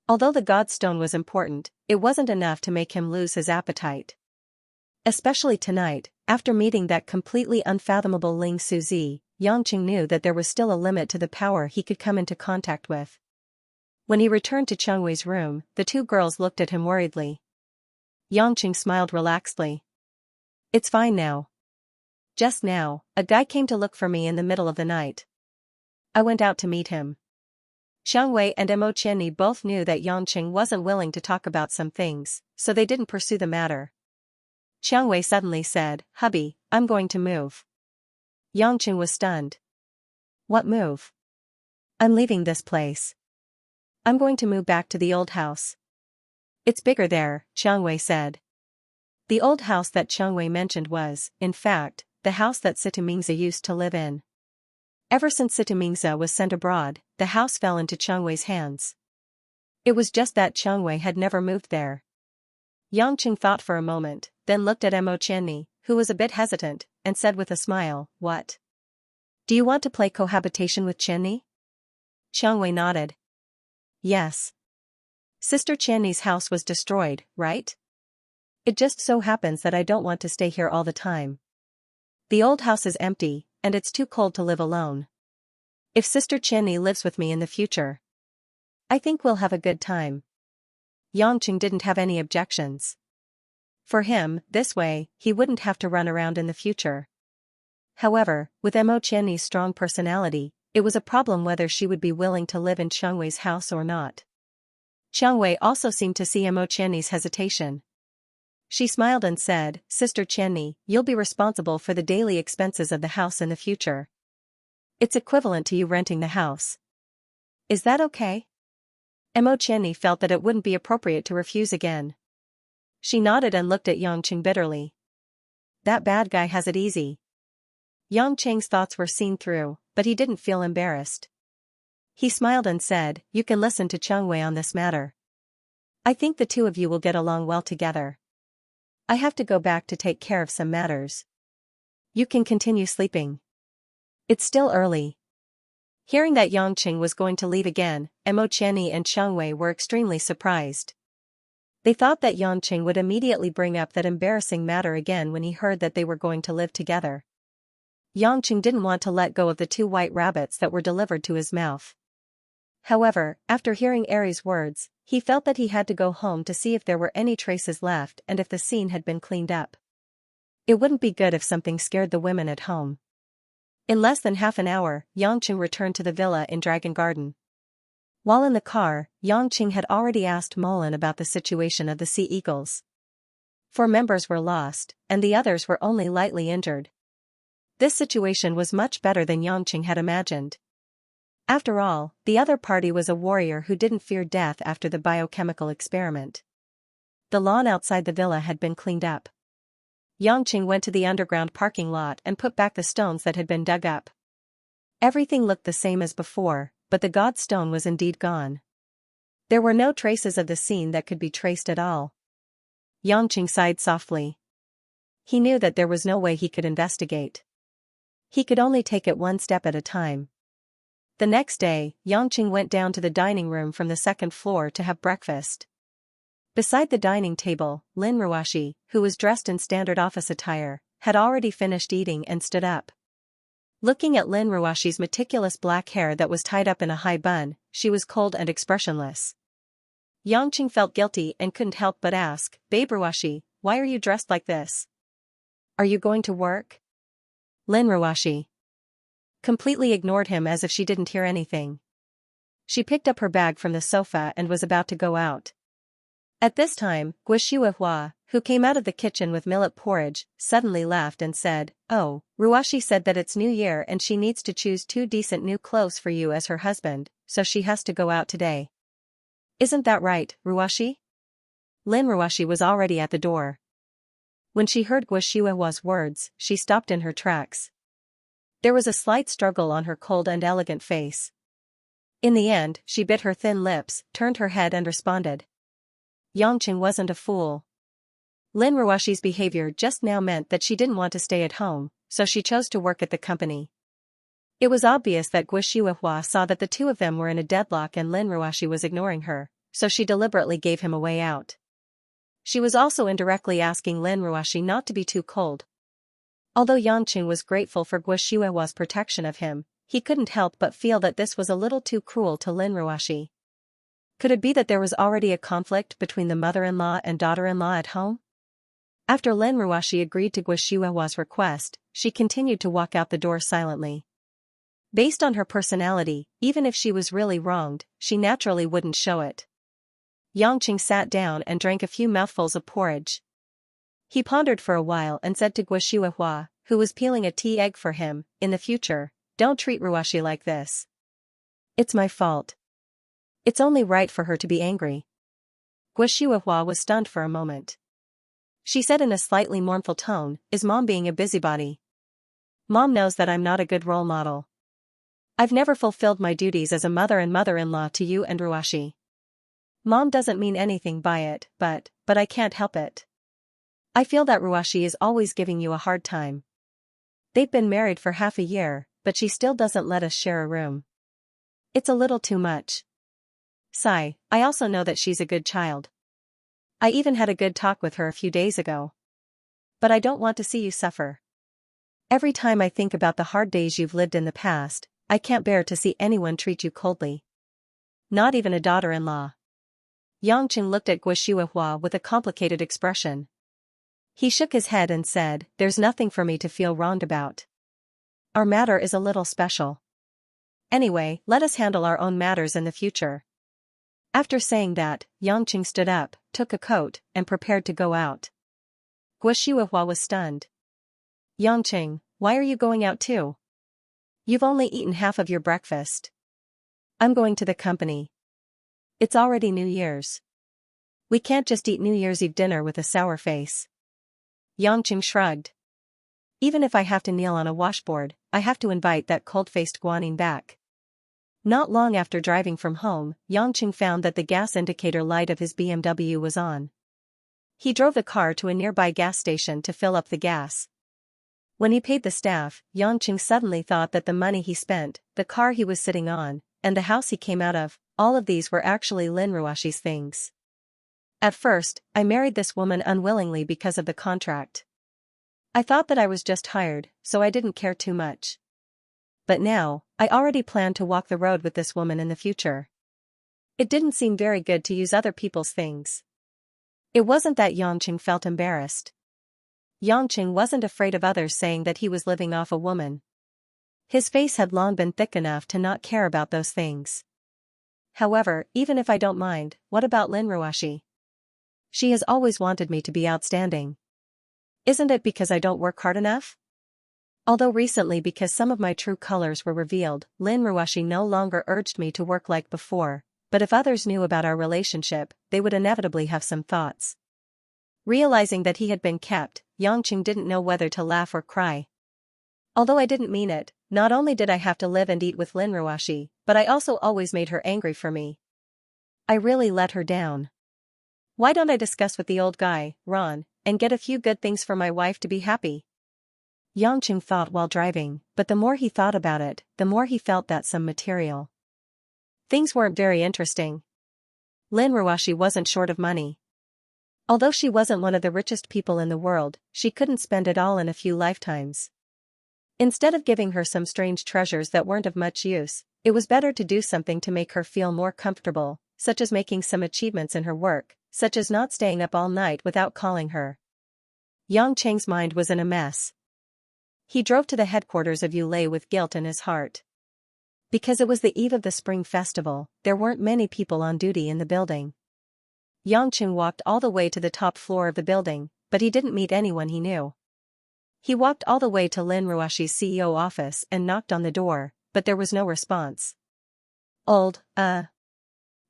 Although the God Stone was important, it wasn't enough to make him lose his appetite. Especially tonight, after meeting that completely unfathomable Ling Suzi, Yang Cheng knew that there was still a limit to the power he could come into contact with. When he returned to Cheng Wei's room, the two girls looked at him worriedly. Yang Cheng smiled relaxedly. It's fine now. Just now, a guy came to look for me in the middle of the night. I went out to meet him. Cheng Wei and Mo Qianni both knew that Yang Cheng wasn't willing to talk about some things, so they didn't pursue the matter. Xiang Wei suddenly said, "Hubby, I'm going to move." Yangqing was stunned. "What move?" "I'm leaving this place. I'm going to move back to the old house." "It's bigger there," Xiang Wei said. The old house that Xiang Wei mentioned was, in fact, the house that Sita Mingzi used to live in. Ever since Sita Mingzi was sent abroad, the house fell into Xiang Wei's hands. It was just that Xiang Wei had never moved there. Yangqing thought for a moment, then looked at Mo Qianni, who was a bit hesitant, and said with a smile, "What? Do you want to play cohabitation with Qianni?" Xiang Wei nodded. "Yes. Sister Qianni's house was destroyed, right? It just so happens that I don't want to stay here all the time. The old house is empty, and it's too cold to live alone. If Sister Qianni lives with me in the future, I think we'll have a good time." Yangqing didn't have any objections. For him, this way, he wouldn't have to run around in the future. However, with Mo Qianni's strong personality, it was a problem whether she would be willing to live in Xiang Wei's house or not. Xiang Wei also seemed to see Mo Qianni's hesitation. She smiled and said, "Sister Qianni, you'll be responsible for the daily expenses of the house in the future. It's equivalent to you renting the house. Is that okay?" Mo Qianni felt that it wouldn't be appropriate to refuse again. She nodded and looked at Yangqing bitterly. That bad guy has it easy. Yangqing's thoughts were seen through, but he didn't feel embarrassed. He smiled and said, "You can listen to Xiang Wei on this matter. I think the two of you will get along well together. I have to go back to take care of some matters. You can continue sleeping. It's still early." Hearing that Yangqing was going to leave again, Mo Qianni and Xiang Wei were extremely surprised. They thought that Yangqing would immediately bring up that embarrassing matter again when he heard that they were going to live together. Yangqing didn't want to let go of the 2 white rabbits that were delivered to his mouth. However, after hearing Ari's words, he felt that he had to go home to see if there were any traces left and if the scene had been cleaned up. It wouldn't be good if something scared the women at home. In less than half an hour, Yangqing returned to the villa in Dragon Garden. While in the car, Yangqing had already asked Molin about the situation of the Sea Eagles. 4 members were lost, and the others were only lightly injured. This situation was much better than Yangqing had imagined. After all, the other party was a warrior who didn't fear death after the biochemical experiment. The lawn outside the villa had been cleaned up. Yangqing went to the underground parking lot and put back the stones that had been dug up. Everything looked the same as before, but the god stone was indeed gone. There were no traces of the scene that could be traced at all. Yangqing sighed softly. He knew that there was no way he could investigate. He could only take it one step at a time. The next day, Yangqing went down to the dining room from the 2nd floor to have breakfast. Beside the dining table, Lin Ruashi, who was dressed in standard office attire, had already finished eating and stood up. Looking at Lin Ruashi's meticulous black hair that was tied up in a high bun, she was cold and expressionless. Yangqing felt guilty and couldn't help but ask, "Babe Ruashi, why are you dressed like this? Are you going to work?" Lin Ruashi completely ignored him as if she didn't hear anything. She picked up her bag from the sofa and was about to go out. At this time, Guishuihua, who came out of the kitchen with millet porridge, suddenly laughed and said, "Oh, Ruashi said that it's New Year and she needs to choose 2 decent new clothes for you as her husband, so she has to go out today. Isn't that right, Ruashi?" Lin Ruashi was already at the door. When she heard Guishuihua's words, she stopped in her tracks. There was a slight struggle on her cold and elegant face. In the end, she bit her thin lips, turned her head and responded. Yangqing wasn't a fool. Lin Ruashi's behavior just now meant that she didn't want to stay at home, so she chose to work at the company. It was obvious that Guishuihua saw that the 2 of them were in a deadlock and Lin Ruashi was ignoring her, so she deliberately gave him a way out. She was also indirectly asking Lin Ruashi not to be too cold. Although Yangqing was grateful for Guishuihua's protection of him, he couldn't help but feel that this was a little too cruel to Lin Ruashi. Could it be that there was already a conflict between the mother-in-law and daughter-in-law at home? After Lin Ruashi agreed to Guishuihua's request, she continued to walk out the door silently. Based on her personality, even if she was really wronged, she naturally wouldn't show it. Yangqing sat down and drank a few mouthfuls of porridge. He pondered for a while and said to Guo, who was peeling a tea egg for him, in the future, don't treat Ruashi like this. It's my fault. It's only right for her to be angry. Guo was stunned for a moment. She said in a slightly mournful tone, is Mom being a busybody? Mom knows that I'm not a good role model. I've never fulfilled my duties as a mother and mother-in-law to you and Ruashi. Mom doesn't mean anything by it, but I can't help it. I feel that Ruashi is always giving you a hard time. They've been married for half a year, but she still doesn't let us share a room. It's a little too much. Sigh, I also know that she's a good child. I even had a good talk with her a few days ago. But I don't want to see you suffer. Every time I think about the hard days you've lived in the past, I can't bear to see anyone treat you coldly. Not even a daughter-in-law. Yangqing looked at Guo with a complicated expression. He shook his head and said, there's nothing for me to feel wronged about. Our matter is a little special. Anyway, let us handle our own matters in the future. After saying that, Yangqing stood up, took a coat, and prepared to go out. Guo was stunned. Yangqing, why are you going out too? You've only eaten half of your breakfast. I'm going to the company. It's already New Year's. We can't just eat New Year's Eve dinner with a sour face. Yangqing shrugged. Even if I have to kneel on a washboard, I have to invite that cold-faced Guanyin back. Not long after driving from home, Yangqing found that the gas indicator light of his BMW was on. He drove the car to a nearby gas station to fill up the gas. When he paid the staff, Yangqing suddenly thought that the money he spent, the car he was sitting on, and the house he came out of, all of these were actually Lin Ruashi's things. At first, I married this woman unwillingly because of the contract. I thought that I was just hired, so I didn't care too much. But now, I already plan to walk the road with this woman in the future. It didn't seem very good to use other people's things. It wasn't that Yangqing felt embarrassed. Yangqing wasn't afraid of others saying that he was living off a woman. His face had long been thick enough to not care about those things. However, even if I don't mind, what about Lin Ruashi? She has always wanted me to be outstanding. Isn't it because I don't work hard enough? Although recently, because some of my true colors were revealed, Lin Ruashi no longer urged me to work like before, but if others knew about our relationship, they would inevitably have some thoughts. Realizing that he had been kept, Yangqing didn't know whether to laugh or cry. Although I didn't mean it, not only did I have to live and eat with Lin Ruashi, but I also always made her angry for me. I really let her down. Why don't I discuss with the old guy, Ron, and get a few good things for my wife to be happy? Yangqing thought while driving, but the more he thought about it, the more he felt that some material things weren't very interesting. Lin Ruashi wasn't short of money. Although she wasn't one of the richest people in the world, she couldn't spend it all in a few lifetimes. Instead of giving her some strange treasures that weren't of much use, it was better to do something to make her feel more comfortable, such as making some achievements in her work, such as not staying up all night without calling her. Yangqing's mind was in a mess. He drove to the headquarters of Yulei with guilt in his heart. Because it was the eve of the spring festival, there weren't many people on duty in the building. Yangqing walked all the way to the top floor of the building, but he didn't meet anyone he knew. He walked all the way to Lin Ruashi's CEO office and knocked on the door, but there was no response.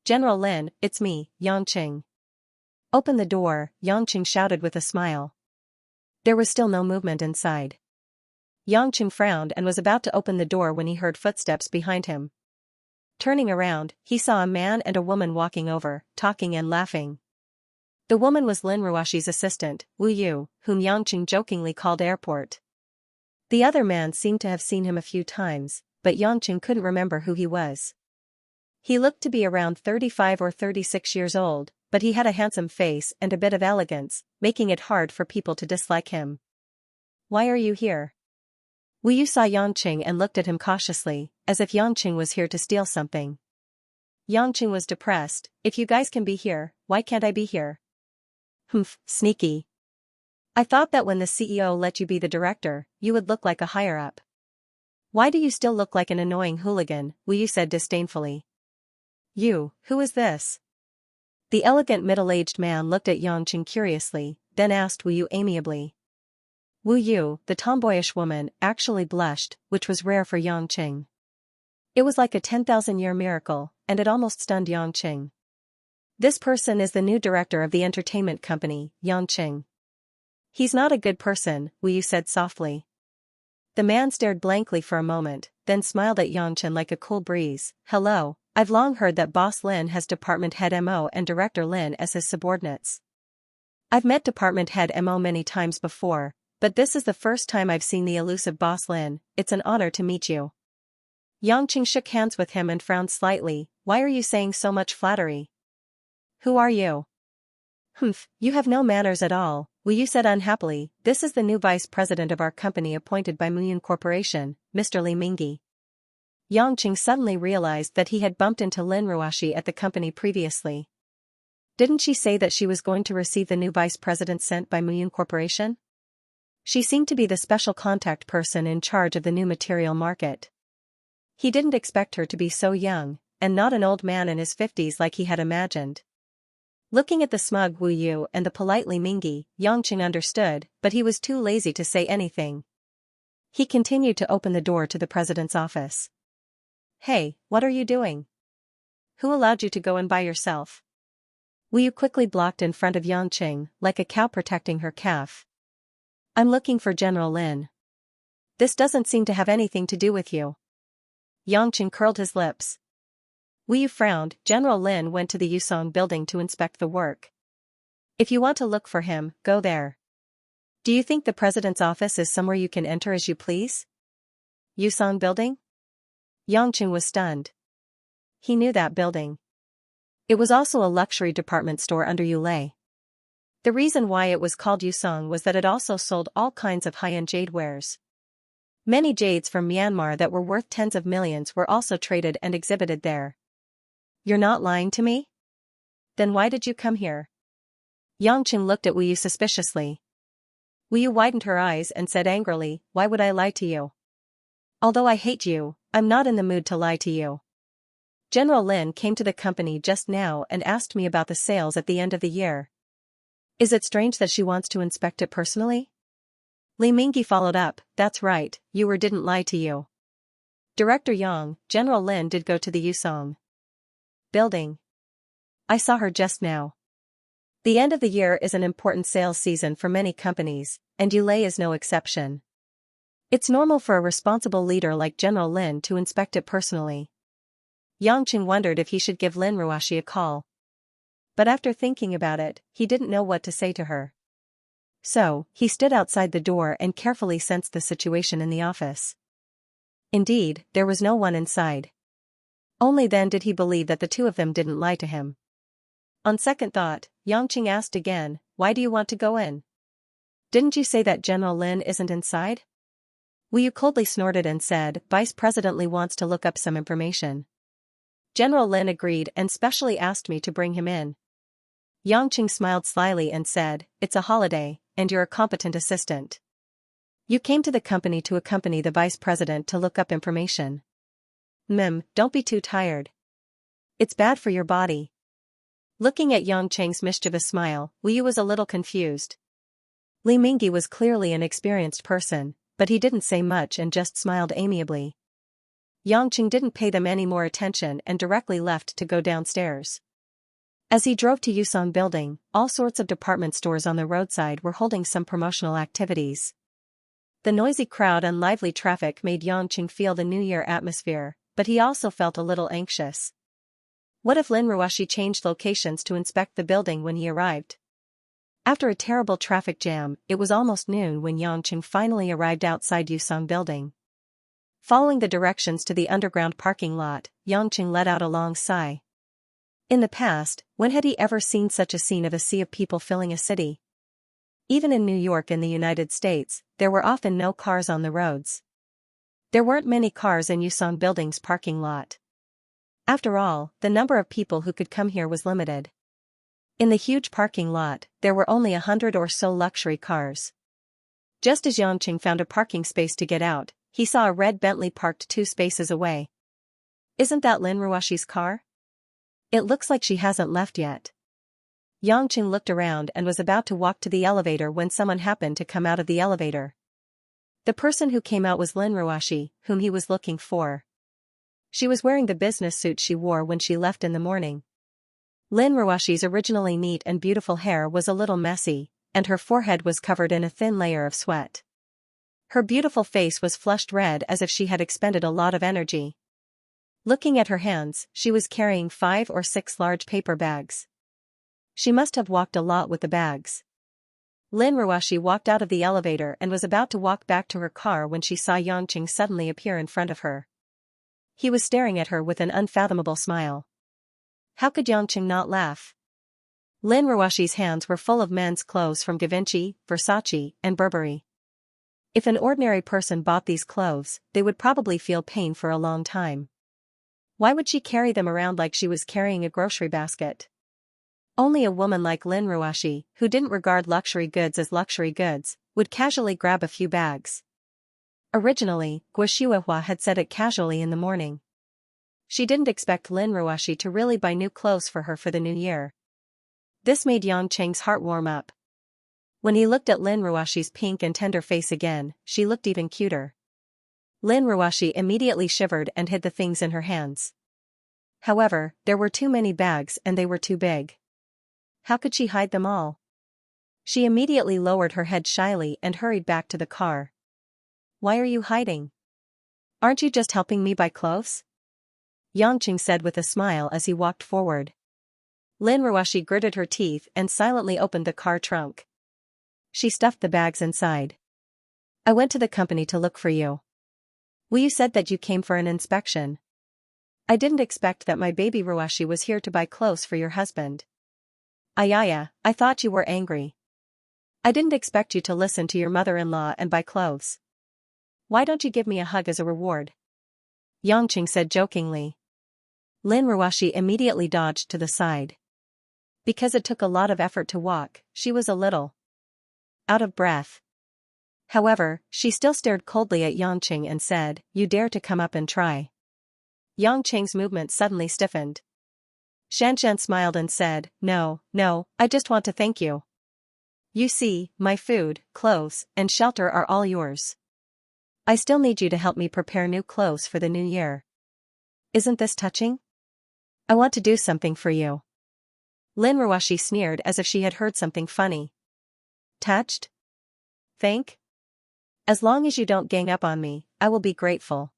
General Lin, it's me, Yangqing. Open the door, Yangqing shouted with a smile. There was still no movement inside. Yangqing frowned and was about to open the door when he heard footsteps behind him. Turning around, he saw a man and a woman walking over, talking and laughing. The woman was Lin Ruashi's assistant, Wu Yu, whom Yangqing jokingly called Airport. The other man seemed to have seen him a few times, but Yangqing couldn't remember who he was. He looked to be around 35 or 36 years old, but he had a handsome face and a bit of elegance, making it hard for people to dislike him. Why are you here? Wu Yu saw Yangqing and looked at him cautiously, as if Yangqing was here to steal something. Yangqing was depressed. If you guys can be here, why can't I be here? Humph, sneaky. I thought that when the CEO let you be the director, you would look like a higher-up. Why do you still look like an annoying hooligan? Wu Yu said disdainfully. You, who is this? The elegant middle-aged man looked at Yangqing curiously, then asked Wu Yu amiably. Wu Yu, the tomboyish woman, actually blushed, which was rare for Yangqing. It was like a 10,000-year miracle, and it almost stunned Yangqing. This person is the new director of the entertainment company, Yangqing. He's not a good person, Wu Yu said softly. The man stared blankly for a moment, then smiled at Yangqing like a cool breeze. Hello, I've long heard that Boss Lin has Department Head Mo and Director Lin as his subordinates. I've met Department Head Mo many times before, but this is the first time I've seen the elusive Boss Lin. It's an honor to meet you. Yangqing shook hands with him and frowned slightly. Why are you saying so much flattery? Who are you? Humph, you have no manners at all, Wu Yu said unhappily. This is the new vice president of our company appointed by Muyun Corporation, Mr. Li Mingyi. Yangqing suddenly realized that he had bumped into Lin Ruoshi at the company previously. Didn't she say that she was going to receive the new vice president sent by Muyun Corporation? She seemed to be the special contact person in charge of the new material market. He didn't expect her to be so young, and not an old man in his 50s like he had imagined. Looking at the smug Wu Yu and the polite Li Mingyi, Yangqing understood, but he was too lazy to say anything. He continued to open the door to the president's office. Hey, what are you doing? Who allowed you to go in by yourself? Wu Yu quickly blocked in front of Yangqing, like a cow protecting her calf. I'm looking for General Lin. This doesn't seem to have anything to do with you. Yangqing curled his lips. Wu Yu frowned. General Lin went to the Yusong building to inspect the work. If you want to look for him, go there. Do you think the president's office is somewhere you can enter as you please? Yusong building? Yangqing was stunned. He knew that building. It was also a luxury department store under Yulei. The reason why it was called Yusong was that it also sold all kinds of high-end jade wares. Many jades from Myanmar that were worth tens of millions were also traded and exhibited there. You're not lying to me? Then why did you come here? Yangqing looked at Wu Yu suspiciously. Wu Yu widened her eyes and said angrily, why would I lie to you? Although I hate you, I'm not in the mood to lie to you. General Lin came to the company just now and asked me about the sales at the end of the year. Is it strange that she wants to inspect it personally? Li Mingyi followed up, that's right, didn't lie to you. Director Yang, General Lin did go to the Yusong building. I saw her just now. The end of the year is an important sales season for many companies, and Yulei is no exception. It's normal for a responsible leader like General Lin to inspect it personally. Yangqing wondered if he should give Lin Ruoshi a call. But after thinking about it, he didn't know what to say to her. So, he stood outside the door and carefully sensed the situation in the office. Indeed, there was no one inside. Only then did he believe that the two of them didn't lie to him. On second thought, Yangqing asked again, why do you want to go in? Didn't you say that General Lin isn't inside? Wu Yu coldly snorted and said, Vice President Li wants to look up some information. General Lin agreed and specially asked me to bring him in. Yangqing smiled slyly and said, it's a holiday, and you're a competent assistant. You came to the company to accompany the vice president to look up information. Don't be too tired. It's bad for your body. Looking at Yangqing's mischievous smile, Wu Yu was a little confused. Li Mingyi was clearly an experienced person, but he didn't say much and just smiled amiably. Yangqing didn't pay them any more attention and directly left to go downstairs. As he drove to Yusong building, all sorts of department stores on the roadside were holding some promotional activities. The noisy crowd and lively traffic made Yangqing feel the New Year atmosphere, but he also felt a little anxious. What if Lin Ruoshi changed locations to inspect the building when he arrived? After a terrible traffic jam, it was almost noon when Yangqing finally arrived outside Yusong building. Following the directions to the underground parking lot, Yangqing let out a long sigh. In the past, when had he ever seen such a scene of a sea of people filling a city? Even in New York and the United States, there were often no cars on the roads. There weren't many cars in Yusong building's parking lot. After all, the number of people who could come here was limited. In the huge parking lot, there were only 100 or so luxury cars. Just as Yangqing found a parking space to get out, he saw a red Bentley parked 2 spaces away. Isn't that Lin Ruoshi's car? It looks like she hasn't left yet. Yangqing looked around and was about to walk to the elevator when someone happened to come out of the elevator. The person who came out was Lin Ruashi, whom he was looking for. She was wearing the business suit she wore when she left in the morning. Lin Ruashi's originally neat and beautiful hair was a little messy, and her forehead was covered in a thin layer of sweat. Her beautiful face was flushed red as if she had expended a lot of energy. Looking at her hands, she was carrying 5 or 6 large paper bags. She must have walked a lot with the bags. Lin Ruashi walked out of the elevator and was about to walk back to her car when she saw Yangqing suddenly appear in front of her. He was staring at her with an unfathomable smile. How could Yangqing not laugh? Lin Ruashi's hands were full of men's clothes from Givenchy, Versace, and Burberry. If an ordinary person bought these clothes, they would probably feel pain for a long time. Why would she carry them around like she was carrying a grocery basket? Only a woman like Lin Ruashi, who didn't regard luxury goods as luxury goods, would casually grab a few bags. Originally, Guo had said it casually in the morning. She didn't expect Lin Ruashi to really buy new clothes for her for the new year. This made Yangqing's heart warm up. When he looked at Lin Ruashi's pink and tender face again, she looked even cuter. Lin Ruashi immediately shivered and hid the things in her hands. However, there were too many bags and they were too big. How could she hide them all? She immediately lowered her head shyly and hurried back to the car. Why are you hiding? Aren't you just helping me buy clothes? Yangqing said with a smile as he walked forward. Lin Ruashi gritted her teeth and silently opened the car trunk. She stuffed the bags inside. I went to the company to look for you. Well, you said that you came for an inspection. I didn't expect that my baby Ruashi was here to buy clothes for your husband. Ayaya, I thought you were angry. I didn't expect you to listen to your mother-in-law and buy clothes. Why don't you give me a hug as a reward? Yangqing said jokingly. Lin Ruashi immediately dodged to the side. Because it took a lot of effort to walk, she was a little out of breath. However, she still stared coldly at Yangqing and said, You dare to come up and try. Yangqing's movement suddenly stiffened. Xianxia smiled and said, No, I just want to thank you. You see, my food, clothes, and shelter are all yours. I still need you to help me prepare new clothes for the new year. Isn't this touching? I want to do something for you. Lin Ruashi sneered as if she had heard something funny. Touched? Thank? As long as you don't gang up on me, I will be grateful.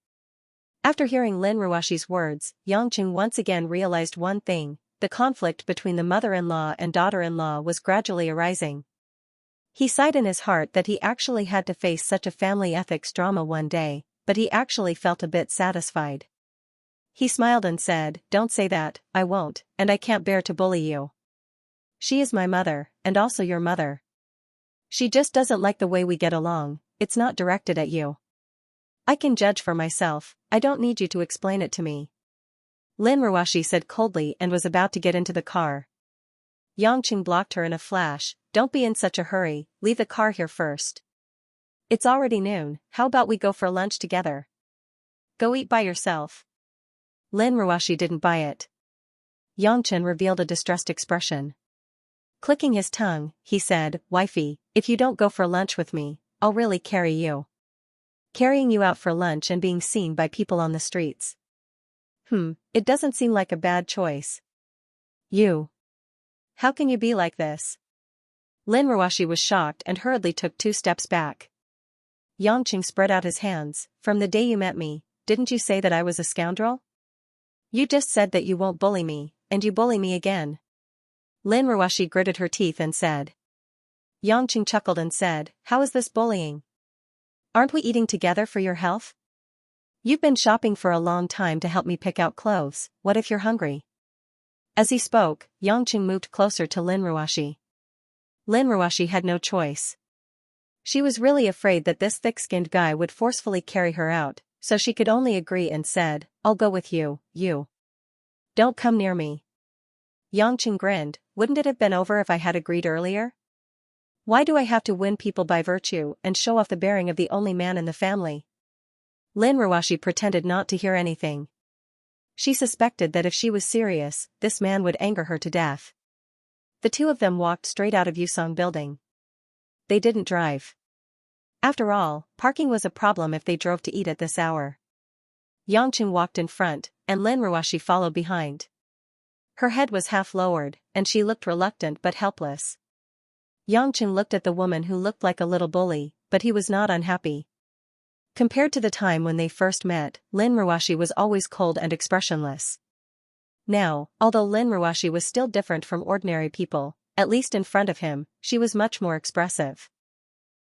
After hearing Lin Ruashi's words, Yangqing once again realized one thing: the conflict between the mother-in-law and daughter-in-law was gradually arising. He sighed in his heart that he actually had to face such a family ethics drama one day, but he actually felt a bit satisfied. He smiled and said, Don't say that, I won't, and I can't bear to bully you. She is my mother, and also your mother. She just doesn't like the way we get along. It's not directed at you. I can judge for myself, I don't need you to explain it to me. Lin Ruashi said coldly and was about to get into the car. Yangqing blocked her in a flash. Don't be in such a hurry, leave the car here first. It's already noon, how about we go for lunch together? Go eat by yourself. Lin Ruashi didn't buy it. Yangqing revealed a distressed expression. Clicking his tongue, he said, Wifey, if you don't go for lunch with me, I'll really carry you. Carrying you out for lunch and being seen by people on the streets. It doesn't seem like a bad choice. You. How can you be like this? Lin Ruashi was shocked and hurriedly took 2 steps back. Yangqing spread out his hands. From the day you met me, didn't you say that I was a scoundrel? You just said that you won't bully me, and you bully me again. Lin Ruashi gritted her teeth and said. Yangqing chuckled and said, How is this bullying? Aren't we eating together for your health? You've been shopping for a long time to help me pick out clothes, what if you're hungry? As he spoke, Yangqing moved closer to Lin Ruashi. Lin Ruashi had no choice. She was really afraid that this thick-skinned guy would forcefully carry her out, so she could only agree and said, I'll go with you, you. Don't come near me. Yangqing grinned, wouldn't it have been over if I had agreed earlier? Why do I have to win people by virtue and show off the bearing of the only man in the family? Lin Ruashi pretended not to hear anything. She suspected that if she was serious, this man would anger her to death. The two of them walked straight out of Yusong building. They didn't drive. After all, parking was a problem if they drove to eat at this hour. Yangqing walked in front, and Lin Ruoxi followed behind. Her head was half lowered, and she looked reluctant but helpless. Yangqing looked at the woman who looked like a little bully, but he was not unhappy. Compared to the time when they first met, Lin Ruoxi was always cold and expressionless. Now, although Lin Ruoxi was still different from ordinary people, at least in front of him, she was much more expressive.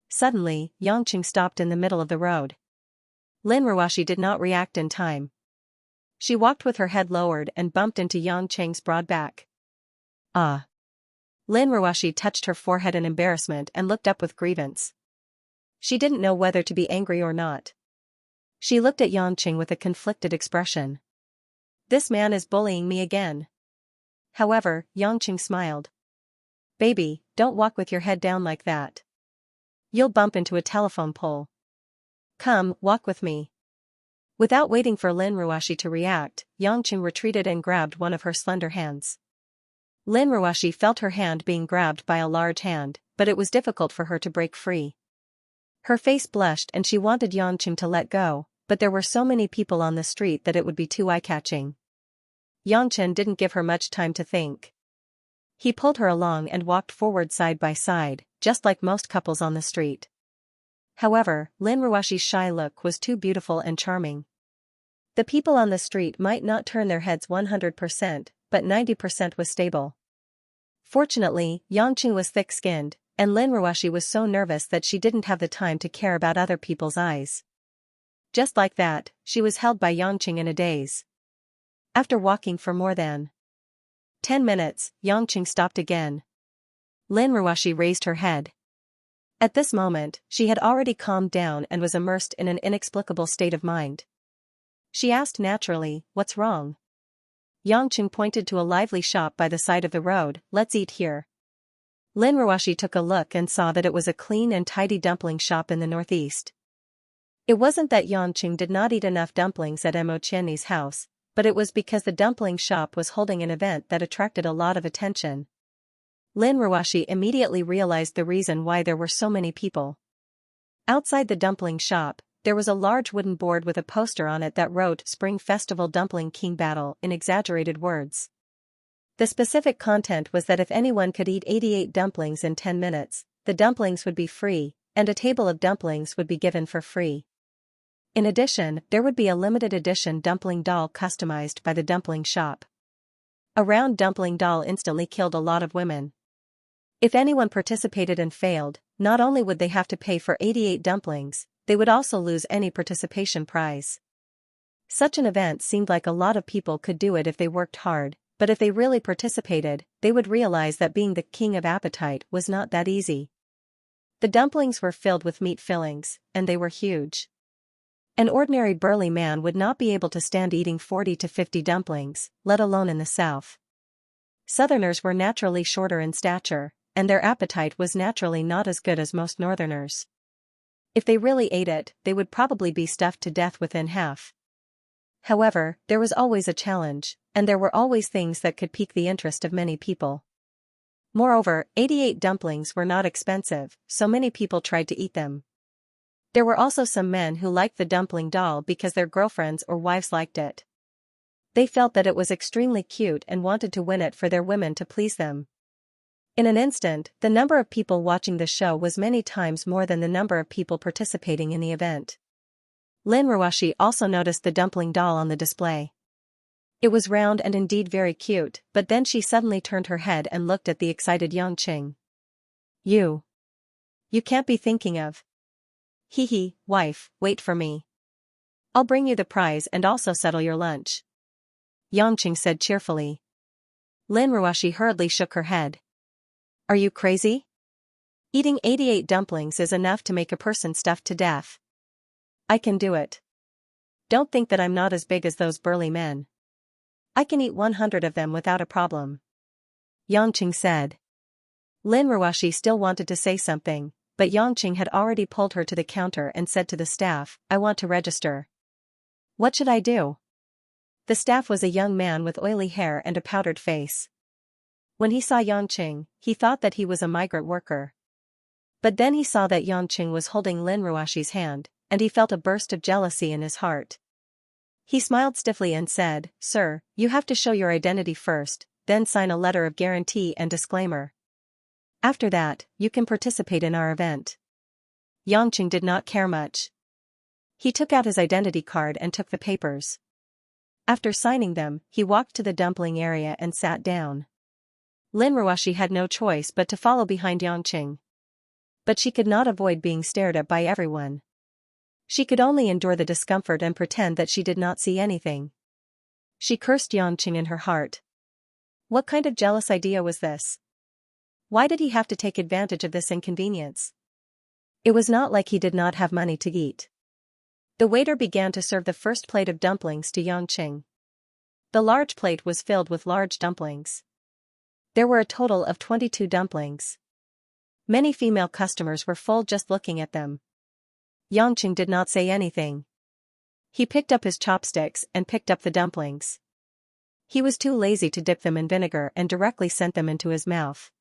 Suddenly, Yangqing stopped in the middle of the road. Lin Ruoxi did not react in time. She walked with her head lowered and bumped into Yangqing's broad back. Ah! Lin Ruoxi touched her forehead in embarrassment and looked up with grievance. She didn't know whether to be angry or not. She looked at Yangqing with a conflicted expression. This man is bullying me again. However, Yangqing smiled. Baby, don't walk with your head down like that. You'll bump into a telephone pole. Come, walk with me. Without waiting for Lin Ruoxi to react, Yangqing retreated and grabbed one of her slender hands. Lin Ruoxi felt her hand being grabbed by a large hand, but it was difficult for her to break free. Her face blushed and she wanted Yangqing to let go, but there were so many people on the street that it would be too eye-catching. Yangqing didn't give her much time to think. He pulled her along and walked forward side by side, just like most couples on the street. However, Lin Ruoxi's shy look was too beautiful and charming. The people on the street might not turn their heads 100%, but 90% was stable. Fortunately, Yangqing was thick-skinned, and Lin Ruoxi was so nervous that she didn't have the time to care about other people's eyes. Just like that, she was held by Yangqing in a daze. After walking for more than 10 minutes, Yangqing stopped again. Lin Ruoxi raised her head. At this moment, she had already calmed down and was immersed in an inexplicable state of mind. She asked naturally, "What's wrong?" Yangqing pointed to a lively shop by the side of the road. "Let's eat here." Lin Ruoxi took a look and saw that it was a clean and tidy dumpling shop in the northeast. It wasn't that Yangqing did not eat enough dumplings at Mo Qianni's house, but it was because the dumpling shop was holding an event that attracted a lot of attention. Lin Ruoxi immediately realized the reason why there were so many people. Outside the dumpling shop, there was a large wooden board with a poster on it that wrote "Spring Festival Dumpling King Battle" in exaggerated words. The specific content was that if anyone could eat 88 dumplings in 10 minutes, the dumplings would be free, and a table of dumplings would be given for free. In addition, there would be a limited edition dumpling doll customized by the dumpling shop. A round dumpling doll instantly killed a lot of women. If anyone participated and failed, not only would they have to pay for 88 dumplings, they would also lose any participation prize. Such an event seemed like a lot of people could do it if they worked hard, but if they really participated, they would realize that being the king of appetite was not that easy. The dumplings were filled with meat fillings, and they were huge. An ordinary burly man would not be able to stand eating 40 to 50 dumplings, let alone in the South. Southerners were naturally shorter in stature, and their appetite was naturally not as good as most Northerners. If they really ate it, they would probably be stuffed to death within half. However, there was always a challenge, and there were always things that could pique the interest of many people. Moreover, 88 dumplings were not expensive, so many people tried to eat them. There were also some men who liked the dumpling doll because their girlfriends or wives liked it. They felt that it was extremely cute and wanted to win it for their women to please them. In an instant, the number of people watching the show was many times more than the number of people participating in the event. Lin Ruoxi also noticed the dumpling doll on the display. It was round and indeed very cute, but then she suddenly turned her head and looked at the excited Yangqing. You can't be thinking of. Hee, wife, wait for me. I'll bring you the prize and also settle your lunch. Yangqing said cheerfully. Lin Ruoxi hurriedly shook her head. Are you crazy? Eating 88 dumplings is enough to make a person stuffed to death. I can do it. Don't think that I'm not as big as those burly men. I can eat 100 of them without a problem. Yangqing said. Lin Ruoxi still wanted to say something, but Yangqing had already pulled her to the counter and said to the staff, I want to register. What should I do? The staff was a young man with oily hair and a powdered face. When he saw Yangqing, he thought that he was a migrant worker. But then he saw that Yangqing was holding Lin Ruashi's hand, and he felt a burst of jealousy in his heart. He smiled stiffly and said, "Sir, you have to show your identity first, then sign a letter of guarantee and disclaimer. After that, you can participate in our event." Yangqing did not care much. He took out his identity card and took the papers. After signing them, he walked to the dumpling area and sat down. Lin Ruashi had no choice but to follow behind Yangqing. But she could not avoid being stared at by everyone. She could only endure the discomfort and pretend that she did not see anything. She cursed Yangqing in her heart. What kind of jealous idea was this? Why did he have to take advantage of this inconvenience? It was not like he did not have money to eat. The waiter began to serve the first plate of dumplings to Yangqing. The large plate was filled with large dumplings. There were a total of 22 dumplings. Many female customers were full just looking at them. Yangqing did not say anything. He picked up his chopsticks and picked up the dumplings. He was too lazy to dip them in vinegar and directly sent them into his mouth.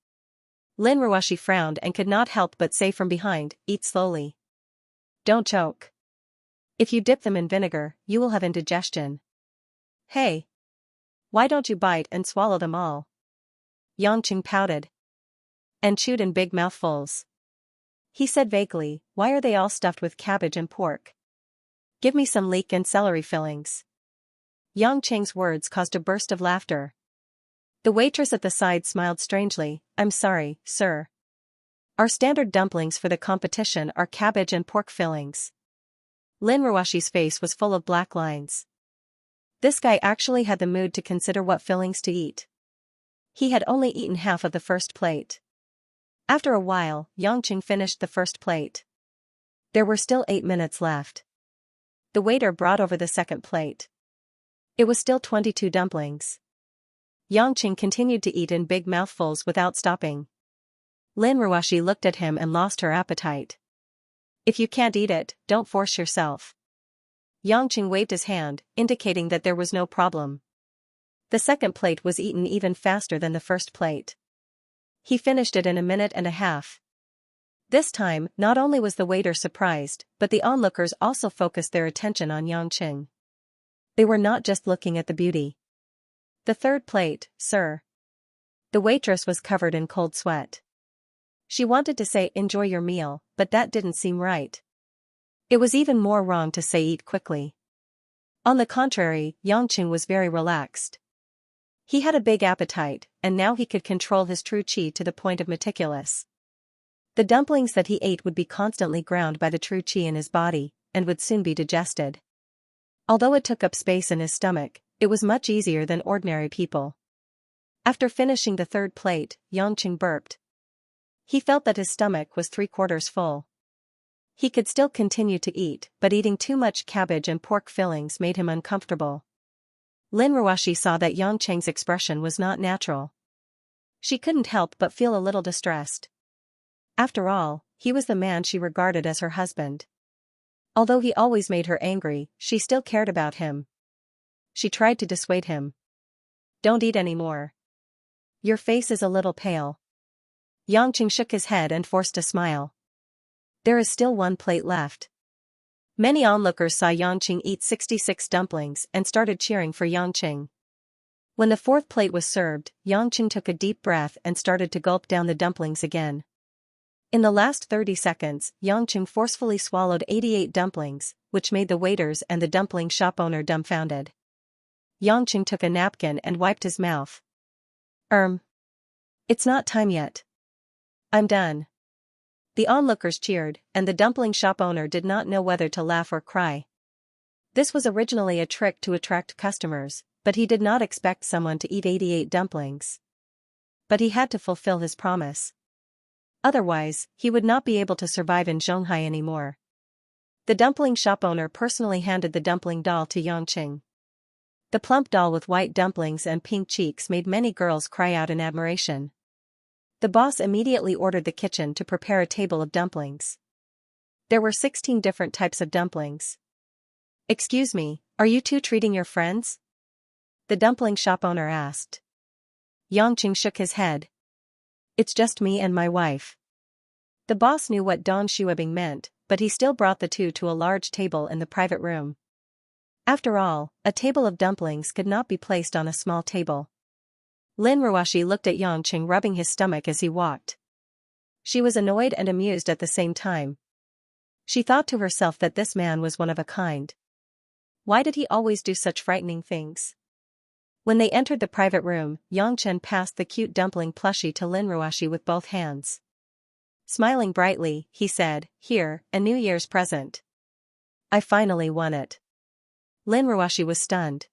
Lin Ruashi frowned and could not help but say from behind, "Eat slowly. Don't choke. If you dip them in vinegar, you will have indigestion. Hey! Why don't you bite and swallow them all?" Yangqing pouted and chewed in big mouthfuls. He said vaguely, "Why are they all stuffed with cabbage and pork? Give me some leek and celery fillings." Yangqing's words caused a burst of laughter. The waitress at the side smiled strangely. "I'm sorry, sir. Our standard dumplings for the competition are cabbage and pork fillings." Lin Ruashi's face was full of black lines. This guy actually had the mood to consider what fillings to eat. He had only eaten half of the first plate. After a while, Yangqing finished the first plate. There were still 8 minutes left. The waiter brought over the second plate. It was still 22 dumplings. Yangqing continued to eat in big mouthfuls without stopping. Lin Ruashi looked at him and lost her appetite. "If you can't eat it, don't force yourself." Yangqing waved his hand, indicating that there was no problem. The second plate was eaten even faster than the first plate. He finished it in a minute and a half. This time, not only was the waiter surprised, but the onlookers also focused their attention on Yangqing. They were not just looking at the beauty. "The third plate, sir." The waitress was covered in cold sweat. She wanted to say "enjoy your meal," but that didn't seem right. It was even more wrong to say "eat quickly." On the contrary, Yangqing was very relaxed. He had a big appetite, and now he could control his true qi to the point of meticulous. The dumplings that he ate would be constantly ground by the true qi in his body, and would soon be digested. Although it took up space in his stomach, it was much easier than ordinary people. After finishing the third plate, Yangqing burped. He felt that his stomach was 3/4 full. He could still continue to eat, but eating too much cabbage and pork fillings made him uncomfortable. Lin Ruashi saw that Yangqing's expression was not natural. She couldn't help but feel a little distressed. After all, he was the man she regarded as her husband. Although he always made her angry, she still cared about him. She tried to dissuade him. "Don't eat anymore. Your face is a little pale." Yangqing shook his head and forced a smile. "There is still one plate left." Many onlookers saw Yangqing eat 66 dumplings and started cheering for Yangqing. When the fourth plate was served, Yangqing took a deep breath and started to gulp down the dumplings again. In the last 30 seconds, Yangqing forcefully swallowed 88 dumplings, which made the waiters and the dumpling shop owner dumbfounded. Yangqing took a napkin and wiped his mouth. It's not time yet. I'm done." The onlookers cheered, and the dumpling shop owner did not know whether to laugh or cry. This was originally a trick to attract customers, but he did not expect someone to eat 88 dumplings. But he had to fulfill his promise. Otherwise, he would not be able to survive in Zhonghai anymore. The dumpling shop owner personally handed the dumpling doll to Yangqing. The plump doll with white dumplings and pink cheeks made many girls cry out in admiration. The boss immediately ordered the kitchen to prepare a table of dumplings. There were 16 different types of dumplings. "Excuse me, are you two treating your friends?" the dumpling shop owner asked. Yangqing shook his head. It's just me and my wife. The boss knew what Dong Shuibing meant, but he still brought the two to a large table in the private room. After all, a table of dumplings could not be placed on a small table. Lin Ruoshi looked at Yangqing rubbing his stomach as he walked. She was annoyed and amused at the same time. She thought to herself that this man was one of a kind. Why did he always do such frightening things? When they entered the private room, Yangchen passed the cute dumpling plushie to Lin Ruoshi with both hands. Smiling brightly, he said, "Here, a New Year's present. I finally won it." Lin Ruoshi was stunned.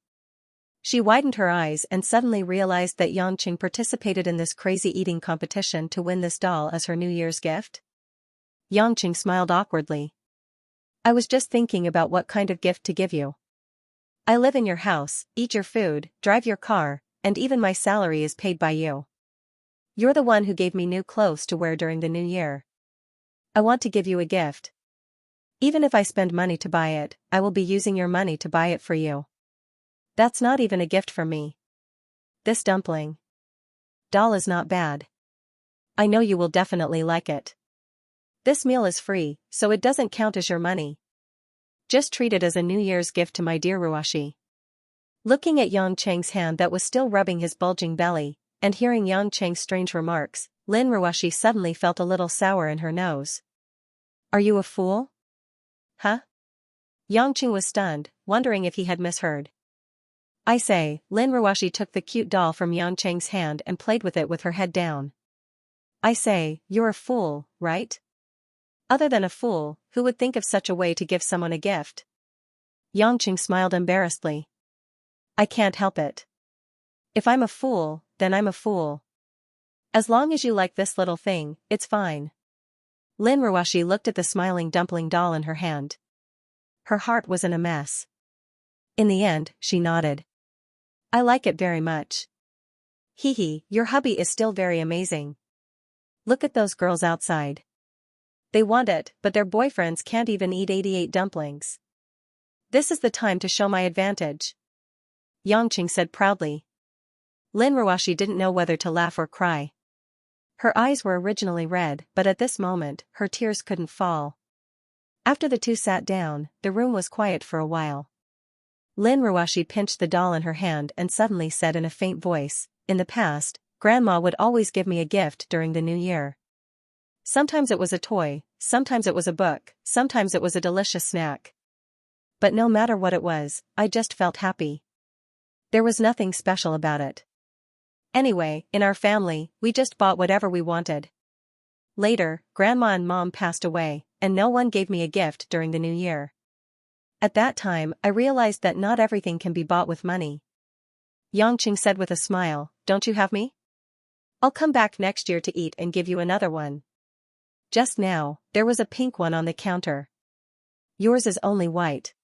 She widened her eyes and suddenly realized that Yangqing participated in this crazy eating competition to win this doll as her New Year's gift. Yangqing smiled awkwardly. "I was just thinking about what kind of gift to give you. I live in your house, eat your food, drive your car, and even my salary is paid by you. You're the one who gave me new clothes to wear during the new year. I want to give you a gift. Even if I spend money to buy it, I will be using your money to buy it for you. That's not even a gift from me. This dumpling doll is not bad. I know you will definitely like it. This meal is free, so it doesn't count as your money. Just treat it as a New Year's gift to my dear Ruoshi." Looking at Yang Cheng's hand that was still rubbing his bulging belly, and hearing Yang Cheng's strange remarks, Lin Ruoshi suddenly felt a little sour in her nose. "Are you a fool?" "Huh?" Yang Cheng was stunned, wondering if he had misheard. "I say," Lin Ruoshi took the cute doll from Yang Cheng's hand and played with it with her head down. "I say, you're a fool, right? Other than a fool, who would think of such a way to give someone a gift?" Yangqing smiled embarrassedly. "I can't help it. If I'm a fool, then I'm a fool. As long as you like this little thing, it's fine." Lin Ruoshi looked at the smiling dumpling doll in her hand. Her heart was in a mess. In the end, she nodded. "I like it very much. Hee hee, your hubby is still very amazing. Look at those girls outside. They want it, but their boyfriends can't even eat 88 dumplings. This is the time to show my advantage," Yangqing said proudly. Lin Ruoshi didn't know whether to laugh or cry. Her eyes were originally red, but at this moment, her tears couldn't fall. After the two sat down, the room was quiet for a while. Lin Ruoshi pinched the doll in her hand and suddenly said in a faint voice, "In the past, Grandma would always give me a gift during the new year. Sometimes it was a toy, sometimes it was a book, sometimes it was a delicious snack. But no matter what it was, I just felt happy. There was nothing special about it. Anyway, in our family, we just bought whatever we wanted. Later, Grandma and Mom passed away, and no one gave me a gift during the new year. At that time, I realized that not everything can be bought with money." Yangqing said with a smile, "Don't you have me? I'll come back next year to eat and give you another one. Just now, there was a pink one on the counter. Yours is only white.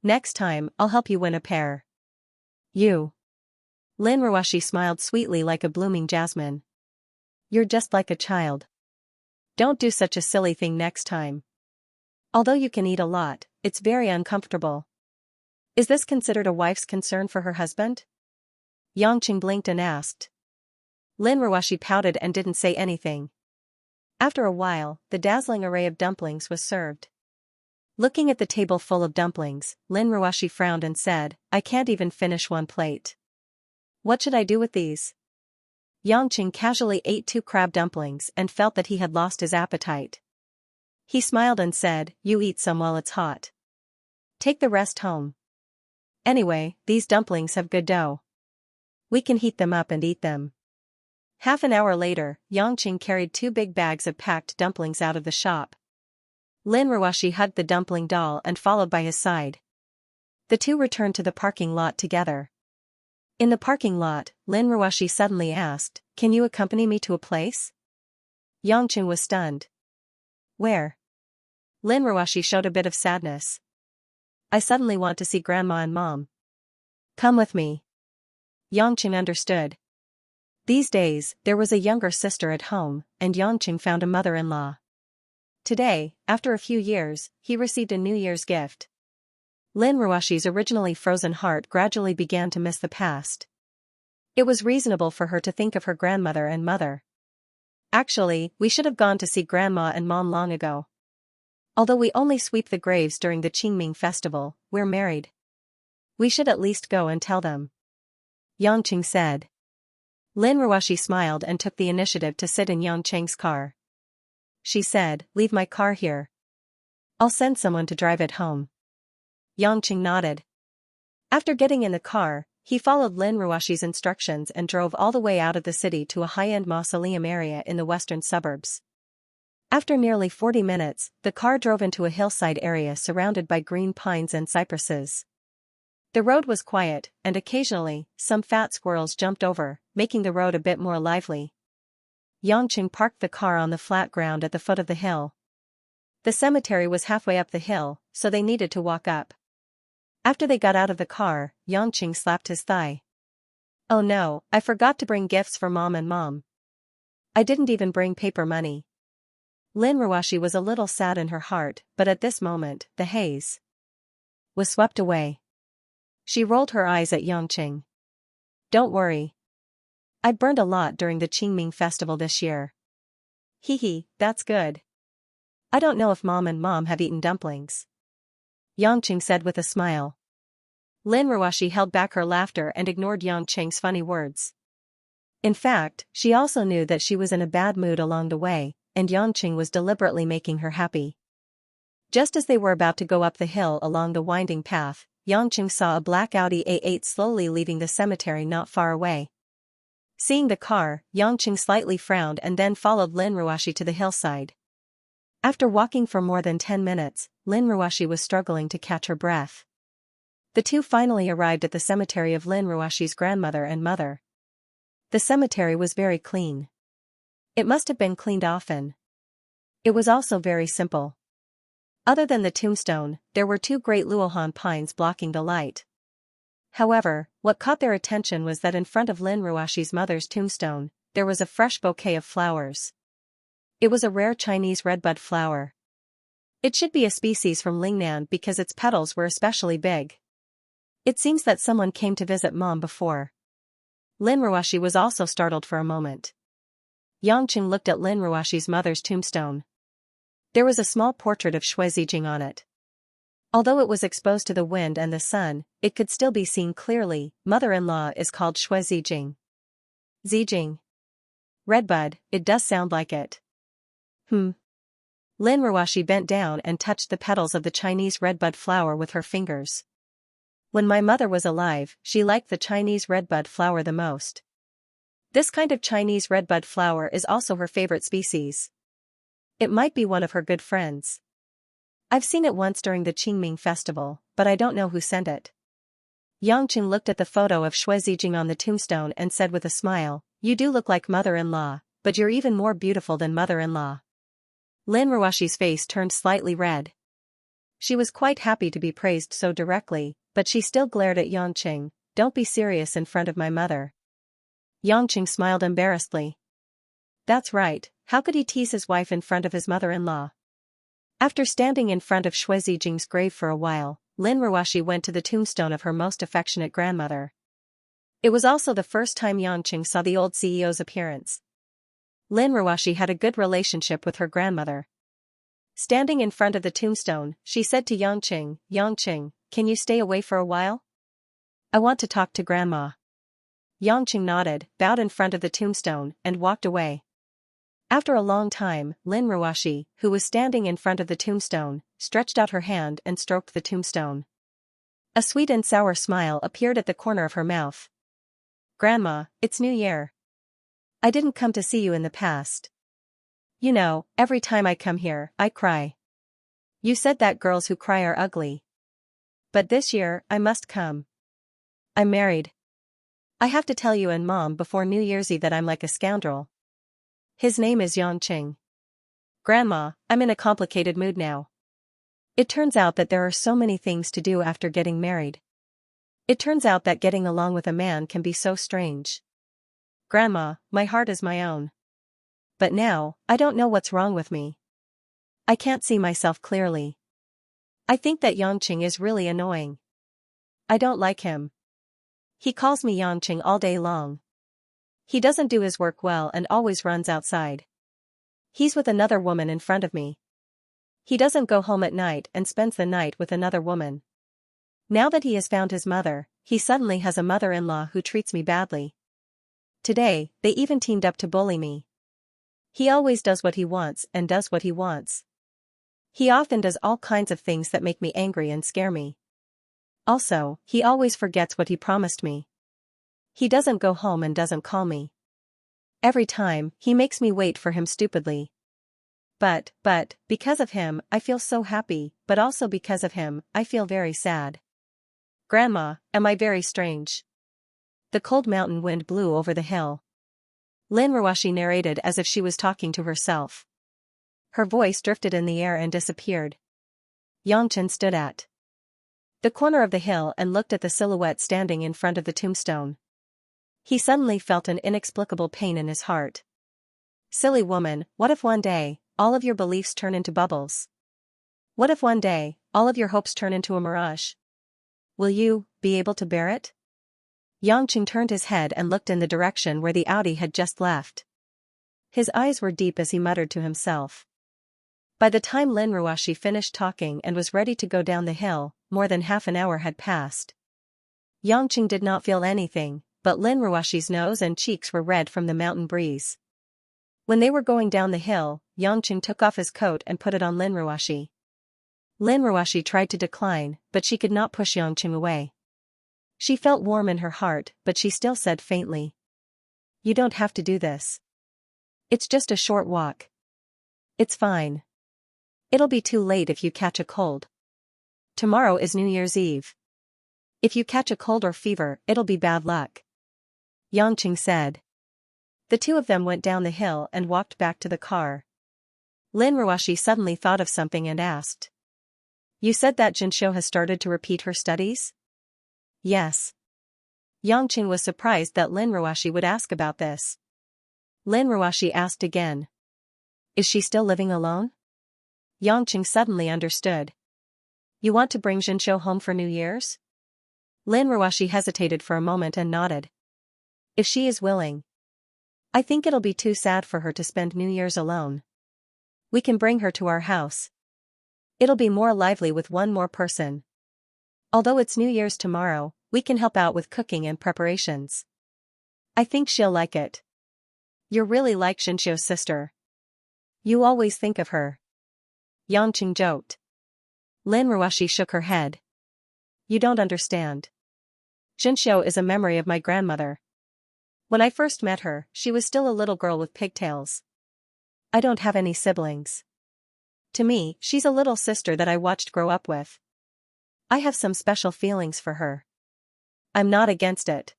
Next time, I'll help you win a pair." "You." Lin Ruoshi smiled sweetly like a blooming jasmine. "You're just like a child. Don't do such a silly thing next time. Although you can eat a lot, it's very uncomfortable. Is this considered a wife's concern for her husband?" Yangqing blinked and asked. Lin Ruoshi pouted and didn't say anything. After a while, the dazzling array of dumplings was served. Looking at the table full of dumplings, Lin Ruoshi frowned and said, "I can't even finish one plate. What should I do with these?" Yangqing casually ate 2 crab dumplings and felt that he had lost his appetite. He smiled and said, "You eat some while it's hot. Take the rest home. Anyway, these dumplings have good dough. We can heat them up and eat them." Half an hour later, Yangqing carried 2 big bags of packed dumplings out of the shop. Lin Ruoshi hugged the dumpling doll and followed by his side. The two returned to the parking lot together. In the parking lot, Lin Ruoshi suddenly asked, "Can you accompany me to a place?" Yangqing was stunned. "Where?" Lin Ruoshi showed a bit of sadness. "I suddenly want to see Grandma and Mom." "Come with me." Yangqing understood. These days, there was a younger sister at home, and Yangqing found a mother-in-law. Today, after a few years, he received a New Year's gift. Lin Ruoshi's originally frozen heart gradually began to miss the past. It was reasonable for her to think of her grandmother and mother. Actually, we should have gone to see Grandma and Mom long ago. Although we only sweep the graves during the Qingming festival, we're married. We should at least go and tell them. Yangqing said. Lin Ruoxi smiled and took the initiative to sit in Yangqing's car. She said, "Leave my car here. I'll send someone to drive it home." Yangqing nodded. After getting in the car, he followed Lin Ruoxi's instructions and drove all the way out of the city to a high-end mausoleum area in the western suburbs. After nearly 40 minutes, the car drove into a hillside area surrounded by green pines and cypresses. The road was quiet, and occasionally, some fat squirrels jumped over, making the road a bit more lively. Yangqing parked the car on the flat ground at the foot of the hill. The cemetery was halfway up the hill, so they needed to walk up. After they got out of the car, Yangqing slapped his thigh. "Oh no, I forgot to bring gifts for Mom and Mom. I didn't even bring paper money." Lin Ruoxi was a little sad in her heart, but at this moment, the haze was swept away. She rolled her eyes at Yangqing. "Don't worry. I burned a lot during the Qingming festival this year." "Hee, that's good. I don't know if Mom and Mom have eaten dumplings," Yangqing said with a smile. Lin Ruoxi held back her laughter and ignored Yangqing's funny words. In fact, she also knew that she was in a bad mood along the way, and Yangqing was deliberately making her happy. Just as they were about to go up the hill along the winding path, Yangqing saw a black Audi A8 slowly leaving the cemetery not far away. Seeing the car, Yangqing slightly frowned and then followed Lin Ruoxi to the hillside. After walking for more than 10 minutes, Lin Ruoxi was struggling to catch her breath. The two finally arrived at the cemetery of Lin Ruoxi's grandmother and mother. The cemetery was very clean. It must have been cleaned often. It was also very simple. Other than the tombstone, there were two great luohan pines blocking the light. However, what caught their attention was that in front of Lin Ruoxi's mother's tombstone, there was a fresh bouquet of flowers. It was a rare Chinese redbud flower. It should be a species from Lingnan because its petals were especially big. It seems that someone came to visit Mom before. Lin Ruoxi was also startled for a moment. Yangqing looked at Lin Ruoxi's mother's tombstone. There was a small portrait of Shui Zijing on it. Although it was exposed to the wind and the sun, it could still be seen clearly. Mother-in-law is called Shui Zijing. Zijing. Redbud, it does sound like it. Lin Ruoxi bent down and touched the petals of the Chinese redbud flower with her fingers. When my mother was alive, she liked the Chinese redbud flower the most. This kind of Chinese redbud flower is also her favorite species. It might be one of her good friends. I've seen it once during the Qingming festival, but I don't know who sent it. Yangqing looked at the photo of Shui Zijing on the tombstone and said with a smile, "You do look like mother-in-law, but you're even more beautiful than mother-in-law." Lin Ruoxi's face turned slightly red. She was quite happy to be praised so directly, but she still glared at Yangqing. "Don't be serious in front of my mother." Yangqing smiled embarrassedly. That's right, how could he tease his wife in front of his mother-in-law? After standing in front of Shui Zijing's grave for a while, Lin Ruoxi went to the tombstone of her most affectionate grandmother. It was also the first time Yangqing saw the old CEO's appearance. Lin Ruoxi had a good relationship with her grandmother. Standing in front of the tombstone, she said to Yangqing, "Yangqing, can you stay away for a while? I want to talk to Grandma." Yangqing nodded, bowed in front of the tombstone, and walked away. After a long time, Lin Ruoxi, who was standing in front of the tombstone, stretched out her hand and stroked the tombstone. A sweet and sour smile appeared at the corner of her mouth. "Grandma, it's New Year. I didn't come to see you in the past. You know, every time I come here, I cry. You said that girls who cry are ugly. But this year, I must come. I'm married. I have to tell you and Mom before New Year's Eve that I'm like a scoundrel. His name is Yangqing. Grandma, I'm in a complicated mood now. It turns out that there are so many things to do after getting married. It turns out that getting along with a man can be so strange. Grandma, my heart is my own. But now, I don't know what's wrong with me. I can't see myself clearly. I think that Yangqing is really annoying. I don't like him. He calls me Yangqing all day long, He doesn't do his work well and always runs outside. He's with another woman in front of me. He doesn't go home at night and spends the night with another woman. Now that he has found his mother, he suddenly has a mother-in-law who treats me badly. Today, they even teamed up to bully me. He always does what he wants and does what he wants. He often does all kinds of things that make me angry and scare me. Also, he always forgets what he promised me. He doesn't go home and doesn't call me. Every time, he makes me wait for him stupidly. But, because of him, I feel so happy, but also because of him, I feel very sad. Grandma, am I very strange? The cold mountain wind blew over the hill. Lin Ruashi narrated as if she was talking to herself. Her voice drifted in the air and disappeared. Yangchen stood at the corner of the hill and looked at the silhouette standing in front of the tombstone. He suddenly felt an inexplicable pain in his heart. Silly woman, what if one day, all of your beliefs turn into bubbles? What if one day, all of your hopes turn into a mirage? Will you be able to bear it? Yangchen turned his head and looked in the direction where the Audi had just left. His eyes were deep as he muttered to himself. By the time Lin Ruashi finished talking and was ready to go down the hill, more than half an hour had passed. Yangchen did not feel anything, but Lin Ruashi's nose and cheeks were red from the mountain breeze. When they were going down the hill, Yangchen took off his coat and put it on Lin Ruashi. Lin Ruashi tried to decline, but she could not push Yangchen away. She felt warm in her heart, but she still said faintly, "You don't have to do this. It's just a short walk. It's fine. It'll be too late if you catch a cold. Tomorrow is New Year's Eve. If you catch a cold or fever, it'll be bad luck," Yangchen said. The two of them went down the hill and walked back to the car. Lin Ruashi suddenly thought of something and asked, "You said that Xianxia has started to repeat her studies?" "Yes." Yangchen was surprised that Lin Ruashi would ask about this. Lin Ruashi asked again, "Is she still living alone?" Yangchen suddenly understood. "You want to bring Xianxia home for New Year's?" Lin Ruashi hesitated for a moment and nodded. "If she is willing. I think it'll be too sad for her to spend New Year's alone. We can bring her to our house. It'll be more lively with one more person. Although it's New Year's tomorrow, we can help out with cooking and preparations. I think she'll like it. You're really like Xianxia's sister. You always think of her." Yangchen joked. Lin Ruashi shook her head. "You don't understand. Xianxia is a memory of my grandmother. When I first met her, she was still a little girl with pigtails. I don't have any siblings. To me, she's a little sister that I watched grow up with. I have some special feelings for her. I'm not against it.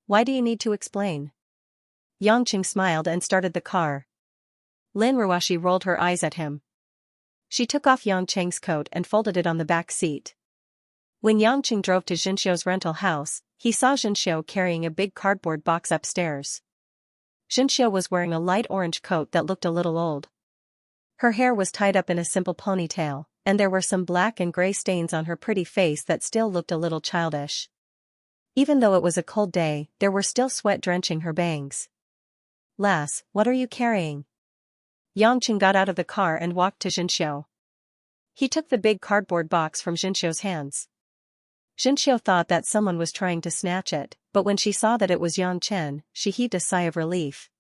Why do you need to explain?" Yangchen smiled and started the car. Lin Ruashi rolled her eyes at him. She took off Yangcheng's coat and folded it on the back seat. When Yangcheng drove to Xianxia's rental house, he saw Xianxia carrying a big cardboard box upstairs. Xianxia was wearing a light orange coat that looked a little old. Her hair was tied up in a simple ponytail, and there were some black and gray stains on her pretty face that still looked a little childish. Even though it was a cold day, there were still sweat drenching her bangs. "Lass, what are you carrying?" Yangchen got out of the car and walked to Xianxia. He took the big cardboard box from Xianxia's hands. Xianxia thought that someone was trying to snatch it, but when she saw that it was Yangchen, she heaved a sigh of relief.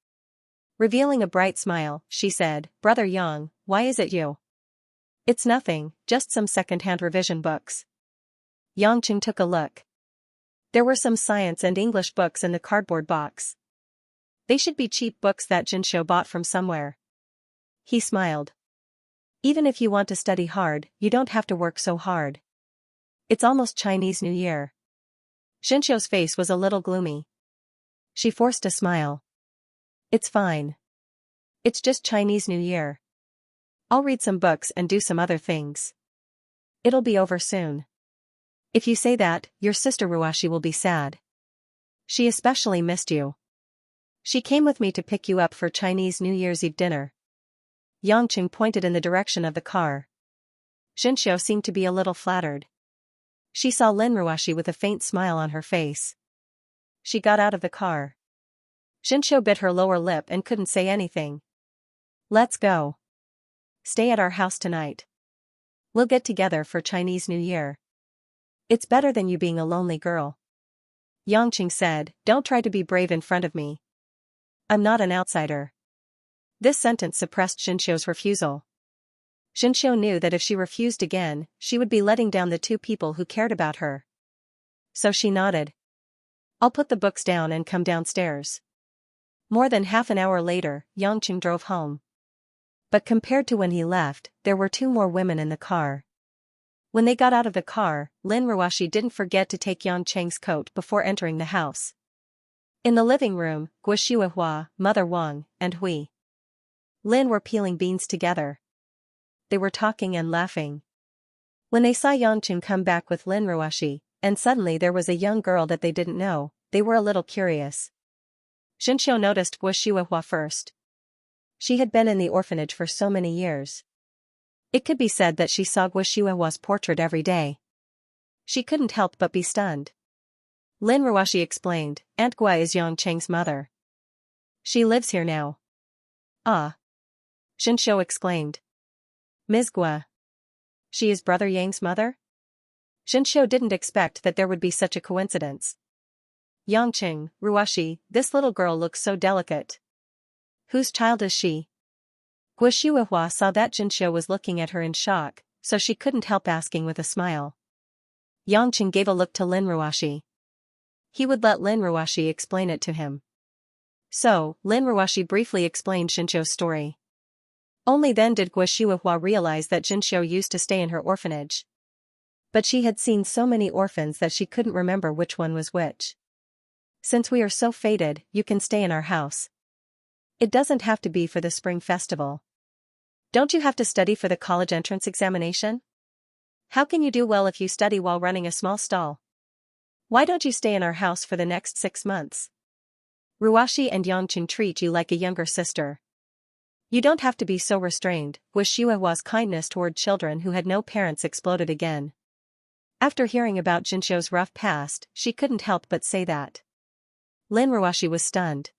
Revealing a bright smile, she said, "Brother Yang, why is it you?" "It's nothing, just some second-hand revision books." Yangchen took a look. There were some science and English books in the cardboard box. They should be cheap books that Xianxia bought from somewhere. He smiled. "Even if you want to study hard, you don't have to work so hard. It's almost Chinese New Year." Xianxia's face was a little gloomy. She forced a smile. "It's fine. It's just Chinese New Year. I'll read some books and do some other things. It'll be over soon. If you say that, your sister Ruashi will be sad. She especially missed you. She came with me to pick you up for Chinese New Year's Eve dinner." Yangcheng pointed in the direction of the car. Xianxia seemed to be a little flattered. She saw Lin Ruashi with a faint smile on her face. She got out of the car. Xianxia bit her lower lip and couldn't say anything. Let's go. Stay at our house tonight. We'll get together for Chinese New Year. It's better than you being a lonely girl. Yangqing said, don't try to be brave in front of me. I'm not an outsider. This sentence suppressed Xianxia's refusal. Xianxia knew that if she refused again, she would be letting down the two people who cared about her. So she nodded. I'll put the books down and come downstairs. More than half an hour later, Yangqing drove home. But compared to when he left, there were two more women in the car. When they got out of the car, Lin Ruoxi didn't forget to take Yangqing's coat before entering the house. In the living room, Guo, Mother Wang, and Hui Lin were peeling beans together. They were talking and laughing. When they saw Yangqing come back with Lin Ruoxi, and suddenly there was a young girl that they didn't know, they were a little curious. Xianxia noticed Guo first. She had been in the orphanage for so many years. It could be said that she saw Guo's portrait every day. She couldn't help but be stunned. Lin Ruoxi explained, Aunt Guo is Yangqing's mother. She lives here now. Ah. Xianxia exclaimed. Ms. Guo. She is Brother Yang's mother? Xianxia didn't expect that there would be such a coincidence. Yangqing, Ruoxi, this little girl looks so delicate. Whose child is she? Guo saw that Xianxia was looking at her in shock, so she couldn't help asking with a smile. Yangqing gave a look to Lin Ruoxi. He would let Lin Ruoxi explain it to him. So, Lin Ruoxi briefly explained Xianxia's story. Only then did Guo realize that Xianxia used to stay in her orphanage. But she had seen so many orphans that she couldn't remember which one was which. Since we are so fated, you can stay in our house. It doesn't have to be for the spring festival. Don't you have to study for the college entrance examination? How can you do well if you study while running a small stall? Why don't you stay in our house for the next 6 months? Ruoxi and Yangqing treat you like a younger sister. You don't have to be so restrained. Guo's kindness toward children who had no parents exploded again. After hearing about Xianxia's rough past, she couldn't help but say that. Lin Ruoxi was stunned.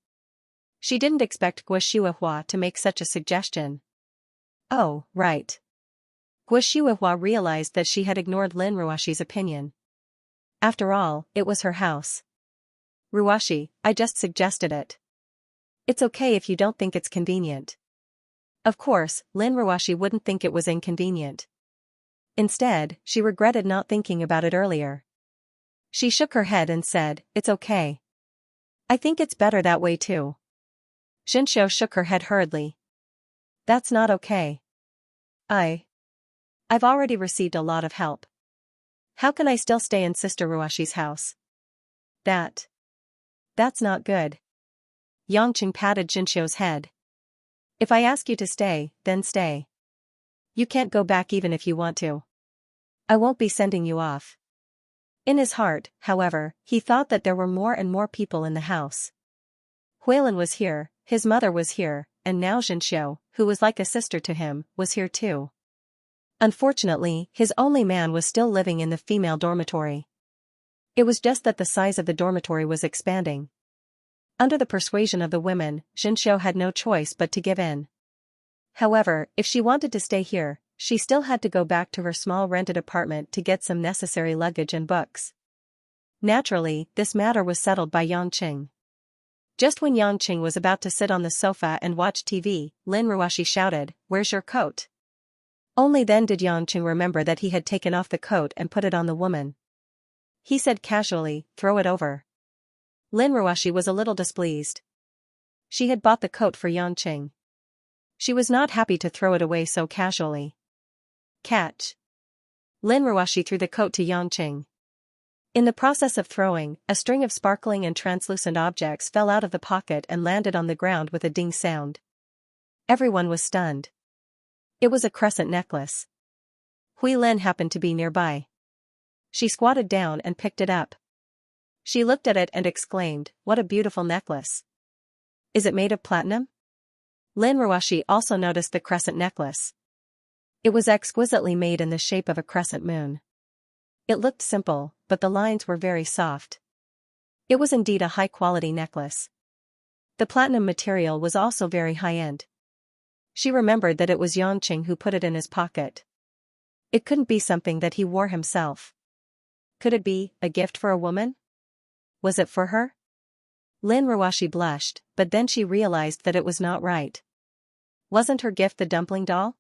She didn't expect Guo to make such a suggestion. Oh, right. Guo realized that she had ignored Lin Ruoxi's opinion. After all, it was her house. Ruoxi, I just suggested it. It's okay if you don't think it's convenient. Of course, Lin Ruoxi wouldn't think it was inconvenient. Instead, she regretted not thinking about it earlier. She shook her head and said, it's okay. I think it's better that way too. Xianxia shook her head hurriedly. That's not okay. I've already received a lot of help. How can I still stay in Sister Ruoxi's house? That's not good. Yangqing patted Xianxia's head. If I ask you to stay, then stay. You can't go back even if you want to. I won't be sending you off. In his heart, however, he thought that there were more and more people in the house. Huilin was here, his mother was here, and now Xianxia, who was like a sister to him, was here too. Unfortunately, his only man was still living in the female dormitory. It was just that the size of the dormitory was expanding. Under the persuasion of the women, Xianxia had no choice but to give in. However, if she wanted to stay here, she still had to go back to her small rented apartment to get some necessary luggage and books. Naturally, this matter was settled by Yangqing. Just when Yangqing was about to sit on the sofa and watch TV, Lin Ruoxi shouted, "Where's your coat?" Only then did Yangqing remember that he had taken off the coat and put it on the woman. He said casually, "Throw it over." Lin Ruoxi was a little displeased. She had bought the coat for Yangqing. She was not happy to throw it away so casually. Catch. Lin Ruoxi threw the coat to Yangqing. In the process of throwing, a string of sparkling and translucent objects fell out of the pocket and landed on the ground with a ding sound. Everyone was stunned. It was a crescent necklace. Huilin happened to be nearby. She squatted down and picked it up. She looked at it and exclaimed, "What a beautiful necklace. Is it made of platinum?" Lin Ruoxi also noticed the crescent necklace. It was exquisitely made in the shape of a crescent moon. It looked simple, but the lines were very soft. It was indeed a high-quality necklace. The platinum material was also very high-end. She remembered that it was Yangqing who put it in his pocket. It couldn't be something that he wore himself. Could it be a gift for a woman? Was it for her? Lin Ruoshi blushed, but then she realized that it was not right. Wasn't her gift the dumpling doll?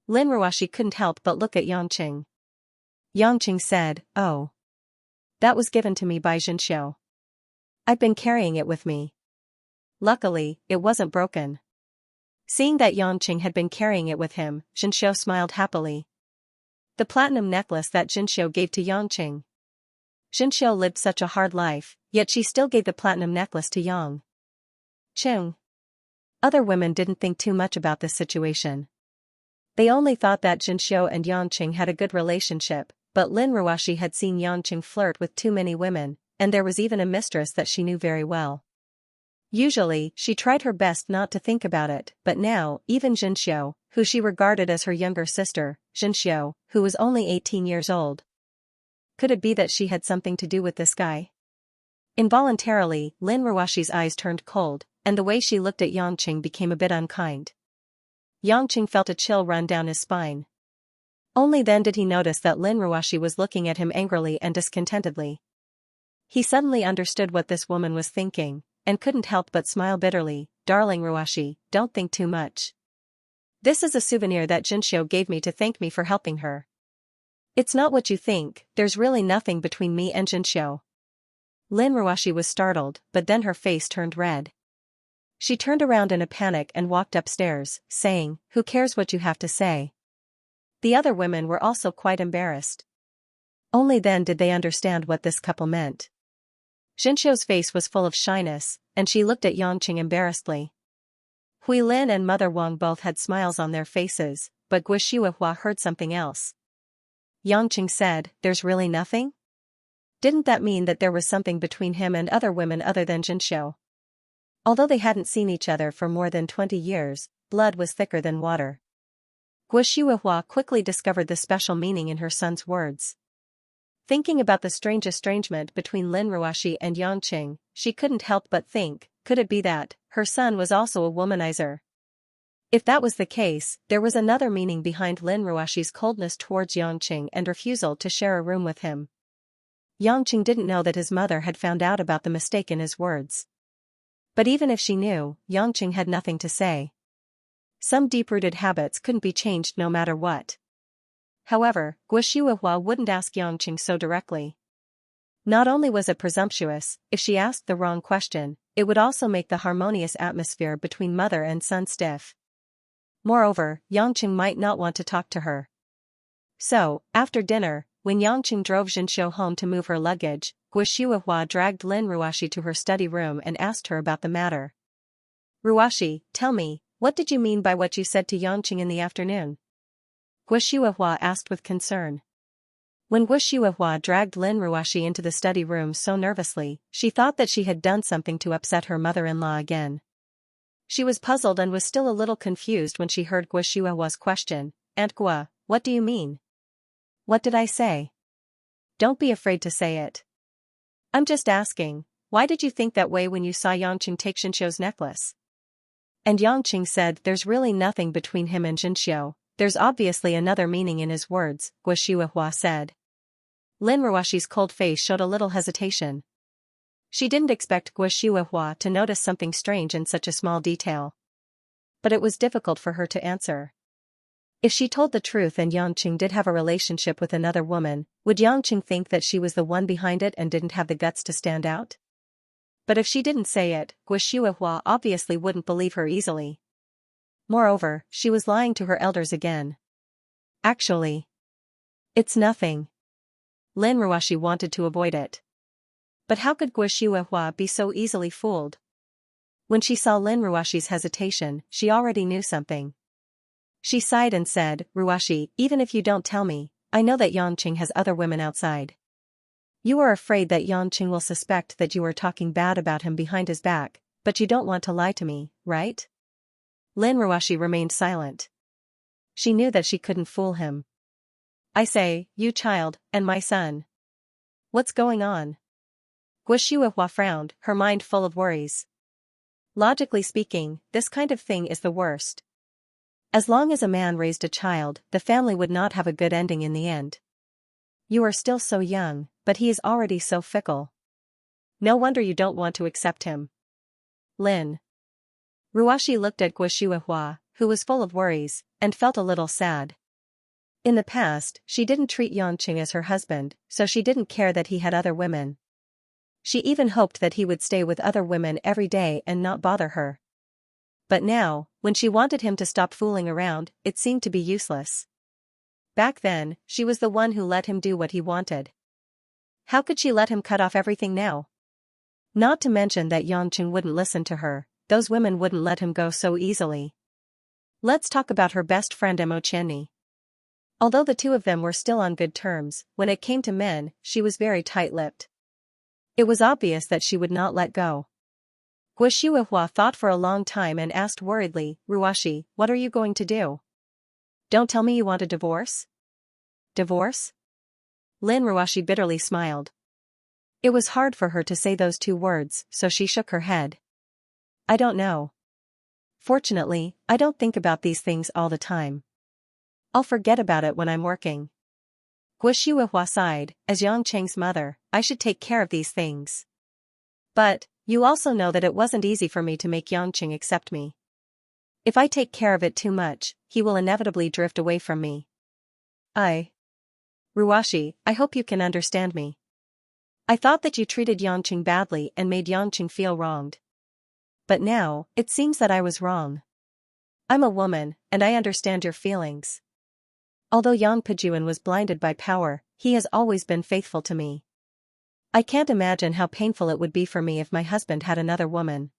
Lin Ruoshi couldn't help but look at Yangqing. Yangqing said, "Oh. That was given to me by Xianxia. I've been carrying it with me. Luckily, it wasn't broken." Seeing that Yangqing had been carrying it with him, Xianxia smiled happily. The platinum necklace that Xianxia gave to Yangqing. Xianxia lived such a hard life, yet she still gave the platinum necklace to Yangqing. Other women didn't think too much about this situation. They only thought that Xianxia and Yangqing had a good relationship, but Lin Ruoshi had seen Yangqing flirt with too many women, and there was even a mistress that she knew very well. Usually, she tried her best not to think about it, but now, even Xianxia, who she regarded as her younger sister, Xianxia, who was only 18 years old. Could it be that she had something to do with this guy? Involuntarily, Lin Ruoshi's eyes turned cold, and the way she looked at Yangqing became a bit unkind. Yangqing felt a chill run down his spine. Only then did he notice that Lin Ruoshi was looking at him angrily and discontentedly. He suddenly understood what this woman was thinking, and couldn't help but smile bitterly. "Darling Ruoshi, don't think too much. This is a souvenir that Xianxia gave me to thank me for helping her. It's not what you think, there's really nothing between me and Xianxia." Lin Ruoshi was startled, but then her face turned red. She turned around in a panic and walked upstairs, saying, "Who cares what you have to say?" The other women were also quite embarrassed. Only then did they understand what this couple meant. Xianxia's face was full of shyness, and she looked at Yangqing embarrassedly. Hui Lin and Mother Wang both had smiles on their faces, but Gui Shuihua heard something else. Yangqing said, "There's really nothing?" Didn't that mean that there was something between him and other women other than Xianxia? Although they hadn't seen each other for more than 20 years, blood was thicker than water. Gui Shuihua quickly discovered the special meaning in her son's words. Thinking about the strange estrangement between Lin Ruoshi and Yangqing, she couldn't help but think, could it be that her son was also a womanizer? If that was the case, there was another meaning behind Lin Ruoshi's coldness towards Yangqing and refusal to share a room with him. Yangqing didn't know that his mother had found out about the mistake in his words. But even if she knew, Yangqing had nothing to say. Some deep-rooted habits couldn't be changed no matter what. However, Gui Shuihua wouldn't ask Yangqing so directly. Not only was it presumptuous, if she asked the wrong question, it would also make the harmonious atmosphere between mother and son stiff. Moreover, Yangqing might not want to talk to her. So, after dinner, when Yangqing drove Xianxia home to move her luggage, Gui Shuihua dragged Lin Ruoshi to her study room and asked her about the matter. "Ruoshi, tell me, what did you mean by what you said to Yangqing in the afternoon?" Gui Shuihua asked with concern. When Gui Shuihua dragged Lin Ruoshi into the study room so nervously, she thought that she had done something to upset her mother-in-law again. She was puzzled and was still a little confused when she heard Gui Shuihua's question, "Aunt Gui, what do you mean?" "What did I say?" "Don't be afraid to say it." "I'm just asking, why did you think that way when you saw Yangqing take Xianxia's necklace?" And Yangqing said, "There's really nothing between him and Xianxia. There's obviously another meaning in his words," Gui Shuihua said. Lin Ruoshi's cold face showed a little hesitation. She didn't expect Gui Shuihua to notice something strange in such a small detail. But it was difficult for her to answer. If she told the truth and Yangqing did have a relationship with another woman, would Yangqing think that she was the one behind it and didn't have the guts to stand out? But if she didn't say it, Gui Shuihua obviously wouldn't believe her easily. Moreover, she was lying to her elders again. "Actually, it's nothing." Lin Ruoshi wanted to avoid it. But how could Gui Shuihua be so easily fooled? When she saw Lin Ruoshi's hesitation, she already knew something. She sighed and said, "Ruoshi, even if you don't tell me, I know that Yangqing has other women outside. You are afraid that Yangqing will suspect that you are talking bad about him behind his back, but you don't want to lie to me, right?" Lin Ruoshi remained silent. She knew that she couldn't fool him. "I say, you child, and my son. What's going on?" Gui Shuihua frowned, her mind full of worries. Logically speaking, this kind of thing is the worst. As long as a man raised a child, the family would not have a good ending in the end. You are still so young, but he is already so fickle. No wonder you don't want to accept him. Lin. Ruashi looked at Guoshuahua, who was full of worries, and felt a little sad. In the past, she didn't treat Yangqing as her husband, so she didn't care that he had other women. She even hoped that he would stay with other women every day and not bother her. But now, when she wanted him to stop fooling around, it seemed to be useless. Back then, she was the one who let him do what he wanted. How could she let him cut off everything now? Not to mention that Yangqing wouldn't listen to her, those women wouldn't let him go so easily. Let's talk about her best friend Mo Qianni. Although the two of them were still on good terms, when it came to men, she was very tight-lipped. It was obvious that she would not let go. Guoshuahua thought for a long time and asked worriedly, Ruashi, what are you going to do? Don't tell me you want a divorce? Divorce? Lin Ruashi bitterly smiled. It was hard for her to say those two words, so she shook her head. I don't know. Fortunately, I don't think about these things all the time. I'll forget about it when I'm working. Guoshuahua sighed, as Yangqing's mother, I should take care of these things. But, you also know that it wasn't easy for me to make Yangqing accept me. If I take care of it too much, he will inevitably drift away from me. Ruashi, I hope you can understand me. I thought that you treated Yangqing badly and made Yangqing feel wronged. But now, it seems that I was wrong. I'm a woman, and I understand your feelings. Although Yang Pejuan was blinded by power, he has always been faithful to me. I can't imagine how painful it would be for me if my husband had another woman.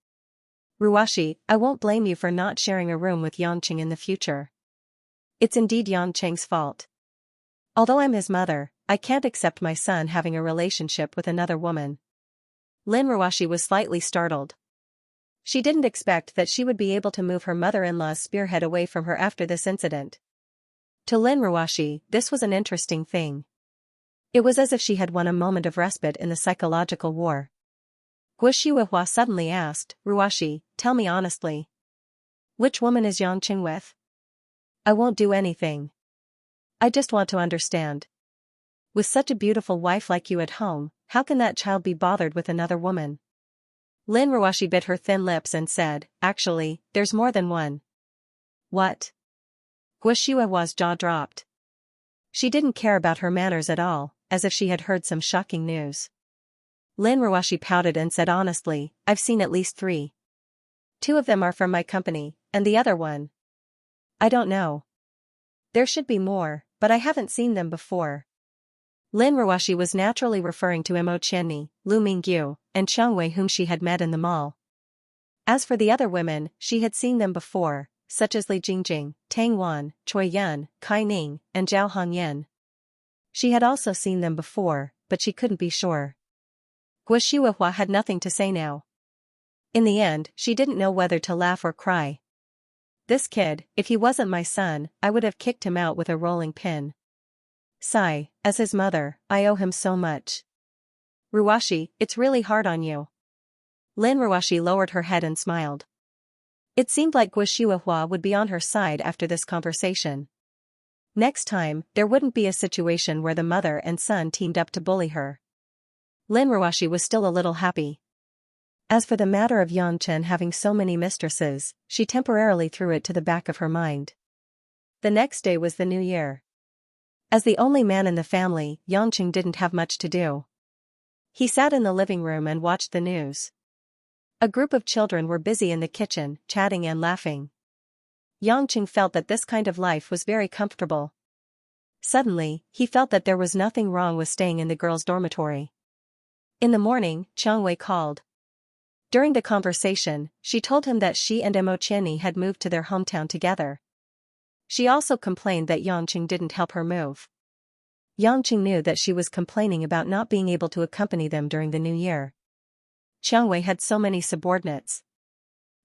Ruashi, I won't blame you for not sharing a room with Yangqing in the future. It's indeed Yangqing's fault. Although I'm his mother, I can't accept my son having a relationship with another woman. Lin Ruashi was slightly startled. She didn't expect that she would be able to move her mother-in-law's spearhead away from her after this incident. To Lin Ruashi, this was an interesting thing. It was as if she had won a moment of respite in the psychological war. Guoshuahua suddenly asked, Ruashi, tell me honestly. Which woman is Yangqing with? I won't do anything. I just want to understand. With such a beautiful wife like you at home, how can that child be bothered with another woman? Lin Ruashi bit her thin lips and said, actually, there's more than one. What? Guoshuahua's jaw dropped. She didn't care about her manners at all, as if she had heard some shocking news. Lin Ruashi pouted and said honestly, I've seen at least 3. 2 of them are from my company, and the other one. I don't know. There should be more, but I haven't seen them before. Lin Ruashi was naturally referring to Mo Qianni, Lu Mingyu, and Changwei whom she had met in the mall. As for the other women, she had seen them before, such as Li Jingjing, Tang Wan, Choi Yun, Kai Ning, and Zhao Hongyan. She had also seen them before, but she couldn't be sure. Guoshuahua had nothing to say now. In the end, she didn't know whether to laugh or cry. This kid, if he wasn't my son, I would have kicked him out with a rolling pin. Sigh, as his mother, I owe him so much. Ruashi, it's really hard on you. Lin Ruashi lowered her head and smiled. It seemed like Guoshuahua would be on her side after this conversation. Next time, there wouldn't be a situation where the mother and son teamed up to bully her. Lin Ruashi was still a little happy. As for the matter of Yangchen having so many mistresses, she temporarily threw it to the back of her mind. The next day was the New Year. As the only man in the family, Yangqing didn't have much to do. He sat in the living room and watched the news. A group of children were busy in the kitchen, chatting and laughing. Yangqing felt that this kind of life was very comfortable. Suddenly, he felt that there was nothing wrong with staying in the girls' dormitory. In the morning, Changwei called. During the conversation, she told him that she and Mo Qianni had moved to their hometown together. She also complained that Yangqing didn't help her move. Yangqing knew that she was complaining about not being able to accompany them during the New Year. Changwei had so many subordinates.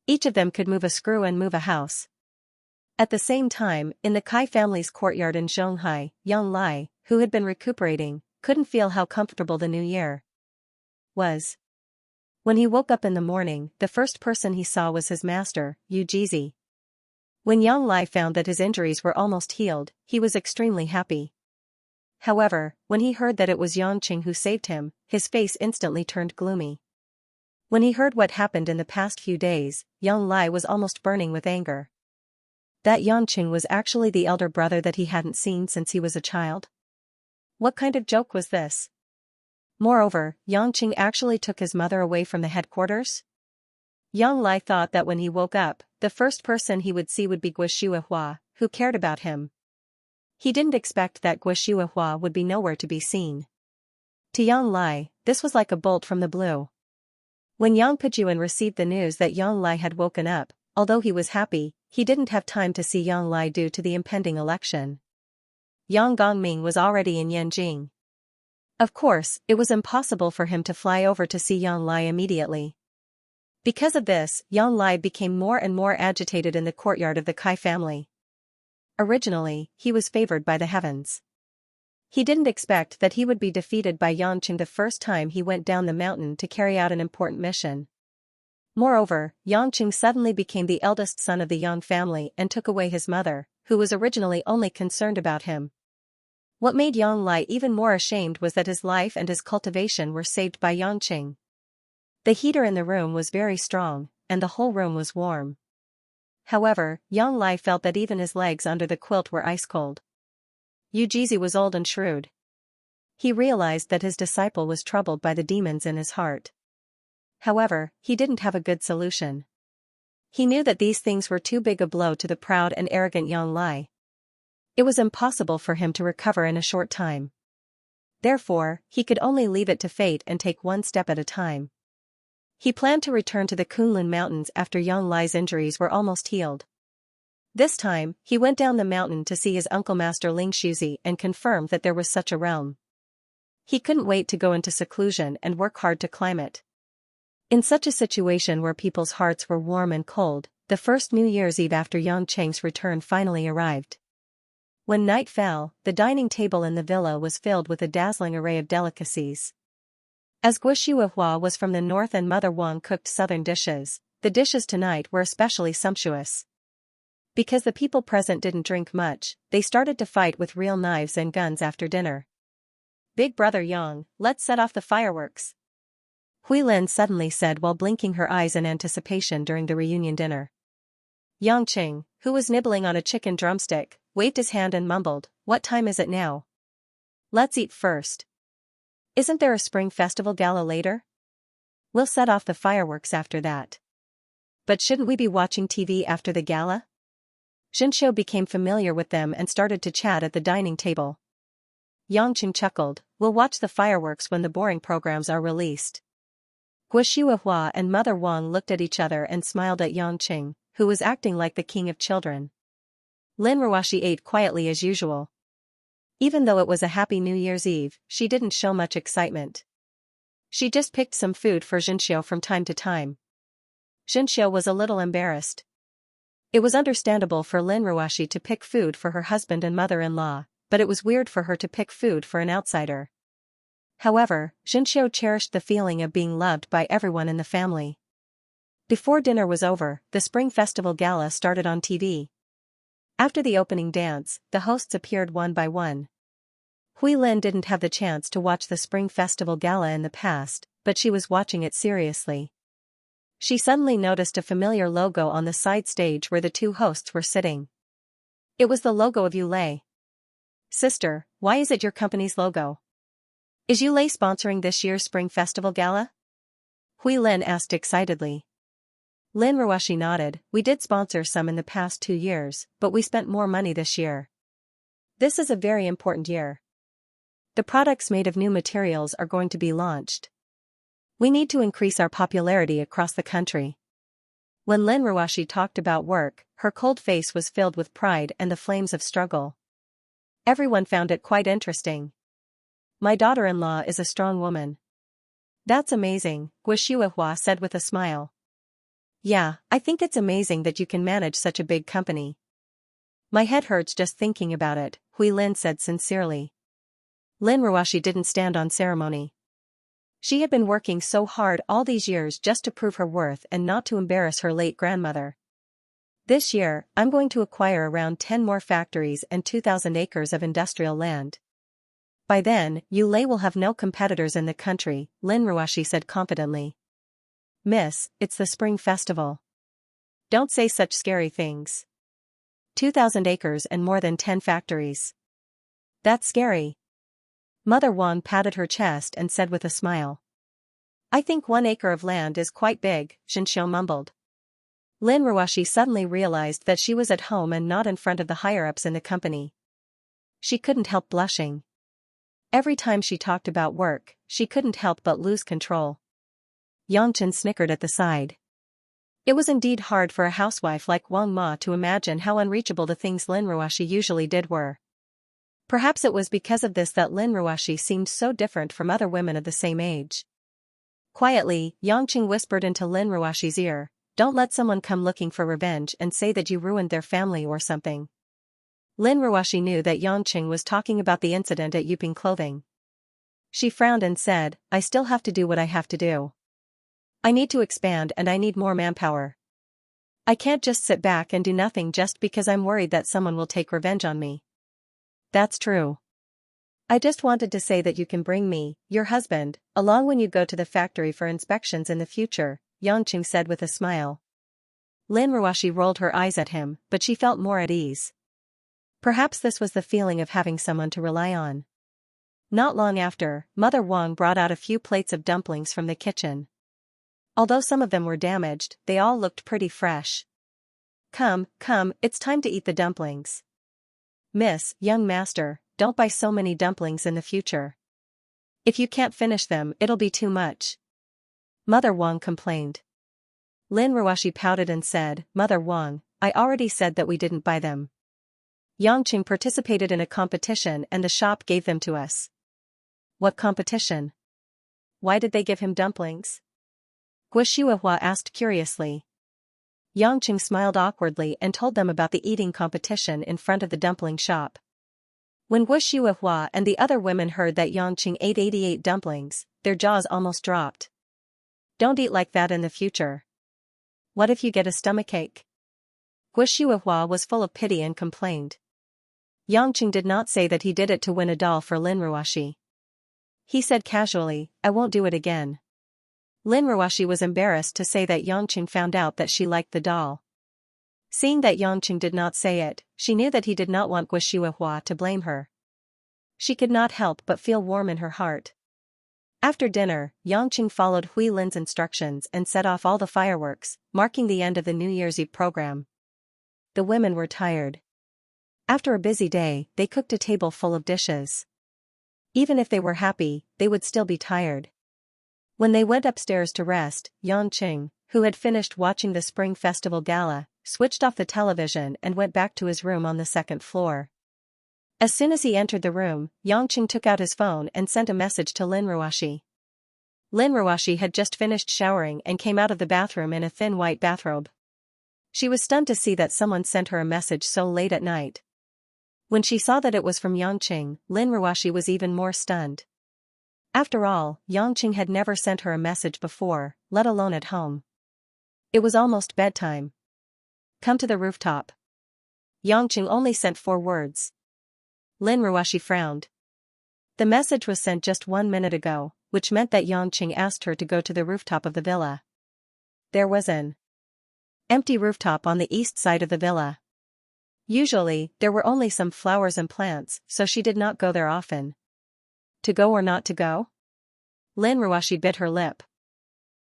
Each of them could move a screw and move a house. At the same time, in the Kai family's courtyard in Zhonghai, Yang Lai, who had been recuperating, couldn't feel how comfortable the New Year was. When he woke up in the morning, the first person he saw was his master, Yujizi. When Yang Lai found that his injuries were almost healed, he was extremely happy. However, when he heard that it was Yangqing who saved him, his face instantly turned gloomy. When he heard what happened in the past few days, Yang Lai was almost burning with anger. That Yangqing was actually the elder brother that he hadn't seen since he was a child? What kind of joke was this? Moreover, Yangqing actually took his mother away from the headquarters? Yang Lai thought that when he woke up, the first person he would see would be Guo, who cared about him. He didn't expect that Guo would be nowhere to be seen. To Yang Lai, this was like a bolt from the blue. When Yang Pejuan received the news that Yang Lai had woken up, although he was happy, he didn't have time to see Yang Lai due to the impending election. Yang Gongming was already in Yanjing. Of course, it was impossible for him to fly over to see Yang Lai immediately. Because of this, Yang Lai became more and more agitated in the courtyard of the Kai family. Originally, he was favored by the heavens. He didn't expect that he would be defeated by Yangqing the first time he went down the mountain to carry out an important mission. Moreover, Yangqing suddenly became the eldest son of the Yang family and took away his mother, who was originally only concerned about him. What made Yang Lai even more ashamed was that his life and his cultivation were saved by Yangqing. The heater in the room was very strong, and the whole room was warm. However, Yang Lai felt that even his legs under the quilt were ice-cold. Yujizi was old and shrewd. He realized that his disciple was troubled by the demons in his heart. However, he didn't have a good solution. He knew that these things were too big a blow to the proud and arrogant Yang Lai. It was impossible for him to recover in a short time. Therefore, he could only leave it to fate and take one step at a time. He planned to return to the Kunlun Mountains after Yang Lai's injuries were almost healed. This time, he went down the mountain to see his uncle Master Ling Shuzi and confirmed that there was such a realm. He couldn't wait to go into seclusion and work hard to climb it. In such a situation where people's hearts were warm and cold, the first New Year's Eve after Yangqing's return finally arrived. When night fell, the dining table in the villa was filled with a dazzling array of delicacies. As Guo was from the north and Mother Wang cooked southern dishes, the dishes tonight were especially sumptuous. Because the people present didn't drink much, they started to fight with real knives and guns after dinner. "Big brother Yang, let's set off the fireworks," Huilin suddenly said while blinking her eyes in anticipation during the reunion dinner. Yangqing, who was nibbling on a chicken drumstick, waved his hand and mumbled, "What time is it now? Let's eat first. Isn't there a spring festival gala later? We'll set off the fireworks after that." "But shouldn't we be watching TV after the gala?" Xianxia became familiar with them and started to chat at the dining table. Yangqing chuckled, "We'll watch the fireworks when the boring programs are released." Guo and Mother Wang looked at each other and smiled at Yangqing, who was acting like the king of children. Lin Ruoshi ate quietly as usual. Even though it was a happy New Year's Eve, she didn't show much excitement. She just picked some food for Xianxia from time to time. Xianxia was a little embarrassed. It was understandable for Lin Ruoshi to pick food for her husband and mother-in-law, but it was weird for her to pick food for an outsider. However, Xianxia cherished the feeling of being loved by everyone in the family. Before dinner was over, the Spring Festival Gala started on TV. After the opening dance, the hosts appeared one by one. Huilin didn't have the chance to watch the Spring Festival Gala in the past, but she was watching it seriously. She suddenly noticed a familiar logo on the side stage where the two hosts were sitting. It was the logo of Yulei. "Sister, why is it your company's logo? Is Yulei sponsoring this year's Spring Festival Gala?" Huilin asked excitedly. Lin Ruoshi nodded. "We did sponsor some in the past 2 years, but we spent more money this year. This is a very important year. The products made of new materials are going to be launched. We need to increase our popularity across the country." When Lin Ruoshi talked about work, her cold face was filled with pride and the flames of struggle. Everyone found it quite interesting. "My daughter-in-law is a strong woman." "That's amazing," Guo said with a smile. "Yeah, I think it's amazing that you can manage such a big company." "My head hurts just thinking about it," Huilin said sincerely. Lin Ruoshi didn't stand on ceremony. She had been working so hard all these years just to prove her worth and not to embarrass her late grandmother. This year, I'm going to acquire around 10 more factories and 2,000 acres of industrial land. By then, Yulei will have no competitors in the country, Lin Ruashi said confidently. Miss, it's the spring festival. Don't say such scary things. 2,000 acres and more than 10 factories. That's scary. Mother Wang patted her chest and said with a smile. I think 1 acre of land is quite big, Xianxia mumbled. Lin Ruashi suddenly realized that she was at home and not in front of the higher-ups in the company. She couldn't help blushing. Every time she talked about work, she couldn't help but lose control. Yangchen snickered at the side. It was indeed hard for a housewife like Wang Ma to imagine how unreachable the things Lin Ruashi usually did were. Perhaps it was because of this that Lin Ruashi seemed so different from other women of the same age. Quietly, Yangchen whispered into Lin Ruashi's ear, don't let someone come looking for revenge and say that you ruined their family or something. Lin Ruashi knew that Yangchen was talking about the incident at Yuping Clothing. She frowned and said, I still have to do what I have to do. I need to expand and I need more manpower. I can't just sit back and do nothing just because I'm worried that someone will take revenge on me. That's true. I just wanted to say that you can bring me, your husband, along when you go to the factory for inspections in the future, Yangchen said with a smile. Lin Ruashi rolled her eyes at him, but she felt more at ease. Perhaps this was the feeling of having someone to rely on. Not long after, Mother Wang brought out a few plates of dumplings from the kitchen. Although some of them were damaged, they all looked pretty fresh. Come, it's time to eat the dumplings. Miss, young master, don't buy so many dumplings in the future. If you can't finish them, it'll be too much. Mother Wang complained. Lin Ruashi pouted and said, Mother Wang, I already said that we didn't buy them. Yangchen participated in a competition and the shop gave them to us. What competition? Why did they give him dumplings? Guo asked curiously. Yangchen smiled awkwardly and told them about the eating competition in front of the dumpling shop. When Guo and the other women heard that Yangchen ate 88 dumplings, their jaws almost dropped. Don't eat like that in the future. What if you get a stomachache? Guo was full of pity and complained. Yangchen did not say that he did it to win a doll for Lin Ruashi. He said casually, I won't do it again. Lin Ruashi was embarrassed to say that Yangchen found out that she liked the doll. Seeing that Yangchen did not say it, she knew that he did not want Guo to blame her. She could not help but feel warm in her heart. After dinner, Yangchen followed Hui Lin's instructions and set off all the fireworks, marking the end of the New Year's Eve program. The women were tired. After a busy day, they cooked a table full of dishes. Even if they were happy, they would still be tired. When they went upstairs to rest, Yangchen, who had finished watching the Spring Festival Gala, switched off the television and went back to his room on the second floor. As soon as he entered the room, Yangchen took out his phone and sent a message to Lin Ruashi. Lin Ruashi had just finished showering and came out of the bathroom in a thin white bathrobe. She was stunned to see that someone sent her a message so late at night. When she saw that it was from Yangchen, Lin Ruashi was even more stunned. After all, Yangchen had never sent her a message before, let alone at home. It was almost bedtime. Come to the rooftop. Yangchen only sent 4 words. Lin Ruashi frowned. The message was sent just 1 minute ago, which meant that Yangchen asked her to go to the rooftop of the villa. There was an empty rooftop on the east side of the villa. Usually, there were only some flowers and plants, so she did not go there often. To go or not to go? Lin Ruashi bit her lip.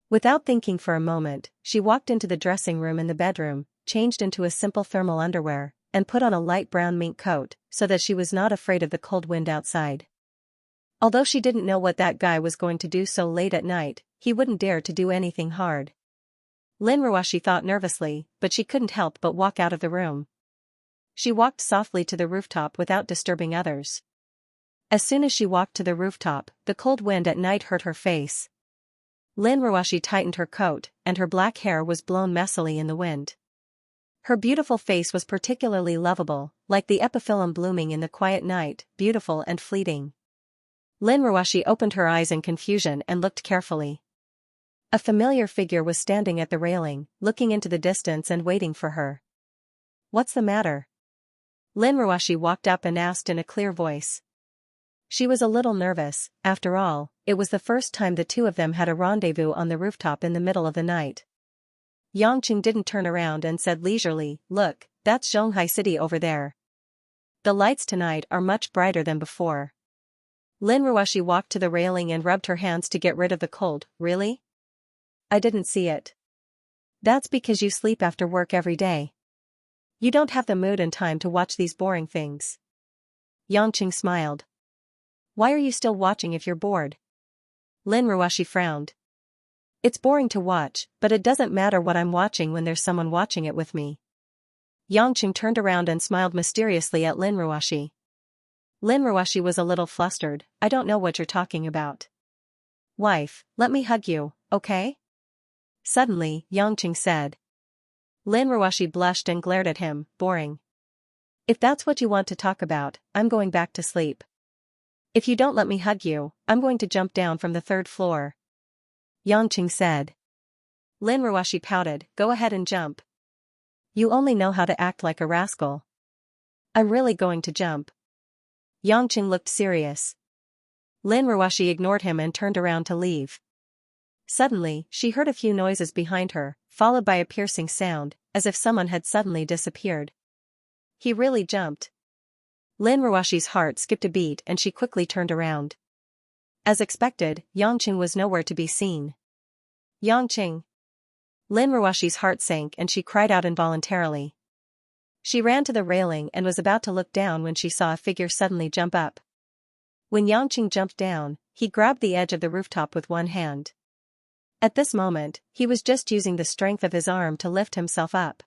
Without thinking for a moment, she walked into the dressing room in the bedroom, changed into a simple thermal underwear, and put on a light brown mink coat, so that she was not afraid of the cold wind outside. Although she didn't know what that guy was going to do so late at night, he wouldn't dare to do anything hard. Lin Ruashi thought nervously, but she couldn't help but walk out of the room. She walked softly to the rooftop without disturbing others. As soon as she walked to the rooftop, the cold wind at night hurt her face. Lin Ruashi tightened her coat, and her black hair was blown messily in the wind. Her beautiful face was particularly lovable, like the epiphyllum blooming in the quiet night, beautiful and fleeting. Lin Ruoxi opened her eyes in confusion and looked carefully. A familiar figure was standing at the railing, looking into the distance and waiting for her. "What's the matter?" Lin Ruoxi walked up and asked in a clear voice. She was a little nervous. After all, it was the first time the two of them had a rendezvous on the rooftop in the middle of the night. Yangqing didn't turn around and said leisurely, "Look, that's Zhonghai City over there. The lights tonight are much brighter than before." Lin Ruoxi walked to the railing and rubbed her hands to get rid of the cold. "Really? I didn't see it." "That's because you sleep after work every day. You don't have the mood and time to watch these boring things." Yangqing smiled. "Why are you still watching if you're bored?" Lin Ruoxi frowned. "It's boring to watch, but it doesn't matter what I'm watching when there's someone watching it with me." Yangqing turned around and smiled mysteriously at Lin Ruoxi. Lin Ruoxi was a little flustered. "I don't know what you're talking about." "Wife, let me hug you, okay?" Suddenly, Yangqing said. Lin Ruoxi blushed and glared at him. "Boring. If that's what you want to talk about, I'm going back to sleep. If you don't let me hug you, I'm going to jump down from the 3rd floor." Yangqing said. Lin Ruoxi pouted. "Go ahead and jump. You only know how to act like a rascal." "I'm really going to jump." Yangqing looked serious. Lin Ruoxi ignored him and turned around to leave. Suddenly, she heard a few noises behind her, followed by a piercing sound, as if someone had suddenly disappeared. He really jumped. Lin Ruoxi's heart skipped a beat and she quickly turned around. As expected, Yangqing was nowhere to be seen. "Yangqing!" Lin Ruoxi's heart sank and she cried out involuntarily. She ran to the railing and was about to look down when she saw a figure suddenly jump up. When Yangqing jumped down, he grabbed the edge of the rooftop with one hand. At this moment, he was just using the strength of his arm to lift himself up.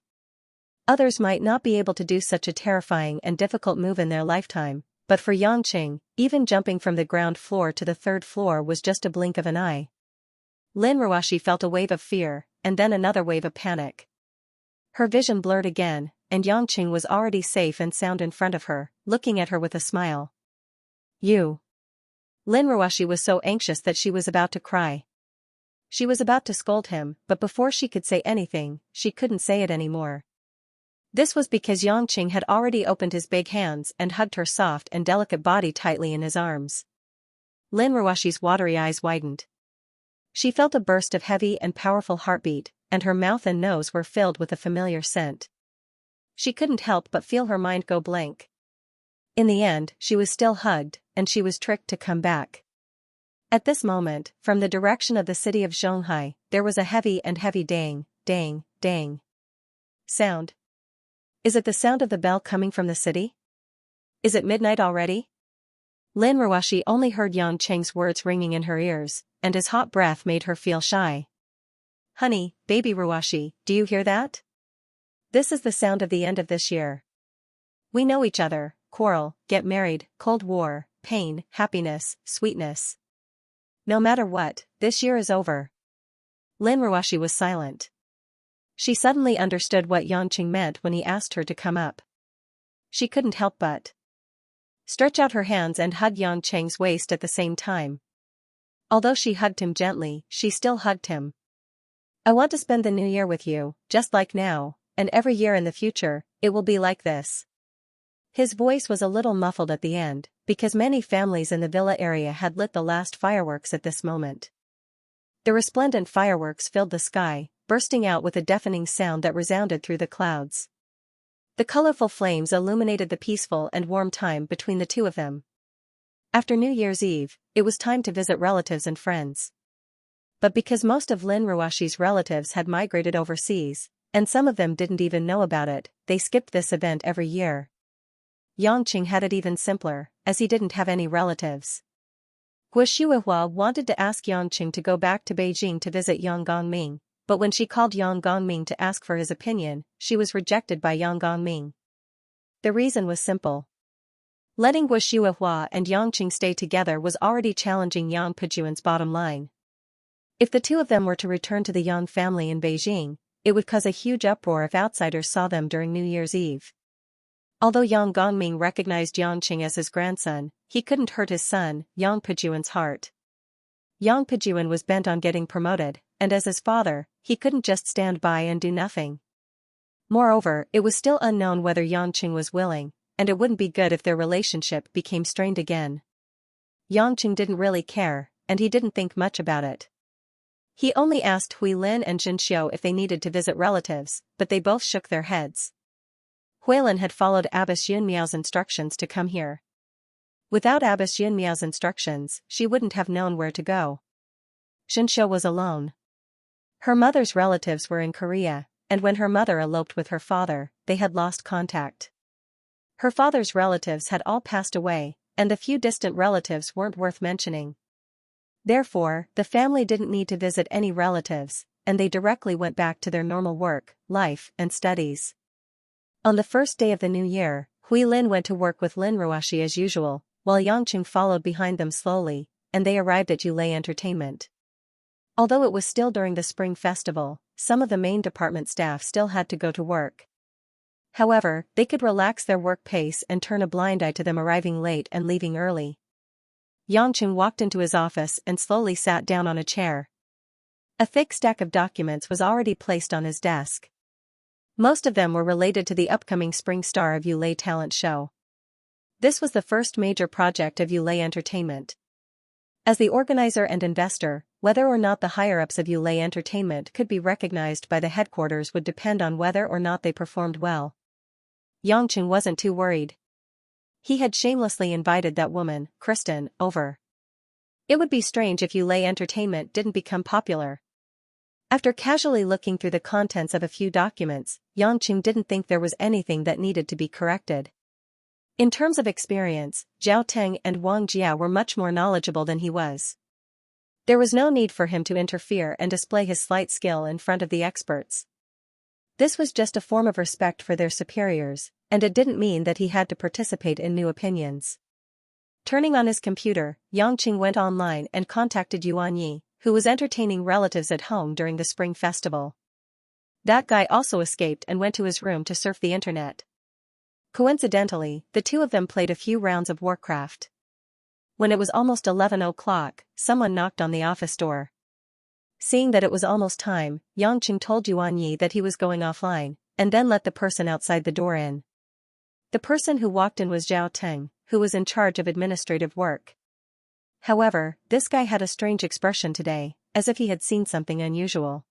Others might not be able to do such a terrifying and difficult move in their lifetime, but for Yangqing, even jumping from the ground floor to the 3rd floor was just a blink of an eye. Lin Ruoxi felt a wave of fear, and then another wave of panic. Her vision blurred again, and Yangqing was already safe and sound in front of her, looking at her with a smile. "You." Lin Ruoxi was so anxious that she was about to cry. She was about to scold him, but before she could say anything, she couldn't say it anymore. This was because Yangqing had already opened his big hands and hugged her soft and delicate body tightly in his arms. Lin Ruoxi's watery eyes widened. She felt a burst of heavy and powerful heartbeat, and her mouth and nose were filled with a familiar scent. She couldn't help but feel her mind go blank. In the end, she was still hugged, and she was tricked to come back. At this moment, from the direction of the city of Zhonghai, there was a heavy dang, dang, dang sound. Is it the sound of the bell coming from the city? Is it midnight already? Lin Ruoxi only heard Yangqing's words ringing in her ears, and his hot breath made her feel shy. "Honey, baby Ruoxi, do you hear that? This is the sound of the end of this year. We know each other, quarrel, get married, Cold War, pain, happiness, sweetness. No matter what, this year is over." Lin Ruoxi was silent. She suddenly understood what Yangqing meant when he asked her to come up. She couldn't help but stretch out her hands and hug Yangqing's waist at the same time. Although she hugged him gently, she still hugged him. "I want to spend the new year with you, just like now, and every year in the future, it will be like this." His voice was a little muffled at the end, because many families in the villa area had lit the last fireworks at this moment. The resplendent fireworks filled the sky, bursting out with a deafening sound that resounded through the clouds. The colorful flames illuminated the peaceful and warm time between the two of them. After New Year's Eve, it was time to visit relatives and friends. But because most of Lin Ruoxi's relatives had migrated overseas, and some of them didn't even know about it, they skipped this event every year. Yangqing had it even simpler, as he didn't have any relatives. Guo Shuihua wanted to ask Yangqing to go back to Beijing to visit Yang Gongming, but when she called Yang Gongming to ask for his opinion, she was rejected by Yang Gongming. The reason was simple. Letting Guo Shuihua and Yangqing stay together was already challenging Yang Pejuan's bottom line. If the two of them were to return to the Yang family in Beijing, it would cause a huge uproar if outsiders saw them during New Year's Eve. Although Yang Gongming recognized Yang Qing as his grandson, he couldn't hurt his son, Yang Pejuan's heart. Yang Pejuan was bent on getting promoted, and as his father, he couldn't just stand by and do nothing. Moreover, it was still unknown whether Yang Qing was willing, and it wouldn't be good if their relationship became strained again. Yang Qing didn't really care, and he didn't think much about it. He only asked Hui Lin and Xianxia if they needed to visit relatives, but they both shook their heads. Hui Lin had followed Abbess Yunmiao's instructions to come here. Without Abbess Yunmiao's instructions, she wouldn't have known where to go. Xianxia was alone. Her mother's relatives were in Korea, and when her mother eloped with her father, they had lost contact. Her father's relatives had all passed away, and the few distant relatives weren't worth mentioning. Therefore, the family didn't need to visit any relatives, and they directly went back to their normal work, life, and studies. On the first day of the new year, Hui Lin went to work with Lin Ruashi as usual, while Yang Qing followed behind them slowly, and they arrived at Yulei Entertainment. Although it was still during the Spring Festival, some of the main department staff still had to go to work. However, they could relax their work pace and turn a blind eye to them arriving late and leaving early. Yang Qing walked into his office and slowly sat down on a chair. A thick stack of documents was already placed on his desk. Most of them were related to the upcoming Spring Star of Yulei talent show. This was the first major project of Yulei Entertainment. As the organizer and investor, whether or not the higher-ups of Yulei Entertainment could be recognized by the headquarters would depend on whether or not they performed well. Yang Qing wasn't too worried. He had shamelessly invited that woman, Kristen, over. It would be strange if Yulei Entertainment didn't become popular. After casually looking through the contents of a few documents, Yang Qing didn't think there was anything that needed to be corrected. In terms of experience, Zhao Teng and Wang Jia were much more knowledgeable than he was. There was no need for him to interfere and display his slight skill in front of the experts. This was just a form of respect for their superiors, and it didn't mean that he had to participate in new opinions. Turning on his computer, Yang Qing went online and contacted Yuan Yi, who was entertaining relatives at home during the Spring Festival. That guy also escaped and went to his room to surf the internet. Coincidentally, the two of them played a few rounds of Warcraft. When it was almost 11 o'clock, someone knocked on the office door. Seeing that it was almost time, Yang Qing told Yuan Yi that he was going offline, and then let the person outside the door in. The person who walked in was Zhao Teng, who was in charge of administrative work. However, this guy had a strange expression today, as if he had seen something unusual.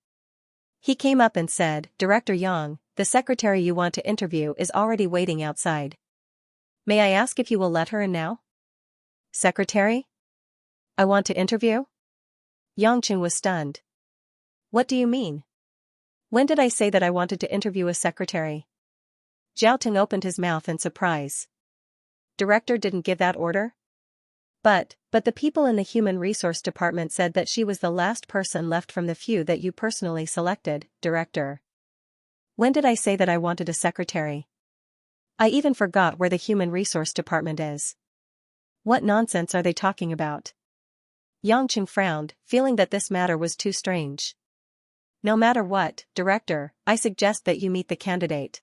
He came up and said, "Director Yang, the secretary you want to interview is already waiting outside. May I ask if you will let her in now?" "Secretary? I want to interview?" Yang Qing was stunned. "What do you mean? When did I say that I wanted to interview a secretary?" Zhao Teng opened his mouth in surprise. "Director didn't give that order?" But the people in the Human Resource Department said that she was the last person left from the few that you personally selected, Director. When did I say that I wanted a secretary? I even forgot where the Human Resource Department is. What nonsense are they talking about?" Yang Qing frowned, feeling that this matter was too strange. "No matter what, Director, I suggest that you meet the candidate.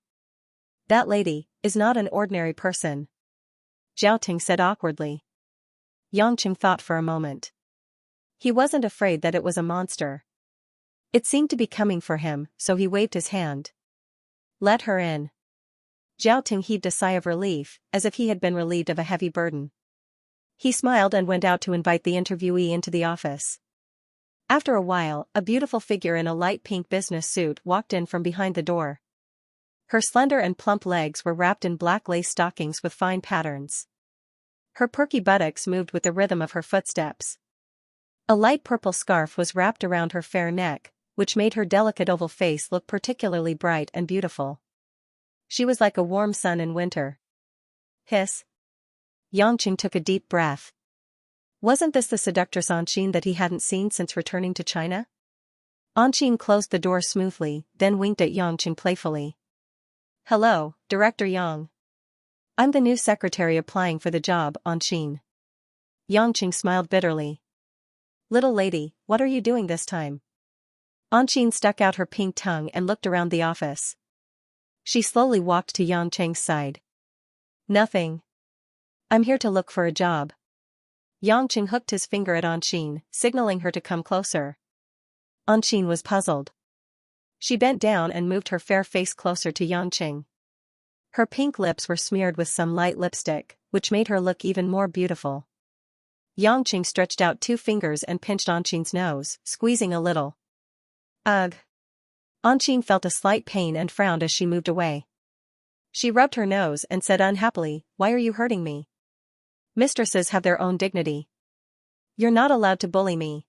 That lady is not an ordinary person," Zhao Ting said awkwardly. Yang Qing thought for a moment. He wasn't afraid that it was a monster. It seemed to be coming for him, so he waved his hand. "Let her in." Zhao Ting heaved a sigh of relief, as if he had been relieved of a heavy burden. He smiled and went out to invite the interviewee into the office. After a while, a beautiful figure in a light pink business suit walked in from behind the door. Her slender and plump legs were wrapped in black lace stockings with fine patterns. Her perky buttocks moved with the rhythm of her footsteps. A light purple scarf was wrapped around her fair neck, which made her delicate oval face look particularly bright and beautiful. She was like a warm sun in winter. Hiss. Yang Qing took a deep breath. Wasn't this the seductress Anqin that he hadn't seen since returning to China? Anqin closed the door smoothly, then winked at Yang Qing playfully. "Hello, Director Yang. I'm the new secretary applying for the job, Anqin." Yang Qing smiled bitterly. "Little lady, what are you doing this time?" Anqin stuck out her pink tongue and looked around the office. She slowly walked to Yang Qing's side. Nothing. I'm here to look for a job. Yangqing hooked his finger at Anqing, signaling her to come closer. Anqing was puzzled. She bent down and moved her fair face closer to Yangqing. Her pink lips were smeared with some light lipstick, which made her look even more beautiful. Yangqing stretched out 2 fingers and pinched Anqing's nose, squeezing a little. Ugh. Anqing felt a slight pain and frowned as she moved away. She rubbed her nose and said unhappily, "Why are you hurting me? Mistresses have their own dignity. You're not allowed to bully me."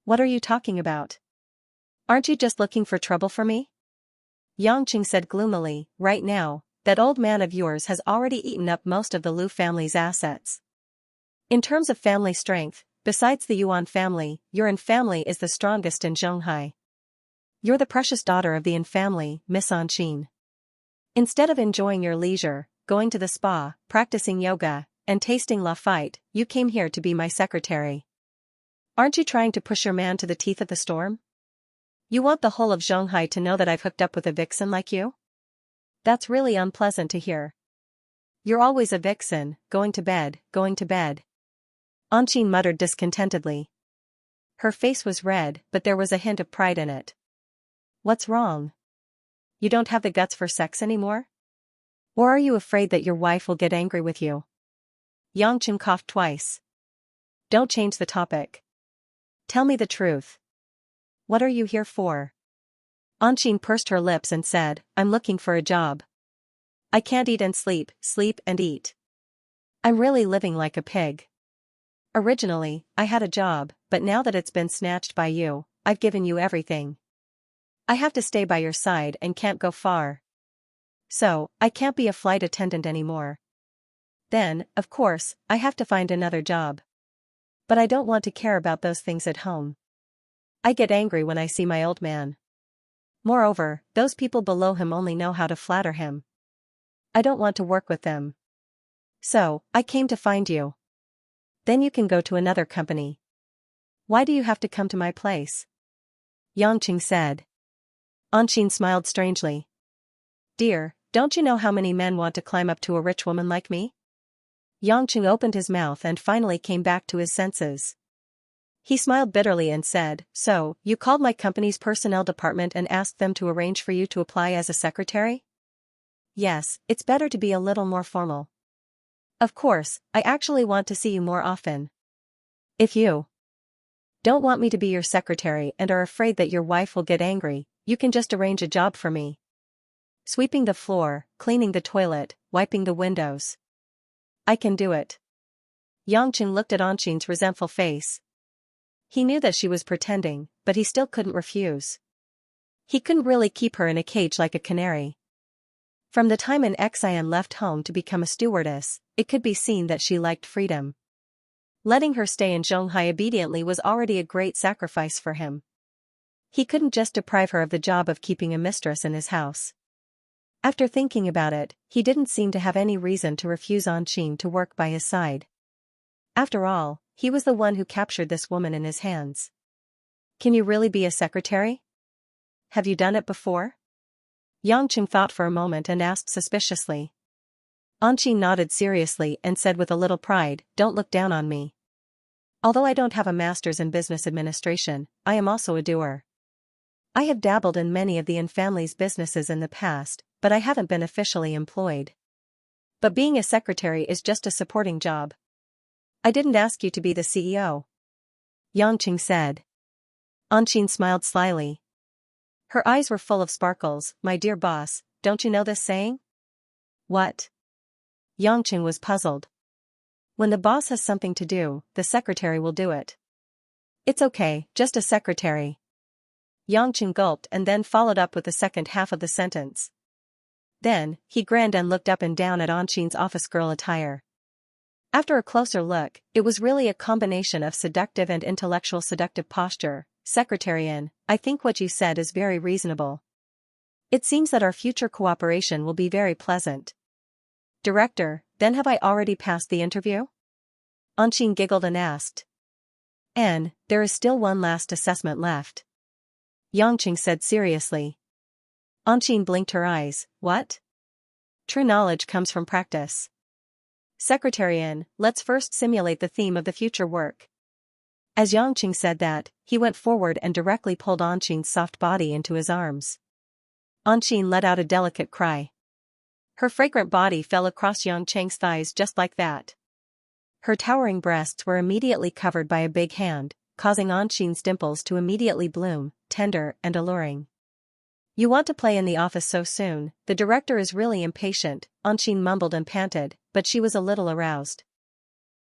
"What are you talking about? Aren't you just looking for trouble for me?" Yangqing said gloomily, "Right now, that old man of yours has already eaten up most of the Lu family's assets. In terms of family strength, besides the Yuan family, your An family is the strongest in Zhonghai. You're the precious daughter of the An family, Miss Anqing. Instead of enjoying your leisure, going to the spa, practicing yoga, and tasting Lafite, you came here to be my secretary. Aren't you trying to push your man to the teeth of the storm? You want the whole of Zhonghai to know that I've hooked up with a vixen like you? That's really unpleasant to hear. You're always a vixen, going to bed, going to bed." Anqing muttered discontentedly. Her face was red, but there was a hint of pride in it. "What's wrong? You don't have the guts for sex anymore? Or are you afraid that your wife will get angry with you?" Yangqing coughed twice. "Don't change the topic. Tell me the truth. What are you here for?" Anqing pursed her lips and said, "I'm looking for a job. I can't eat and sleep, sleep and eat. I'm really living like a pig. Originally, I had a job, but now that it's been snatched by you, I've given you everything. I have to stay by your side and can't go far. So, I can't be a flight attendant anymore. Then, of course, I have to find another job. But I don't want to care about those things at home. I get angry when I see my old man. Moreover, those people below him only know how to flatter him. I don't want to work with them. So, I came to find you. Then you can go to another company. Why do you have to come to my place?" Yangqing said. Anqing smiled strangely. "Dear, don't you know how many men want to climb up to a rich woman like me?" Yangqing opened his mouth and finally came back to his senses. He smiled bitterly and said, "So, you called my company's personnel department and asked them to arrange for you to apply as a secretary?" "Yes, it's better to be a little more formal. Of course, I actually want to see you more often. If you don't want me to be your secretary and are afraid that your wife will get angry, you can just arrange a job for me. Sweeping the floor, cleaning the toilet, wiping the windows. I can do it." Yangqing looked at Anqing's resentful face. He knew that she was pretending, but he still couldn't refuse. He couldn't really keep her in a cage like a canary. From the time an Xian left home to become a stewardess, it could be seen that she liked freedom. Letting her stay in Zhonghai obediently was already a great sacrifice for him. He couldn't just deprive her of the job of keeping a mistress in his house. After thinking about it, he didn't seem to have any reason to refuse Anqing to work by his side. After all, he was the one who captured this woman in his hands. "Can you really be a secretary? Have you done it before?" Yangqing thought for a moment and asked suspiciously. Anqing nodded seriously and said with a little pride, "Don't look down on me. Although I don't have a master's in business administration, I am also a doer. I have dabbled in many of the An family's businesses in the past, but I haven't been officially employed. But being a secretary is just a supporting job. I didn't ask you to be the CEO." Yangqing said. Anqing smiled slyly. Her eyes were full of sparkles. "My dear boss, don't you know this saying?" "What?" Yangqing was puzzled. "When the boss has something to do, the secretary will do it." "It's okay, just a secretary." Yangqing gulped and then followed up with the second half of the sentence. Then, he grinned and looked up and down at Anqing's office girl attire. After a closer look, it was really a combination of seductive and intellectual seductive posture. "Secretary An, I think what you said is very reasonable. It seems that our future cooperation will be very pleasant." "Director, then have I already passed the interview?" Anqing giggled and asked. "An, there is still one last assessment left," Yangqing said seriously. Anqing blinked her eyes. "What?" "True knowledge comes from practice. Secretary, let's first simulate the theme of the future work. As Yangqing said that, he went forward and directly pulled Anqing's soft body into his arms. Anqing let out a delicate cry. Her fragrant body fell across Yangqing's thighs just like that. Her towering breasts were immediately covered by a big hand, causing Anqing's dimples to immediately bloom, tender and alluring. You want to play in the office so soon? The director is really impatient, Anqing mumbled and panted, but she was a little aroused.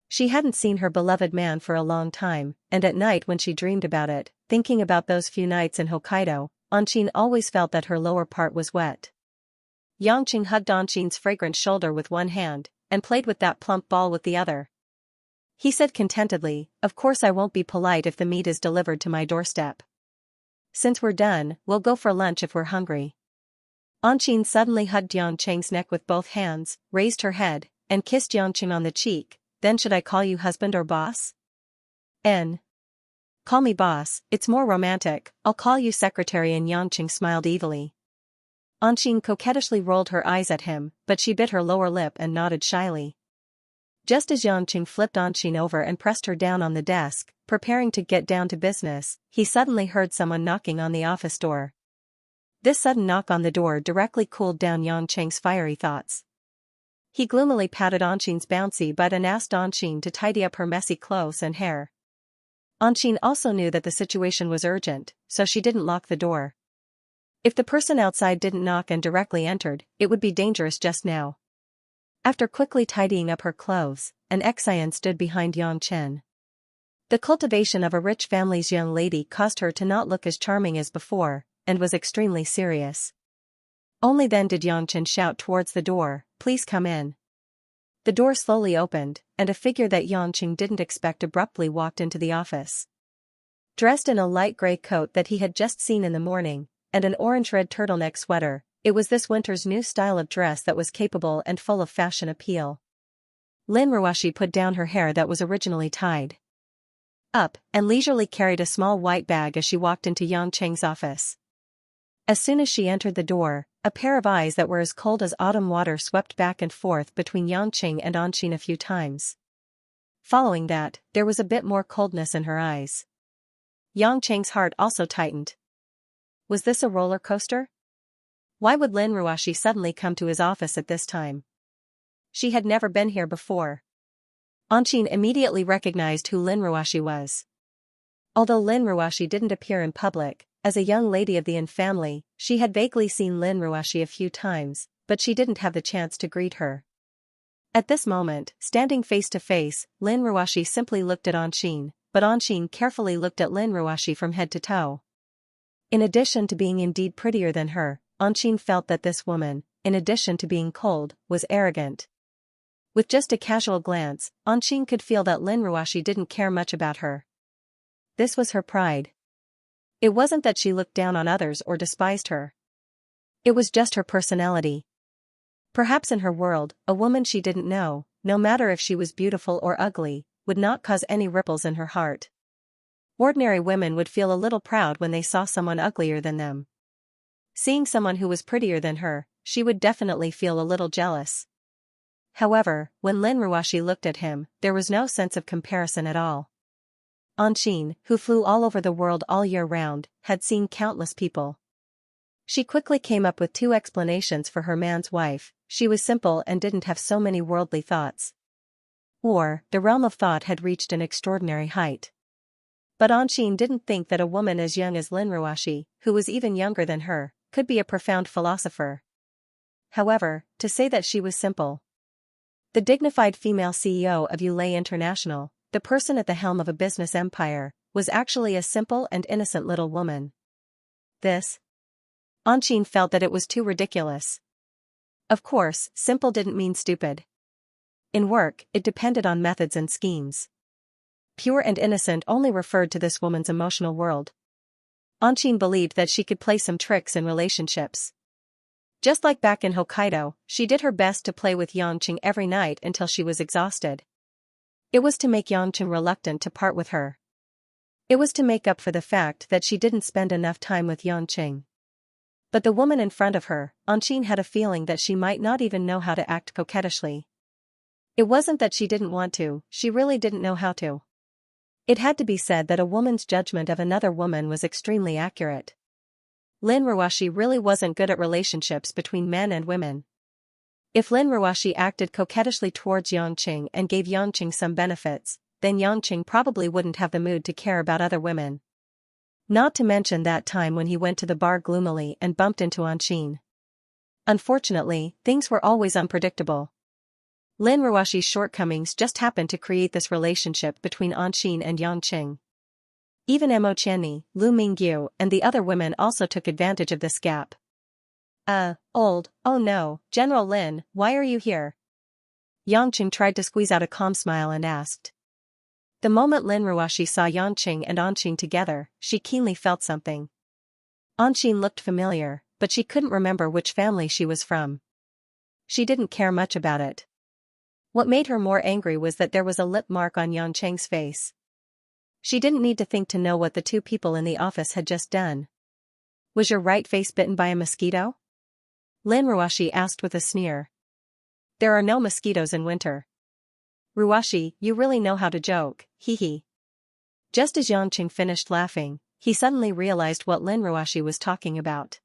She hadn't seen her beloved man for a long time, and at night when she dreamed about it, thinking about those few nights in Hokkaido, Anqing always felt that her lower part was wet. Yangqing hugged Anqing's fragrant shoulder with one hand, and played with that plump ball with the other. He said contentedly, "Of course I won't be polite if the meat is delivered to my doorstep. Since we're done, we'll go for lunch if we're hungry." Anqing suddenly hugged Yangqing's neck with both hands, raised her head, and kissed Yangqing on the cheek. "Then should I call you husband or boss?" Call me boss, it's more romantic. I'll call you secretary." And Yangqing smiled evilly. Anqing coquettishly rolled her eyes at him, but she bit her lower lip and nodded shyly. Just as Yangqing flipped Anqing over and pressed her down on the desk, preparing to get down to business, he suddenly heard someone knocking on the office door. This sudden knock on the door directly cooled down Yangqing's fiery thoughts. He gloomily patted Anqing's bouncy butt and asked Anqing to tidy up her messy clothes and hair. Anqing also knew that the situation was urgent, so she didn't lock the door. If the person outside didn't knock and directly entered, it would be dangerous just now. After quickly tidying up her clothes, an Xian stood behind Yangqing. The cultivation of a rich family's young lady caused her to not look as charming as before, and was extremely serious. Only then did Yangqing shout towards the door, "Please come in." The door slowly opened, and a figure that Yangqing didn't expect abruptly walked into the office. Dressed in a light gray coat that he had just seen in the morning, and an orange-red turtleneck sweater, it was this winter's new style of dress that was capable and full of fashion appeal. Lin Ruashi put down her hair that was originally tied up, and leisurely carried a small white bag as she walked into Yangqing's office. As soon as she entered the door, a pair of eyes that were as cold as autumn water swept back and forth between Yangqing and Anqing a few times. Following that, there was a bit more coldness in her eyes. Yangqing's heart also tightened. Was this a roller coaster? Why would Lin Ruashi suddenly come to his office at this time? She had never been here before. Anqing immediately recognized who Lin Ruashi was. Although Lin Ruashi didn't appear in public, as a young lady of the Yin family, she had vaguely seen Lin Ruashi a few times, but she didn't have the chance to greet her. At this moment, standing face to face, Lin Ruashi simply looked at Anqing, but Anqing carefully looked at Lin Ruashi from head to toe. In addition to being indeed prettier than her, Anqing felt that this woman, in addition to being cold, was arrogant. With just a casual glance, Anqing could feel that Lin Ruashi didn't care much about her. This was her pride. It wasn't that she looked down on others or despised her. It was just her personality. Perhaps in her world, a woman she didn't know, no matter if she was beautiful or ugly, would not cause any ripples in her heart. Ordinary women would feel a little proud when they saw someone uglier than them. Seeing someone who was prettier than her, she would definitely feel a little jealous. However, when Lin Ruashi looked at him, there was no sense of comparison at all. Anqing, who flew all over the world all year round, had seen countless people. She quickly came up with two explanations for her man's wife: she was simple and didn't have so many worldly thoughts. Or, the realm of thought had reached an extraordinary height. But Anqing didn't think that a woman as young as Lin Ruashi, who was even younger than her, could be a profound philosopher. However, to say that she was simple. The dignified female CEO of Yulei International, the person at the helm of a business empire, was actually a simple and innocent little woman. Anqing felt that it was too ridiculous. Of course, simple didn't mean stupid. In work, it depended on methods and schemes. Pure and innocent only referred to this woman's emotional world. Anqing believed that she could play some tricks in relationships. Just like back in Hokkaido, she did her best to play with Yangqing every night until she was exhausted. It was to make Yangqing reluctant to part with her. It was to make up for the fact that she didn't spend enough time with Yangqing. But the woman in front of her, Anqing had a feeling that she might not even know how to act coquettishly. It wasn't that she didn't want to, she really didn't know how to. It had to be said that a woman's judgment of another woman was extremely accurate. Lin Ruoshi really wasn't good at relationships between men and women. If Lin Ruoshi acted coquettishly towards Yangqing and gave Yangqing some benefits, then Yangqing probably wouldn't have the mood to care about other women. Not to mention that time when he went to the bar gloomily and bumped into Anqing. Unfortunately, things were always unpredictable. Lin Ruoshi's shortcomings just happened to create this relationship between Anqing and Yangqing. Even Mo Qianni, Lu Mingyu, and the other women also took advantage of this gap. Oh no, General Lin, why are you here? Yangqing tried to squeeze out a calm smile and asked. The moment Lin Ruoshi saw Yangqing and Anqing together, she keenly felt something. Anqing looked familiar, but she couldn't remember which family she was from. She didn't care much about it. What made her more angry was that there was a lip mark on Yangqing's face. She didn't need to think to know what the two people in the office had just done. Was your right face bitten by a mosquito? Lin Ruoshi asked with a sneer. There are no mosquitoes in winter. Ruoshi, you really know how to joke, hee hee. Just as Yangqing finished laughing, he suddenly realized what Lin Ruoshi was talking about.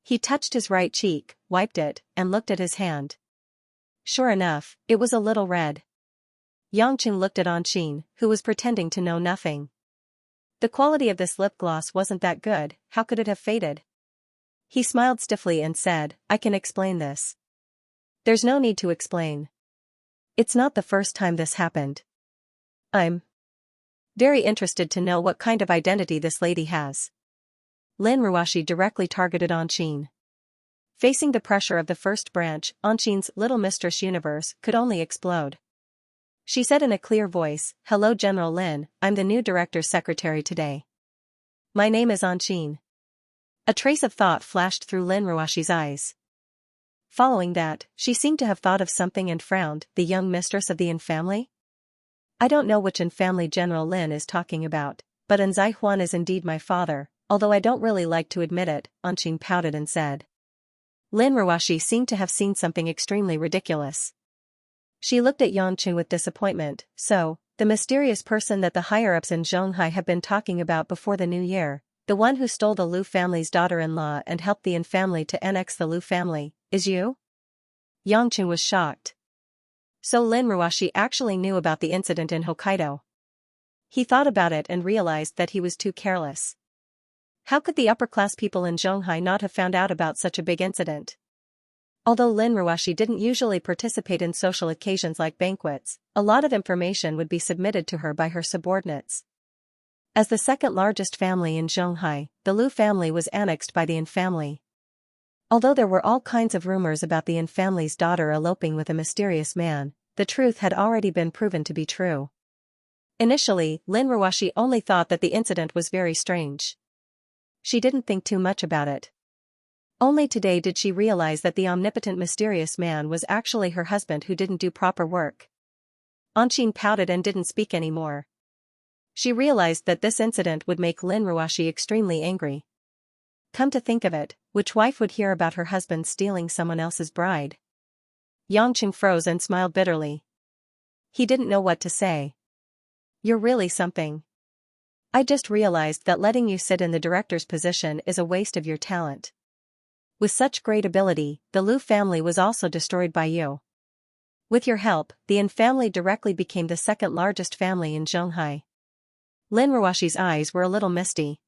He touched his right cheek, wiped it, and looked at his hand. Sure enough, it was a little red. Yangqing looked at Anqing, who was pretending to know nothing. The quality of this lip gloss wasn't that good, how could it have faded? He smiled stiffly and said, I can explain this. There's no need to explain. It's not the first time this happened. I'm very interested to know what kind of identity this lady has. Lin Ruoshi directly targeted Anqing. Facing the pressure of the first branch, Anqing's Little Mistress universe could only explode. She said in a clear voice, Hello General Lin, I'm the new director's secretary today. My name is Anqing. A trace of thought flashed through Lin Ruoshi's eyes. Following that, she seemed to have thought of something and frowned, the young mistress of the Yin family? I don't know which Yin family General Lin is talking about, but An Zai Huan is indeed my father, although I don't really like to admit it, Anqing pouted and said. Lin Ruoshi seemed to have seen something extremely ridiculous. She looked at Yangqing with disappointment, so, the mysterious person that the higher-ups in Zhonghai have been talking about before the new year, the one who stole the Liu family's daughter-in-law and helped the Yin family to annex the Liu family, is you? Yangqing was shocked. So Lin Ruoshi actually knew about the incident in Hokkaido. He thought about it and realized that he was too careless. How could the upper-class people in Zhonghai not have found out about such a big incident? Although Lin Ruoshi didn't usually participate in social occasions like banquets, a lot of information would be submitted to her by her subordinates. As the second largest family in Zhonghai, the Liu family was annexed by the Yin family. Although there were all kinds of rumors about the Yin family's daughter eloping with a mysterious man, the truth had already been proven to be true. Initially, Lin Ruoshi only thought that the incident was very strange. She didn't think too much about it. Only today did she realize that the omnipotent mysterious man was actually her husband who didn't do proper work. Anqing pouted and didn't speak anymore. She realized that this incident would make Lin Ruoshi extremely angry. Come to think of it, which wife would hear about her husband stealing someone else's bride? Yangqing froze and smiled bitterly. He didn't know what to say. You're really something. I just realized that letting you sit in the director's position is a waste of your talent. With such great ability, the Liu family was also destroyed by you. With your help, the Yin family directly became the second largest family in Zhonghai. Lin Ruoshi's eyes were a little misty.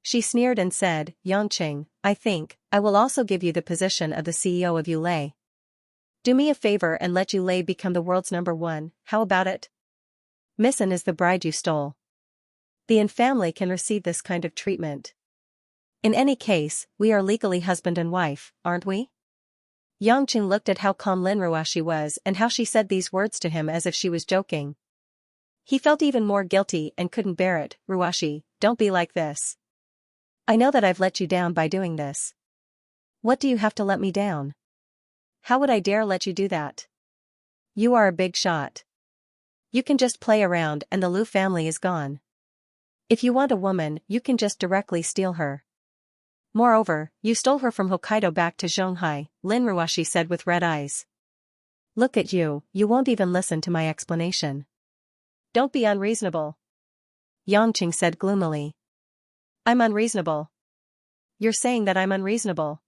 She sneered and said, Yangqing, I think, I will also give you the position of the CEO of Yulei. Do me a favor and let Yulei become the world's #1, how about it? Missin is the bride you stole. The Yin family can receive this kind of treatment. In any case, we are legally husband and wife, aren't we? Yangqing looked at how calm Lin Ruoshi was and how she said these words to him as if she was joking. He felt even more guilty and couldn't bear it. Ruoshi, don't be like this. I know that I've let you down by doing this. What do you have to let me down? How would I dare let you do that? You are a big shot. You can just play around and the Liu family is gone. If you want a woman, you can just directly steal her. Moreover, you stole her from Hokkaido back to Zhonghai, Lin Ruoshi said with red eyes. Look at you, you won't even listen to my explanation. Don't be unreasonable. Yangqing said gloomily. I'm unreasonable. You're saying that I'm unreasonable.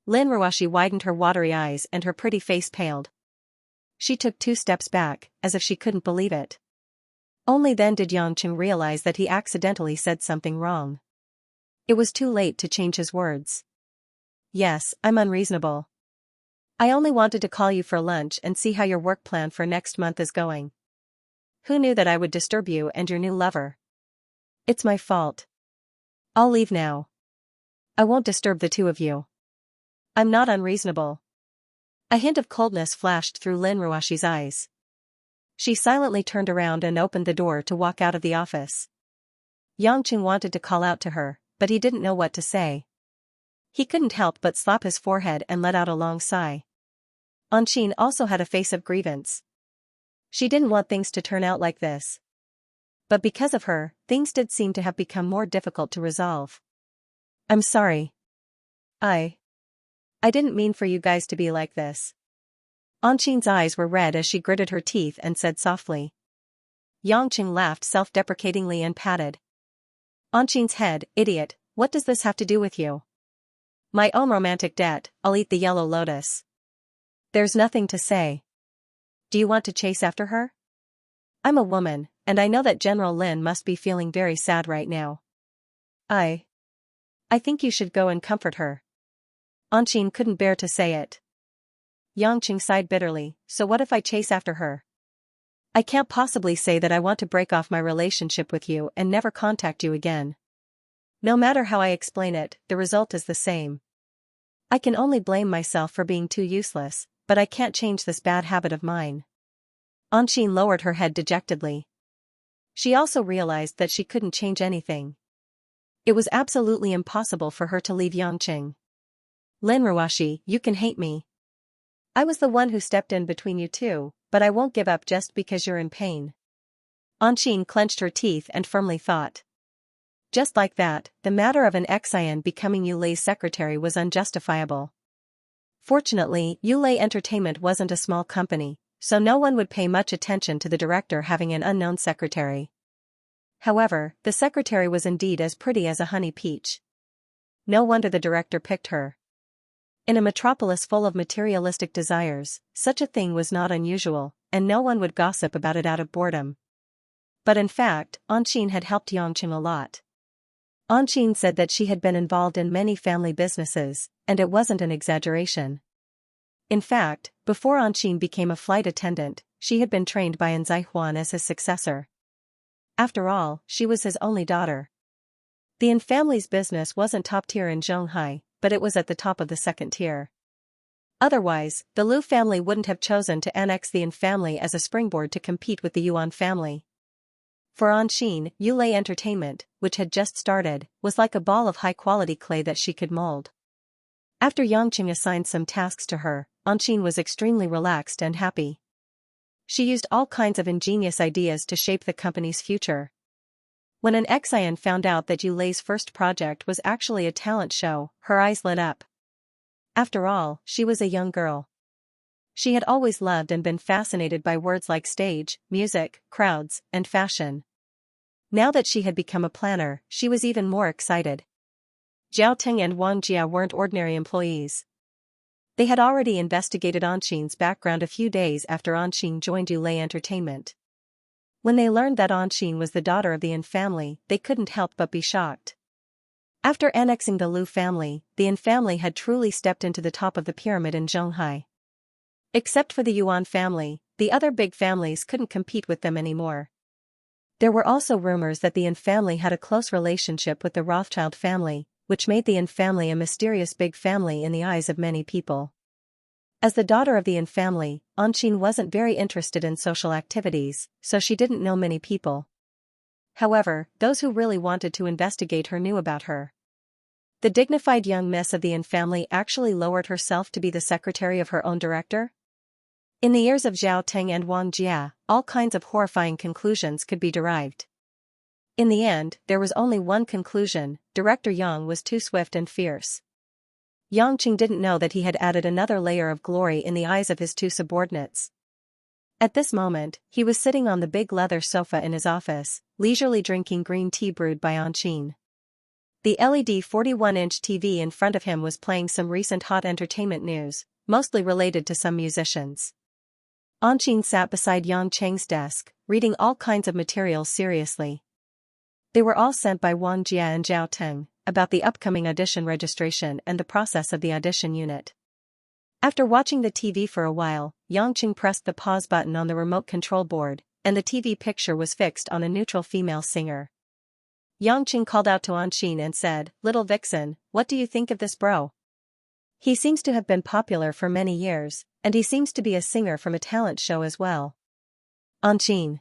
Lin Ruoshi widened her watery eyes and her pretty face paled. She took 2 steps back, as if she couldn't believe it. Only then did Yangqing realize that he accidentally said something wrong. It was too late to change his words. Yes, I'm unreasonable. I only wanted to call you for lunch and see how your work plan for next month is going. Who knew that I would disturb you and your new lover? It's my fault. I'll leave now. I won't disturb the two of you. I'm not unreasonable. A hint of coldness flashed through Lin Ruoshi's eyes. She silently turned around and opened the door to walk out of the office. Yangqing wanted to call out to her, but he didn't know what to say. He couldn't help but slap his forehead and let out a long sigh. Anqing also had a face of grievance. She didn't want things to turn out like this. But because of her, things did seem to have become more difficult to resolve. I'm sorry. I didn't mean for you guys to be like this. Anqing's eyes were red as she gritted her teeth and said softly. Yangqing laughed self-deprecatingly and patted Anqing's head. Idiot, what does this have to do with you? My own romantic debt, I'll eat the yellow lotus. There's nothing to say. Do you want to chase after her? I'm a woman, and I know that General Lin must be feeling very sad right now. I think you should go and comfort her. Anqing couldn't bear to say it. Yangqing sighed bitterly, so what if I chase after her? I can't possibly say that I want to break off my relationship with you and never contact you again. No matter how I explain it, the result is the same. I can only blame myself for being too useless, but I can't change this bad habit of mine. Anqing lowered her head dejectedly. She also realized that she couldn't change anything. It was absolutely impossible for her to leave Yangqing. Lin Ruoshi, you can hate me. I was the one who stepped in between you two, but I won't give up just because you're in pain. Anqing clenched her teeth and firmly thought. Just like that, the matter of an Xian becoming Yulei's secretary was unjustifiable. Fortunately, Yulei Entertainment wasn't a small company, so no one would pay much attention to the director having an unknown secretary. However, the secretary was indeed as pretty as a honey peach. No wonder the director picked her. In a metropolis full of materialistic desires, such a thing was not unusual, and no one would gossip about it out of boredom. But in fact, Anqing had helped Yangqing a lot. Anqing said that she had been involved in many family businesses, and it wasn't an exaggeration. In fact, before Anqing became a flight attendant, she had been trained by An Zaihuan as his successor. After all, she was his only daughter. The An family's business wasn't top tier in Zhonghai, but it was at the top of the second tier. Otherwise, the Liu family wouldn't have chosen to annex the An family as a springboard to compete with the Yuan family. For Anqing, Yulei Entertainment, which had just started, was like a ball of high-quality clay that she could mold. After Yangqing assigned some tasks to her, Anqing was extremely relaxed and happy. She used all kinds of ingenious ideas to shape the company's future. When an Xian found out that Yulei's first project was actually a talent show, her eyes lit up. After all, she was a young girl. She had always loved and been fascinated by words like stage, music, crowds, and fashion. Now that she had become a planner, she was even more excited. Zhao Teng and Wang Jia weren't ordinary employees. They had already investigated Anqing's background a few days after Anqing joined Yulei Entertainment. When they learned that Anqing was the daughter of the An family, they couldn't help but be shocked. After annexing the Liu family, the An family had truly stepped into the top of the pyramid in Zhonghai. Except for the Yuan family, the other big families couldn't compete with them anymore. There were also rumors that the An family had a close relationship with the Rothschild family, which made the An family a mysterious big family in the eyes of many people. As the daughter of the An family, Anqing wasn't very interested in social activities, so she didn't know many people. However, those who really wanted to investigate her knew about her. The dignified young miss of the An family actually lowered herself to be the secretary of her own director? In the ears of Zhao Teng and Wang Jia, all kinds of horrifying conclusions could be derived. In the end, there was only one conclusion: Director Yang was too swift and fierce. Yangqing didn't know that he had added another layer of glory in the eyes of his two subordinates. At this moment, he was sitting on the big leather sofa in his office, leisurely drinking green tea brewed by Anqing. The LED 41-inch TV in front of him was playing some recent hot entertainment news, mostly related to some musicians. Anqing sat beside Yang Cheng's desk, reading all kinds of materials seriously. They were all sent by Wang Jia and Zhao Teng, about the upcoming audition registration and the process of the audition unit. After watching the TV for a while, Yangqing pressed the pause button on the remote control board, and the TV picture was fixed on a neutral female singer. Yangqing called out to Anqing and said, "Little Vixen, what do you think of this bro? He seems to have been popular for many years, and he seems to be a singer from a talent show as well." Anqing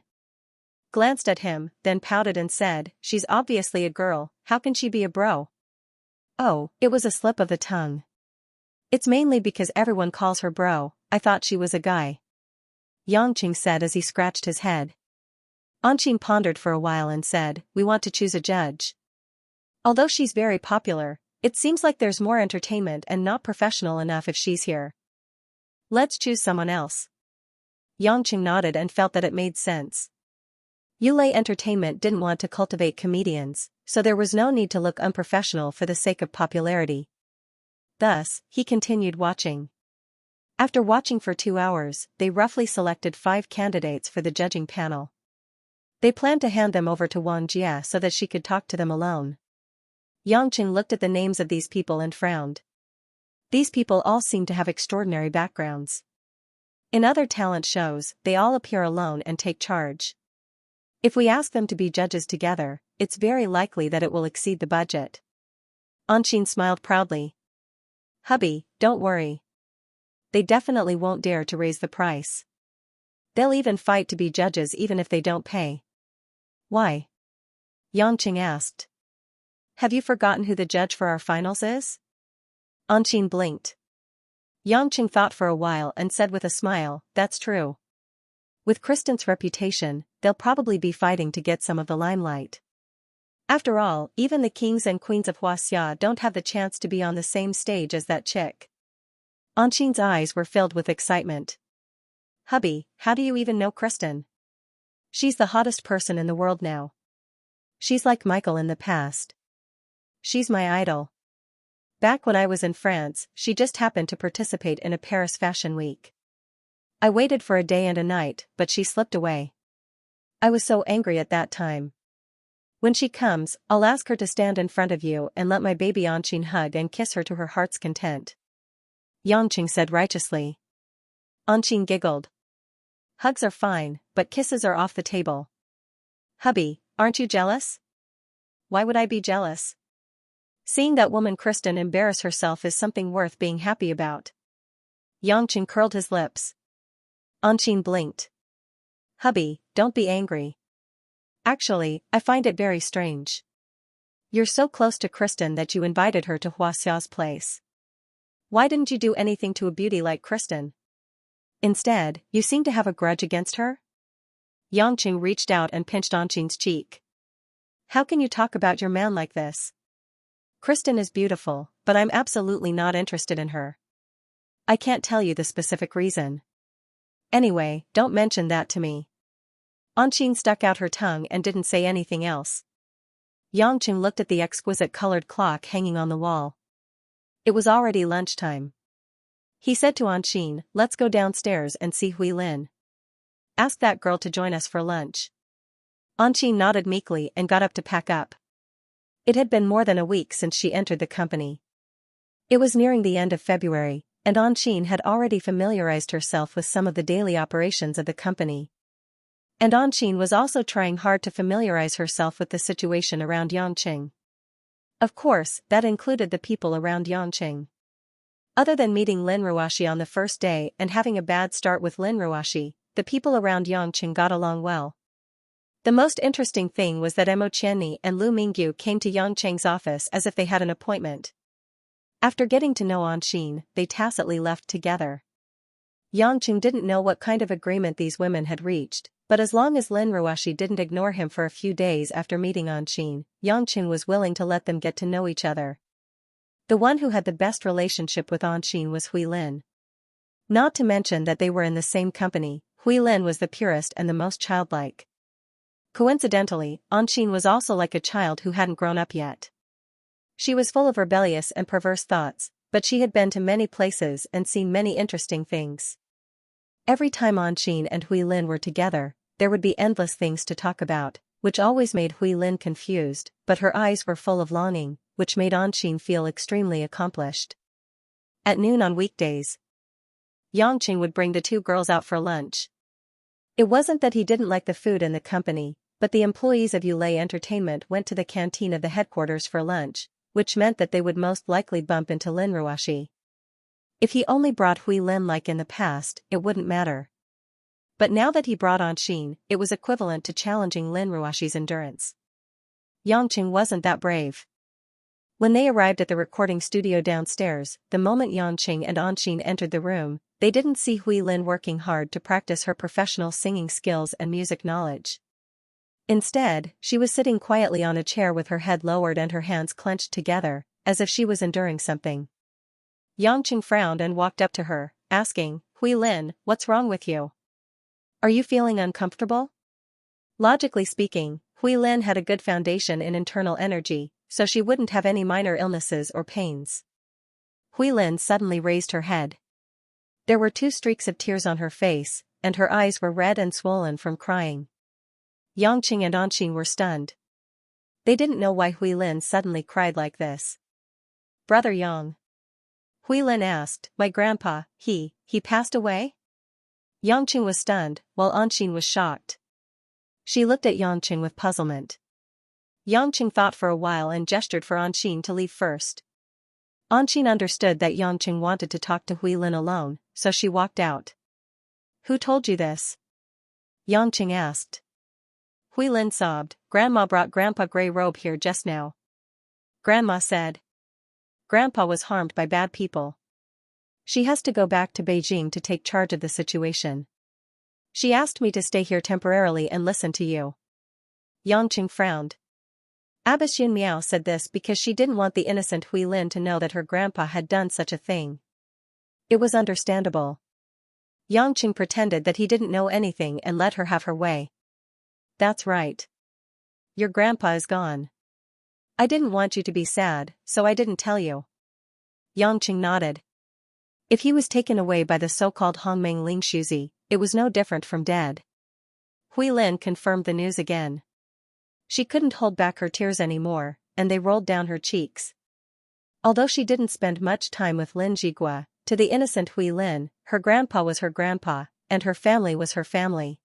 glanced at him, then pouted and said, "She's obviously a girl, how can she be a bro?" "Oh, it was a slip of the tongue. It's mainly because everyone calls her bro, I thought she was a guy," Yangqing said as he scratched his head. Anqing pondered for a while and said, "We want to choose a judge. Although she's very popular, it seems like there's more entertainment and not professional enough if she's here. Let's choose someone else." Yangqing nodded and felt that it made sense. Yulei Entertainment didn't want to cultivate comedians, so there was no need to look unprofessional for the sake of popularity. Thus, he continued watching. After watching for 2 hours, they roughly selected 5 candidates for the judging panel. They planned to hand them over to Wang Jia so that she could talk to them alone. Yangqing looked at the names of these people and frowned. These people all seemed to have extraordinary backgrounds. In other talent shows, they all appear alone and take charge. If we ask them to be judges together, it's very likely that it will exceed the budget. Anqing smiled proudly. "Hubby, don't worry. They definitely won't dare to raise the price. They'll even fight to be judges even if they don't pay." "Why?" Yangqing asked. "Have you forgotten who the judge for our finals is?" Anqing blinked. Yangqing thought for a while and said with a smile, "That's true. With Kristen's reputation, they'll probably be fighting to get some of the limelight. After all, even the kings and queens of Xianxia don't have the chance to be on the same stage as that chick." Anqing's eyes were filled with excitement. "Hubby, how do you even know Kristen? She's the hottest person in the world now. She's like Michael in the past. She's my idol. Back when I was in France, she just happened to participate in a Paris Fashion Week. I waited for a day and a night, but she slipped away. I was so angry at that time. When she comes, I'll ask her to stand in front of you and let my baby Anqing hug and kiss her to her heart's content," Yangqing said righteously. Anqing giggled. "Hugs are fine, but kisses are off the table. Hubby, aren't you jealous?" "Why would I be jealous? Seeing that woman Kristen embarrass herself is something worth being happy about." Yangqing curled his lips. Anqing blinked. "Hubby, don't be angry. Actually, I find it very strange. You're so close to Kristen that you invited her to Huaxia's place. Why didn't you do anything to a beauty like Kristen? Instead, you seem to have a grudge against her?" Yangqing reached out and pinched Anqing's cheek. "How can you talk about your man like this? Kristen is beautiful, but I'm absolutely not interested in her. I can't tell you the specific reason. Anyway, don't mention that to me." Anqing stuck out her tongue and didn't say anything else. Yangqing looked at the exquisite colored clock hanging on the wall. It was already lunchtime. He said to Anqing, "Let's go downstairs and see Hui Lin. Ask that girl to join us for lunch." Anqing nodded meekly and got up to pack up. It had been more than a week since she entered the company. It was nearing the end of February, and Anqing had already familiarized herself with some of the daily operations of the company. And Anqing was also trying hard to familiarize herself with the situation around Yangqing. Of course, that included the people around Yangqing. Other than meeting Lin Ruashi on the first day and having a bad start with Lin Ruashi, the people around Yangqing got along well. The most interesting thing was that Mo Qianni and Lu Mingyu came to Yangqing's office as if they had an appointment. After getting to know Anqing, they tacitly left together. Yangqing didn't know what kind of agreement these women had reached, but as long as Lin Ruashi didn't ignore him for a few days after meeting Anqing, Yangqing was willing to let them get to know each other. The one who had the best relationship with Anqin was Hui Lin. Not to mention that they were in the same company, Hui Lin was the purest and the most childlike. Coincidentally, Anqin was also like a child who hadn't grown up yet. She was full of rebellious and perverse thoughts, but she had been to many places and seen many interesting things. Every time Anqin and Hui Lin were together, there would be endless things to talk about, which always made Hui Lin confused, but her eyes were full of longing, which made Anqin feel extremely accomplished. At noon on weekdays, Yangqing would bring the two girls out for lunch. It wasn't that he didn't like the food in the company, but the employees of Yulei Entertainment went to the canteen of the headquarters for lunch, which meant that they would most likely bump into Lin Ruoshi. If he only brought Hui Lin like in the past, it wouldn't matter. But now that he brought Anqin, it was equivalent to challenging Lin Ruoshi's endurance. Yangqing wasn't that brave. When they arrived at the recording studio downstairs, the moment Yangqing and Anqin entered the room, they didn't see Hui Lin working hard to practice her professional singing skills and music knowledge. Instead, she was sitting quietly on a chair with her head lowered and her hands clenched together, as if she was enduring something. Yangqing frowned and walked up to her, asking, "Hui Lin, what's wrong with you? Are you feeling uncomfortable?" Logically speaking, Hui Lin had a good foundation in internal energy, so she wouldn't have any minor illnesses or pains. Hui Lin suddenly raised her head. There were 2 streaks of tears on her face, and her eyes were red and swollen from crying. Yangqing and Anqin were stunned. They didn't know why Hui Lin suddenly cried like this. "Brother Yang?" Hui Lin asked. "My grandpa, he passed away?" Yangqing was stunned, while Anqin was shocked. She looked at Yangqing with puzzlement. Yangqing thought for a while and gestured for Anqin to leave first. Anqin understood that Yangqing wanted to talk to Hui Lin alone, so she walked out. "Who told you this?" Yangqing asked. Hui Lin sobbed. "Grandma brought Grandpa Grey Robe here just now." Grandma said. "Grandpa was harmed by bad people. She has to go back to Beijing to take charge of the situation. She asked me to stay here temporarily and listen to you." Yangqing frowned. Abba Xun Miao said this because she didn't want the innocent Hui Lin to know that her grandpa had done such a thing. It was understandable. Yangqing pretended that he didn't know anything and let her have her way. "That's right. Your grandpa is gone. I didn't want you to be sad, so I didn't tell you." Yangqing nodded. If he was taken away by the so-called Hongmeng Lingshuzi, it was no different from dead. Hui Lin confirmed the news again. She couldn't hold back her tears anymore, and they rolled down her cheeks. Although she didn't spend much time with Lin Jigua, to the innocent Hui Lin, her grandpa was her grandpa, and her family was her family.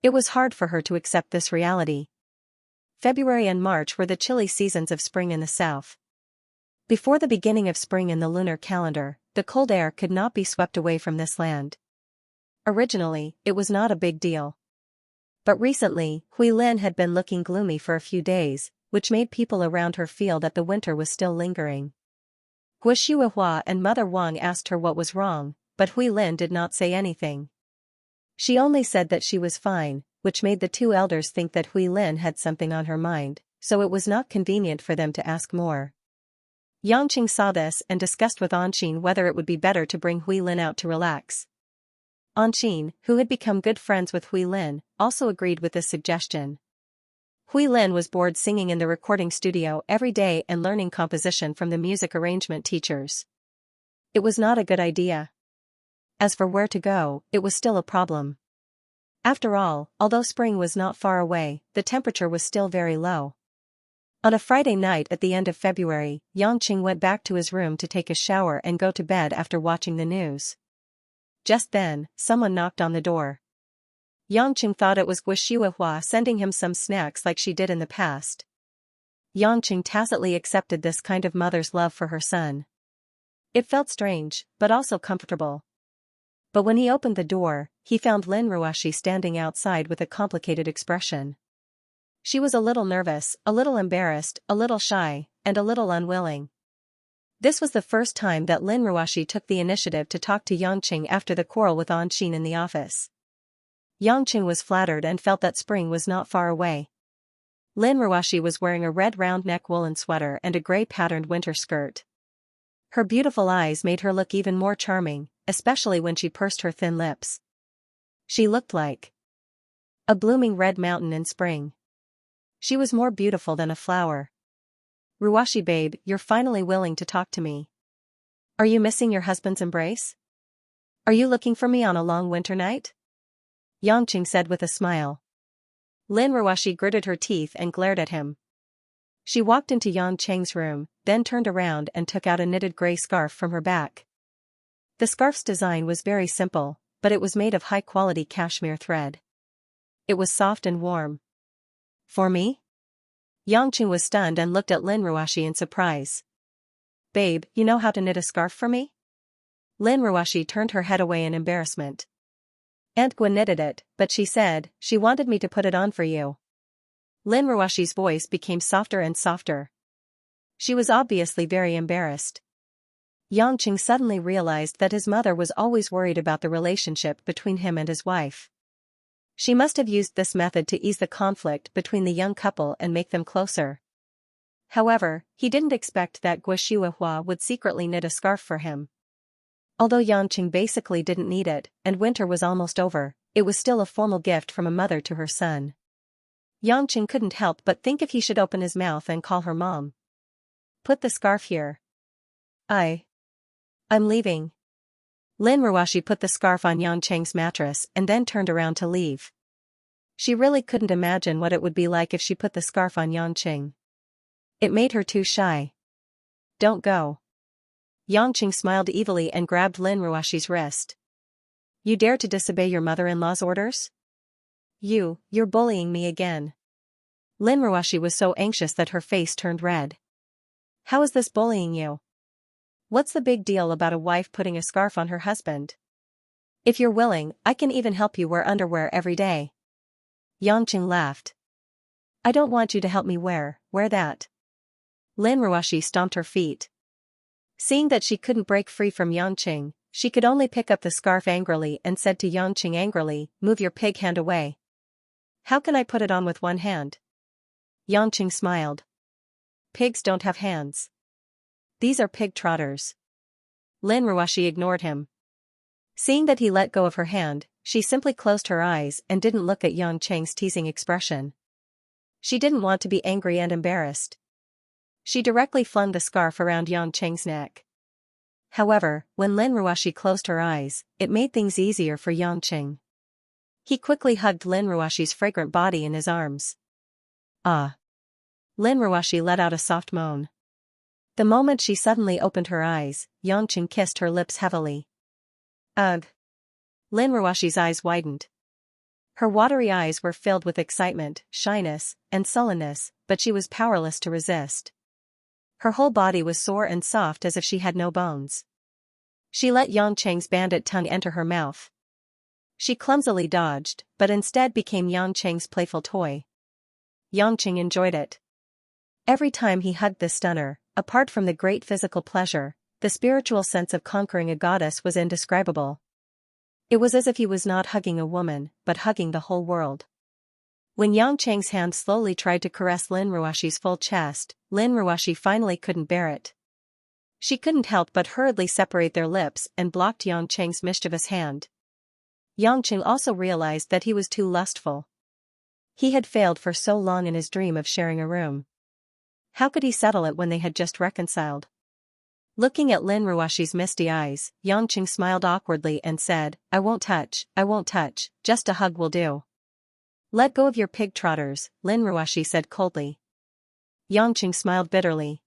It was hard for her to accept this reality. February and March were the chilly seasons of spring in the south. Before the beginning of spring in the lunar calendar, the cold air could not be swept away from this land. Originally, it was not a big deal. But recently, Hui Lin had been looking gloomy for a few days, which made people around her feel that the winter was still lingering. Guo Shuihua and Mother Wang asked her what was wrong, but Hui Lin did not say anything. She only said that she was fine, which made the 2 elders think that Hui Lin had something on her mind, so it was not convenient for them to ask more. Yangqing saw this and discussed with Anqin whether it would be better to bring Hui Lin out to relax. Anqin, who had become good friends with Hui Lin, also agreed with this suggestion. Hui Lin was bored singing in the recording studio every day and learning composition from the music arrangement teachers. It was not a good idea. As for where to go, it was still a problem. After all, although spring was not far away, the temperature was still very low. On a Friday night at the end of February, Yangqing went back to his room to take a shower and go to bed after watching the news. Just then, someone knocked on the door. Yangqing thought it was Guo Shuihua sending him some snacks like she did in the past. Yangqing tacitly accepted this kind of mother's love for her son. It felt strange, but also comfortable. But when he opened the door, he found Lin Ruoshi standing outside with a complicated expression. She was a little nervous, a little embarrassed, a little shy, and a little unwilling. This was the first time that Lin Ruoshi took the initiative to talk to Yangqing after the quarrel with Anqin in the office. Yangqing was flattered and felt that spring was not far away. Lin Ruoshi was wearing a red round-neck woolen sweater and a gray patterned winter skirt. Her beautiful eyes made her look even more charming, especially when she pursed her thin lips. She looked like a blooming red mountain in spring. She was more beautiful than a flower. Ruwashi babe, you're finally willing to talk to me. Are you missing your husband's embrace? Are you looking for me on a long winter night? Yangqing said with a smile. Lin Ruwashi gritted her teeth and glared at him. She walked into Yangqing's room, then turned around and took out a knitted gray scarf from her back. The scarf's design was very simple, but it was made of high-quality cashmere thread. It was soft and warm. For me? Yangqing was stunned and looked at Lin Ruwashi in surprise. Babe, you know how to knit a scarf for me? Lin Ruwashi turned her head away in embarrassment. Aunt Gwen knitted it, but she said she wanted me to put it on for you. Lin Ruwashi's voice became softer and softer. She was obviously very embarrassed. Yangqing suddenly realized that his mother was always worried about the relationship between him and his wife. She must have used this method to ease the conflict between the young couple and make them closer. However, he didn't expect that Gui Shuihua would secretly knit a scarf for him. Although Yangqing basically didn't need it, and winter was almost over, it was still a formal gift from a mother to her son. Yangqing couldn't help but think if he should open his mouth and call her mom. Put the scarf here. I'm leaving. Lin Ruwashi put the scarf on Yangqing's mattress and then turned around to leave. She really couldn't imagine what it would be like if she put the scarf on Yangqing. It made her too shy. Don't go. Yangqing smiled evilly and grabbed Lin Ruwashi's wrist. You dare to disobey your mother-in-law's orders? You're bullying me again. Lin Ruwashi was so anxious that her face turned red. How is this bullying you? What's the big deal about a wife putting a scarf on her husband? If you're willing, I can even help you wear underwear every day. Yangqing laughed. I don't want you to help me wear that. Lin Ruwashi stomped her feet. Seeing that she couldn't break free from Yangqing, she could only pick up the scarf angrily and said to Yangqing angrily, move your pig hand away. How can I put it on with one hand? Yangqing smiled. Pigs don't have hands. These are pig trotters. Lin Ruwashi ignored him. Seeing that he let go of her hand, she simply closed her eyes and didn't look at Yangqing's teasing expression. She didn't want to be angry and embarrassed. She directly flung the scarf around Yangqing's neck. However, when Lin Ruwashi closed her eyes, it made things easier for Yangqing. He quickly hugged Lin Ruwashi's fragrant body in his arms. Ah! Lin Ruwashi let out a soft moan. The moment she suddenly opened her eyes, Yangqing kissed her lips heavily. Ugh! Lin Ruwashi's eyes widened. Her watery eyes were filled with excitement, shyness, and sullenness, but she was powerless to resist. Her whole body was sore and soft as if she had no bones. She let Yangqing's bandit tongue enter her mouth. She clumsily dodged, but instead became Yangqing's playful toy. Yangqing enjoyed it. Every time he hugged this stunner, apart from the great physical pleasure, the spiritual sense of conquering a goddess was indescribable. It was as if he was not hugging a woman, but hugging the whole world. When Yangqing's hand slowly tried to caress Lin Ruwashi's full chest, Lin Ruwashi finally couldn't bear it. She couldn't help but hurriedly separate their lips and blocked Yangqing's mischievous hand. Yangqing also realized that he was too lustful. He had failed for so long in his dream of sharing a room. How could he settle it when they had just reconciled? Looking at Lin Ruwashi's misty eyes, Yangqing smiled awkwardly and said, I won't touch, just a hug will do. Let go of your pig trotters, Lin Ruwashi said coldly. Yangqing smiled bitterly.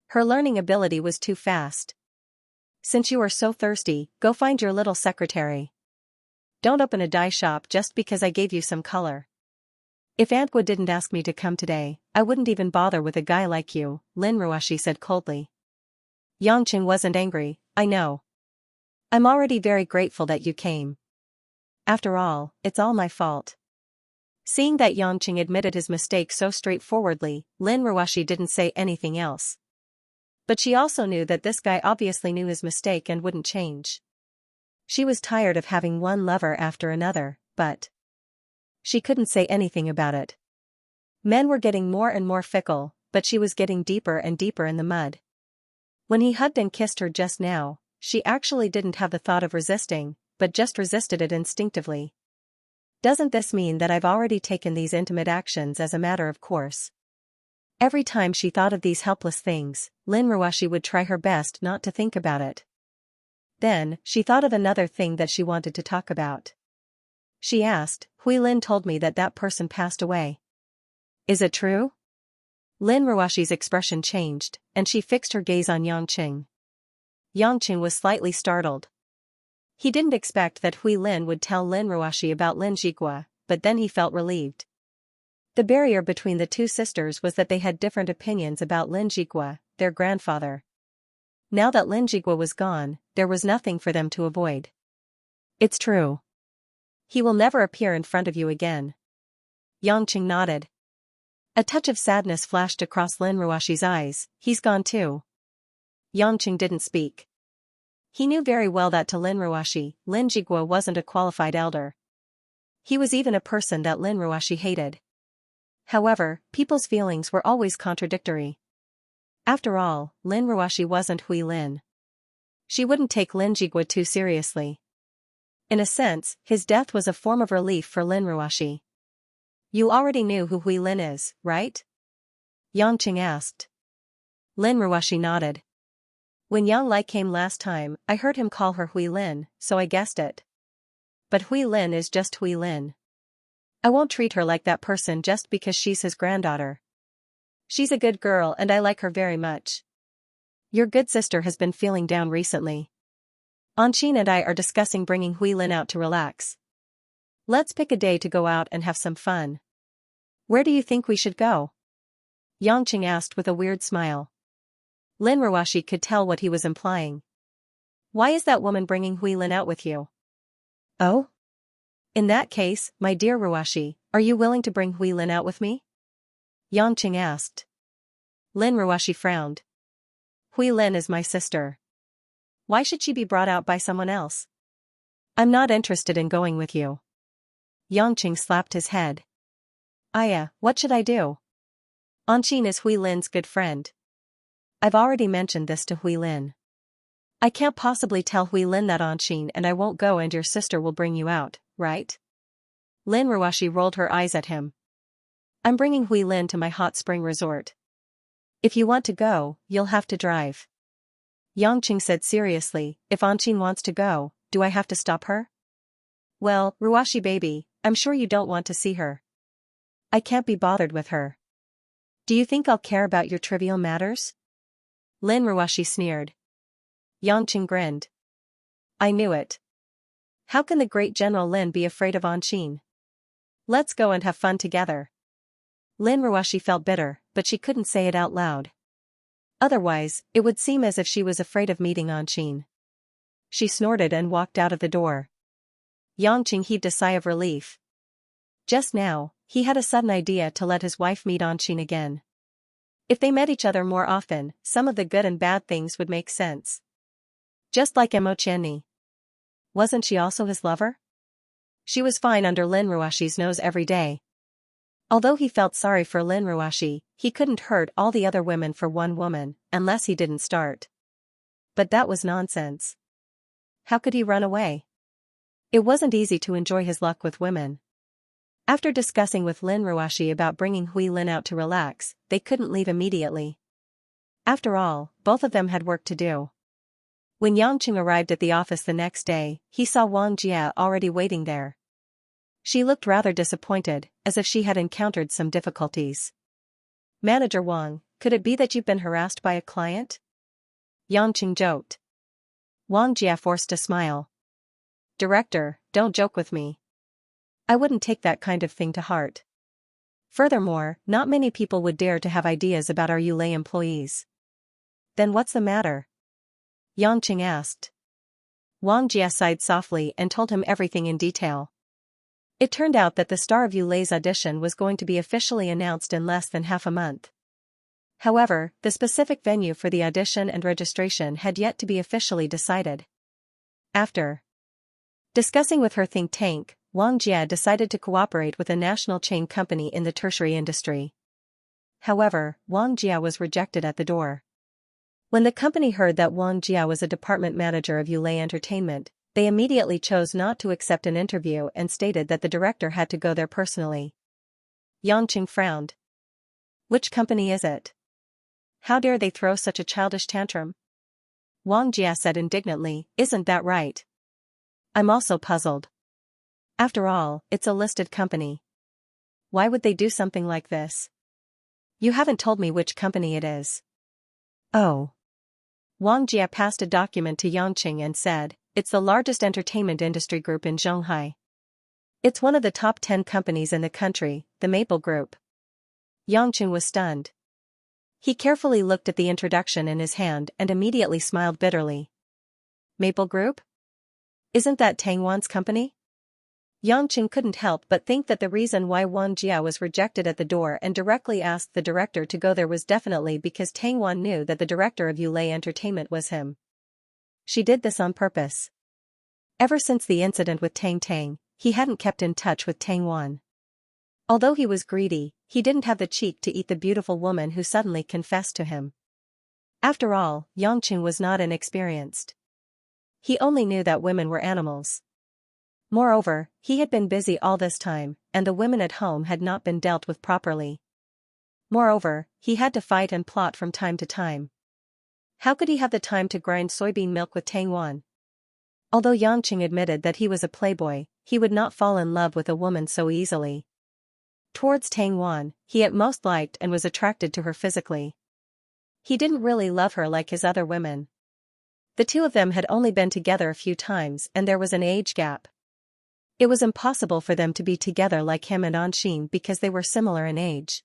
Her learning ability was too fast. Since you are so thirsty, go find your little secretary. Don't open a dye shop just because I gave you some color. If Aunt Gua didn't ask me to come today, I wouldn't even bother with a guy like you, Lin Ruwashi said coldly. Yangqing wasn't angry, I know. I'm already very grateful that you came. After all, it's all my fault. Seeing that Yangqing admitted his mistake so straightforwardly, Lin Ruwashi didn't say anything else. But she also knew that this guy obviously knew his mistake and wouldn't change. She was tired of having one lover after another, but she couldn't say anything about it. Men were getting more and more fickle, but she was getting deeper and deeper in the mud. When he hugged and kissed her just now, she actually didn't have the thought of resisting, but just resisted it instinctively. Doesn't this mean that I've already taken these intimate actions as a matter of course? Every time she thought of these helpless things, Lin Ruashi would try her best not to think about it. Then, she thought of another thing that she wanted to talk about. She asked, Hui Lin told me that that person passed away. Is it true? Lin Ruashi's expression changed, and she fixed her gaze on Yangqing. Yangqing was slightly startled. He didn't expect that Hui Lin would tell Lin Ruashi about Lin Jigua, but then he felt relieved. The barrier between the two sisters was that they had different opinions about Lin Jigua, their grandfather. Now that Lin Jigua was gone, there was nothing for them to avoid. It's true. He will never appear in front of you again. Yangqing nodded. A touch of sadness flashed across Lin Ruashi's eyes. He's gone too. Yangqing didn't speak. He knew very well that to Lin Ruashi, Lin Jigua wasn't a qualified elder. He was even a person that Lin Ruashi hated. However, people's feelings were always contradictory. After all, Lin Ruashi wasn't Hui Lin. She wouldn't take Lin Jigua too seriously. In a sense, his death was a form of relief for Lin Ruashi. You already knew who Hui Lin is, right? Yangqing asked. Lin Ruashi nodded. When Yang Lai came last time, I heard him call her Hui Lin, so I guessed it. But Hui Lin is just Hui Lin. I won't treat her like that person just because she's his granddaughter. She's a good girl and I like her very much. Your good sister has been feeling down recently. Anqin and I are discussing bringing Hui Lin out to relax. Let's pick a day to go out and have some fun. Where do you think we should go? Yangqing asked with a weird smile. Lin Ruashi could tell what he was implying. Why is that woman bringing Hui Lin out with you? Oh? In that case, my dear Ruashi, are you willing to bring Hui Lin out with me? Yangqing asked. Lin Ruashi frowned. Hui Lin is my sister. Why should she be brought out by someone else? I'm not interested in going with you. Yangqing slapped his head. Aya, what should I do? Anqin is Hui Lin's good friend. I've already mentioned this to Hui Lin. I can't possibly tell Hui Lin that Anqin and I won't go and your sister will bring you out, right? Lin Ruashi rolled her eyes at him. I'm bringing Hui Lin to my hot spring resort. If you want to go, you'll have to drive. Yangqing said seriously, if Anqin wants to go, do I have to stop her? Well, Ruashi baby, I'm sure you don't want to see her. I can't be bothered with her. Do you think I'll care about your trivial matters? Lin Ruashi sneered. Yangqing grinned. I knew it. How can the great General Lin be afraid of Anqin? Let's go and have fun together. Lin Ruashi felt bitter, but she couldn't say it out loud. Otherwise, it would seem as if she was afraid of meeting Anqin. She snorted and walked out of the door. Yangqing heaved a sigh of relief. Just now, he had a sudden idea to let his wife meet Anqin again. If they met each other more often, some of the good and bad things would make sense. Just like Mo Qianni. Wasn't she also his lover? She was fine under Lin Ruashi's nose every day. Although he felt sorry for Lin Ruashi, he couldn't hurt all the other women for one woman, unless he didn't start. But that was nonsense. How could he run away? It wasn't easy to enjoy his luck with women. After discussing with Lin Ruashi about bringing Hui Lin out to relax, they couldn't leave immediately. After all, both of them had work to do. When Yangqing arrived at the office the next day, he saw Wang Jia already waiting there. She looked rather disappointed, as if she had encountered some difficulties. Manager Wang, could it be that you've been harassed by a client? Yangqing joked. Wang Jia forced a smile. Director, don't joke with me. I wouldn't take that kind of thing to heart. Furthermore, not many people would dare to have ideas about our Yulei employees. Then what's the matter? Yangqing asked. Wang Jia sighed softly and told him everything in detail. It turned out that the star of Yulei's audition was going to be officially announced in less than half a month. However, the specific venue for the audition and registration had yet to be officially decided. After discussing with her think tank, Wang Jia decided to cooperate with a national chain company in the tertiary industry. However, Wang Jia was rejected at the door. When the company heard that Wang Jia was a department manager of Yulei Entertainment, they immediately chose not to accept an interview and stated that the director had to go there personally. Yangqing frowned. Which company is it? How dare they throw such a childish tantrum? Wang Jia said indignantly, isn't that right? I'm also puzzled. After all, it's a listed company. Why would they do something like this? You haven't told me which company it is. Oh. Wang Jia passed a document to Yangqing and said, it's the largest entertainment industry group in Shanghai. It's one of the top 10 companies in the country, the Maple Group. Yangqing was stunned. He carefully looked at the introduction in his hand and immediately smiled bitterly. Maple Group? Isn't that Tang Wan's company? Yangqing couldn't help but think that the reason why Wang Jia was rejected at the door and directly asked the director to go there was definitely because Tang Wan knew that the director of Yulei Entertainment was him. She did this on purpose. Ever since the incident with Tang Tang, he hadn't kept in touch with Tang Wan. Although he was greedy, he didn't have the cheek to eat the beautiful woman who suddenly confessed to him. After all, Yangqing was not inexperienced. He only knew that women were animals. Moreover, he had been busy all this time, and the women at home had not been dealt with properly. Moreover, he had to fight and plot from time to time. How could he have the time to grind soybean milk with Tang Wan? Although Yangqing admitted that he was a playboy, he would not fall in love with a woman so easily. Towards Tang Wan, he at most liked and was attracted to her physically. He didn't really love her like his other women. The two of them had only been together a few times and there was an age gap. It was impossible for them to be together like him and Anxin because they were similar in age.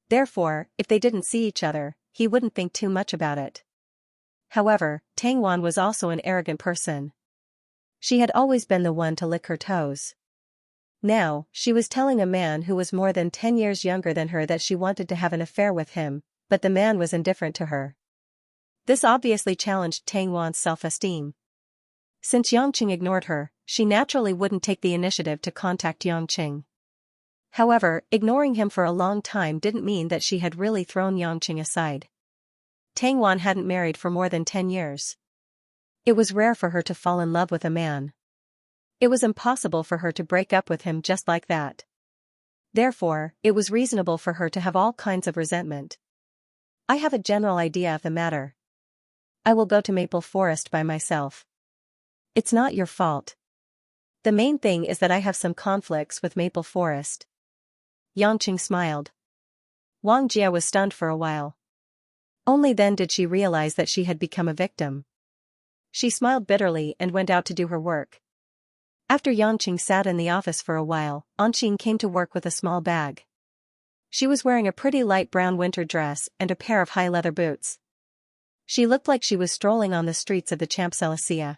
Therefore, if they didn't see each other, he wouldn't think too much about it. However, Tang Wan was also an arrogant person. She had always been the one to lick her toes. Now, she was telling a man who was more than 10 years younger than her that she wanted to have an affair with him, but the man was indifferent to her. This obviously challenged Tang Wan's self-esteem. Since Yangqing ignored her, she naturally wouldn't take the initiative to contact Yangqing. However, ignoring him for a long time didn't mean that she had really thrown Yangqing aside. Tang Wan hadn't married for more than 10 years. It was rare for her to fall in love with a man. It was impossible for her to break up with him just like that. Therefore, it was reasonable for her to have all kinds of resentment. I have a general idea of the matter. I will go to Maple Forest by myself. It's not your fault. The main thing is that I have some conflicts with Maple Forest. Yangqing smiled. Wang Jia was stunned for a while. Only then did she realize that she had become a victim. She smiled bitterly and went out to do her work. After Yangqing sat in the office for a while, Anxin came to work with a small bag. She was wearing a pretty light brown winter dress and a pair of high leather boots. She looked like she was strolling on the streets of the Xianxia.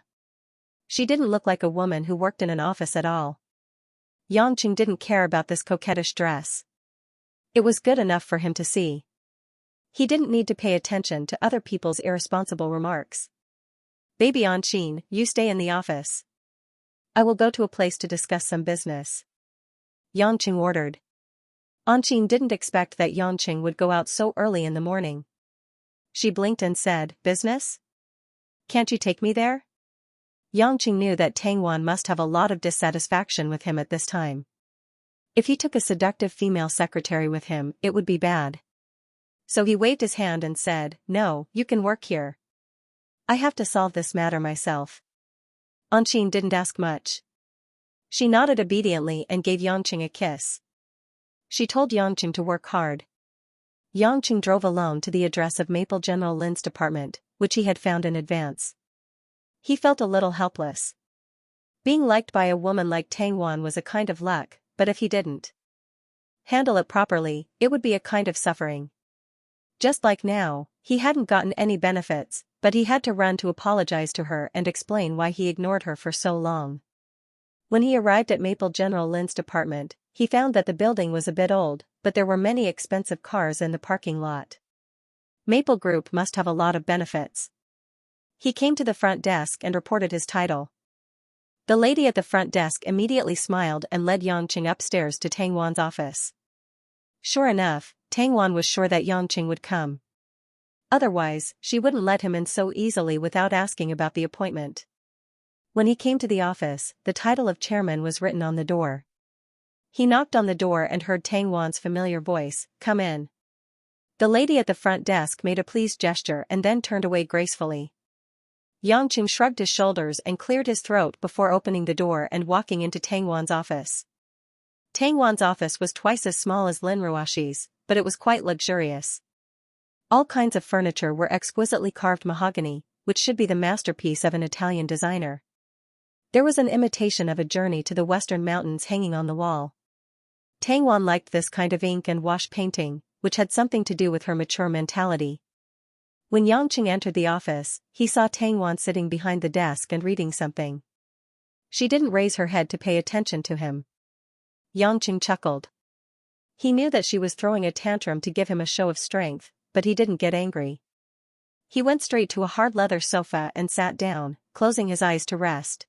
She didn't look like a woman who worked in an office at all. Yangqing didn't care about this coquettish dress. It was good enough for him to see. He didn't need to pay attention to other people's irresponsible remarks. Baby Anxin, you stay in the office. I will go to a place to discuss some business. Yangqing ordered. Anxin didn't expect that Yangqing would go out so early in the morning. She blinked and said, business? Can't you take me there? Yangqing knew that Tang Wan must have a lot of dissatisfaction with him at this time. If he took a seductive female secretary with him, it would be bad. So he waved his hand and said, no, you can work here. I have to solve this matter myself. Anxin didn't ask much. She nodded obediently and gave Yangqing a kiss. She told Yangqing to work hard. Yangqing drove alone to the address of Maple General Lin's department, which he had found in advance. He felt a little helpless. Being liked by a woman like Tang Wan was a kind of luck, but if he didn't handle it properly, it would be a kind of suffering. Just like now, he hadn't gotten any benefits, but he had to run to apologize to her and explain why he ignored her for so long. When he arrived at Maple General Lin's department, he found that the building was a bit old, but there were many expensive cars in the parking lot. Maple Group must have a lot of benefits. He came to the front desk and reported his title. The lady at the front desk immediately smiled and led Yangqing upstairs to Tang Wan's office. Sure enough, Tang Wan was sure that Yangqing would come. Otherwise, she wouldn't let him in so easily without asking about the appointment. When he came to the office, the title of chairman was written on the door. He knocked on the door and heard Tang Wan's familiar voice, "Come in." The lady at the front desk made a pleased gesture and then turned away gracefully. Yangqing shrugged his shoulders and cleared his throat before opening the door and walking into Tang Wan's office. Tang Wan's office was twice as small as Lin Ruoshi's, but it was quite luxurious. All kinds of furniture were exquisitely carved mahogany, which should be the masterpiece of an Italian designer. There was an imitation of a journey to the western mountains hanging on the wall. Tang Wan liked this kind of ink and wash painting, which had something to do with her mature mentality. When Yangqing entered the office, he saw Tang Wan sitting behind the desk and reading something. She didn't raise her head to pay attention to him. Yangqing chuckled. He knew that she was throwing a tantrum to give him a show of strength, but he didn't get angry. He went straight to a hard leather sofa and sat down, closing his eyes to rest.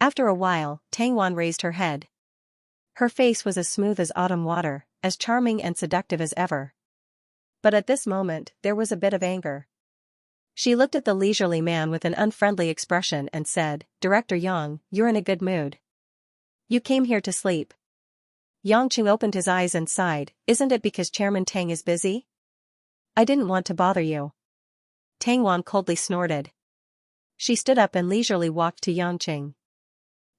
After a while, Tang Wan raised her head. Her face was as smooth as autumn water, as charming and seductive as ever. But at this moment, there was a bit of anger. She looked at the leisurely man with an unfriendly expression and said, "Director Yang, you're in a good mood. You came here to sleep." Yangqing opened his eyes and sighed, "Isn't it because Chairman Tang is busy?" "I didn't want to bother you." Tang Wan coldly snorted. She stood up and leisurely walked to Yangqing.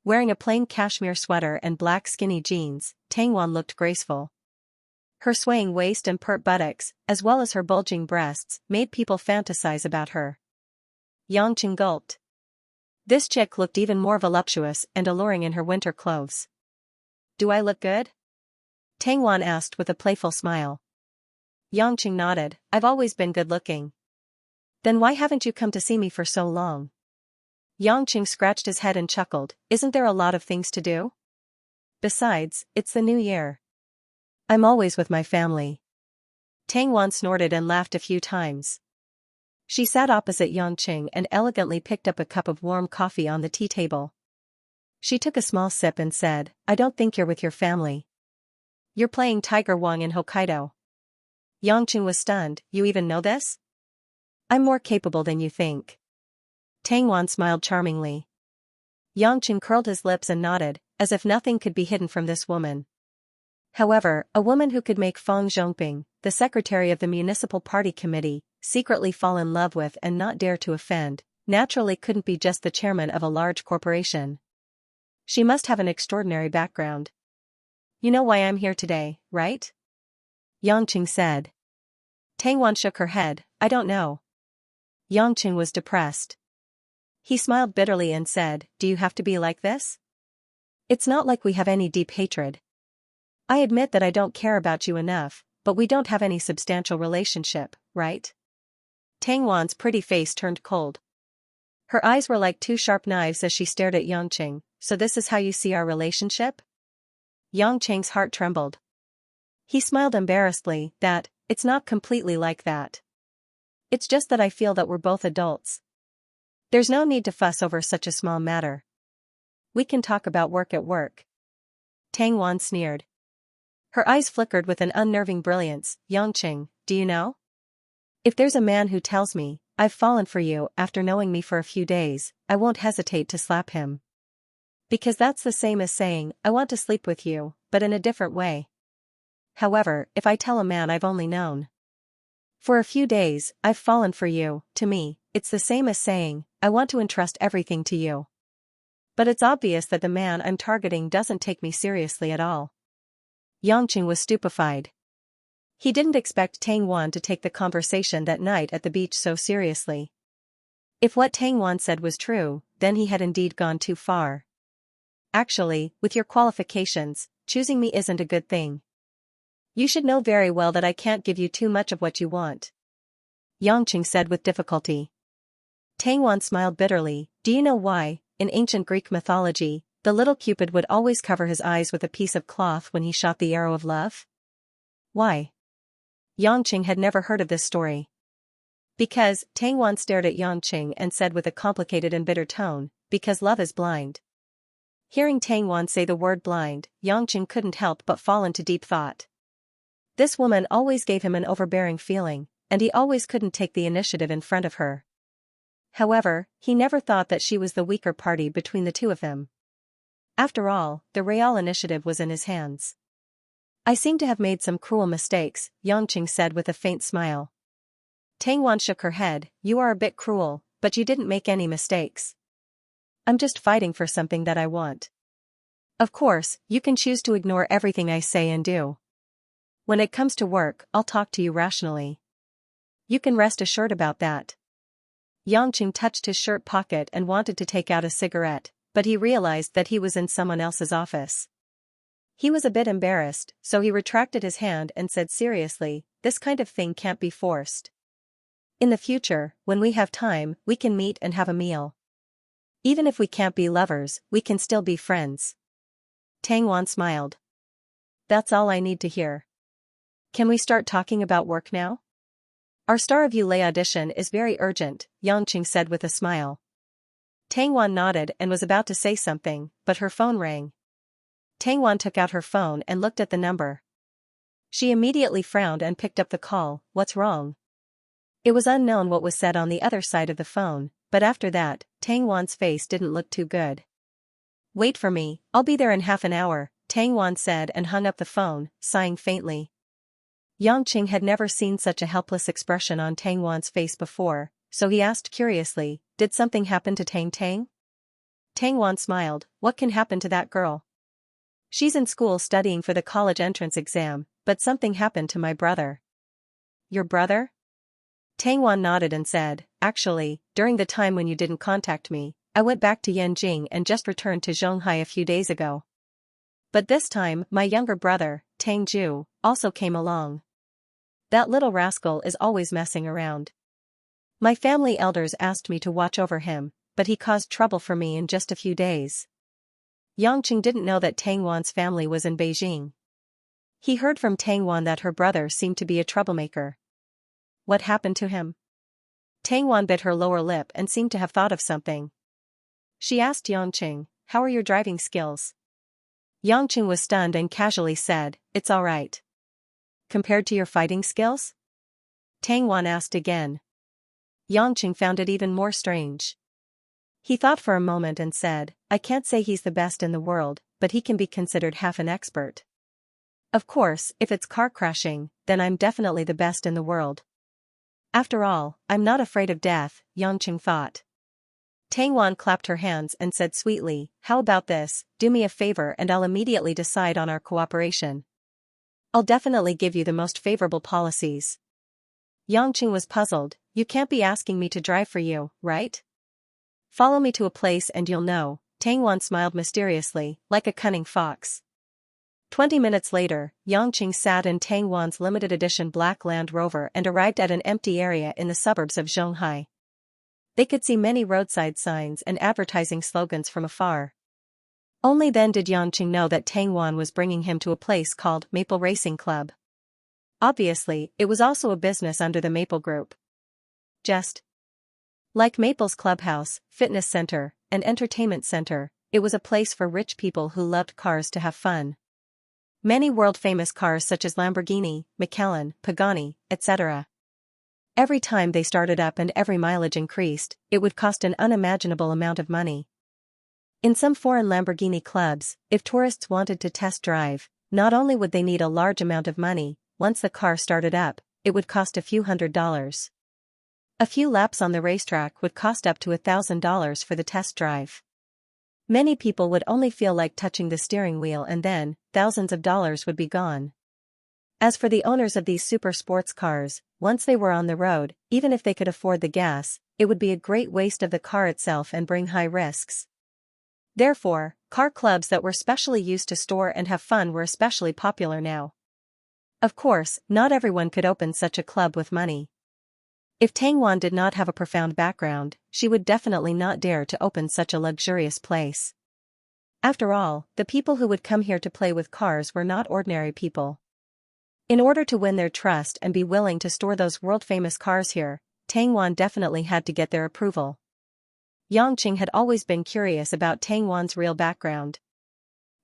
Wearing a plain cashmere sweater and black skinny jeans, Tang Wan looked graceful. Her swaying waist and pert buttocks, as well as her bulging breasts, made people fantasize about her. Yangqing gulped. This chick looked even more voluptuous and alluring in her winter clothes. "Do I look good?" Tang Wan asked with a playful smile. Yangqing nodded. "I've always been good-looking." "Then why haven't you come to see me for so long?" Yangqing scratched his head and chuckled. "Isn't there a lot of things to do? Besides, it's the new year. I'm always with my family." Tang Wan snorted and laughed a few times. She sat opposite Yangqing and elegantly picked up a cup of warm coffee on the tea table. She took a small sip and said, "I don't think you're with your family. You're playing Tiger Wong in Hokkaido." Yangqing was stunned. "You even know this?" "I'm more capable than you think." Tang Wan smiled charmingly. Yangqing curled his lips and nodded, as if nothing could be hidden from this woman. However, a woman who could make Feng Zhongping, the secretary of the municipal party committee, secretly fall in love with and not dare to offend, naturally couldn't be just the chairman of a large corporation. She must have an extraordinary background. "You know why I'm here today, right?" Yangqing said. Tang Wan shook her head. "I don't know." Yangqing was depressed. He smiled bitterly and said, "Do you have to be like this? It's not like we have any deep hatred. I admit that I don't care about you enough, but we don't have any substantial relationship, right?" Tang Wan's pretty face turned cold. Her eyes were like two sharp knives as she stared at Yangqing. "So this is how you see our relationship?" Yangqing's heart trembled. He smiled embarrassedly. It's not completely like that. It's just that I feel that we're both adults. There's no need to fuss over such a small matter. We can talk about work at work." Tang Wan sneered. Her eyes flickered with an unnerving brilliance. "Yangqing, do you know? If there's a man who tells me, I've fallen for you after knowing me for a few days, I won't hesitate to slap him. Because that's the same as saying, I want to sleep with you, but in a different way. However, if I tell a man I've only known for a few days, I've fallen for you, to me, it's the same as saying, I want to entrust everything to you. But it's obvious that the man I'm targeting doesn't take me seriously at all." Yangqing was stupefied. He didn't expect Tang Wan to take the conversation that night at the beach so seriously. If what Tang Wan said was true, then he had indeed gone too far. "Actually, with your qualifications, choosing me isn't a good thing. You should know very well that I can't give you too much of what you want," Yangqing said with difficulty. Tang Wan smiled bitterly. "Do you know why, in ancient Greek mythology, the little Cupid would always cover his eyes with a piece of cloth when he shot the arrow of love?" "Why?" Yangqing had never heard of this story. "Because," Tang Wan stared at Yangqing and said with a complicated and bitter tone, "because love is blind." Hearing Tang Wan say the word blind, Yangqing couldn't help but fall into deep thought. This woman always gave him an overbearing feeling, and he always couldn't take the initiative in front of her. However, he never thought that she was the weaker party between the two of them. After all, the real initiative was in his hands. I seem to have made some cruel mistakes, Xianxia said with a faint smile. Tang Wan shook her head. You are a bit cruel, but you didn't make any mistakes. I'm just fighting for something that I want. Of course, you can choose to ignore everything I say and do. When it comes to work, I'll talk to you rationally. You can rest assured about that. Xianxia touched his shirt pocket and wanted to take out a cigarette, but he realized that he was in someone else's office. He was a bit embarrassed, so he retracted his hand and said seriously, this kind of thing can't be forced. In the future, when we have time, we can meet and have a meal. Even if we can't be lovers, we can still be friends. Tang Wan smiled. That's all I need to hear. Can we start talking about work now? Our Star of Ulay audition is very urgent, Xianxia said with a smile. Tang Wan nodded and was about to say something, but her phone rang. Tang Wan took out her phone and looked at the number. She immediately frowned and picked up the call. What's wrong? It was unknown what was said on the other side of the phone, but after that, Tang Wan's face didn't look too good. Wait for me, I'll be there in half an hour, Tang Wan said and hung up the phone, sighing faintly. Xianxia had never seen such a helpless expression on Tang Wan's face before, so he asked curiously, did something happen to Tang Tang? Tang Wan smiled, what can happen to that girl? She's in school studying for the college entrance exam, but something happened to my brother. Your brother? Tang Wan nodded and said, actually, during the time when you didn't contact me, I went back to Yanjing and just returned to Zhonghai a few days ago. But this time, my younger brother, Tang Ju, also came along. That little rascal is always messing around. My family elders asked me to watch over him, but he caused trouble for me in just a few days. Xianxia didn't know that Tang Wan's family was in Beijing. He heard from Tang Wan that her brother seemed to be a troublemaker. What happened to him? Tang Wan bit her lower lip and seemed to have thought of something. She asked Xianxia, how are your driving skills? Xianxia was stunned and casually said, it's all right. Compared to your fighting skills? Tang Wan asked again. Xianxia found it even more strange. He thought for a moment and said, I can't say he's the best in the world, but he can be considered half an expert. Of course, if it's car crashing, then I'm definitely the best in the world. After all, I'm not afraid of death, Xianxia thought. Tang Wan clapped her hands and said sweetly, how about this, do me a favor and I'll immediately decide on our cooperation. I'll definitely give you the most favorable policies. Xianxia was puzzled, you can't be asking me to drive for you, right? Follow me to a place and you'll know, Tang Wan smiled mysteriously, like a cunning fox. 20 minutes later, Xianxia sat in Tang Wan's limited edition black Land Rover and arrived at an empty area in the suburbs of Zhonghai. They could see many roadside signs and advertising slogans from afar. Only then did Xianxia know that Tang Wan was bringing him to a place called Maple Racing Club. Obviously, it was also a business under the Maple Group. Just like Maple's clubhouse, fitness center, and entertainment center, it was a place for rich people who loved cars to have fun. Many world-famous cars such as Lamborghini, Macallan, Pagani, etc. Every time they started up and every mileage increased, it would cost an unimaginable amount of money. In some foreign Lamborghini clubs, if tourists wanted to test drive, not only would they need a large amount of money, once the car started up, it would cost a few $100s. A few laps on the racetrack would cost up to $1,000 for the test drive. Many people would only feel like touching the steering wheel and then, thousands of dollars would be gone. As for the owners of these super sports cars, once they were on the road, even if they could afford the gas, it would be a great waste of the car itself and bring high risks. Therefore, car clubs that were specially used to store and have fun were especially popular now. Of course, not everyone could open such a club with money. If Tang Wan did not have a profound background, she would definitely not dare to open such a luxurious place. After all, the people who would come here to play with cars were not ordinary people. In order to win their trust and be willing to store those world-famous cars here, Tang Wan definitely had to get their approval. Xianxia had always been curious about Tang Wan's real background.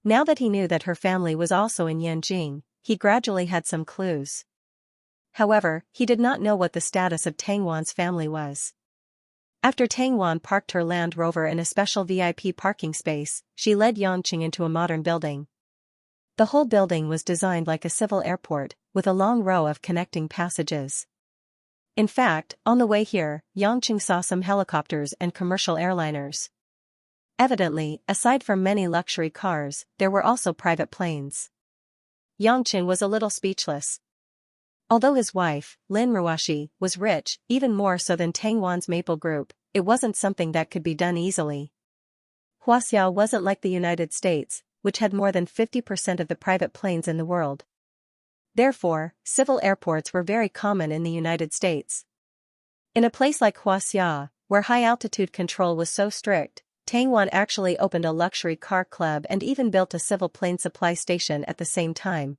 Now that he knew that her family was also in Yanjing, he gradually had some clues. However, he did not know what the status of Tang Wan's family was. After Tang Wan parked her Land Rover in a special VIP parking space, she led Yangqing into a modern building. The whole building was designed like a civil airport, with a long row of connecting passages. In fact, on the way here, Yangqing saw some helicopters and commercial airliners. Evidently, aside from many luxury cars, there were also private planes. Yangqing was a little speechless. Although his wife, Lin Ruoxi, was rich, even more so than Tang Wan's Maple Group, it wasn't something that could be done easily. Huaxiao wasn't like the United States, which had more than 50% of the private planes in the world. Therefore, civil airports were very common in the United States. In a place like Huaxia, where high-altitude control was so strict, Tang Wan actually opened a luxury car club and even built a civil plane supply station at the same time.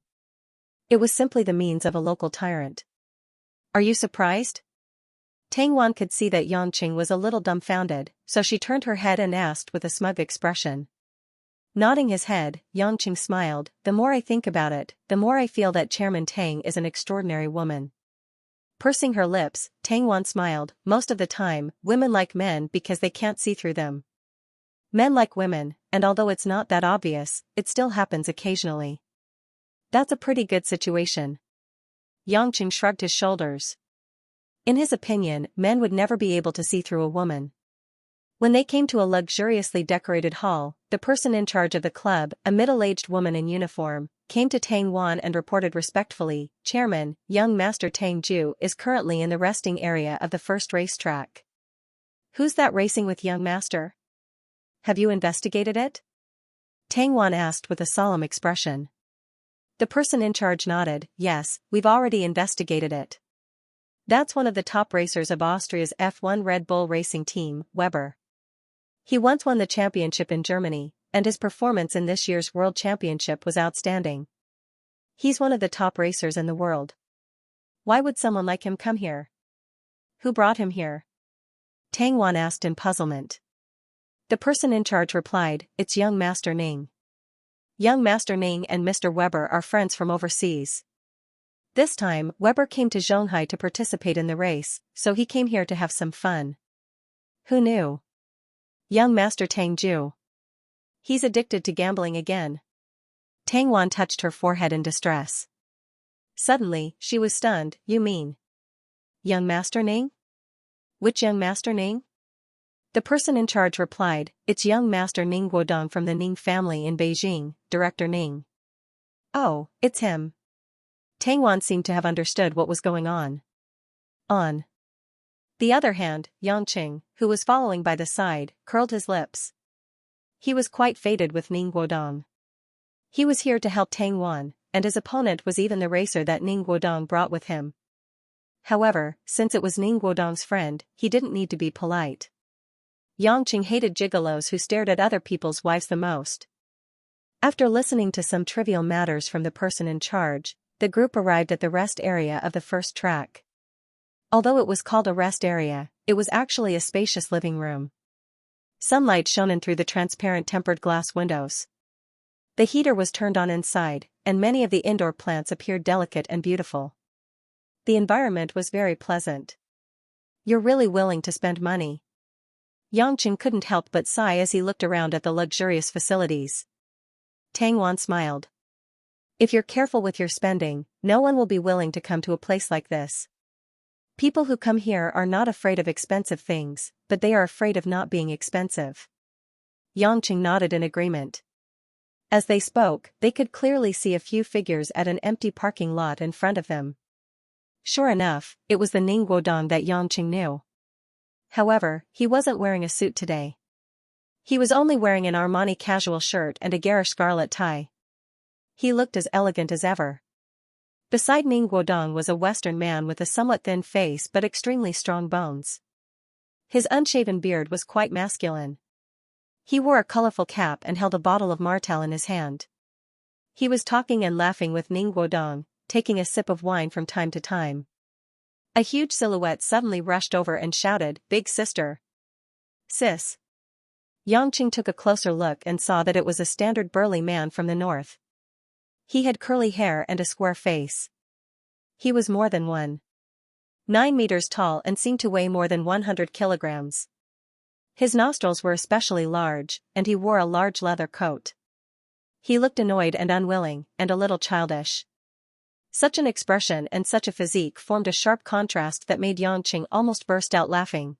It was simply the means of a local tyrant. Are you surprised? Tang Wan could see that Yangqing was a little dumbfounded, so she turned her head and asked with a smug expression. Nodding his head, Yangqing smiled. The more I think about it, the more I feel that Chairman Tang is an extraordinary woman. Pursing her lips, Tang Wan smiled. Most of the time, women like men because they can't see through them. Men like women, and although it's not that obvious, it still happens occasionally. That's a pretty good situation. Yangqing shrugged his shoulders. In his opinion, men would never be able to see through a woman. When they came to a luxuriously decorated hall, the person in charge of the club, a middle-aged woman in uniform, came to Tang Wan and reported respectfully, "Chairman, young Master Tang Ju is currently in the resting area of the first racetrack." "Who's that racing with young Master? Have you investigated it?" Tang Wan asked with a solemn expression. The person in charge nodded. "Yes, we've already investigated it. That's one of the top racers of Austria's F1 Red Bull racing team, Weber. He once won the championship in Germany, and his performance in this year's World Championship was outstanding. He's one of the top racers in the world. Why would someone like him come here? Who brought him here?" Tang Wan asked in puzzlement. The person in charge replied, "It's young Master Ning. Young Master Ning and Mr. Weber are friends from overseas. This time, Weber came to Shanghai to participate in the race, so he came here to have some fun." "Who knew? Young Master Tang Ju. He's addicted to gambling again." Tang Wan touched her forehead in distress. Suddenly, she was stunned. "You mean young Master Ning? Which young Master Ning?" The person in charge replied, "It's young Master Ning Guodong from the Ning family in Beijing, Director Ning." "Oh, it's him." Tang Wan seemed to have understood what was going on. On the other hand, Yangqing, who was following by the side, curled his lips. He was quite fated with Ning Guodong. He was here to help Tang Wan, and his opponent was even the racer that Ning Guodong brought with him. However, since it was Ning Guodong's friend, he didn't need to be polite. Yangqing hated gigolos who stared at other people's wives the most. After listening to some trivial matters from the person in charge, the group arrived at the rest area of the first track. Although it was called a rest area, it was actually a spacious living room. Sunlight shone in through the transparent tempered glass windows. The heater was turned on inside, and many of the indoor plants appeared delicate and beautiful. The environment was very pleasant. "You're really willing to spend money." Yangqing couldn't help but sigh as he looked around at the luxurious facilities. Tang Wan smiled. "If you're careful with your spending, no one will be willing to come to a place like this. People who come here are not afraid of expensive things, but they are afraid of not being expensive." Yangqing nodded in agreement. As they spoke, they could clearly see a few figures at an empty parking lot in front of them. Sure enough, it was the Ning Guodong that Yangqing knew. However, he wasn't wearing a suit today. He was only wearing an Armani casual shirt and a garish scarlet tie. He looked as elegant as ever. Beside Ning Guodong was a Western man with a somewhat thin face but extremely strong bones. His unshaven beard was quite masculine. He wore a colorful cap and held a bottle of Martell in his hand. He was talking and laughing with Ning Guodong, taking a sip of wine from time to time. A huge silhouette suddenly rushed over and shouted, "Big sister! Sis!" Yangqing took a closer look and saw that it was a standard burly man from the north. He had curly hair and a square face. He was more than 1.9 meters tall and seemed to weigh more than 100 kilograms. His nostrils were especially large, and he wore a large leather coat. He looked annoyed and unwilling, and a little childish. Such an expression and such a physique formed a sharp contrast that made Yangqing almost burst out laughing.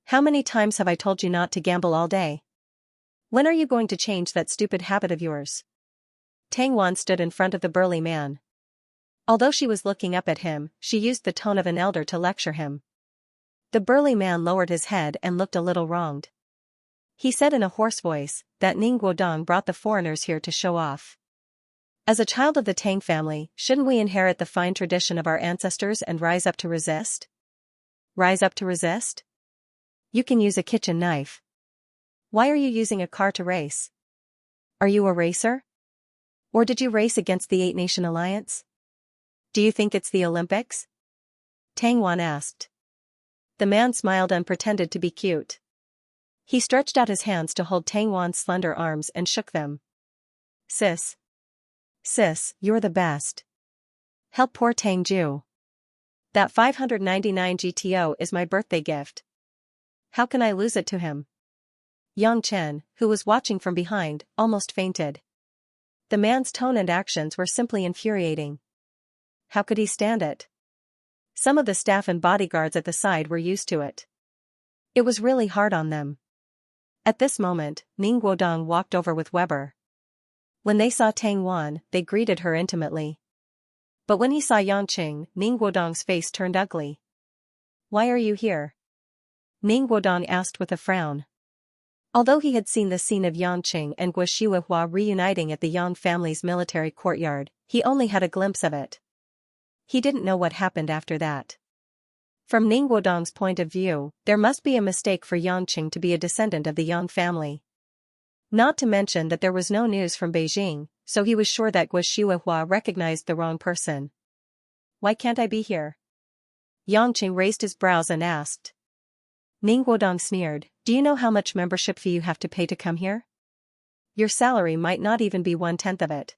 "How many times have I told you not to gamble all day? When are you going to change that stupid habit of yours?" Tang Wan stood in front of the burly man. Although she was looking up at him, she used the tone of an elder to lecture him. The burly man lowered his head and looked a little wronged. He said in a hoarse voice that Ning Guodong brought the foreigners here to show off. "As a child of the Tang family, shouldn't we inherit the fine tradition of our ancestors and rise up to resist?" "Rise up to resist? You can use a kitchen knife. Why are you using a car to race? Are you a racer? Or did you race against the Eight-Nation Alliance? Do you think it's the Olympics?" Tang Wan asked. The man smiled and pretended to be cute. He stretched out his hands to hold Tang Wan's slender arms and shook them. Sis, you're the best. Help poor Tang Ju. That 599 GTO is my birthday gift. How can I lose it to him?" Yang Chen, who was watching from behind, almost fainted. The man's tone and actions were simply infuriating. How could he stand it? Some of the staff and bodyguards at the side were used to it. It was really hard on them. At this moment, Ning Guodong walked over with Weber. When they saw Tang Wan, they greeted her intimately. But when he saw Yangqing, Ning Guodong's face turned ugly. "Why are you here?" Ning Guodong asked with a frown. Although he had seen the scene of Yangqing and Guo Shihuahua reuniting at the Yang family's military courtyard, he only had a glimpse of it. He didn't know what happened after that. From Ning Guodong's point of view, there must be a mistake for Yangqing to be a descendant of the Yang family. Not to mention that there was no news from Beijing, so he was sure that Guo Shihuahua recognized the wrong person. "Why can't I be here?" Yangqing raised his brows and asked. Ning Guodong sneered, "Do you know how much membership fee you have to pay to come here? Your salary might not even be 1/10 of it."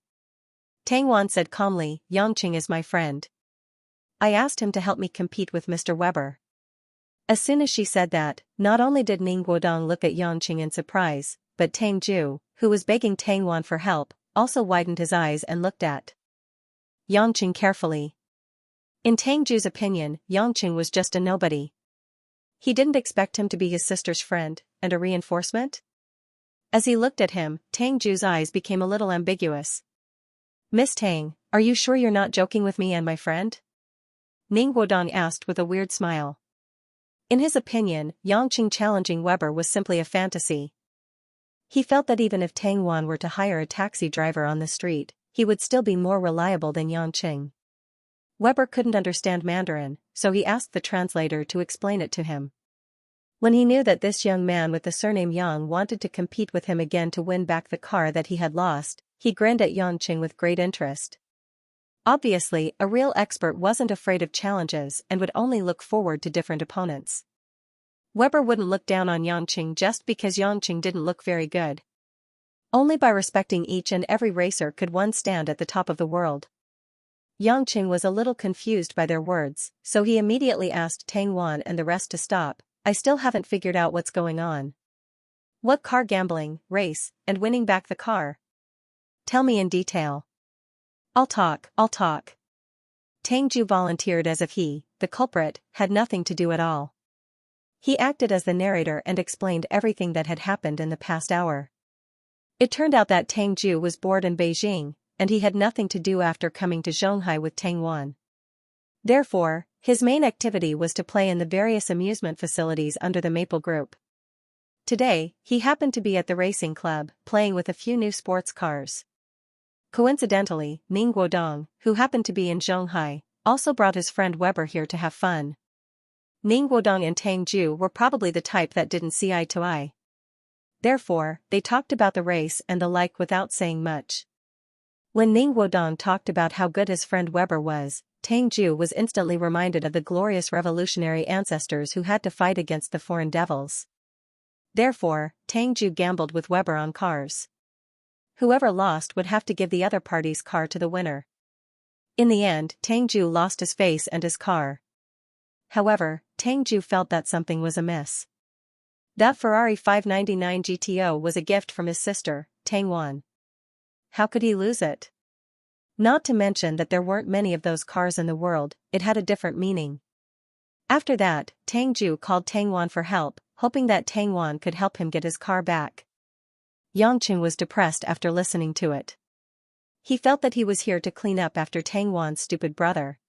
Tang Wan said calmly, "Yangqing is my friend. I asked him to help me compete with Mr. Weber." As soon as she said that, not only did Ning Guodong look at Yangqing in surprise, but Tang Ju, who was begging Tang Wan for help, also widened his eyes and looked at Yangqing carefully. In Tang Ju's opinion, Yangqing was just a nobody. He didn't expect him to be his sister's friend, and a reinforcement? As he looked at him, Tang Ju's eyes became a little ambiguous. "Miss Tang, are you sure you're not joking with me and my friend?" Ning Guodong asked with a weird smile. In his opinion, Yangqing challenging Weber was simply a fantasy. He felt that even if Tang Wan were to hire a taxi driver on the street, he would still be more reliable than Yangqing. Weber couldn't understand Mandarin, so he asked the translator to explain it to him. When he knew that this young man with the surname Yang wanted to compete with him again to win back the car that he had lost, he grinned at Yangqing with great interest. Obviously, a real expert wasn't afraid of challenges and would only look forward to different opponents. Weber wouldn't look down on Yangqing just because Yangqing didn't look very good. Only by respecting each and every racer could one stand at the top of the world. Yangqing was a little confused by their words, so he immediately asked Tang Wan and the rest to stop. "I still haven't figured out what's going on. What car gambling, race, and winning back the car? Tell me in detail." I'll talk. Tang Ju volunteered as if he, the culprit, had nothing to do at all. He acted as the narrator and explained everything that had happened in the past hour. It turned out that Tang Ju was bored in Beijing, and he had nothing to do after coming to Zhonghai with Tang Wan. Therefore, his main activity was to play in the various amusement facilities under the Maple Group. Today, he happened to be at the racing club, playing with a few new sports cars. Coincidentally, Ning Guodong, who happened to be in Zhonghai, also brought his friend Weber here to have fun. Ning Guodong and Tang Ju were probably the type that didn't see eye to eye. Therefore, they talked about the race and the like without saying much. When Ning Guodong talked about how good his friend Weber was, Tang Ju was instantly reminded of the glorious revolutionary ancestors who had to fight against the foreign devils. Therefore, Tang Ju gambled with Weber on cars. Whoever lost would have to give the other party's car to the winner. In the end, Tang Ju lost his face and his car. However, Tang Ju felt that something was amiss. That Ferrari 599 GTO was a gift from his sister, Tang Wan. How could he lose it? Not to mention that there weren't many of those cars in the world, it had a different meaning. After that, Tang Ju called Tang Wan for help, hoping that Tang Wan could help him get his car back. Yangqing was depressed after listening to it. He felt that he was here to clean up after Tang Wan's stupid brother.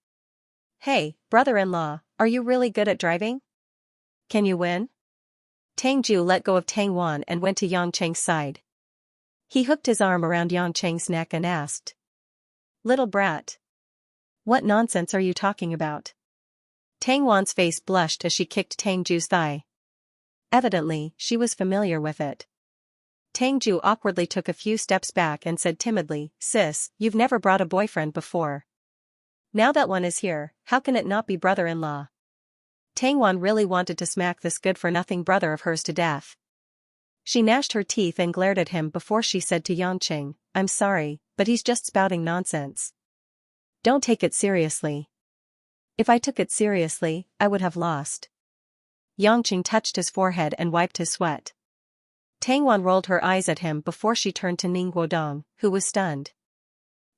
Hey, brother-in-law, are you really good at driving? Can you win? Tang Ju let go of Tang Wan and went to Yangqing's side. He hooked his arm around Yangqing's neck and asked. Little brat. What nonsense are you talking about? Tang Wan's face blushed as she kicked Tang Ju's thigh. Evidently, she was familiar with it. Tang Ju awkwardly took a few steps back and said timidly, Sis, you've never brought a boyfriend before. Now that one is here, how can it not be brother-in-law? Tang Wan really wanted to smack this good-for-nothing brother of hers to death. She gnashed her teeth and glared at him before she said to Yangqing, I'm sorry, but he's just spouting nonsense. Don't take it seriously. If I took it seriously, I would have lost. Yangqing touched his forehead and wiped his sweat. Tang Wan rolled her eyes at him before she turned to Ning Guodong, who was stunned.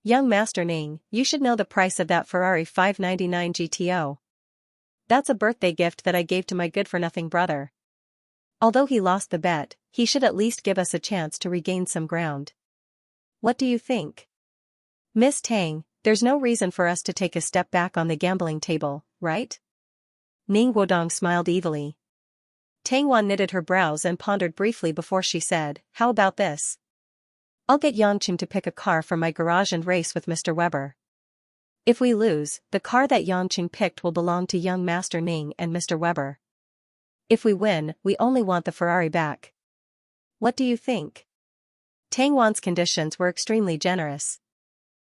Young Master Ning, you should know the price of that Ferrari 599 GTO. That's a birthday gift that I gave to my good-for-nothing brother. Although he lost the bet, he should at least give us a chance to regain some ground. What do you think? Miss Tang, there's no reason for us to take a step back on the gambling table, right? Ning Guodong smiled evilly. Tang Wan knitted her brows and pondered briefly before she said, How about this? I'll get Yangqing to pick a car from my garage and race with Mr. Weber. If we lose, the car that Yangqing picked will belong to young Master Ning and Mr. Weber. If we win, we only want the Ferrari back. What do you think? Tang Wan's conditions were extremely generous.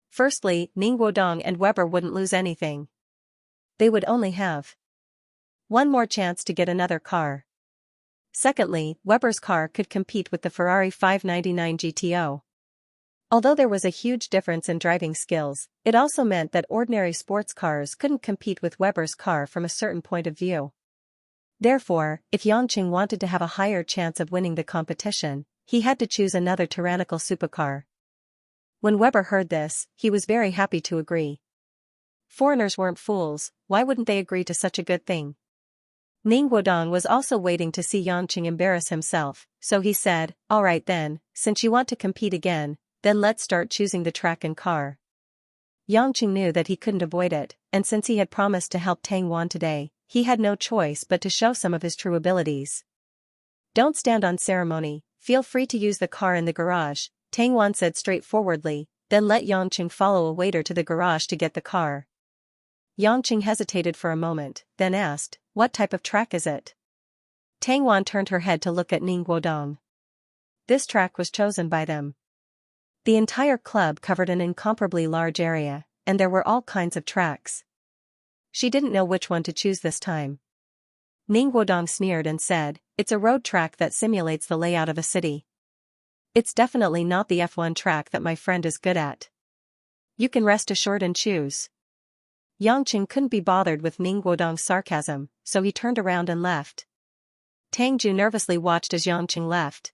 Firstly, Ning Guodong and Weber wouldn't lose anything. They would only have one more chance to get another car. Secondly, Weber's car could compete with the Ferrari 599 GTO. Although there was a huge difference in driving skills, it also meant that ordinary sports cars couldn't compete with Weber's car from a certain point of view. Therefore, if Yangqing wanted to have a higher chance of winning the competition, he had to choose another tyrannical supercar. When Weber heard this, he was very happy to agree. Foreigners weren't fools, why wouldn't they agree to such a good thing? Ning Guodong was also waiting to see Yangqing embarrass himself, so he said, All right then, since you want to compete again, then let's start choosing the track and car. Yangqing knew that he couldn't avoid it, and since he had promised to help Tang Wan today, he had no choice but to show some of his true abilities. Don't stand on ceremony, feel free to use the car in the garage, Tang Wan said straightforwardly, then let Yangqing follow a waiter to the garage to get the car. Yangqing hesitated for a moment, then asked, What type of track is it? Tang Wan turned her head to look at Ning Guodong. This track was chosen by them. The entire club covered an incomparably large area, and there were all kinds of tracks. She didn't know which one to choose this time. Ning Guodong sneered and said, It's a road track that simulates the layout of a city. It's definitely not the F1 track that my friend is good at. You can rest assured and choose. Yangqing couldn't be bothered with Ning Guodong's sarcasm, so he turned around and left. Tang Ju nervously watched as Yangqing left.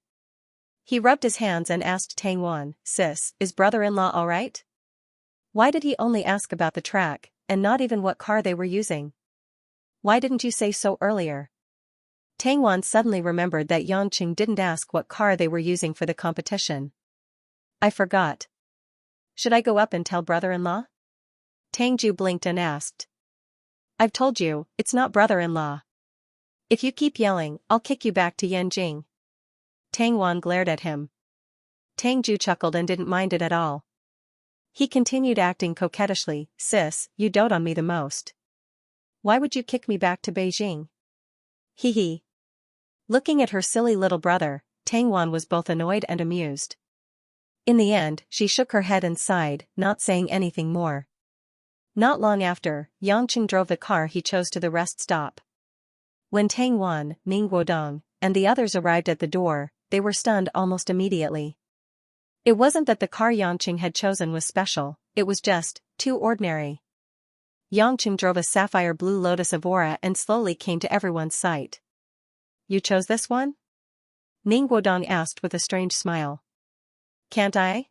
He rubbed his hands and asked Tang Wan, Sis, is brother-in-law alright? Why did he only ask about the track, and not even what car they were using? Why didn't you say so earlier? Tang Wan suddenly remembered that Yangqing didn't ask what car they were using for the competition. I forgot. Should I go up and tell brother-in-law? Tang Ju blinked and asked. I've told you, it's not brother-in-law. If you keep yelling, I'll kick you back to Yanjing. Tang Wan glared at him. Tang Ju chuckled and didn't mind it at all. He continued acting coquettishly, Sis, you dote on me the most. Why would you kick me back to Beijing? Hee hee. Looking at her silly little brother, Tang Wan was both annoyed and amused. In the end, she shook her head and sighed, not saying anything more. Not long after, Yangqing drove the car he chose to the rest stop. When Tang Wan, Ning Guodong, and the others arrived at the door, they were stunned almost immediately. It wasn't that the car Yangqing had chosen was special, it was just too ordinary. Yangqing drove a sapphire blue Lotus Evora and slowly came to everyone's sight. You chose this one? Ning Guodong asked with a strange smile. Can't I?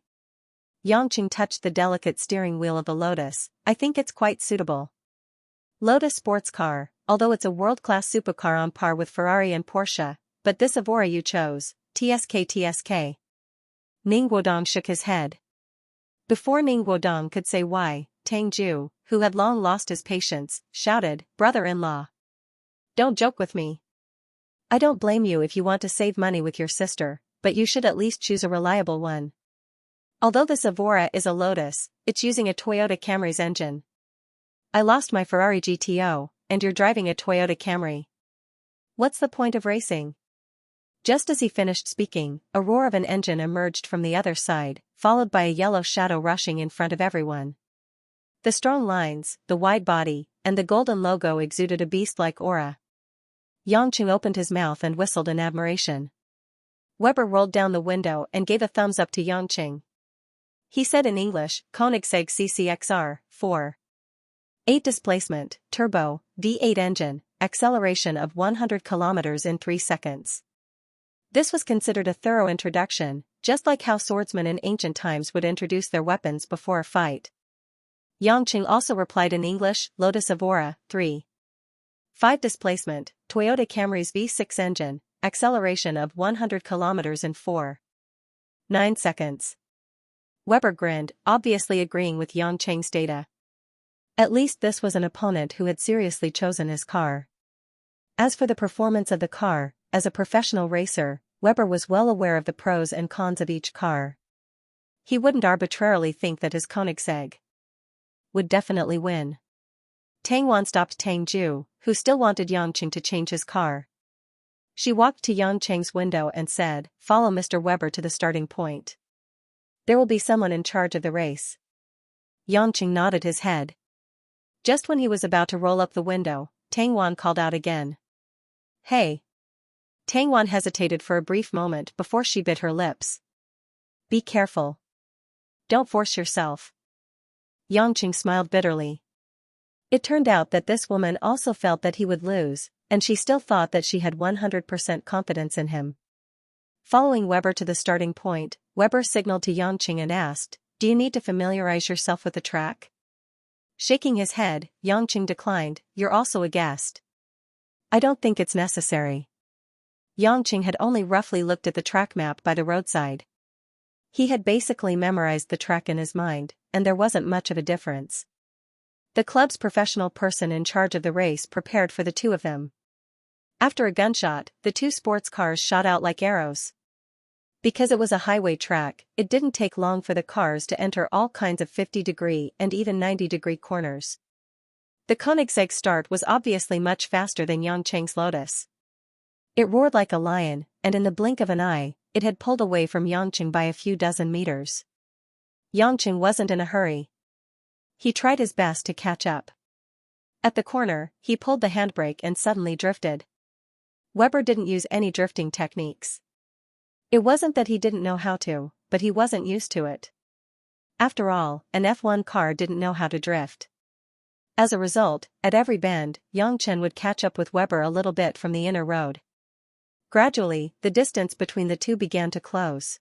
Yangqing touched the delicate steering wheel of the Lotus. I think it's quite suitable. Lotus sports car, although it's a world-class supercar on par with Ferrari and Porsche, but this Evora you chose, TSK. Ning Guodong shook his head. Before Ning Guodong could say why, Tang Ju, who had long lost his patience, shouted, "Brother-in-law! Don't joke with me. I don't blame you if you want to save money with your sister, but you should at least choose a reliable one. Although this Evora is a Lotus, it's using a Toyota Camry's engine. I lost my Ferrari GTO, and you're driving a Toyota Camry. What's the point of racing?" Just as he finished speaking, a roar of an engine emerged from the other side, followed by a yellow shadow rushing in front of everyone. The strong lines, the wide body, and the golden logo exuded a beast-like aura. Yangqing opened his mouth and whistled in admiration. Weber rolled down the window and gave a thumbs up to Yangqing. He said in English, "Koenigsegg CCXR, 4. 8 displacement, turbo, V8 engine, acceleration of 100 km in 3 seconds. This was considered a thorough introduction, just like how swordsmen in ancient times would introduce their weapons before a fight. Yangqing also replied in English, "Lotus Evora, 3. 5 displacement, Toyota Camry's V6 engine, acceleration of 100 km in 4.9 seconds. Weber grinned, obviously agreeing with Yangqing's data. At least this was an opponent who had seriously chosen his car. As for the performance of the car, as a professional racer, Weber was well aware of the pros and cons of each car. He wouldn't arbitrarily think that his Koenigsegg would definitely win. Tang Wan stopped Tang Ju, who still wanted Yangqing to change his car. She walked to Yangqing's window and said, "Follow Mr. Weber to the starting point. There will be someone in charge of the race." Yangqing nodded his head. Just when he was about to roll up the window, Tang Wan called out again. "Hey!" Tang Wan hesitated for a brief moment before she bit her lips. "Be careful. Don't force yourself." Yangqing smiled bitterly. It turned out that this woman also felt that he would lose, and she still thought that she had 100% confidence in him. Following Weber to the starting point, Weber signaled to Yangqing and asked, "Do you need to familiarize yourself with the track?" Shaking his head, Yangqing declined, "You're also a guest. I don't think it's necessary." Yangqing had only roughly looked at the track map by the roadside. He had basically memorized the track in his mind, and there wasn't much of a difference. The club's professional person in charge of the race prepared for the two of them. After a gunshot, the two sports cars shot out like arrows. Because it was a highway track, it didn't take long for the cars to enter all kinds of 50-degree and even 90-degree corners. The Koenigsegg start was obviously much faster than Yangqing's Lotus. It roared like a lion, and in the blink of an eye, it had pulled away from Yangqing by a few dozen meters. Yangqing wasn't in a hurry. He tried his best to catch up. At the corner, he pulled the handbrake and suddenly drifted. Weber didn't use any drifting techniques. It wasn't that he didn't know how to, but he wasn't used to it. After all, an F1 car didn't know how to drift. As a result, at every bend, Yangqing would catch up with Weber a little bit from the inner road. Gradually, the distance between the two began to close.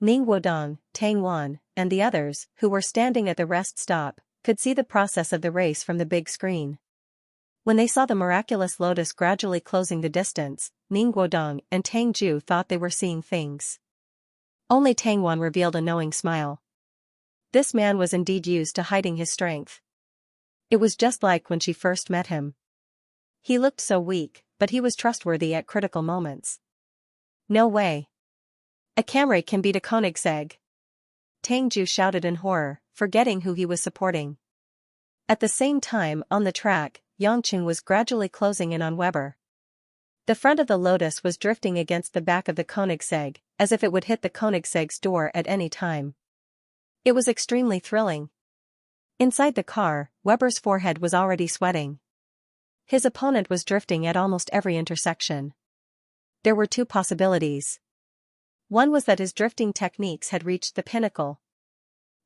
Ning Guodong, Tang Wan, and the others, who were standing at the rest stop, could see the process of the race from the big screen. When they saw the miraculous Lotus gradually closing the distance, Ning Guodong and Tang Ju thought they were seeing things. Only Tang Wan revealed a knowing smile. This man was indeed used to hiding his strength. It was just like when she first met him. He looked so weak, but he was trustworthy at critical moments. "No way. A Camry can beat a Koenigsegg." Tang Ju shouted in horror, forgetting who he was supporting. At the same time, on the track, Yangqing was gradually closing in on Weber. The front of the Lotus was drifting against the back of the Koenigsegg, as if it would hit the Koenigsegg's door at any time. It was extremely thrilling. Inside the car, Weber's forehead was already sweating. His opponent was drifting at almost every intersection. There were two possibilities. One was that his drifting techniques had reached the pinnacle.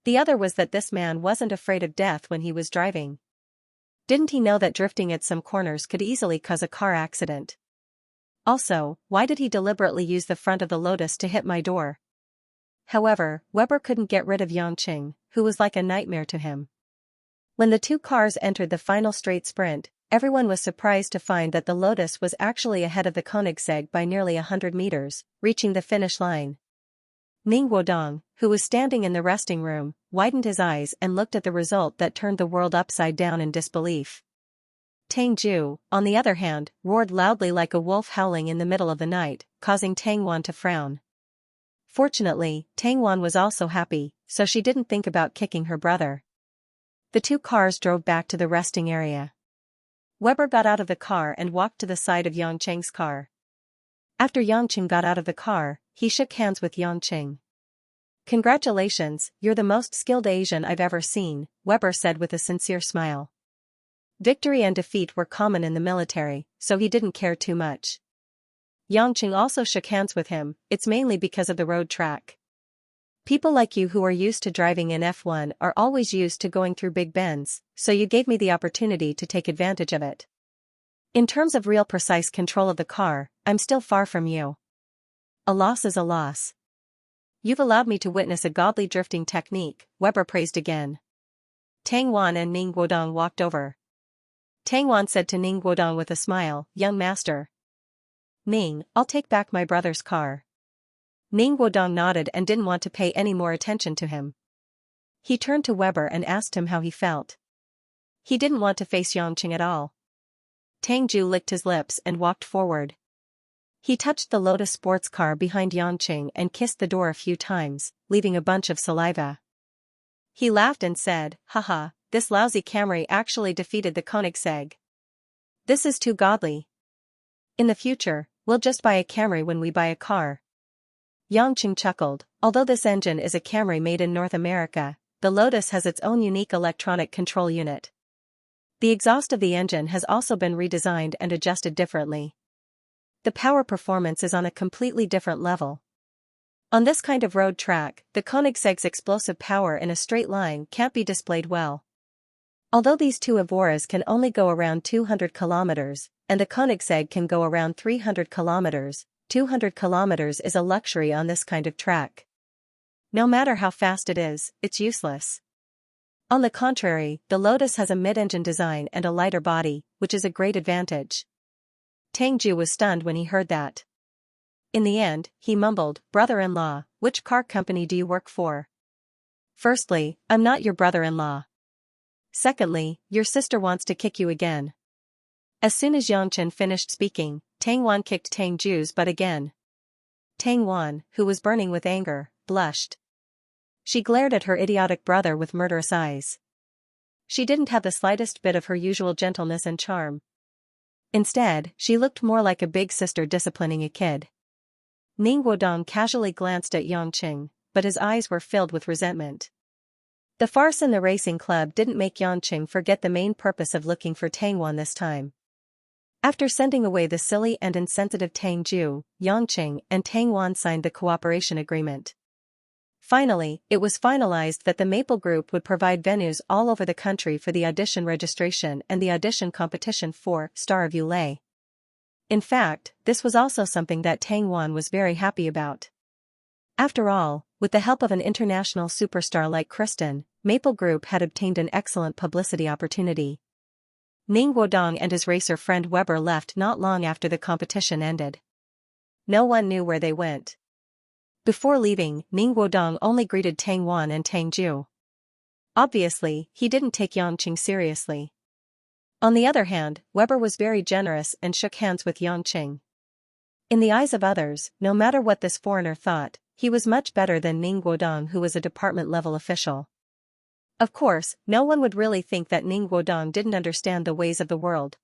The other was that this man wasn't afraid of death when he was driving. Didn't he know that drifting at some corners could easily cause a car accident? Also, why did he deliberately use the front of the Lotus to hit my door? However, Weber couldn't get rid of Yangqing, who was like a nightmare to him. When the two cars entered the final straight sprint, everyone was surprised to find that the Lotus was actually ahead of the Koenigsegg by nearly 100 meters, reaching the finish line. Ning Guodong, who was standing in the resting room, widened his eyes and looked at the result that turned the world upside down in disbelief. Tang Ju, on the other hand, roared loudly like a wolf howling in the middle of the night, causing Tang Wan to frown. Fortunately, Tang Wan was also happy, so she didn't think about kicking her brother. The two cars drove back to the resting area. Weber got out of the car and walked to the side of Yangqing's car. After Yangqing got out of the car, he shook hands with Yangqing. "Congratulations, you're the most skilled Asian I've ever seen," Weber said with a sincere smile. Victory and defeat were common in the military, so he didn't care too much. Yangqing also shook hands with him. "It's mainly because of the road track. People like you who are used to driving in F1 are always used to going through big bends, so you gave me the opportunity to take advantage of it. In terms of real precise control of the car, I'm still far from you. A loss is a loss. You've allowed me to witness a godly drifting technique," Weber praised again. Tang Wan and Ning Guodong walked over. Tang Wan said to Ning Guodong with a smile, "Young master. Ning, I'll take back my brother's car." Ning Guodong nodded and didn't want to pay any more attention to him. He turned to Weber and asked him how he felt. He didn't want to face Yangqing at all. Tang Ju licked his lips and walked forward. He touched the Lotus sports car behind Yangqing and kissed the door a few times, leaving a bunch of saliva. He laughed and said, "Haha, this lousy Camry actually defeated the Koenigsegg. This is too godly. In the future, we'll just buy a Camry when we buy a car." Yangqing chuckled. Although this engine is a Camry made in North America, the Lotus has its own unique electronic control unit. The exhaust of the engine has also been redesigned and adjusted differently. The power performance is on a completely different level. On this kind of road track, the Koenigsegg's explosive power in a straight line can't be displayed well. Although these two Evoras can only go around 200 kilometers, and the Koenigsegg can go around 300 kilometers, 200 kilometers is a luxury on this kind of track. No matter how fast it is, it's useless. On the contrary, the Lotus has a mid-engine design and a lighter body, which is a great advantage. Tang Ju was stunned when he heard that. In the end, he mumbled, "Brother-in-law, which car company do you work for? Firstly, I'm not your brother-in-law. Secondly, your sister wants to kick you again." As soon as Yangqing finished speaking, Tang Wan kicked Tang Ju's butt again. Tang Wan, who was burning with anger, blushed. She glared at her idiotic brother with murderous eyes. She didn't have the slightest bit of her usual gentleness and charm. Instead, she looked more like a big sister disciplining a kid. Ning Guodong casually glanced at Yangqing, but his eyes were filled with resentment. The farce in the racing club didn't make Yangqing forget the main purpose of looking for Tang Wan this time. After sending away the silly and insensitive Tang Ju, Yangqing and Tang Wan signed the cooperation agreement. Finally, it was finalized that the Maple Group would provide venues all over the country for the audition registration and the audition competition for Star of Yulei. In fact, this was also something that Tang Wan was very happy about. After all, with the help of an international superstar like Kristen, Maple Group had obtained an excellent publicity opportunity. Ning Guodong and his racer friend Weber left not long after the competition ended. No one knew where they went. Before leaving, Ning Guodong only greeted Tang Wan and Tang Ju. Obviously, he didn't take Yangqing seriously. On the other hand, Weber was very generous and shook hands with Yangqing. In the eyes of others, no matter what this foreigner thought, he was much better than Ning Guodong, who was a department-level official. Of course, no one would really think that Ning Guodong didn't understand the ways of the world.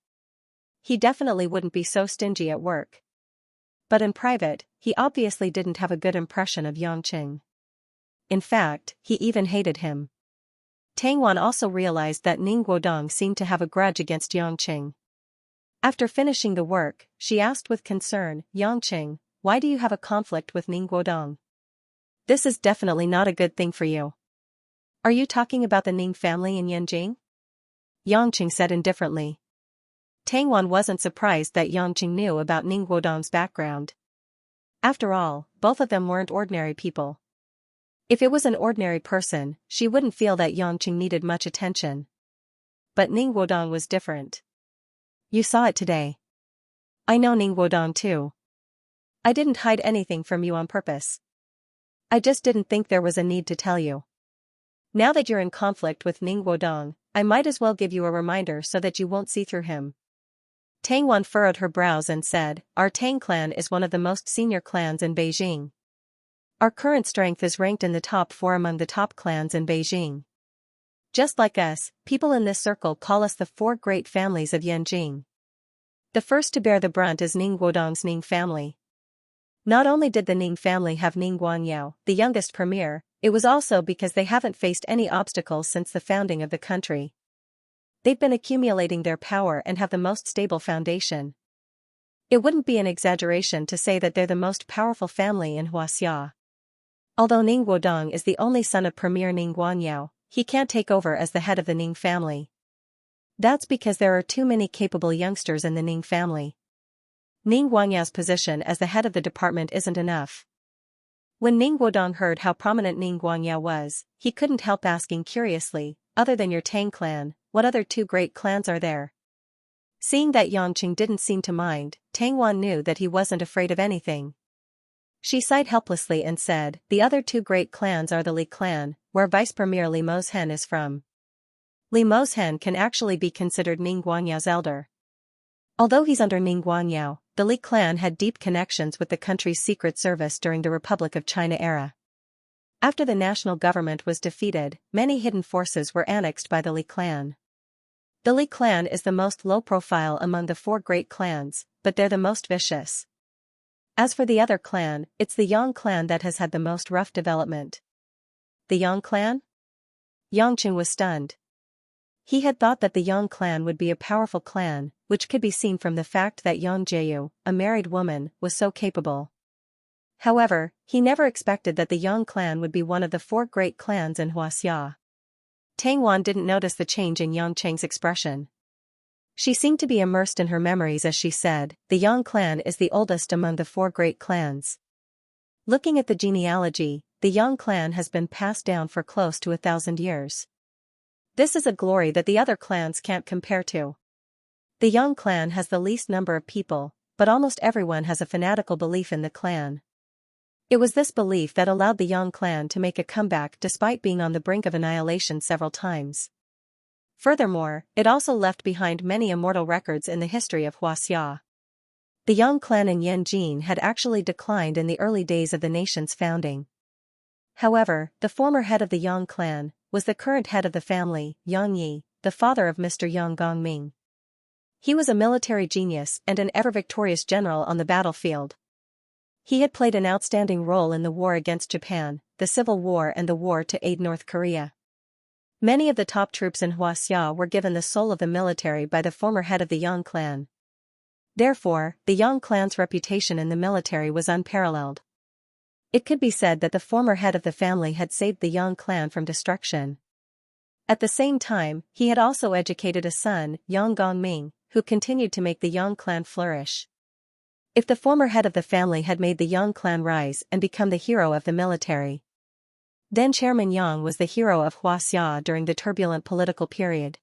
He definitely wouldn't be so stingy at work. But in private, he obviously didn't have a good impression of Yangqing. In fact, he even hated him. Tang Wan also realized that Ning Guodong seemed to have a grudge against Yangqing. After finishing the work, she asked with concern, "Yangqing, why do you have a conflict with Ning Guodong? This is definitely not a good thing for you." Are you talking about the Ning family in Yanjing? Yangqing said indifferently. Tang Wan wasn't surprised that Yangqing knew about Ning Guodong's background. After all, both of them weren't ordinary people. If it was an ordinary person, she wouldn't feel that Yangqing needed much attention. But Ning Guodong was different. You saw it today. I know Ning Guodong too. I didn't hide anything from you on purpose. I just didn't think there was a need to tell you. Now that you're in conflict with Ning Guodong, I might as well give you a reminder so that you won't see through him. Tang Wan furrowed her brows and said, Our Tang clan is one of the most senior clans in Beijing. Our current strength is ranked in the top 4 among the top clans in Beijing. Just like us, people in this circle call us the 4 great families of Yanjing. The first to bear the brunt is Ning Guodong's Ning family. Not only did the Ning family have Ning Guanyao, the youngest premier, it was also because they haven't faced any obstacles since the founding of the country. They've been accumulating their power and have the most stable foundation. It wouldn't be an exaggeration to say that they're the most powerful family in Xianxia. Although Ning Guodong is the only son of Premier Ning Guanyao, he can't take over as the head of the Ning family. That's because there are too many capable youngsters in the Ning family. Ning Guanyao's position as the head of the department isn't enough. When Ning Guodong heard how prominent Ning Guanyao was, he couldn't help asking curiously, other than your Tang clan, what other 2 great clans are there? Seeing that Yangqing didn't seem to mind, Tang Wan knew that he wasn't afraid of anything. She sighed helplessly and said, The other 2 great clans are the Li clan, where Vice Premier Li Mozhen is from. Li Mozhen can actually be considered Ning Guanyao's elder. Although he's under Ning Guanyao, the Li clan had deep connections with the country's secret service during the Republic of China era. After the national government was defeated, many hidden forces were annexed by the Li clan. The Li clan is the most low-profile among the 4 great clans, but they're the most vicious. As for the other clan, it's the Yang clan that has had the most rough development. The Yang clan? Yangqing was stunned. He had thought that the Yang clan would be a powerful clan, which could be seen from the fact that Yang Jieyu, a married woman, was so capable. However, he never expected that the Yang clan would be one of the 4 great clans in Xianxia. Tang Wan didn't notice the change in Yangqing's expression. She seemed to be immersed in her memories as she said, The Yang clan is the oldest among the 4 great clans. Looking at the genealogy, the Yang clan has been passed down for close to 1,000 years. This is a glory that the other clans can't compare to. The Yang clan has the least number of people, but almost everyone has a fanatical belief in the clan. It was this belief that allowed the Yang clan to make a comeback despite being on the brink of annihilation several times. Furthermore, it also left behind many immortal records in the history of Xianxia. The Yang clan in Yanjing had actually declined in the early days of the nation's founding. However, the former head of the Yang clan was the current head of the family, Yang Yi, the father of Mr. Yang Gongming. He was a military genius and an ever-victorious general on the battlefield. He had played an outstanding role in the war against Japan, the Civil War and the war to aid North Korea. Many of the top troops in Xianxia were given the soul of the military by the former head of the Yang clan. Therefore, the Yang clan's reputation in the military was unparalleled. It could be said that the former head of the family had saved the Yang clan from destruction. At the same time, he had also educated a son, Yang Gongming, who continued to make the Yang clan flourish. If the former head of the family had made the Yang clan rise and become the hero of the military, then Chairman Yang was the hero of Xianxia during the turbulent political period.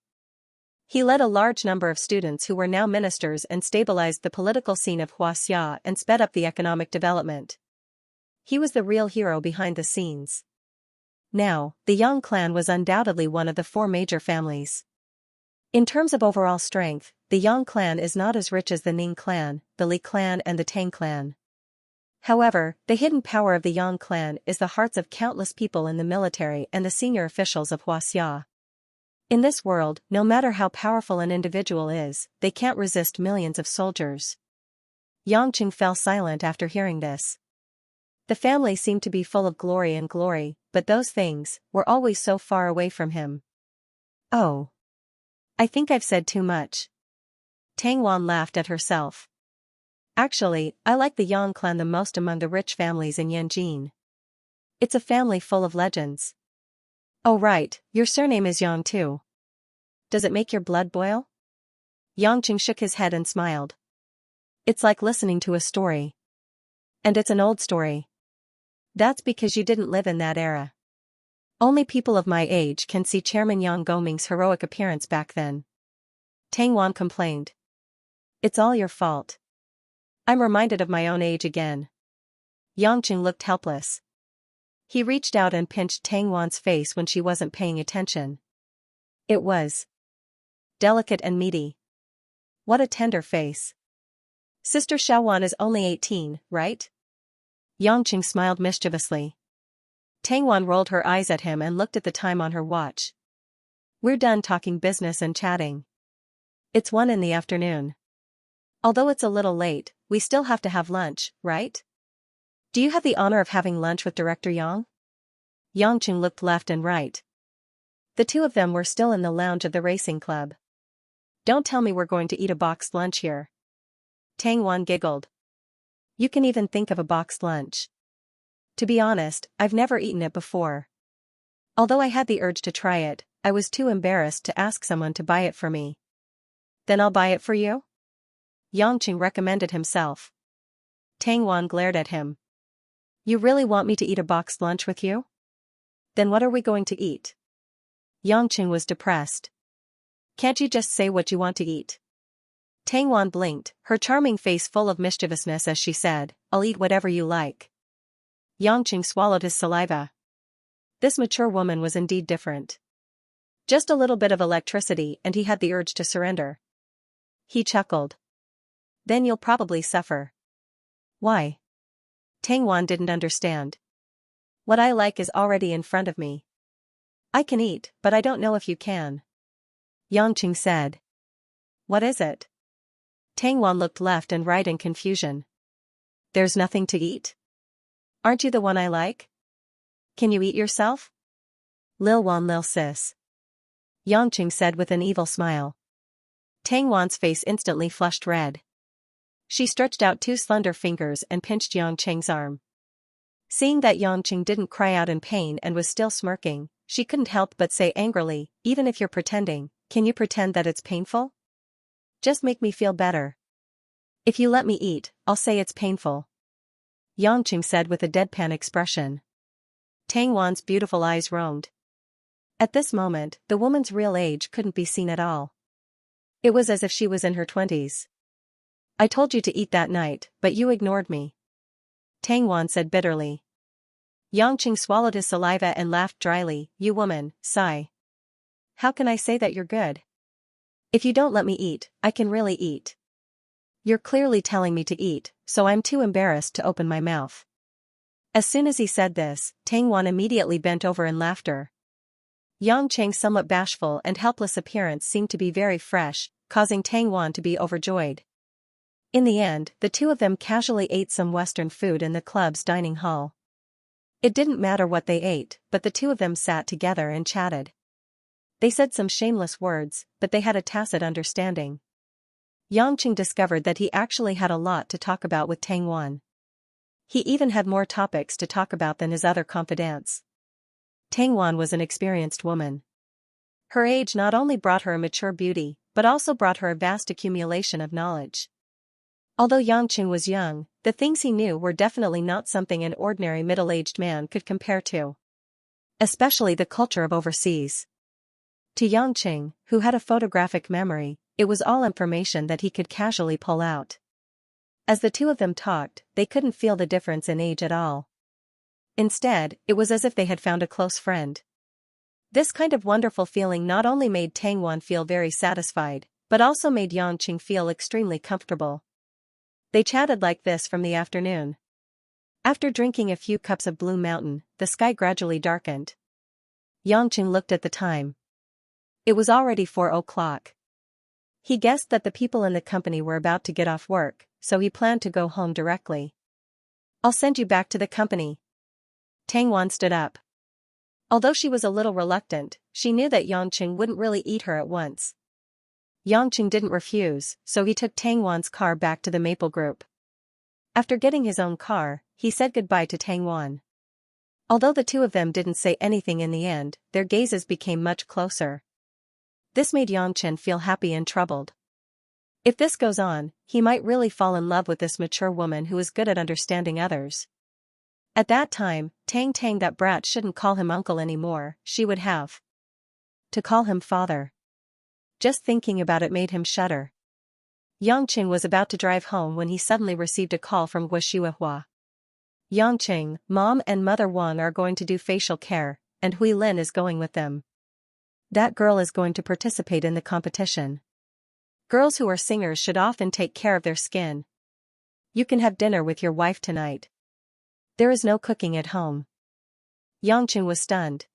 He led a large number of students who were now ministers and stabilized the political scene of Xianxia and sped up the economic development. He was the real hero behind the scenes. Now, the Yang clan was undoubtedly one of the 4 major families. In terms of overall strength, the Yang clan is not as rich as the Ning clan, the Li clan and the Tang clan. However, the hidden power of the Yang clan is the hearts of countless people in the military and the senior officials of Xianxia. In this world, no matter how powerful an individual is, they can't resist millions of soldiers. Yangqing fell silent after hearing this. The family seemed to be full of glory, but those things were always so far away from him. Oh. I think I've said too much. Tang Wan laughed at herself. Actually, I like the Yang clan the most among the rich families in Yanjing. It's a family full of legends. Oh right, your surname is Yang too. Does it make your blood boil? Yangqing shook his head and smiled. It's like listening to a story. And it's an old story. That's because you didn't live in that era. Only people of my age can see Chairman Yang Goming's heroic appearance back then. Tang Wan complained. It's all your fault. I'm reminded of my own age again. Yangqing looked helpless. He reached out and pinched Tang Wan's face when she wasn't paying attention. It was delicate and meaty. What a tender face. Sister Xiaowan is only 18, right? Yangqing smiled mischievously. Tang Wan rolled her eyes at him and looked at the time on her watch. We're done talking business and chatting. It's 1 in the afternoon. Although it's a little late, we still have to have lunch, right? Do you have the honor of having lunch with Director Yang? Yangqing looked left and right. The two of them were still in the lounge of the racing club. Don't tell me we're going to eat a boxed lunch here. Tang Wan giggled. You can even think of a boxed lunch. To be honest, I've never eaten it before. Although I had the urge to try it, I was too embarrassed to ask someone to buy it for me. Then I'll buy it for you? Yangqing recommended himself. Tang Wan glared at him. You really want me to eat a boxed lunch with you? Then what are we going to eat? Yangqing was depressed. Can't you just say what you want to eat? Tang Wan blinked, her charming face full of mischievousness as she said, I'll eat whatever you like. Yangqing swallowed his saliva. This mature woman was indeed different. Just a little bit of electricity and he had the urge to surrender. He chuckled. Then you'll probably suffer. Why? Tang Wan didn't understand. What I like is already in front of me. I can eat, but I don't know if you can. Yangqing said. What is it? Tang Wan looked left and right in confusion. There's nothing to eat? Aren't you the one I like? Can you eat yourself? Lil Wan Lil Sis. Yangqing said with an evil smile. Tang Wan's face instantly flushed red. She stretched out 2 slender fingers and pinched Yangqing's arm. Seeing that Yangqing didn't cry out in pain and was still smirking, she couldn't help but say angrily, even if you're pretending, can you pretend that it's painful? Just make me feel better. If you let me eat, I'll say it's painful. Yangqing said with a deadpan expression. Tang Wan's beautiful eyes roamed. At this moment, the woman's real age couldn't be seen at all. It was as if she was in her 20s. I told you to eat that night, but you ignored me. Tang Wan said bitterly. Yangqing swallowed his saliva and laughed dryly, you woman, sigh. How can I say that you're good? If you don't let me eat, I can really eat. You're clearly telling me to eat, so I'm too embarrassed to open my mouth. As soon as he said this, Tang Wan immediately bent over in laughter. Yangqing's somewhat bashful and helpless appearance seemed to be very fresh, causing Tang Wan to be overjoyed. In the end, the two of them casually ate some Western food in the club's dining hall. It didn't matter what they ate, but the two of them sat together and chatted. They said some shameless words, but they had a tacit understanding. Yangqing discovered that he actually had a lot to talk about with Tang Wan. He even had more topics to talk about than his other confidants. Tang Wan was an experienced woman. Her age not only brought her a mature beauty, but also brought her a vast accumulation of knowledge. Although Yangqing was young, the things he knew were definitely not something an ordinary middle-aged man could compare to. Especially the culture of overseas. To Yangqing, who had a photographic memory, it was all information that he could casually pull out. As the two of them talked, they couldn't feel the difference in age at all. Instead, it was as if they had found a close friend. This kind of wonderful feeling not only made Tang Wan feel very satisfied, but also made Yangqing feel extremely comfortable. They chatted like this from the afternoon. After drinking a few cups of Blue Mountain, the sky gradually darkened. Yangqing looked at the time. It was already 4 o'clock. He guessed that the people in the company were about to get off work, so he planned to go home directly. I'll send you back to the company. Tang Wan stood up. Although she was a little reluctant, she knew that Yangqing wouldn't really eat her at once. Yangqing didn't refuse, so he took Tang Wan's car back to the Maple Group. After getting his own car, he said goodbye to Tang Wan. Although the two of them didn't say anything in the end, their gazes became much closer. This made Yangchen feel happy and troubled. If this goes on, he might really fall in love with this mature woman who is good at understanding others. At that time, Tang Tang, that brat, shouldn't call him uncle anymore, she would have to call him father. Just thinking about it made him shudder. Yangqing was about to drive home when he suddenly received a call from Guo. Yangqing, Mom and Mother Wang are going to do facial care, and Hui Lin is going with them. That girl is going to participate in the competition. Girls who are singers should often take care of their skin. You can have dinner with your wife tonight. There is no cooking at home. Yangqing was stunned.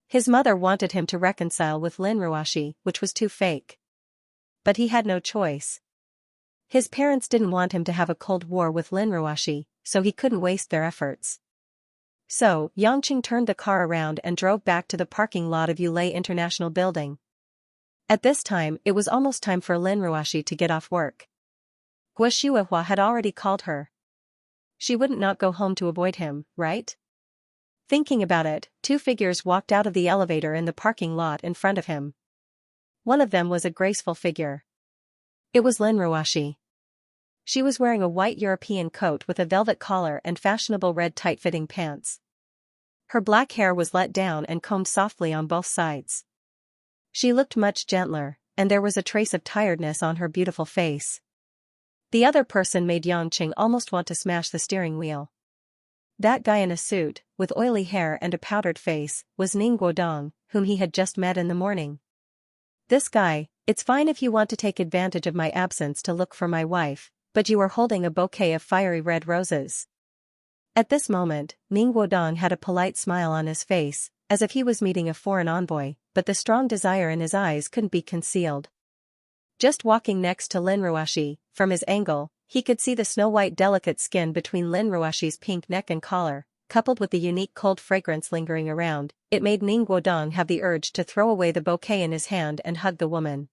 His mother wanted him to reconcile with Lin Ruoxi, which was too fake. But he had no choice. His parents didn't want him to have a cold war with Lin Ruoxi, so he couldn't waste their efforts. So, Yangqing turned the car around and drove back to the parking lot of Yulei International Building. At this time, it was almost time for Lin Ruoxi to get off work. Guo had already called her. She wouldn't not go home to avoid him, right? Thinking about it, two figures walked out of the elevator in the parking lot in front of him. One of them was a graceful figure. It was Lin Ruoxi. She was wearing a white European coat with a velvet collar and fashionable red tight-fitting pants. Her black hair was let down and combed softly on both sides. She looked much gentler, and there was a trace of tiredness on her beautiful face. The other person made Yangqing almost want to smash the steering wheel. That guy in a suit, with oily hair and a powdered face, was Ning Guodong, whom he had just met in the morning. This guy, it's fine if you want to take advantage of my absence to look for my wife, but you are holding a bouquet of fiery red roses. At this moment, Ning Guodong had a polite smile on his face, as if he was meeting a foreign envoy, but the strong desire in his eyes couldn't be concealed. Just walking next to Lin Ruoxi, from his angle, he could see the snow-white delicate skin between Lin Ruoxi's pink neck and collar, coupled with the unique cold fragrance lingering around. It made Ning Guodong have the urge to throw away the bouquet in his hand and hug the woman.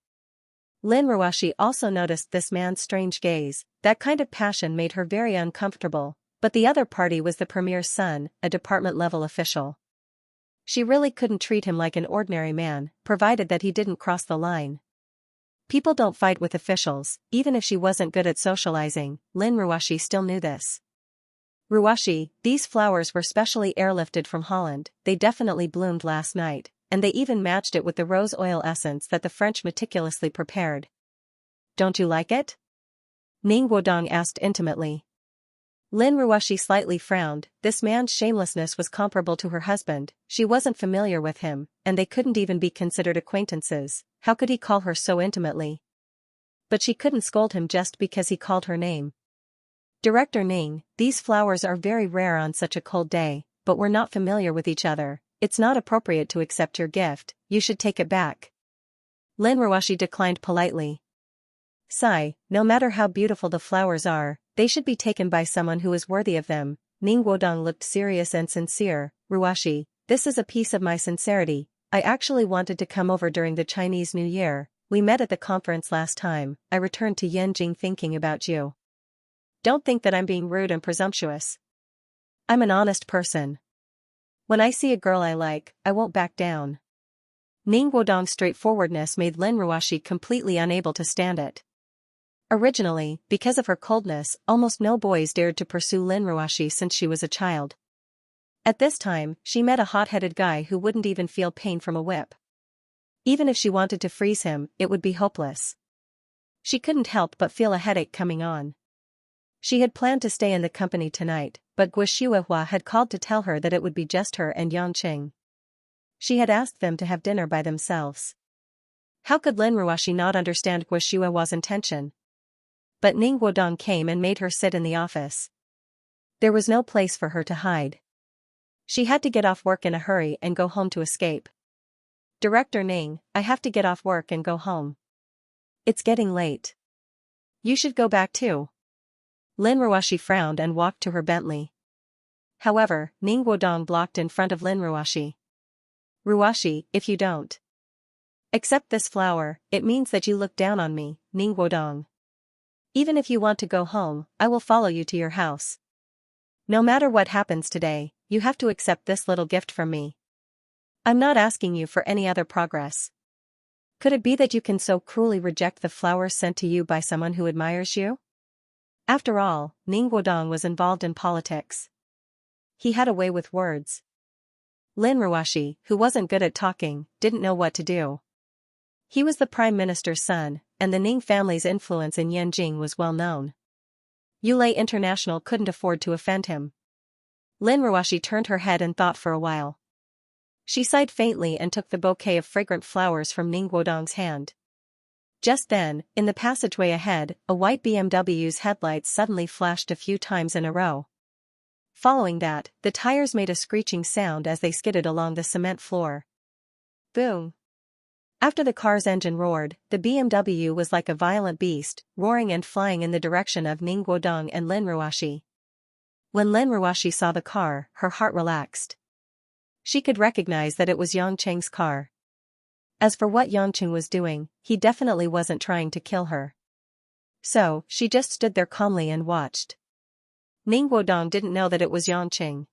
Lin Ruoxi also noticed this man's strange gaze. That kind of passion made her very uncomfortable, but the other party was the premier's son, a department-level official. She really couldn't treat him like an ordinary man, provided that he didn't cross the line. People don't fight with officials, even if she wasn't good at socializing. Lin Ruoxi still knew this. Ruoxi, these flowers were specially airlifted from Holland, they definitely bloomed last night, and they even matched it with the rose oil essence that the French meticulously prepared. Don't you like it? Ning Guodong asked intimately. Lin Ruoxi slightly frowned. This man's shamelessness was comparable to her husband. She wasn't familiar with him, and they couldn't even be considered acquaintances. How could he call her so intimately? But she couldn't scold him just because he called her name. Director Ning, these flowers are very rare on such a cold day, but we're not familiar with each other. It's not appropriate to accept your gift, you should take it back. Lin Ruoxi declined politely. Sigh, no matter how beautiful the flowers are, they should be taken by someone who is worthy of them. Ning Guodong looked serious and sincere. Ruoxi, this is a piece of my sincerity. I actually wanted to come over during the Chinese New Year. We met at the conference last time. I returned to Yanjing thinking about you. Don't think that I'm being rude and presumptuous. I'm an honest person. When I see a girl I like, I won't back down. Ning Guodong's straightforwardness made Lin Ruoxi completely unable to stand it. Originally, because of her coldness, almost no boys dared to pursue Lin Ruoxi since she was a child. At this time, she met a hot-headed guy who wouldn't even feel pain from a whip. Even if she wanted to freeze him, it would be hopeless. She couldn't help but feel a headache coming on. She had planned to stay in the company tonight, but Guo had called to tell her that it would be just her and Yangqing. She had asked them to have dinner by themselves. How could Lin Ruoxi not understand Guo's intention? But Ning Guodong came and made her sit in the office. There was no place for her to hide. She had to get off work in a hurry and go home to escape. Director Ning, I have to get off work and go home. It's getting late. You should go back too. Lin Ruoxi frowned and walked to her Bentley. However, Ning Guodong blocked in front of Lin Ruoxi. Ruoxi, if you don't accept this flower, it means that you look down on me, Ning Guodong. Even if you want to go home, I will follow you to your house. No matter what happens today, you have to accept this little gift from me. I'm not asking you for any other progress. Could it be that you can so cruelly reject the flowers sent to you by someone who admires you? After all, Ning Guodong was involved in politics. He had a way with words. Lin Ruoshi, who wasn't good at talking, didn't know what to do. He was the prime minister's son, and the Ning family's influence in Yanjing was well known. Yulei International couldn't afford to offend him. Lin Ruoshi turned her head and thought for a while. She sighed faintly and took the bouquet of fragrant flowers from Ning Guodong's hand. Just then, in the passageway ahead, a white BMW's headlights suddenly flashed a few times in a row. Following that, the tires made a screeching sound as they skidded along the cement floor. Boom! After the car's engine roared, the BMW was like a violent beast, roaring and flying in the direction of Ning Guodong and Lin Ruoshi. When Lin Ruoshi saw the car, her heart relaxed. She could recognize that it was Yangcheng's car. As for what Yangcheng was doing, he definitely wasn't trying to kill her. So, she just stood there calmly and watched. Ning Guodong didn't know that it was Yangcheng.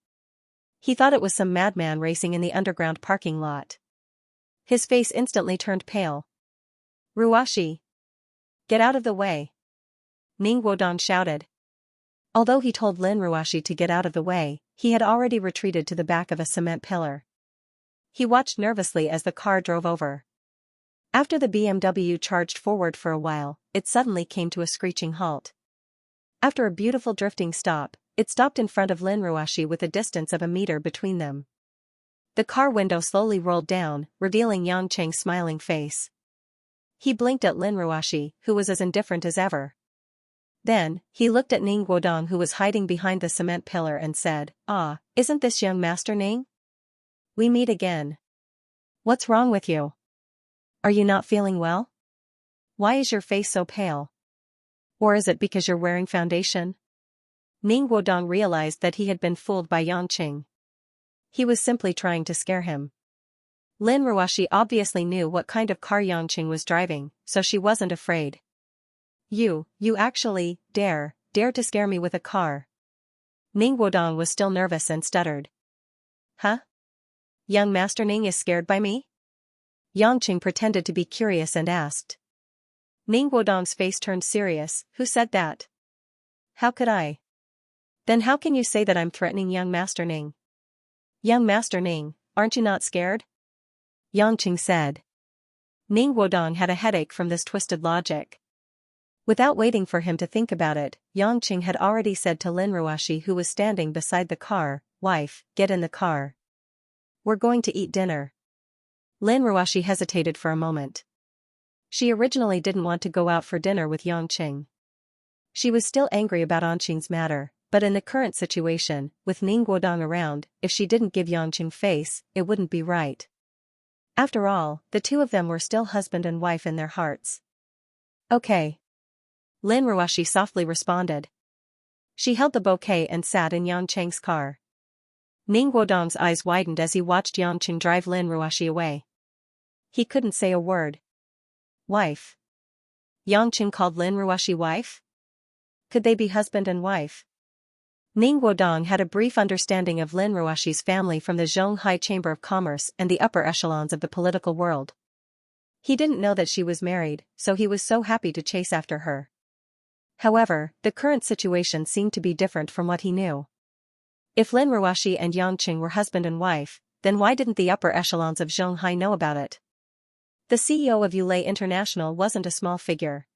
He thought it was some madman racing in the underground parking lot. His face instantly turned pale. Ruoshi! Get out of the way! Ning Guodong shouted. Although he told Lin Ruoshi to get out of the way, he had already retreated to the back of a cement pillar. He watched nervously as the car drove over. After the BMW charged forward for a while, it suddenly came to a screeching halt. After a beautiful drifting stop, it stopped in front of Lin Ruoshi with a distance of a meter between them. The car window slowly rolled down, revealing Yangcheng's smiling face. He blinked at Lin Ruoshi, who was as indifferent as ever. Then, he looked at Ning Guodong, who was hiding behind the cement pillar, and said, "Ah, isn't this young Master Ning? We meet again. What's wrong with you? Are you not feeling well? Why is your face so pale? Or is it because you're wearing foundation?" Ning Guodong realized that he had been fooled by Yangcheng. He was simply trying to scare him. Lin Ruoshi obviously knew what kind of car Yangcheng was driving, so she wasn't afraid. You actually dare to scare me with a car." Ning Guodong was still nervous and stuttered. "Huh? Young Master Ning is scared by me?" Yangcheng pretended to be curious and asked. Ning Guodong's face turned serious. "Who said that? How could I? Then how can you say that I'm threatening young Master Ning?" "Young Master Ning, aren't you not scared?" Yangcheng said. Ning Guodong had a headache from this twisted logic. Without waiting for him to think about it, Yangcheng had already said to Lin Ruoshi, who was standing beside the car, "Wife, get in the car. We're going to eat dinner." Lin Ruoshi hesitated for a moment. She originally didn't want to go out for dinner with Yangcheng. She was still angry about Anqing's matter, but in the current situation, with Ning Guodong around, if she didn't give Yangcheng face, it wouldn't be right. After all, the two of them were still husband and wife in their hearts. "Okay." Lin Ruoshi softly responded. She held the bouquet and sat in Yangcheng's car. Ning Guodong's eyes widened as he watched Yangcheng drive Lin Ruoshi away. He couldn't say a word. Wife. Yangcheng called Lin Ruoshi wife? Could they be husband and wife? Ning Guodong had a brief understanding of Lin Ruoshi's family from the Zhonghai Chamber of Commerce and the upper echelons of the political world. He didn't know that she was married, so he was so happy to chase after her. However, the current situation seemed to be different from what he knew. If Lin Ruoshi and Yangcheng were husband and wife, then why didn't the upper echelons of Zhonghai know about it? The CEO of Yulei International wasn't a small figure.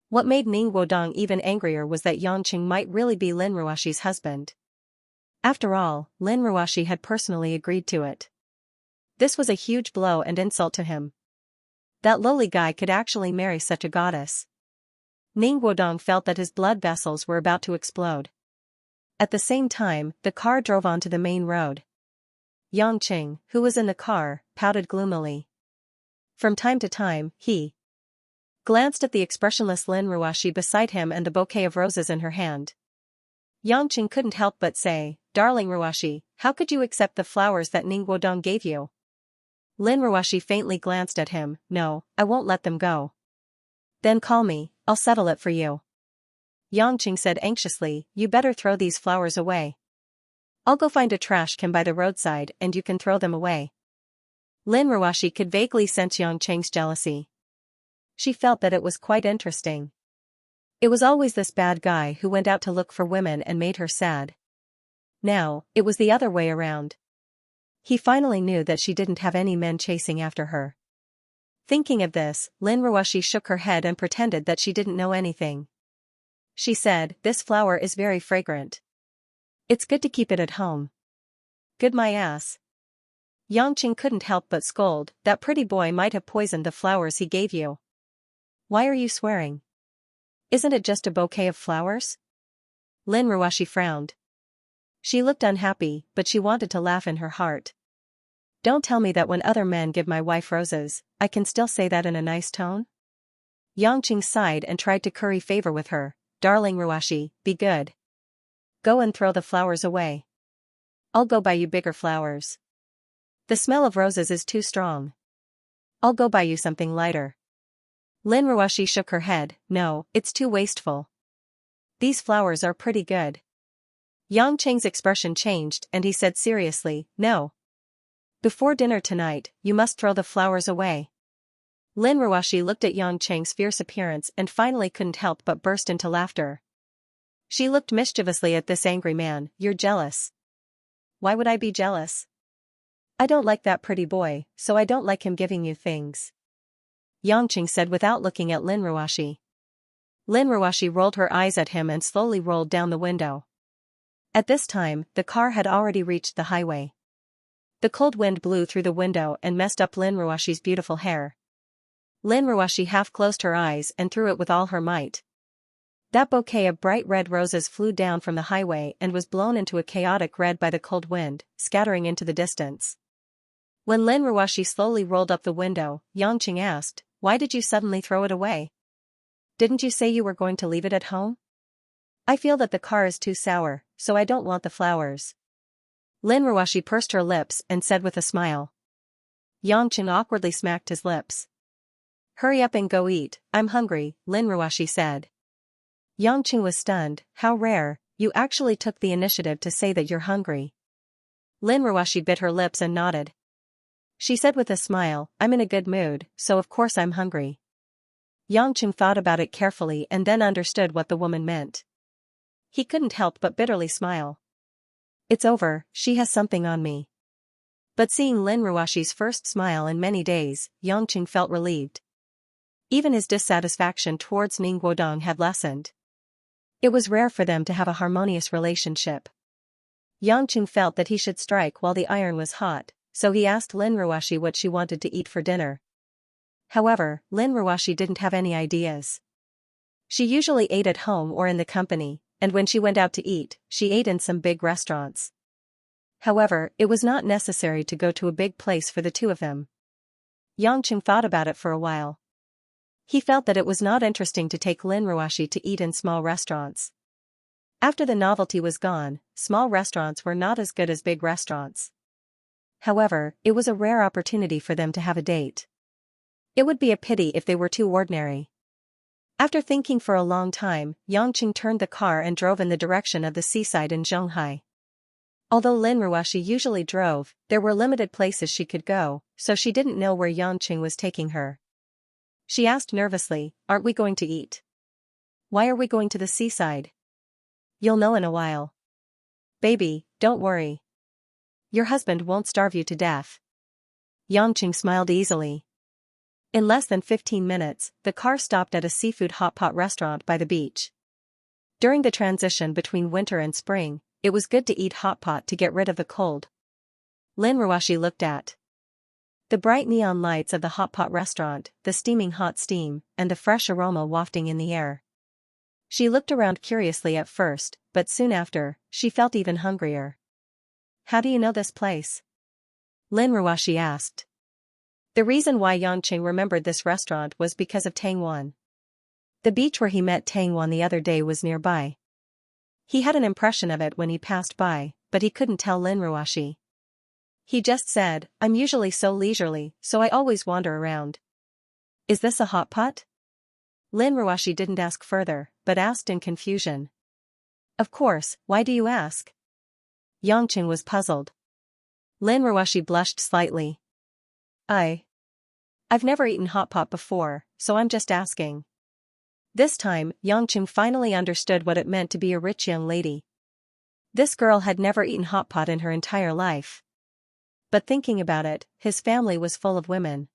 What made Ning Guodong even angrier was that Yangcheng might really be Lin Ruoshi's husband. After all, Lin Ruoshi had personally agreed to it. This was a huge blow and insult to him. That lowly guy could actually marry such a goddess. Ning Guodong felt that his blood vessels were about to explode. At the same time, the car drove onto the main road. Yangcheng, who was in the car, pouted gloomily. From time to time, he glanced at the expressionless Lin Ruoshi beside him and the bouquet of roses in her hand. Yangcheng couldn't help but say, "Darling Ruoshi, how could you accept the flowers that Ning Guodong gave you?" Lin Ruoshi faintly glanced at him. "No, I won't let them go." "Then call me, I'll settle it for you." Yangcheng said anxiously, "You better throw these flowers away." I'll go find a trash can by the roadside and you can throw them away. Lin Ruoshi could vaguely sense Yangcheng's jealousy. She felt that it was quite interesting. It was always this bad guy who went out to look for women and made her sad. Now, it was the other way around. He finally knew that she didn't have any men chasing after her. Thinking of this, Lin Ruoshi shook her head and pretended that she didn't know anything. She said, "This flower is very fragrant. It's good to keep it at home." "Good my ass." Yangqing couldn't help but scold, "That pretty boy might have poisoned the flowers he gave you." "Why are you swearing? Isn't it just a bouquet of flowers?" Lin Ruoshi frowned. She looked unhappy, but she wanted to laugh in her heart. "Don't tell me that when other men give my wife roses, I can still say that in a nice tone?" Yangqing sighed and tried to curry favor with her. "Darling Ruoshi, be good. Go and throw the flowers away. I'll go buy you bigger flowers. The smell of roses is too strong. I'll go buy you something lighter." Lin Ruoshi shook her head. "No, it's too wasteful. These flowers are pretty good." Yangcheng's expression changed and he said seriously, "No. Before dinner tonight, you must throw the flowers away." Lin Ruoshi looked at Yangcheng's fierce appearance and finally couldn't help but burst into laughter. She looked mischievously at this angry man. "You're jealous." "Why would I be jealous? I don't like that pretty boy, so I don't like him giving you things," Yangcheng said without looking at Lin Ruoshi. Lin Ruoshi rolled her eyes at him and slowly rolled down the window. At this time, the car had already reached the highway. The cold wind blew through the window and messed up Lin Ruoshi's beautiful hair. Lin Ruoshi half closed her eyes and threw it with all her might. That bouquet of bright red roses flew down from the highway and was blown into a chaotic red by the cold wind, scattering into the distance. When Lin Ruoshi slowly rolled up the window, Yangcheng asked, "Why did you suddenly throw it away? Didn't you say you were going to leave it at home?" "I feel that the car is too sour, so I don't want the flowers." Lin Ruoshi pursed her lips and said with a smile. Yangcheng awkwardly smacked his lips. "Hurry up and go eat, I'm hungry," Lin Ruoshi said. Yangcheng was stunned. "How rare, you actually took the initiative to say that you're hungry." Lin Ruoshi bit her lips and nodded. She said with a smile, "I'm in a good mood, so of course I'm hungry." Yangcheng thought about it carefully and then understood what the woman meant. He couldn't help but bitterly smile. "It's over, she has something on me." But seeing Lin Ruoshi's first smile in many days, Yangcheng felt relieved. Even his dissatisfaction towards Ning Guodong had lessened. It was rare for them to have a harmonious relationship. Yangcheng felt that he should strike while the iron was hot, so he asked Lin Ruoshi what she wanted to eat for dinner. However, Lin Ruoshi didn't have any ideas. She usually ate at home or in the company, and when she went out to eat, she ate in some big restaurants. However, it was not necessary to go to a big place for the two of them. Yangcheng thought about it for a while. He felt that it was not interesting to take Lin Ruoshi to eat in small restaurants. After the novelty was gone, small restaurants were not as good as big restaurants. However, it was a rare opportunity for them to have a date. It would be a pity if they were too ordinary. After thinking for a long time, Yangcheng turned the car and drove in the direction of the seaside in Zhonghai. Although Lin Ruoshi usually drove, there were limited places she could go, so she didn't know where Yangcheng was taking her. She asked nervously, "Aren't we going to eat? Why are we going to the seaside?" "You'll know in a while. Baby, don't worry. Your husband won't starve you to death." Yangcheng smiled easily. In less than 15 minutes, the car stopped at a seafood hot pot restaurant by the beach. During the transition between winter and spring, it was good to eat hot pot to get rid of the cold. Lin Ruoshi looked at the bright neon lights of the hot pot restaurant, the steaming hot steam, and the fresh aroma wafting in the air. She looked around curiously at first, but soon after, she felt even hungrier. "How do you know this place?" Lin Ruoshi asked. The reason why Yangcheng remembered this restaurant was because of Tangwan. The beach where he met Tangwan the other day was nearby. He had an impression of it when he passed by, but he couldn't tell Lin Ruoshi. He just said, "I'm usually so leisurely, so I always wander around." "Is this a hot pot?" Lin Ruoshi didn't ask further, but asked in confusion. "Of course, why do you ask?" Yangqing was puzzled. Lin Ruoshi blushed slightly. I've never eaten hot pot before, so I'm just asking. This time, Yangqing finally understood what it meant to be a rich young lady. This girl had never eaten hot pot in her entire life. But thinking about it, his family was full of women.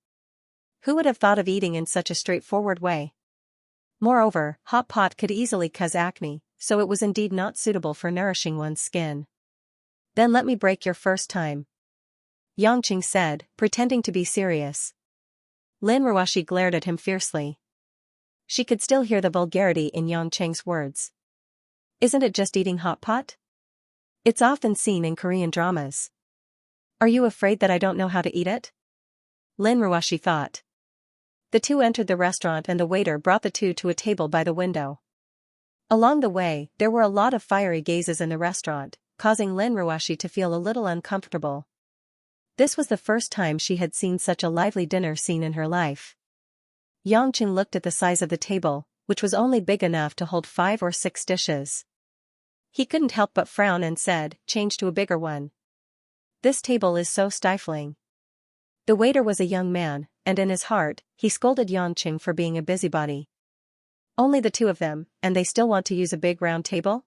Who would have thought of eating in such a straightforward way? Moreover, hot pot could easily cause acne, so it was indeed not suitable for nourishing one's skin. Then let me break your first time, Yangqing said, pretending to be serious. Lin Ruoshi glared at him fiercely. She could still hear the vulgarity in Yangqing's words. Isn't it just eating hot pot? It's often seen in Korean dramas. Are you afraid that I don't know how to eat it? Lin Ruoshi thought. The two entered the restaurant and the waiter brought the two to a table by the window. Along the way, there were a lot of fiery gazes in the restaurant, causing Lin Ruoshi to feel a little uncomfortable. This was the first time she had seen such a lively dinner scene in her life. Yangqing looked at the size of the table, which was only big enough to hold 5 or 6 dishes. He couldn't help but frown and said, "Change to a bigger one. This table is so stifling." The waiter was a young man, and in his heart, he scolded Yangqing for being a busybody. Only the two of them, and they still want to use a big round table?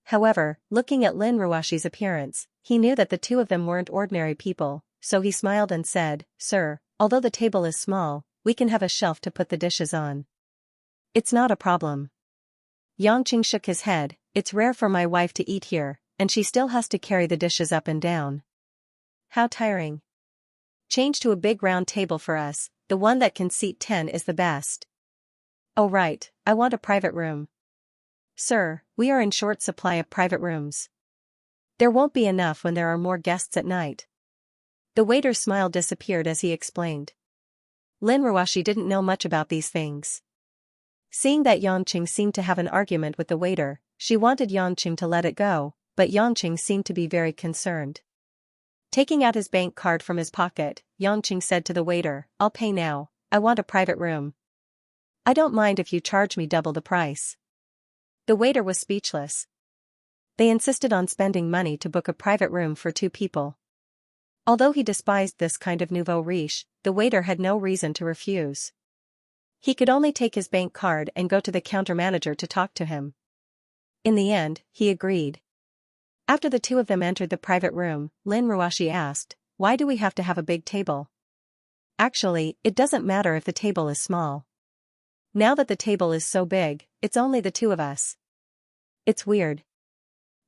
However, looking at Lin Ruoshi's appearance, he knew that the two of them weren't ordinary people, so he smiled and said, "Sir, although the table is small, we can have a shelf to put the dishes on. It's not a problem." Yangqing shook his head. "It's rare for my wife to eat here, and she still has to carry the dishes up and down. How tiring. Change to a big round table for us, the one that can seat 10 is the best." "Oh right, I want a private room." "Sir, we are in short supply of private rooms. There won't be enough when there are more guests at night." The waiter's smile disappeared as he explained. Lin Ruoshi didn't know much about these things. Seeing that Yangqing seemed to have an argument with the waiter, she wanted Yangqing to let it go, but Yangqing seemed to be very concerned. Taking out his bank card from his pocket, Yangqing said to the waiter, "I'll pay now, I want a private room. I don't mind if you charge me double the price." The waiter was speechless. They insisted on spending money to book a private room for 2 people. Although he despised this kind of nouveau riche, the waiter had no reason to refuse. He could only take his bank card and go to the counter manager to talk to him. In the end, he agreed. After the two of them entered the private room, Lin Ruoshi asked, "Why do we have to have a big table?" "Actually, it doesn't matter if the table is small. Now that the table is so big, it's only the two of us. It's weird."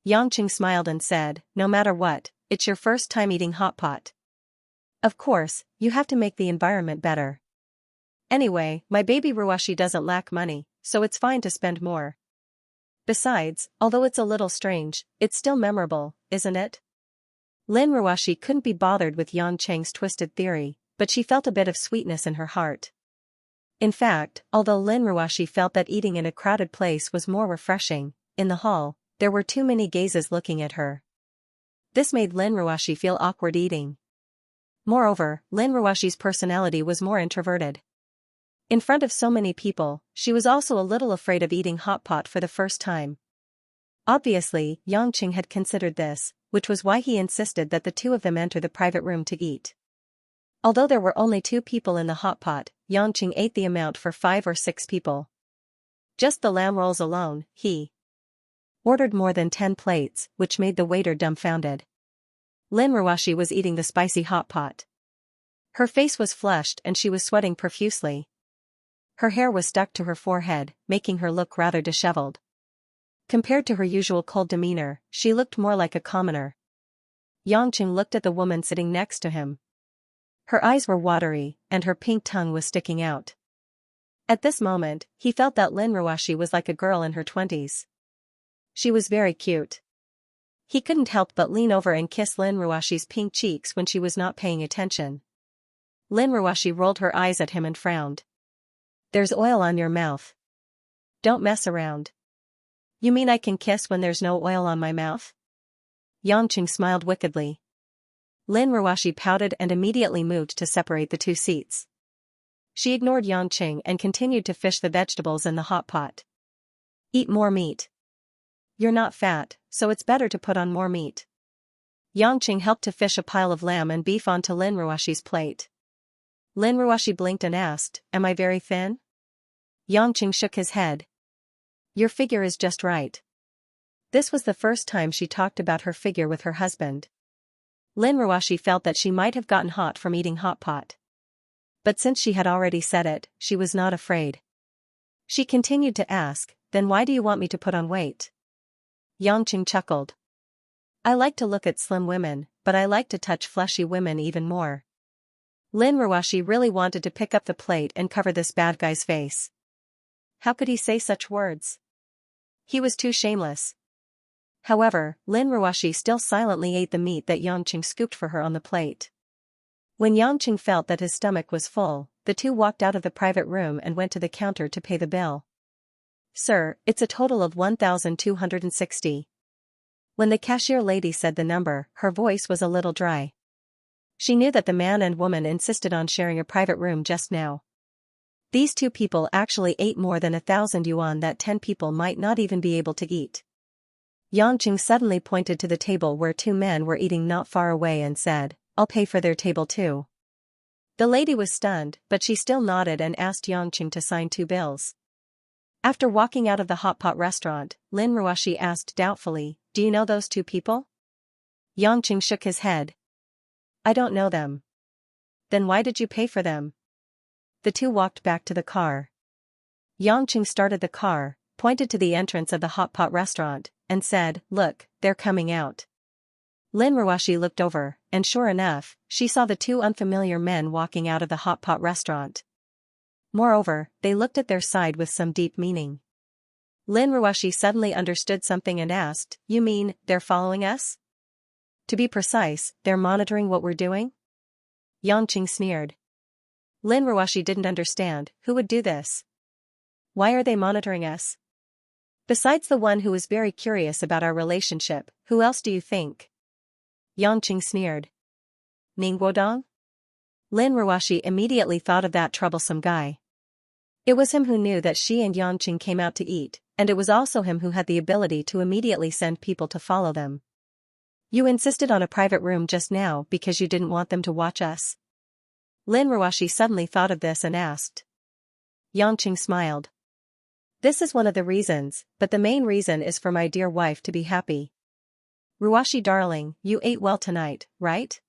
Yangqing smiled and said, "No matter what, it's your first time eating hot pot. Of course, you have to make the environment better. Anyway, my baby Ruoshi doesn't lack money, so it's fine to spend more. Besides, although it's a little strange, it's still memorable, isn't it?" Lin Ruoshi couldn't be bothered with Yangqing's twisted theory, but she felt a bit of sweetness in her heart. In fact, although Lin Ruoshi felt that eating in a crowded place was more refreshing, in the hall, there were too many gazes looking at her. This made Lin Ruoshi feel awkward eating. Moreover, Lin Ruoshi's personality was more introverted. In front of so many people, she was also a little afraid of eating hot pot for the first time. Obviously, Yangqing had considered this, which was why he insisted that the two of them enter the private room to eat. Although there were only 2 people in the hot pot, Yangqing ate the amount for 5 or 6 people. Just the lamb rolls alone, he ordered more than 10 plates, which made the waiter dumbfounded. Lin Ruoshi was eating the spicy hot pot. Her face was flushed and she was sweating profusely. Her hair was stuck to her forehead, making her look rather disheveled. Compared to her usual cold demeanor, she looked more like a commoner. Yangqing looked at the woman sitting next to him. Her eyes were watery, and her pink tongue was sticking out. At this moment, he felt that Lin Ruoshi was like a girl in her 20s. She was very cute. He couldn't help but lean over and kiss Lin Ruoshi's pink cheeks when she was not paying attention. Lin Ruoshi rolled her eyes at him and frowned. "There's oil on your mouth. Don't mess around." "You mean I can kiss when there's no oil on my mouth?" Yangqing smiled wickedly. Lin Ruoshi pouted and immediately moved to separate the 2 seats. She ignored Yangqing and continued to fish the vegetables in the hot pot. "Eat more meat. You're not fat, so it's better to put on more meat." Yangqing helped to fish a pile of lamb and beef onto Lin Ruoshi's plate. Lin Ruoshi blinked and asked, "Am I very thin?" Yangqing shook his head. "Your figure is just right." This was the first time she talked about her figure with her husband. Lin Ruoshi felt that she might have gotten hot from eating hot pot. But since she had already said it, she was not afraid. She continued to ask, "Then why do you want me to put on weight?" Yangqing chuckled. "I like to look at slim women, but I like to touch fleshy women even more." Lin Ruoshi really wanted to pick up the plate and cover this bad guy's face. How could he say such words? He was too shameless. However, Lin Ruoshi still silently ate the meat that Yangqing scooped for her on the plate. When Yangqing felt that his stomach was full, the two walked out of the private room and went to the counter to pay the bill. "Sir, it's a total of 1,260. When the cashier lady said the number, her voice was a little dry. She knew that the man and woman insisted on sharing a private room just now. These two people actually ate more than 1,000 yuan that 10 people might not even be able to eat. Yangqing suddenly pointed to the table where two men were eating not far away and said, "I'll pay for their table too." The lady was stunned, but she still nodded and asked Yangqing to sign 2 bills. After walking out of the hot pot restaurant, Lin Ruoshi asked doubtfully, "Do you know those two people?" Yangqing shook his head. "I don't know them." "Then why did you pay for them?" The two walked back to the car. Yangqing started the car, pointed to the entrance of the hot pot restaurant, and said, "Look, they're coming out." Lin Ruoshi looked over, and sure enough, she saw the two unfamiliar men walking out of the hot pot restaurant. Moreover, they looked at their side with some deep meaning. Lin Ruoshi suddenly understood something and asked, "You mean, they're following us? To be precise, they're monitoring what we're doing?" Yangqing sneered. Lin Ruoshi didn't understand, who would do this? Why are they monitoring us? Besides the one who is very curious about our relationship, who else do you think? Yangqing sneered. Ning Guodong? Lin Ruoshi immediately thought of that troublesome guy. It was him who knew that she and Yangqing came out to eat, and it was also him who had the ability to immediately send people to follow them. "You insisted on a private room just now because you didn't want them to watch us?" Lin Ruoshi suddenly thought of this and asked. Yangqing smiled. "This is one of the reasons, but the main reason is for my dear wife to be happy." "Ruoshi darling, you ate well tonight, right?"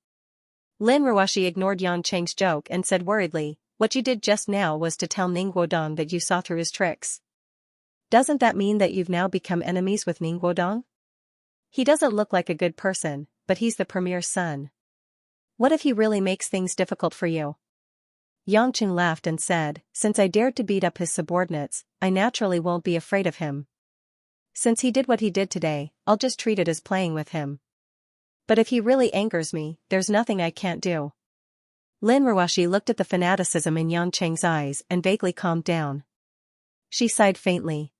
Lin Ruoshi ignored Yangqing's joke and said worriedly, "What you did just now was to tell Ning Guodong that you saw through his tricks. Doesn't that mean that you've now become enemies with Ning Guodong? He doesn't look like a good person, but he's the premier's son. What if he really makes things difficult for you?" Yangqing laughed and said, "Since I dared to beat up his subordinates, I naturally won't be afraid of him. Since he did what he did today, I'll just treat it as playing with him. But if he really angers me, there's nothing I can't do." Lin Ruoshi looked at the fanaticism in Yangqing's eyes and vaguely calmed down. She sighed faintly.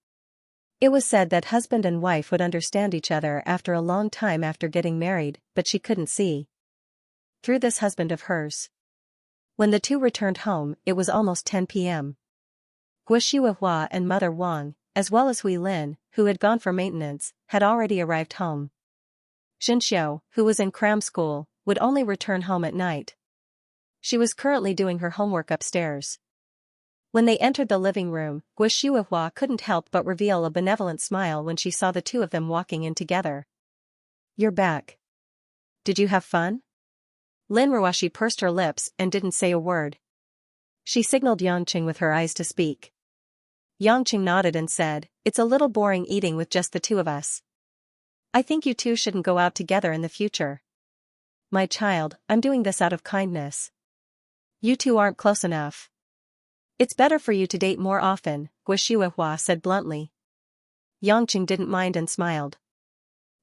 It was said that husband and wife would understand each other after a long time after getting married, but she couldn't see through this husband of hers. When the two returned home, it was almost 10 p.m. Guo and Mother Wang, as well as Hui Lin, who had gone for maintenance, had already arrived home. Xianxia, who was in cram school, would only return home at night. She was currently doing her homework upstairs. When they entered the living room, Guo couldn't help but reveal a benevolent smile when she saw the two of them walking in together. "You're back. Did you have fun?" Lin Ruoshi pursed her lips and didn't say a word. She signaled Yangqing with her eyes to speak. Yangqing nodded and said, "It's a little boring eating with just the two of us. I think you two shouldn't go out together in the future." "My child, I'm doing this out of kindness. You two aren't close enough. It's better for you to date more often," Guo said bluntly. Yangqing didn't mind and smiled.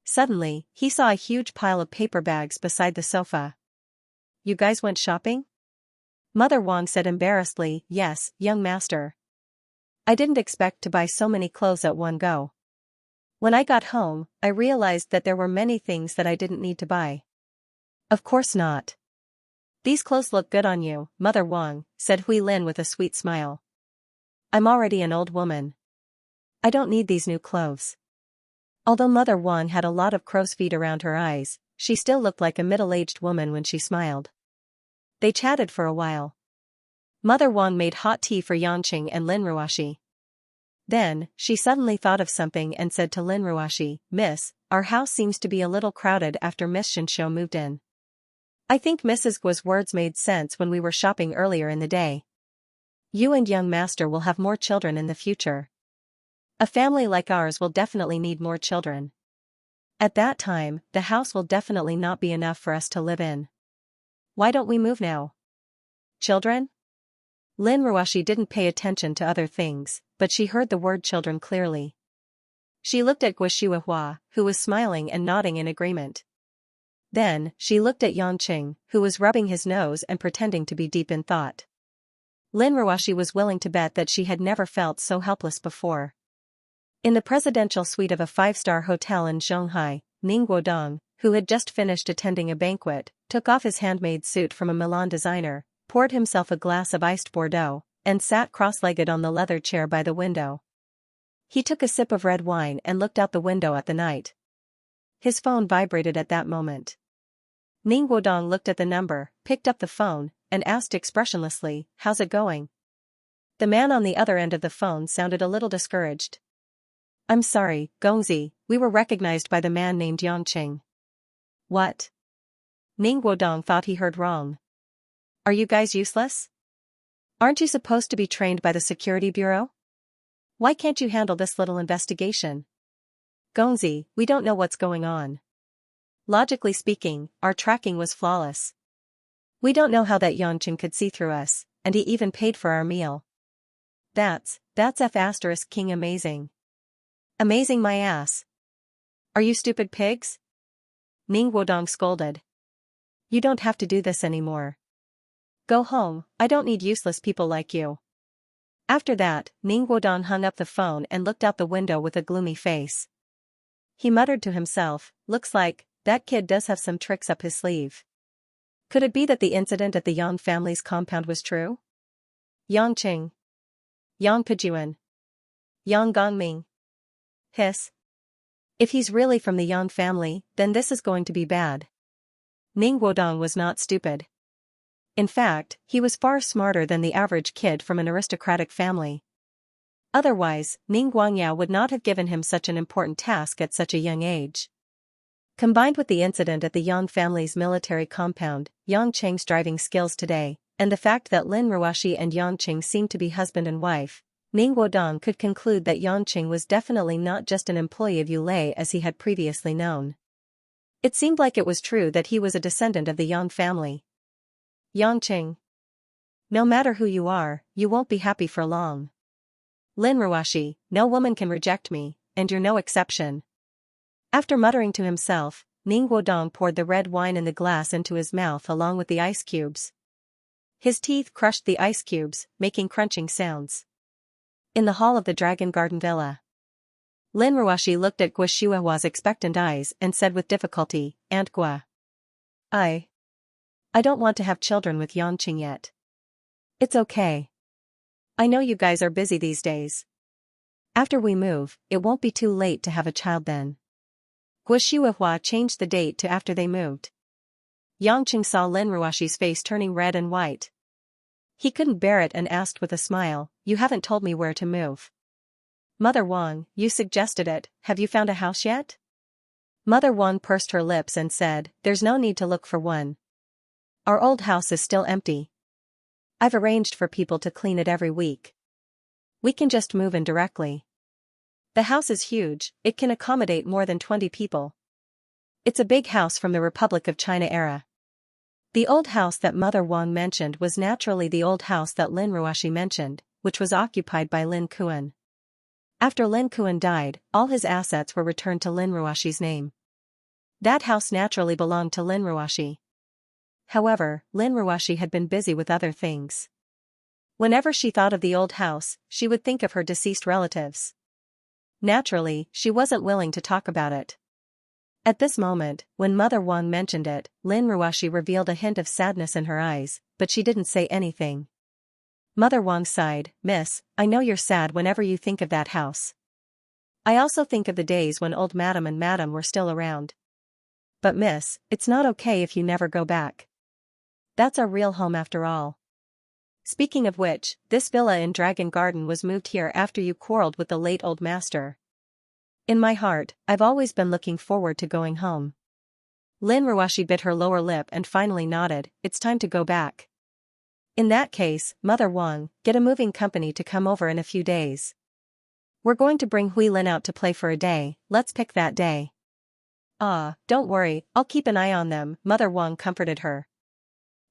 Suddenly, he saw a huge pile of paper bags beside the sofa. "You guys went shopping?" Mother Wang said embarrassedly, "Yes, young master. I didn't expect to buy so many clothes at one go. When I got home, I realized that there were many things that I didn't need to buy." "Of course not. These clothes look good on you, Mother Wang," said Hui Lin with a sweet smile. "I'm already an old woman. I don't need these new clothes." Although Mother Wang had a lot of crow's feet around her eyes, she still looked like a middle-aged woman when she smiled. They chatted for a while. Mother Wang made hot tea for Yanqing and Lin Ruoxi. Then, she suddenly thought of something and said to Lin Ruoxi, "Miss, our house seems to be a little crowded after Miss Xianxia moved in." I think Mrs. Guo's words made sense when we were shopping earlier in the day. You and young master will have more children in the future. A family like ours will definitely need more children. At that time, the house will definitely not be enough for us to live in. Why don't we move now? Children? Lin Ruoxi didn't pay attention to other things, but she heard the word children clearly. She looked at Guo, who was smiling and nodding in agreement. Then, she looked at Yanqing, who was rubbing his nose and pretending to be deep in thought. Lin Ruoxi was willing to bet that she had never felt so helpless before. In the presidential suite of a five-star hotel in Shanghai, Ning Guodong, who had just finished attending a banquet, took off his handmade suit from a Milan designer, poured himself a glass of iced Bordeaux, and sat cross-legged on the leather chair by the window. He took a sip of red wine and looked out the window at the night. His phone vibrated at that moment. Ning Guodong looked at the number, picked up the phone, and asked expressionlessly, "How's it going?" The man on the other end of the phone sounded a little discouraged. "I'm sorry, Gongzi, we were recognized by the man named Yanqing." What? Ning Guodong thought he heard wrong. Are you guys useless? Aren't you supposed to be trained by the security bureau? Why can't you handle this little investigation? Gongzi, we don't know what's going on. Logically speaking, our tracking was flawless. We don't know how that Yanqing could see through us, and he even paid for our meal. That's F***king amazing. Amazing my ass. Are you stupid pigs? Ning Guodong scolded. You don't have to do this anymore. Go home, I don't need useless people like you. After that, Ning Guodong hung up the phone and looked out the window with a gloomy face. He muttered to himself, looks like, that kid does have some tricks up his sleeve. Could it be that the incident at the Yang family's compound was true? Yanqing. Yang Pejuan. Yang Gongming. Hiss. If he's really from the Yang family, then this is going to be bad. Ning Guodong was not stupid. In fact, he was far smarter than the average kid from an aristocratic family. Otherwise, Ning Guangyao would not have given him such an important task at such a young age. Combined with the incident at the Yang family's military compound, Yanqing's driving skills today, and the fact that Lin Ruoxi and Yanqing seemed to be husband and wife, Ning Guodong could conclude that Yanqing was definitely not just an employee of Yulei as he had previously known. It seemed like it was true that he was a descendant of the Yang family. Yanqing. No matter who you are, you won't be happy for long. Lin Ruoxi, no woman can reject me, and you're no exception. After muttering to himself, Ning Guodong poured the red wine in the glass into his mouth along with the ice cubes. His teeth crushed the ice cubes, making crunching sounds. In the hall of the Dragon Garden Villa, Lin Ruoxi looked at Guo expectant eyes and said with difficulty, Aunt Guo. I don't want to have children with Yanqing yet. It's okay. I know you guys are busy these days. After we move, it won't be too late to have a child then. Guo changed the date to after they moved. Yanqing saw Lin Ruoxi's face turning red and white. He couldn't bear it and asked with a smile, "You haven't told me where to move." "Mother Wang, you suggested it, have you found a house yet?" Mother Wang pursed her lips and said, "There's no need to look for one. Our old house is still empty. I've arranged for people to clean it every week. We can just move in directly. The house is huge, it can accommodate more than 20 people. It's a big house from the Republic of China era." The old house that Mother Wang mentioned was naturally the old house that Lin Ruoxi mentioned, which was occupied by Lin Kuan. After Lin Kuan died, all his assets were returned to Lin Ruoxi's name. That house naturally belonged to Lin Ruoxi. However, Lin Ruoxi had been busy with other things. Whenever she thought of the old house, she would think of her deceased relatives. Naturally, she wasn't willing to talk about it. At this moment, when Mother Wang mentioned it, Lin Ruoxi revealed a hint of sadness in her eyes, but she didn't say anything. Mother Wang sighed, "Miss, I know you're sad whenever you think of that house. I also think of the days when old Madam and Madam were still around. But miss, it's not okay if you never go back. That's our real home after all. Speaking of which, this villa in Dragon Garden was moved here after you quarreled with the late old master. In my heart, I've always been looking forward to going home. Lin Ruashi bit her lower lip and finally nodded. It's time to go back. In that case, Mother Wang, get a moving company to come over in a few days. We're going to bring Hui Lin out to play for a day. Let's pick that day. Don't worry, I'll keep an eye on them, Mother Wang comforted her.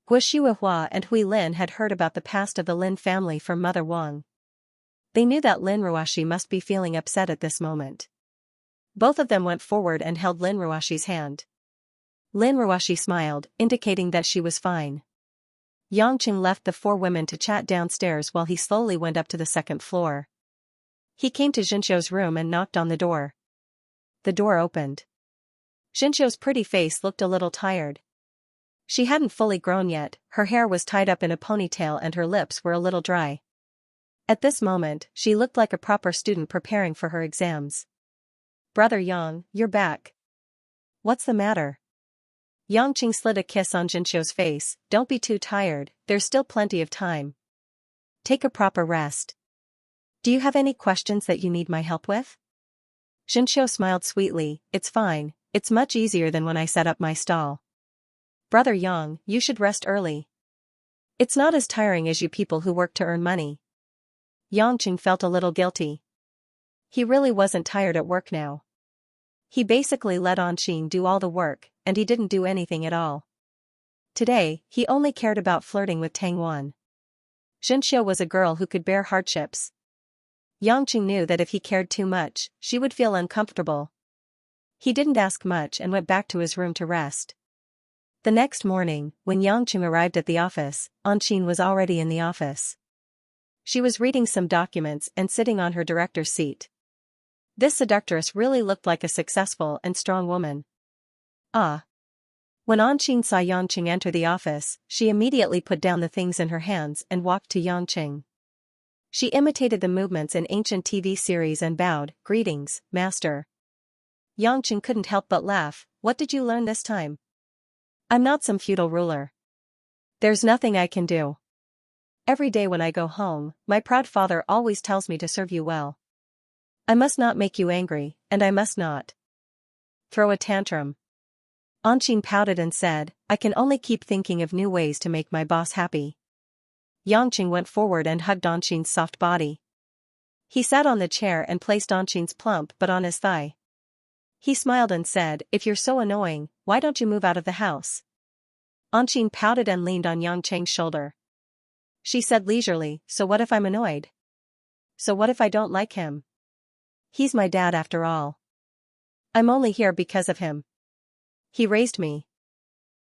Guo Shuihua and Hui Lin had heard about the past of the Lin family from Mother Wang. They knew that Lin Ruashi must be feeling upset at this moment. Both of them went forward and held Lin Ruashi's hand. Lin Ruashi smiled, indicating that she was fine. Yangqing left the four women to chat downstairs while he slowly went up to the second floor. He came to Xianxia's room and knocked on the door. The door opened. Xianxia's pretty face looked a little tired. She hadn't fully grown yet, her hair was tied up in a ponytail and her lips were a little dry. At this moment, she looked like a proper student preparing for her exams. Brother Yang, you're back. What's the matter? Yangqing slid a kiss on Xianxia's face. Don't be too tired, there's still plenty of time. Take a proper rest. Do you have any questions that you need my help with? Xianxia smiled sweetly. It's fine, it's much easier than when I set up my stall. Brother Yang, you should rest early. It's not as tiring as you people who work to earn money. Yangqing felt a little guilty. He really wasn't tired at work now. He basically let Anqing do all the work, and he didn't do anything at all. Today, he only cared about flirting with Tang Wan. Xianxia was a girl who could bear hardships. Yangqing knew that if he cared too much, she would feel uncomfortable. He didn't ask much and went back to his room to rest. The next morning, when Yangqing arrived at the office, Anqing was already in the office. She was reading some documents and sitting on her director's seat. This seductress really looked like a successful and strong woman. When Anqing saw Yangqing enter the office, she immediately put down the things in her hands and walked to Yangqing. She imitated the movements in ancient TV series and bowed. Greetings, master. Yangqing couldn't help but laugh. What did you learn this time? I'm not some feudal ruler. There's nothing I can do. Every day when I go home, my proud father always tells me to serve you well. I must not make you angry, and I must not throw a tantrum. Anqing pouted and said, I can only keep thinking of new ways to make my boss happy. Yangqing went forward and hugged Anqing's soft body. He sat on the chair and placed Anqing's plump butt on his thigh. He smiled and said, if you're so annoying, why don't you move out of the house? Anqing pouted and leaned on Yangqing's shoulder. She said leisurely, so what if I'm annoyed? So what if I don't like him? He's my dad after all. I'm only here because of him. He raised me.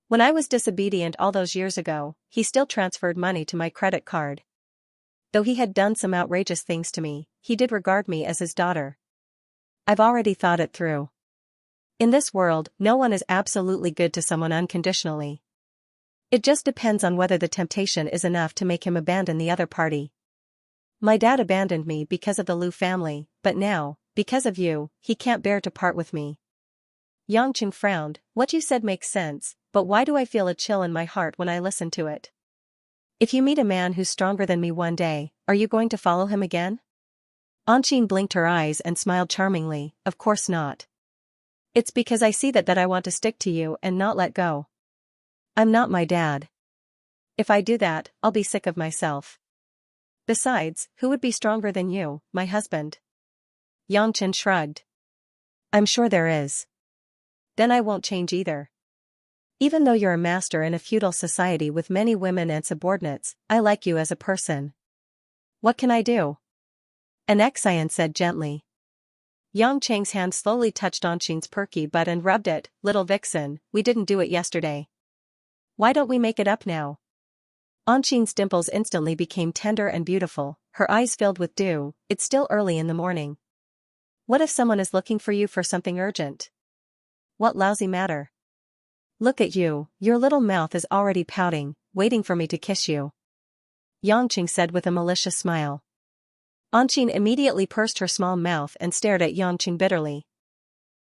When I was disobedient all those years ago, he still transferred money to my credit card. Though he had done some outrageous things to me, he did regard me as his daughter. I've already thought it through. In this world, no one is absolutely good to someone unconditionally. It just depends on whether the temptation is enough to make him abandon the other party. My dad abandoned me because of the Liu family, but now, because of you, he can't bear to part with me. Yangqing frowned. What you said makes sense, but why do I feel a chill in my heart when I listen to it? If you meet a man who's stronger than me one day, are you going to follow him again? Anqing blinked her eyes and smiled charmingly. Of course not. It's because I see that I want to stick to you and not let go. I'm not my dad. If I do that, I'll be sick of myself. Besides, who would be stronger than you, my husband? Yangqing shrugged. I'm sure there is. Then I won't change either. Even though you're a master in a feudal society with many women and subordinates, I like you as a person. What can I do? An Xian said gently. Yangqing's hand slowly touched Anqing's perky butt and rubbed it. Little vixen, we didn't do it yesterday. Why don't we make it up now? Anqing's dimples instantly became tender and beautiful, her eyes filled with dew. It's still early in the morning. What if someone is looking for you for something urgent? What lousy matter? Look at you, your little mouth is already pouting, waiting for me to kiss you. Yangqing said with a malicious smile. Anqing immediately pursed her small mouth and stared at Yangqing bitterly.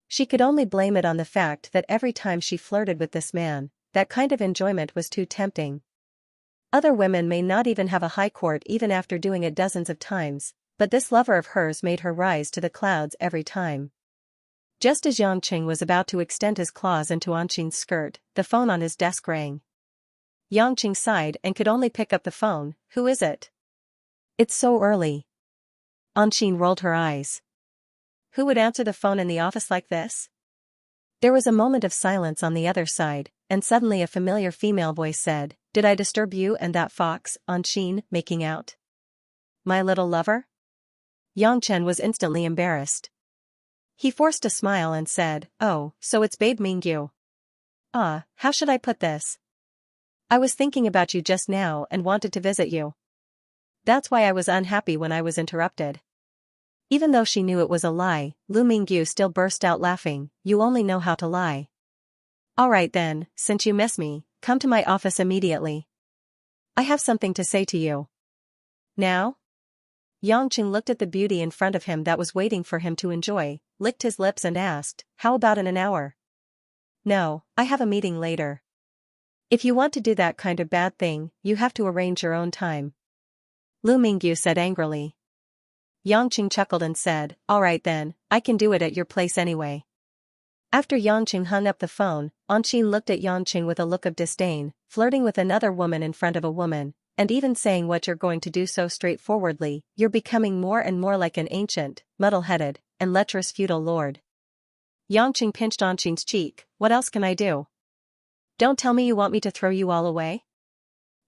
She could only blame it on the fact that every time she flirted with this man, that kind of enjoyment was too tempting. Other women may not even have a high court even after doing it dozens of times, but this lover of hers made her rise to the clouds every time. Just as Yangqing was about to extend his claws into Anqing's skirt, the phone on his desk rang. Yangqing sighed and could only pick up the phone. Who is it? It's so early. Anqing rolled her eyes. Who would answer the phone in the office like this? There was a moment of silence on the other side, and suddenly a familiar female voice said, "Did I disturb you and that fox, Anqing, making out? My little lover?" Yang Chen was instantly embarrassed. He forced a smile and said, "Oh, so it's Babe Mingyu. Ah, how should I put this? I was thinking about you just now and wanted to visit you. That's why I was unhappy when I was interrupted." Even though she knew it was a lie, Lu Mingyu still burst out laughing. "You only know how to lie. All right then, since you miss me, come to my office immediately. I have something to say to you." Now? Yangqing looked at the beauty in front of him that was waiting for him to enjoy, licked his lips and asked, "How about in an hour?" "No, I have a meeting later. If you want to do that kind of bad thing, you have to arrange your own time," Lu Mingyu said angrily. Yangqing chuckled and said, "All right then, I can do it at your place anyway." After Yangqing hung up the phone, Anqing looked at Yangqing with a look of disdain, flirting with another woman in front of a woman, and even saying what you're going to do so straightforwardly. You're becoming more and more like an ancient, muddle-headed, and lecherous feudal lord. Yangqing pinched Anqing's cheek. "What else can I do? Don't tell me you want me to throw you all away?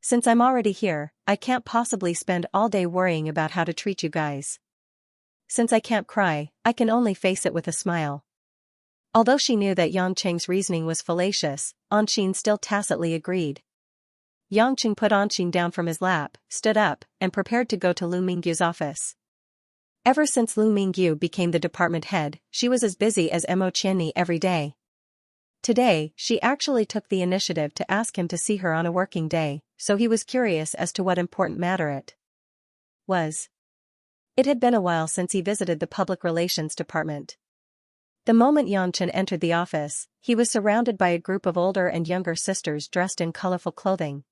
Since I'm already here, I can't possibly spend all day worrying about how to treat you guys. Since I can't cry, I can only face it with a smile." Although she knew that Yangqing's reasoning was fallacious, Anqing still tacitly agreed. Yangqing put Anqing down from his lap, stood up, and prepared to go to Lu Mingyu's office. Ever since Lu Mingyu became the department head, she was as busy as Mo Qianni every day. Today, she actually took the initiative to ask him to see her on a working day, so he was curious as to what important matter it was. It had been a while since he visited the public relations department. The moment Yangchen entered the office, he was surrounded by a group of older and younger sisters dressed in colorful clothing.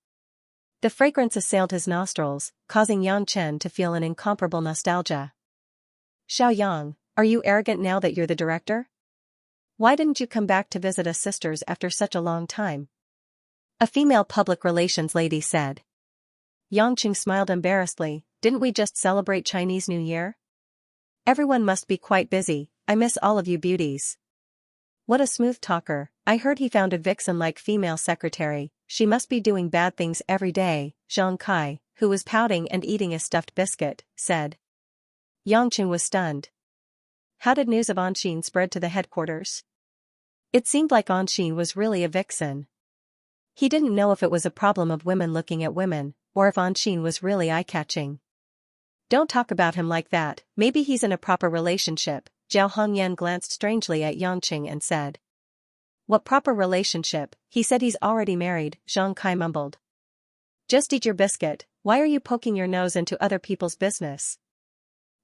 The fragrance assailed his nostrils, causing Yangchen to feel an incomparable nostalgia. "Xiaoyang, are you arrogant now that you're the director? Why didn't you come back to visit us sisters after such a long time?" A female public relations lady said. Yangqing smiled embarrassedly. "Didn't we just celebrate Chinese New Year? Everyone must be quite busy. I miss all of you beauties." "What a smooth talker. I heard he found a vixen-like female secretary. She must be doing bad things every day," Zhang Kai, who was pouting and eating a stuffed biscuit, said. Yangqing was stunned. How did news of Anqing spread to the headquarters? It seemed like Anqing was really a vixen. He didn't know if it was a problem of women looking at women, or if Anqing was really eye-catching. "Don't talk about him like that, maybe he's in a proper relationship." Zhao Hongyan glanced strangely at Yangqing and said. "What proper relationship? He said he's already married," Zhang Kai mumbled. "Just eat your biscuit, why are you poking your nose into other people's business?"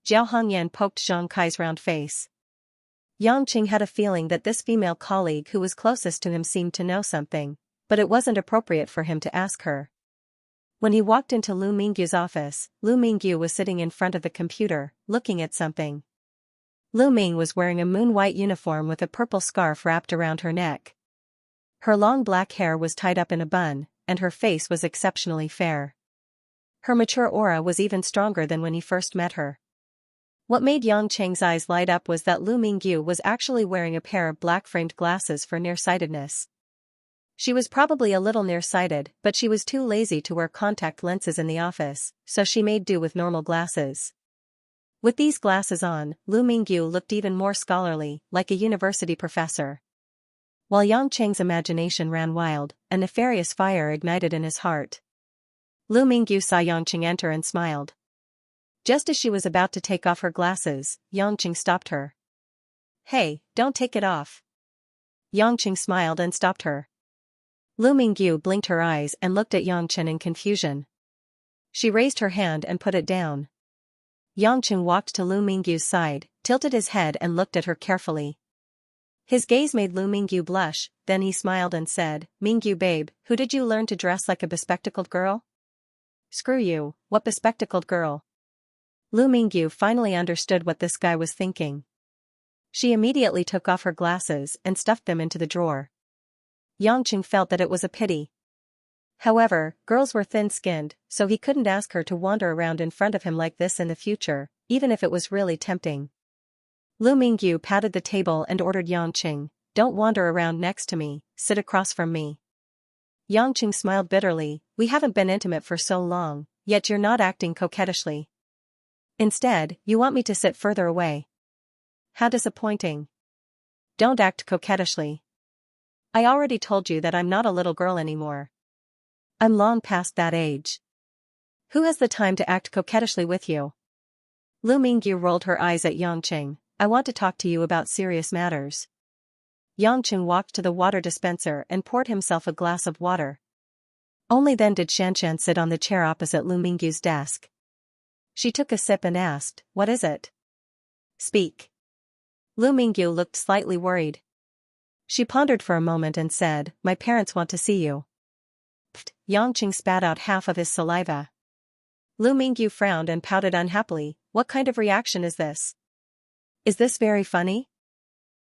Zhao Hongyan poked Zhang Kai's round face. Yangqing had a feeling that this female colleague who was closest to him seemed to know something, but it wasn't appropriate for him to ask her. When he walked into Lu Mingyu's office, Lu Mingyu was sitting in front of the computer, looking at something. Lu Ming was wearing a moon-white uniform with a purple scarf wrapped around her neck. Her long black hair was tied up in a bun, and her face was exceptionally fair. Her mature aura was even stronger than when he first met her. What made Yangqing's eyes light up was that Lu Mingyu was actually wearing a pair of black-framed glasses for nearsightedness. She was probably a little nearsighted, but she was too lazy to wear contact lenses in the office, so she made do with normal glasses. With these glasses on, Lu Mingyu looked even more scholarly, like a university professor. While Yangqing's imagination ran wild, a nefarious fire ignited in his heart. Lu Mingyu saw Yangqing enter and smiled. Just as she was about to take off her glasses, Yangqing stopped her. "Hey, don't take it off." Yangqing smiled and stopped her. Lu Mingyu blinked her eyes and looked at Yangqing in confusion. She raised her hand and put it down. Yangqing walked to Lu Mingyu's side, tilted his head and looked at her carefully. His gaze made Lu Mingyu blush, then he smiled and said, Mingyu babe, who did you learn to dress like a bespectacled girl? Screw you, what bespectacled girl? Lu Mingyu finally understood what this guy was thinking. She immediately took off her glasses and stuffed them into the drawer. Yangqing felt that it was a pity. However, girls were thin-skinned, so he couldn't ask her to wander around in front of him like this in the future, even if it was really tempting. Lu Mingyu patted the table and ordered Yangqing, don't wander around next to me, sit across from me. Yangqing smiled bitterly, we haven't been intimate for so long, yet you're not acting coquettishly. Instead, you want me to sit further away. How disappointing. Don't act coquettishly. I already told you that I'm not a little girl anymore. I'm long past that age. Who has the time to act coquettishly with you? Lu Mingyu rolled her eyes at Yangqing, I want to talk to you about serious matters. Yangqing walked to the water dispenser and poured himself a glass of water. Only then did Xianxia sit on the chair opposite Lu Mingyu's desk. She took a sip and asked, what is it? Speak. Lu Mingyu looked slightly worried. She pondered for a moment and said, my parents want to see you. Pfft, Yangqing spat out half of his saliva. Lu Mingyu frowned and pouted unhappily, what kind of reaction is this? Is this very funny?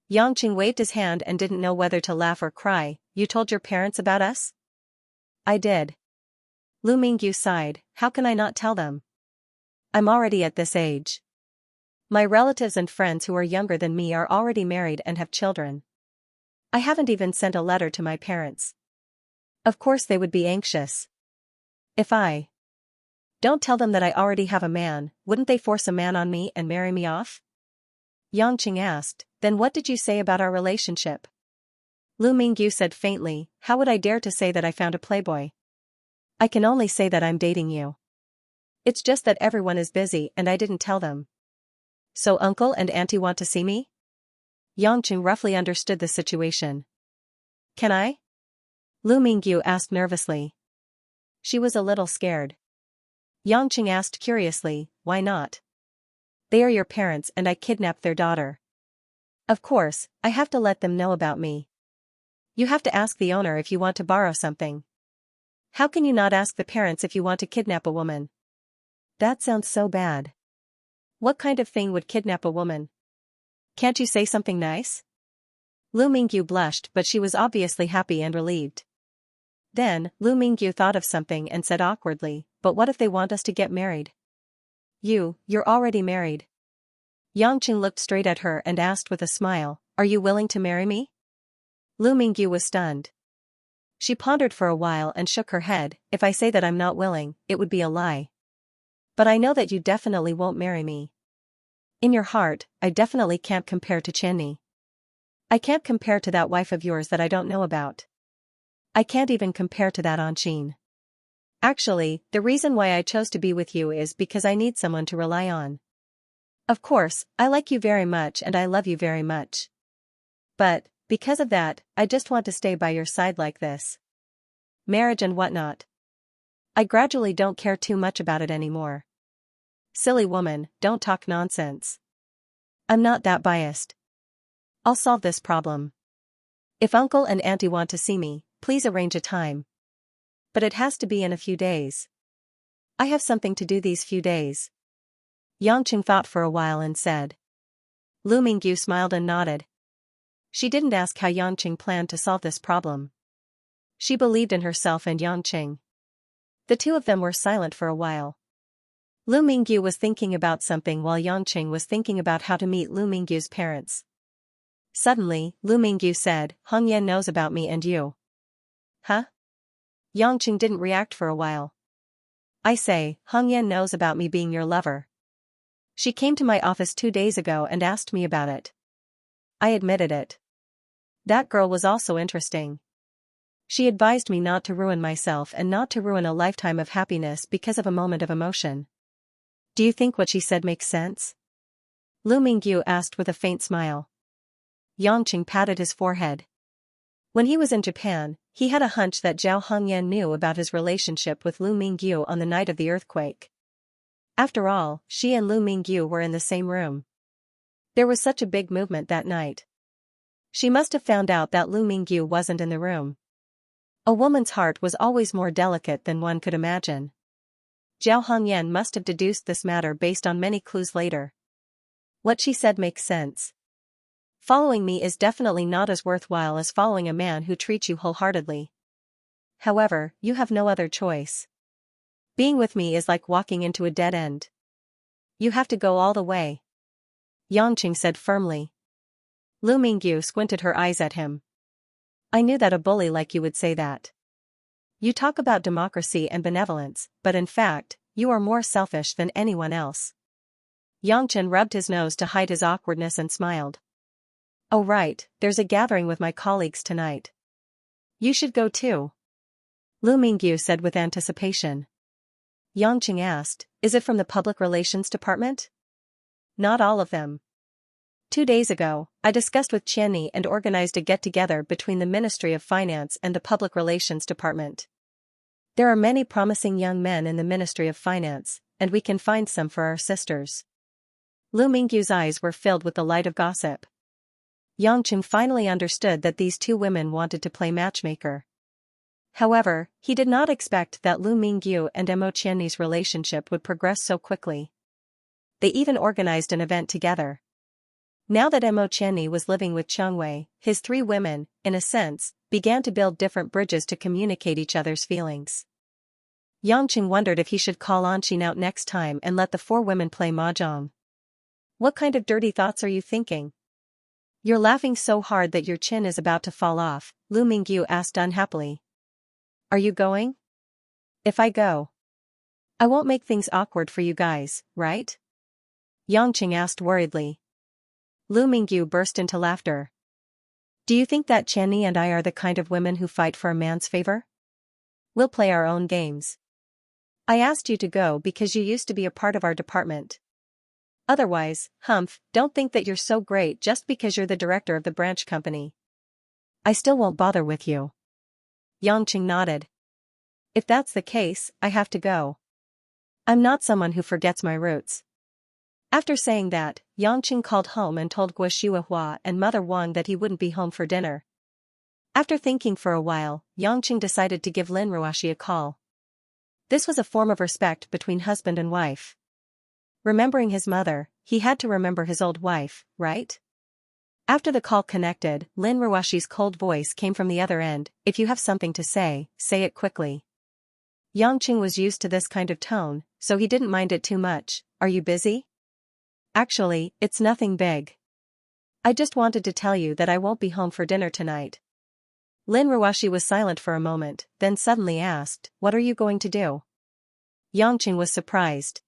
Yangqing waved his hand and didn't know whether to laugh or cry, you told your parents about us? I did. Lu Mingyu sighed, how can I not tell them? I'm already at this age. My relatives and friends who are younger than me are already married and have children. I haven't even sent a letter to my parents. Of course they would be anxious. If I don't tell them that I already have a man, wouldn't they force a man on me and marry me off? Yangqing asked, then what did you say about our relationship? Lu Mingyu said faintly, how would I dare to say that I found a playboy? I can only say that I'm dating you. It's just that everyone is busy and I didn't tell them. So uncle and auntie want to see me? Yangqing roughly understood the situation. Can I? Lu Mingyu asked nervously. She was a little scared. Yangqing asked curiously, why not? They are your parents and I kidnapped their daughter. Of course, I have to let them know about me. You have to ask the owner if you want to borrow something. How can you not ask the parents if you want to kidnap a woman? That sounds so bad. What kind of thing would kidnap a woman? Can't you say something nice? Lu Mingyu blushed, but she was obviously happy and relieved. Then, Lu Mingyu thought of something and said awkwardly, but what if they want us to get married? You're already married. Yangqing looked straight at her and asked with a smile, are you willing to marry me? Lu Mingyu was stunned. She pondered for a while and shook her head, if I say that I'm not willing, it would be a lie. But I know that you definitely won't marry me. In your heart, I definitely can't compare to Chenni. I can't compare to that wife of yours that I don't know about. I can't even compare to that Anqin. Actually, the reason why I chose to be with you is because I need someone to rely on. Of course, I like you very much and I love you very much. But, because of that, I just want to stay by your side like this. Marriage and whatnot. I gradually don't care too much about it anymore. Silly woman, don't talk nonsense. I'm not that biased. I'll solve this problem. If uncle and auntie want to see me, please arrange a time. But it has to be in a few days. I have something to do these few days. Yangqing thought for a while and said. Lu Mingyu smiled and nodded. She didn't ask how Yangqing planned to solve this problem. She believed in herself and Yangqing. The two of them were silent for a while. Lu Mingyu was thinking about something while Yangqing was thinking about how to meet Lu Mingyu's parents. Suddenly, Lu Mingyu said, Hong Yan knows about me and you. Huh? Yangqing didn't react for a while. I say, Hong Yan knows about me being your lover. She came to my office 2 days ago and asked me about it. I admitted it. That girl was also interesting. She advised me not to ruin myself and not to ruin a lifetime of happiness because of a moment of emotion. Do you think what she said makes sense? Lu Mingyu asked with a faint smile. Yangqing patted his forehead. When he was in Japan, he had a hunch that Zhao Hongyan knew about his relationship with Lu Mingyu on the night of the earthquake. After all, she and Lu Mingyu were in the same room. There was such a big movement that night. She must have found out that Lu Mingyu wasn't in the room. A woman's heart was always more delicate than one could imagine. Zhao Hongyan must have deduced this matter based on many clues later. What she said makes sense. Following me is definitely not as worthwhile as following a man who treats you wholeheartedly. However, you have no other choice. Being with me is like walking into a dead end. You have to go all the way. Yangqing said firmly. Lu Mingyu squinted her eyes at him. I knew that a bully like you would say that. You talk about democracy and benevolence, but in fact, you are more selfish than anyone else. Yangchen rubbed his nose to hide his awkwardness and smiled. Oh right, there's a gathering with my colleagues tonight. You should go too. Lu Mingyu said with anticipation. Yangqing asked, is it from the Public Relations Department? Not all of them. 2 days ago, I discussed with Qianni and organized a get-together between the Ministry of Finance and the Public Relations Department. There are many promising young men in the Ministry of Finance, and we can find some for our sisters. Lu Mingyu's eyes were filled with the light of gossip. Yangqing finally understood that these two women wanted to play matchmaker. However, he did not expect that Lu Mingyu and Mo Qianni's relationship would progress so quickly. They even organized an event together. Now that Mo Qianni was living with Chengwei, his 3 women, in a sense, began to build different bridges to communicate each other's feelings. Yangqing wondered if he should call Anqing out next time and let the 4 women play mahjong. What kind of dirty thoughts are you thinking? You're laughing so hard that your chin is about to fall off, Lu Mingyu asked unhappily. Are you going? If I go, I won't make things awkward for you guys, right? Yangqing asked worriedly. Lu Mingyu burst into laughter. Do you think that Qianni and I are the kind of women who fight for a man's favor? We'll play our own games. I asked you to go because you used to be a part of our department. Otherwise, humph, don't think that you're so great just because you're the director of the branch company. I still won't bother with you. Yangqing nodded. If that's the case, I have to go. I'm not someone who forgets my roots. After saying that, Yangqing called home and told Guo Shuihua and Mother Wang that he wouldn't be home for dinner. After thinking for a while, Yangqing decided to give Lin Ruoxi a call. This was a form of respect between husband and wife. Remembering his mother, he had to remember his old wife, right? After the call connected, Lin Ruoxi's cold voice came from the other end. If you have something to say it quickly. Yangqing was used to this kind of tone, so he didn't mind it too much. Are you busy? Actually, it's nothing big. I just wanted to tell you that I won't be home for dinner tonight. Lin Ruoxi was silent for a moment, then suddenly asked, what are you going to do? Yangqing was surprised.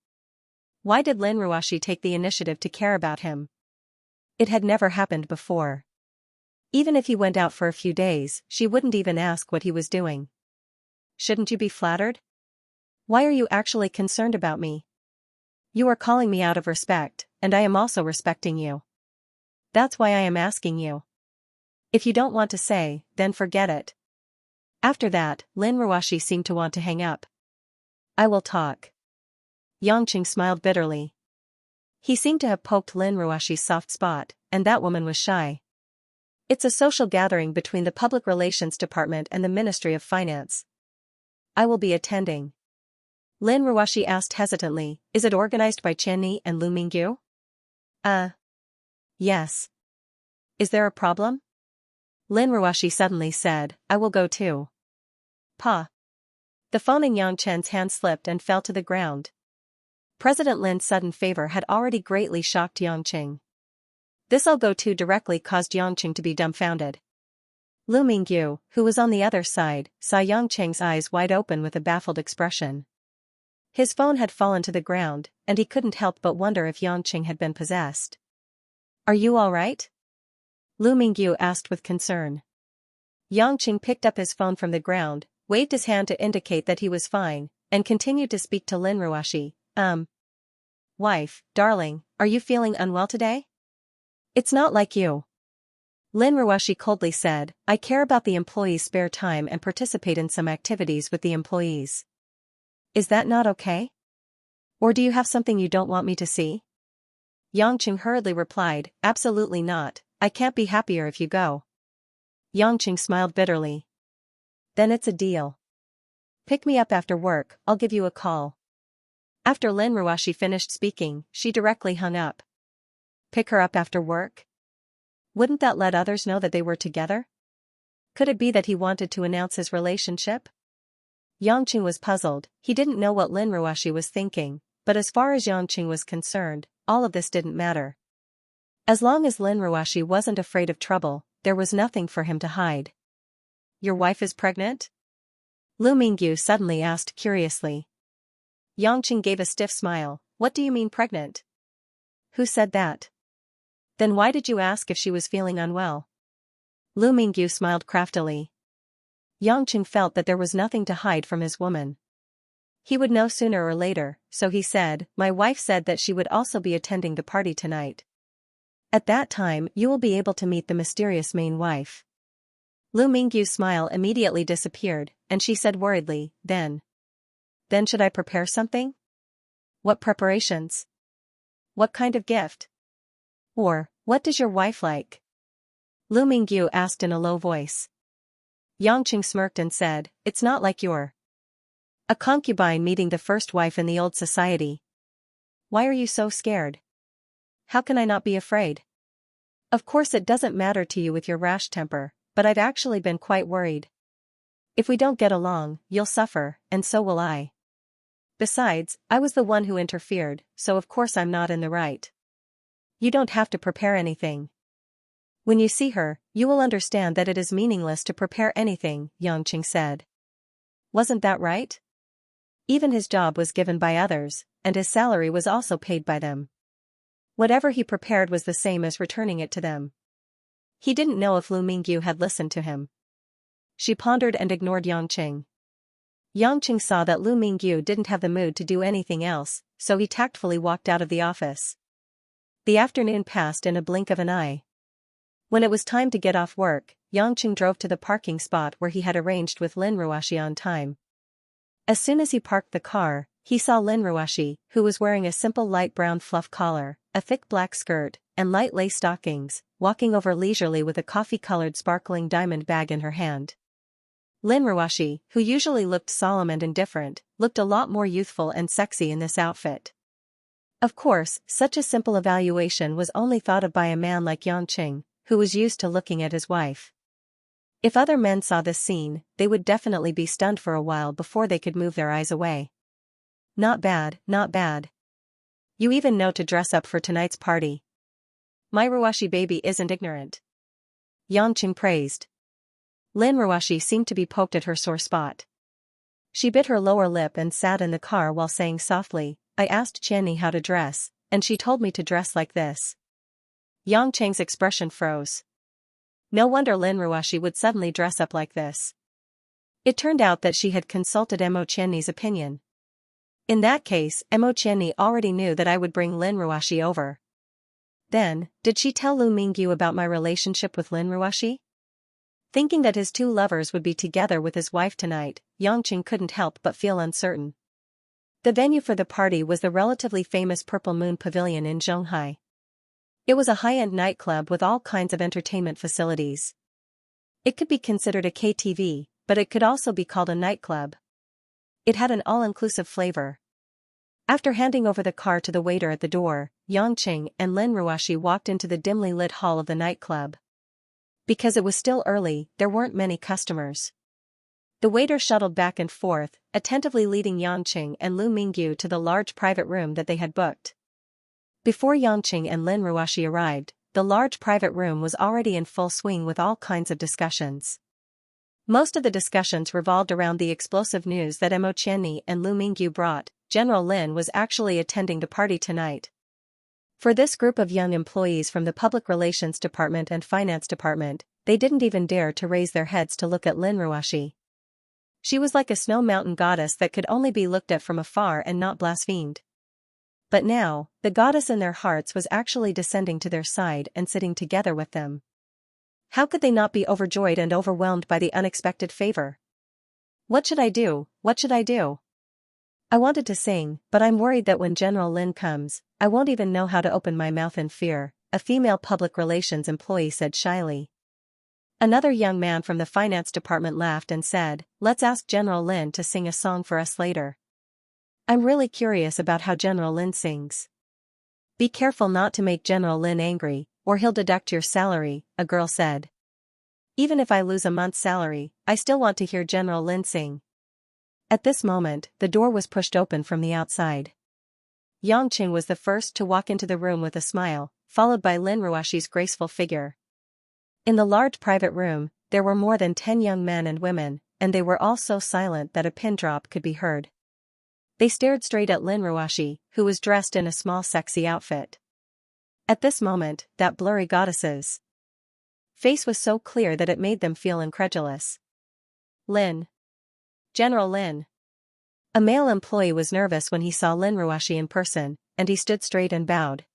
Why did Lin Ruoxi take the initiative to care about him? It had never happened before. Even if he went out for a few days, she wouldn't even ask what he was doing. Shouldn't you be flattered? Why are you actually concerned about me? You are calling me out of respect, and I am also respecting you. That's why I am asking you. If you don't want to say, then forget it. After that, Lin Ruoxi seemed to want to hang up. I will talk. Yangqing smiled bitterly. He seemed to have poked Lin Ruoxi's soft spot, and that woman was shy. It's a social gathering between the Public Relations Department and the Ministry of Finance. I will be attending. Lin Ruoxi asked hesitantly, is it organized by Qianni and Lu Mingyu? Yes. Is there a problem? Lin Ruoxi suddenly said, I will go too. Pa. The phone in Yang Chen's hand slipped and fell to the ground. President Lin's sudden favor had already greatly shocked Yangqing. This I'll go to directly caused Yangqing to be dumbfounded. Lu Mingyu, who was on the other side, saw Yangqing's eyes wide open with a baffled expression. His phone had fallen to the ground, and he couldn't help but wonder if Yangqing had been possessed. Are you all right? Lu Mingyu asked with concern. Yangqing picked up his phone from the ground, waved his hand to indicate that he was fine, and continued to speak to Lin Ruoxi. Wife, darling, are you feeling unwell today? It's not like you. Lin Ruoxi coldly said, I care about the employees' spare time and participate in some activities with the employees. Is that not okay? Or do you have something you don't want me to see? Yangqing hurriedly replied, absolutely not, I can't be happier if you go. Yangqing smiled bitterly. Then it's a deal. Pick me up after work, I'll give you a call. After Lin Ruoxi finished speaking, she directly hung up. Pick her up after work? Wouldn't that let others know that they were together? Could it be that he wanted to announce his relationship? Yangqing was puzzled. He didn't know what Lin Ruoxi was thinking, but as far as Yangqing was concerned, all of this didn't matter. As long as Lin Ruoxi wasn't afraid of trouble, there was nothing for him to hide. Your wife is pregnant? Lu Mingyu suddenly asked curiously. Yangqing gave a stiff smile. What do you mean pregnant? Who said that? Then why did you ask if she was feeling unwell? Lu Mingyu smiled craftily. Yangqing felt that there was nothing to hide from his woman. He would know sooner or later, so he said, my wife said that she would also be attending the party tonight. At that time you will be able to meet the mysterious main wife. Lu Mingyu's smile immediately disappeared, and she said worriedly, Then should I prepare something? What preparations? What kind of gift? Or, what does your wife like? Lu Mingyu asked in a low voice. Yangqing smirked and said, it's not like you're a concubine meeting the first wife in the old society. Why are you so scared? How can I not be afraid? Of course it doesn't matter to you with your rash temper, but I've actually been quite worried. If we don't get along, you'll suffer, and so will I. Besides, I was the one who interfered, so of course I'm not in the right. You don't have to prepare anything. When you see her, you will understand that it is meaningless to prepare anything, Yangqing said. Wasn't that right? Even his job was given by others, and his salary was also paid by them. Whatever he prepared was the same as returning it to them. He didn't know if Lu Mingyu had listened to him. She pondered and ignored Yangqing. Yangqing saw that Lu Mingyu didn't have the mood to do anything else, so he tactfully walked out of the office. The afternoon passed in a blink of an eye. When it was time to get off work, Yangqing drove to the parking spot where he had arranged with Lin Ruoxi on time. As soon as he parked the car, he saw Lin Ruoxi, who was wearing a simple light brown fluff collar, a thick black skirt, and light lace stockings, walking over leisurely with a coffee-colored sparkling diamond bag in her hand. Lin Ruoxi, who usually looked solemn and indifferent, looked a lot more youthful and sexy in this outfit. Of course, such a simple evaluation was only thought of by a man like Yangqing, who was used to looking at his wife. If other men saw this scene, they would definitely be stunned for a while before they could move their eyes away. Not bad, not bad. You even know to dress up for tonight's party. My Ruoxi baby isn't ignorant. Yangqing praised. Lin Ruoxi seemed to be poked at her sore spot. She bit her lower lip and sat in the car while saying softly, I asked Qianni how to dress, and she told me to dress like this. Yangqing's expression froze. No wonder Lin Ruoxi would suddenly dress up like this. It turned out that she had consulted Mo Qianni's opinion. In that case, Mo Qianni already knew that I would bring Lin Ruoxi over. Then, did she tell Lu Mingyu about my relationship with Lin Ruoxi? Thinking that his two lovers would be together with his wife tonight, Yangqing couldn't help but feel uncertain. The venue for the party was the relatively famous Purple Moon Pavilion in Zhonghai. It was a high-end nightclub with all kinds of entertainment facilities. It could be considered a KTV, but it could also be called a nightclub. It had an all-inclusive flavor. After handing over the car to the waiter at the door, Yangqing and Lin Ruoxi walked into the dimly lit hall of the nightclub. Because it was still early, there weren't many customers. The waiter shuttled back and forth, attentively leading Yangqing and Lu Mingyu to the large private room that they had booked. Before Yangqing and Lin Ruoxi arrived, the large private room was already in full swing with all kinds of discussions. Most of the discussions revolved around the explosive news that Mo Qianni and Lu Mingyu brought. General Lin was actually attending the party tonight. For this group of young employees from the Public Relations Department and Finance Department, they didn't even dare to raise their heads to look at Lin Ruoxi. She was like a snow mountain goddess that could only be looked at from afar and not blasphemed. But now, the goddess in their hearts was actually descending to their side and sitting together with them. How could they not be overjoyed and overwhelmed by the unexpected favor? What should I do? What should I do? I wanted to sing, but I'm worried that when General Lin comes, I won't even know how to open my mouth in fear, a female public relations employee said shyly. Another young man from the finance department laughed and said, "Let's ask General Lin to sing a song for us later. I'm really curious about how General Lin sings." "Be careful not to make General Lin angry, or he'll deduct your salary," a girl said. "Even if I lose a month's salary, I still want to hear General Lin sing." At this moment, the door was pushed open from the outside. Yangqing was the first to walk into the room with a smile, followed by Lin Ruoxi's graceful figure. In the large private room, there were more than 10 young men and women, and they were all so silent that a pin drop could be heard. They stared straight at Lin Ruoxi, who was dressed in a small sexy outfit. At this moment, that blurry goddess's face was so clear that it made them feel incredulous. "Lin. General Lin." A male employee was nervous when he saw Lin Ruoxi in person, and he stood straight and bowed.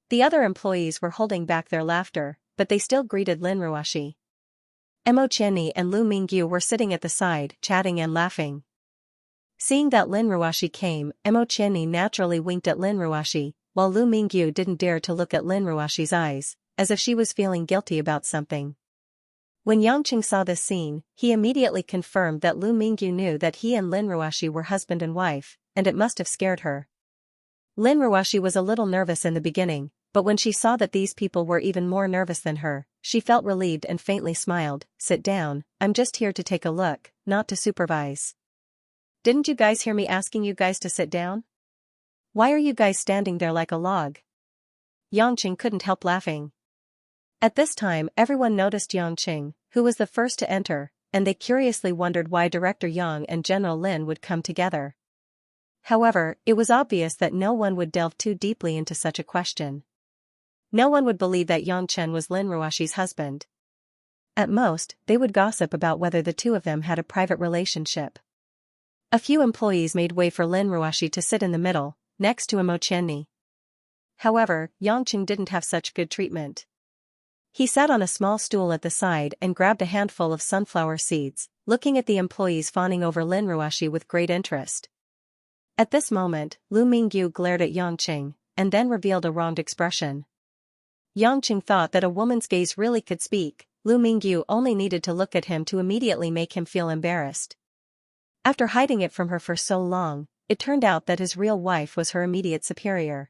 The other employees were holding back their laughter, but they still greeted Lin Ruoxi. Mo Qianni and Lu Mingyu were sitting at the side, chatting and laughing. Seeing that Lin Ruoxi came, Mo Qianni naturally winked at Lin Ruoxi, while Lu Mingyu didn't dare to look at Lin Ruoxi's eyes, as if she was feeling guilty about something. When Yangqing saw this scene, he immediately confirmed that Lu Mingyu knew that he and Lin Ruoxi were husband and wife, and it must have scared her. Lin Ruoxi was a little nervous in the beginning, but when she saw that these people were even more nervous than her, she felt relieved and faintly smiled. "Sit down, I'm just here to take a look, not to supervise." "Didn't you guys hear me asking you guys to sit down? Why are you guys standing there like a log?" Yangqing couldn't help laughing. At this time everyone noticed Yangqing, who was the first to enter, and they curiously wondered why Director Yang and General Lin would come together. However, it was obvious that no one would delve too deeply into such a question. No one would believe that Yangchen was Lin Ruoxi's husband. At most, they would gossip about whether the two of them had a private relationship. A few employees made way for Lin Ruoxi to sit in the middle, next to Mo Qianni. However, Yangqing didn't have such good treatment. He sat on a small stool at the side and grabbed a handful of sunflower seeds, looking at the employees fawning over Lin Ruoxi with great interest. At this moment, Lu Mingyu glared at Yangqing, and then revealed a wronged expression. Yangqing thought that a woman's gaze really could speak. Lu Mingyu only needed to look at him to immediately make him feel embarrassed. After hiding it from her for so long, it turned out that his real wife was her immediate superior.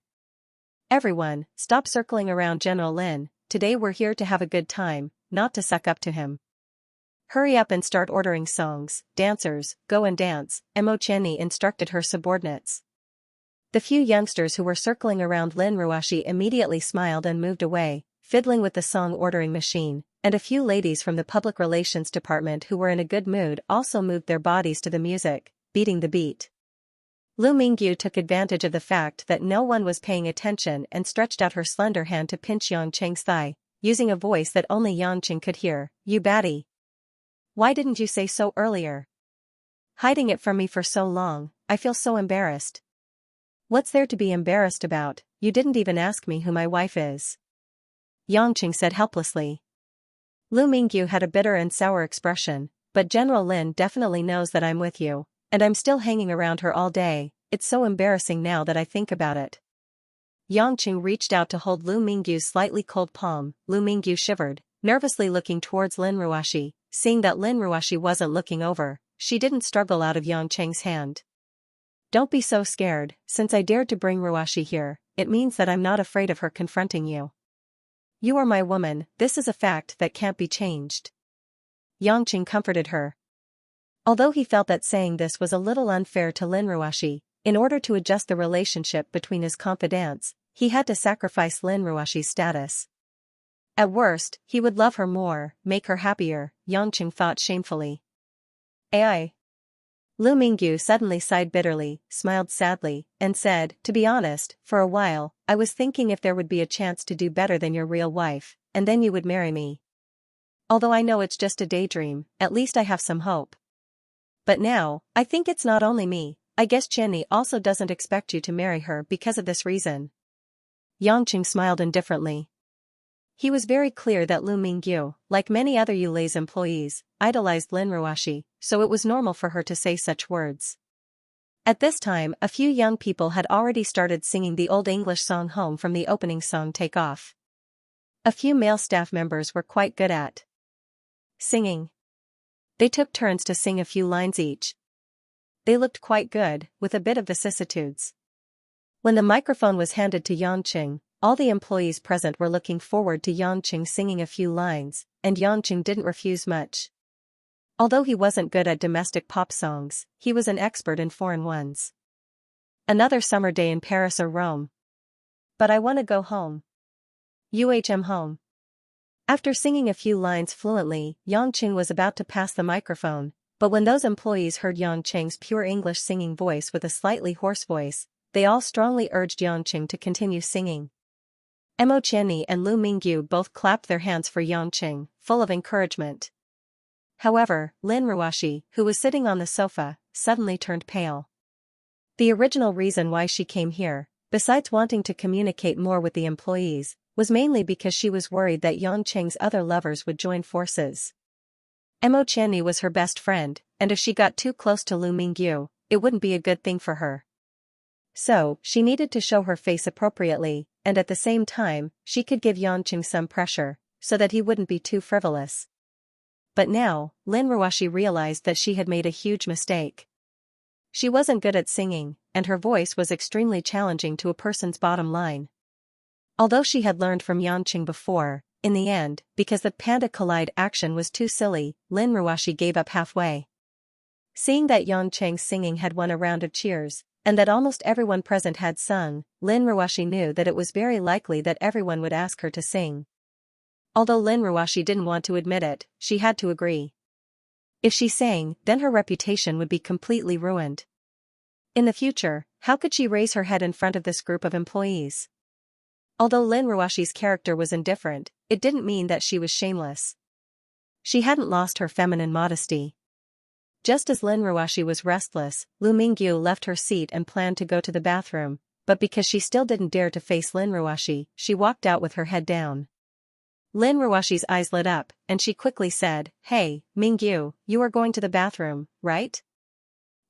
"Everyone, stop circling around General Lin. Today we're here to have a good time, not to suck up to him. Hurry up and start ordering songs. Dancers, go and dance," Mo Qianni instructed her subordinates. The few youngsters who were circling around Lin Ruoxi immediately smiled and moved away, fiddling with the song ordering machine, and a few ladies from the public relations department who were in a good mood also moved their bodies to the music, beating the beat. Lu Mingyu took advantage of the fact that no one was paying attention and stretched out her slender hand to pinch Yangqing's thigh, using a voice that only Yangqing could hear. "You baddie. Why didn't you say so earlier? Hiding it from me for so long, I feel so embarrassed." "What's there to be embarrassed about? You didn't even ask me who my wife is," Yangqing said helplessly. Lu Mingyu had a bitter and sour expression, "But General Lin definitely knows that I'm with you, and I'm still hanging around her all day. It's so embarrassing now that I think about it." Yangqing reached out to hold Lu Mingyu's slightly cold palm. Lu Mingyu shivered, nervously looking towards Lin Ruoxi. Seeing that Lin Ruoxi wasn't looking over, she didn't struggle out of Yangqing's hand. "Don't be so scared. Since I dared to bring Ruoxi here, it means that I'm not afraid of her confronting you. You are my woman, this is a fact that can't be changed." Yangqing comforted her. Although he felt that saying this was a little unfair to Lin Ruoxi, in order to adjust the relationship between his confidants, he had to sacrifice Lin Ruoxi's status. At worst, he would love her more, make her happier, Yangqing thought shamefully. "Ai." Lu Mingyu suddenly sighed bitterly, smiled sadly, and said, "To be honest, for a while, I was thinking if there would be a chance to do better than your real wife, and then you would marry me. Although I know it's just a daydream, at least I have some hope. But now, I think it's not only me, I guess Qianni also doesn't expect you to marry her because of this reason." Yangqing smiled indifferently. He was very clear that Lu Mingyu, like many other Yulei's employees, idolized Lin Ruoxi, so it was normal for her to say such words. At this time, a few young people had already started singing the Old English song Home from the opening song Take Off. A few male staff members were quite good at singing. They took turns to sing a few lines each. They looked quite good, with a bit of vicissitudes. When the microphone was handed to Yangqing, all the employees present were looking forward to Yangqing singing a few lines, and Yangqing didn't refuse much. Although he wasn't good at domestic pop songs, he was an expert in foreign ones. Another summer day in Paris or Rome. But I want to go home. Home. After singing a few lines fluently, Yangqing was about to pass the microphone, but when those employees heard Yangqing's pure English singing voice with a slightly hoarse voice, they all strongly urged Yangqing to continue singing. Mo Qianni and Lu Mingyu both clapped their hands for Yangqing, full of encouragement. However, Lin Ruoshi, who was sitting on the sofa, suddenly turned pale. The original reason why she came here, besides wanting to communicate more with the employees, was mainly because she was worried that Yangqing's other lovers would join forces. Mo Qianni was her best friend, and if she got too close to Lu Mingyu, it wouldn't be a good thing for her. So, she needed to show her face appropriately, and at the same time, she could give Yangqing some pressure, so that he wouldn't be too frivolous. But now, Lin Ruoshi realized that she had made a huge mistake. She wasn't good at singing, and her voice was extremely challenging to a person's bottom line. Although she had learned from Yangqing before, in the end, because the Panda Collide action was too silly, Lin Ruoshi gave up halfway. Seeing that Yangqing's singing had won a round of cheers, and that almost everyone present had sung, Lin Ruoshi knew that it was very likely that everyone would ask her to sing. Although Lin Ruoshi didn't want to admit it, she had to agree. If she sang, then her reputation would be completely ruined. In the future, how could she raise her head in front of this group of employees? Although Lin Ruoshi's character was indifferent, it didn't mean that she was shameless. She hadn't lost her feminine modesty. Just as Lin Ruoshi was restless, Lu Mingyu left her seat and planned to go to the bathroom, but because she still didn't dare to face Lin Ruoshi, she walked out with her head down. Lin Ruoshi's eyes lit up, and she quickly said, "Hey, Mingyu, you are going to the bathroom, right?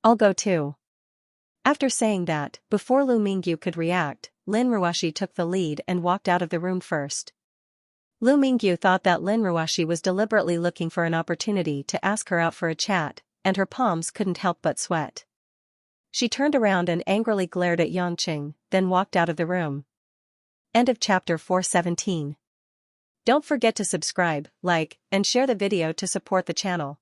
I'll go too." After saying that, before Lu Mingyu could react, Lin Ruoshi took the lead and walked out of the room first. Lu Mingyu thought that Lin Ruoshi was deliberately looking for an opportunity to ask her out for a chat, and her palms couldn't help but sweat. She turned around and angrily glared at Yangqing, then walked out of the room. End of chapter 417. Don't forget to subscribe, like, and share the video to support the channel.